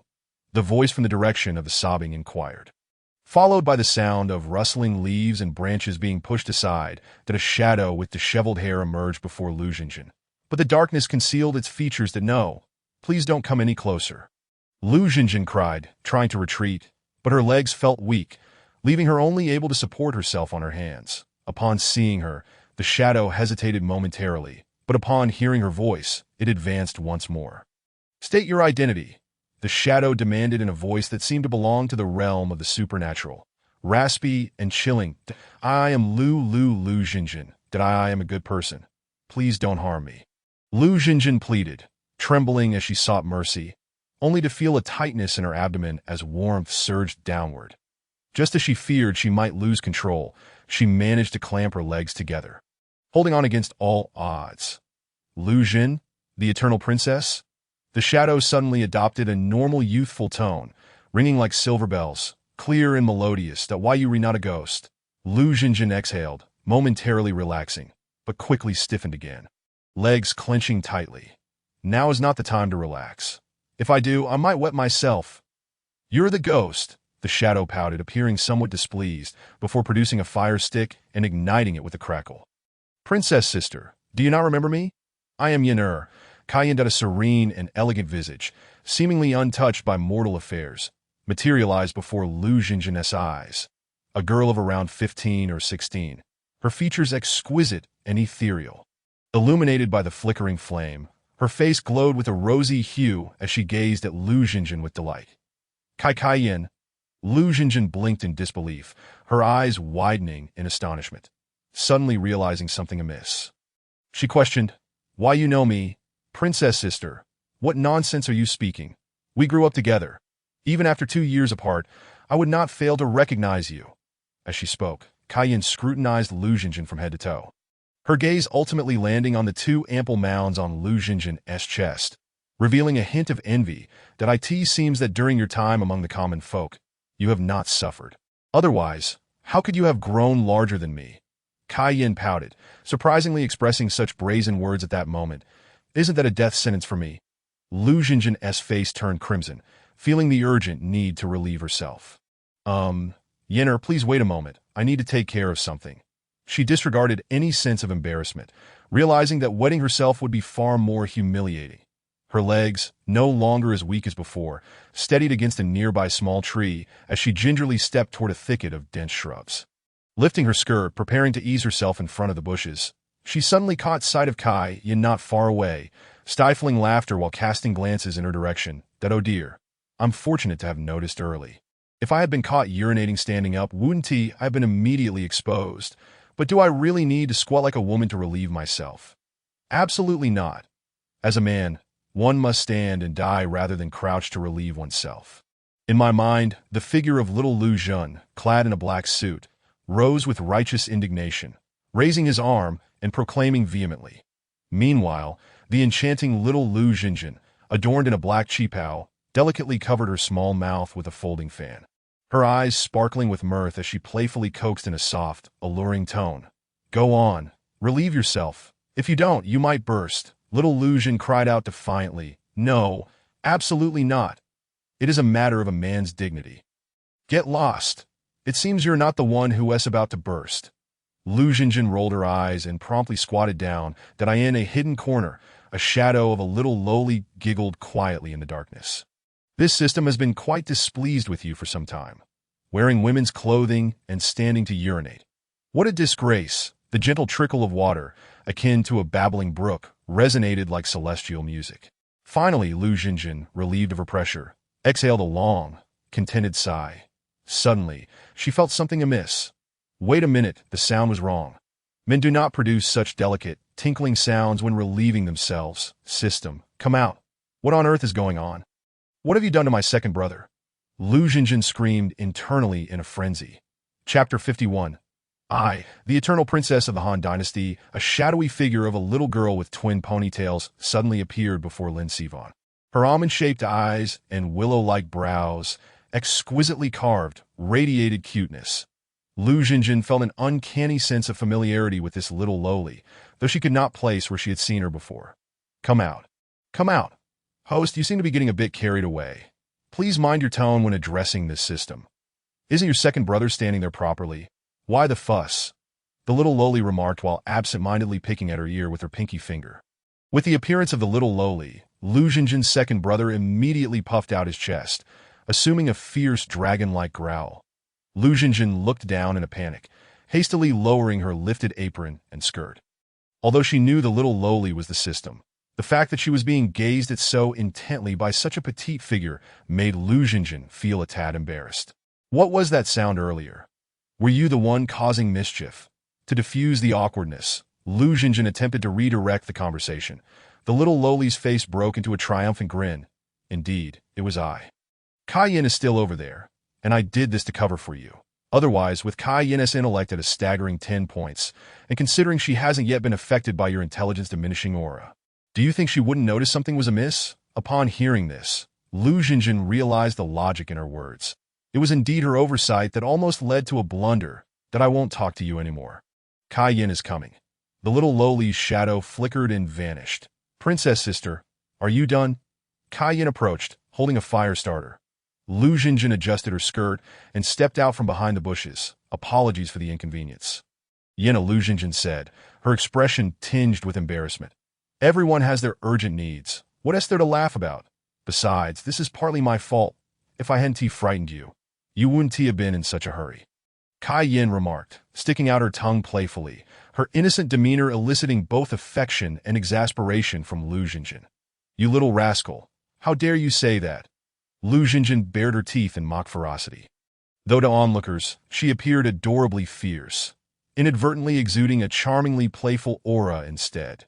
The voice from the direction of the sobbing inquired, followed by the sound of rustling leaves and branches being pushed aside, that a shadow with disheveled hair emerged before Lu Xinjin. But the darkness concealed its features that no, please don't come any closer. Lu Xinjin cried, trying to retreat, but her legs felt weak, leaving her only able to support herself on her hands. Upon seeing her, the shadow hesitated momentarily, but upon hearing her voice, it advanced once more. State your identity, the shadow demanded in a voice that seemed to belong to the realm of the supernatural. Raspy and chilling. I am Lu Xinjin, that I am a good person. Please don't harm me. Lu Xinjin pleaded, trembling as she sought mercy, only to feel a tightness in her abdomen as warmth surged downward. Just as she feared she might lose control, she managed to clamp her legs together, holding on against all odds. Lu Xin, the Eternal Princess? The shadow suddenly adopted a normal youthful tone, ringing like silver bells, clear and melodious. That why you re not a ghost? Lu Xinjin exhaled, momentarily relaxing, but quickly stiffened again, legs clenching tightly. Now is not the time to relax. If I do, I might wet myself. You're the ghost, the shadow pouted, appearing somewhat displeased, before producing a fire stick and igniting it with a crackle. Princess sister, do you not remember me? I am Yin Kaiyan had a serene and elegant visage, seemingly untouched by mortal affairs, materialized before Lu Xinjin's eyes. A girl of around 15 or 16, her features exquisite and ethereal. Illuminated by the flickering flame, her face glowed with a rosy hue as she gazed at Lu Xinjin with delight. Kaiyan. Lu Xinjin blinked in disbelief, her eyes widening in astonishment, suddenly realizing something amiss. She questioned, Why you know me? Princess sister, what nonsense are you speaking? We grew up together. Even after 2 years apart, I would not fail to recognize you. As she spoke, Kaiyan scrutinized Lu Xinjin from head to toe, her gaze ultimately landing on the 2 ample mounds on Lu Xinjin's chest, revealing a hint of envy. That it seems that during your time among the common folk, you have not suffered. Otherwise, how could you have grown larger than me? Kaiyan pouted, surprisingly expressing such brazen words at that moment. Isn't that a death sentence for me? Lu Xinjin's face turned crimson, feeling the urgent need to relieve herself. Yinner, please wait a moment. I need to take care of something. She disregarded any sense of embarrassment, realizing that wetting herself would be far more humiliating. Her legs, no longer as weak as before, steadied against a nearby small tree as she gingerly stepped toward a thicket of dense shrubs. Lifting her skirt, preparing to ease herself in front of the bushes, she suddenly caught sight of Kaiyan not far away, stifling laughter while casting glances in her direction. That oh dear, I'm fortunate to have noticed early. If I had been caught urinating standing up, wouldn't I have been immediately exposed? But do I really need to squat like a woman to relieve myself? Absolutely not. As a man, one must stand and die rather than crouch to relieve oneself. In my mind, the figure of little Lu Xun, clad in a black suit, rose with righteous indignation, raising his arm and proclaiming vehemently. Meanwhile, the enchanting little Lu Xinjin, adorned in a black qipao, delicately covered her small mouth with a folding fan, her eyes sparkling with mirth as she playfully coaxed in a soft, alluring tone. Go on, relieve yourself. If you don't, you might burst. Little Lu Xun cried out defiantly. No, absolutely not. It is a matter of a man's dignity. Get lost. It seems you're not the one who is about to burst. Lu Xinjin rolled her eyes and promptly squatted down, that I in a hidden corner, a shadow of a little lowly giggled quietly in the darkness. This system has been quite displeased with you for some time, wearing women's clothing and standing to urinate. What a disgrace! The gentle trickle of water, akin to a babbling brook, resonated like celestial music. Finally, Lu Xinjin, relieved of her pressure, exhaled a long, contented sigh. Suddenly, she felt something amiss. Wait a minute, the sound was wrong. Men do not produce such delicate, tinkling sounds when relieving themselves. System, come out. What on earth is going on? What have you done to my second brother? Lu Xinjin screamed internally in a frenzy. Chapter 51. I, the eternal princess of the Han Dynasty, a shadowy figure of a little girl with twin ponytails, suddenly appeared before Lin Sivon. Her almond-shaped eyes and willow-like brows, exquisitely carved, radiated cuteness. Lu Xinjin felt an uncanny sense of familiarity with this little lowly, though she could not place where she had seen her before. Come out. Come out. Host, you seem to be getting a bit carried away. Please mind your tone when addressing this system. Isn't your second brother standing there properly? Why the fuss? The little lowly remarked while absent-mindedly picking at her ear with her pinky finger. With the appearance of the little lowly, Lu Xinjin's second brother immediately puffed out his chest, assuming a fierce dragon-like growl. Lu Xinjin looked down in a panic, hastily lowering her lifted apron and skirt. Although she knew the little lowly was the system, the fact that she was being gazed at so intently by such a petite figure made Lu Xinjin feel a tad embarrassed. What was that sound earlier? Were you the one causing mischief? To diffuse the awkwardness, Lu Xinjin attempted to redirect the conversation. The little lowly's face broke into a triumphant grin. Indeed, it was I. Kai Yin is still over there, and I did this to cover for you. Otherwise, with Kai Yin's intellect at a staggering 10 points, and considering she hasn't yet been affected by your intelligence-diminishing aura, do you think she wouldn't notice something was amiss? Upon hearing this, Lu Xinjin realized the logic in her words. It was indeed her oversight that almost led to a blunder, that I won't talk to you anymore. Kai Yin is coming. The little lowly's shadow flickered and vanished. Princess sister, are you done? Kai Yin approached, holding a fire starter. Lu Xinjin adjusted her skirt and stepped out from behind the bushes. Apologies for the inconvenience. Yin, Lu Xinjin said, her expression tinged with embarrassment. Everyone has their urgent needs. What is there to laugh about? Besides, this is partly my fault. If I hadn't frightened you, you wouldn't have been in such a hurry. Kai Yin remarked, sticking out her tongue playfully, her innocent demeanor eliciting both affection and exasperation from Lu Xinjin. You little rascal, how dare you say that? Lu Xinjin bared her teeth in mock ferocity. Though to onlookers, she appeared adorably fierce, inadvertently exuding a charmingly playful aura instead.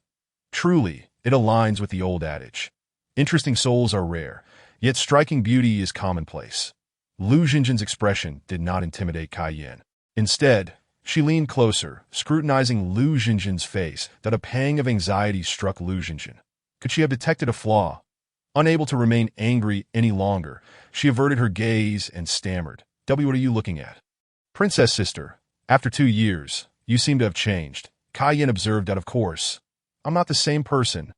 Truly, it aligns with the old adage. Interesting souls are rare, yet striking beauty is commonplace. Lu Xinjin's expression did not intimidate Kai Yin. Instead, she leaned closer, scrutinizing Lu Xinjin's face, that a pang of anxiety struck Lu Xinjin. Could she have detected a flaw? Unable to remain angry any longer, she averted her gaze and stammered. What are you looking at? Princess sister, after 2 years, you seem to have changed. Kai Yin observed that, of course. I'm not the same person.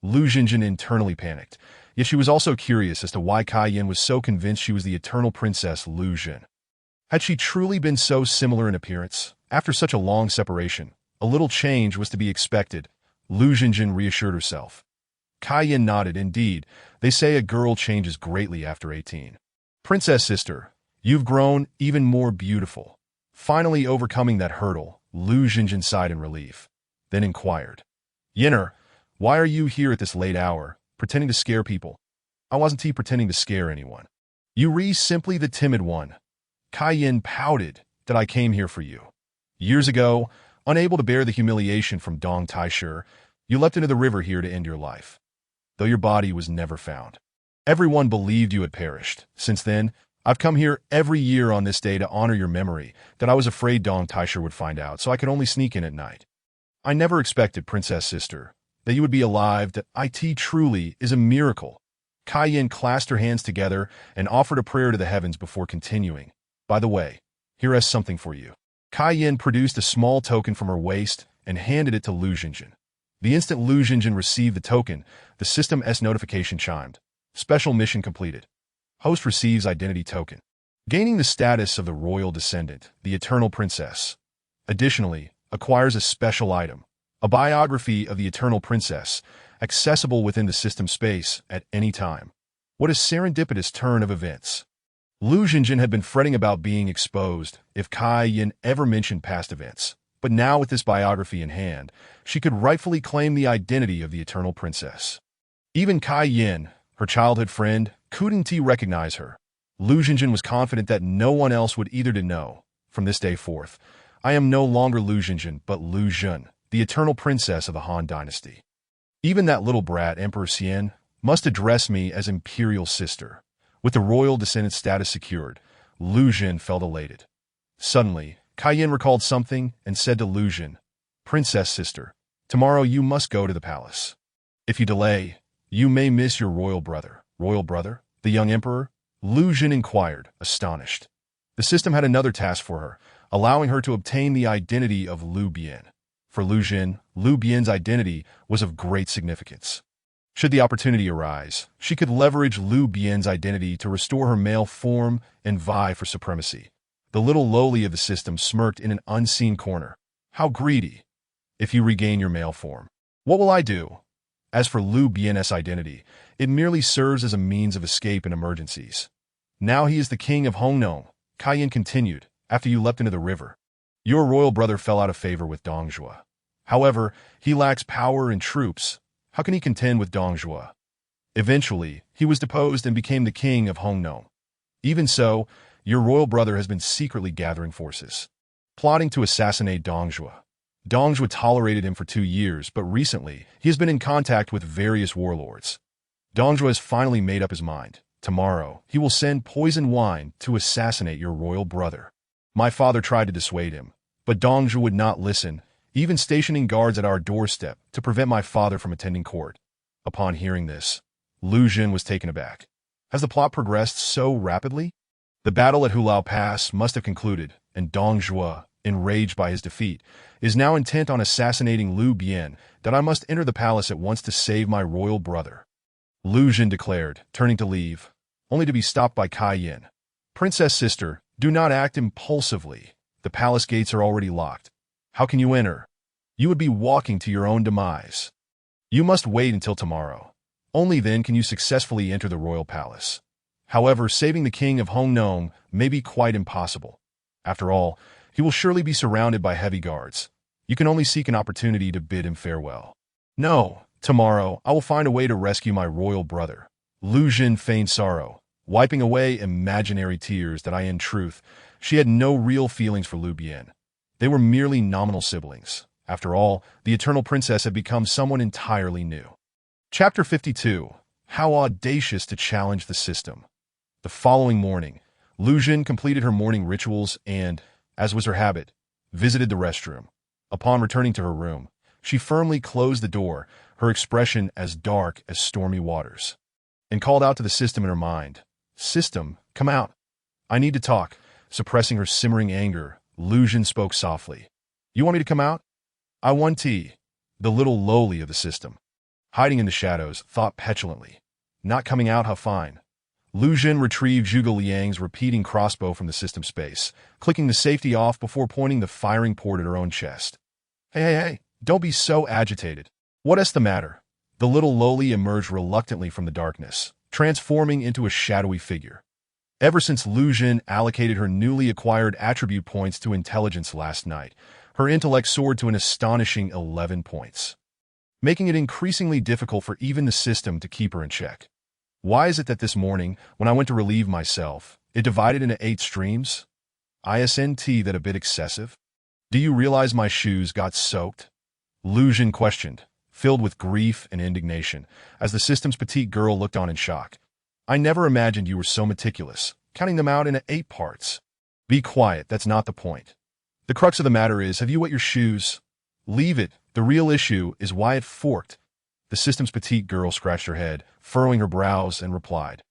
Lu Xinjin internally panicked. Yet she was also curious as to why Kai Yin was so convinced she was the eternal princess Lu Xin. Had she truly been so similar in appearance? After such a long separation, a little change was to be expected. Lu Xinjin reassured herself. Kai Yin nodded. Indeed, they say a girl changes greatly after 18. Princess sister, you've grown even more beautiful. Finally overcoming that hurdle, Lu Xinjin sighed in relief, then inquired. Yinner, why are you here at this late hour? Pretending to scare people. I wasn't pretending to scare anyone. You simply the timid one. Kai Yin pouted that I came here for you. Years ago, unable to bear the humiliation from Dong Taishu, you leapt into the river here to end your life. Though your body was never found. Everyone believed you had perished. Since then, I've come here every year on this day to honor your memory, that I was afraid Dong Taishu would find out, so I could only sneak in at night. I never expected, princess sister, that you would be alive. That it truly is a miracle. Kai Yin clasped her hands together and offered a prayer to the heavens before continuing. By the way, here is something for you. Kai Yin produced a small token from her waist and handed it to Lu Xinjin. The instant Lu Xinjin received the token, the system's notification chimed. Special mission completed. Host receives identity token. Gaining the status of the royal descendant, the eternal princess. Additionally, acquires a special item. A biography of the eternal princess, accessible within the system space at any time. What a serendipitous turn of events. Lu Xinjin had been fretting about being exposed if Kai Yin ever mentioned past events, but now with this biography in hand, she could rightfully claim the identity of the Eternal Princess. Even Kai Yin, her childhood friend, couldn't recognize her. Lu Xinjin was confident that no one else would either to know. From this day forth, I am no longer Lu Xinjin, but Lu Xun, the Eternal Princess of the Han Dynasty. Even that little brat, Emperor Xian, must address me as Imperial Sister. With the royal descendant status secured, Lu Xun felt elated. Suddenly, Kai Yin recalled something and said to Lu Xun, Princess Sister, tomorrow you must go to the palace. If you delay, you may miss your royal brother. Royal brother? The young emperor? Lu Xun inquired, astonished. The system had another task for her, allowing her to obtain the identity of Lu Bian. For Lu Xun, Lu Bian's identity was of great significance. Should the opportunity arise, she could leverage Lu Bian's identity to restore her male form and vie for supremacy. The little lowly of the system smirked in an unseen corner. How greedy! If you regain your male form, what will I do? As for Lu Bian's identity, it merely serves as a means of escape in emergencies. Now he is the king of Hongnong, Kai Yin continued, after you leapt into the river. Your royal brother fell out of favor with Dong Zhuo. However, he lacks power and troops. How can he contend with Dong Zhuo? Eventually, he was deposed and became the king of Hongnong. Even so, your royal brother has been secretly gathering forces, plotting to assassinate Dong Zhuo. Dong Zhuo tolerated him for 2 years, but recently, he has been in contact with various warlords. Dong Zhuo has finally made up his mind. Tomorrow, he will send poison wine to assassinate your royal brother. My father tried to dissuade him, but Dong Zhuo would not listen, even stationing guards at our doorstep to prevent my father from attending court. Upon hearing this, Lu Xun was taken aback. Has the plot progressed so rapidly? The battle at Hulao Pass must have concluded, and Dong Zhuo, enraged by his defeat, is now intent on assassinating Lu Bian, that I must enter the palace at once to save my royal brother. Lu Xun declared, turning to leave, only to be stopped by Kai Yin. Princess Sister, do not act impulsively. The palace gates are already locked. How can you enter? You would be walking to your own demise. You must wait until tomorrow. Only then can you successfully enter the royal palace. However, saving the king of Hongnong may be quite impossible. After all, he will surely be surrounded by heavy guards. You can only seek an opportunity to bid him farewell. No, tomorrow I will find a way to rescue my royal brother. Lu Xun feigned sorrow, wiping away imaginary tears that in truth, she had no real feelings for Lu Bian. They were merely nominal siblings. After all, the Eternal Princess had become someone entirely new. Chapter 52. How audacious to challenge the system. The following morning, Lu Xun completed her morning rituals and, as was her habit, visited the restroom. Upon returning to her room, she firmly closed the door, her expression as dark as stormy waters, and called out to the system in her mind, System, come out. I need to talk. Suppressing her simmering anger, Lu Xun spoke softly. You want me to come out? I want tea. The little lowly of the system, hiding in the shadows, thought petulantly. Not coming out, how fine. Lu Xun retrieved Zhuge Liang's repeating crossbow from the system space, clicking the safety off before pointing the firing port at her own chest. Hey, don't be so agitated. What's the matter? The little lowly emerged reluctantly from the darkness, transforming into a shadowy figure. Ever since Lu Xun allocated her newly acquired attribute points to intelligence last night, her intellect soared to an astonishing 11 points, making it increasingly difficult for even the system to keep her in check. Why is it that this morning, when I went to relieve myself, it divided into 8 streams? Isn't that a bit excessive? Do you realize my shoes got soaked? Lu Xun questioned, filled with grief and indignation, as the system's petite girl looked on in shock. I never imagined you were so meticulous, counting them out into 8 parts. Be quiet, that's not the point. The crux of the matter is, have you wet your shoes? Leave it. The real issue is why it forked. The system's petite girl scratched her head, furrowing her brows, and replied,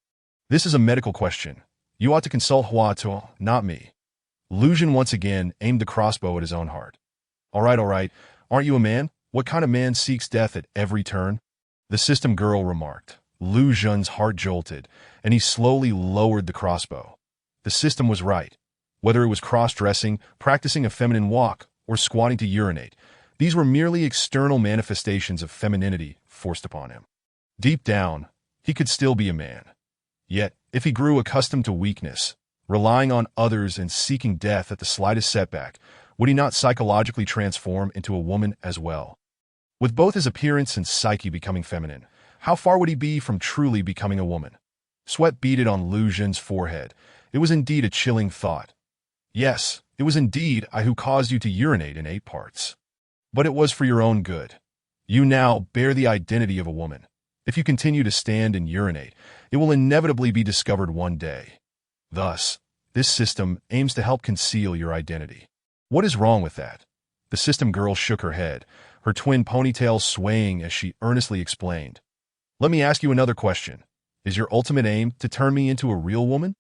This is a medical question. You ought to consult Hua Tuo, not me. Lu Xun once again aimed the crossbow at his own heart. All right. Aren't you a man? What kind of man seeks death at every turn? The system girl remarked. Lu Xun's heart jolted, and he slowly lowered the crossbow. The system was right. Whether it was cross-dressing, practicing a feminine walk, or squatting to urinate, these were merely external manifestations of femininity forced upon him. Deep down, he could still be a man. Yet, if he grew accustomed to weakness, relying on others and seeking death at the slightest setback, would he not psychologically transform into a woman as well? With both his appearance and psyche becoming feminine, how far would he be from truly becoming a woman? Sweat beaded on Lu Xun's forehead. It was indeed a chilling thought. Yes, it was indeed I who caused you to urinate in 8 parts. But it was for your own good. You now bear the identity of a woman. If you continue to stand and urinate, it will inevitably be discovered one day. Thus, this system aims to help conceal your identity. What is wrong with that? The system girl shook her head, her twin ponytails swaying as she earnestly explained. Let me ask you another question. Is your ultimate aim to turn me into a real woman?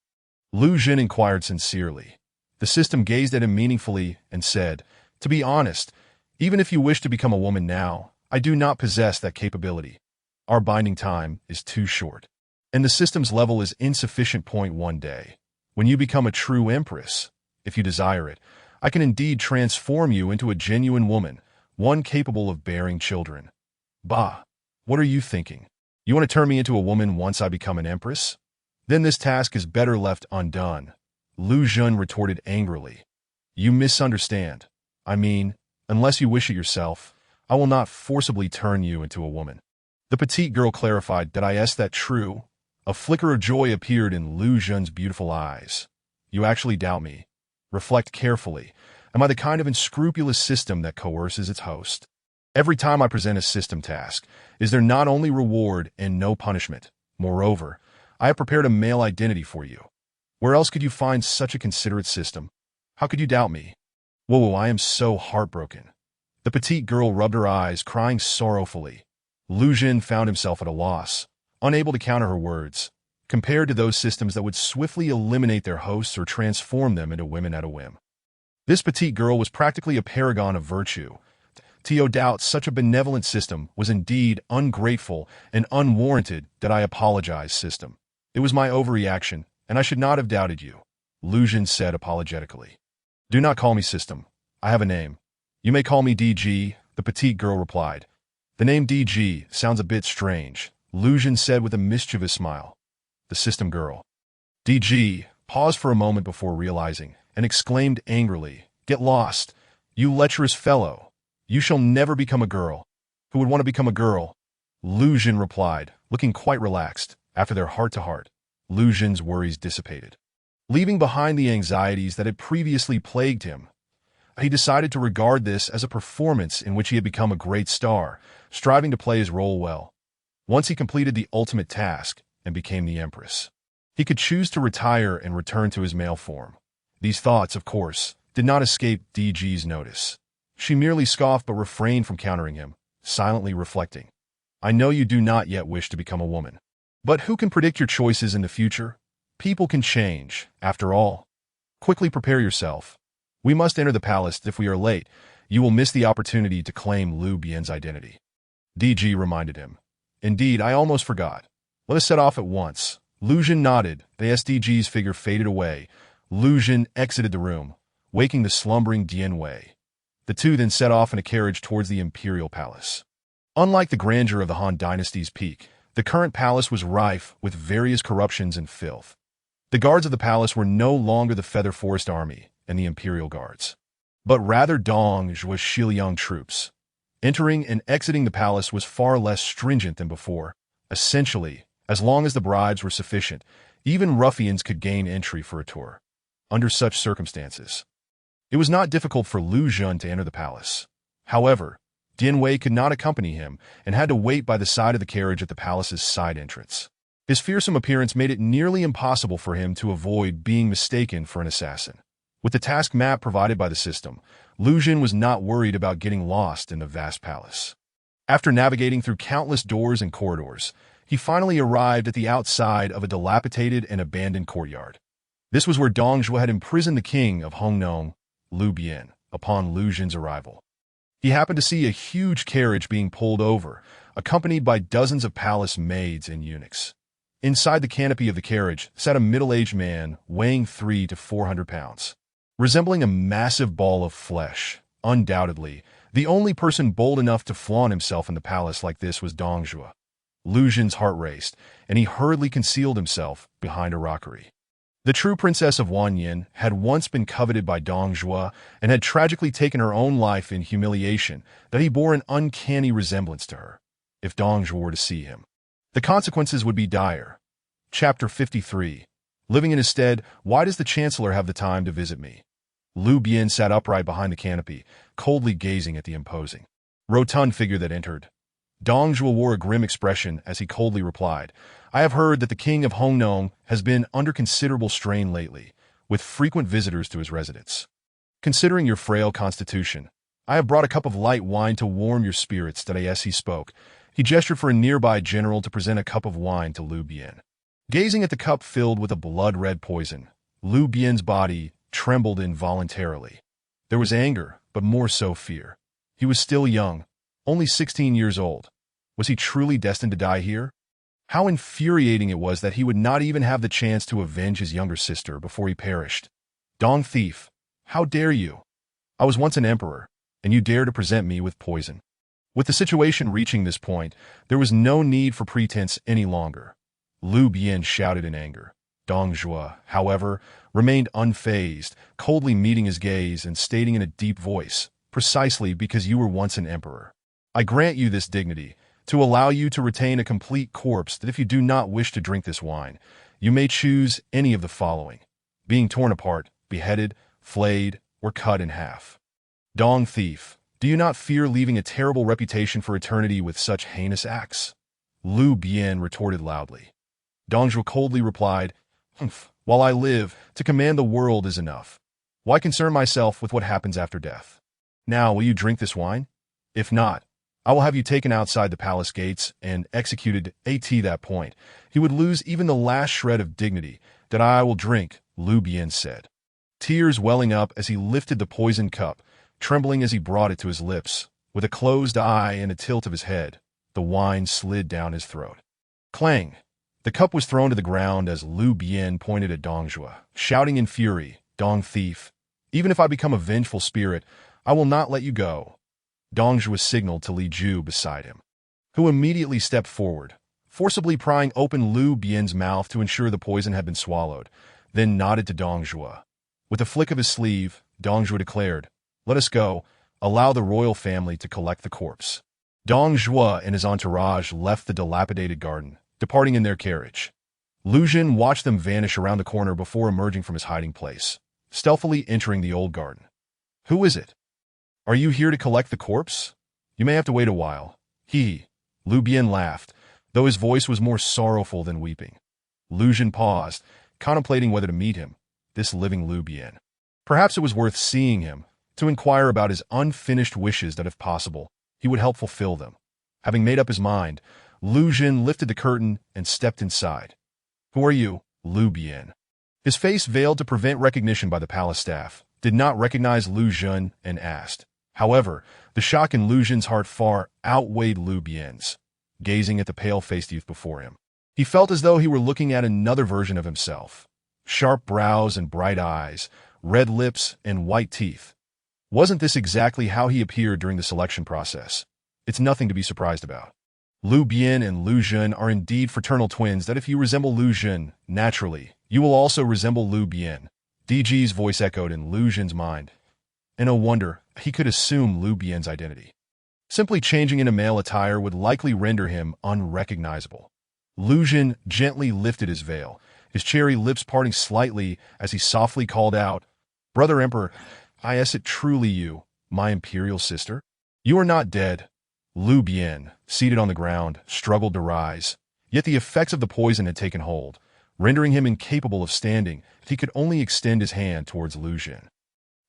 Lu Xun inquired sincerely. The system gazed at him meaningfully and said, To be honest, even if you wish to become a woman now, I do not possess that capability. Our binding time is too short, and the system's level is insufficient. One day, when you become a true empress, if you desire it, I can indeed transform you into a genuine woman, one capable of bearing children. Bah, what are you thinking? You want to turn me into a woman once I become an empress? Then this task is better left undone, Lu Xun retorted angrily. You misunderstand. I mean, unless you wish it yourself, I will not forcibly turn you into a woman. The petite girl clarified, Did I ask that true? A flicker of joy appeared in Lu Xun's beautiful eyes. You actually doubt me. Reflect carefully. Am I the kind of unscrupulous system that coerces its host? Every time I present a system task, is there not only reward and no punishment? Moreover, I have prepared a male identity for you. Where else could you find such a considerate system? How could you doubt me? Whoa, I am so heartbroken. The petite girl rubbed her eyes, crying sorrowfully. Lu Xun found himself at a loss, unable to counter her words, compared to those systems that would swiftly eliminate their hosts or transform them into women at a whim. This petite girl was practically a paragon of virtue. To doubt such a benevolent system was indeed ungrateful and unwarranted. That I apologize, system. It was my overreaction, and I should not have doubted you, Lu Xun said apologetically. Do not call me system. I have a name. You may call me DG, the petite girl replied. The name DG sounds a bit strange, Lu Xun said with a mischievous smile. The system girl, DG, paused for a moment before realizing, and exclaimed angrily, Get lost, you lecherous fellow. You shall never become a girl. Who would want to become a girl? Lu Xun replied, looking quite relaxed. After their heart-to-heart, Lu Xun's worries dissipated. Leaving behind the anxieties that had previously plagued him, he decided to regard this as a performance in which he had become a great star, striving to play his role well. Once he completed the ultimate task and became the empress, he could choose to retire and return to his male form. These thoughts, of course, did not escape DG's notice. She merely scoffed but refrained from countering him, silently reflecting. I know you do not yet wish to become a woman. But who can predict your choices in the future? People can change, after all. Quickly prepare yourself. We must enter the palace. If we are late, you will miss the opportunity to claim Lu Bian's identity. DG reminded him. Indeed, I almost forgot. Let us set off at once. Lu Xun nodded. The SDG's figure faded away. Lu Xun exited the room, waking the slumbering Dian Wei. The two then set off in a carriage towards the imperial palace. Unlike the grandeur of the Han dynasty's peak, the current palace was rife with various corruptions and filth. The guards of the palace were no longer the Feather Forest Army and the Imperial Guards, but rather Dong Zhuo's Xiliang troops. Entering and exiting the palace was far less stringent than before. Essentially, as long as the bribes were sufficient, even ruffians could gain entry for a tour. Under such circumstances, it was not difficult for Lu Xun to enter the palace. However, Dian Wei could not accompany him and had to wait by the side of the carriage at the palace's side entrance. His fearsome appearance made it nearly impossible for him to avoid being mistaken for an assassin. With the task map provided by the system, Lu Xun was not worried about getting lost in the vast palace. After navigating through countless doors and corridors, he finally arrived at the outside of a dilapidated and abandoned courtyard. This was where Dong Zhuo had imprisoned the king of Hongnong, Lu Bian, upon Lu Xun's arrival. He happened to see a huge carriage being pulled over, accompanied by dozens of palace maids and eunuchs. Inside the canopy of the carriage sat a middle-aged man weighing 300 to 400 pounds. Resembling a massive ball of flesh, undoubtedly, The only person bold enough to flaunt himself in the palace like this was Dong Zhuo. Lu Xun's heart raced, and he hurriedly concealed himself behind a rockery. The true princess of Wanyin had once been coveted by Dong Zhuo and had tragically taken her own life in humiliation that he bore an uncanny resemblance to her. If Dong Zhuo were to see him, the consequences would be dire. Chapter 53. Living in his stead, why does the Chancellor have the time to visit me? Lu Bian sat upright behind the canopy, coldly gazing at the imposing, rotund figure that entered. Dong Zhuo wore a grim expression as he coldly replied, I have heard that the king of Hongnong has been under considerable strain lately, with frequent visitors to his residence. Considering your frail constitution, I have brought a cup of light wine to warm your spirits. Today, as he spoke, he gestured for a nearby general to present a cup of wine to Lu Bian. Gazing at the cup filled with a blood-red poison, Lu Bian's body trembled involuntarily. There was anger, but more so fear. He was still young, only 16 years old. Was he truly destined to die here? How infuriating it was that he would not even have the chance to avenge his younger sister before he perished. Dong thief, how dare you? I was once an emperor, and you dare to present me with poison. With the situation reaching this point, there was no need for pretense any longer. Lu Bian shouted in anger. Dong Zhuo, however, remained unfazed, coldly meeting his gaze and stating in a deep voice, precisely because you were once an emperor. I grant you this dignity, to allow you to retain a complete corpse that if you do not wish to drink this wine, you may choose any of the following: being torn apart, beheaded, flayed, or cut in half. Dong thief, do you not fear leaving a terrible reputation for eternity with such heinous acts? Lu Bian retorted loudly. Dong Zhuo coldly replied, Humph, while I live, to command the world is enough. Why concern myself with what happens after death? Now, will you drink this wine? If not, I will have you taken outside the palace gates and executed. At that point, he would lose even the last shred of dignity. That I will drink, Lu Bian said, tears welling up as he lifted the poisoned cup, trembling as he brought it to his lips. With a closed eye and a tilt of his head, the wine slid down his throat. Clang! The cup was thrown to the ground as Lu Bian pointed at Dong Zhuo, shouting in fury, Dong thief, even if I become a vengeful spirit, I will not let you go. Dong Zhuo signaled to Li Ju beside him, who immediately stepped forward, forcibly prying open Lu Bian's mouth to ensure the poison had been swallowed, then nodded to Dong Zhuo. With a flick of his sleeve, Dong Zhuo declared, Let us go, allow the royal family to collect the corpse. Dong Zhuo and his entourage left the dilapidated garden, departing in their carriage. Lu Xun watched them vanish around the corner before emerging from his hiding place, stealthily entering the old garden. Who is it? Are you here to collect the corpse? You may have to wait a while. Lu Bian laughed, though his voice was more sorrowful than weeping. Lu Xun paused, contemplating whether to meet him, this living Lu Bian. Perhaps it was worth seeing him, to inquire about his unfinished wishes that if possible, he would help fulfill them. Having made up his mind, Lu Xun lifted the curtain and stepped inside. Who are you, Lu Bian? His face veiled to prevent recognition by the palace staff, did not recognize Lu Xun and asked. However, the shock in Lu Xun's heart far outweighed Lu Bian's. Gazing at the pale-faced youth before him, he felt as though he were looking at another version of himself. Sharp brows and bright eyes, red lips and white teeth. Wasn't this exactly how he appeared during the selection process? It's nothing to be surprised about. Lu Bian and Lu Xun are indeed fraternal twins that if you resemble Lu Xun, naturally, you will also resemble Lu Bian. DG's voice echoed in Lu Xun's mind. And no wonder, he could assume Lu Bian's identity. Simply changing into male attire would likely render him unrecognizable. Lu Xun gently lifted his veil, his cherry lips parting slightly as he softly called out, Brother Emperor, is it truly you, my imperial sister? You are not dead. Lu Bian, seated on the ground, struggled to rise. Yet the effects of the poison had taken hold, rendering him incapable of standing if he could only extend his hand towards Lu Xun.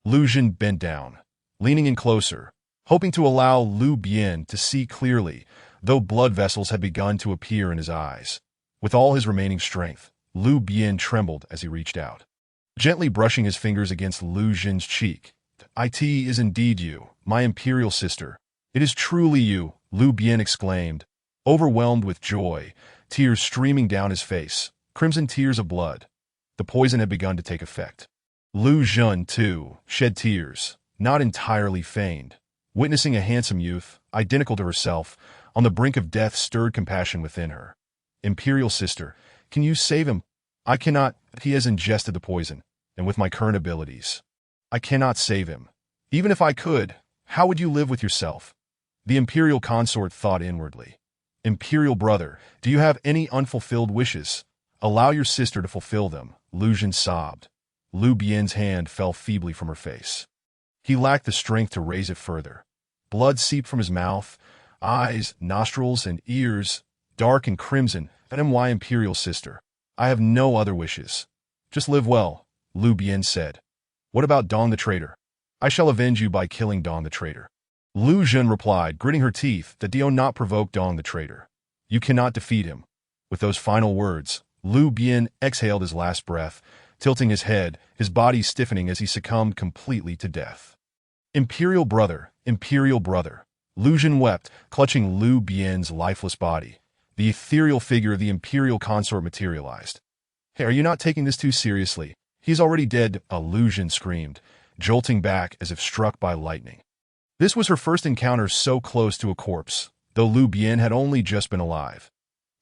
Lu Xun bent down, leaning in closer, hoping to allow Lu Bian to see clearly, though blood vessels had begun to appear in his eyes. With all his remaining strength, Lu Bian trembled as he reached out, gently brushing his fingers against Lu Xun's cheek. It is indeed you, my imperial sister. It is truly you, Lu Bian exclaimed, overwhelmed with joy, tears streaming down his face, crimson tears of blood. The poison had begun to take effect. Lu Xun, too, shed tears, not entirely feigned. Witnessing a handsome youth, identical to herself, on the brink of death stirred compassion within her. Imperial sister, can you save him? I cannot. He has ingested the poison, and with my current abilities, I cannot save him. Even if I could, how would you live with yourself? The Imperial consort thought inwardly. Imperial brother, do you have any unfulfilled wishes? Allow your sister to fulfill them, Lu Jun sobbed. Lu Bian's hand fell feebly from her face. He lacked the strength to raise it further. Blood seeped from his mouth, eyes, nostrils, and ears, dark and crimson. My Imperial sister, I have no other wishes. Just live well, Lu Bian said. What about Dong the traitor? I shall avenge you by killing Dong the traitor. Lu Jun replied, gritting her teeth, that do not provoke Dong the traitor. You cannot defeat him. With those final words, Lu Bian exhaled his last breath, tilting his head, his body stiffening as he succumbed completely to death. Imperial brother, Lu Jun wept, clutching Lu Bian's lifeless body. The ethereal figure of the Imperial consort materialized. Hey, are you not taking this too seriously? He's already dead, Lu Jun screamed, jolting back as if struck by lightning. This was her first encounter so close to a corpse, though Lu Bian had only just been alive.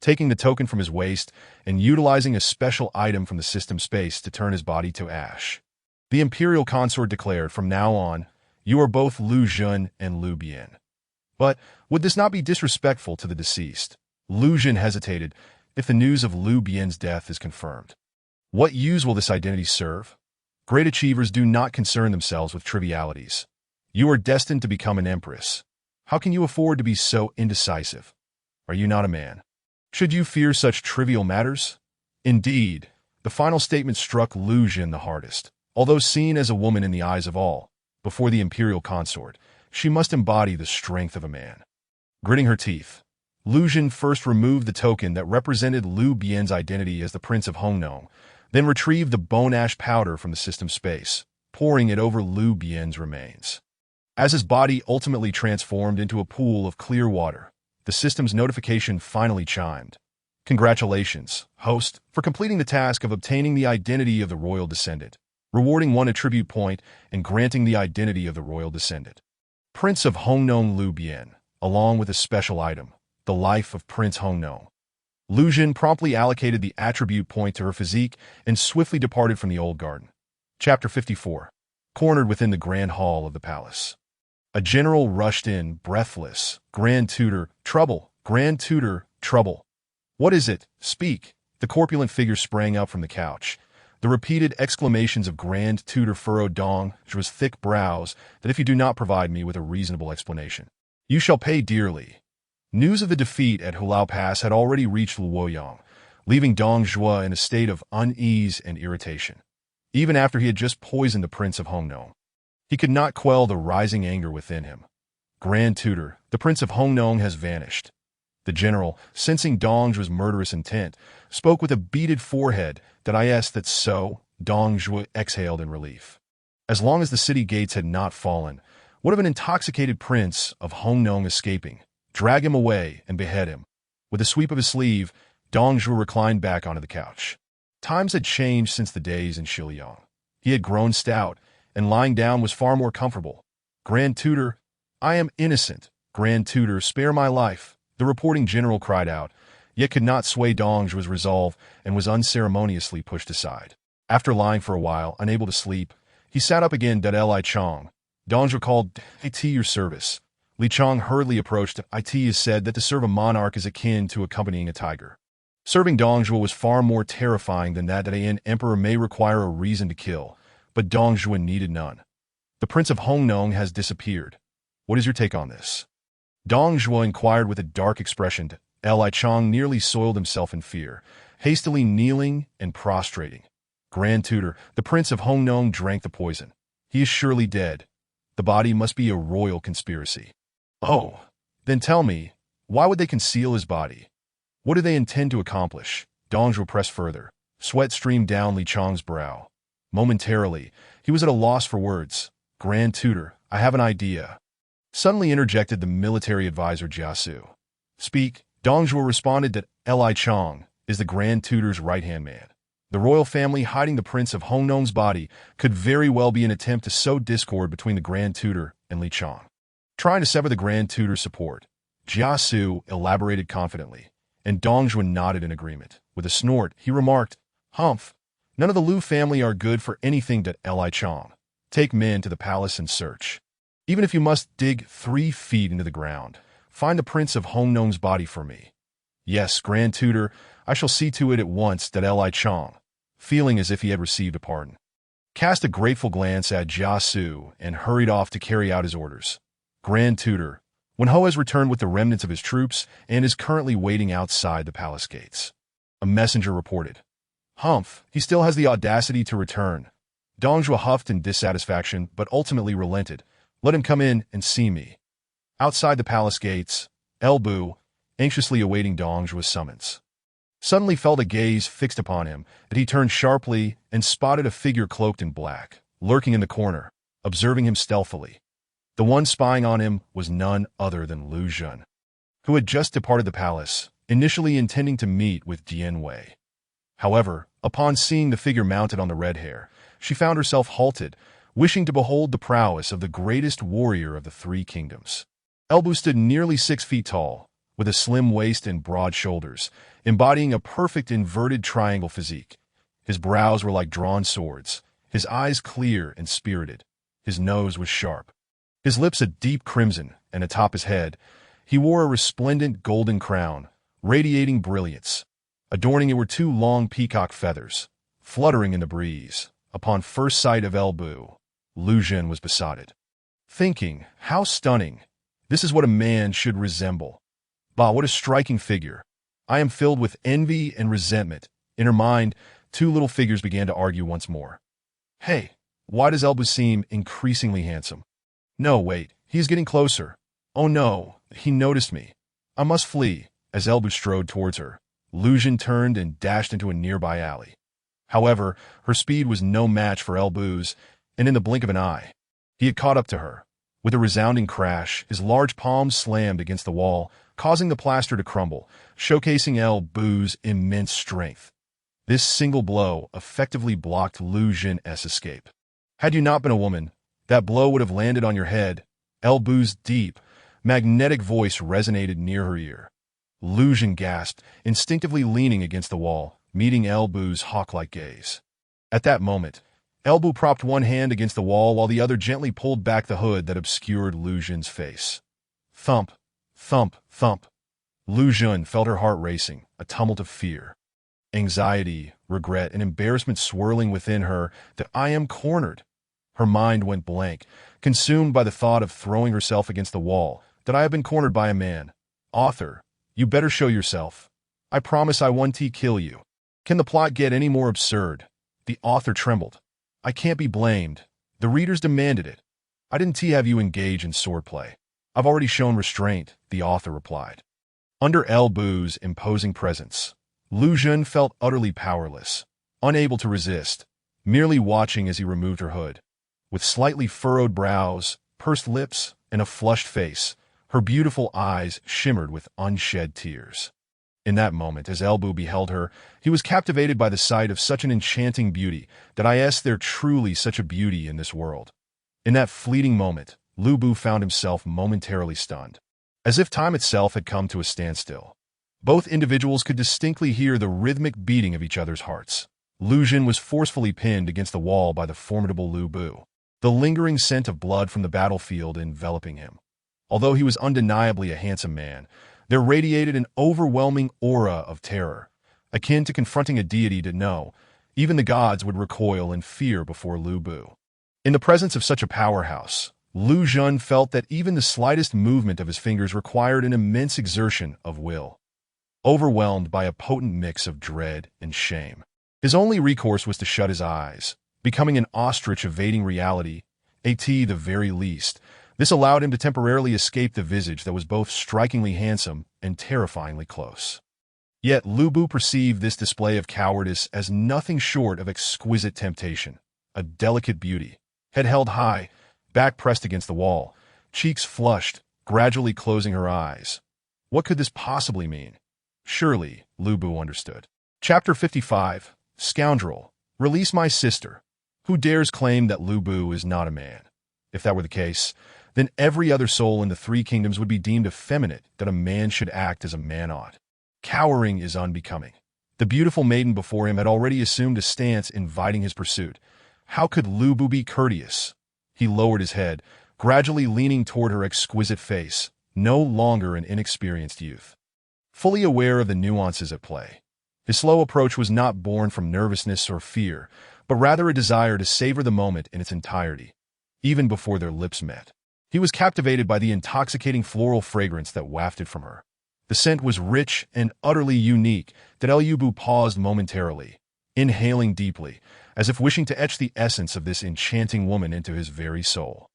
Taking the token from his waist and utilizing a special item from the system space to turn his body to ash. The Imperial consort declared, from now on, you are both Lu Jun and Lu Bian. But would this not be disrespectful to the deceased? Lu Jun hesitated. If the news of Lu Bian's death is confirmed, what use will this identity serve? Great achievers do not concern themselves with trivialities. You are destined to become an empress. How can you afford to be so indecisive? Are you not a man? Should you fear such trivial matters? Indeed, the final statement struck Lu Jun the hardest. Although seen as a woman in the eyes of all, before the Imperial consort, she must embody the strength of a man. Gritting her teeth, Lu Jun first removed the token that represented Lu Bian's identity as the Prince of Hongnong, then retrieved the bone ash powder from the system space, pouring it over Lu Bian's remains. As his body ultimately transformed into a pool of clear water, the system's notification finally chimed. Congratulations, host, for completing the task of obtaining the identity of the royal descendant, rewarding 1 attribute point and granting the identity of the royal descendant. Prince of Hongnong Lu Bian, along with a special item, the life of Prince Hongnong. Lu Jun promptly allocated the attribute point to her physique and swiftly departed from the old garden. Chapter 54. Cornered within the grand hall of the palace. A general rushed in, breathless. Grand Tutor, trouble. Grand Tutor, trouble. What is it? Speak. The corpulent figure sprang up from the couch. The repeated exclamations of Grand Tutor furrowed Dong Zhuo's thick brows that if you do not provide me with a reasonable explanation, you shall pay dearly. News of the defeat at Hulao Pass had already reached Luoyang, leaving Dong Zhuo in a state of unease and irritation. Even after he had just poisoned the Prince of Hongnong, he could not quell the rising anger within him. Grand Tutor, the Prince of Hongnong has vanished. The general, sensing Dong Zhuo's murderous intent, spoke with a beaded forehead. That's so, Dong Zhuo exhaled in relief. As long as the city gates had not fallen, what of an intoxicated Prince of Hongnong escaping? Drag him away and behead him. With a sweep of his sleeve, Dong Zhuo reclined back onto the couch. Times had changed since the days in Shiliang. He had grown stout, and lying down was far more comfortable. Grand Tutor, I am innocent. Grand Tutor, spare my life, the reporting general cried out, yet could not sway Dong Zhuo's resolve and was unceremoniously pushed aside. After lying for a while, unable to sleep, he sat up again. Li Chong. Dong Zhuo called, "It your service." Li Chong hurriedly approached. It is said that to serve a monarch is akin to accompanying a tiger. Serving Dong Zhuo was far more terrifying than that an emperor may require a reason to kill, but Dong Zhuo needed none. The Prince of Hongnong has disappeared. What is your take on this? Dong Zhuo inquired with a dark expression. Li Chong nearly soiled himself in fear, hastily kneeling and prostrating. Grand Tutor, the Prince of Hongnong drank the poison. He is surely dead. The body must be a royal conspiracy. Oh, then tell me, why would they conceal his body? What do they intend to accomplish? Dong Zhuo pressed further. Sweat streamed down Li Chong's brow. Momentarily, he was at a loss for words. Grand Tutor, I have an idea. Suddenly interjected the military advisor Jiasu. Speak. Dong Zhuo responded that Li Chong is the Grand Tutor's right-hand man. The royal family hiding the Prince of Hongnong's body could very well be an attempt to sow discord between the Grand Tutor and Li Chong. Trying to sever the Grand Tutor's support, Jia Su elaborated confidently, and Dong Zhuan nodded in agreement. With a snort, he remarked, "Humph, none of the Lu family are good for anything but Li Chong. Take men to the palace and search. Even if you must dig 3 feet into the ground, find the Prince of Hong Nong's body for me. Yes, Grand Tutor, I shall see to it at once that Li Chong," feeling as if he had received a pardon, cast a grateful glance at Jia Su and hurried off to carry out his orders. Grand Tutor, Wen Ho has returned with the remnants of his troops and is currently waiting outside the palace gates. A messenger reported. Humph, he still has the audacity to return. Dong Zhuan huffed in dissatisfaction, but ultimately relented. Let him come in and see me. Outside the palace gates, El Bu, anxiously awaiting Dong Zhuan's summons, suddenly felt a gaze fixed upon him, and he turned sharply and spotted a figure cloaked in black, lurking in the corner, observing him stealthily. The one spying on him was none other than Lu Xun, who had just departed the palace, initially intending to meet with Dian Wei. However, upon seeing the figure mounted on the red hare, she found herself halted, wishing to behold the prowess of the greatest warrior of the 3 kingdoms. El Bu stood nearly 6 feet tall, with a slim waist and broad shoulders, embodying a perfect inverted triangle physique. His brows were like drawn swords, his eyes clear and spirited, his nose was sharp, his lips a deep crimson, and atop his head, he wore a resplendent golden crown, radiating brilliance. Adorning it were 2 long peacock feathers, fluttering in the breeze. Upon first sight of El Bu, Lu Xun was besotted, thinking, how stunning! This is what a man should resemble. Bah, what a striking figure! I am filled with envy and resentment. In her mind, 2 little figures began to argue once more. Hey, why does El Bu seem increasingly handsome? No, wait, he is getting closer. Oh no, he noticed me. I must flee. As El Bu strode towards her, Lu Xun turned and dashed into a nearby alley. However, her speed was no match for El Bu's, and in the blink of an eye, he had caught up to her. With a resounding crash, his large palms slammed against the wall, causing the plaster to crumble, showcasing El Bu's immense strength. This single blow effectively blocked Lu Xun's escape. Had you not been a woman, that blow would have landed on your head. El Bu's deep, magnetic voice resonated near her ear. Lu Xun gasped, instinctively leaning against the wall, meeting El Bu's hawk-like gaze. At that moment, El Bu propped one hand against the wall while the other gently pulled back the hood that obscured Lu Xun's face. Thump, thump, thump. Lu Xun felt her heart racing, a tumult of fear, anxiety, regret, and embarrassment swirling within her. That I am cornered. Her mind went blank, consumed by the thought of throwing herself against the wall. That I have been cornered by a man. Author, you better show yourself. I promise I won't kill you. Can the plot get any more absurd? The author trembled. I can't be blamed. The readers demanded it. I didn't have you engage in swordplay. I've already shown restraint, the author replied. Under El Bu's imposing presence, Lu Xun felt utterly powerless, unable to resist, merely watching as he removed her hood. With slightly furrowed brows, pursed lips, and a flushed face, her beautiful eyes shimmered with unshed tears. In that moment, as El Bu beheld her, he was captivated by the sight of such an enchanting beauty that I asked there truly such a beauty in this world. In that fleeting moment, Lu Bu found himself momentarily stunned, as if time itself had come to a standstill. Both individuals could distinctly hear the rhythmic beating of each other's hearts. Lu Xun was forcefully pinned against the wall by the formidable Lu Bu, the lingering scent of blood from the battlefield enveloping him. Although he was undeniably a handsome man, there radiated an overwhelming aura of terror, akin to confronting a deity that no, even the gods would recoil in fear before Lu Bu. In the presence of such a powerhouse, Lu Xun felt that even the slightest movement of his fingers required an immense exertion of will. Overwhelmed by a potent mix of dread and shame, his only recourse was to shut his eyes, becoming an ostrich evading reality, at the very least. This allowed him to temporarily escape the visage that was both strikingly handsome and terrifyingly close. Yet Lu Bu perceived this display of cowardice as nothing short of exquisite temptation, a delicate beauty, head held high, back pressed against the wall, cheeks flushed, gradually closing her eyes. What could this possibly mean? Surely, Lu Bu understood. Chapter 55, Scoundrel, release my sister. Who dares claim that Lu Bu is not a man? If that were the case, then every other soul in the three kingdoms would be deemed effeminate, that a man should act as a man ought. Cowering is unbecoming. The beautiful maiden before him had already assumed a stance inviting his pursuit. How could Lu Bu be courteous? He lowered his head, gradually leaning toward her exquisite face, no longer an inexperienced youth. Fully aware of the nuances at play, his slow approach was not born from nervousness or fear, but rather a desire to savor the moment in its entirety. Even before their lips met, he was captivated by the intoxicating floral fragrance that wafted from her. The scent was rich and utterly unique that Liu Bu paused momentarily, inhaling deeply, as if wishing to etch the essence of this enchanting woman into his very soul.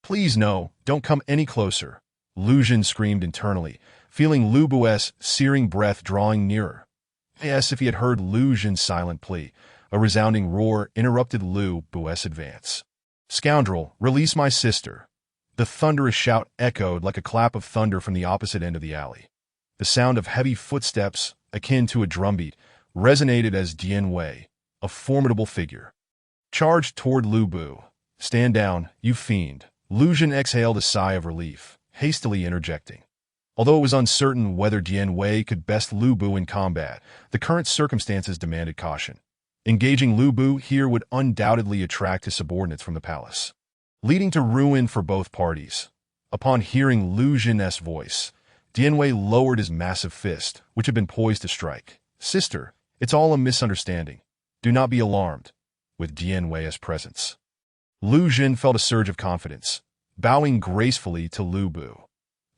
"Please no, don't come any closer," Lu Xun screamed internally, feeling Lu Bu's searing breath drawing nearer. Yes, if he had heard Lu Xun's silent plea, a resounding roar interrupted Lu Bu's advance. "Scoundrel, release my sister!" The thunderous shout echoed like a clap of thunder from the opposite end of the alley. The sound of heavy footsteps, akin to a drumbeat, resonated as Dian Wei, a formidable figure, charged toward Lu Bu. "Stand down, you fiend!" Lu Xun exhaled a sigh of relief, hastily interjecting. Although it was uncertain whether Dian Wei could best Lu Bu in combat, the current circumstances demanded caution. Engaging Lu Bu here would undoubtedly attract his subordinates from the palace, leading to ruin for both parties. Upon hearing Lu Xun's voice, Dian Wei lowered his massive fist, which had been poised to strike. "Sister, it's all a misunderstanding. Do not be alarmed." With Dian Wei's presence, Lu Xun felt a surge of confidence, bowing gracefully to Lu Bu.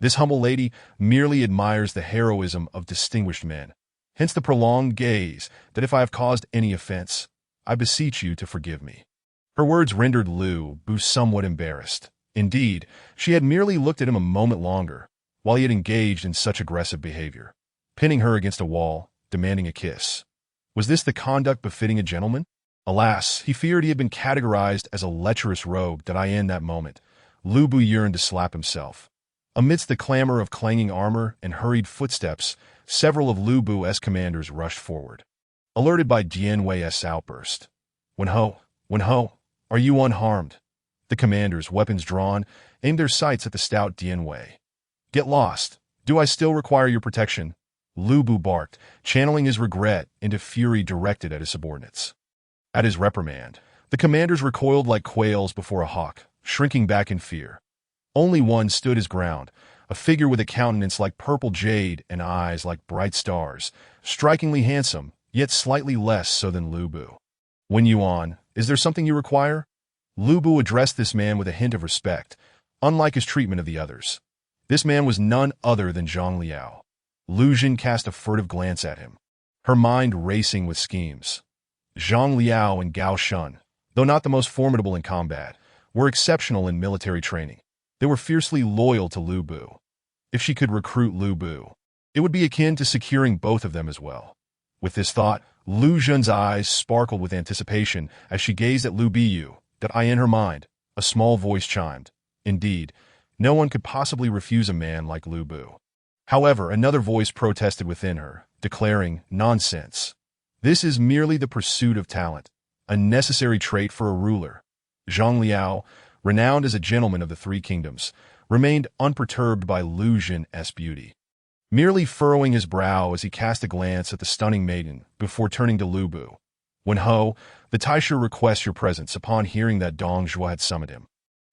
This humble lady merely admires the heroism of distinguished men. Hence the prolonged gaze, that if I have caused any offense, I beseech you to forgive me. Her words rendered Lu Bu somewhat embarrassed. Indeed, she had merely looked at him a moment longer, while he had engaged in such aggressive behavior, pinning her against a wall, demanding a kiss. Was this the conduct befitting a gentleman? Alas, he feared he had been categorized as a lecherous rogue that in that moment, Lu Bu yearned to slap himself. Amidst the clamor of clanging armor and hurried footsteps, several of Lu Bu's commanders rushed forward, alerted by Dian Wei's outburst. Wen Ho, are you unharmed?" The commanders, weapons drawn, aimed their sights at the stout Dian Wei. "Get lost. Do I still require your protection?" Lu Bu barked, channeling his regret into fury directed at his subordinates. At his reprimand, the commanders recoiled like quails before a hawk, shrinking back in fear. Only one stood his ground, a figure with a countenance like purple jade and eyes like bright stars, strikingly handsome, yet slightly less so than Lu Bu. "Wen Yuan, is there something you require?" Lu Bu addressed this man with a hint of respect, unlike his treatment of the others. This man was none other than Zhang Liao. Lu Xun cast a furtive glance at him, her mind racing with schemes. Zhang Liao and Gao Shun, though not the most formidable in combat, were exceptional in military training. They were fiercely loyal to Lu Bu. If she could recruit Lu Bu, it would be akin to securing both of them as well. With this thought, Lu Xun's eyes sparkled with anticipation as she gazed at Lu Bu, that in her mind, a small voice chimed. Indeed, no one could possibly refuse a man like Lu Bu. However, another voice protested within her, declaring, "Nonsense. This is merely the pursuit of talent, a necessary trait for a ruler." Zhang Liao, renowned as a gentleman of the three kingdoms, remained unperturbed by Lu Xun's beauty, merely furrowing his brow as he cast a glance at the stunning maiden before turning to Lu Bu. "Wen Ho, the Taisha requests your presence," upon hearing that Dong Zhuo had summoned him.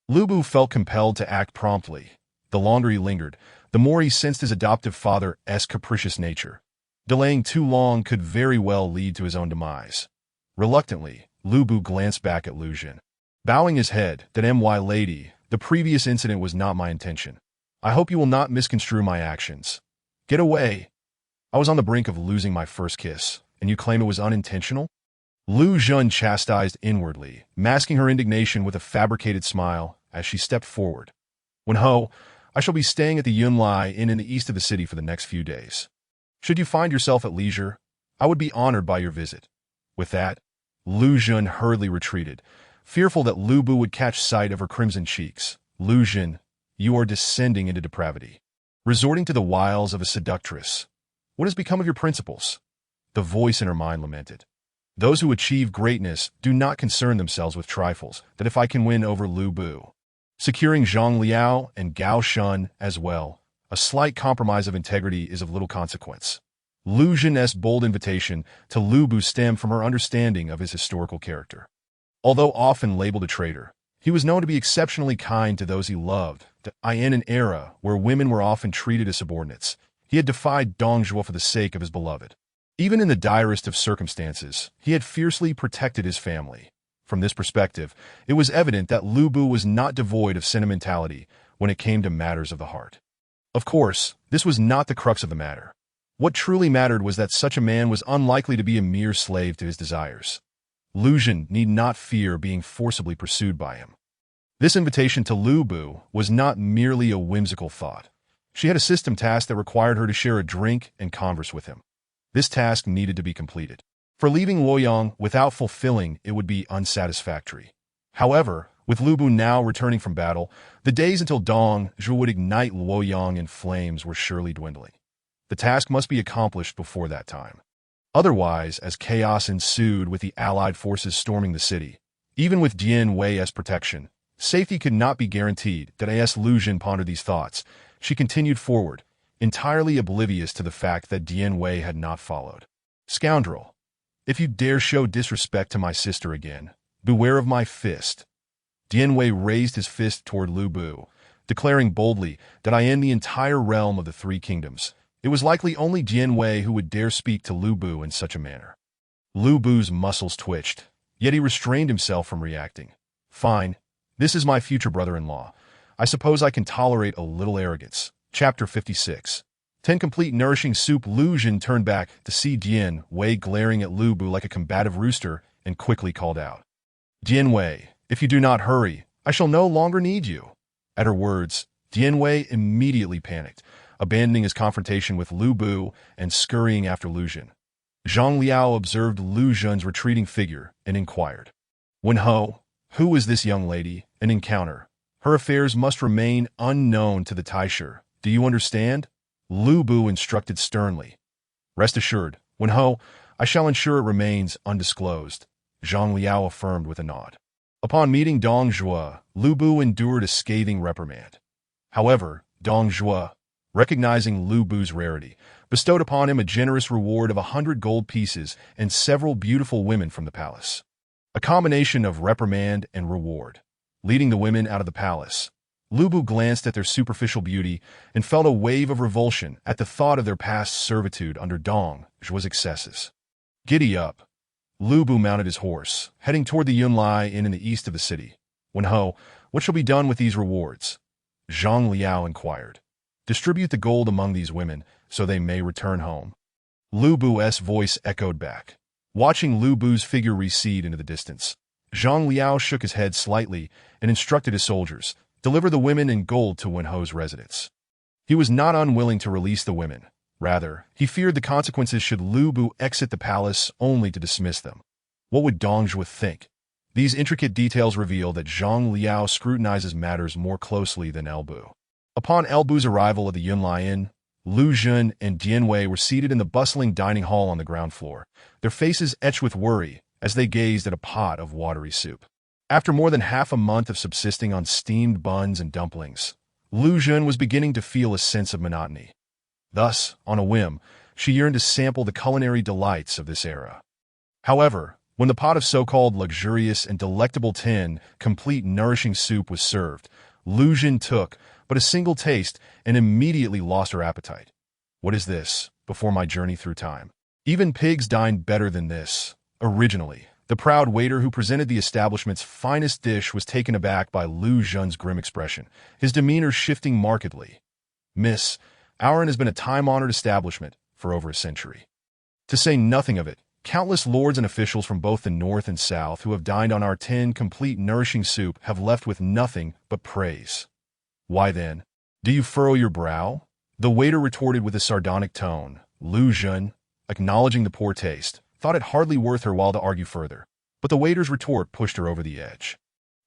Lu Bu felt compelled to act promptly. The longer he lingered, the more he sensed his adoptive father's capricious nature. Delaying too long could very well lead to his own demise. Reluctantly, Lu Bu glanced back at Lu Xun, bowing his head, that "My lady, the previous incident was not my intention. I hope you will not misconstrue my actions. Get away. I was on the brink of losing my first kiss, and you claim it was unintentional?" Lu Xun chastised inwardly, masking her indignation with a fabricated smile as she stepped forward. "Wen Ho, I shall be staying at the Yunlai Inn in the east of the city for the next few days. Should you find yourself at leisure, I would be honored by your visit." With that, Lu Xun hurriedly retreated, fearful that Lu Bu would catch sight of her crimson cheeks. "Lu Xun, you are descending into depravity, resorting to the wiles of a seductress. What has become of your principles?" The voice in her mind lamented. "Those who achieve greatness do not concern themselves with trifles, that if I can win over Lu Bu, securing Zhang Liao and Gao Shun as well. A slight compromise of integrity is of little consequence. Lu Jun's bold invitation to Lu Bu stemmed from her understanding of his historical character. Although often labeled a traitor, he was known to be exceptionally kind to those he loved. In an era where women were often treated as subordinates, he had defied Dong Zhuo for the sake of his beloved. Even in the direst of circumstances, he had fiercely protected his family. From this perspective, it was evident that Lu Bu was not devoid of sentimentality when it came to matters of the heart. Of course, this was not the crux of the matter. What truly mattered was that such a man was unlikely to be a mere slave to his desires. Lu Jun need not fear being forcibly pursued by him. This invitation to Lu Bu was not merely a whimsical thought. She had a system task that required her to share a drink and converse with him. This task needed to be completed. For leaving Luoyang without fulfilling it would be unsatisfactory. However, with Lu Bu now returning from battle, the days until Dong Zhuo would ignite Luoyang in flames were surely dwindling. The task must be accomplished before that time. Otherwise, as chaos ensued with the Allied forces storming the city, even with Dian Wei's protection, safety could not be guaranteed. As Lu Jun pondered these thoughts, she continued forward, entirely oblivious to the fact that Dian Wei had not followed. Scoundrel! If you dare show disrespect to my sister again, beware of my fist. Dian Wei raised his fist toward Lu Bu, declaring boldly that in the entire realm of the Three Kingdoms, it was likely only Dian Wei who would dare speak to Lu Bu in such a manner. Lu Bu's muscles twitched, yet he restrained himself from reacting. Fine, this is my future brother-in-law. I suppose I can tolerate a little arrogance. Chapter 56. 10 complete nourishing soup. Lu Jun turned back to see Dian Wei glaring at Lu Bu like a combative rooster and quickly called out. Dian Wei, if you do not hurry, I shall no longer need you. At her words, Dian Wei immediately panicked, abandoning his confrontation with Lu Bu and scurrying after Lu Jun. Zhang Liao observed Lu Jun's retreating figure and inquired. Wenhou, who is this young lady? An encounter. Her affairs must remain unknown to the Taisher. Do you understand? Lu Bu instructed sternly. Rest assured, Wenhou, I shall ensure it remains undisclosed, Zhang Liao affirmed with a nod. Upon meeting Dong Zhuo, Lu Bu endured a scathing reprimand. However, Dong Zhuo, recognizing Lu Bu's rarity, bestowed upon him a generous reward of 100 gold pieces and several beautiful women from the palace. A combination of reprimand and reward. Leading the women out of the palace, Lu Bu glanced at their superficial beauty and felt a wave of revulsion at the thought of their past servitude under Dong Zhuo's excesses. Giddy up. Lu Bu mounted his horse, heading toward the Yunlai Inn in the east of the city. Wenhou, what shall be done with these rewards? Zhang Liao inquired. Distribute the gold among these women, so they may return home. Lu Bu's voice echoed back. Watching Lu Bu's figure recede into the distance, Zhang Liao shook his head slightly and instructed his soldiers, deliver the women and gold to Wenhou's residence. He was not unwilling to release the women. Rather, he feared the consequences should Lu Bu exit the palace only to dismiss them. What would Dong Zhuo think? These intricate details reveal that Zhang Liao scrutinizes matters more closely than Bu. Upon Bu's arrival at the Yunlai Inn, Lu Jun and Dian Wei were seated in the bustling dining hall on the ground floor, their faces etched with worry as they gazed at a pot of watery soup. After more than half a month of subsisting on steamed buns and dumplings, Lu Jun was beginning to feel a sense of monotony. Thus, on a whim, she yearned to sample the culinary delights of this era. However, when the pot of so-called luxurious and delectable 10 complete nourishing soup was served, Lu Jun took but a single taste and immediately lost her appetite. What is this, before my journey through time? Even pigs dined better than this. Originally, the proud waiter who presented the establishment's finest dish was taken aback by Lu Jun's grim expression, his demeanor shifting markedly. Miss, our inn has been a time-honored establishment for over a century. To say nothing of it, countless lords and officials from both the north and south who have dined on our 10 complete nourishing soup have left with nothing but praise. Why then, do you furrow your brow? The waiter retorted with a sardonic tone. Lu Jun, acknowledging the poor taste, thought it hardly worth her while to argue further, but the waiter's retort pushed her over the edge.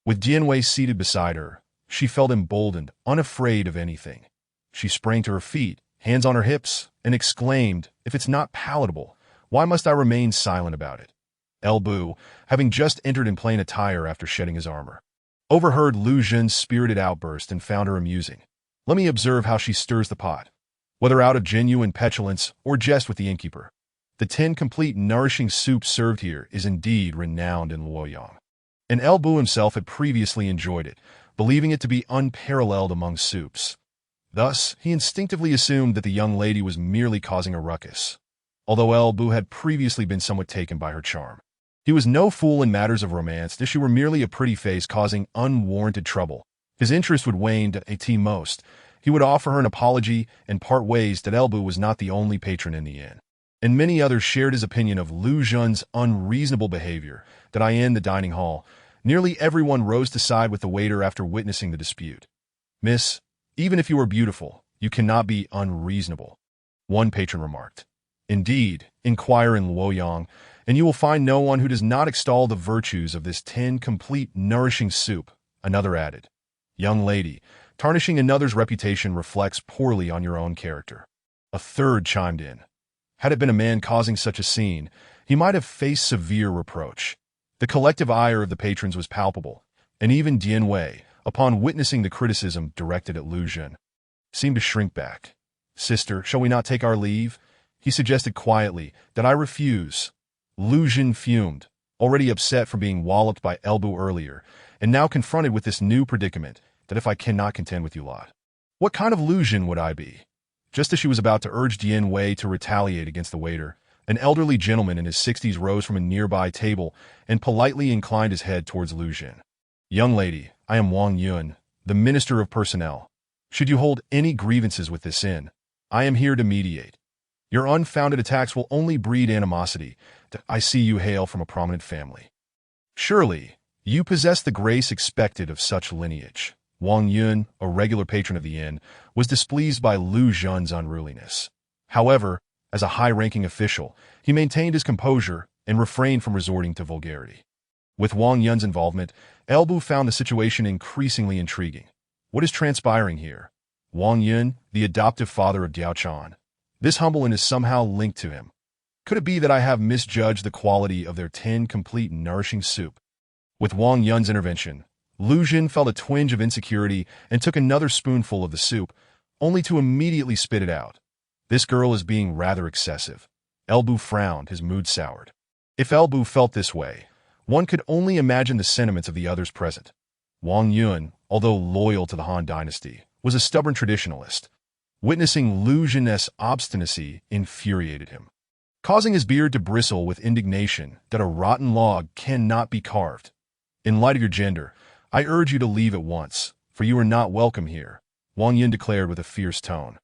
With Dian Wei seated beside her, she felt emboldened, unafraid of anything. She sprang to her feet, hands on her hips, and exclaimed, if it's not palatable, why must I remain silent about it? Bu, having just entered in plain attire after shedding his armor. overheard Lu Jun's spirited outburst and found her amusing. Let me observe how she stirs the pot, whether out of genuine petulance or jest with the innkeeper. The 10 complete nourishing soup served here is indeed renowned in Luoyang. And El Bu himself had previously enjoyed it, believing it to be unparalleled among soups. Thus, he instinctively assumed that the young lady was merely causing a ruckus, although El Bu had previously been somewhat taken by her charm. He was no fool in matters of romance if she were merely a pretty face causing unwarranted trouble. His interest would wane at most. He would offer her an apology and part ways that El Bu was not the only patron in the inn. And many others shared his opinion of Lu Jun's unreasonable behavior that I in the dining hall. Nearly everyone rose to side with the waiter after witnessing the dispute. Miss, even if you are beautiful, you cannot be unreasonable, one patron remarked. Indeed, inquire in Luoyang, and you will find no one who does not extol the virtues of this 10 complete nourishing soup, another added. Young lady, tarnishing another's reputation reflects poorly on your own character. A third chimed in. Had it been a man causing such a scene, he might have faced severe reproach. The collective ire of the patrons was palpable, and even Dian Wei, upon witnessing the criticism directed at Lu Jun, seemed to shrink back. Sister, shall we not take our leave? He suggested quietly. That I refuse. Lu Jun fumed, already upset from being walloped by El Bu earlier, and now confronted with this new predicament, that if I cannot contend with you lot, what kind of Lu Jun would I be? Just as she was about to urge Dian Wei to retaliate against the waiter, an elderly gentleman in his 60s rose from a nearby table and politely inclined his head towards Lu Jun. Young lady, I am Wang Yun, the Minister of Personnel. Should you hold any grievances with this inn, I am here to mediate. Your unfounded attacks will only breed animosity. I see you hail from a prominent family. Surely, you possess the grace expected of such lineage. Wang Yun, a regular patron of the inn, was displeased by Lu Jun's unruliness. However, as a high-ranking official, he maintained his composure and refrained from resorting to vulgarity. With Wang Yun's involvement, El Bu found the situation increasingly intriguing. What is transpiring here? Wang Yun, the adoptive father of Diao Chan. This humbleman is somehow linked to him. Could it be that I have misjudged the quality of their 10 complete nourishing soup? With Wang Yun's intervention, Lu Jun felt a twinge of insecurity and took another spoonful of the soup, only to immediately spit it out. This girl is being rather excessive. El Bu frowned, his mood soured. If El Bu felt this way, one could only imagine the sentiments of the others present. Wang Yun, although loyal to the Han dynasty, was a stubborn traditionalist. Witnessing Lu Jun's obstinacy infuriated him, causing his beard to bristle with indignation that a rotten log cannot be carved. In light of your gender, I urge you to leave at once, for you are not welcome here, Wang Yun declared with a fierce tone.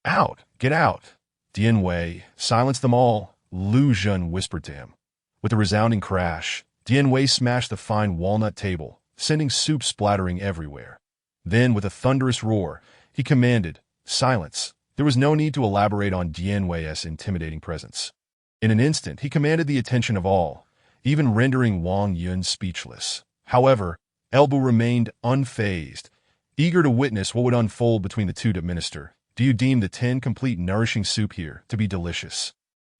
Out! Get out! Dian Wei, silence them all, Lu Jun whispered to him. With a resounding crash, Dian Wei smashed the fine walnut table, sending soup splattering everywhere. Then, with a thunderous roar, he commanded, Silence. There was no need to elaborate on Dian Wei's intimidating presence. In an instant, he commanded the attention of all, even rendering Wang Yun speechless. However, El Bu remained unfazed, eager to witness what would unfold between the two to minister. Do you deem the 10 complete nourishing soup here to be delicious?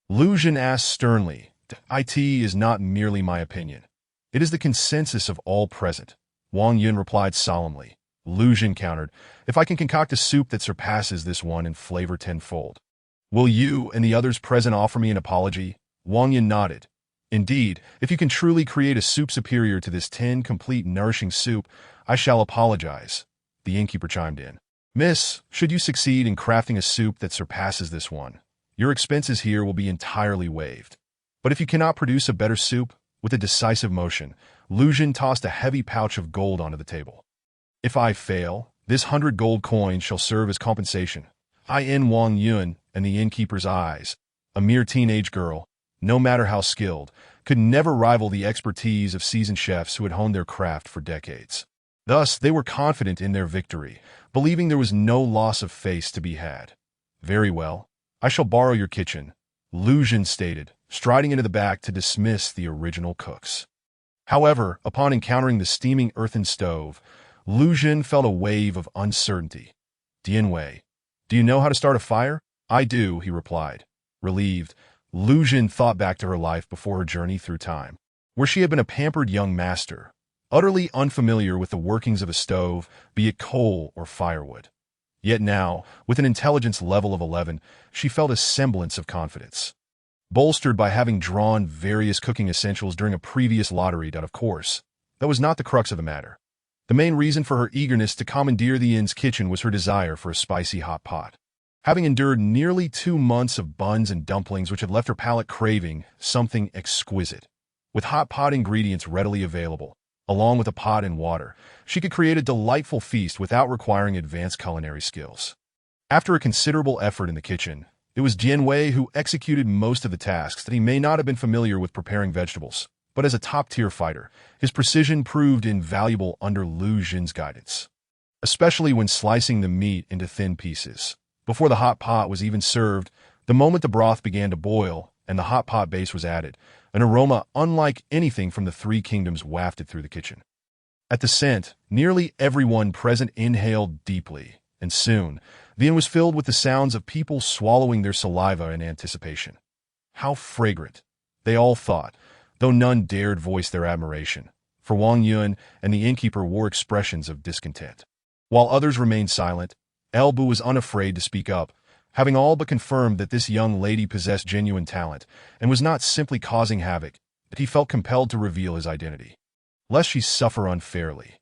Lu Jun asked sternly. It is not merely my opinion. It is the consensus of all present. Wang Yun replied solemnly. Lu Jun countered, if I can concoct a soup that surpasses this one in flavor tenfold, will you and the others present offer me an apology? Wang Yun nodded. Indeed, if you can truly create a soup superior to this 10 complete nourishing soup, I shall apologize. The innkeeper chimed in. Miss, should you succeed in crafting a soup that surpasses this one, your expenses here will be entirely waived. But if you cannot produce a better soup, with a decisive motion, Lu Jun tossed a heavy pouch of gold onto the table. If I fail, this 100 gold coins shall serve as compensation. In Wang Yun and the innkeeper's eyes, a mere teenage girl, no matter how skilled, could never rival the expertise of seasoned chefs who had honed their craft for decades. Thus, they were confident in their victory, believing there was no loss of face to be had. Very well, I shall borrow your kitchen, Lu Jun stated, striding into the back to dismiss the original cooks. However, upon encountering the steaming earthen stove, Lu Jun felt a wave of uncertainty. Dian Wei, do you know how to start a fire? I do, he replied. Relieved, Lu Jun thought back to her life before her journey through time, where she had been a pampered young master, utterly unfamiliar with the workings of a stove, be it coal or firewood. Yet now, with an intelligence level of 11, she felt a semblance of confidence. Bolstered by having drawn various cooking essentials during a previous lottery that, of course, that was not the crux of the matter. The main reason for her eagerness to commandeer the inn's kitchen was her desire for a spicy hot pot. Having endured nearly 2 months of buns and dumplings which had left her palate craving something exquisite. With hot pot ingredients readily available, along with a pot and water, she could create a delightful feast without requiring advanced culinary skills. After a considerable effort in the kitchen, it was Jian Wei who executed most of the tasks that he may not have been familiar with preparing vegetables, but as a top-tier fighter, his precision proved invaluable under Lu Xun's guidance, especially when slicing the meat into thin pieces. Before the hot pot was even served, the moment the broth began to boil and the hot pot base was added, an aroma unlike anything from the Three Kingdoms wafted through the kitchen. At the scent, nearly everyone present inhaled deeply, and soon, the inn was filled with the sounds of people swallowing their saliva in anticipation. How fragrant, they all thought, though none dared voice their admiration, for Wang Yun and the innkeeper wore expressions of discontent. While others remained silent, El Bu was unafraid to speak up, having all but confirmed that this young lady possessed genuine talent and was not simply causing havoc, that he felt compelled to reveal his identity, lest she suffer unfairly.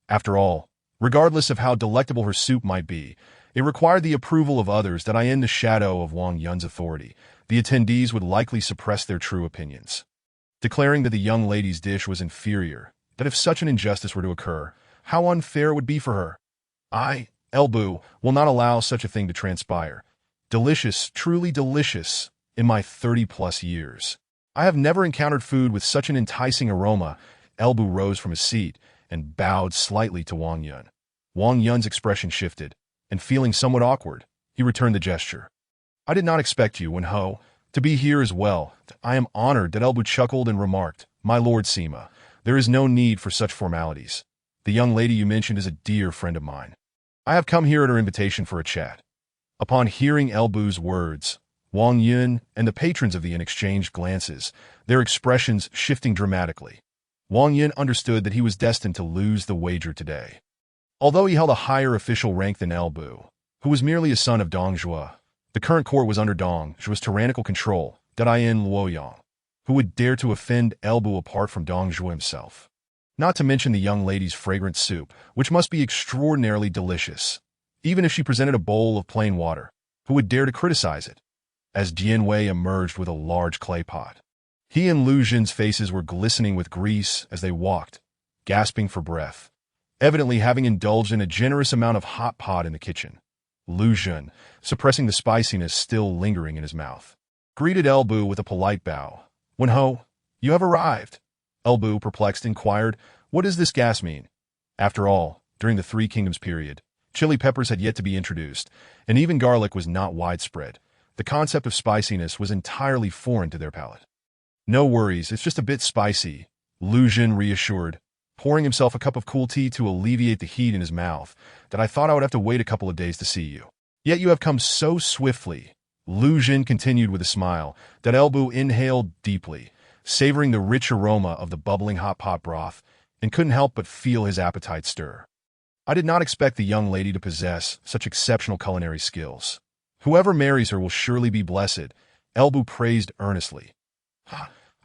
After all, regardless of how delectable her soup might be, it required the approval of others that in the shadow of Wang Yun's authority, the attendees would likely suppress their true opinions, declaring that the young lady's dish was inferior, that if such an injustice were to occur, how unfair it would be for her. El Bu, will not allow such a thing to transpire. Delicious, truly delicious, in my 30-plus years. I have never encountered food with such an enticing aroma. El Bu rose from his seat and bowed slightly to Wang Yun. Wang Yun's expression shifted, and feeling somewhat awkward, he returned the gesture. I did not expect you, Wen Ho, to be here as well. I am honored that El Bu chuckled and remarked, My Lord Sima, there is no need for such formalities. The young lady you mentioned is a dear friend of mine. I have come here at her invitation for a chat. Upon hearing El Bu's words, Wang Yun and the patrons of the inn exchanged glances, their expressions shifting dramatically. Wang Yun understood that he was destined to lose the wager today. Although he held a higher official rank than El Bu, who was merely a son of Dong Zhuo, the current court was under Dong Zhuo's tyrannical control, in Luoyang, who would dare to offend El Bu apart from Dong Zhuo himself. Not to mention the young lady's fragrant soup, which must be extraordinarily delicious. Even if she presented a bowl of plain water, who would dare to criticize it? As Jian Wei emerged with a large clay pot, he and Lu Xun's faces were glistening with grease as they walked, gasping for breath, evidently having indulged in a generous amount of hot pot in the kitchen. Lu Xun, suppressing the spiciness still lingering in his mouth, greeted El Bu with a polite bow. Wen Ho, you have arrived. El Bu, perplexed, inquired, what does this gas mean? After all, during the Three Kingdoms period, chili peppers had yet to be introduced, and even garlic was not widespread. The concept of spiciness was entirely foreign to their palate. No worries, it's just a bit spicy, Lu Xun reassured, pouring himself a cup of cool tea to alleviate the heat in his mouth, that I thought I would have to wait a couple of days to see you. Yet you have come so swiftly, Lu Xun continued with a smile, that El Bu inhaled deeply, savoring the rich aroma of the bubbling hot pot broth, and couldn't help but feel his appetite stir. I did not expect the young lady to possess such exceptional culinary skills. Whoever marries her will surely be blessed, El Bu praised earnestly.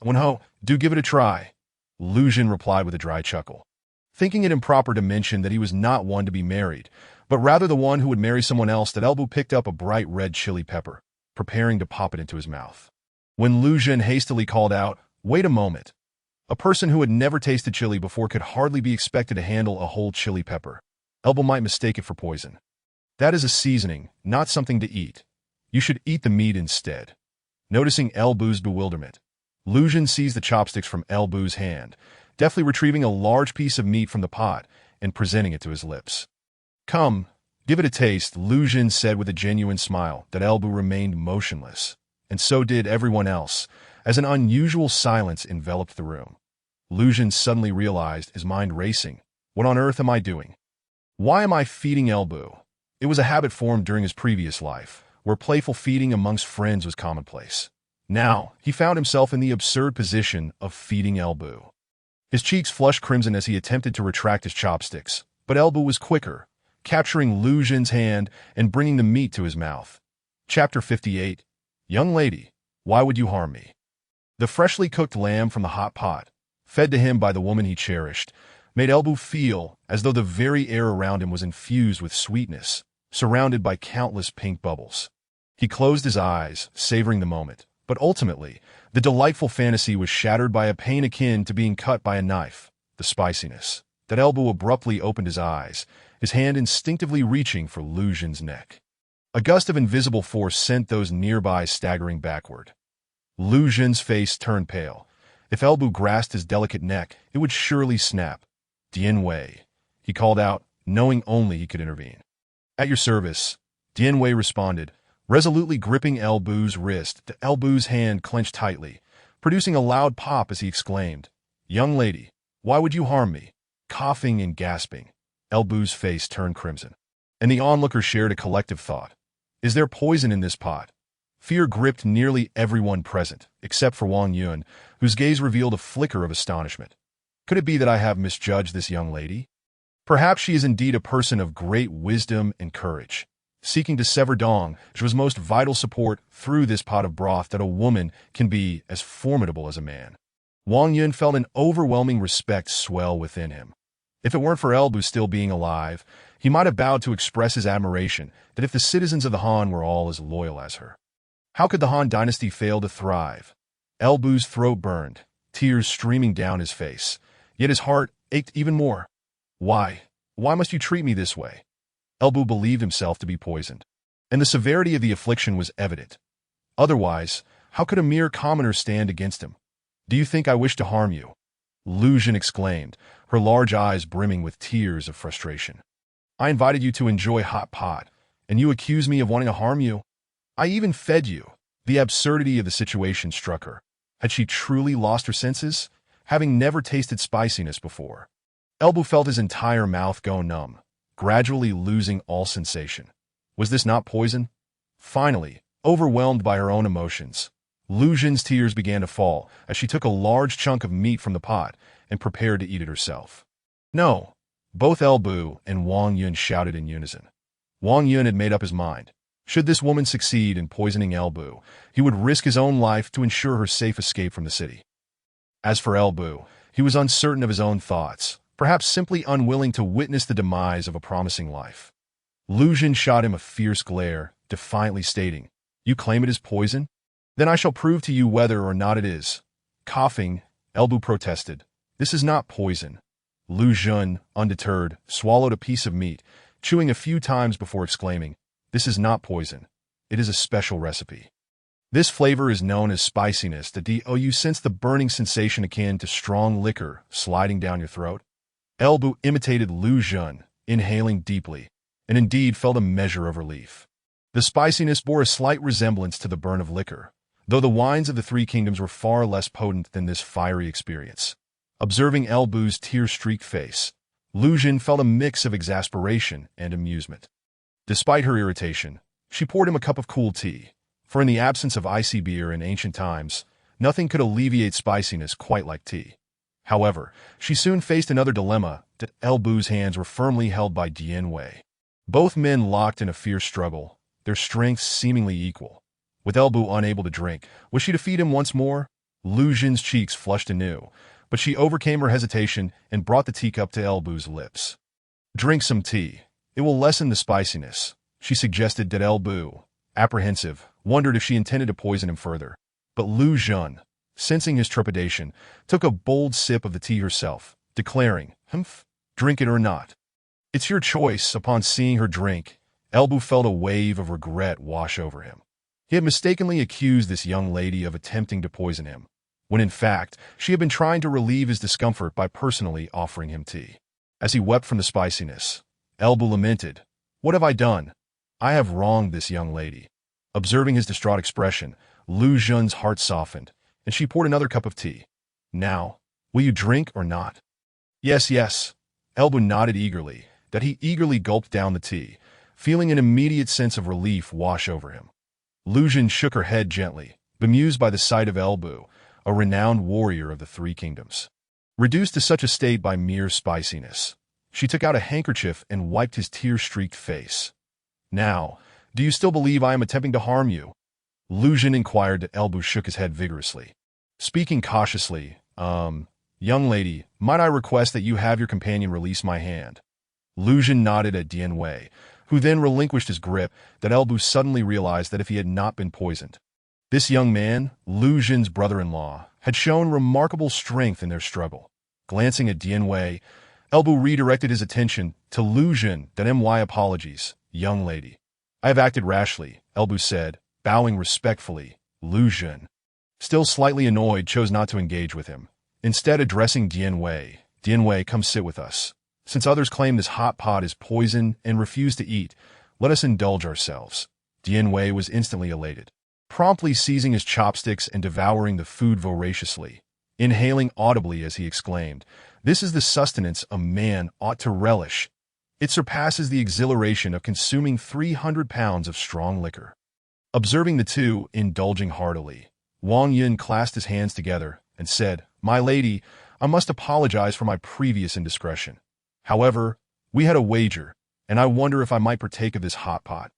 Wen Ho, do give it a try, Lu Xun replied with a dry chuckle, thinking it improper to mention that he was not one to be married, but rather the one who would marry someone else. That El Bu picked up a bright red chili pepper, preparing to pop it into his mouth. When Lu Xun hastily called out, wait a moment. A person who had never tasted chili before could hardly be expected to handle a whole chili pepper. El Bu might mistake it for poison. That is a seasoning, not something to eat. You should eat the meat instead. Noticing El Bu's bewilderment, Lu Xun seized the chopsticks from El Bu's hand, deftly retrieving a large piece of meat from the pot and presenting it to his lips. Come, give it a taste, Lu Xun said with a genuine smile. That El Bu remained motionless, and so did everyone else, as an unusual silence enveloped the room. Lu Xun suddenly realized, his mind racing. What on earth am I doing? Why am I feeding El Bu? It was a habit formed during his previous life, where playful feeding amongst friends was commonplace. Now, he found himself in the absurd position of feeding El Bu. His cheeks flushed crimson as he attempted to retract his chopsticks, but Elbu was quicker, capturing Lu Xun's hand and bringing the meat to his mouth. Chapter 58. Young lady, why would you harm me? The freshly cooked lamb from the hot pot, fed to him by the woman he cherished, made Elbu feel as though the very air around him was infused with sweetness, surrounded by countless pink bubbles. He closed his eyes, savoring the moment, but ultimately, the delightful fantasy was shattered by a pain akin to being cut by a knife, the spiciness. That Elbu abruptly opened his eyes, his hand instinctively reaching for Lu Xun's neck. A gust of invisible force sent those nearby staggering backward. Lu Xun's face turned pale. If Elbu grasped his delicate neck, it would surely snap. Dian Wei, he called out, knowing only he could intervene. At your service, Dian Wei responded, resolutely gripping Elbu's wrist. Elbu's hand clenched tightly, producing a loud pop as he exclaimed, "Young lady, why would you harm me?" Coughing and gasping, Elbu's face turned crimson. And the onlookers shared a collective thought. Is there poison in this pot? Fear gripped nearly everyone present, except for Wang Yun, whose gaze revealed a flicker of astonishment. Could it be that I have misjudged this young lady? Perhaps she is indeed a person of great wisdom and courage, seeking to sever Dong Zhuo's most vital support through this pot of broth. That a woman can be as formidable as a man. Wang Yun felt an overwhelming respect swell within him. If it weren't for Elbu still being alive, he might have bowed to express his admiration that if the citizens of the Han were all as loyal as her. How could the Han dynasty fail to thrive? Elbu's throat burned, tears streaming down his face, yet his heart ached even more. Why? Why must you treat me this way? Elbu believed himself to be poisoned, and the severity of the affliction was evident. Otherwise, how could a mere commoner stand against him? Do you think I wish to harm you? Lu Xun exclaimed, her large eyes brimming with tears of frustration. I invited you to enjoy hot pot, and you accuse me of wanting to harm you? I even fed you. The absurdity of the situation struck her. Had she truly lost her senses, having never tasted spiciness before? Elbu felt his entire mouth go numb, gradually losing all sensation. Was this not poison? Finally, overwhelmed by her own emotions, Lu Xun's tears began to fall as she took a large chunk of meat from the pot and prepared to eat it herself. No! Both Elbu and Wang Yun shouted in unison. Wang Yun had made up his mind. Should this woman succeed in poisoning Elbu, he would risk his own life to ensure her safe escape from the city. As for Elbu, he was uncertain of his own thoughts, perhaps simply unwilling to witness the demise of a promising life. Lu Xun shot him a fierce glare, defiantly stating, "You claim it is poison? Then I shall prove to you whether or not it is." Coughing, Elbu protested, "This is not poison." Lu Xun, undeterred, swallowed a piece of meat, chewing a few times before exclaiming, "This is not poison. It is a special recipe. This flavor is known as spiciness. You sense the burning sensation akin to strong liquor sliding down your throat?" Elbu imitated Lu Xun, inhaling deeply, and indeed felt a measure of relief. The spiciness bore a slight resemblance to the burn of liquor, though the wines of the Three Kingdoms were far less potent than this fiery experience. Observing Elbu's tear-streaked face, Lu Xun felt a mix of exasperation and amusement. Despite her irritation, she poured him a cup of cool tea, for in the absence of icy beer in ancient times, nothing could alleviate spiciness quite like tea. However, she soon faced another dilemma. That Elbu's hands were firmly held by Dian Wei. Both men locked in a fierce struggle, their strengths seemingly equal. With Elbu unable to drink, was she to feed him once more? Lu Xun's cheeks flushed anew, but she overcame her hesitation and brought the teacup to Elbu's lips. "Drink some tea. It will lessen the spiciness," she suggested. That Elbu, apprehensive, wondered if she intended to poison him further. But Lu Xun, sensing his trepidation, took a bold sip of the tea herself, declaring, "Humph, drink it or not. It's your choice." Upon seeing her drink, Elbu felt a wave of regret wash over him. He had mistakenly accused this young lady of attempting to poison him, when in fact she had been trying to relieve his discomfort by personally offering him tea. As he wept from the spiciness, Elbu lamented, "What have I done? I have wronged this young lady." Observing his distraught expression, Lu Xun's heart softened, and she poured another cup of tea. "Now, will you drink or not?" "Yes, yes." Elbu nodded eagerly. That he eagerly gulped down the tea, feeling an immediate sense of relief wash over him. Lu Xun shook her head gently, bemused by the sight of Elbu, a renowned warrior of the Three Kingdoms. Reduced to such a state by mere spiciness, she took out a handkerchief and wiped his tear-streaked face. "Now, do you still believe I am attempting to harm you?" Lu Jun inquired. Elbu shook his head vigorously. Speaking cautiously, young lady, might I request that you have your companion release my hand?" Lu Jun nodded at Dian Wei, who then relinquished his grip. That Elbu suddenly realized that if he had not been poisoned, this young man, Lu Jun's brother-in-law, had shown remarkable strength in their struggle. Glancing at Dian Wei, Elbu redirected his attention to Lu Jun. "My apologies, young lady. I have acted rashly," Elbu said, bowing respectfully. Lu Jun, still slightly annoyed, chose not to engage with him. Instead, addressing Dian Wei, "Dian Wei, come sit with us. Since others claim this hot pot is poison and refuse to eat, let us indulge ourselves." Dian Wei was instantly elated, promptly seizing his chopsticks and devouring the food voraciously, inhaling audibly as he exclaimed, "This is the sustenance a man ought to relish. It surpasses the exhilaration of consuming 300 pounds of strong liquor." Observing the two indulging heartily, Wang Yun clasped his hands together and said, "My lady, I must apologize for my previous indiscretion. However, we had a wager, and I wonder if I might partake of this hot pot."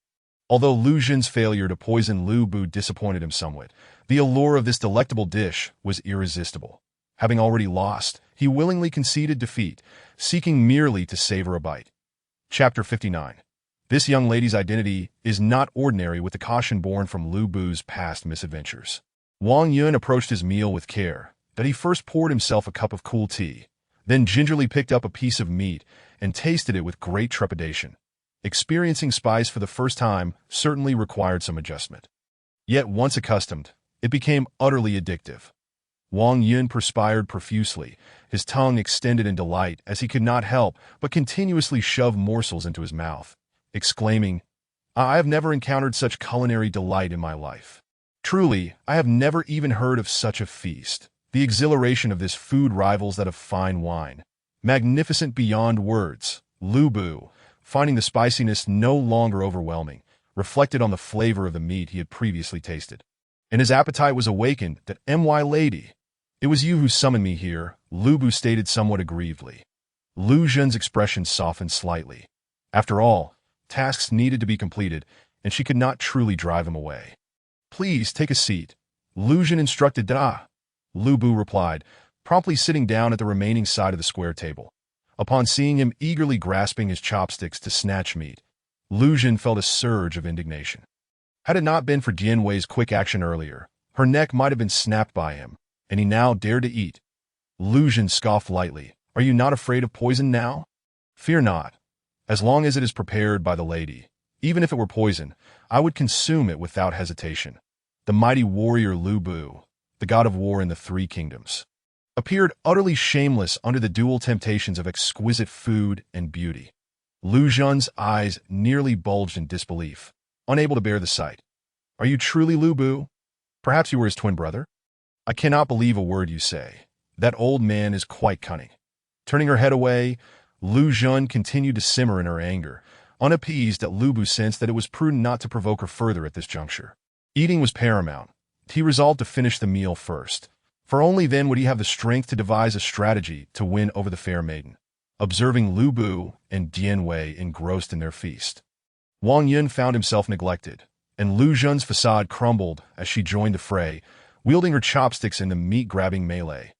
Although Lu Jun's failure to poison Lu Bu disappointed him somewhat, the allure of this delectable dish was irresistible. Having already lost, he willingly conceded defeat, seeking merely to savor a bite. Chapter 59. This young lady's identity is not ordinary, with the caution born from Lu Bu's past misadventures. Wang Yun approached his meal with care, that he first poured himself a cup of cool tea, then gingerly picked up a piece of meat and tasted it with great trepidation. Experiencing spice for the first time certainly required some adjustment. Yet once accustomed, it became utterly addictive. Wang Yun perspired profusely, his tongue extended in delight as he could not help but continuously shove morsels into his mouth, exclaiming, "I have never encountered such culinary delight in my life. Truly, I have never even heard of such a feast. The exhilaration of this food rivals that of fine wine. Magnificent beyond words." Lu Bu, finding the spiciness no longer overwhelming, reflected on the flavor of the meat he had previously tasted, and his appetite was awakened. "That my lady, it was you who summoned me here," Lu Bu stated somewhat aggrievedly. Lu Jun's expression softened slightly. After all, tasks needed to be completed, and she could not truly drive him away. "Please take a seat," Lu Jun instructed. "Da," Lu Bu replied, promptly sitting down at the remaining side of the square table. Upon seeing him eagerly grasping his chopsticks to snatch meat, Lu Jun felt a surge of indignation. Had it not been for Dian Wei's quick action earlier, her neck might have been snapped by him, and he now dared to eat. Lu Jun scoffed lightly. "Are you not afraid of poison now? Fear not. As long as it is prepared by the lady, even if it were poison, I would consume it without hesitation." The mighty warrior Lu Bu, the god of war in the Three Kingdoms, appeared utterly shameless under the dual temptations of exquisite food and beauty. Lu Jun's eyes nearly bulged in disbelief, unable to bear the sight. "Are you truly Lu Bu? Perhaps you were his twin brother? I cannot believe a word you say. That old man is quite cunning." Turning her head away, Lu Jun continued to simmer in her anger, unappeased. That Lu Bu sensed that it was prudent not to provoke her further at this juncture. Eating was paramount. He resolved to finish the meal first, for only then would he have the strength to devise a strategy to win over the fair maiden. Observing Lu Bu and Dian Wei engrossed in their feast, Wang Yun found himself neglected, and Lu Jun's facade crumbled as she joined the fray, wielding her chopsticks in the meat-grabbing melee.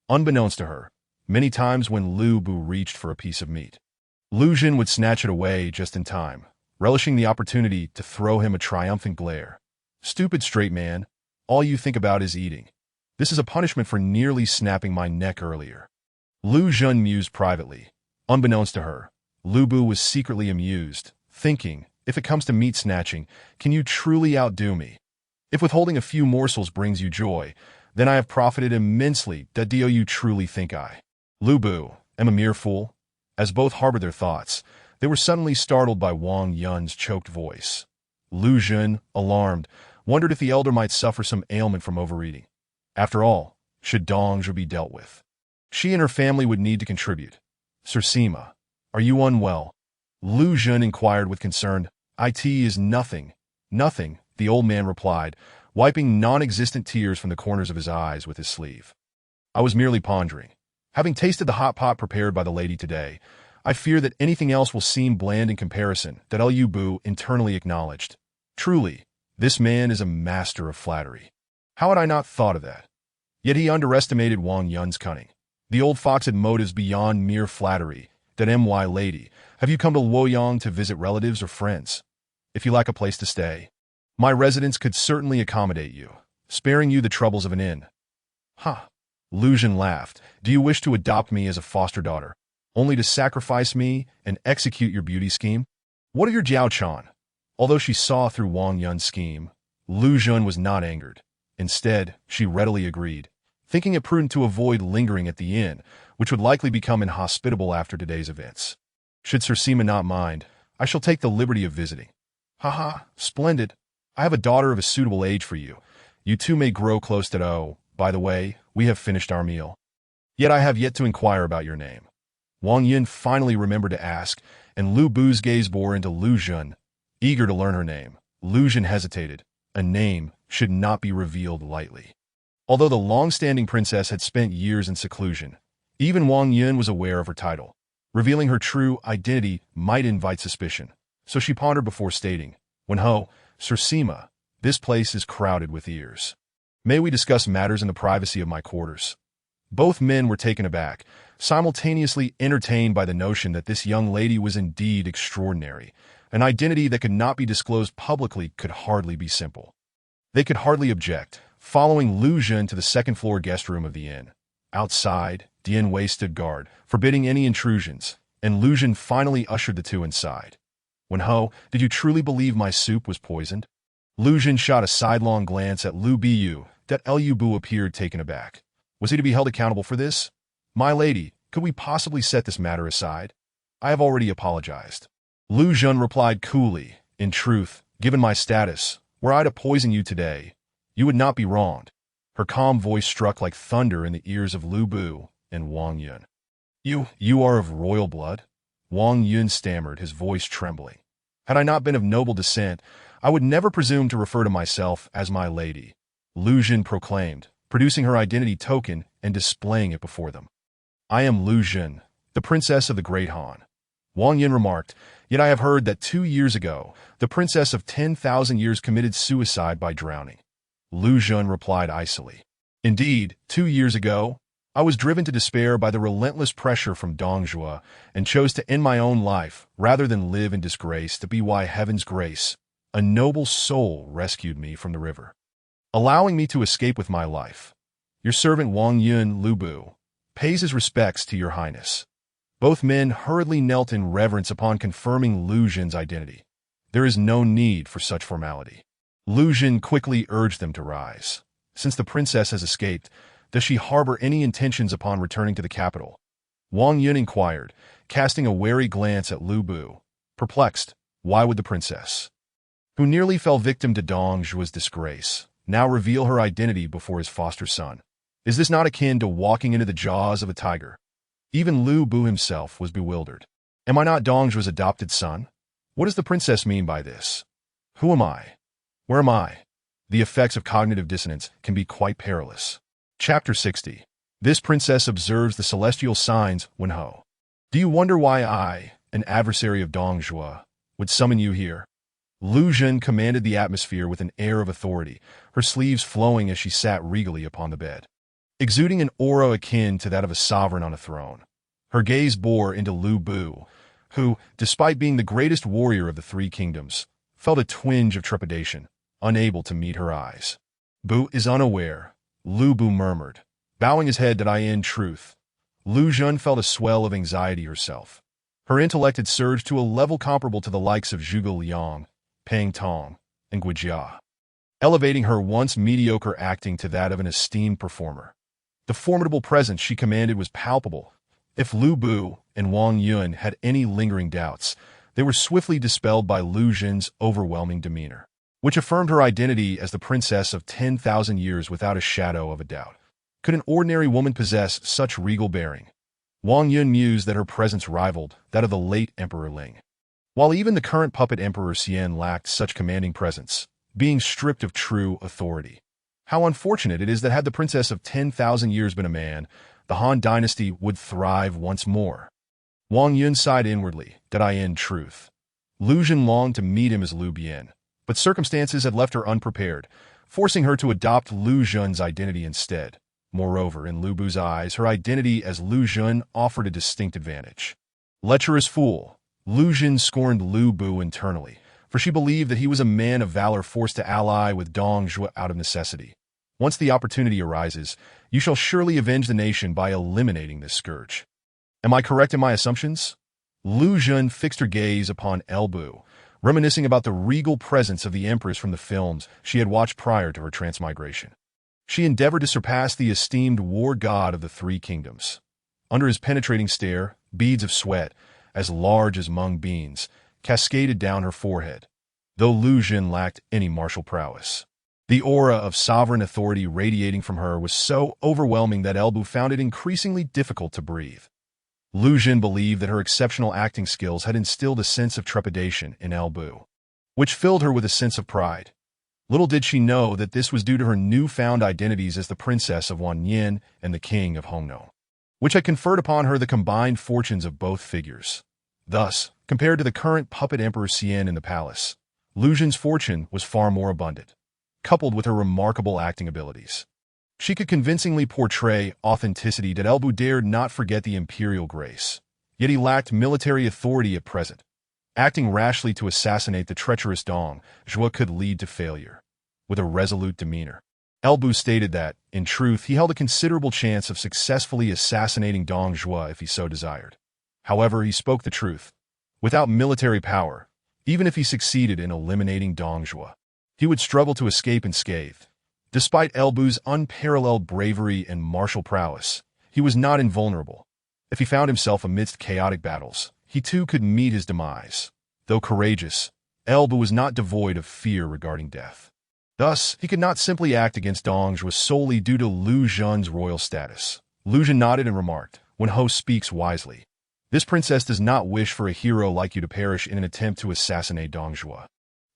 Unbeknownst to her, many times when Lu Bu reached for a piece of meat, Lu Jun would snatch it away just in time, relishing the opportunity to throw him a triumphant glare. "Stupid straight man, all you think about is eating. This is a punishment for nearly snapping my neck earlier." Lu Jun mused privately. Unbeknownst to her, Lu Bu was secretly amused, thinking, "If it comes to meat snatching, can you truly outdo me? If withholding a few morsels brings you joy, then I have profited immensely. Do you truly think I, Lu Bu, am a mere fool?" As both harbored their thoughts, they were suddenly startled by Wang Yun's choked voice. Lu Jun, alarmed, wondered if the elder might suffer some ailment from overeating. After all, should Dongzhi be dealt with, she and her family would need to contribute. "Sir Sima, are you unwell?" Lu Jun inquired with concern. "It is nothing, nothing," the old man replied, wiping non-existent tears from the corners of his eyes with his sleeve. "I was merely pondering. Having tasted the hot pot prepared by the lady today, I fear that anything else will seem bland in comparison, that Liu Bu internally acknowledged. Truly, this man is a master of flattery. How had I not thought of that? Yet he underestimated Wang Yun's cunning. The old fox had motives beyond mere flattery. That my lady, have you come to Luoyang to visit relatives or friends? If you lack a place to stay, my residence could certainly accommodate you, sparing you the troubles of an inn. Ha! Lu Jun laughed. Do you wish to adopt me as a foster daughter, only to sacrifice me and execute your beauty scheme? What are your Jiao-chan? Although she saw through Wang Yun's scheme, Lu Jun was not angered. Instead, she readily agreed, thinking it prudent to avoid lingering at the inn, which would likely become inhospitable after today's events. Should Sir Sima not mind, I shall take the liberty of visiting. Haha, splendid. I have a daughter of a suitable age for you. You two may grow close to by the way, we have finished our meal. Yet I have yet to inquire about your name. Wang Yun finally remembered to ask, and Lu Bu's gaze bore into Lu Jun, eager to learn her name. Lu Jun hesitated. A name should not be revealed lightly. Although the long-standing princess had spent years in seclusion, even Wang Yun was aware of her title. Revealing her true identity might invite suspicion, so she pondered before stating, Wenho, Sir Sima, this place is crowded with ears. May we discuss matters in the privacy of my quarters? Both men were taken aback, simultaneously entertained by the notion that this young lady was indeed extraordinary. An identity that could not be disclosed publicly could hardly be simple. They could hardly object, following Lu Jun to the second-floor guest room of the inn. Outside, Dian Wei stood guard, forbidding any intrusions, and Lu Jun finally ushered the two inside. Wenho, did you truly believe my soup was poisoned? Lu Jun shot a sidelong glance at Lu Bu. That Liu Bu appeared taken aback. Was he to be held accountable for this? My lady, could we possibly set this matter aside? I have already apologized. Lu Jun replied coolly, in truth, given my status, were I to poison you today, you would not be wronged. Her calm voice struck like thunder in the ears of Lu Bu and Wang Yun. You are of royal blood? Wang Yun stammered, his voice trembling. Had I not been of noble descent, I would never presume to refer to myself as my lady, Lu Jun proclaimed, producing her identity token and displaying it before them. I am Lu Jun, the princess of the Great Han. Wang Yun remarked, yet I have heard that 2 years ago, the princess of 10,000 years committed suicide by drowning. Lu Jun replied icily. Indeed, 2 years ago, I was driven to despair by the relentless pressure from Dongjua and chose to end my own life rather than live in disgrace. To be why heaven's grace, a noble soul rescued me from the river, allowing me to escape with my life. Your servant Wang Yun Lu Bu pays his respects to your highness. Both men hurriedly knelt in reverence upon confirming Lu Jun's identity. There is no need for such formality. Lu Jun quickly urged them to rise. Since the princess has escaped, does she harbor any intentions upon returning to the capital? Wang Yun inquired, casting a wary glance at Lu Bu. Perplexed, why would the princess, who nearly fell victim to Dongjua's disgrace, now reveal her identity before his foster son? Is this not akin to walking into the jaws of a tiger? Even Lu Bu himself was bewildered. Am I not Dongjua's adopted son? What does the princess mean by this? Who am I? Where am I? The effects of cognitive dissonance can be quite perilous. Chapter 60. This princess observes the celestial signs, Wenho. Do you wonder why I, an adversary of Dongjua, would summon you here? Lu Jun commanded the atmosphere with an air of authority, her sleeves flowing as she sat regally upon the bed, exuding an aura akin to that of a sovereign on a throne. Her gaze bore into Lu Bu, who, despite being the greatest warrior of the three kingdoms, felt a twinge of trepidation, unable to meet her eyes. Bu is unaware, Lu Bu murmured, bowing his head that I in truth. Lu Jun felt a swell of anxiety herself. Her intellect had surged to a level comparable to the likes of Zhuge Liang, Pang Tong, and Guijia, elevating her once mediocre acting to that of an esteemed performer. The formidable presence she commanded was palpable. If Lu Bu and Wang Yun had any lingering doubts, they were swiftly dispelled by Lu Jun's overwhelming demeanor, which affirmed her identity as the princess of 10,000 years without a shadow of a doubt. Could an ordinary woman possess such regal bearing? Wang Yun mused that her presence rivaled that of the late Emperor Ling. While even the current puppet Emperor Xian lacked such commanding presence, being stripped of true authority. How unfortunate it is that had the princess of 10,000 years been a man, the Han dynasty would thrive once more. Wang Yun sighed inwardly. Did I in truth? Lu Xun longed to meet him as Lu Bian, but circumstances had left her unprepared, forcing her to adopt Lu Xun's identity instead. Moreover, in Lu Bu's eyes, her identity as Lu Xun offered a distinct advantage. Lecherous fool, Lu Xun scorned Lu Bu internally, for she believed that he was a man of valor forced to ally with Dong Zhuo out of necessity. Once the opportunity arises, you shall surely avenge the nation by eliminating this scourge. Am I correct in my assumptions? Lu Xun fixed her gaze upon El Bu, reminiscing about the regal presence of the empress from the films she had watched prior to her transmigration. She endeavored to surpass the esteemed war god of the Three Kingdoms. Under his penetrating stare, beads of sweat, as large as mung beans, cascaded down her forehead, though Lu Xun lacked any martial prowess. The aura of sovereign authority radiating from her was so overwhelming that El Bu found it increasingly difficult to breathe. Lu Xun believed that her exceptional acting skills had instilled a sense of trepidation in El Bu, which filled her with a sense of pride. Little did she know that this was due to her newfound identities as the princess of Wanyin and the king of Hongnou, which had conferred upon her the combined fortunes of both figures. Thus, compared to the current puppet Emperor Xian in the palace, Lu Xun's fortune was far more abundant, coupled with her remarkable acting abilities. She could convincingly portray authenticity that El Bu dared not forget the imperial grace, yet he lacked military authority at present. Acting rashly to assassinate the treacherous Dong Zhuo could lead to failure. With a resolute demeanor, El Bu stated that, in truth, he held a considerable chance of successfully assassinating Dong Zhuo if he so desired. However, he spoke the truth. Without military power, even if he succeeded in eliminating Dong Zhuo, he would struggle to escape unscathed. Despite El Bu's unparalleled bravery and martial prowess, he was not invulnerable. If he found himself amidst chaotic battles, he too could meet his demise. Though courageous, El Bu was not devoid of fear regarding death. Thus, he could not simply act against Dong Zhuo solely due to Lu Xun's royal status. Lu Xun nodded and remarked, "When Ho speaks wisely. This princess does not wish for a hero like you to perish in an attempt to assassinate Dong Zhuo.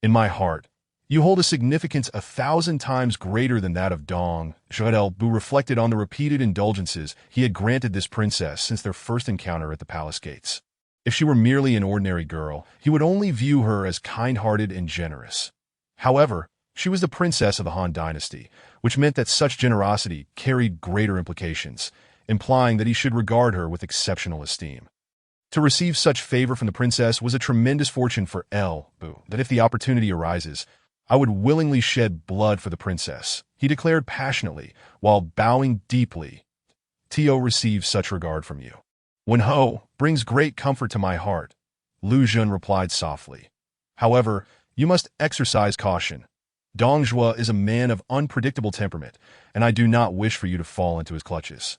In my heart, you hold a significance 1,000 times greater than that of Dong Zhuo." El Bu reflected on the repeated indulgences he had granted this princess since their first encounter at the palace gates. If she were merely an ordinary girl, he would only view her as kind-hearted and generous. However, she was the princess of the Han dynasty, which meant that such generosity carried greater implications, implying that he should regard her with exceptional esteem. To receive such favor from the princess was a tremendous fortune for El Bu, that if the opportunity arises, I would willingly shed blood for the princess, he declared passionately, while bowing deeply. Tio receives such regard from you. When Ho brings great comfort to my heart, Lu Xun replied softly. However, you must exercise caution. Dong Zhuo is a man of unpredictable temperament, and I do not wish for you to fall into his clutches.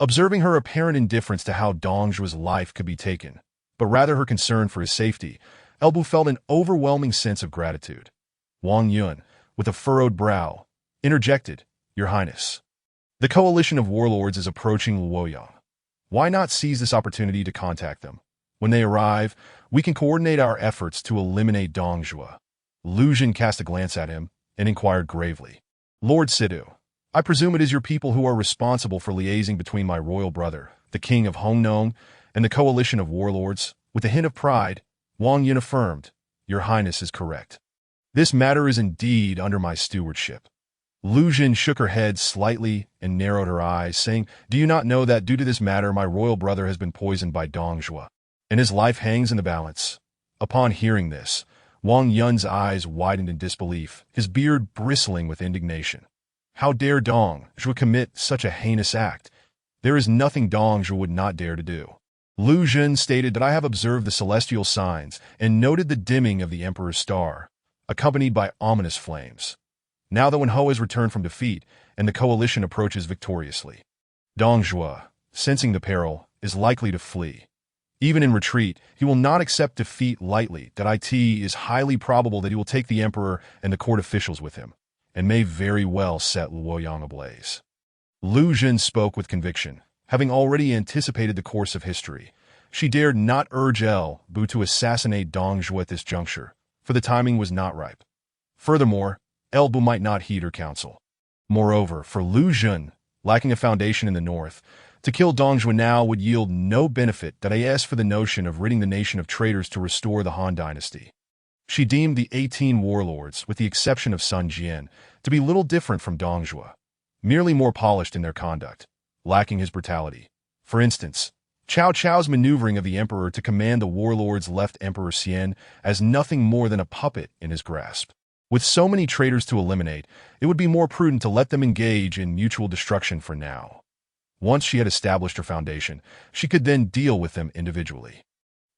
Observing her apparent indifference to how Dong Zhuo's life could be taken, but rather her concern for his safety, El Bu felt an overwhelming sense of gratitude. Wang Yun, with a furrowed brow, interjected, "Your Highness, the coalition of warlords is approaching Luoyang. Why not seize this opportunity to contact them? When they arrive, we can coordinate our efforts to eliminate Dong Zhuo." Lu Xun cast a glance at him and inquired gravely, "Lord Sidu, I presume it is your people who are responsible for liaising between my royal brother, the king of Hongnou, and the coalition of warlords?" With a hint of pride, Wang Yun affirmed, "Your Highness is correct. This matter is indeed under my stewardship." Lu Xun shook her head slightly and narrowed her eyes, saying, "Do you not know that due to this matter my royal brother has been poisoned by Dong Zhuo, and his life hangs in the balance?" Upon hearing this, Wang Yun's eyes widened in disbelief, his beard bristling with indignation. How dare Dong Zhuo commit such a heinous act? There is nothing Dong Zhuo would not dare to do. Lu Xun stated that I have observed the celestial signs and noted the dimming of the Emperor's star, accompanied by ominous flames. Now that when Ho has returned from defeat and the coalition approaches victoriously, Dong Zhuo, sensing the peril, is likely to flee. Even in retreat, he will not accept defeat lightly. That it is highly probable that he will take the Emperor and the court officials with him, and may very well set Luoyang ablaze. Lu Xun spoke with conviction, having already anticipated the course of history. She dared not urge El Bu to assassinate Dong Zhuo at this juncture, for the timing was not ripe. Furthermore, El Bu might not heed her counsel. Moreover, for Lu Xun, lacking a foundation in the north, To kill Dong Zhuo now would yield no benefit that I asked for the notion of ridding the nation of traitors to restore the Han dynasty. She deemed the 18 warlords, with the exception of Sun Jian, to be little different from Dong Zhuo, merely more polished in their conduct, lacking his brutality. For instance, Cao Cao's maneuvering of the emperor to command the warlords left Emperor Xian as nothing more than a puppet in his grasp. With so many traitors to eliminate, it would be more prudent to let them engage in mutual destruction for now. Once she had established her foundation, she could then deal with them individually.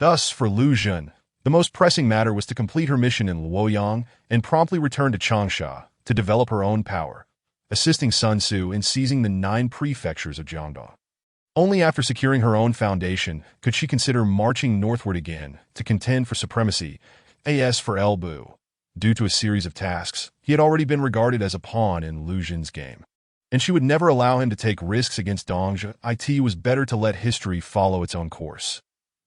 Thus, for Lu Xun, the most pressing matter was to complete her mission in Luoyang and promptly return to Changsha to develop her own power, assisting Sun Tzu in seizing the 9 prefectures of Jiangdong. Only after securing her own foundation could she consider marching northward again to contend for supremacy, as for El Bu. Due to a series of tasks, he had already been regarded as a pawn in Lu Xun's game, and she would never allow him to take risks against Dong Zhuo. It was better to let history follow its own course.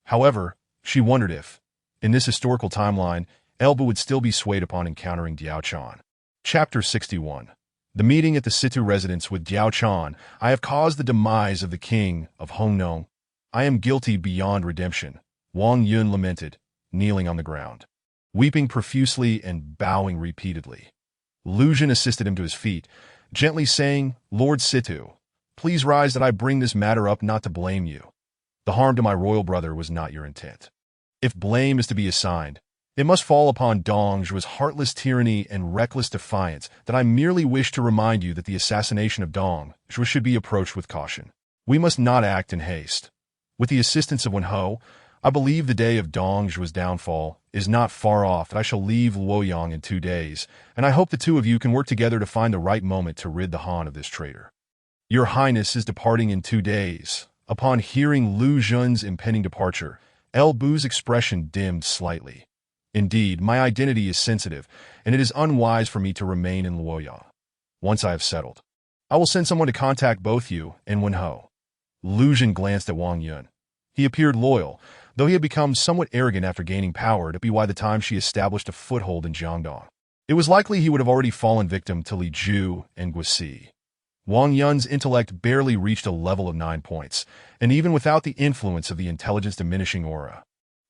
However, she wondered if, in this historical timeline, El Bu would still be swayed upon encountering Diao Chan. Chapter 61. The meeting at the Situ residence with Diao Chan. I have caused the demise of the king of Hongnong. I am guilty beyond redemption, Wang Yun lamented, kneeling on the ground, weeping profusely and bowing repeatedly. Lu Xun assisted him to his feet, gently saying, Lord Situ, please rise that I bring this matter up not to blame you. The harm to my royal brother was not your intent. If blame is to be assigned, it must fall upon Dong Zhuo's heartless tyranny and reckless defiance. That I merely wish to remind you that the assassination of Dong Zhuo should be approached with caution. We must not act in haste. With the assistance of Wen Ho, I believe the day of Dong Zhuo's downfall is not far off. I shall leave Luoyang in 2 days, and I hope the two of you can work together to find the right moment to rid the Han of this traitor. Your Highness is departing in 2 days. Upon hearing Lu Xun's impending departure, El Bu's expression dimmed slightly. Indeed, my identity is sensitive, and it is unwise for me to remain in Luoyang. Once I have settled, I will send someone to contact both you and Wen Ho. Lu Xun glanced at Wang Yun. He appeared loyal, though he had become somewhat arrogant after gaining power to be by the time she established a foothold in Jiangdong. It was likely he would have already fallen victim to Li Ju and Guisi. Wang Yun's intellect barely reached a level of 9 points, and even without the influence of the intelligence-diminishing aura,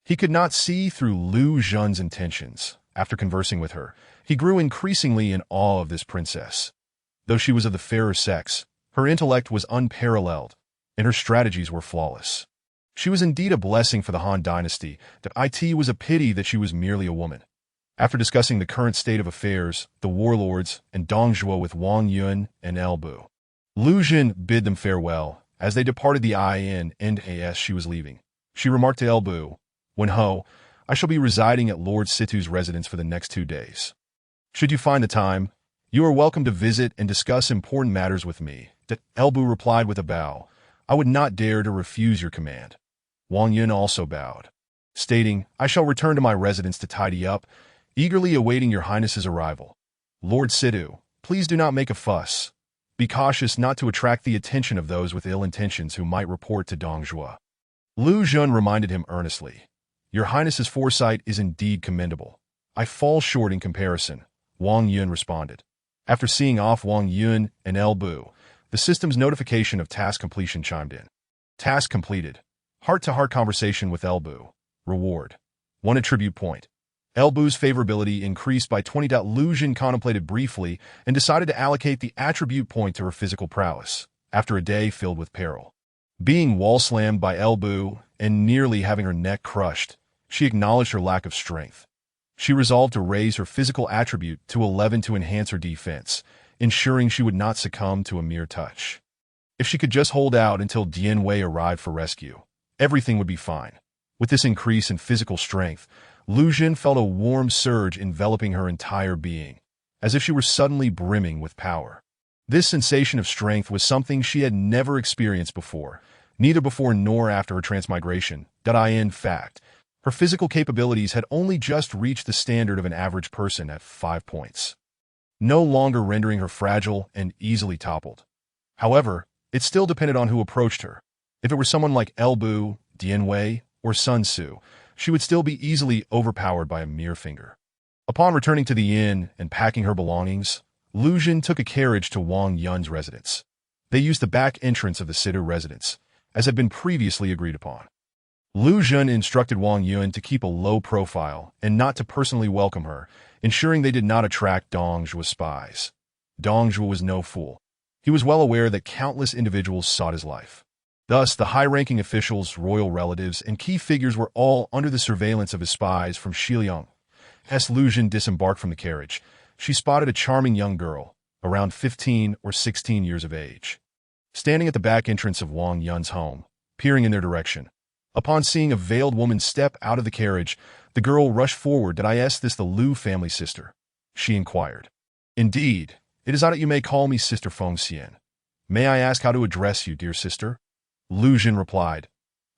he could not see through Lu Xun's intentions. After conversing with her, he grew increasingly in awe of this princess. Though she was of the fairer sex, her intellect was unparalleled, and her strategies were flawless. She was indeed a blessing for the Han dynasty. It was a pity that she was merely a woman. After discussing the current state of affairs, the warlords, and Dong Zhuo with Wang Yun and El Bu, Lu Xun bid them farewell. As they departed the inn and as she was leaving, she remarked to El Bu, Wen Ho, I shall be residing at Lord Situ's residence for the next 2 days. Should you find the time, you are welcome to visit and discuss important matters with me. El Bu replied with a bow, I would not dare to refuse your command. Wang Yun also bowed, stating, I shall return to my residence to tidy up, eagerly awaiting your Highness's arrival. Lord Situ, please do not make a fuss. Be cautious not to attract the attention of those with ill intentions who might report to Dong Zhuo. Lu Xun reminded him earnestly, Your Highness's foresight is indeed commendable. I fall short in comparison, Wang Yun responded. After seeing off Wang Yun and El Bu, the system's notification of task completion chimed in. Task completed. Heart-to-heart conversation with El Bu. Reward. 1 attribute point. El Bu's favorability increased by 20. Lu Xun contemplated briefly and decided to allocate the attribute point to her physical prowess, after a day filled with peril. Being wall-slammed by El Bu and nearly having her neck crushed, she acknowledged her lack of strength. She resolved to raise her physical attribute to 11 to enhance her defense, ensuring she would not succumb to a mere touch. If she could just hold out until Dian Wei arrived for rescue, everything would be fine. With this increase in physical strength, Lu Xun felt a warm surge enveloping her entire being, as if she were suddenly brimming with power. This sensation of strength was something she had never experienced before, neither before nor after her transmigration. In fact, her physical capabilities had only just reached the standard of an average person at 5 points, no longer rendering her fragile and easily toppled. However, it still depended on who approached her. If it were someone like El Bu, Dian Wei, or Sun Tzu, she would still be easily overpowered by a mere finger. Upon returning to the inn and packing her belongings, Lu Xun took a carriage to Wang Yun's residence. They used the back entrance of the Sidu residence, as had been previously agreed upon. Lu Jun instructed Wang Yun to keep a low profile and not to personally welcome her, ensuring they did not attract Dong Zhuo's spies. Dong Zhuo was no fool. He was well aware that countless individuals sought his life. Thus, the high-ranking officials, royal relatives, and key figures were all under the surveillance of his spies from Shiliang. As Lu Jun disembarked from the carriage, she spotted a charming young girl, around 15 or 16 years of age, standing at the back entrance of Wang Yun's home, peering in their direction. Upon seeing a veiled woman step out of the carriage, the girl rushed forward. "Did I ask this the Lu family sister?" she inquired. "Indeed, it is that you may call me Sister Feng Xian. May I ask how to address you, dear sister?" Lu Jun replied.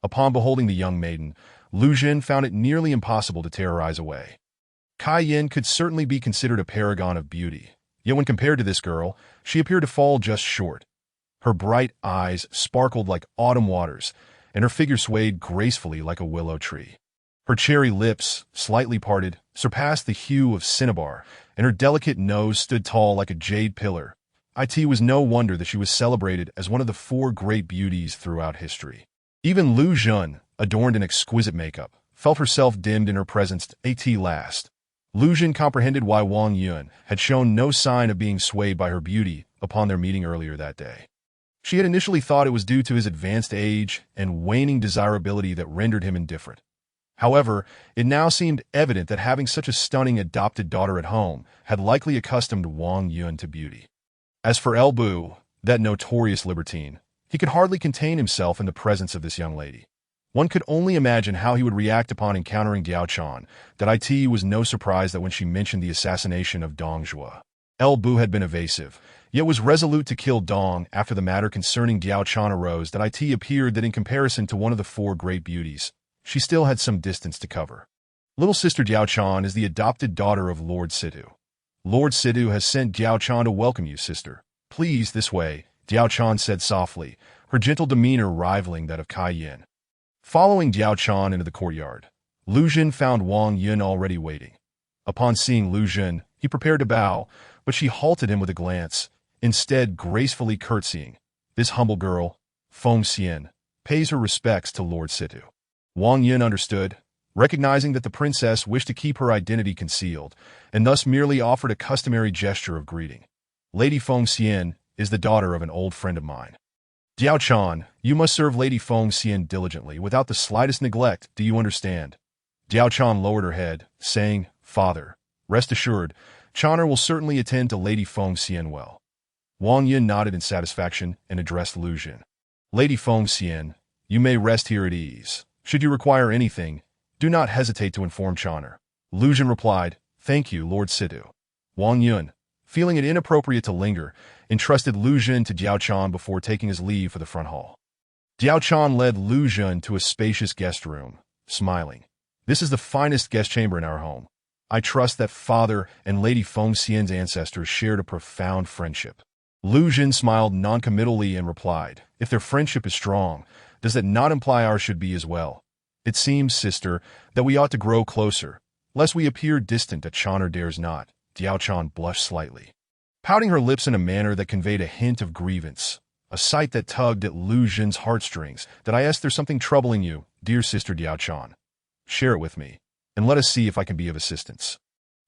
Upon beholding the young maiden, Lu Jun found it nearly impossible to tear her eyes away. Kai Yin could certainly be considered a paragon of beauty, yet when compared to this girl, she appeared to fall just short. Her bright eyes sparkled like autumn waters, and her figure swayed gracefully like a willow tree. Her cherry lips, slightly parted, surpassed the hue of cinnabar, and her delicate nose stood tall like a jade pillar. It was no wonder that she was celebrated as one of the 4 great beauties throughout history. Even Lu Jun, adorned in exquisite makeup, felt herself dimmed in her presence at last. Lu Jun comprehended why Wang Yun had shown no sign of being swayed by her beauty upon their meeting earlier that day. She had initially thought it was due to his advanced age and waning desirability that rendered him indifferent. However, it now seemed evident that having such a stunning adopted daughter at home had likely accustomed Wang Yun to beauty. As for El Bu, that notorious libertine, he could hardly contain himself in the presence of this young lady. One could only imagine how he would react upon encountering Diao Chan. That it was no surprise that when she mentioned the assassination of Dong Zhuo, El Bu had been evasive, yet was resolute to kill Dong after the matter concerning Diao Chan arose. That it appeared that in comparison to one of the 4 great beauties, she still had some distance to cover. Little sister Diao Chan is the adopted daughter of Lord Sidu. Lord Sidu has sent Diao Chan to welcome you, sister. Please, this way, Diao Chan said softly, her gentle demeanor rivaling that of Kai Yin. Following Diao Chan into the courtyard, Lu Jun found Wang Yun already waiting. Upon seeing Lu Jun, he prepared to bow, but she halted him with a glance, instead gracefully curtsying. This humble girl, Feng Xian, pays her respects to Lord Situ. Wang Yun understood, recognizing that the princess wished to keep her identity concealed, and thus merely offered a customary gesture of greeting. Lady Feng Xian is the daughter of an old friend of mine. Diao Chan, you must serve Lady Feng Xian diligently without the slightest neglect, do you understand? Diao Chan lowered her head, saying, Father, rest assured, Chaner will certainly attend to Lady Feng Xian well. Wang Yun nodded in satisfaction and addressed Lu Jun. Lady Feng Xian, you may rest here at ease. Should you require anything, do not hesitate to inform Chaner. Lu Jun replied, Thank you, Lord Sidu. Wang Yun, feeling it inappropriate to linger, entrusted Lu Jun to Diao Chan before taking his leave for the front hall. Diao Chan led Lu Jun to a spacious guest room, smiling. This is the finest guest chamber in our home. I trust that Father and Lady Feng Xian's ancestors shared a profound friendship. Lu Jun smiled noncommittally and replied, If their friendship is strong, does that not imply ours should be as well? It seems, sister, that we ought to grow closer, lest we appear distant that Chaner dares not. Diao Chan blushed slightly, pouting her lips in a manner that conveyed a hint of grievance, a sight that tugged at Lu Jun's heartstrings. That I ask there's something troubling you, dear sister Diao Chan. Share it with me, and let us see if I can be of assistance.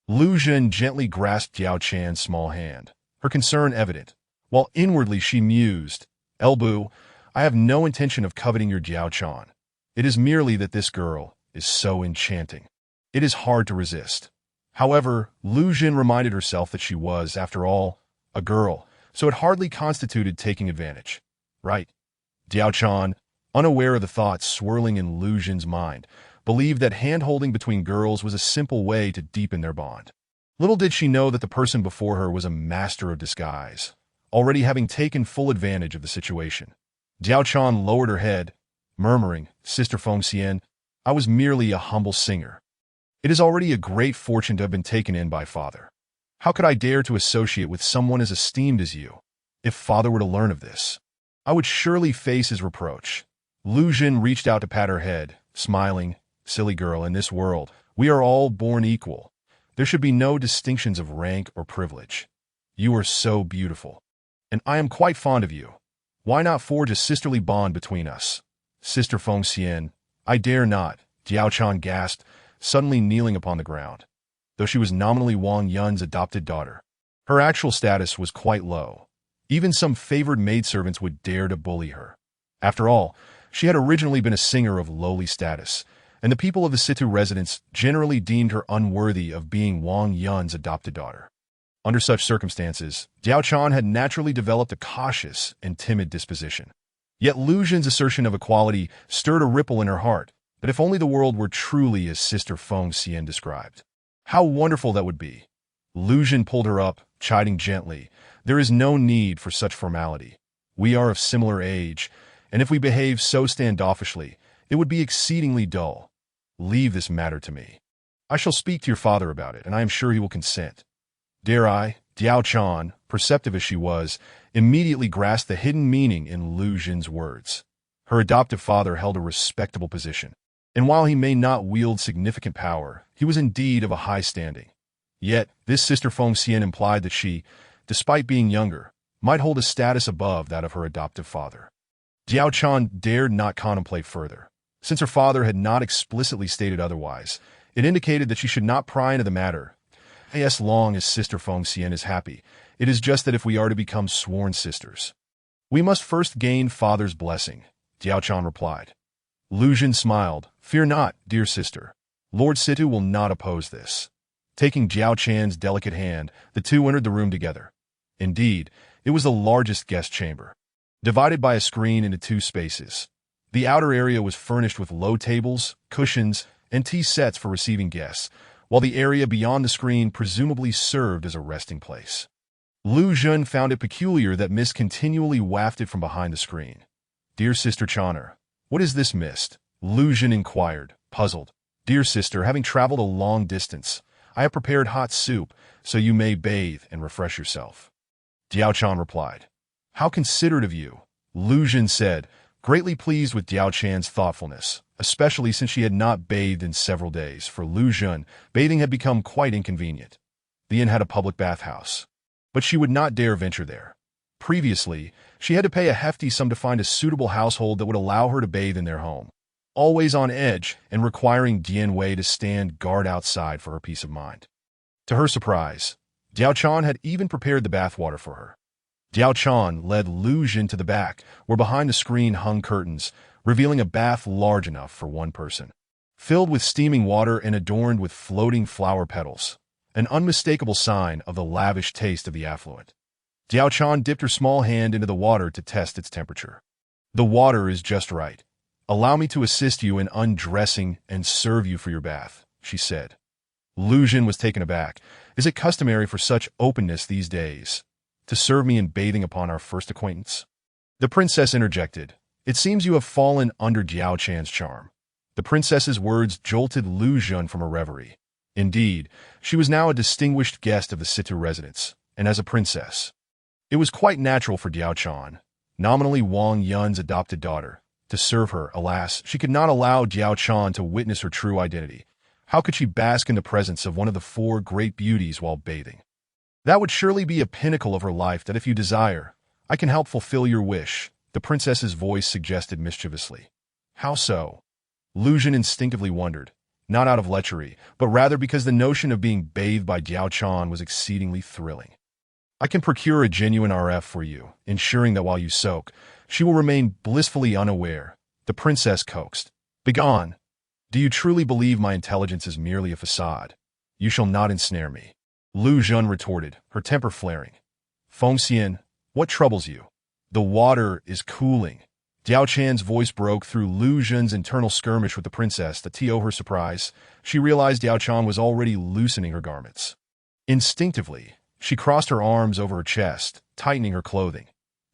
Lu Jun gently grasped Diao Chan's small hand, her concern evident, while inwardly she mused, Elbu, I have no intention of coveting your Diao Chan. It is merely that this girl is so enchanting. It is hard to resist. However, Lu Jun reminded herself that she was, after all, a girl, so it hardly constituted taking advantage. Right? Diao Chan, unaware of the thoughts swirling in Lu Jun's mind, believed that hand-holding between girls was a simple way to deepen their bond. Little did she know that the person before her was a master of disguise, already having taken full advantage of the situation. Diao Chan lowered her head, murmuring, Sister Feng Xian, I was merely a humble singer. It is already a great fortune to have been taken in by Father. How could I dare to associate with someone as esteemed as you? If Father were to learn of this, I would surely face his reproach. Lu Jun reached out to pat her head, smiling, Silly girl, in this world, we are all born equal. There should be no distinctions of rank or privilege. You are so beautiful, and I am quite fond of you. Why not forge a sisterly bond between us? Sister Feng Xian, I dare not, Diao Chan gasped, suddenly kneeling upon the ground. Though she was nominally Wang Yun's adopted daughter, her actual status was quite low. Even some favored maidservants would dare to bully her. After all, she had originally been a singer of lowly status, and the people of the Situ residence generally deemed her unworthy of being Wang Yun's adopted daughter. Under such circumstances, Diao Chan had naturally developed a cautious and timid disposition. Yet Lu Xun's assertion of equality stirred a ripple in her heart, that if only the world were truly as Sister Feng Xian described. How wonderful that would be! Lu Xun pulled her up, chiding gently. There is no need for such formality. We are of similar age, and if we behave so standoffishly, it would be exceedingly dull. Leave this matter to me. I shall speak to your father about it, and I am sure he will consent. Dare I? Diao Chan, perceptive as she was, immediately grasped the hidden meaning in Lu Xun's words. Her adoptive father held a respectable position, and while he may not wield significant power, he was indeed of a high standing. Yet, this Sister Feng Xian implied that she, despite being younger, might hold a status above that of her adoptive father. Diao Chan dared not contemplate further. Since her father had not explicitly stated otherwise, it indicated that she should not pry into the matter. As long as Sister Feng Xian is happy, it is just that if we are to become sworn sisters, we must first gain father's blessing, Diao Chan replied. Lu Xun smiled. Fear not, dear sister. Lord Situ will not oppose this. Taking Diao Chan's delicate hand, the two entered the room together. Indeed, it was the largest guest chamber, divided by a screen into two spaces. The outer area was furnished with low tables, cushions, and tea sets for receiving guests, while the area beyond the screen presumably served as a resting place. Lu Xun found it peculiar that mist continually wafted from behind the screen. Dear Sister Chaner, what is this mist? Lu Xun inquired, puzzled. Dear sister, having traveled a long distance, I have prepared hot soup, so you may bathe and refresh yourself. Diao Chan replied. How considerate of you, Lu Xun said, greatly pleased with Diao Chan's thoughtfulness, especially since she had not bathed in several days. For Lu Xun, bathing had become quite inconvenient. The inn had a public bathhouse, but she would not dare venture there. Previously, she had to pay a hefty sum to find a suitable household that would allow her to bathe in their home, always on edge and requiring Dian Wei to stand guard outside for her peace of mind. To her surprise, Diao Chan had even prepared the bathwater for her. Diao Chan led Lu Xun to the back, where behind the screen hung curtains, revealing a bath large enough for one person, filled with steaming water and adorned with floating flower petals, an unmistakable sign of the lavish taste of the affluent. Diao Chan dipped her small hand into the water to test its temperature. The water is just right. Allow me to assist you in undressing and serve you for your bath, she said. Lu Xun was taken aback. Is it customary for such openness these days to serve me in bathing upon our first acquaintance? The princess interjected. It seems you have fallen under Diao Chan's charm. The princess's words jolted Lu Xun from her reverie. Indeed, she was now a distinguished guest of the Situ residence, and as a princess, it was quite natural for Diao Chan, nominally Wang Yun's adopted daughter, to serve her. Alas, she could not allow Diao Chan to witness her true identity. How could she bask in the presence of one of the four great beauties while bathing? That would surely be a pinnacle of her life that if you desire, I can help fulfill your wish, the princess's voice suggested mischievously. How so? Lu Xun instinctively wondered, not out of lechery, but rather because the notion of being bathed by Diao Chan was exceedingly thrilling. I can procure a genuine RF for you, ensuring that while you soak, she will remain blissfully unaware, the princess coaxed. Begone! Do you truly believe my intelligence is merely a facade? You shall not ensnare me. Lu Xun retorted, her temper flaring. Feng Xian, what troubles you? The water is cooling. Diao Chan's voice broke through Lu Xun's internal skirmish with the princess that to her surprise, she realized Diao Chan was already loosening her garments. Instinctively, she crossed her arms over her chest, tightening her clothing.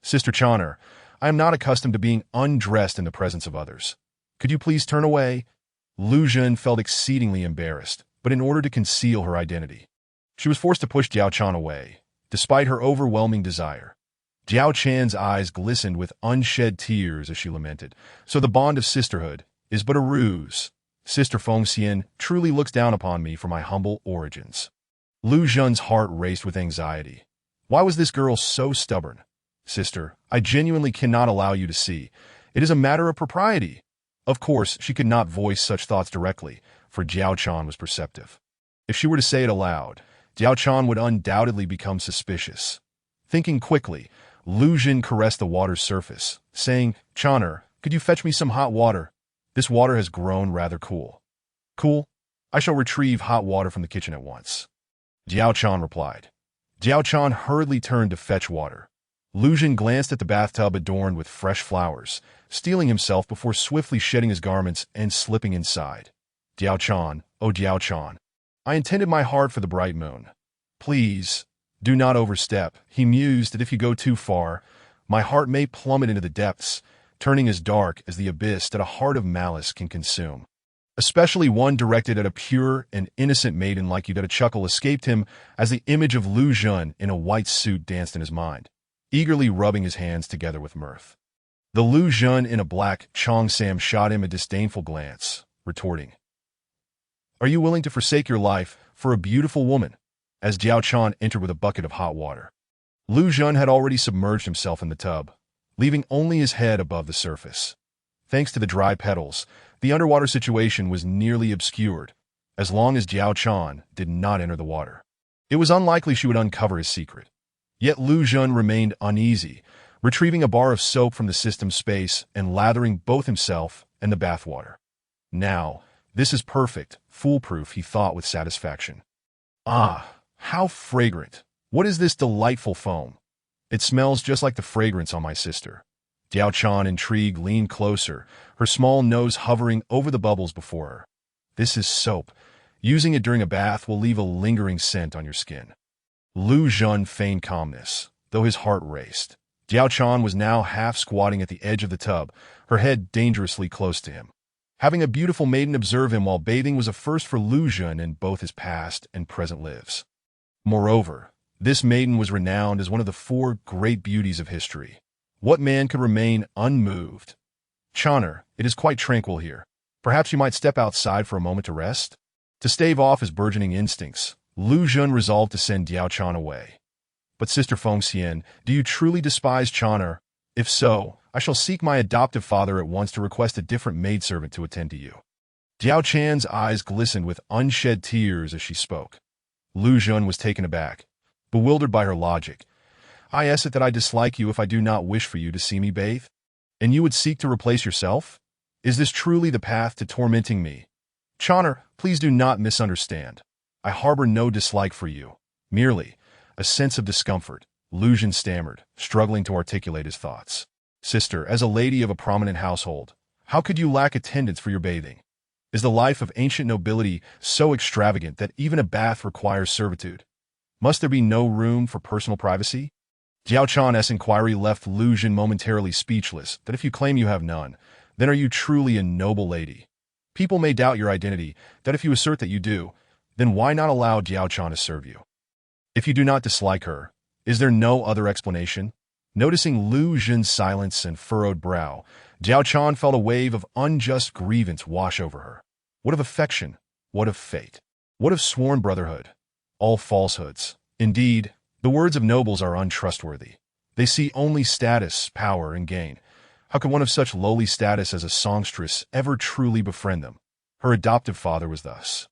Sister Chaner, I am not accustomed to being undressed in the presence of others. Could you please turn away? Lu Xun felt exceedingly embarrassed, but in order to conceal her identity, she was forced to push Diao Chan away, despite her overwhelming desire. Diao Chan's eyes glistened with unshed tears as she lamented. So the bond of sisterhood is but a ruse. Sister Feng Xian truly looks down upon me for my humble origins. Lu Xun's heart raced with anxiety. Why was this girl so stubborn? Sister, I genuinely cannot allow you to see. It is a matter of propriety. Of course, she could not voice such thoughts directly, for Jiao Chan was perceptive. If she were to say it aloud, Jiao Chan would undoubtedly become suspicious. Thinking quickly, Lu Jin caressed the water's surface, saying, "Chaner, could you fetch me some hot water? This water has grown rather cool." "Cool? I shall retrieve hot water from the kitchen at once." Jiao Chan replied. Jiao Chan hurriedly turned to fetch water. Lu Jin glanced at the bathtub adorned with fresh flowers, steeling himself before swiftly shedding his garments and slipping inside. "Jiao Chan, oh Jiao Chan, I intended my heart for the bright moon. Please, do not overstep," he mused, "that if you go too far, my heart may plummet into the depths, turning as dark as the abyss that a heart of malice can consume. Especially one directed at a pure and innocent maiden like you." That a chuckle escaped him as the image of Lu Jun in a white suit danced in his mind, eagerly rubbing his hands together with mirth. The Lu Jun in a black Cheongsam shot him a disdainful glance, retorting, "Are you willing to forsake your life for a beautiful woman?" as Jiao Chan entered with a bucket of hot water. Lu Jun had already submerged himself in the tub, leaving only his head above the surface. Thanks to the dry petals, the underwater situation was nearly obscured, as long as Jiao Chan did not enter the water. It was unlikely she would uncover his secret. Yet Lu Jun remained uneasy, retrieving a bar of soap from the system's space and lathering both himself and the bathwater. "Now, this is perfect, foolproof," he thought with satisfaction. "Ah, how fragrant! What is this delightful foam? It smells just like the fragrance on my sister." Jiao Chan, intrigued, leaned closer, her small nose hovering over the bubbles before her. "This is soap. Using it during a bath will leave a lingering scent on your skin." Lu Jun feigned calmness, though his heart raced. Jiao Chan was now half squatting at the edge of the tub, her head dangerously close to him. Having a beautiful maiden observe him while bathing was a first for Lu Jun in both his past and present lives. Moreover, this maiden was renowned as one of the 4 great beauties of history. What man could remain unmoved? "Chaner, it is quite tranquil here. Perhaps you might step outside for a moment to rest?" To stave off his burgeoning instincts, Lu Jun resolved to send Jiao Chan away. "But Sister Fengxian, do you truly despise Chaner? If so, I shall seek my adoptive father at once to request a different maidservant to attend to you." Jiao Chan's eyes glistened with unshed tears as she spoke. Lu Jun was taken aback, bewildered by her logic. "I is it that I dislike you if I do not wish for you to see me bathe? And you would seek to replace yourself? Is this truly the path to tormenting me? Chaner, please do not misunderstand. I harbor no dislike for you. Merely a sense of discomfort," Lu Jun stammered, struggling to articulate his thoughts. "Sister, as a lady of a prominent household, how could you lack attendance for your bathing? Is the life of ancient nobility so extravagant that even a bath requires servitude? Must there be no room for personal privacy?" Jiao Chan's inquiry left Lu Jun momentarily speechless. "That if you claim you have none, then are you truly a noble lady? People may doubt your identity. That if you assert that you do, then why not allow Jiao Chan to serve you? If you do not dislike her, is there no other explanation?" Noticing Lu Jun's silence and furrowed brow, Jiao Chan felt a wave of unjust grievance wash over her. What of affection? What of fate? What of sworn brotherhood? All falsehoods. Indeed, the words of nobles are untrustworthy. They see only status, power, and gain. How could one of such lowly status as a songstress ever truly befriend them? Her adoptive father was thus.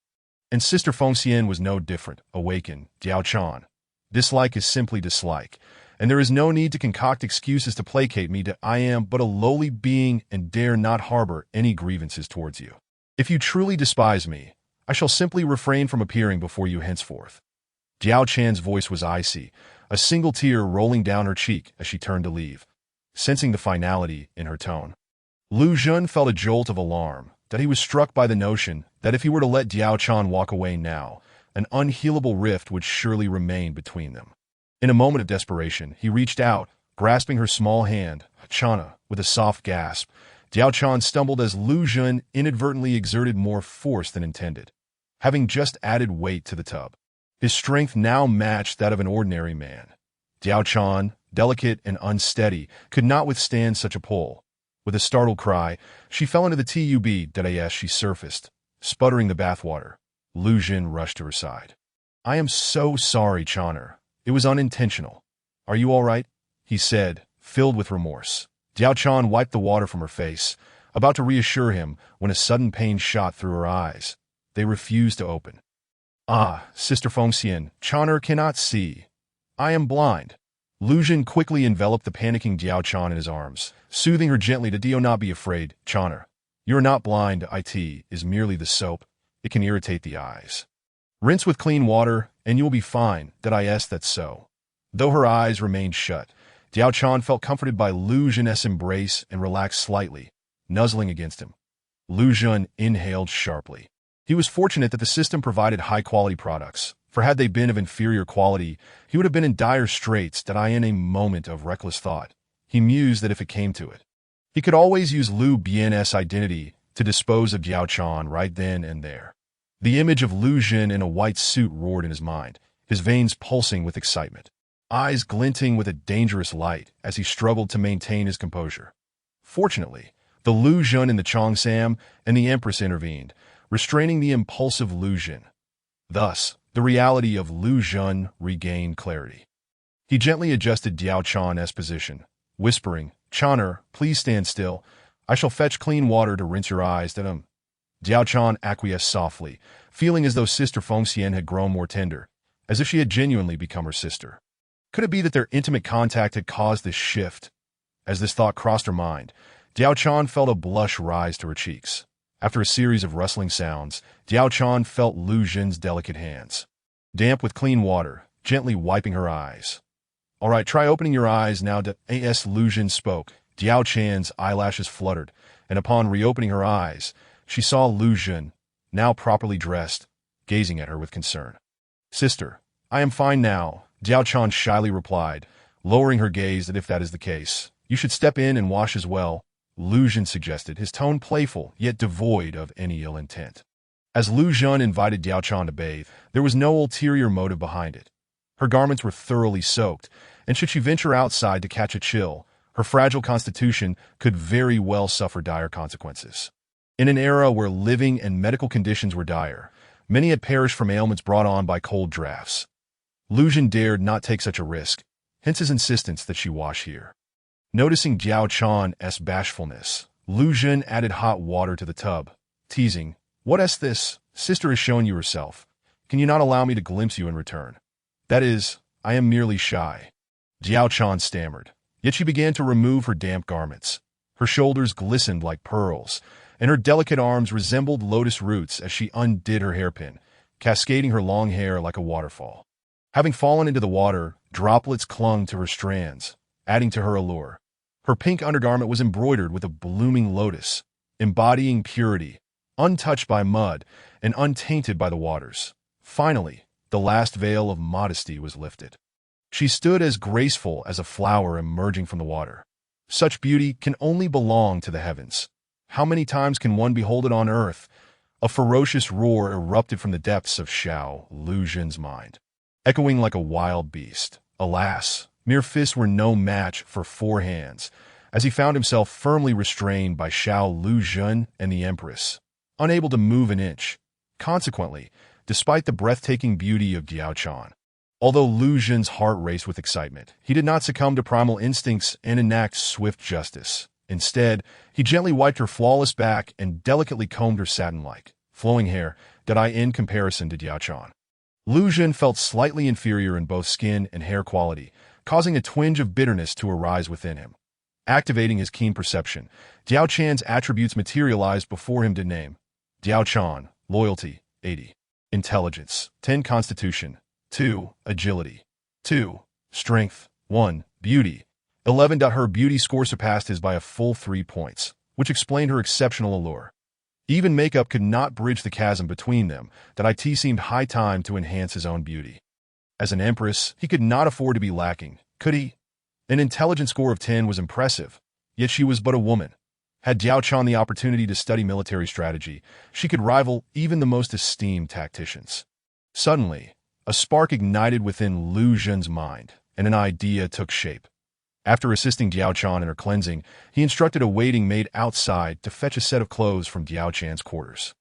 And Sister Fengxian was no different. Awaken, Jiao Chan. Dislike is simply dislike, and there is no need to concoct excuses to placate me. I am but a lowly being and dare not harbor any grievances towards you. If you truly despise me, I shall simply refrain from appearing before you henceforth." Jiao Chan's voice was icy, a single tear rolling down her cheek as she turned to leave, sensing the finality in her tone. Lu Jun felt a jolt of alarm, that he was struck by the notion that if he were to let Jiao Chan walk away now, an unhealable rift would surely remain between them. In a moment of desperation, he reached out, grasping her small hand. "Chana," with a soft gasp, Jiao Chan stumbled as Lu Jun inadvertently exerted more force than intended, having just added weight to the tub. His strength now matched that of an ordinary man. Jiao Chan, delicate and unsteady, could not withstand such a pull. With a startled cry, she fell into the tub. As she surfaced, sputtering the bathwater, Lu Jun rushed to her side. "I am so sorry, Chaner. It was unintentional. Are you all right?" he said, filled with remorse. Diao Chan wiped the water from her face, about to reassure him when a sudden pain shot through her eyes. They refused to open. Ah, Sister Fengxian, Chaner cannot see. I am blind. Lu Jun quickly enveloped the panicking Diao Chan in his arms, soothing her gently to "Do not be afraid, Chaner. You are not blind, it is merely the soap. It can irritate the eyes. Rinse with clean water, and you will be fine, that's so." Though her eyes remained shut, Diao Chan felt comforted by Lu Jun's embrace and relaxed slightly, nuzzling against him. Lu Jun inhaled sharply. He was fortunate that the system provided high-quality products, for had they been of inferior quality, he would have been in dire straits in a moment of reckless thought. He mused that if it came to it, he could always use Lu Bian's identity to dispose of Diao Chan right then and there. The image of Lu Jun in a white suit roared in his mind, his veins pulsing with excitement, eyes glinting with a dangerous light as he struggled to maintain his composure. Fortunately, the Lu Jun in the Cheongsam and the Empress intervened, restraining the impulsive Lu Jun. Thus, the reality of Lu Jun regained clarity. He gently adjusted Diao Chan's position, whispering, "Chaner, please stand still. I shall fetch clean water to rinse your eyes." Diao Chan acquiesced softly, feeling as though Sister Fengxian had grown more tender, as if she had genuinely become her sister. Could it be that their intimate contact had caused this shift? As this thought crossed her mind, Diao Chan felt a blush rise to her cheeks. After a series of rustling sounds, Diao Chan felt Lu Jun's delicate hands, damp with clean water, gently wiping her eyes. "All right, try opening your eyes now." As Lu Jun spoke, Diao Chan's eyelashes fluttered, and upon reopening her eyes, she saw Lu Jun, now properly dressed, gazing at her with concern. "Sister, I am fine now," Diao Chan shyly replied, lowering her gaze that if that is the case, "you should step in and wash as well," Lu Jun suggested, his tone playful yet devoid of any ill intent. As Lu Jun invited Diao Chan to bathe, there was no ulterior motive behind it. Her garments were thoroughly soaked, and should she venture outside to catch a chill, her fragile constitution could very well suffer dire consequences. In an era where living and medical conditions were dire, many had perished from ailments brought on by cold drafts. Lu Jun dared not take such a risk, hence his insistence that she wash here. Noticing Diao Chan's bashfulness, Lu Jun added hot water to the tub, teasing, "What's this? Sister has shown you herself. Can you not allow me to glimpse you in return? That is, I am merely shy." Diao Chan stammered, yet she began to remove her damp garments. Her shoulders glistened like pearls, and her delicate arms resembled lotus roots as she undid her hairpin, cascading her long hair like a waterfall. Having fallen into the water, droplets clung to her strands, adding to her allure. Her pink undergarment was embroidered with a blooming lotus, embodying purity, untouched by mud and untainted by the waters. Finally, the last veil of modesty was lifted. She stood as graceful as a flower emerging from the water. Such beauty can only belong to the heavens. How many times can one behold it on earth? A ferocious roar erupted from the depths of Xiao Lu Jun's mind, echoing like a wild beast. Alas, mere fists were no match for 4 hands, as he found himself firmly restrained by Xiao Lu Jun and the Empress, unable to move an inch. Consequently, despite the breathtaking beauty of Diao Chan, although Lu Jun's heart raced with excitement, he did not succumb to primal instincts and enact swift justice. Instead, he gently wiped her flawless back and delicately combed her satin-like, flowing hair in comparison to Diao Chan. Lu Jun felt slightly inferior in both skin and hair quality, causing a twinge of bitterness to arise within him. Activating his keen perception, Diao Chan's attributes materialized before him to name. Diao Chan, loyalty, 80. Intelligence, 10. Constitution, 2. Agility, 2. Strength, 1. Beauty, 11. Her beauty score surpassed his by a full 3 points, which explained her exceptional allure. Even makeup could not bridge the chasm between them, it seemed high time to enhance his own beauty. As an empress, he could not afford to be lacking, could he? An intelligence score of 10 was impressive, yet she was but a woman. Had Diao Chan the opportunity to study military strategy, she could rival even the most esteemed tacticians. Suddenly, a spark ignited within Lu Jun's mind, and an idea took shape. After assisting Diao Chan in her cleansing, he instructed a waiting maid outside to fetch a set of clothes from Diao Chan's quarters.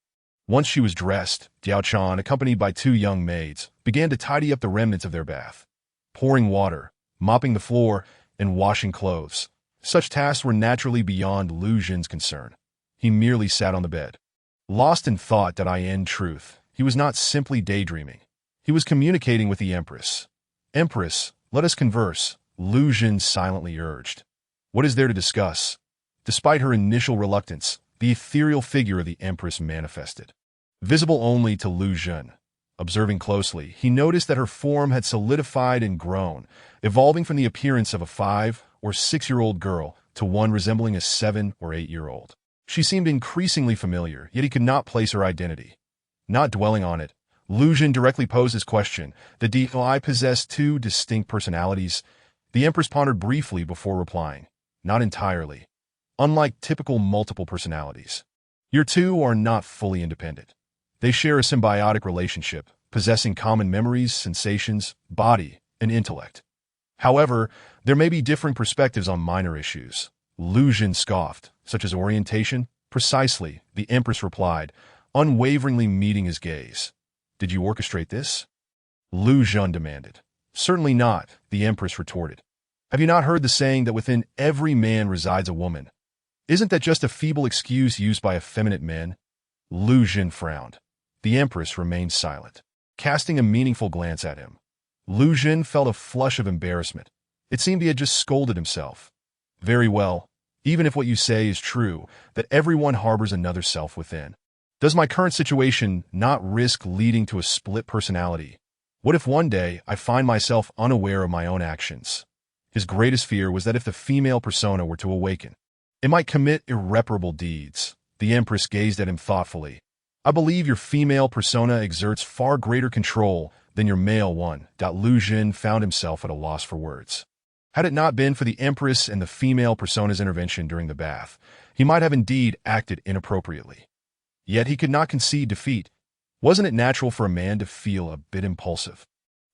Once she was dressed, Diao Chan, accompanied by 2 young maids, began to tidy up the remnants of their bath. Pouring water, mopping the floor, and washing clothes. Such tasks were naturally beyond Lu Xun's concern. He merely sat on the bed. Lost in thought, in truth, he was not simply daydreaming. He was communicating with the Empress. "Empress, let us converse," Lu Xun silently urged. "What is there to discuss?" Despite her initial reluctance, the ethereal figure of the Empress manifested. Visible only to Lu Xun. Observing closely, he noticed that her form had solidified and grown, evolving from the appearance of a 5 or 6-year-old girl to one resembling a 7 or 8-year-old. She seemed increasingly familiar, yet he could not place her identity. Not dwelling on it, Lu Xun directly posed his question. "Do I possess two distinct personalities?" The Empress pondered briefly before replying. "Not entirely. Unlike typical multiple personalities, your two are not fully independent. They share a symbiotic relationship, possessing common memories, sensations, body, and intellect. However, there may be differing perspectives on minor issues." Lu Xun scoffed. "Such as orientation?" "Precisely," the Empress replied, unwaveringly meeting his gaze. "Did you orchestrate this?" Lu Xun demanded. "Certainly not," the Empress retorted. "Have you not heard the saying that within every man resides a woman? Isn't that just a feeble excuse used by effeminate men?" Lu Xun frowned. The Empress remained silent, casting a meaningful glance at him. Lu Xun felt a flush of embarrassment. It seemed he had just scolded himself. "Very well. Even if what you say is true, that everyone harbors another self within, does my current situation not risk leading to a split personality? What if one day I find myself unaware of my own actions?" His greatest fear was that if the female persona were to awaken, it might commit irreparable deeds. The Empress gazed at him thoughtfully. "I believe your female persona exerts far greater control than your male one." Lu Xun found himself at a loss for words. Had it not been for the Empress and the female persona's intervention during the bath, he might have indeed acted inappropriately. Yet he could not concede defeat. Wasn't it natural for a man to feel a bit impulsive?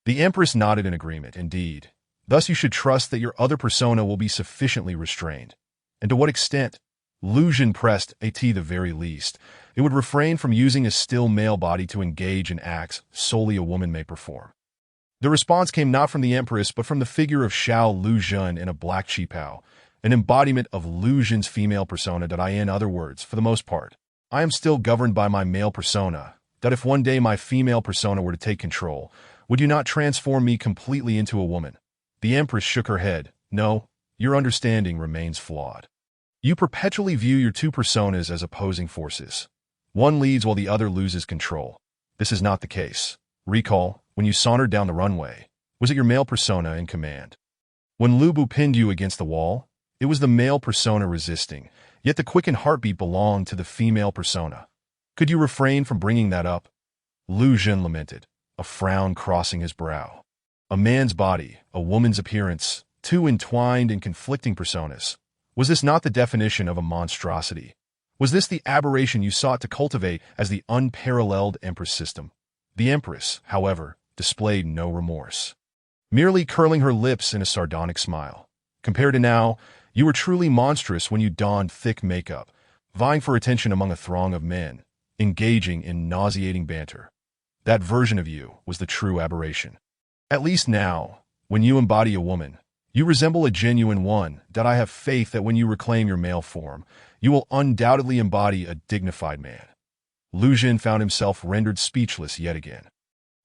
The Empress nodded in agreement. "Indeed. Thus you should trust that your other persona will be sufficiently restrained." "And to what extent?" Lu Xun pressed. "At the very least, it would refrain from using a still male body to engage in acts solely a woman may perform." The response came not from the Empress, but from the figure of Xiao Lu Xun in a black qipao, an embodiment of Lu Xun's female persona. In other words, for the most part, I am still governed by my male persona. That if one day my female persona were to take control, would you not transform me completely into a woman? The Empress shook her head. "No, your understanding remains flawed. You perpetually view your two personas as opposing forces. One leads while the other loses control. This is not the case. Recall, when you sauntered down the runway, was it your male persona in command? When Lu Bu pinned you against the wall, it was the male persona resisting, yet the quickened heartbeat belonged to the female persona. Could you refrain from bringing that up?" Lu Xun lamented, a frown crossing his brow. A man's body, a woman's appearance, two entwined and conflicting personas. Was this not the definition of a monstrosity? Was this the aberration you sought to cultivate as the unparalleled Empress system? The Empress, however, displayed no remorse, merely curling her lips in a sardonic smile. "Compared to now, you were truly monstrous when you donned thick makeup, vying for attention among a throng of men, engaging in nauseating banter. That version of you was the true aberration. At least now, when you embody a woman, you resemble a genuine one. I have faith that when you reclaim your male form, you will undoubtedly embody a dignified man." Lu Xun found himself rendered speechless yet again.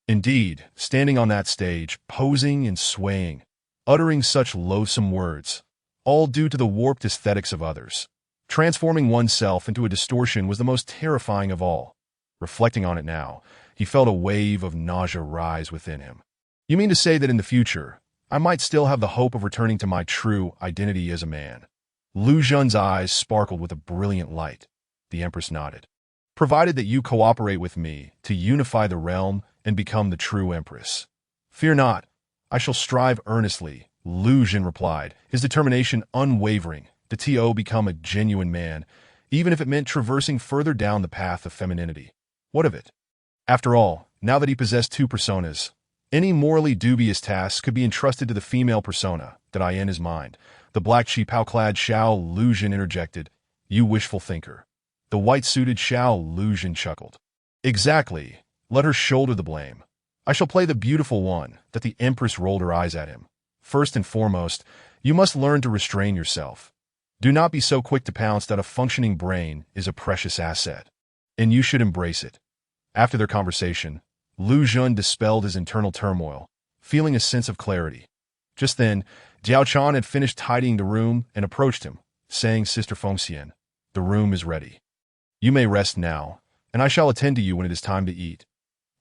Indeed, standing on that stage, posing and swaying, uttering such loathsome words, all due to the warped aesthetics of others, transforming oneself into a distortion was the most terrifying of all. Reflecting on it now, he felt a wave of nausea rise within him. "You mean to say that in the future, I might still have the hope of returning to my true identity as a man?" Lu Xun's eyes sparkled with a brilliant light. The Empress nodded. "Provided that you cooperate with me to unify the realm and become the true Empress." "Fear not. I shall strive earnestly," Lu Xun replied, his determination unwavering to become a genuine man, even if it meant traversing further down the path of femininity. What of it? After all, now that he possessed two personas, any morally dubious tasks could be entrusted to the female persona in his mind. The black qipao-clad Xiao Lu Xun interjected. "You wishful thinker." The white-suited Xiao Lu Xun chuckled. "Exactly. Let her shoulder the blame. I shall play the beautiful one." The Empress rolled her eyes at him. "First and foremost, You must learn to restrain yourself. Do not be so quick to pounce that a functioning brain is a precious asset, and you should embrace it. After their conversation, Lu Jun dispelled his internal turmoil, feeling a sense of clarity. Just then, Diao Chan had finished tidying the room and approached him, saying, Sister Fengxian, the room is ready. You may rest now, and I shall attend to you when it is time to eat.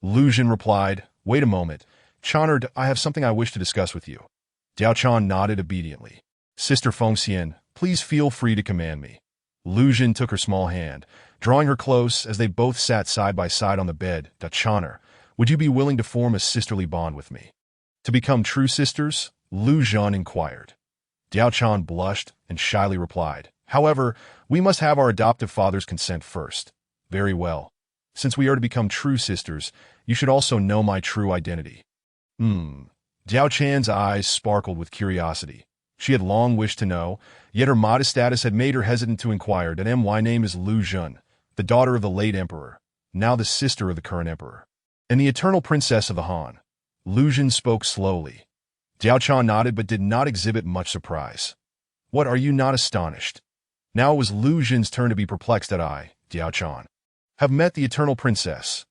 Lu Jun replied, Wait a moment, Chanard, I have something I wish to discuss with you. Diao Chan nodded obediently. Sister Fengxian, please feel free to command me. Lu Jun took her small hand, drawing her close as they both sat side by side on the bed. Chaner, would you be willing to form a sisterly bond with me? To become true sisters? Lu Jun inquired. Diao Chan blushed and shyly replied, However, we must have our adoptive father's consent first. Very well. Since we are to become true sisters, you should also know my true identity. Diao Chan's eyes sparkled with curiosity. She had long wished to know, yet her modest status had made her hesitant to inquire. My name is Lu Jun, the daughter of the late emperor, now the sister of the current emperor, and the eternal princess of the Han. Lu Jun spoke slowly. Diao Chan nodded but did not exhibit much surprise. What, are you not astonished? Now it was Lu Jun's turn to be perplexed. Diao Chan, have met the eternal princess.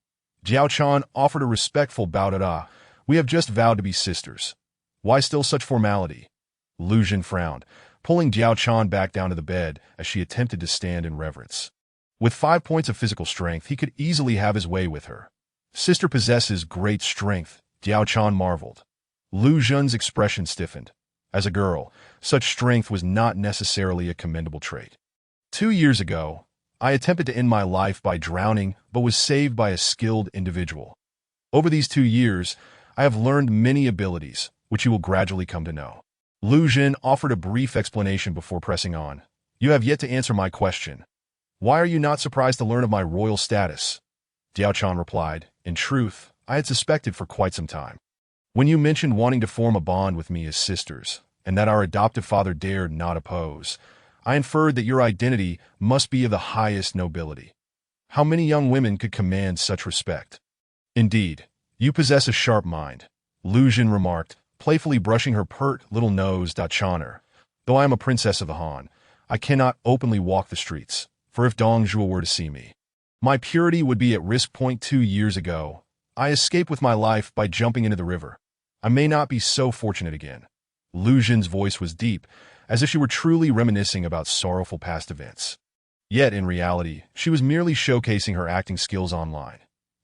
Diao Chan offered a respectful bow. We have just vowed to be sisters. Why still such formality? Lu Jun frowned, pulling Diao Chan back down to the bed as she attempted to stand in reverence. With 5 points of physical strength, he could easily have his way with her. Sister possesses great strength, Diao Chan marveled. Lu Jun's expression stiffened. As a girl, such strength was not necessarily a commendable trait. 2 years ago, I attempted to end my life by drowning but was saved by a skilled individual. Over these 2 years, I have learned many abilities, which you will gradually come to know. Lu Jun offered a brief explanation before pressing on. You have yet to answer my question. Why are you not surprised to learn of my royal status? Diao Chan replied, In truth, I had suspected for quite some time. When you mentioned wanting to form a bond with me as sisters, and that our adoptive father dared not oppose, I inferred that your identity must be of the highest nobility. How many young women could command such respect? Indeed, you possess a sharp mind, Lu Jun remarked, playfully brushing her pert little nose. Chaner, though I am a princess of the Han, I cannot openly walk the streets, for if Dong Zhuo were to see me, my purity would be at risk. 2 years ago, I escaped with my life by jumping into the river. I may not be so fortunate again. Lu Jun's voice was deep, as if she were truly reminiscing about sorrowful past events. Yet, in reality, she was merely showcasing her acting skills online.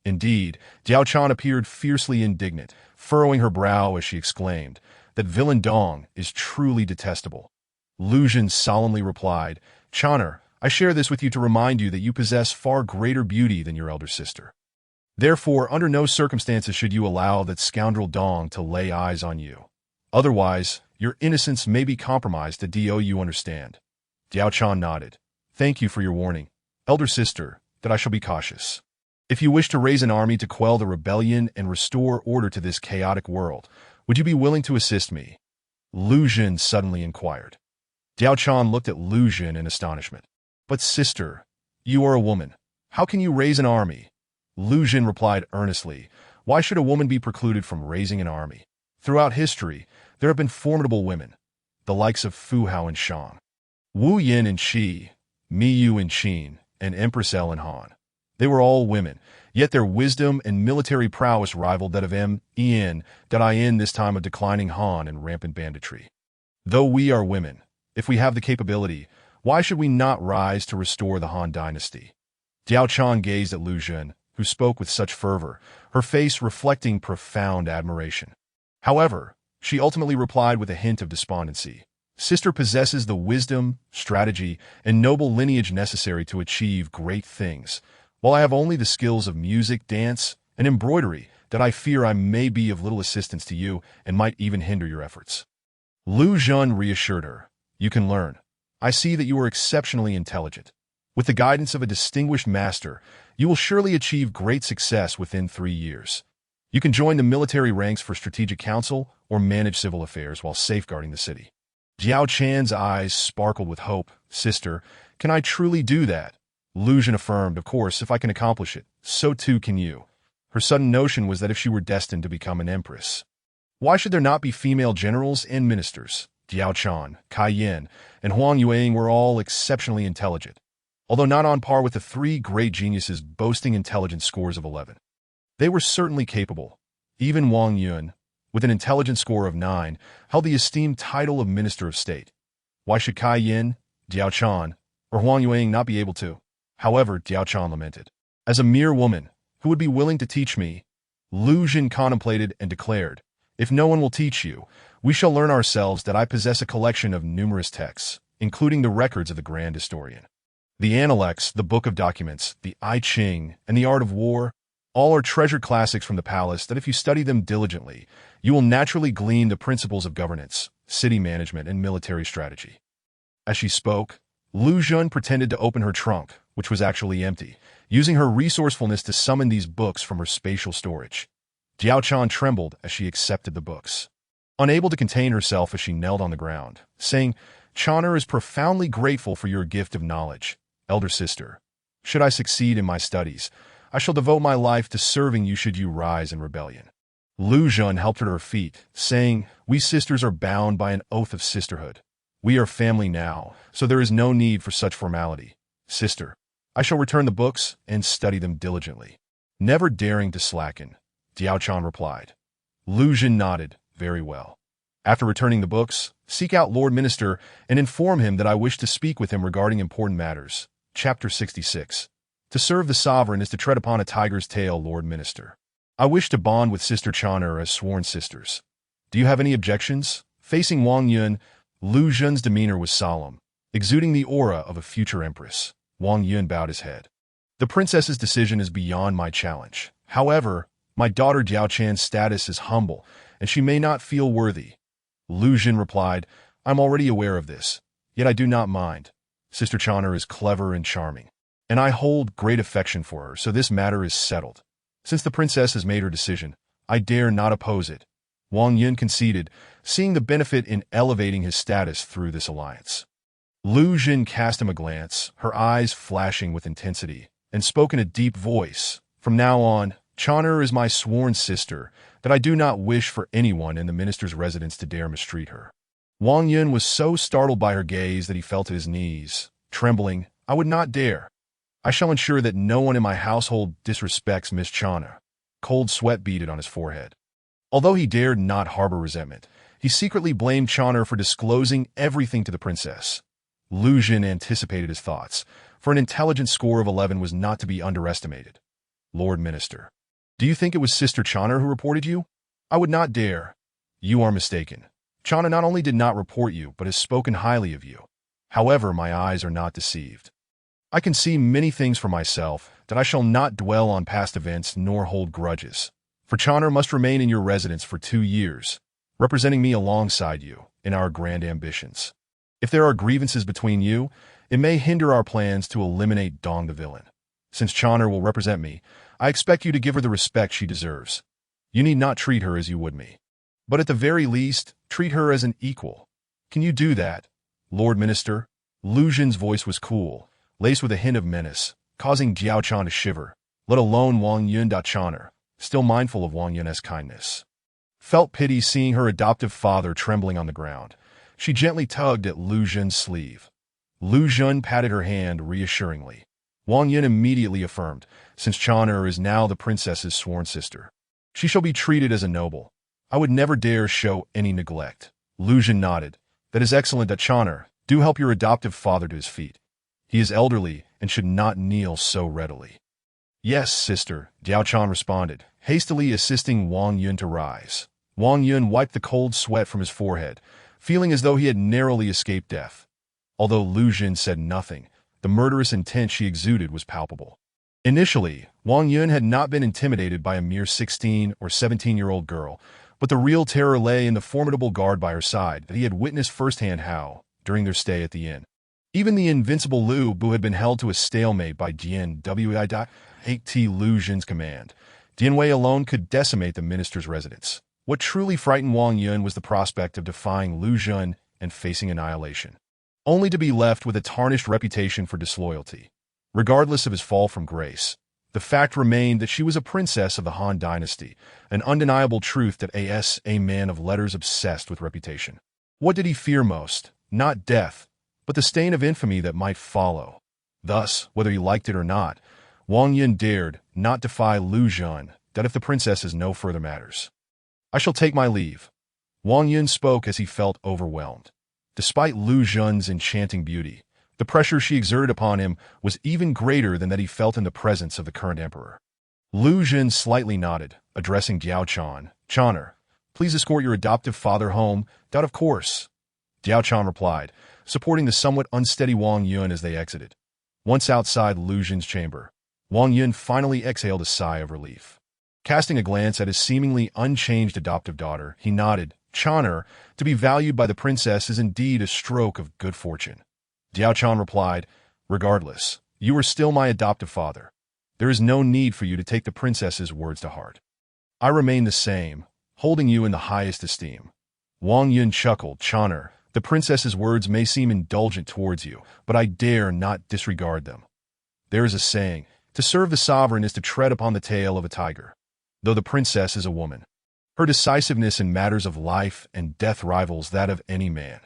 Indeed, Diao Chan appeared fiercely indignant, furrowing her brow as she exclaimed, That villain Dong is truly detestable. Lu Jun solemnly replied, Chaner, I share this with you to remind you that you possess far greater beauty than your elder sister. Therefore, under no circumstances should you allow that scoundrel Dong to lay eyes on you. Otherwise, your innocence may be compromised. Do you understand? Diao Chan nodded. Thank you for your warning, elder sister, that I shall be cautious. If you wish to raise an army to quell the rebellion and restore order to this chaotic world, would you be willing to assist me? Lu Jun suddenly inquired. Diao Chan looked at Lu Jun in astonishment. But sister, you are a woman. How can you raise an army? Lu Jun replied earnestly, Why should a woman be precluded from raising an army? Throughout history, there have been formidable women, the likes of Fu Hao and Shang, Wu Yin and Qi, Mi Yu and Qin, and Empress El and Han. They were all women, yet their wisdom and military prowess rivaled that of in this time of declining Han and rampant banditry. Though we are women, if we have the capability, why should we not rise to restore the Han dynasty? Diao Chan gazed at Lu Jun, who spoke with such fervor, her face reflecting profound admiration. However, she ultimately replied with a hint of despondency. Sister possesses the wisdom, strategy, and noble lineage necessary to achieve great things, while I have only the skills of music, dance, and embroidery that I fear I may be of little assistance to you and might even hinder your efforts. Lu Jun reassured her. You can learn. I see that you are exceptionally intelligent. With the guidance of a distinguished master, you will surely achieve great success within 3 years. You can join the military ranks for strategic council or manage civil affairs while safeguarding the city. Diao Chan's eyes sparkled with hope. Sister, can I truly do that? Lu Jun affirmed, Of course, if I can accomplish it, so too can you. Her sudden notion was that if she were destined to become an empress, why should there not be female generals and ministers? Diao Chan, Kai Yin, and Huang Yuang were all exceptionally intelligent, although not on par with the three great geniuses boasting intelligence scores of 11. They were certainly capable. Even Wang Yun, with an intelligence score of 9, held the esteemed title of Minister of State. Why should Kai Yin, Diao Chan, or Huang Yuang not be able to? However, Diao Chan lamented. As a mere woman, who would be willing to teach me? Lu Jin contemplated and declared, if no one will teach you, we shall learn ourselves that I possess a collection of numerous texts, including the records of the Grand Historian. The Analects, the Book of Documents, the I Ching, and the Art of War, all are treasured classics from the palace that if you study them diligently, you will naturally glean the principles of governance, city management, and military strategy. As she spoke, Lu Jun pretended to open her trunk, which was actually empty, using her resourcefulness to summon these books from her spatial storage. Diao Chan trembled as she accepted the books, unable to contain herself as she knelt on the ground, saying, Chaner is profoundly grateful for your gift of knowledge, elder sister. Should I succeed in my studies, I shall devote my life to serving you should you rise in rebellion. Lu Jun helped her to her feet, saying, we sisters are bound by an oath of sisterhood. We are family now, so there is no need for such formality. Sister, I shall return the books and study them diligently. Never daring to slacken, Diao Chan replied. Lu Jin nodded, very well. After returning the books, seek out Lord Minister and inform him that I wish to speak with him regarding important matters. Chapter 66. To serve the sovereign is to tread upon a tiger's tail, Lord Minister. I wish to bond with Sister Chaner as sworn sisters. Do you have any objections? Facing Wang Yun, Lu Jun's demeanor was solemn, exuding the aura of a future empress. Wang Yun bowed his head. The princess's decision is beyond my challenge. However, my daughter Diao Chan's status is humble, and she may not feel worthy. Lu Jin replied, I'm already aware of this, yet I do not mind. Sister Chaner is clever and charming, and I hold great affection for her, so this matter is settled. Since the princess has made her decision, I dare not oppose it. Wang Yun conceded, seeing the benefit in elevating his status through this alliance. Lu Jin cast him a glance, her eyes flashing with intensity, and spoke in a deep voice. From now on, Chaner is my sworn sister, that I do not wish for anyone in the minister's residence to dare mistreat her. Wang Yun was so startled by her gaze that he fell to his knees, trembling. I would not dare. I shall ensure that no one in my household disrespects Miss Chaner. Cold sweat beaded on his forehead. Although he dared not harbor resentment, he secretly blamed Chaner for disclosing everything to the princess. Lu Jin anticipated his thoughts, for an intelligence score of 11 was not to be underestimated. Lord Minister, do you think it was Sister Chaner who reported you? I would not dare. You are mistaken. Chaner not only did not report you, but has spoken highly of you. However, my eyes are not deceived. I can see many things for myself, that I shall not dwell on past events nor hold grudges. For Chaner must remain in your residence for 2 years, representing me alongside you in our grand ambitions. If there are grievances between you, it may hinder our plans to eliminate Dong the villain. Since Chaner will represent me, I expect you to give her the respect she deserves. You need not treat her as you would me, but at the very least, treat her as an equal. Can you do that, Lord Minister? Lu Jin's voice was cool, laced with a hint of menace, causing Diao Chan to shiver, let alone Wang Yun. Chaner, still mindful of Wang Yun's kindness, felt pity seeing her adoptive father trembling on the ground. She gently tugged at Lu Jun's sleeve. Lu Jun patted her hand reassuringly. Wang Yun immediately affirmed, since Chaner is now the princess's sworn sister, she shall be treated as a noble. I would never dare show any neglect. Lu Jun nodded. That is excellent. Chaner, do help your adoptive father to his feet. He is elderly and should not kneel so readily. Yes, sister, Diao Chan responded, hastily assisting Wang Yun to rise. Wang Yun wiped the cold sweat from his forehead, feeling as though he had narrowly escaped death. Although Lu Jin said nothing, the murderous intent she exuded was palpable. Initially, Wang Yun had not been intimidated by a mere 16 or 17-year-old girl, but the real terror lay in the formidable guard by her side that he had witnessed firsthand how, during their stay at the inn. Even the invincible Lu Bu had been held to a stalemate by Dian Wei. Lu Jin's command. Dian Wei alone could decimate the minister's residence. What truly frightened Wang Yun was the prospect of defying Lu Jun and facing annihilation, only to be left with a tarnished reputation for disloyalty. Regardless of his fall from grace, the fact remained that she was a princess of the Han dynasty, an undeniable truth that a man of letters obsessed with reputation. What did he fear most? Not death, but the stain of infamy that might follow. Thus, whether he liked it or not, Wang Yun dared not defy Lu Jun that if the princess has no further matters. I shall take my leave. Wang Yun spoke as he felt overwhelmed. Despite Lu Jun's enchanting beauty, the pressure she exerted upon him was even greater than that he felt in the presence of the current emperor. Lu Jun slightly nodded, addressing Diao Chan. Chaner, please escort your adoptive father home. That of course. Diao Chan replied, supporting the somewhat unsteady Wang Yun as they exited. Once outside Lu Jun's chamber, Wang Yun finally exhaled a sigh of relief. Casting a glance at his seemingly unchanged adoptive daughter, he nodded. Chaner, to be valued by the princess is indeed a stroke of good fortune. Diao Chan replied, regardless, you are still my adoptive father. There is no need for you to take the princess's words to heart. I remain the same, holding you in the highest esteem. Wang Yun chuckled. Chaner, the princess's words may seem indulgent towards you, but I dare not disregard them. There is a saying, to serve the sovereign is to tread upon the tail of a tiger. Though the princess is a woman, her decisiveness in matters of life and death rivals that of any man.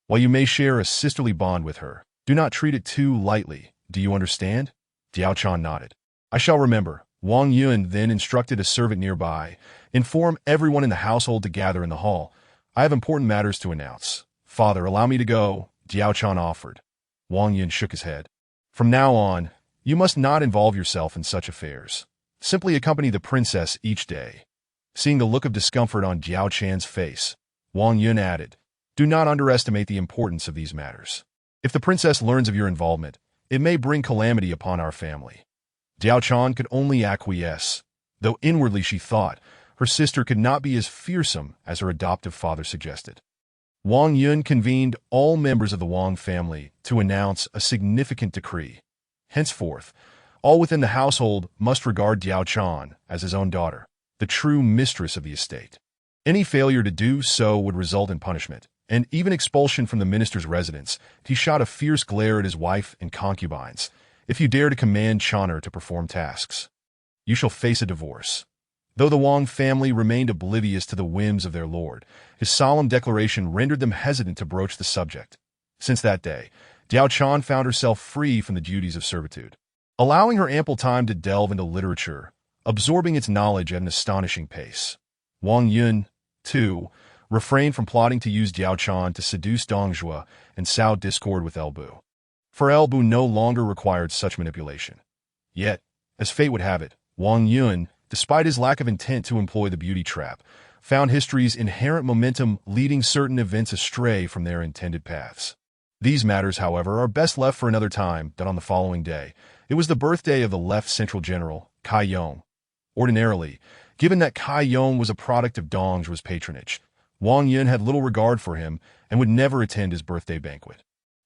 While you may share a sisterly bond with her, do not treat it too lightly. Do you understand? Diao Chan nodded. I shall remember. Wang Yun then instructed a servant nearby, inform everyone in the household to gather in the hall. I have important matters to announce. Father, allow me to go, Diao Chan offered. Wang Yun shook his head. From now on, you must not involve yourself in such affairs. Simply accompany the princess each day. Seeing the look of discomfort on Diao Chan's face, Wang Yun added, do not underestimate the importance of these matters. If the princess learns of your involvement, it may bring calamity upon our family. Diao Chan could only acquiesce, though inwardly she thought her sister could not be as fearsome as her adoptive father suggested. Wang Yun convened all members of the Wang family to announce a significant decree. Henceforth, all within the household must regard Diao Chan as his own daughter, the true mistress of the estate. Any failure to do so would result in punishment, and even expulsion from the minister's residence. He shot a fierce glare at his wife and concubines. If you dare to command Chaner to perform tasks, you shall face a divorce. Though the Wang family remained oblivious to the whims of their lord, his solemn declaration rendered them hesitant to broach the subject. Since that day, Diao Chan found herself free from the duties of servitude, allowing her ample time to delve into literature, absorbing its knowledge at an astonishing pace. Wang Yun, too, refrained from plotting to use Diao Chan to seduce Dong Zhuo and sow discord with Elbu. For Elbu no longer required such manipulation. Yet, as fate would have it, Wang Yun, despite his lack of intent to employ the beauty trap, found history's inherent momentum leading certain events astray from their intended paths. These matters, however, are best left for another time. That on the following day, it was the birthday of the left central general, Cai Yong. Ordinarily, given that Cai Yong was a product of Dong Zhuo's patronage, Wang Yun had little regard for him and would never attend his birthday banquet.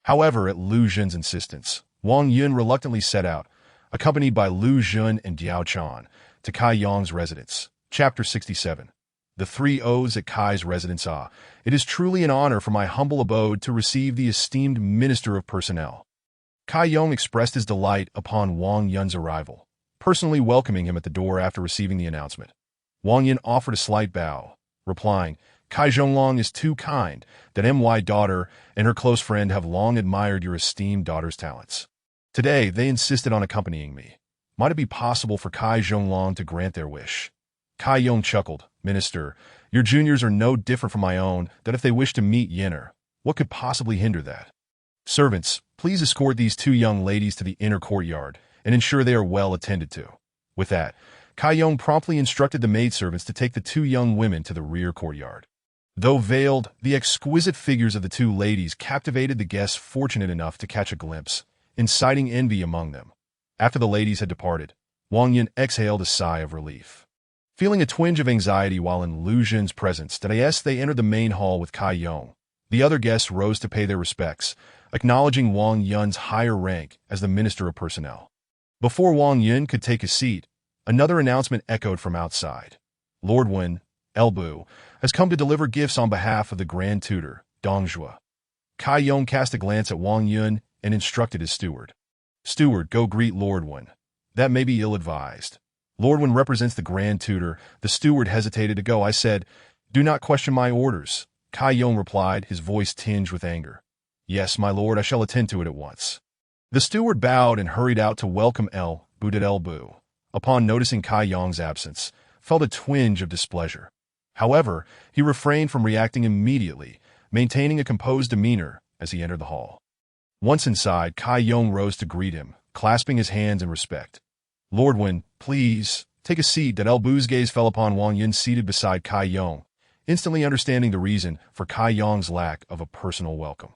However, at Lu Jun's insistence, Wang Yun reluctantly set out, accompanied by Lu Jun and Diao Chan, to Cai Yong's residence. Chapter 67. The 3 O's at Cai's residence. It is truly an honor for my humble abode to receive the esteemed Minister of Personnel. Cai Yong expressed his delight upon Wang Yun's arrival, personally welcoming him at the door after receiving the announcement. Wang Yun offered a slight bow, replying, Cai Zhonglong is too kind that my daughter and her close friend have long admired your esteemed daughter's talents. Today, they insisted on accompanying me. Might it be possible for Cai Zhonglong to grant their wish? Cai Yong chuckled. Minister, your juniors are no different from my own, that if they wish to meet Yenner, what could possibly hinder that? Servants, please escort these 2 young ladies to the inner courtyard and ensure they are well attended to. With that, Cai Yong promptly instructed the maidservants to take the 2 young women to the rear courtyard. Though veiled, the exquisite figures of the 2 ladies captivated the guests fortunate enough to catch a glimpse, inciting envy among them. After the ladies had departed, Wang Yun exhaled a sigh of relief. Feeling a twinge of anxiety while in Lu Jun's presence, they entered the main hall with Cai Yong. The other guests rose to pay their respects, acknowledging Wang Yun's higher rank as the Minister of Personnel. Before Wang Yun could take his seat, another announcement echoed from outside. Lord Wen, Elbu, has come to deliver gifts on behalf of the Grand Tutor, Dong Zhuo. Cai Yong cast a glance at Wang Yun and instructed his steward. Steward, go greet Lord Wen. That may be ill-advised. Lord Wen represents the Grand Tutor. The steward hesitated to go. I said, do not question my orders. Kai Yong replied, his voice tinged with anger. Yes, my lord, I shall attend to it at once. The steward bowed and hurried out to welcome El Bu. Upon noticing Kai Yong's absence, felt a twinge of displeasure. However, he refrained from reacting immediately, maintaining a composed demeanor as he entered the hall. Once inside, Kai Yong rose to greet him, clasping his hands in respect. Lord Wen, please, take a seat. El Bu's gaze fell upon Wang Yin seated beside Kai Yong, instantly understanding the reason for Kai Yong's lack of a personal welcome.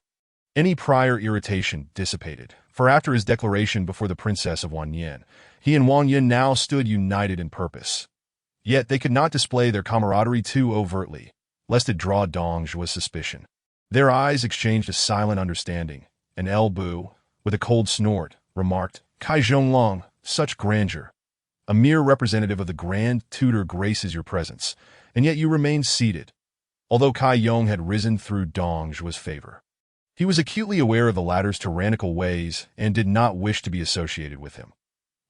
Any prior irritation dissipated, for after his declaration before the princess of Wang Yin, he and Wang Yin now stood united in purpose. Yet they could not display their camaraderie too overtly, lest it draw Dong Zhuo's suspicion. Their eyes exchanged a silent understanding, and El Bu, with a cold snort, remarked, Kai Zhonglong, such grandeur. A mere representative of the Grand Tutor graces your presence, and yet you remain seated. Although Kai Yong had risen through Dong Zhuo's favor, he was acutely aware of the latter's tyrannical ways and did not wish to be associated with him.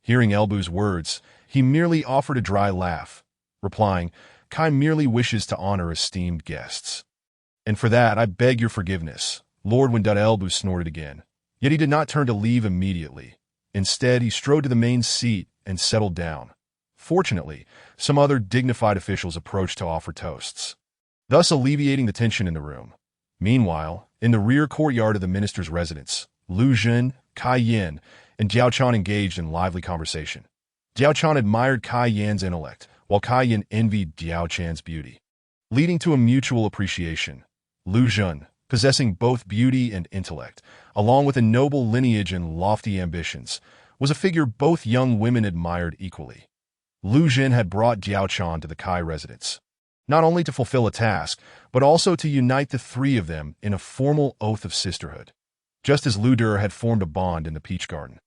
Hearing El Bu's words, he merely offered a dry laugh, replying, Kai merely wishes to honor esteemed guests. And for that I beg your forgiveness. Lord Wen. El Bu snorted again. Yet he did not turn to leave immediately. Instead, he strode to the main seat and settled down. Fortunately, some other dignified officials approached to offer toasts, thus alleviating the tension in the room. Meanwhile, in the rear courtyard of the minister's residence, Lu Jun, Kai Yin, and Jiao Chan engaged in lively conversation. Jiao Chan admired Kai Yan's intellect, while Kai Yin envied Jiao Chan's beauty. Leading to a mutual appreciation, Lu Jun, possessing both beauty and intellect, along with a noble lineage and lofty ambitions, was a figure both young women admired equally. Lu Jun had brought Jiao Chan to the Kai residence, not only to fulfill a task, but also to unite the three of them in a formal oath of sisterhood, just as Lu Der had formed a bond in the Peach Garden.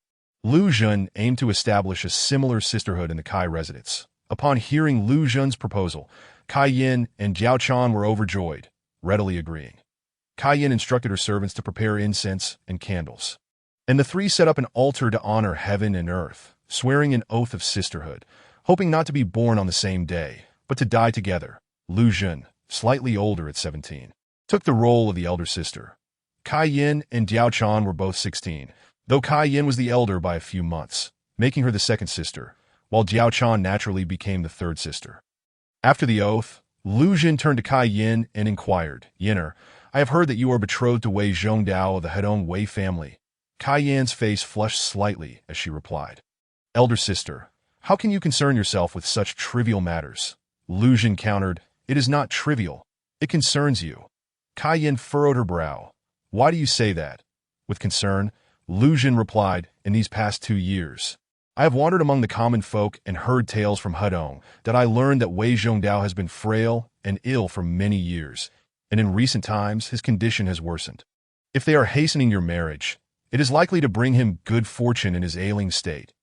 Lu Jun aimed to establish a similar sisterhood in the Kai residence. Upon hearing Lu Jun's proposal, Kai Yin and Jiao Chan were overjoyed, readily agreeing. Kai Yin instructed her servants to prepare incense and candles, and the three set up an altar to honor heaven and earth, swearing an oath of sisterhood, hoping not to be born on the same day, but to die together. Lu Jun, slightly older at 17, took the role of the elder sister. Kai Yin and Jiao Chan were both 16, though Kai Yin was the elder by a few months, making her the second sister, while Jiao Chan naturally became the third sister. After the oath, Lu Jun turned to Kai Yin and inquired, Yinner, I have heard that you are betrothed to Wei Zhongdao of the Hedong Wei family. Kai Yan's face flushed slightly as she replied, Elder sister, how can you concern yourself with such trivial matters? Lu Jun countered, It is not trivial. It concerns you. Kai Yin furrowed her brow. Why do you say that? With concern, Lu Jun replied, In these past 2 years, I have wandered among the common folk and heard tales from Hedong that I learned that Wei Zhongdao has been frail and ill for many years, and in recent times his condition has worsened. If they are hastening your marriage, it is likely to bring him good fortune in his ailing state.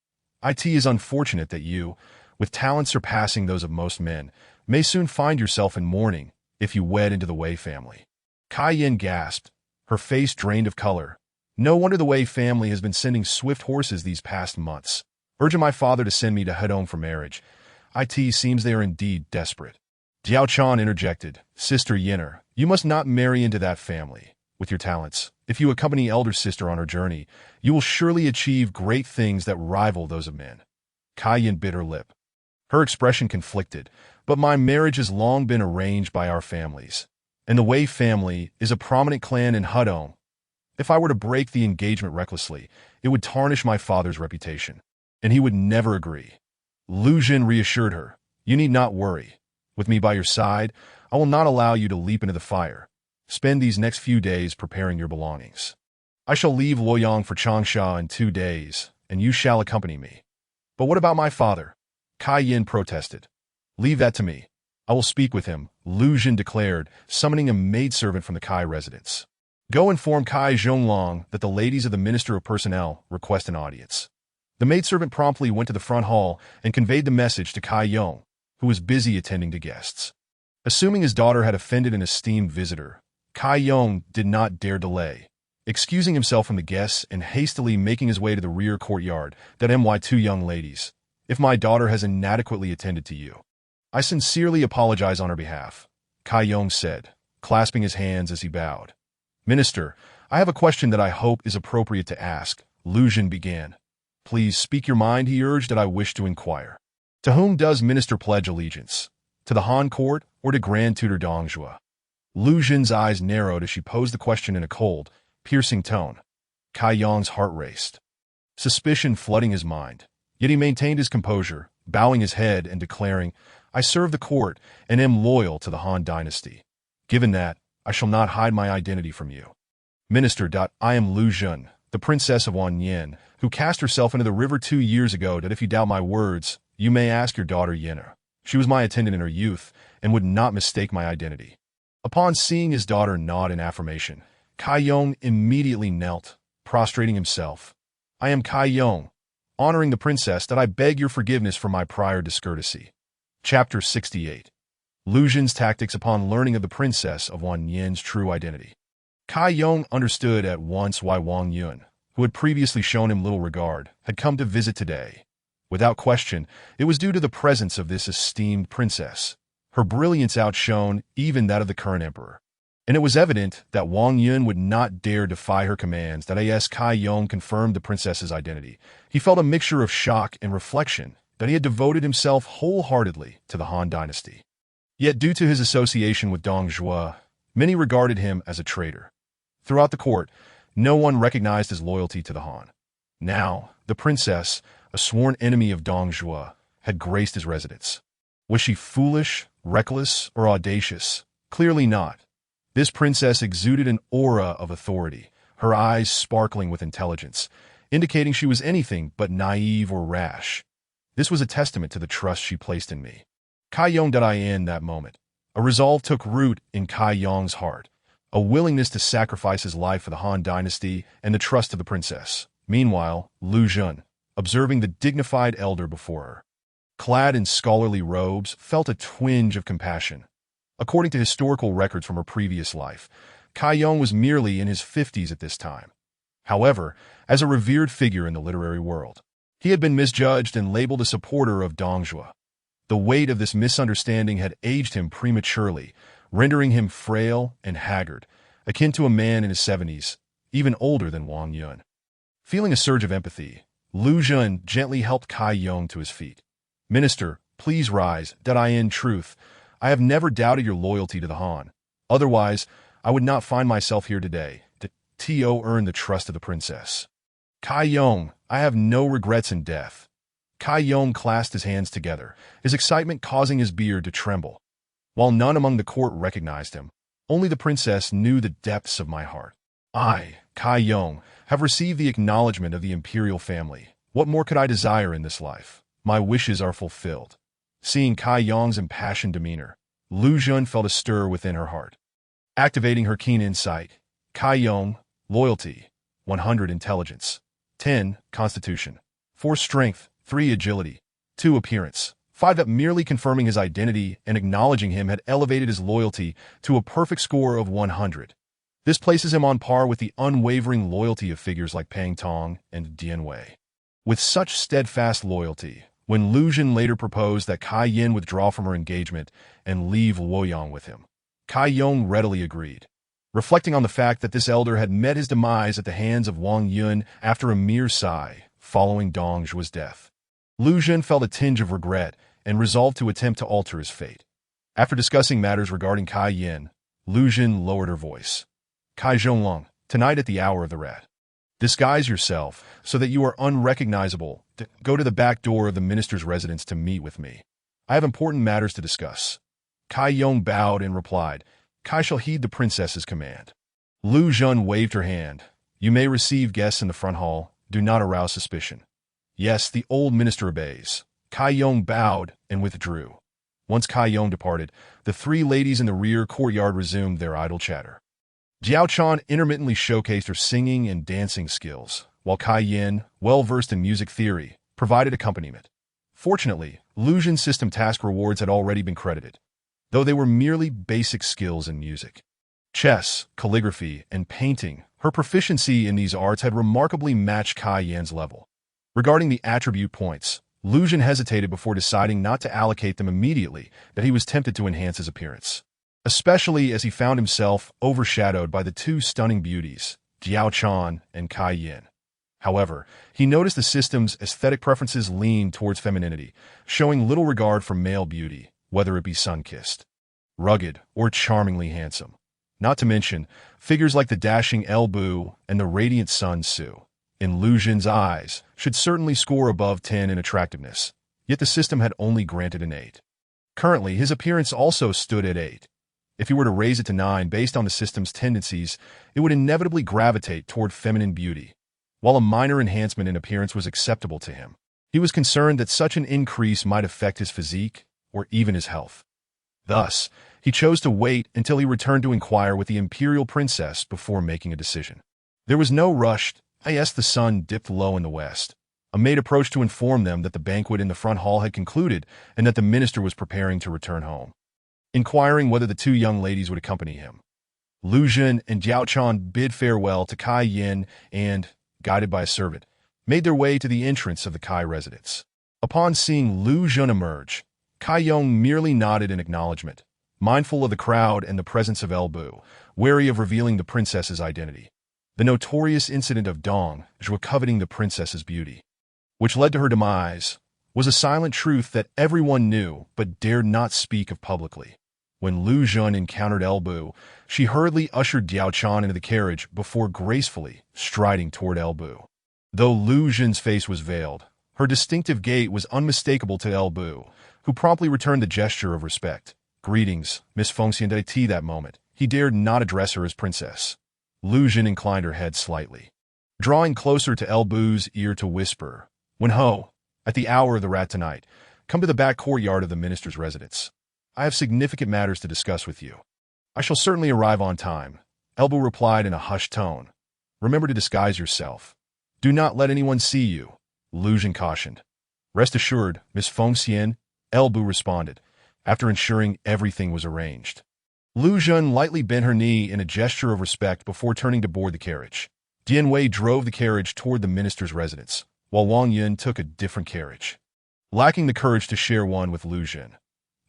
It is unfortunate that you, with talents surpassing those of most men, may soon find yourself in mourning if you wed into the Wei family. Kai Yin gasped, her face drained of color. No wonder the Wei family has been sending swift horses these past months, urging my father to send me to Hedong for marriage. It seems they are indeed desperate. Jiao Chan interjected, Sister Yinner, you must not marry into that family. With your talents, if you accompany elder sister on her journey, you will surely achieve great things that rival those of men. Kai Yin bit her lip. Her expression conflicted, but my marriage has long been arranged by our families, and the Wei family is a prominent clan in Hedong. If I were to break the engagement recklessly, it would tarnish my father's reputation, and he would never agree. Lu Jun reassured her, You need not worry. With me by your side, I will not allow you to leap into the fire. Spend these next few days preparing your belongings. I shall leave Luoyang for Changsha in 2 days, and you shall accompany me. But what about my father? Kai Yin protested. Leave that to me. I will speak with him, Lu Jun declared, summoning a maidservant from the Kai residence. Go inform Kai Zhonglong that the ladies of the Minister of Personnel request an audience. The maidservant promptly went to the front hall and conveyed the message to Kai Yong, who was busy attending to guests. Assuming his daughter had offended an esteemed visitor, Kai Yong did not dare delay, excusing himself from the guests and hastily making his way to the rear courtyard. My 2 young ladies, if my daughter has inadequately attended to you, I sincerely apologize on her behalf, Kai Yong said, clasping his hands as he bowed. "Minister, I have a question that I hope is appropriate to ask," Lu Xun began. "Please speak your mind," he urged, "that I wish to inquire. To whom does Minister pledge allegiance? To the Han court or to Grand Tutor Dong Zhuo?" Lu Xun's eyes narrowed as she posed the question in a cold, piercing tone. Kai Yong's heart raced, suspicion flooding his mind. Yet he maintained his composure, bowing his head and declaring, "I serve the court and am loyal to the Han dynasty. Given that, I shall not hide my identity from you. Minister. I am Lu Xun, the princess of Wanyan, who cast herself into the river 2 years ago. That if you doubt my words, you may ask your daughter Yenna. She was my attendant in her youth and would not mistake my identity." Upon seeing his daughter nod in affirmation, Kai Yong immediately knelt, prostrating himself. "I am Kai Yong, honoring the princess, that I beg your forgiveness for my prior discourtesy." Chapter 68. Lu Xun's tactics upon learning of the princess of Wanyan's true identity. Kai Yong understood at once why Wang Yun, who had previously shown him little regard, had come to visit today. Without question, it was due to the presence of this esteemed princess. Her brilliance outshone even that of the current emperor. And it was evident that Wang Yun would not dare defy her commands. That as Kai Yong confirmed the princess's identity, he felt a mixture of shock and reflection that he had devoted himself wholeheartedly to the Han dynasty. Yet due to his association with Dong Zhuo, many regarded him as a traitor. Throughout the court, no one recognized his loyalty to the Han. Now, the princess, a sworn enemy of Dong Zhuo, had graced his residence. Was she foolish, reckless, or audacious? Clearly not. This princess exuded an aura of authority, her eyes sparkling with intelligence, indicating she was anything but naive or rash. This was a testament to the trust she placed in me. Kai Yong. In that moment, a resolve took root in Kai Yong's heart, a willingness to sacrifice his life for the Han dynasty and the trust of the princess. Meanwhile, Lu Xun, observing the dignified elder before her, clad in scholarly robes, felt a twinge of compassion. According to historical records from her previous life, Kai Yong was merely in his 50s at this time. However, as a revered figure in the literary world, he had been misjudged and labeled a supporter of Dong Zhuo. The weight of this misunderstanding had aged him prematurely, rendering him frail and haggard, akin to a man in his 70s, even older than Wang Yun. Feeling a surge of empathy, Lu Xun gently helped Kai Yong to his feet. "Minister, please rise. In truth, I have never doubted your loyalty to the Han. Otherwise, I would not find myself here today. To earn the trust of the princess. Kai Yong, I have no regrets in death." Kai Yong clasped his hands together, his excitement causing his beard to tremble. While none among the court recognized him, only the princess knew the depths of my heart. "I, Kai Yong, have received the acknowledgement of the imperial family. What more could I desire in this life? My wishes are fulfilled." Seeing Kai Yong's impassioned demeanor, Lu Xun felt a stir within her heart. Activating her keen insight, Kai Yong, loyalty, 100 intelligence, 10 constitution, 4 strength, 3 agility, 2 appearance, 5 up. Merely confirming his identity and acknowledging him had elevated his loyalty to a perfect score of 100. This places him on par with the unwavering loyalty of figures like Pang Tong and Dian Wei. With such steadfast loyalty, when Lu Xun later proposed that Kai Yin withdraw from her engagement and leave Luoyang with him, Kai Yong readily agreed. Reflecting on the fact that this elder had met his demise at the hands of Wang Yun after a mere sigh following Dong Zhuo's death, Lu Xun felt a tinge of regret and resolved to attempt to alter his fate. After discussing matters regarding Kai Yin, Lu Xun lowered her voice. "Kai Zhonglong, tonight at the hour of the rat, disguise yourself so that you are unrecognizable. Go to the back door of the minister's residence to meet with me. I have important matters to discuss." Kai Yong bowed and replied, "Kai shall heed the princess's command." Lu Xun waved her hand. "You may receive guests in the front hall. Do not arouse suspicion." "Yes, the old minister obeys." Kai Yong bowed and withdrew. Once Kai Yong departed, the 3 ladies in the rear courtyard resumed their idle chatter. Jiao Chan intermittently showcased her singing and dancing skills, while Kai Yin, well-versed in music theory, provided accompaniment. Fortunately, Lu Xun's system task rewards had already been credited, though they were merely basic skills in music. Chess, calligraphy, and painting, her proficiency in these arts had remarkably matched Kai Yin's level. Regarding the attribute points, Lu Xun hesitated before deciding not to allocate them immediately, that he was tempted to enhance his appearance. especially as he found himself overshadowed by the two stunning beauties, Jiao Chan and Kai Yin. However, he noticed the system's aesthetic preferences leaned towards femininity, showing little regard for male beauty, whether it be sun-kissed, rugged, or charmingly handsome. Not to mention, figures like the dashing El Bu and the radiant Sun Tzu, in Lu Xun's eyes, should certainly score above 10 in attractiveness, yet the system had only granted an 8. Currently, his appearance also stood at 8. If he were to raise it to 9 based on the system's tendencies, it would inevitably gravitate toward feminine beauty. While a minor enhancement in appearance was acceptable to him, he was concerned that such an increase might affect his physique or even his health. Thus, he chose to wait until he returned to inquire with the imperial princess before making a decision. There was no rush, as the sun dipped low in the west. A maid approached to inform them that the banquet in the front hall had concluded and that the minister was preparing to return home. Inquiring whether the two young ladies would accompany him, Lu Xun and Jiao Chan bid farewell to Kai Yin and, guided by a servant, made their way to the entrance of the Kai residence. Upon seeing Lu Xun emerge, Kai Yong merely nodded in acknowledgement, mindful of the crowd and the presence of El Bu, wary of revealing the princess's identity. The notorious incident of Dong Zhuo coveting the princess's beauty, which led to her demise, was a silent truth that everyone knew but dared not speak of publicly. When Lu Xun encountered El Bu, she hurriedly ushered Jiao Chan into the carriage before gracefully striding toward El Bu. Though Lu Xun's face was veiled, her distinctive gait was unmistakable to El Bu, who promptly returned the gesture of respect. "Greetings, Miss Fengxian." At that moment, he dared not address her as princess. Lu Xun inclined her head slightly, drawing closer to El Bu's ear to whisper, "When ho, at the hour of the rat tonight, come to the back courtyard of the minister's residence. I have significant matters to discuss with you." "I shall certainly arrive on time," El Bu replied in a hushed tone. "Remember to disguise yourself. Do not let anyone see you," Lu Xun cautioned. "Rest assured, Miss Fengxian," El Bu responded, after ensuring everything was arranged. Lu Xun lightly bent her knee in a gesture of respect before turning to board the carriage. Dian Wei drove the carriage toward the minister's residence, while Wang Yun took a different carriage, lacking the courage to share one with Lu Xun.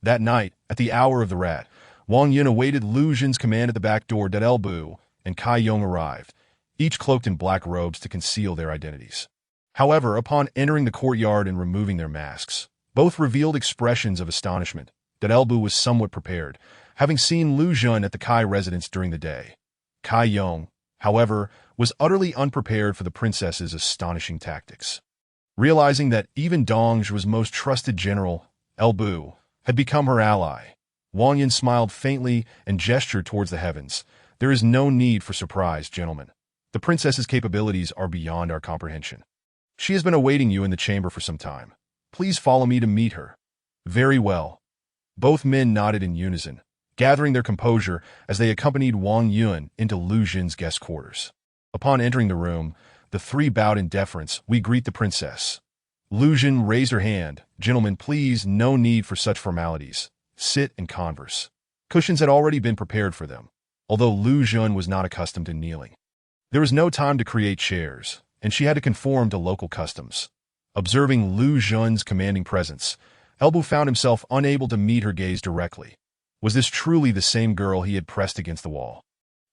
That night, at the hour of the rat, Wang Yun awaited Lu Xun's command at the back door. El Bu and Kai Yong arrived, each cloaked in black robes to conceal their identities. However, upon entering the courtyard and removing their masks, both revealed expressions of astonishment. El Bu was somewhat prepared, having seen Lu Xun at the Kai residence during the day. Kai Yong, however, was utterly unprepared for the princess's astonishing tactics. Realizing that even Dong Zhuo's most trusted general, El Bu, had become her ally, Wang Yun smiled faintly and gestured towards the heavens. "There is no need for surprise, gentlemen. The princess's capabilities are beyond our comprehension. She has been awaiting you in the chamber for some time. Please follow me to meet her." "Very well." Both men nodded in unison, gathering their composure as they accompanied Wang Yun into Lu Xun's guest quarters. Upon entering the room, the three bowed in deference. "We greet the princess." Lu Xun raised her hand. "Gentlemen, please, no need for such formalities. Sit and converse." Cushions had already been prepared for them, although Lu Xun was not accustomed to kneeling. There was no time to create chairs, and she had to conform to local customs. Observing Lu Xun's commanding presence, El Bu found himself unable to meet her gaze directly. Was this truly the same girl he had pressed against the wall?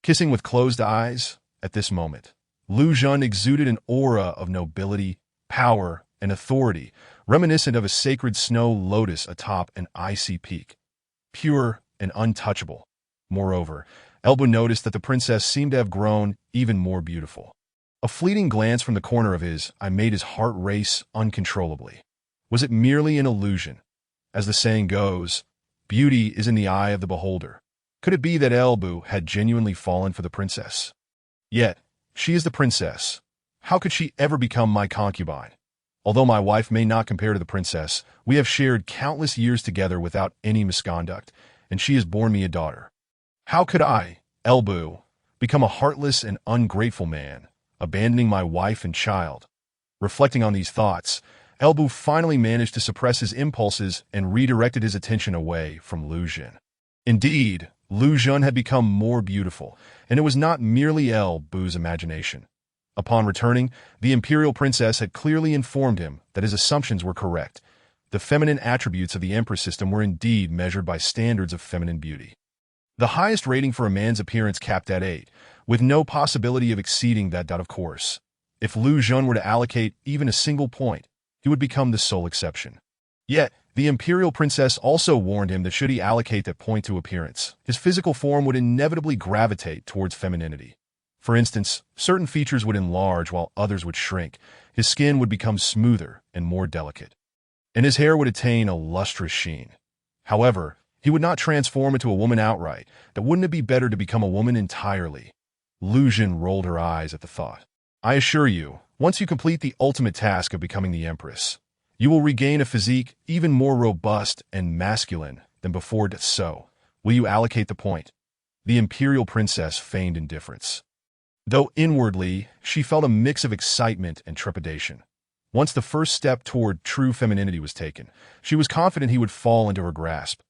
Kissing with closed eyes? At this moment, Lu Xun exuded an aura of nobility, power, and authority, reminiscent of a sacred snow lotus atop an icy peak. Pure and untouchable. Moreover, El Bu noticed that the princess seemed to have grown even more beautiful. A fleeting glance from the corner of his eye made his heart race uncontrollably. Was it merely an illusion? As the saying goes, beauty is in the eye of the beholder. Could it be that El Bu had genuinely fallen for the princess? Yet, she is the princess. How could she ever become my concubine? Although my wife may not compare to the princess, we have shared countless years together without any misconduct, and she has borne me a daughter. How could I, El Bu, become a heartless and ungrateful man, abandoning my wife and child? Reflecting on these thoughts, El Bu finally managed to suppress his impulses and redirected his attention away from Lu Xun. Indeed, Lu Xun had become more beautiful, and it was not merely El Bu's imagination. Upon returning, the imperial princess had clearly informed him that his assumptions were correct. The feminine attributes of the Empress system were indeed measured by standards of feminine beauty. The highest rating for a man's appearance capped at 8, with no possibility of exceeding that. Of course, if Lu Xun were to allocate even a single point, he would become the sole exception. Yet, the imperial princess also warned him that should he allocate that point to appearance, his physical form would inevitably gravitate towards femininity. For instance, certain features would enlarge while others would shrink, his skin would become smoother and more delicate, and his hair would attain a lustrous sheen. However, he would not transform into a woman outright. That wouldn't it be better to become a woman entirely? Lu Xun rolled her eyes at the thought. I assure you, once you complete the ultimate task of becoming the empress, you will regain a physique even more robust and masculine than before. So, will you allocate the point? The imperial princess feigned indifference, though inwardly she felt a mix of excitement and trepidation. Once the first step toward true femininity was taken, she was confident he would fall into her grasp.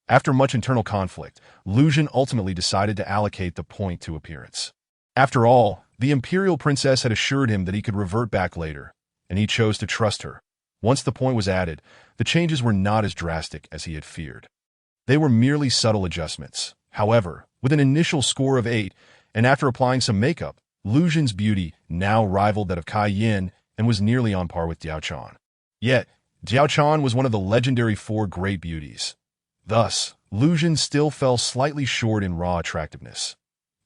After much internal conflict, Lu Xun ultimately decided to allocate the point to appearance. After all, the imperial princess had assured him that he could revert back later, and he chose to trust her. Once the point was added, the changes were not as drastic as he had feared. They were merely subtle adjustments. However, with an initial score of 8, and after applying some makeup, Lu Xun's beauty now rivaled that of Kai Yin and was nearly on par with Diao Chan. Yet, Diao Chan was one of the legendary 4 great beauties. Thus, Lu Xun still fell slightly short in raw attractiveness.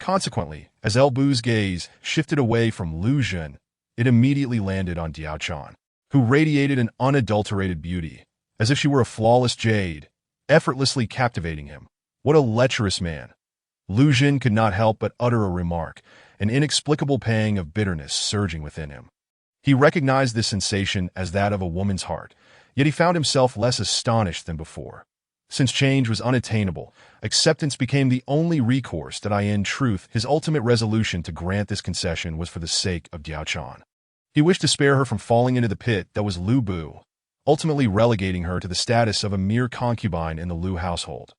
Consequently, as El Bu's gaze shifted away from Lu Xun, it immediately landed on Diao Chan, who radiated an unadulterated beauty, as if she were a flawless jade, effortlessly captivating him. What a lecherous man! Lu Xun could not help but utter a remark, an inexplicable pang of bitterness surging within him. He recognized this sensation as that of a woman's heart, yet he found himself less astonished than before. Since change was unattainable, acceptance became the only recourse. In truth, his ultimate resolution to grant this concession was for the sake of Diao Chan. He wished to spare her from falling into the pit that was Lu Bu, ultimately relegating her to the status of a mere concubine in the Lu household.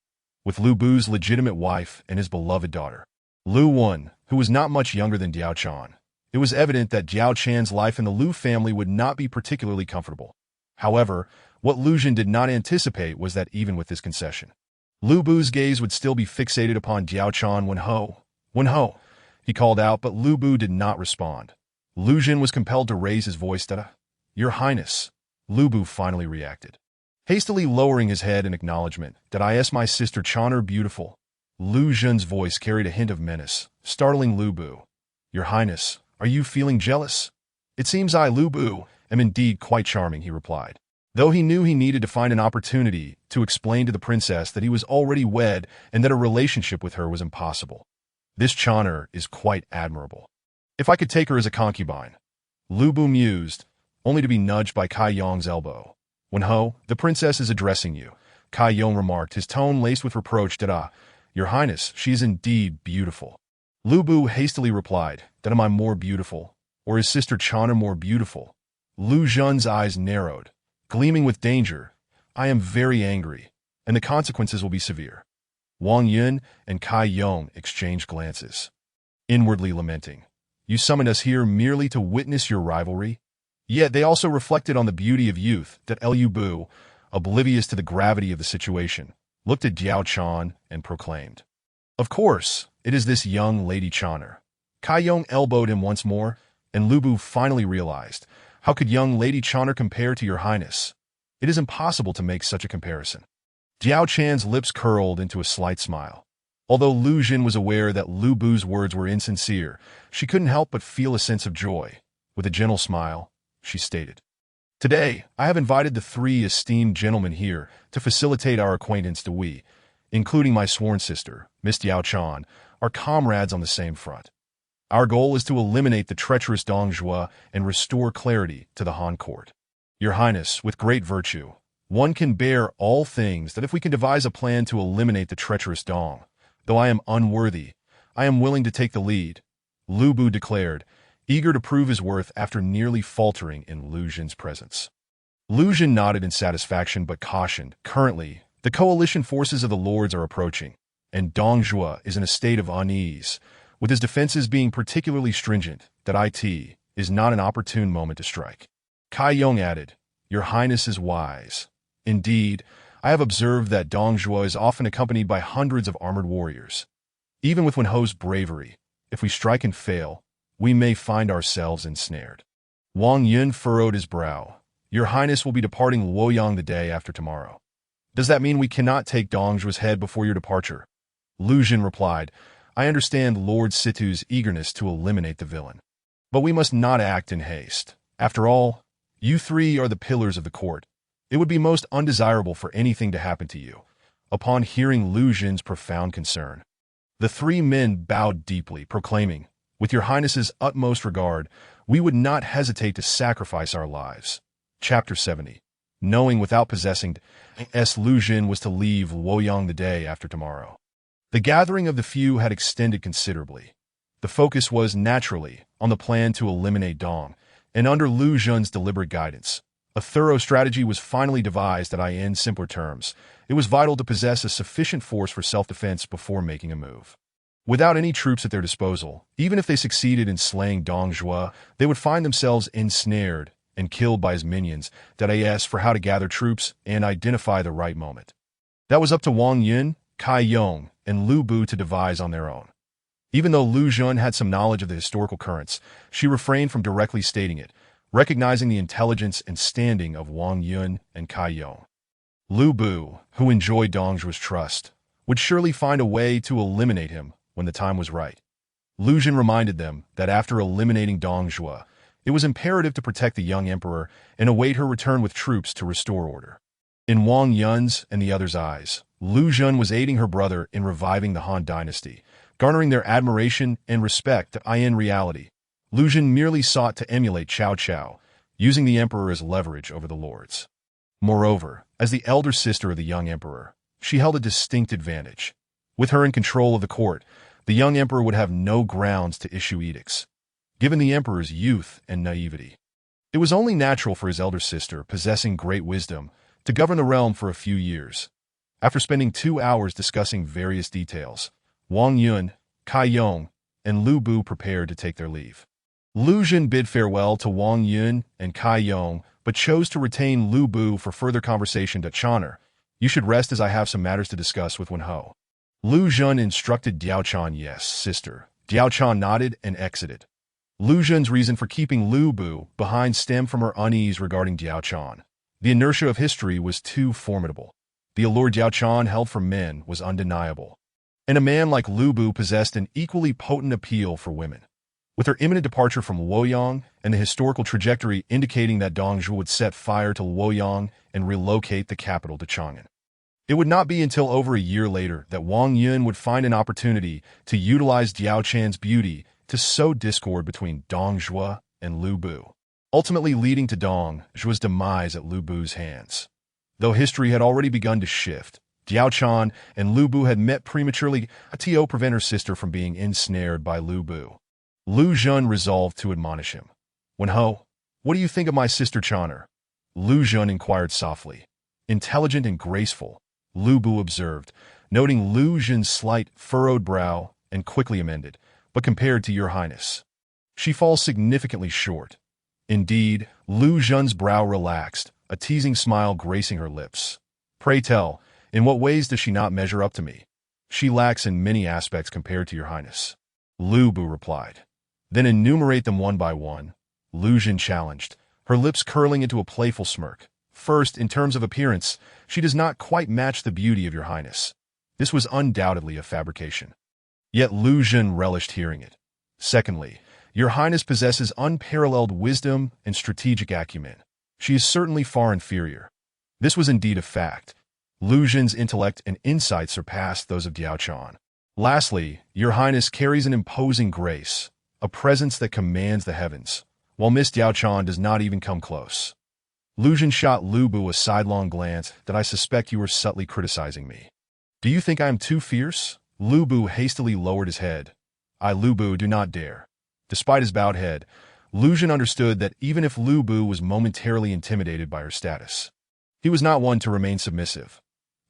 With Lu Bu's legitimate wife and his beloved daughter, Lu Wen, who was not much younger than Diao Chan, it was evident that Diao Chan's life in the Lu family would not be particularly comfortable. However, what Lu Xun did not anticipate was that even with this concession, Lu Bu's gaze would still be fixated upon Diao Chan. Wen Ho, he called out, but Lu Bu did not respond. Lu Xun was compelled to raise his voice. Your Highness, Lu Bu finally reacted, hastily lowering his head in acknowledgement. I ask my sister Chan are beautiful. Lu Xun's voice carried a hint of menace, startling Lu Bu. Your Highness, are you feeling jealous? It seems I, Lu Bu, am indeed quite charming, he replied, though he knew he needed to find an opportunity to explain to the princess that he was already wed and that a relationship with her was impossible. This Chaner is quite admirable. If I could take her as a concubine. Lu Bu mused, only to be nudged by Kai Yong's elbow. Wen Ho, the princess is addressing you, Kai Yong remarked, his tone laced with reproach. Your Highness, she is indeed beautiful. Lu Bu hastily replied, am I more beautiful, or is Sister Chana more beautiful? Lu Xun's eyes narrowed, gleaming with danger. I am very angry, and the consequences will be severe. Wang Yun and Kai Yong exchanged glances, inwardly lamenting. You summoned us here merely to witness your rivalry? Yet they also reflected on the beauty of youth. Lu Bu, oblivious to the gravity of the situation, looked at Diao Chan and proclaimed, of course, it is this young Lady Chaner. Kai Yong elbowed him once more, and Lu Bu finally realized, how could young Lady Chaner compare to your Highness? It is impossible to make such a comparison. Diao Chan's lips curled into a slight smile. Although Lu Xun was aware that Lu Bu's words were insincere, she couldn't help but feel a sense of joy. With a gentle smile, she stated, Today, I have invited the 3 esteemed gentlemen here to facilitate our acquaintance. We, including my sworn sister, Miss Diao Chan, are comrades on the same front. Our goal is to eliminate the treacherous Dong Zhuo and restore clarity to the Han court. Your Highness, with great virtue, one can bear all things. If we can devise a plan to eliminate the treacherous Dong, though I am unworthy, I am willing to take the lead, Lu Bu declared, eager to prove his worth after nearly faltering in Lu Xun's presence. Lu Xun nodded in satisfaction but cautioned, currently, the coalition forces of the lords are approaching, and Dong Zhuo is in a state of unease, with his defenses being particularly stringent. It is not an opportune moment to strike. Kai Yong added, Your Highness is wise. Indeed, I have observed that Dong Zhuo is often accompanied by hundreds of armored warriors. Even with Wen Ho's bravery, if we strike and fail, we may find ourselves ensnared. Wang Yun furrowed his brow. Your Highness will be departing Luoyang the day after tomorrow. Does that mean we cannot take Dong Zhuo's head before your departure? Lu Jin replied, I understand Lord Situ's eagerness to eliminate the villain. But we must not act in haste. After all, you three are the pillars of the court. It would be most undesirable for anything to happen to you. Upon hearing Lu Jin's profound concern, the three men bowed deeply, proclaiming, with your Highness's utmost regard, we would not hesitate to sacrifice our lives. Chapter 70. Knowing without possessing, Lu Jin was to leave Luoyang the day after tomorrow. The gathering of the few had extended considerably. The focus was, naturally, on the plan to eliminate Dong, and under Lu Jun's deliberate guidance, a thorough strategy was finally devised that in simpler terms, it was vital to possess a sufficient force for self-defense before making a move. Without any troops at their disposal, even if they succeeded in slaying Dong Zhuo, they would find themselves ensnared and killed by his minions that asked for how to gather troops and identify the right moment. That was up to Wang Yun, Cai Yong, and Lu Bu to devise on their own. Even though Lu Jun had some knowledge of the historical currents, she refrained from directly stating it, recognizing the intelligence and standing of Wang Yun and Cai Yong. Lu Bu, who enjoyed Dong Zhuo's trust, would surely find a way to eliminate him when the time was right. Lu Jun reminded them that after eliminating Dong Zhuo, it was imperative to protect the young emperor and await her return with troops to restore order. In Wang Yun's and the others' eyes, Lu Jun was aiding her brother in reviving the Han dynasty, garnering their admiration and respect that in reality, Lu Jun merely sought to emulate Cao Cao, using the emperor as leverage over the lords. Moreover, as the elder sister of the young emperor, she held a distinct advantage. With her in control of the court, the young emperor would have no grounds to issue edicts. Given the emperor's youth and naivety, it was only natural for his elder sister, possessing great wisdom, to govern the realm for a few years. After spending 2 hours discussing various details, Wang Yun, Cai Yong, and Lu Bu prepared to take their leave. Lu Jin bid farewell to Wang Yun and Cai Yong, but chose to retain Lu Bu for further conversation to Chon'er. You should rest as I have some matters to discuss with Wen Ho. Lu Jun instructed Diao Chan. Yes, sister. Diao Chan nodded and exited. Lu Jun's reason for keeping Lu Bu behind stemmed from her unease regarding Diao Chan. The inertia of history was too formidable. The allure Diao Chan held for men was undeniable. And a man like Lu Bu possessed an equally potent appeal for women. With her imminent departure from Luoyang and the historical trajectory indicating that Dong Zhuo would set fire to Luoyang and relocate the capital to Chang'an. It would not be until over a year later that Wang Yun would find an opportunity to utilize Diao Chan's beauty to sow discord between Dong Zhuo and Lu Bu, ultimately leading to Dong Zhuo's demise at Lu Bu's hands. Though history had already begun to shift, Diao Chan and Lu Bu had met prematurely to prevent her sister from being ensnared by Lu Bu. Lu Jun resolved to admonish him. Wen Ho, what do you think of my sister Chon'er? Lu Jun inquired softly. Intelligent and graceful, Lu Bu observed, noting Lu Jun's slight, furrowed brow, and quickly amended, but compared to your Highness, she falls significantly short. Indeed, Lu Jun's brow relaxed, a teasing smile gracing her lips. Pray tell, in what ways does she not measure up to me? She lacks in many aspects compared to your Highness. Lu Bu replied. Then enumerate them one by one. Lu Jun challenged, her lips curling into a playful smirk. First, in terms of appearance, she does not quite match the beauty of your Highness. This was undoubtedly a fabrication. Yet Lu Jun relished hearing it. Secondly, your Highness possesses unparalleled wisdom and strategic acumen. She is certainly far inferior. This was indeed a fact. Lu Jun's intellect and insight surpassed those of Diao Chan. Lastly, your Highness carries an imposing grace, a presence that commands the heavens, while Miss Diao Chan does not even come close. Lu Jun shot Lu Bu a sidelong glance that I suspect you are subtly criticizing me. Do you think I am too fierce? Lu Bu hastily lowered his head. I, Lu Bu, do not dare. Despite his bowed head, Lu Jun understood that even if Lu Bu was momentarily intimidated by her status, he was not one to remain submissive.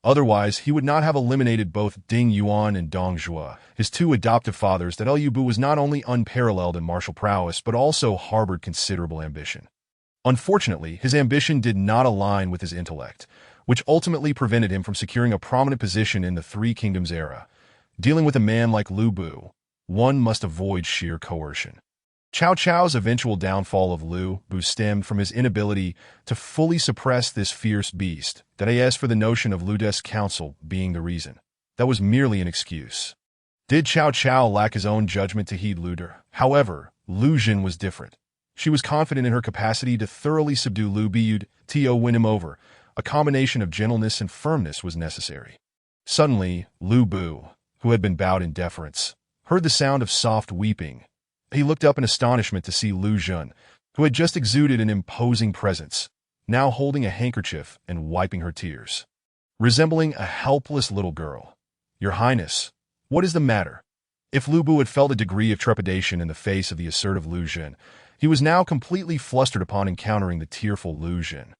Otherwise, he would not have eliminated both Ding Yuan and Dong Zhuo, his two adoptive fathers. That Lu Bu was not only unparalleled in martial prowess but also harbored considerable ambition. Unfortunately, his ambition did not align with his intellect, which ultimately prevented him from securing a prominent position in the Three Kingdoms era. Dealing with a man like Lu Bu, one must avoid sheer coercion. Cao Cao's eventual downfall of Lu Bu stemmed from his inability to fully suppress this fierce beast, that as for the notion of Lude's counsel being the reason. That was merely an excuse. Did Cao Cao lack his own judgment to heed Luder? However, Lu Jin was different. She was confident in her capacity to thoroughly subdue Lu Bu to win him over. A combination of gentleness and firmness was necessary. Suddenly, Lu Bu, who had been bowed in deference, heard the sound of soft weeping. He looked up in astonishment to see Lu Jun, who had just exuded an imposing presence, now holding a handkerchief and wiping her tears, resembling a helpless little girl. "Your Highness, what is the matter?" If Lu Bu had felt a degree of trepidation in the face of the assertive Lu Jun, he was now completely flustered upon encountering the tearful Lu Jun.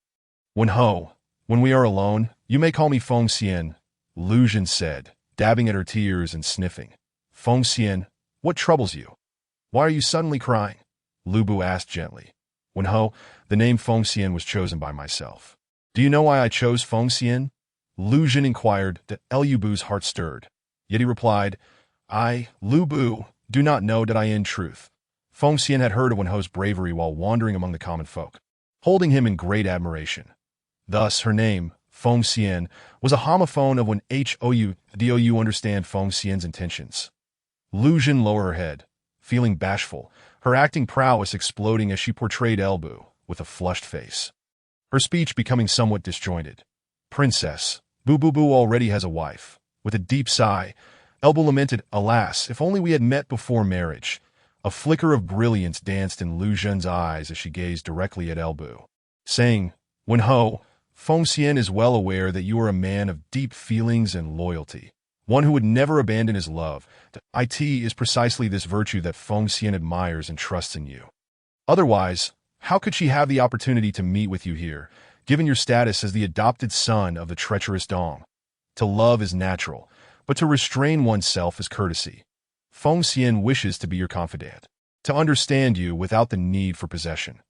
"Wen Ho, when we are alone, you may call me Feng Xian," Lu Jun said, dabbing at her tears and sniffing. "Feng Xian, what troubles you? Why are you suddenly crying?" Lu Bu asked gently. "Wen Ho, the name Feng Xian was chosen by myself." "Do you know why I chose Feng Xian?" Lu Jun inquired. That Lu Bu's heart stirred. Yet he replied, "I, Lu Bu, do not know that I in truth." Feng Xian had heard of Wen Ho's bravery while wandering among the common folk, holding him in great admiration. Thus, her name, Feng Xian, was a homophone of Wen Hou. Do you understand Feng Xian's intentions? Lu Jun lowered her head, feeling bashful, her acting prowess exploding as she portrayed Bu with a flushed face, her speech becoming somewhat disjointed. "Princess, Bu already has a wife." With a deep sigh, Bu lamented, "Alas, if only we had met before marriage." A flicker of brilliance danced in Lu Jun's eyes as she gazed directly at Bu, saying, "Wen Ho, Feng Xian is well aware that you are a man of deep feelings and loyalty, one who would never abandon his love. It is precisely this virtue that Feng Xian admires and trusts in you. Otherwise, how could she have the opportunity to meet with you here, given your status as the adopted son of the treacherous Dong? To love is natural, but to restrain oneself is courtesy. Feng Xian wishes to be your confidant, to understand you without the need for possession.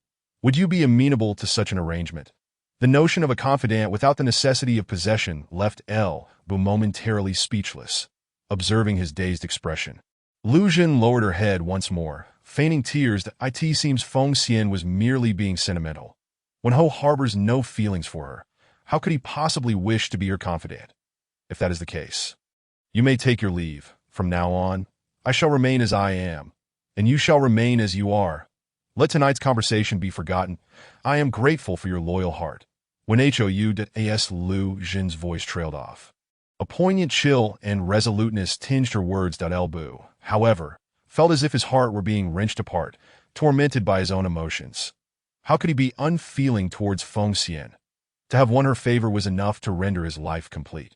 Would you be amenable to such an arrangement?" The notion of a confidant without the necessity of possession left Bu momentarily speechless, observing his dazed expression. Lu Jun lowered her head once more, feigning tears. That it seems Feng Xian was merely being sentimental. Wen Ho harbors no feelings for her. How could he possibly wish to be her confidant? If that is the case, you may take your leave. From now on, I shall remain as I am, and you shall remain as you are. Let tonight's conversation be forgotten. I am grateful for your loyal heart. When Hou. Lu Jun's voice trailed off. A poignant chill and resoluteness tinged her words. Bu, however, felt as if his heart were being wrenched apart, tormented by his own emotions. How could he be unfeeling towards Feng Xian? To have won her favor was enough to render his life complete.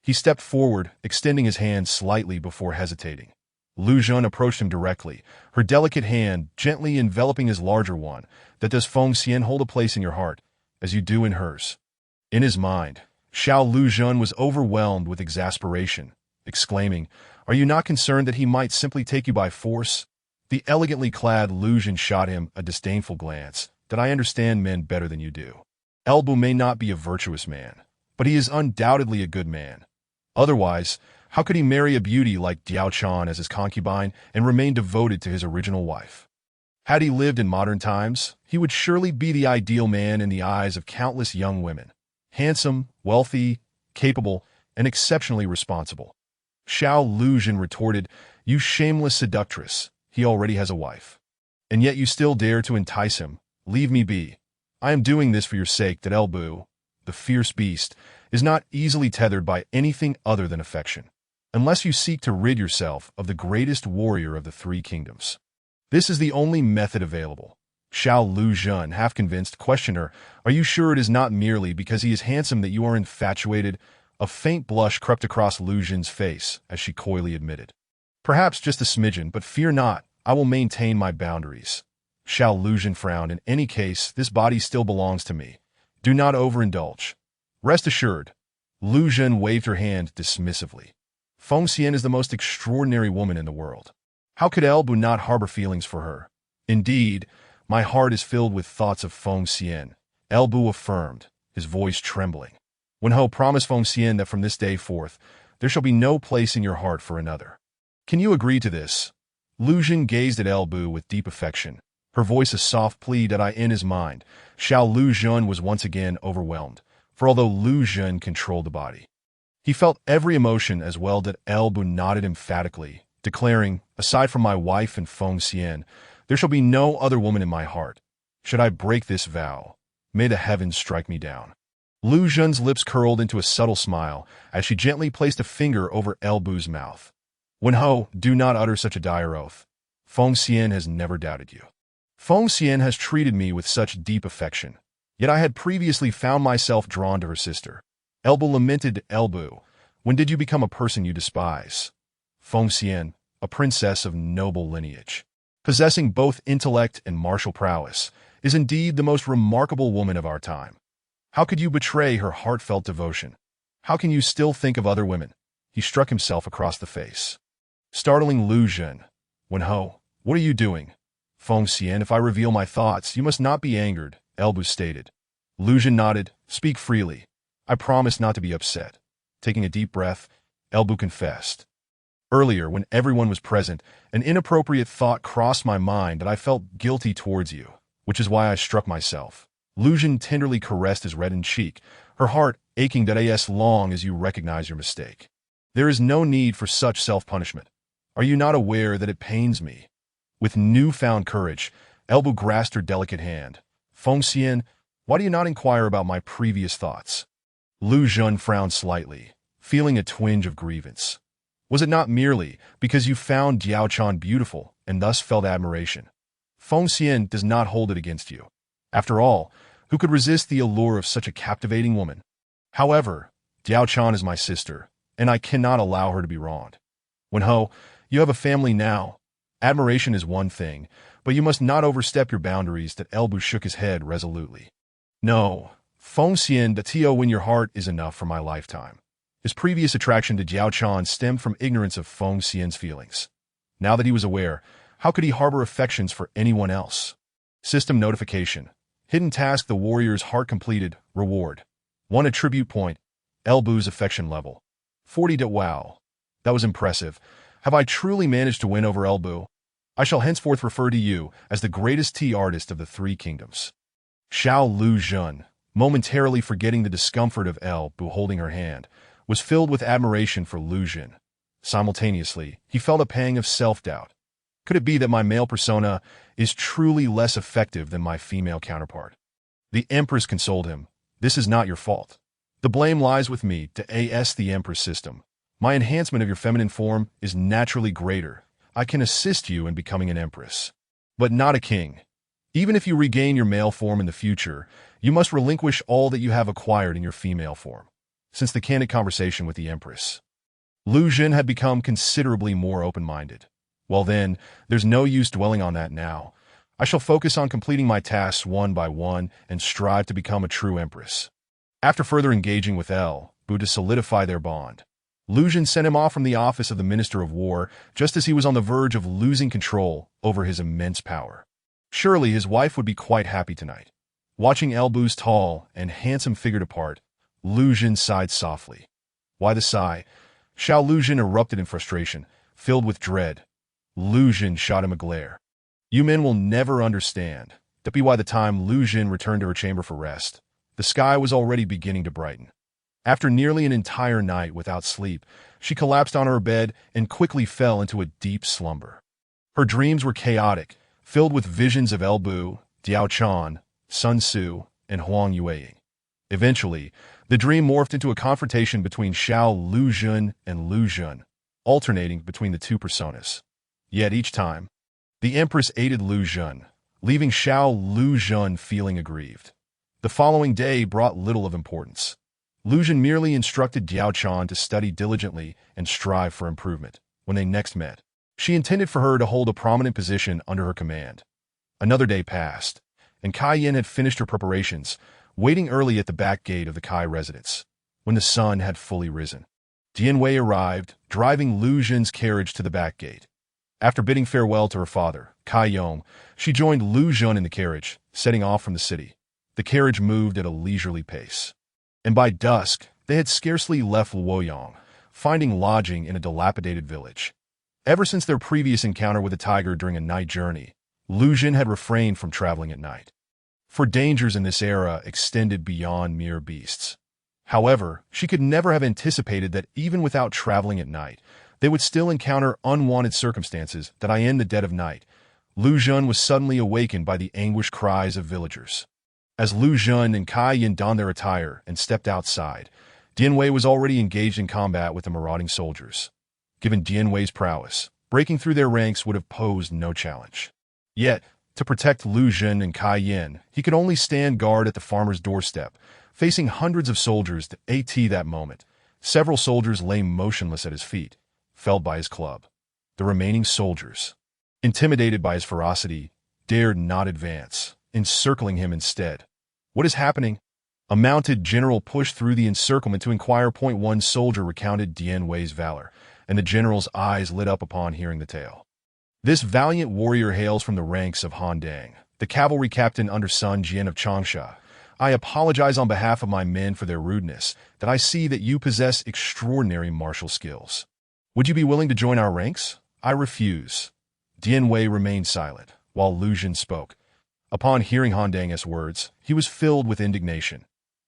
He stepped forward, extending his hand slightly before hesitating. Lu Jun approached him directly, her delicate hand gently enveloping his larger one. "That does Feng Xian hold a place in your heart, as you do in hers?" In his mind, Lu Jun was overwhelmed with exasperation, exclaiming, "Are you not concerned that he might simply take you by force?" The elegantly clad Lu Jun shot him a disdainful glance. "That I understand men better than you do. Bu may not be a virtuous man, but he is undoubtedly a good man. Otherwise, how could he marry a beauty like Diao Chan as his concubine and remain devoted to his original wife? Had he lived in modern times, he would surely be the ideal man in the eyes of countless young women. Handsome, wealthy, capable, and exceptionally responsible." Lu Jun retorted, "You shameless seductress, he already has a wife. And yet you still dare to entice him. Leave me be. I am doing this for your sake." That Bu, the fierce beast, is not easily tethered by anything other than affection, unless you seek to rid yourself of the greatest warrior of the Three Kingdoms. This is the only method available. Lu Jun, half convinced, questioned her, "Are you sure it is not merely because he is handsome that you are infatuated?" A faint blush crept across Lu Jun's face as she coyly admitted, "Perhaps just a smidgen, but fear not, I will maintain my boundaries." Lu Jun frowned. "In any case, this body still belongs to me. Do not overindulge. Rest assured." Lu Jun waved her hand dismissively. "Feng Xian is the most extraordinary woman in the world. How could Bu not harbor feelings for her? Indeed, my heart is filled with thoughts of Feng Xian," Bu affirmed, his voice trembling. Wen Ho promised Feng Xian that from this day forth, there shall be no place in your heart for another. Can you agree to this? Lu Jun gazed at El Bu with deep affection, her voice a soft plea that in his mind, Xiao Lu Jun was once again overwhelmed, for although Lu Jun controlled the body, he felt every emotion as well. That El Bu nodded emphatically, declaring, aside from my wife and Feng Xian, there shall be no other woman in my heart. Should I break this vow, may the heavens strike me down. Lu Jun's lips curled into a subtle smile as she gently placed a finger over El Bu's mouth. Wen Ho, do not utter such a dire oath. Feng Xian has never doubted you. Feng Xian has treated me with such deep affection, yet I had previously found myself drawn to her sister. El Bu lamented. El Bu, when did you become a person you despise? Feng Xian, a princess of noble lineage, possessing both intellect and martial prowess, is indeed the most remarkable woman of our time. How could you betray her heartfelt devotion? How can you still think of other women? He struck himself across the face, startling Lu Jun. Wen Ho, what are you doing? Feng Xian, if I reveal my thoughts, you must not be angered, El Bu stated. Lu Jun nodded. Speak freely. I promise not to be upset. Taking a deep breath, El Bu confessed. Earlier, when everyone was present, an inappropriate thought crossed my mind that I felt guilty towards you, which is why I struck myself. Lu Jun tenderly caressed his reddened cheek, her heart aching that as long as you recognize your mistake. There is no need for such self-punishment. Are you not aware that it pains me? With newfound courage, El Bu grasped her delicate hand. Feng Xian, why do you not inquire about my previous thoughts? Lu Jun frowned slightly, feeling a twinge of grievance. Was it not merely because you found Diao Chan beautiful and thus felt admiration? Feng Xian does not hold it against you. After all, who could resist the allure of such a captivating woman? However, Diao Chan is my sister, and I cannot allow her to be wronged. Wen Ho, you have a family now. Admiration is one thing, but you must not overstep your boundaries. That El Bu shook his head resolutely. No, Feng Xian, the Tio win your heart is enough for my lifetime. His previous attraction to Diao Chan stemmed from ignorance of Feng Xian's feelings. Now that he was aware, how could he harbor affections for anyone else? System notification. Hidden task. The warrior's heart completed. Reward. 1 attribute point. El Bu's affection level. 40. Wow. That was impressive. Have I truly managed to win over El Bu? I shall henceforth refer to you as the greatest tea artist of the 3 kingdoms. Xiao Lu Jun, momentarily forgetting the discomfort of El Bu holding her hand, was filled with admiration for Lu Jun. Simultaneously, he felt a pang of self-doubt. Could it be that my male persona is truly less effective than my female counterpart? The Empress consoled him. This is not your fault. The blame lies with me. The Empress system. My enhancement of your feminine form is naturally greater. I can assist you in becoming an empress, but not a king. Even if you regain your male form in the future, you must relinquish all that you have acquired in your female form. Since the candid conversation with the Empress, Lu Jun had become considerably more open-minded. Well then, there's no use dwelling on that now. I shall focus on completing my tasks one by one and strive to become a true empress. After further engaging with El Bu to solidify their bond, Lu Jun sent him off from the office of the Minister of War just as he was on the verge of losing control over his immense power. Surely his wife would be quite happy tonight. Watching El Bu's tall and handsome figure depart, Lu Jun sighed softly. Why the sigh? Xiao Lu Jun erupted in frustration, filled with dread. Lu Jun shot him a glare. You men will never understand. That be why the time Lu Jun returned to her chamber for rest, the sky was already beginning to brighten. After nearly an entire night without sleep, she collapsed on her bed and quickly fell into a deep slumber. Her dreams were chaotic, filled with visions of El Bu, Diao Chan, Sun Tzu, and Huang Yueying. Eventually, the dream morphed into a confrontation between Xiao Lu Jun and Lu Jun, alternating between the 2 personas. Yet each time, the Empress aided Lu Jun, leaving Xiao Lu Jun feeling aggrieved. The following day brought little of importance. Lu Jun merely instructed Diao Chan to study diligently and strive for improvement. When they next met, she intended for her to hold a prominent position under her command. Another day passed, and Kai Yin had finished her preparations, waiting early at the back gate of the Kai residence. When the sun had fully risen, Dian Wei arrived, driving Lu Jun's carriage to the back gate. After bidding farewell to her father, Kai Yong, she joined Lu Jun in the carriage, setting off from the city. The carriage moved at a leisurely pace. and by dusk, they had scarcely left Luoyang, finding lodging in a dilapidated village. Ever since their previous encounter with a tiger during a night journey, Lu Jin had refrained from traveling at night, for dangers in this era extended beyond mere beasts. However, she could never have anticipated that even without traveling at night, they would still encounter unwanted circumstances that in the dead of night. Lu Jun was suddenly awakened by the anguished cries of villagers. As Lu Jun and Kai Yin donned their attire and stepped outside, Dian Wei was already engaged in combat with the marauding soldiers. Given Dian Wei's prowess, breaking through their ranks would have posed no challenge. Yet, to protect Lu Jun and Kai Yin, he could only stand guard at the farmer's doorstep, facing hundreds of soldiers at that moment. Several soldiers lay motionless at his feet, felled by his club. The remaining soldiers, intimidated by his ferocity, dared not advance, encircling him instead. "What is happening?" A mounted general pushed through the encirclement to inquire. One soldier recounted Dian Wei's valor, and the general's eyes lit up upon hearing the tale. This valiant warrior hails from the ranks of Han Dang, the cavalry captain under Sun Jian of Changsha. "I apologize on behalf of my men for their rudeness, that I see that you possess extraordinary martial skills. Would you be willing to join our ranks?" "I refuse." Dian Wei remained silent, while Lu Jin spoke. Upon hearing Han Dang's words, he was filled with indignation,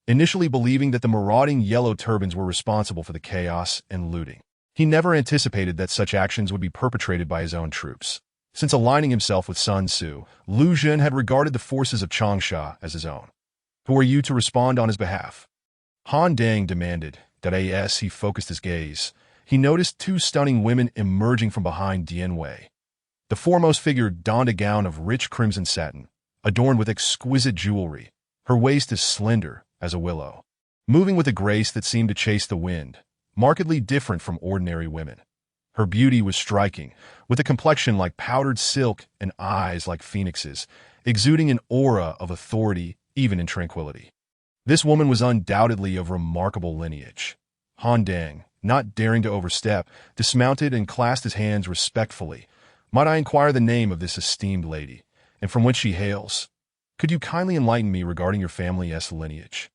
initially believing that the marauding yellow turbans were responsible for the chaos and looting. He never anticipated that such actions would be perpetrated by his own troops. Since aligning himself with Sun Tzu, Lu Jin had regarded the forces of Changsha as his own. "Who are you to respond on his behalf?" Han Dang demanded. As he focused his gaze, he noticed two stunning women emerging from behind Dian Wei. The foremost figure donned a gown of rich crimson satin, adorned with exquisite jewelry. Her waist as slender as a willow, moving with a grace that seemed to chase the wind, markedly different from ordinary women. Her beauty was striking, with a complexion like powdered silk and eyes like phoenixes, exuding an aura of authority even in tranquility. This woman was undoubtedly of remarkable lineage. Han Dang, not daring to overstep, dismounted and clasped his hands respectfully. "Might I inquire the name of this esteemed lady, and from whence she hails? Could you kindly enlighten me regarding your family's lineage?"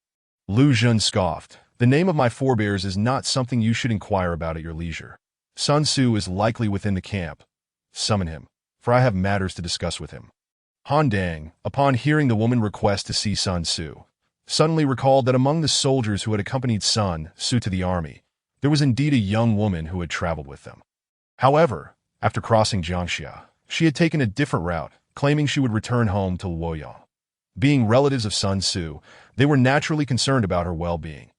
Lu Jun scoffed. "The name of my forebears is not something you should inquire about at your leisure. Sun Tzu is likely within the camp. Summon him, for I have matters to discuss with him." Han Dang, upon hearing the woman's request to see Sun Tzu, suddenly recalled that among the soldiers who had accompanied Sun Tzu to the army, there was indeed a young woman who had traveled with them. However, after crossing Jiangxia, she had taken a different route, claiming she would return home to Luoyang. Being relatives of Sun Tzu, they were naturally concerned about her well-being.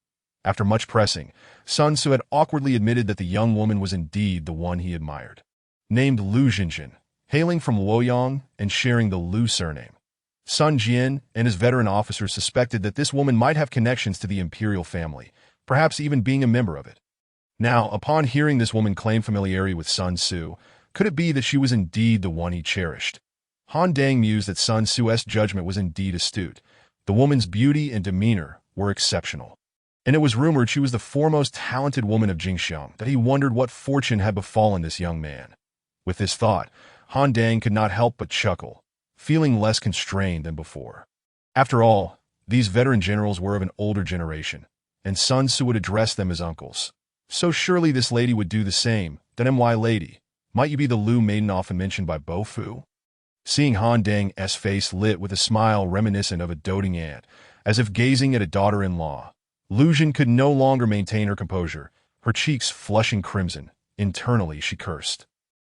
After much pressing, Sun Tzu had awkwardly admitted that the young woman was indeed the one he admired. Named Lu Jinjin, hailing from Luoyang and sharing the Lu surname, Sun Jian and his veteran officers suspected that this woman might have connections to the imperial family, perhaps even being a member of it. Now, upon hearing this woman claim familiarity with Sun Tzu, could it be that she was indeed the one he cherished? Han Dang mused that Sun Tzu's judgment was indeed astute. The woman's beauty and demeanor were exceptional, and it was rumored she was the foremost talented woman of Jingxiang, that he wondered what fortune had befallen this young man. With this thought, Han Dang could not help but chuckle, feeling less constrained than before. After all, these veteran generals were of an older generation, and Sun Tzu would address them as uncles. So surely this lady would do the same. Then my lady, might you be the Lu maiden often mentioned by Bo Fu? Seeing Han Dang's face lit with a smile reminiscent of a doting aunt, as if gazing at a daughter-in-law, Lu Jin could no longer maintain her composure, her cheeks flushing crimson. Internally, she cursed.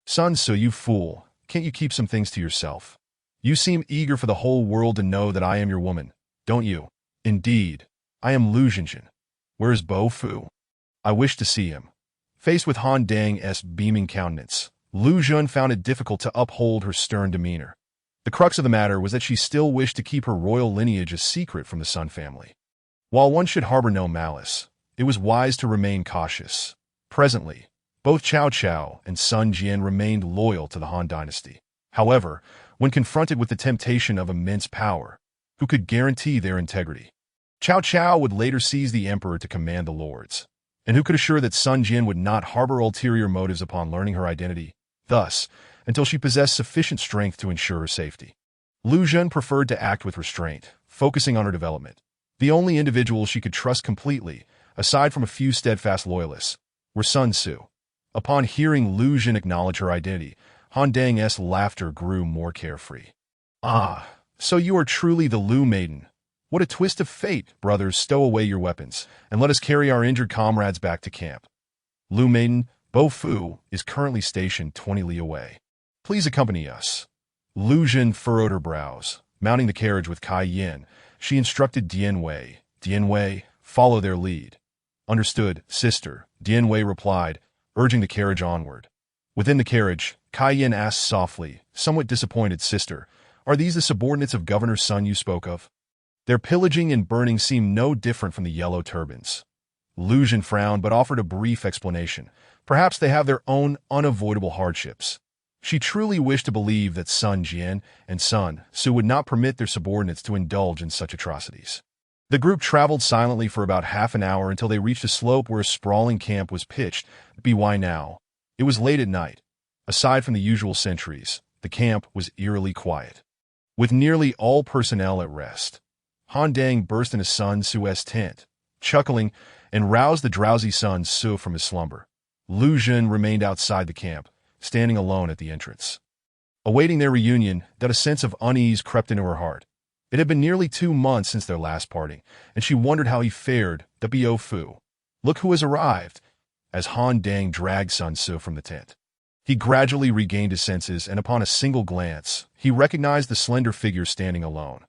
"Sun Tzu, you fool, can't you keep some things to yourself? You seem eager for the whole world to know that I am your woman, don't you?" "Indeed, I am Lu Jinjin. Where is Bo Fu? I wish to see him." Faced with Han Dang's beaming countenance, Lu Jun found it difficult to uphold her stern demeanor. The crux of the matter was that she still wished to keep her royal lineage a secret from the Sun family. While one should harbor no malice, it was wise to remain cautious. Presently, both Cao Cao and Sun Jian remained loyal to the Han dynasty. However, when confronted with the temptation of immense power, who could guarantee their integrity? Cao Cao would later seize the emperor to command the lords, and who could assure that Sun Jian would not harbor ulterior motives upon learning her identity, thus, until she possessed sufficient strength to ensure her safety? Lu Jun preferred to act with restraint, focusing on her development. The only individuals she could trust completely, aside from a few steadfast loyalists, were Sun Tzu. Upon hearing Lu Jin acknowledge her identity, Han Dang's laughter grew more carefree. Ah, so you are truly the Lu Maiden. What a twist of fate, brothers, stow away your weapons, and let us carry our injured comrades back to camp. Lu Maiden, Bo Fu, is currently stationed 20 li away. Please accompany us. Lu Jin furrowed her brows. Mounting the carriage with Kai Yin, she instructed Dian Wei, follow their lead. Understood, sister, Dian Wei replied, urging the carriage onward. Within the carriage, Kai Yin asked softly, somewhat disappointed, sister, are these the subordinates of Governor's son you spoke of? Their pillaging and burning seemed no different from the yellow turbans. Lu Jin frowned but offered a brief explanation. Perhaps they have their own unavoidable hardships. She truly wished to believe that Sun Jian and Sun Tzu would not permit their subordinates to indulge in such atrocities. The group traveled silently for about half an hour until they reached a slope where a sprawling camp was pitched. By now, it was late at night. Aside from the usual sentries, the camp was eerily quiet. With nearly all personnel at rest, Han Dang burst into Sun Tzu's tent, chuckling, and roused the drowsy Sun Tzu from his slumber. Lu Jin remained outside the camp, standing alone at the entrance. Awaiting their reunion, that a sense of unease crept into her heart. It had been nearly 2 months since their last parting, and she wondered how he fared, the Bo Fu. Look who has arrived, as Han Dang dragged Sun Tzu from the tent. He gradually regained his senses, and upon a single glance, he recognized the slender figure standing alone.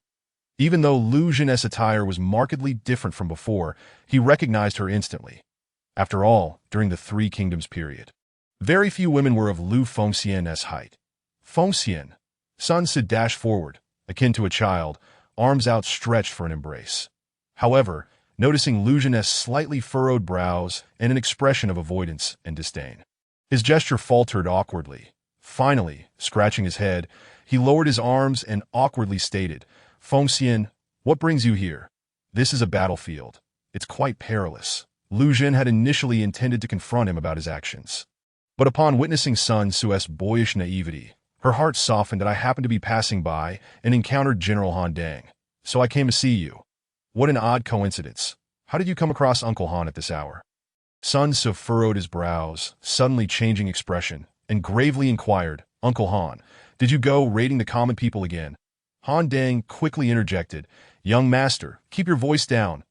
Even though Lu Jin's attire was markedly different from before, he recognized her instantly. After all, during the Three Kingdoms period, very few women were of Lu Fengxian's height. Fengxian, Sun Tzu dashed forward, akin to a child, arms outstretched for an embrace. However, noticing Lu Jin's slightly furrowed brows and an expression of avoidance and disdain, his gesture faltered awkwardly. Finally, scratching his head, he lowered his arms and awkwardly stated, Fengxian, what brings you here? This is a battlefield. It's quite perilous. Lu Jin had initially intended to confront him about his actions. But upon witnessing Sun Tzu's boyish naivety, her heart softened, and I happened to be passing by and encountered General Han Dang. So I came to see you. What an odd coincidence. How did you come across Uncle Han at this hour? Sun Tzu furrowed his brows, suddenly changing expression, and gravely inquired, Uncle Han, did you go raiding the common people again? Han Dang quickly interjected, Young master, keep your voice down.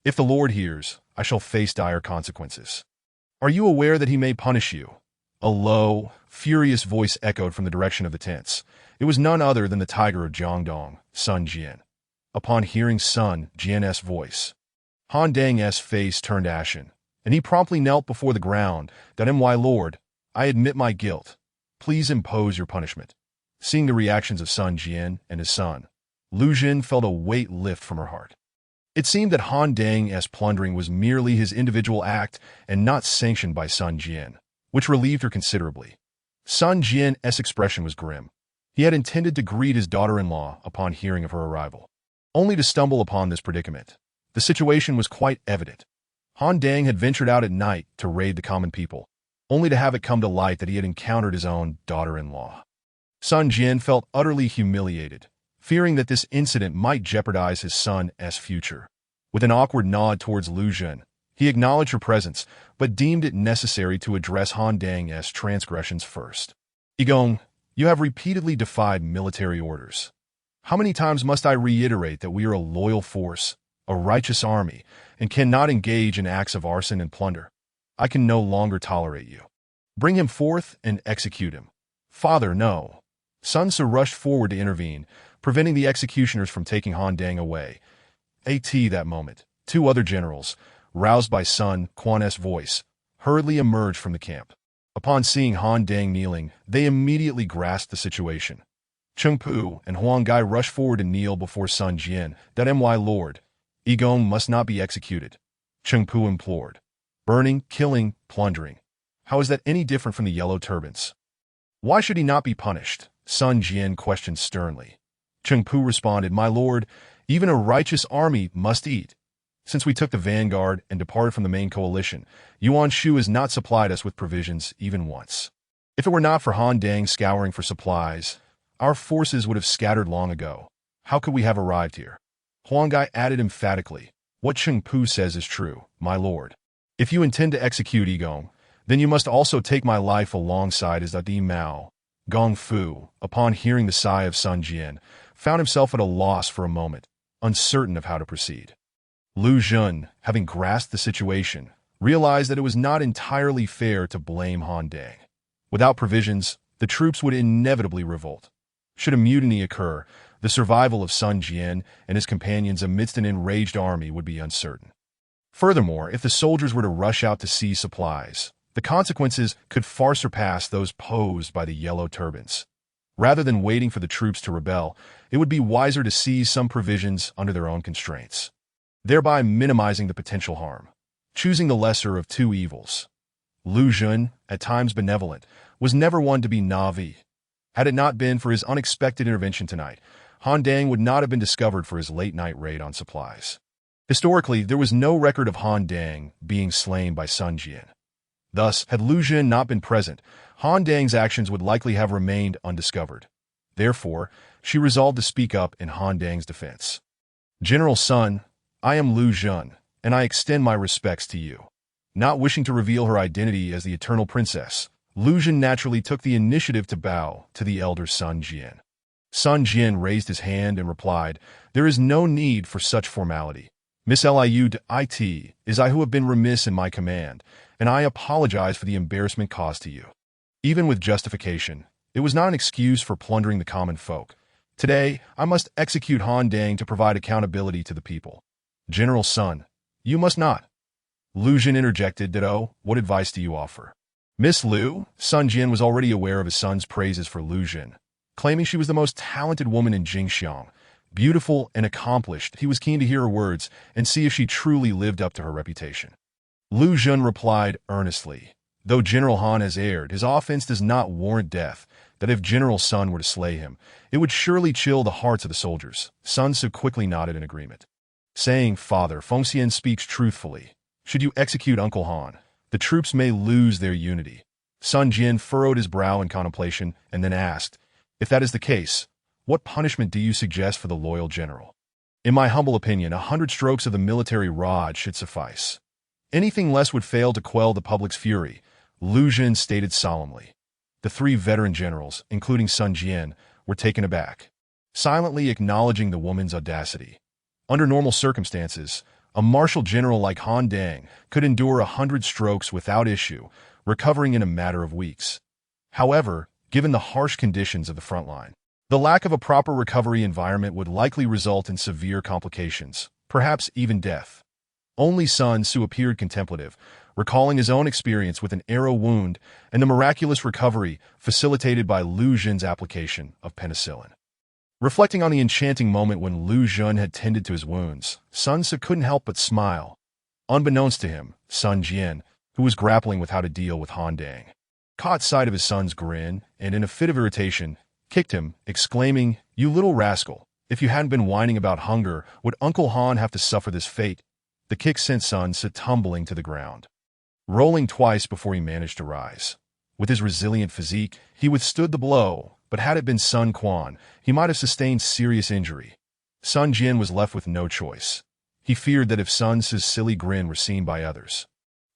If the Lord hears, I shall face dire consequences. Are you aware that he may punish you? A low, furious voice echoed from the direction of the tents. It was none other than the tiger of Jiangdong, Sun Jian. Upon hearing Sun Jian's voice, Han Dang's face turned ashen, and he promptly knelt before the ground. My lord, I admit my guilt. Please impose your punishment. Seeing the reactions of Sun Jian and his son, Lu Jin felt a weight lift from her heart. It seemed that Han Dang's plundering was merely his individual act and not sanctioned by Sun Jian, which relieved her considerably. Sun Jian's expression was grim. He had intended to greet his daughter-in-law upon hearing of her arrival, only to stumble upon this predicament. The situation was quite evident. Han Dang had ventured out at night to raid the common people, only to have it come to light that he had encountered his own daughter-in-law. Sun Jian felt utterly humiliated, fearing that this incident might jeopardize his son's future. With an awkward nod towards Lu Jin, he acknowledged her presence, but deemed it necessary to address Han Dang's transgressions first. Igong, you have repeatedly defied military orders. How many times must I reiterate that we are a loyal force, a righteous army, and cannot engage in acts of arson and plunder? I can no longer tolerate you. Bring him forth and execute him. Father, no. Sun Tzu rushed forward to intervene, preventing the executioners from taking Han Dang away. At that moment, 2 other generals, roused by Sun Quan's voice, hurriedly emerged from the camp. Upon seeing Han Dang kneeling, they immediately grasped the situation. Cheng Pu and Huang Gai rushed forward to kneel before Sun Jian. My lord, Igong must not be executed. Cheng Pu implored. Burning, killing, plundering. How is that any different from the yellow turbans? Why should he not be punished? Sun Jian questioned sternly. Cheng Pu responded, My lord, even a righteous army must eat. Since we took the vanguard and departed from the main coalition, Yuan Shu has not supplied us with provisions even once. If it were not for Han Dang scouring for supplies, our forces would have scattered long ago. How could we have arrived here? Huanggai added emphatically, "What Cheng Pu says is true, my lord. If you intend to execute Yigong, then you must also take my life alongside as Di Mao." Gong Fu, upon hearing the sigh of Sun Jian, found himself at a loss for a moment, uncertain of how to proceed. Lu Xun, having grasped the situation, realized that it was not entirely fair to blame Han Dang. Without provisions, the troops would inevitably revolt. Should a mutiny occur, the survival of Sun Jian and his companions amidst an enraged army would be uncertain. Furthermore, if the soldiers were to rush out to seize supplies, the consequences could far surpass those posed by the Yellow Turbans. Rather than waiting for the troops to rebel, it would be wiser to seize some provisions under their own constraints, thereby minimizing the potential harm. Choosing the lesser of two evils. Lu Xun, at times benevolent, was never one to be naive. Had it not been for his unexpected intervention tonight, Han Dang would not have been discovered for his late-night raid on supplies. Historically, there was no record of Han Dang being slain by Sun Jian. Thus, had Lu Xun not been present, Han Dang's actions would likely have remained undiscovered. Therefore, she resolved to speak up in Han Dang's defense. "General Sun, I am Lu Xun, and I extend my respects to you." Not wishing to reveal her identity as the Eternal Princess, Lu Xun naturally took the initiative to bow to the elder Sun Jian. Sun Jian raised his hand and replied, "There is no need for such formality. Miss Liu it is I who have been remiss in my command, and I apologize for the embarrassment caused to you." Even with justification, it was not an excuse for plundering the common folk. "Today, I must execute Han Dang to provide accountability to the people." "General Sun, you must not." Lu Xun interjected, "Ditto, what advice do you offer?" "Miss Liu," Sun Jian was already aware of his son's praises for Lu Xun, claiming she was the most talented woman in Jingxiang. Beautiful and accomplished, he was keen to hear her words and see if she truly lived up to her reputation. Lu Xun replied earnestly, "Though General Han has erred, his offense does not warrant death, that if General Sun were to slay him, it would surely chill the hearts of the soldiers." Sun Tzu quickly nodded in agreement, saying, "Father, Fengxian speaks truthfully. Should you execute Uncle Han, the troops may lose their unity." Sun Jian furrowed his brow in contemplation and then asked, "If that is the case, what punishment do you suggest for the loyal general?" "In my humble opinion, 100 strokes of the military rod should suffice. Anything less would fail to quell the public's fury," Lu Xun stated solemnly. The three veteran generals, including Sun Jian, were taken aback, silently acknowledging the woman's audacity. Under normal circumstances, a martial general like Han Dang could endure 100 strokes without issue, recovering in a matter of weeks. However, given the harsh conditions of the front line, the lack of a proper recovery environment would likely result in severe complications, perhaps even death. Only Sun Tzu appeared contemplative, recalling his own experience with an arrow wound and the miraculous recovery facilitated by Lu Xun's application of penicillin. Reflecting on the enchanting moment when Lu Xun had tended to his wounds, Sun Tzu couldn't help but smile. Unbeknownst to him, Sun Jian, who was grappling with how to deal with Han Dang, caught sight of his son's grin and, in a fit of irritation, kicked him, exclaiming, "You little rascal, if you hadn't been whining about hunger, would Uncle Han have to suffer this fate?" The kick sent Sun Tzu tumbling to the ground, rolling twice before he managed to rise. With his resilient physique, he withstood the blow, but had it been Sun Quan, he might have sustained serious injury. Sun Jian was left with no choice. He feared that if Sun Tzu's silly grin were seen by others,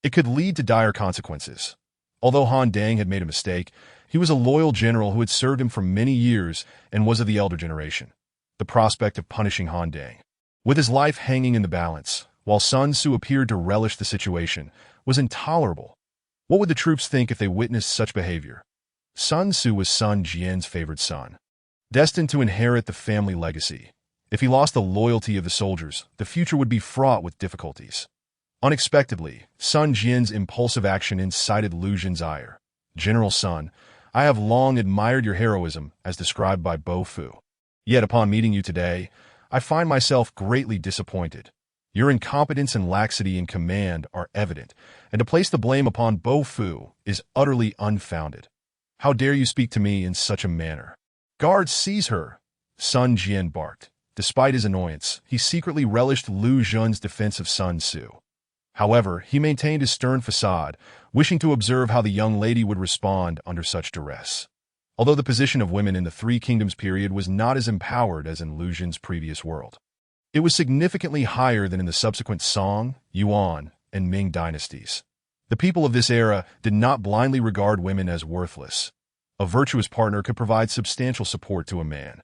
it could lead to dire consequences. Although Han Dang had made a mistake, he was a loyal general who had served him for many years and was of the elder generation. The prospect of punishing Han Dang, with his life hanging in the balance, while Sun Tzu appeared to relish the situation, was intolerable. What would the troops think if they witnessed such behavior? Sun Tzu was Sun Jian's favorite son, destined to inherit the family legacy. If he lost the loyalty of the soldiers, the future would be fraught with difficulties. Unexpectedly, Sun Jian's impulsive action incited Lu Xun's ire. "General Sun, I have long admired your heroism as described by Bo Fu. Yet upon meeting you today, I find myself greatly disappointed. Your incompetence and laxity in command are evident, and to place the blame upon Bo Fu is utterly unfounded. How dare you speak to me in such a manner?" "Guards, seize her!" Sun Jian barked. Despite his annoyance, he secretly relished Lu Xun's defense of Sun Tzu. However, he maintained his stern facade, wishing to observe how the young lady would respond under such duress. Although the position of women in the Three Kingdoms period was not as empowered as in Lu Xun's previous world, It was significantly higher than in the subsequent Song, Yuan, and Ming dynasties. The people of this era did not blindly regard women as worthless. A virtuous partner could provide substantial support to a man.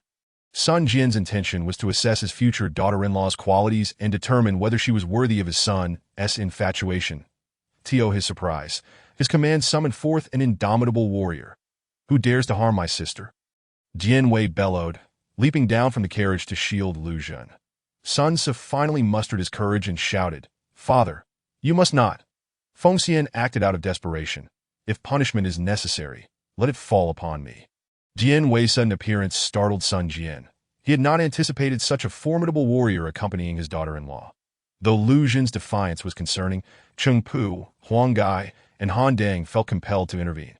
Sun Jian's intention was to assess his future daughter-in-law's qualities and determine whether she was worthy of his son's infatuation. To his surprise, his command summoned forth an indomitable warrior. "Who dares to harm my sister?" Dian Wei bellowed, leaping down from the carriage to shield Lu Jun. Sun Ce finally mustered his courage and shouted, "Father, you must not." Feng Xian acted out of desperation. "If punishment is necessary, let it fall upon me." Dian Wei's sudden appearance startled Sun Jian. He had not anticipated such a formidable warrior accompanying his daughter-in-law. Though Lu Jun's defiance was concerning, Cheng Pu, Huang Gai, and Han Dang felt compelled to intervene.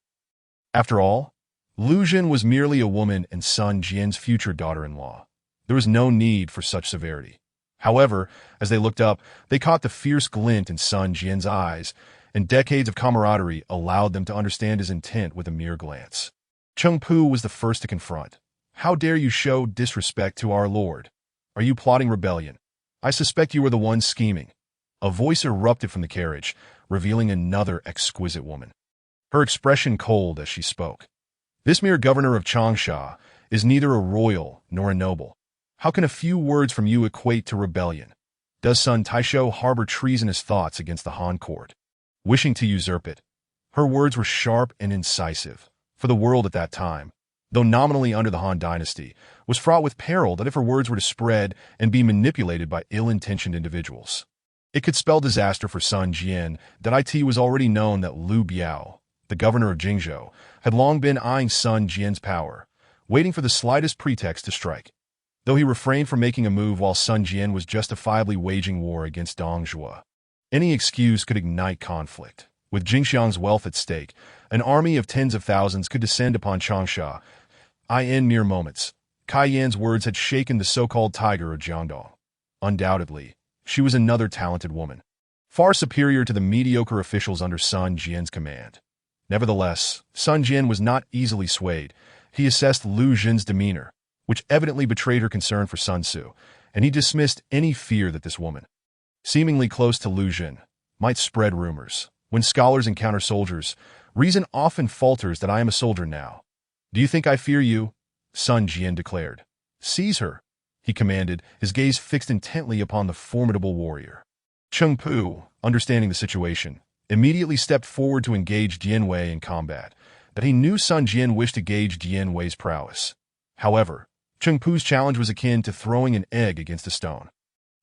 After all, Lu Jun was merely a woman and Sun Jian's future daughter-in-law. There was no need for such severity. However, as they looked up, they caught the fierce glint in Sun Jian's eyes, and decades of camaraderie allowed them to understand his intent with a mere glance. Cheng Pu was the first to confront. "How dare you show disrespect to our lord? Are you plotting rebellion? I suspect you are the one scheming." A voice erupted from the carriage, revealing another exquisite woman. Her expression cold as she spoke. "This mere governor of Changsha is neither a royal nor a noble. How can a few words from you equate to rebellion? Does Sun Taisho harbor treasonous thoughts against the Han court, wishing to usurp it?" Her words were sharp and incisive, for the world at that time, though nominally under the Han dynasty, was fraught with peril that if her words were to spread and be manipulated by ill-intentioned individuals, it could spell disaster for Sun Jian. That it was already known that Liu Biao, the governor of Jingzhou, had long been eyeing Sun Jian's power, waiting for the slightest pretext to strike. Though he refrained from making a move while Sun Jian was justifiably waging war against Dong Zhuo, any excuse could ignite conflict. With Jingxiang's wealth at stake, an army of tens of thousands could descend upon Changsha. In mere moments, Kai Yan's words had shaken the so-called tiger of Jiangdong. Undoubtedly, she was another talented woman, far superior to the mediocre officials under Sun Jian's command. Nevertheless, Sun Jian was not easily swayed. He assessed Lu Jun's demeanor, which evidently betrayed her concern for Sun Ce, and he dismissed any fear that this woman, seemingly close to Lu Jun, might spread rumors. When scholars encounter soldiers, reason often falters that I am a soldier now. "Do you think I fear you?" Sun Jian declared. "Seize her," he commanded, his gaze fixed intently upon the formidable warrior. Cheng Pu, understanding the situation, immediately stepped forward to engage Dian Wei in combat, but he knew Sun Jian wished to gauge Dian Wei's prowess. However, Cheng Pu's challenge was akin to throwing an egg against a stone.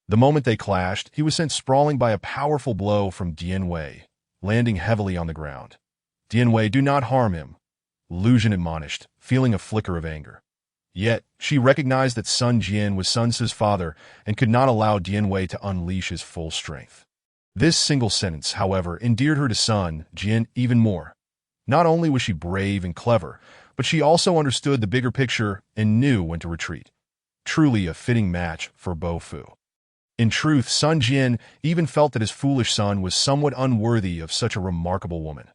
The moment they clashed, he was sent sprawling by a powerful blow from Dian Wei, landing heavily on the ground. "Dian Wei, do not harm him," Lu Jun admonished, feeling a flicker of anger. Yet, she recognized that Sun Jian was Sun Ce's father and could not allow Dian Wei to unleash his full strength. This single sentence, however, endeared her to Sun Jian even more. Not only was she brave and clever, but she also understood the bigger picture and knew when to retreat. Truly a fitting match for Bo Fu. In truth, Sun Jian even felt that his foolish son was somewhat unworthy of such a remarkable woman.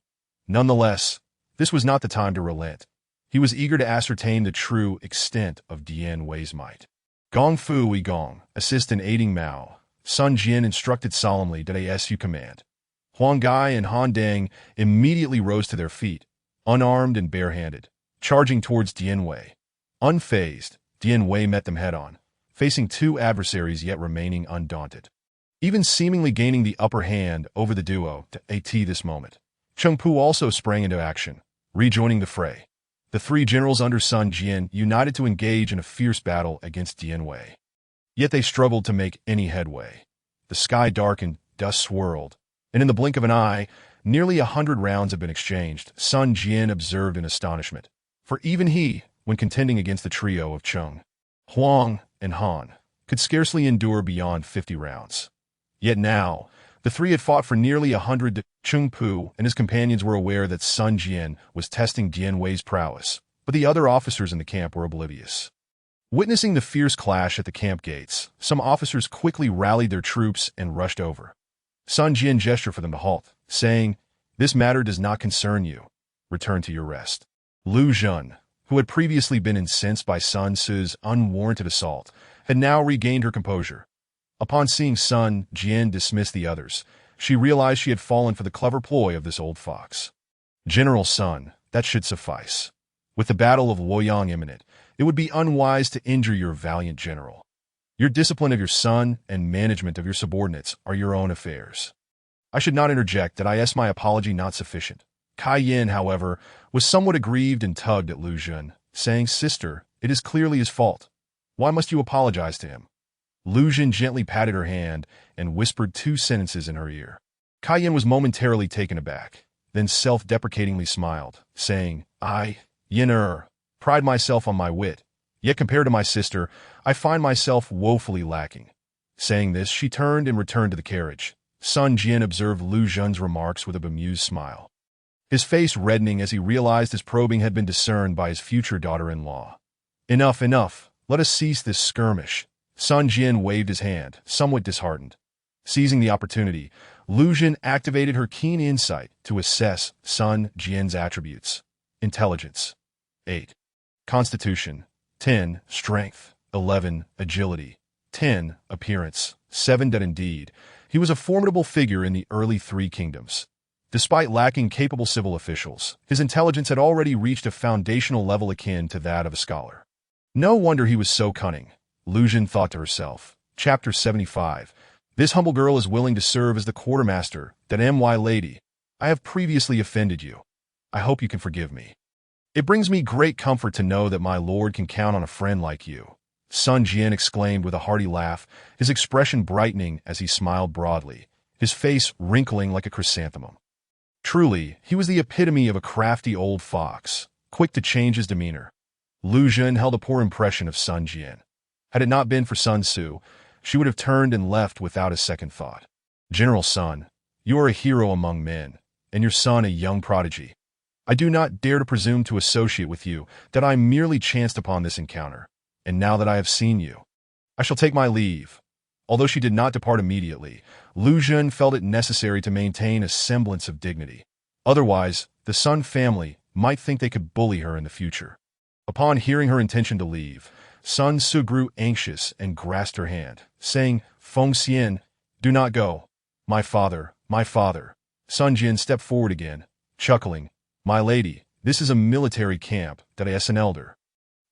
Nonetheless, this was not the time to relent. He was eager to ascertain the true extent of Dian Wei's might. "Gong Fu Yi Gong, assist in aiding Mao," Sun Jian instructed solemnly that ASU command. Huang Gai and Han Dang immediately rose to their feet, unarmed and barehanded, charging towards Dian Wei. Unfazed, Dian Wei met them head-on, facing two adversaries yet remaining undaunted. Even seemingly gaining the upper hand over the duo to this moment, Cheng Pu also sprang into action, rejoining the fray. The three generals under Sun Jian united to engage in a fierce battle against Dian Wei. Yet they struggled to make any headway. The sky darkened, dust swirled, and in the blink of an eye, nearly 100 rounds had been exchanged, Sun Jian observed in astonishment. For even he, when contending against the trio of Cheng, Huang, and Han, could scarcely endure beyond 50 rounds. Yet now, the three had fought for nearly 100. Cheng Pu and his companions were aware that Sun Jian was testing Dian Wei's prowess, but the other officers in the camp were oblivious. Witnessing the fierce clash at the camp gates, some officers quickly rallied their troops and rushed over. Sun Jian gestured for them to halt, saying, "This matter does not concern you. Return to your rest." Lu Jun, who had previously been incensed by Sun Ce's unwarranted assault, had now regained her composure. Upon seeing Sun Jian dismiss the others, she realized she had fallen for the clever ploy of this old fox. General Sun, that should suffice. With the Battle of Luoyang imminent, it would be unwise to injure your valiant general. Your discipline of your son and management of your subordinates are your own affairs. I should not interject that I ask my apology not sufficient. Kai Yin, however, was somewhat aggrieved and tugged at Lu Jun, saying, "Sister, it is clearly his fault. Why must you apologize to him?" Lu Jun gently patted her hand and whispered 2 sentences in her ear. Kai Yin was momentarily taken aback, then self-deprecatingly smiled, saying, "I, Yin pride myself on my wit, yet compared to my sister, I find myself woefully lacking." Saying this, she turned and returned to the carriage. Sun Jian observed Lu Jun's remarks with a bemused smile, his face reddening as he realized his probing had been discerned by his future daughter-in-law. "Enough, enough. Let us cease this skirmish." Sun Jian waved his hand, somewhat disheartened. Seizing the opportunity, Lu Jun activated her keen insight to assess Sun Jian's attributes. Intelligence, 8. Constitution, 10. Strength, 11. Agility, 10. Appearance, 7. That indeed, he was a formidable figure in the early 3 kingdoms. Despite lacking capable civil officials, his intelligence had already reached a foundational level akin to that of a scholar. No wonder he was so cunning, Lu Jun thought to herself. Chapter 75. This humble girl is willing to serve as the quartermaster, that my lady. I have previously offended you. I hope you can forgive me. It brings me great comfort to know that my lord can count on a friend like you. Sun Jian exclaimed with a hearty laugh, his expression brightening as he smiled broadly, his face wrinkling like a chrysanthemum. Truly, he was the epitome of a crafty old fox, quick to change his demeanor. Lu Jun held a poor impression of Sun Jian. Had it not been for Sun Tzu, she would have turned and left without a second thought. "General Sun, you are a hero among men, and your son a young prodigy. I do not dare to presume to associate with you that I merely chanced upon this encounter, and now that I have seen you, I shall take my leave." Although she did not depart immediately, Lu Jun felt it necessary to maintain a semblance of dignity. Otherwise, the Sun family might think they could bully her in the future. Upon hearing her intention to leave, Sun Tzu grew anxious and grasped her hand, saying, "Feng Xian, do not go. My father, my father." Sun Jian stepped forward again, chuckling, "My lady, this is a military camp, that I as an elder.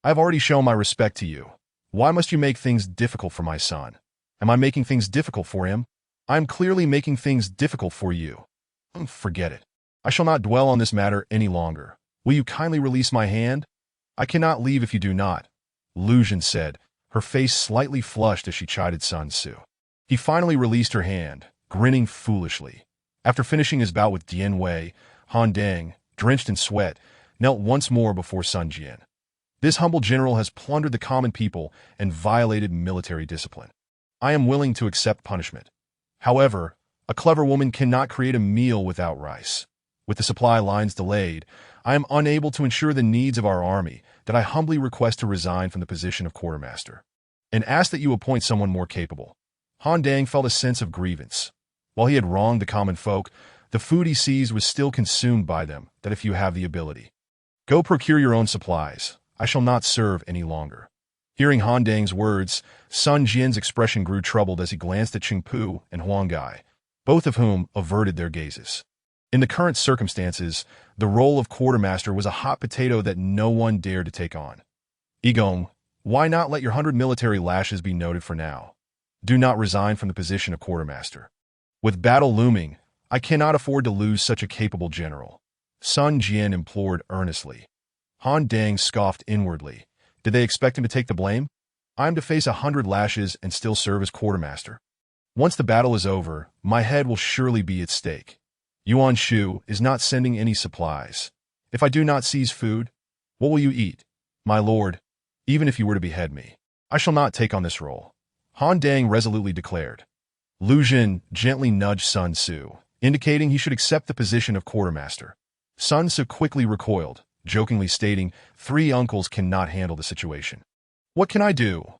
I have already shown my respect to you. Why must you make things difficult for my son? Am I making things difficult for him? I am clearly making things difficult for you. Forget it. I shall not dwell on this matter any longer. Will you kindly release my hand? I cannot leave if you do not," Lu Jun said, her face slightly flushed as she chided Sun Tzu. He finally released her hand, grinning foolishly. After finishing his bout with Dian Wei, Han Dang, drenched in sweat, knelt once more before Sun Jian. This humble general has plundered the common people and violated military discipline. I am willing to accept punishment. However, a clever woman cannot create a meal without rice. With the supply lines delayed, I am unable to ensure the needs of our army, that I humbly request to resign from the position of quartermaster, and ask that you appoint someone more capable." Han Dang felt a sense of grievance. While he had wronged the common folk, the food he seized was still consumed by them, that if you have the ability, go procure your own supplies. I shall not serve any longer. Hearing Han Dang's words, Sun Jian's expression grew troubled as he glanced at Qing Pu and Huang Gai, both of whom averted their gazes. In the current circumstances, the role of quartermaster was a hot potato that no one dared to take on. "Igong, why not let your 100 military lashes be noted for now? Do not resign from the position of quartermaster. With battle looming, I cannot afford to lose such a capable general," Sun Jian implored earnestly. Han Dang scoffed inwardly. Did they expect him to take the blame? I am to face 100 lashes and still serve as quartermaster. Once the battle is over, my head will surely be at stake. Yuan Shu is not sending any supplies. If I do not seize food, what will you eat? My lord, even if you were to behead me, I shall not take on this role," Han Dang resolutely declared. Lu Jun gently nudged Sun Tzu, indicating he should accept the position of quartermaster. Sun Tzu quickly recoiled, jokingly stating, "3 uncles cannot handle the situation." "What can I do?"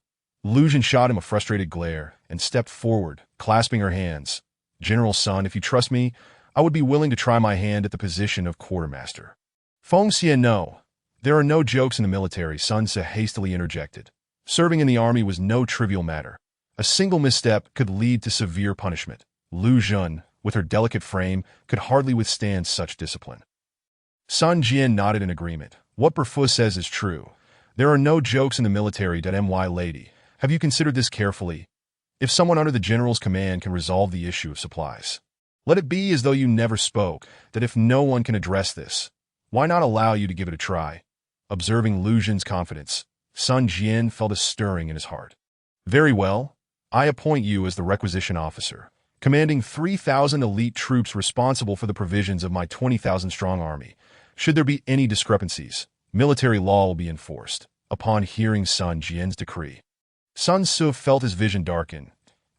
Lu Jun shot him a frustrated glare and stepped forward, clasping her hands. "General Sun, if you trust me, I would be willing to try my hand at the position of quartermaster." "Feng Xian, no. There are no jokes in the military," Sun Tzu hastily interjected. Serving in the army was no trivial matter, A single misstep could lead to severe punishment. Lu Jun, with her delicate frame, could hardly withstand such discipline. Sun Jian nodded in agreement. What Berfu says is true. There are no jokes in the military. My lady. Have you considered this carefully? If someone under the general's command can resolve the issue of supplies, let it be as though you never spoke, that if no one can address this, why not allow you to give it a try? Observing Lu Jun's confidence, Sun Jian felt a stirring in his heart. Very well. I appoint you as the requisition officer, commanding 3,000 elite troops responsible for the provisions of my 20,000-strong army. Should there be any discrepancies, military law will be enforced. Upon hearing Sun Jian's decree, Sun Su felt his vision darken.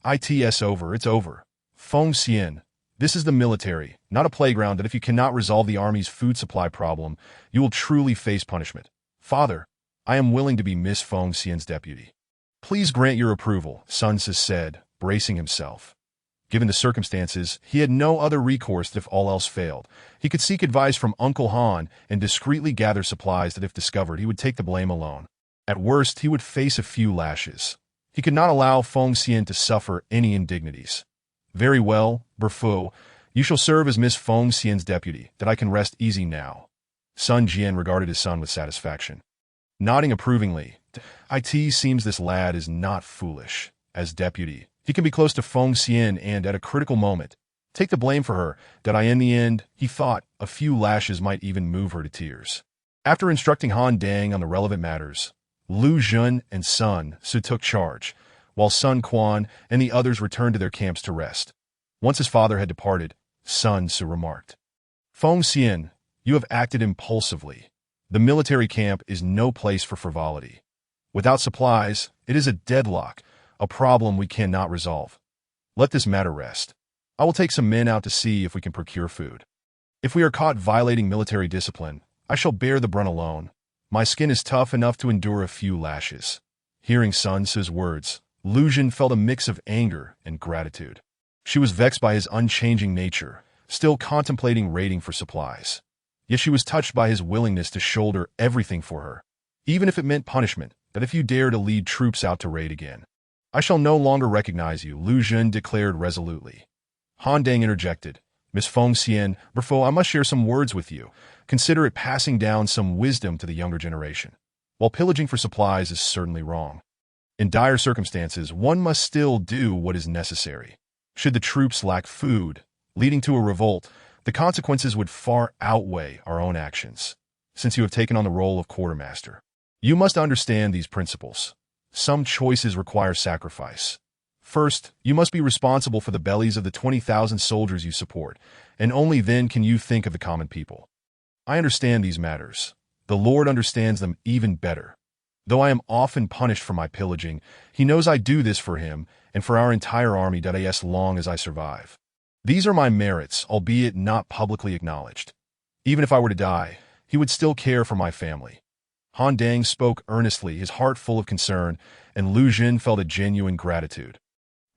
It's over, it's over. Feng Xian, this is the military, not a playground that if you cannot resolve the army's food supply problem, you will truly face punishment. Father, I am willing to be Miss Feng Xian's deputy. Please grant your approval, Sun Su said, bracing himself. Given the circumstances, he had no other recourse if all else failed. He could seek advice from Uncle Han and discreetly gather supplies that if discovered he would take the blame alone. At worst, he would face a few lashes. He could not allow Feng Xian to suffer any indignities. Very well, Berfu, you shall serve as Miss Feng Xian's deputy, that I can rest easy now. Sun Jian regarded his son with satisfaction. Nodding approvingly, it seems this lad is not foolish. As deputy, he can be close to Feng Xian and, at a critical moment, take the blame for her, that in the end, he thought, a few lashes might even move her to tears. After instructing Han Dang on the relevant matters, Lu Jun and Sun Su took charge, while Sun Quan and the others returned to their camps to rest. Once his father had departed, Sun Su remarked, Feng Xian, you have acted impulsively. The military camp is no place for frivolity. Without supplies, it is a deadlock, a problem we cannot resolve. Let this matter rest. I will take some men out to see if we can procure food. If we are caught violating military discipline, I shall bear the brunt alone. My skin is tough enough to endure a few lashes. Hearing Sun Su's words, Lu Jun felt a mix of anger and gratitude. She was vexed by his unchanging nature, still contemplating raiding for supplies. Yet she was touched by his willingness to shoulder everything for her, even if it meant punishment, that if you dare to lead troops out to raid again, I shall no longer recognize you, Lu Jun declared resolutely. Han Dang interjected, Miss Feng Xian, Berfu, I must share some words with you. Consider it passing down some wisdom to the younger generation. While pillaging for supplies is certainly wrong, in dire circumstances, one must still do what is necessary. Should the troops lack food, leading to a revolt, the consequences would far outweigh our own actions. Since you have taken on the role of quartermaster, you must understand these principles. Some choices require sacrifice. First, you must be responsible for the bellies of the 20,000 soldiers you support, and only then can you think of the common people. I understand these matters. The Lord understands them even better. Though I am often punished for my pillaging, he knows I do this for him and for our entire army as long as I survive. These are my merits, albeit not publicly acknowledged. Even if I were to die, he would still care for my family. Han Dang spoke earnestly, his heart full of concern, and Lu Jun felt a genuine gratitude,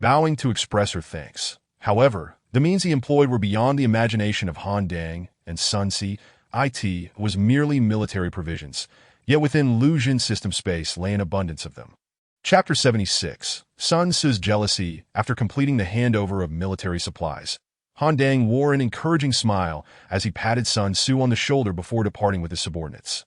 bowing to express her thanks. However, the means he employed were beyond the imagination of Han Dang, and Sun Si. It was merely military provisions, yet within Lu Jun's system space lay an abundance of them. Chapter 76. Sun Su's jealousy. After completing the handover of military supplies, Han Dang wore an encouraging smile as he patted Sun Su on the shoulder before departing with his subordinates.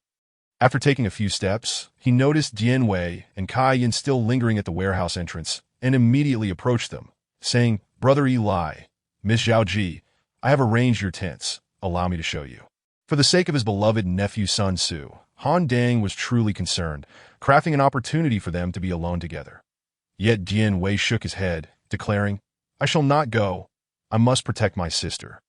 After taking a few steps, he noticed Dian Wei and Kai Yin still lingering at the warehouse entrance and immediately approached them, saying, Brother Eli, Miss Zhao Ji, I have arranged your tents. Allow me to show you. For the sake of his beloved nephew Sun Su, Han Dang was truly concerned, crafting an opportunity for them to be alone together. Yet Dian Wei shook his head, declaring, I shall not go. I must protect my sister.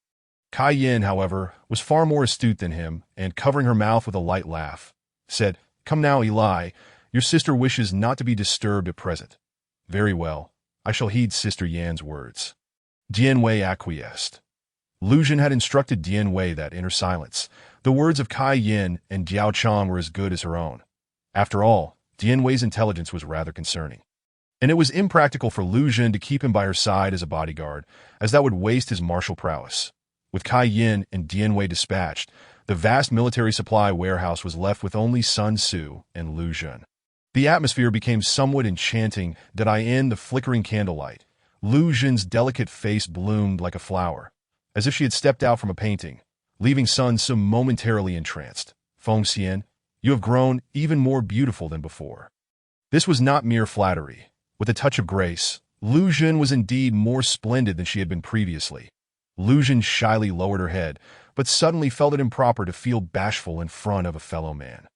Kai Yin, however, was far more astute than him, and covering her mouth with a light laugh, said, Come now, Eli, your sister wishes not to be disturbed at present. Very well, I shall heed Sister Yan's words. Dian Wei acquiesced. Lu Jun had instructed Dian Wei that, in her silence, the words of Kai Yin and Diao Chang were as good as her own. After all, Dian Wei's intelligence was rather concerning, and it was impractical for Lu Jun to keep him by her side as a bodyguard, as that would waste his martial prowess. With Kai Yin and Dian Wei dispatched, the vast military supply warehouse was left with only Sun Su and Lu Jun. The atmosphere became somewhat enchanting in the flickering candlelight. Lu Xun's delicate face bloomed like a flower, as if she had stepped out from a painting, leaving Sun Ce momentarily entranced. Feng Xian, you have grown even more beautiful than before. This was not mere flattery. With a touch of grace, Lu Xun was indeed more splendid than she had been previously. Lu Xun shyly lowered her head, but suddenly felt it improper to feel bashful in front of a fellow man.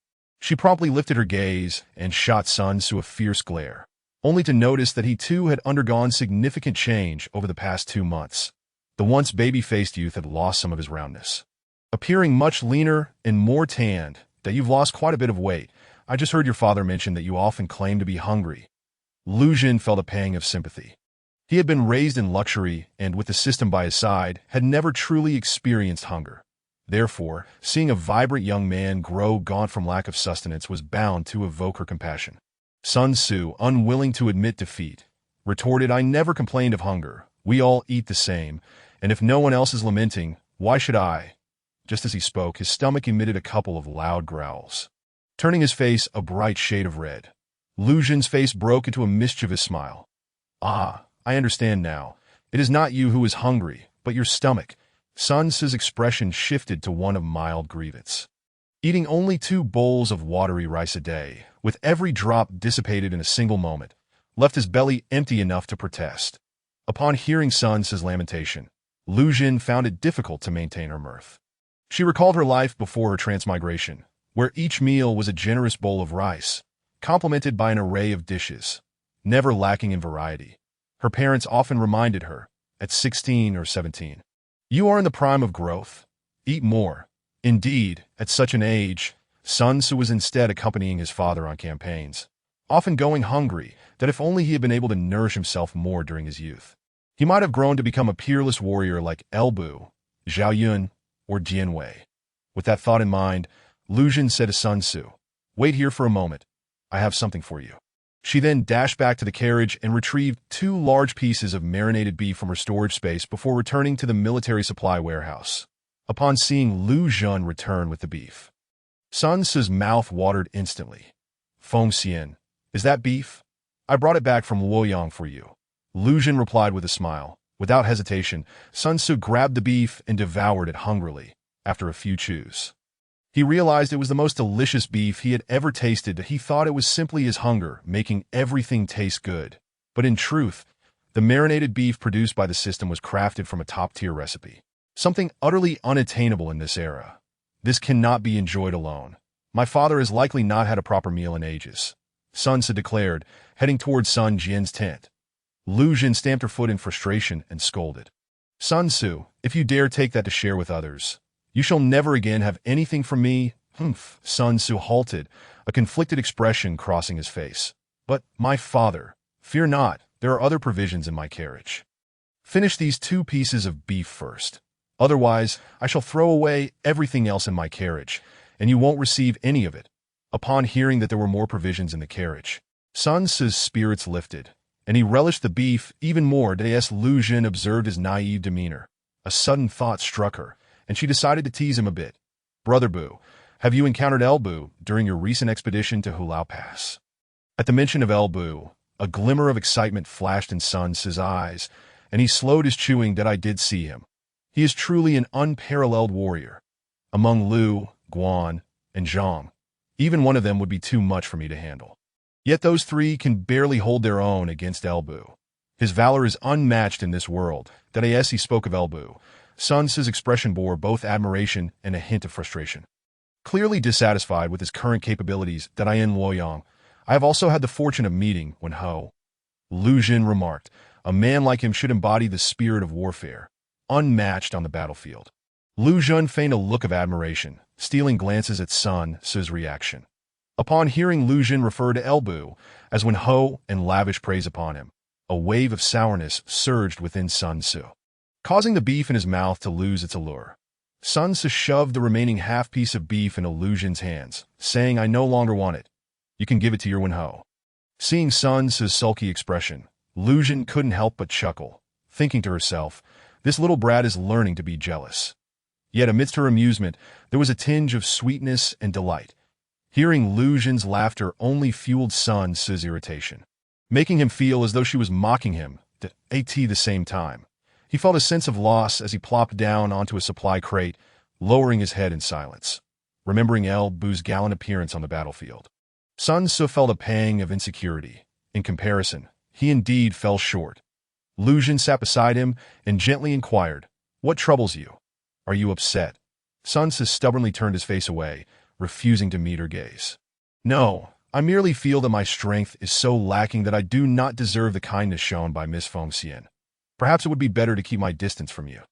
She promptly lifted her gaze and shot Sun Ce a fierce glare, only to notice that he too had undergone significant change over the past 2 months. The once baby-faced youth had lost some of his roundness, appearing much leaner and more tanned. That you've lost quite a bit of weight. I just heard your father mention that you often claim to be hungry. Lu Xun felt a pang of sympathy. He had been raised in luxury and, with the system by his side, had never truly experienced hunger. Therefore, seeing a vibrant young man grow gaunt from lack of sustenance was bound to evoke her compassion. Sun Ce, unwilling to admit defeat, retorted, I never complained of hunger. We all eat the same, and if no one else is lamenting, why should I? Just as he spoke, his stomach emitted a couple of loud growls, turning his face a bright shade of red. Lu Xun's face broke into a mischievous smile. Ah, I understand now. It is not you who is hungry, but your stomach. Sun Ce's expression shifted to one of mild grievance. Eating only 2 bowls of watery rice a day, with every drop dissipated in a single moment, left his belly empty enough to protest. Upon hearing Sun Ce's lamentation, Lu Xun found it difficult to maintain her mirth. She recalled her life before her transmigration, where each meal was a generous bowl of rice, complemented by an array of dishes, never lacking in variety. Her parents often reminded her, at 16 or 17, you are in the prime of growth. Eat more. Indeed, at such an age, Sun Ce was instead accompanying his father on campaigns, often going hungry, that if only he had been able to nourish himself more during his youth, he might have grown to become a peerless warrior like El Bu, Zhao Yun, or Jian Wei. With that thought in mind, Lu Xun said to Sun Ce, wait here for a moment. I have something for you. She then dashed back to the carriage and retrieved 2 large pieces of marinated beef from her storage space before returning to the military supply warehouse. Upon seeing Lu Xun return with the beef, Sun Ce's mouth watered instantly. Feng Xian, is that beef? I brought it back from Luoyang for you. Lu Xun replied with a smile. Without hesitation, Sun Ce grabbed the beef and devoured it hungrily. After a few chews, he realized it was the most delicious beef he had ever tasted. He thought it was simply his hunger making everything taste good. But in truth, the marinated beef produced by the system was crafted from a top-tier recipe, something utterly unattainable in this era. This cannot be enjoyed alone. My father has likely not had a proper meal in ages, Sun Ce declared, heading towards Sun Jian's tent. Lu Xun stamped her foot in frustration and scolded. Sun Ce, if you dare take that to share with others, you shall never again have anything from me. Humph. Sun Ce halted, a conflicted expression crossing his face. But, my father, fear not, there are other provisions in my carriage. Finish these 2 pieces of beef first. Otherwise, I shall throw away everything else in my carriage, and you won't receive any of it. Upon hearing that there were more provisions in the carriage, Sun Ce's spirits lifted, and he relished the beef even more. As Lu Xun observed his naive demeanor, a sudden thought struck her, and she decided to tease him a bit. Brother Bu, have you encountered El Bu during your recent expedition to Hulao Pass? At the mention of El Bu, a glimmer of excitement flashed in Sun Ce's eyes, and he slowed his chewing. That I did see him. He is truly an unparalleled warrior. Among Lu, Guan, and Zhang, even one of them would be too much for me to handle. Yet those 3 can barely hold their own against El Bu. His valor is unmatched in this world. As he spoke of El Bu, Sun Ce's expression bore both admiration and a hint of frustration. Clearly dissatisfied with his current capabilities, in Luoyang, I have also had the fortune of meeting Wen Ho. Lu Xun remarked, a man like him should embody the spirit of warfare, unmatched on the battlefield. Lu Xun feigned a look of admiration, stealing glances at Sun Ce's reaction. Upon hearing Lu Xun refer to El Bu as Wen Ho and lavish praise upon him, a wave of sourness surged within Sun Ce, causing the beef in his mouth to lose its allure. Sun Ce shoved the remaining half-piece of beef into Lu Xun's hands, saying, I no longer want it. You can give it to your Wen Ho. Seeing Sun Ce's sulky expression, Lu Xun couldn't help but chuckle, thinking to herself, this little brat is learning to be jealous. Yet amidst her amusement, there was a tinge of sweetness and delight. Hearing Lu Xun's laughter only fueled Sun Ce's irritation, making him feel as though she was mocking him at the same time. He felt a sense of loss as he plopped down onto a supply crate, lowering his head in silence, remembering El Bu's gallant appearance on the battlefield. Sun Ce felt a pang of insecurity. In comparison, he indeed fell short. Lu Xun sat beside him and gently inquired, "What troubles you? Are you upset?" Sun Ce stubbornly turned his face away, refusing to meet her gaze. "No, I merely feel that my strength is so lacking that I do not deserve the kindness shown by Miss Feng Xian. Perhaps it would be better to keep my distance from you."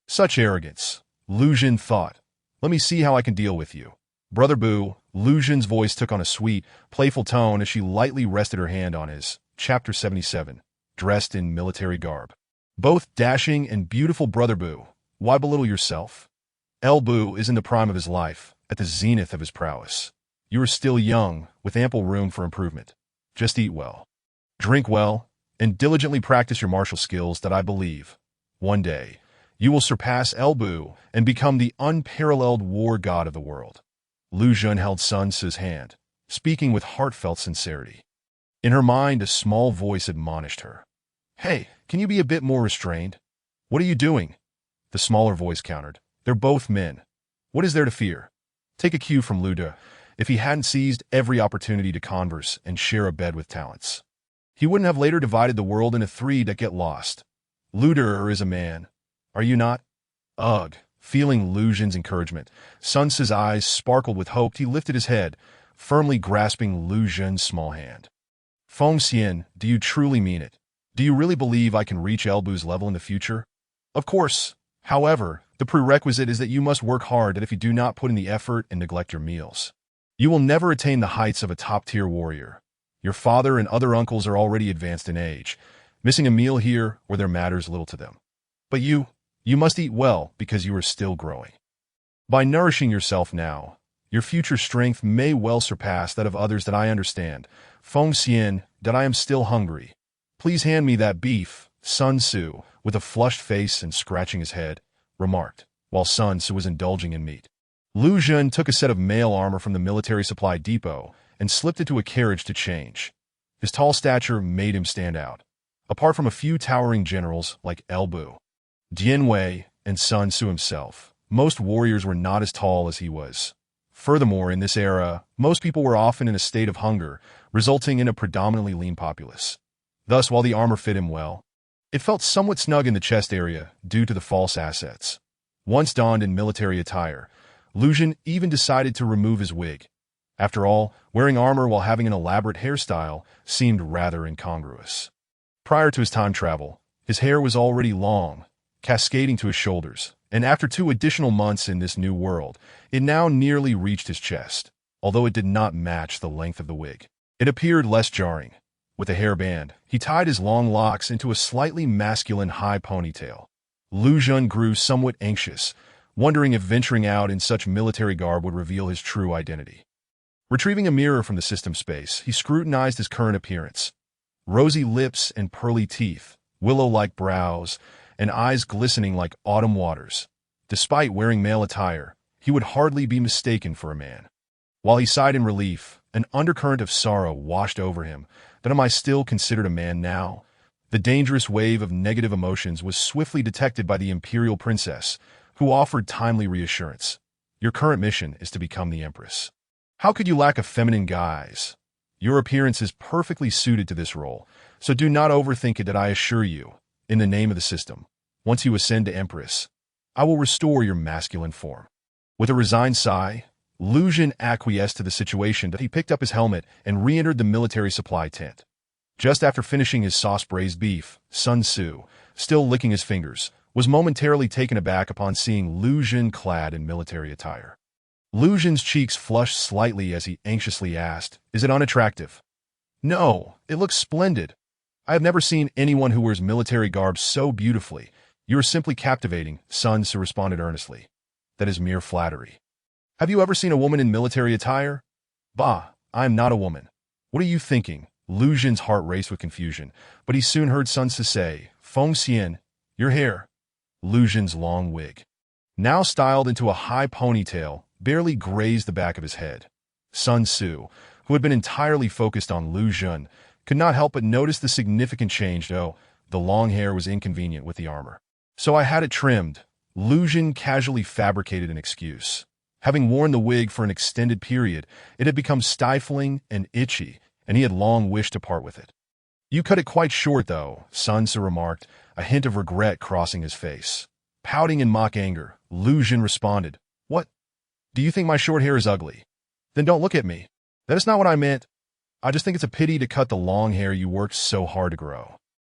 Such arrogance, Lu Xun thought. "Let me see how I can deal with you." "Brother Bu," Lu Xun's voice took on a sweet, playful tone as she lightly rested her hand on his. Chapter 77. Dressed in military garb. "Both dashing and beautiful Brother Bu, why belittle yourself? El Bu is in the prime of his life, at the zenith of his prowess. You are still young, with ample room for improvement. Just eat well, drink well, and diligently practice your martial skills that I believe, one day, you will surpass El Bu and become the unparalleled war god of the world." Lu Xun held Sun Ce's hand, speaking with heartfelt sincerity. In her mind, a small voice admonished her. "Hey, can you be a bit more restrained? What are you doing?" The smaller voice countered. "They're both men. What is there to fear?" Take a cue from Lu De. If he hadn't seized every opportunity to converse and share a bed with talents, he wouldn't have later divided the world into three that get lost. Lu De is a man. Are you not? Ugh. Feeling Lu Xun's encouragement, Sun Ce's eyes sparkled with hope. He lifted his head, firmly grasping Lu Xun's small hand. "Feng Xian, do you truly mean it? Do you really believe I can reach El Bu's level in the future?" "Of course. However, the prerequisite is that you must work hard, and if you do not put in the effort and neglect your meals, you will never attain the heights of a top-tier warrior. Your father and other uncles are already advanced in age. Missing a meal here or there matters little to them. But you must eat well because you are still growing. By nourishing yourself now, your future strength may well surpass that of others that I understand. Feng Xian, that I am still hungry. Please hand me that beef," Sun Ce, with a flushed face and scratching his head, remarked, while Sun Ce was indulging in meat. Lu Xun took a set of mail armor from the military supply depot and slipped into a carriage to change. His tall stature made him stand out, apart from a few towering generals like El Bu, Dian Wei, and Sun Ce himself. Most warriors were not as tall as he was. Furthermore, in this era, most people were often in a state of hunger, resulting in a predominantly lean populace. Thus, while the armor fit him well, it felt somewhat snug in the chest area due to the false assets. Once donned in military attire, Lu Xun even decided to remove his wig. After all, wearing armor while having an elaborate hairstyle seemed rather incongruous. Prior to his time travel, his hair was already long, cascading to his shoulders, and after 2 additional months in this new world, it now nearly reached his chest, although it did not match the length of the wig. It appeared less jarring. With a hairband, he tied his long locks into a slightly masculine high ponytail. Lu Xun grew somewhat anxious, wondering if venturing out in such military garb would reveal his true identity. Retrieving a mirror from the system space, he scrutinized his current appearance. Rosy lips and pearly teeth, willow-like brows, and eyes glistening like autumn waters. Despite wearing male attire, he would hardly be mistaken for a man. While he sighed in relief, an undercurrent of sorrow washed over him. That am I still considered a man now? The dangerous wave of negative emotions was swiftly detected by the imperial princess, who offered timely reassurance. Your current mission is to become the empress. How could you lack a feminine guise? Your appearance is perfectly suited to this role, so do not overthink it. That I assure you, in the name of the system, once you ascend to empress, I will restore your masculine form. With a resigned sigh, Lu Xun acquiesced to the situation. That he picked up his helmet and re-entered the military supply tent. Just after finishing his sauce-braised beef, Sun Ce, still licking his fingers, was momentarily taken aback upon seeing Lu Xun clad in military attire. Lu Xun's cheeks flushed slightly as he anxiously asked, "Is it unattractive?" "No, it looks splendid. I have never seen anyone who wears military garb so beautifully. You are simply captivating," Sun Ce responded earnestly. "That is mere flattery. Have you ever seen a woman in military attire?" "Bah, I am not a woman. What are you thinking?" Lu Xun's heart raced with confusion, but he soon heard Sun Ce say, "Feng Xian, your hair." Lu Xun's long wig, now styled into a high ponytail, barely grazed the back of his head. Sun Tzu, who had been entirely focused on Lu Jun, could not help but notice the significant change, though the long hair was inconvenient with the armor. So I had it trimmed. Lu Jun casually fabricated an excuse. Having worn the wig for an extended period, it had become stifling and itchy, and he had long wished to part with it. You cut it quite short, though, Sun Tzu remarked, a hint of regret crossing his face. Pouting in mock anger, Lu Jun responded, "What? Do you think my short hair is ugly? Then don't look at me. That is not what I meant. I just think it's a pity to cut the long hair you worked so hard to grow."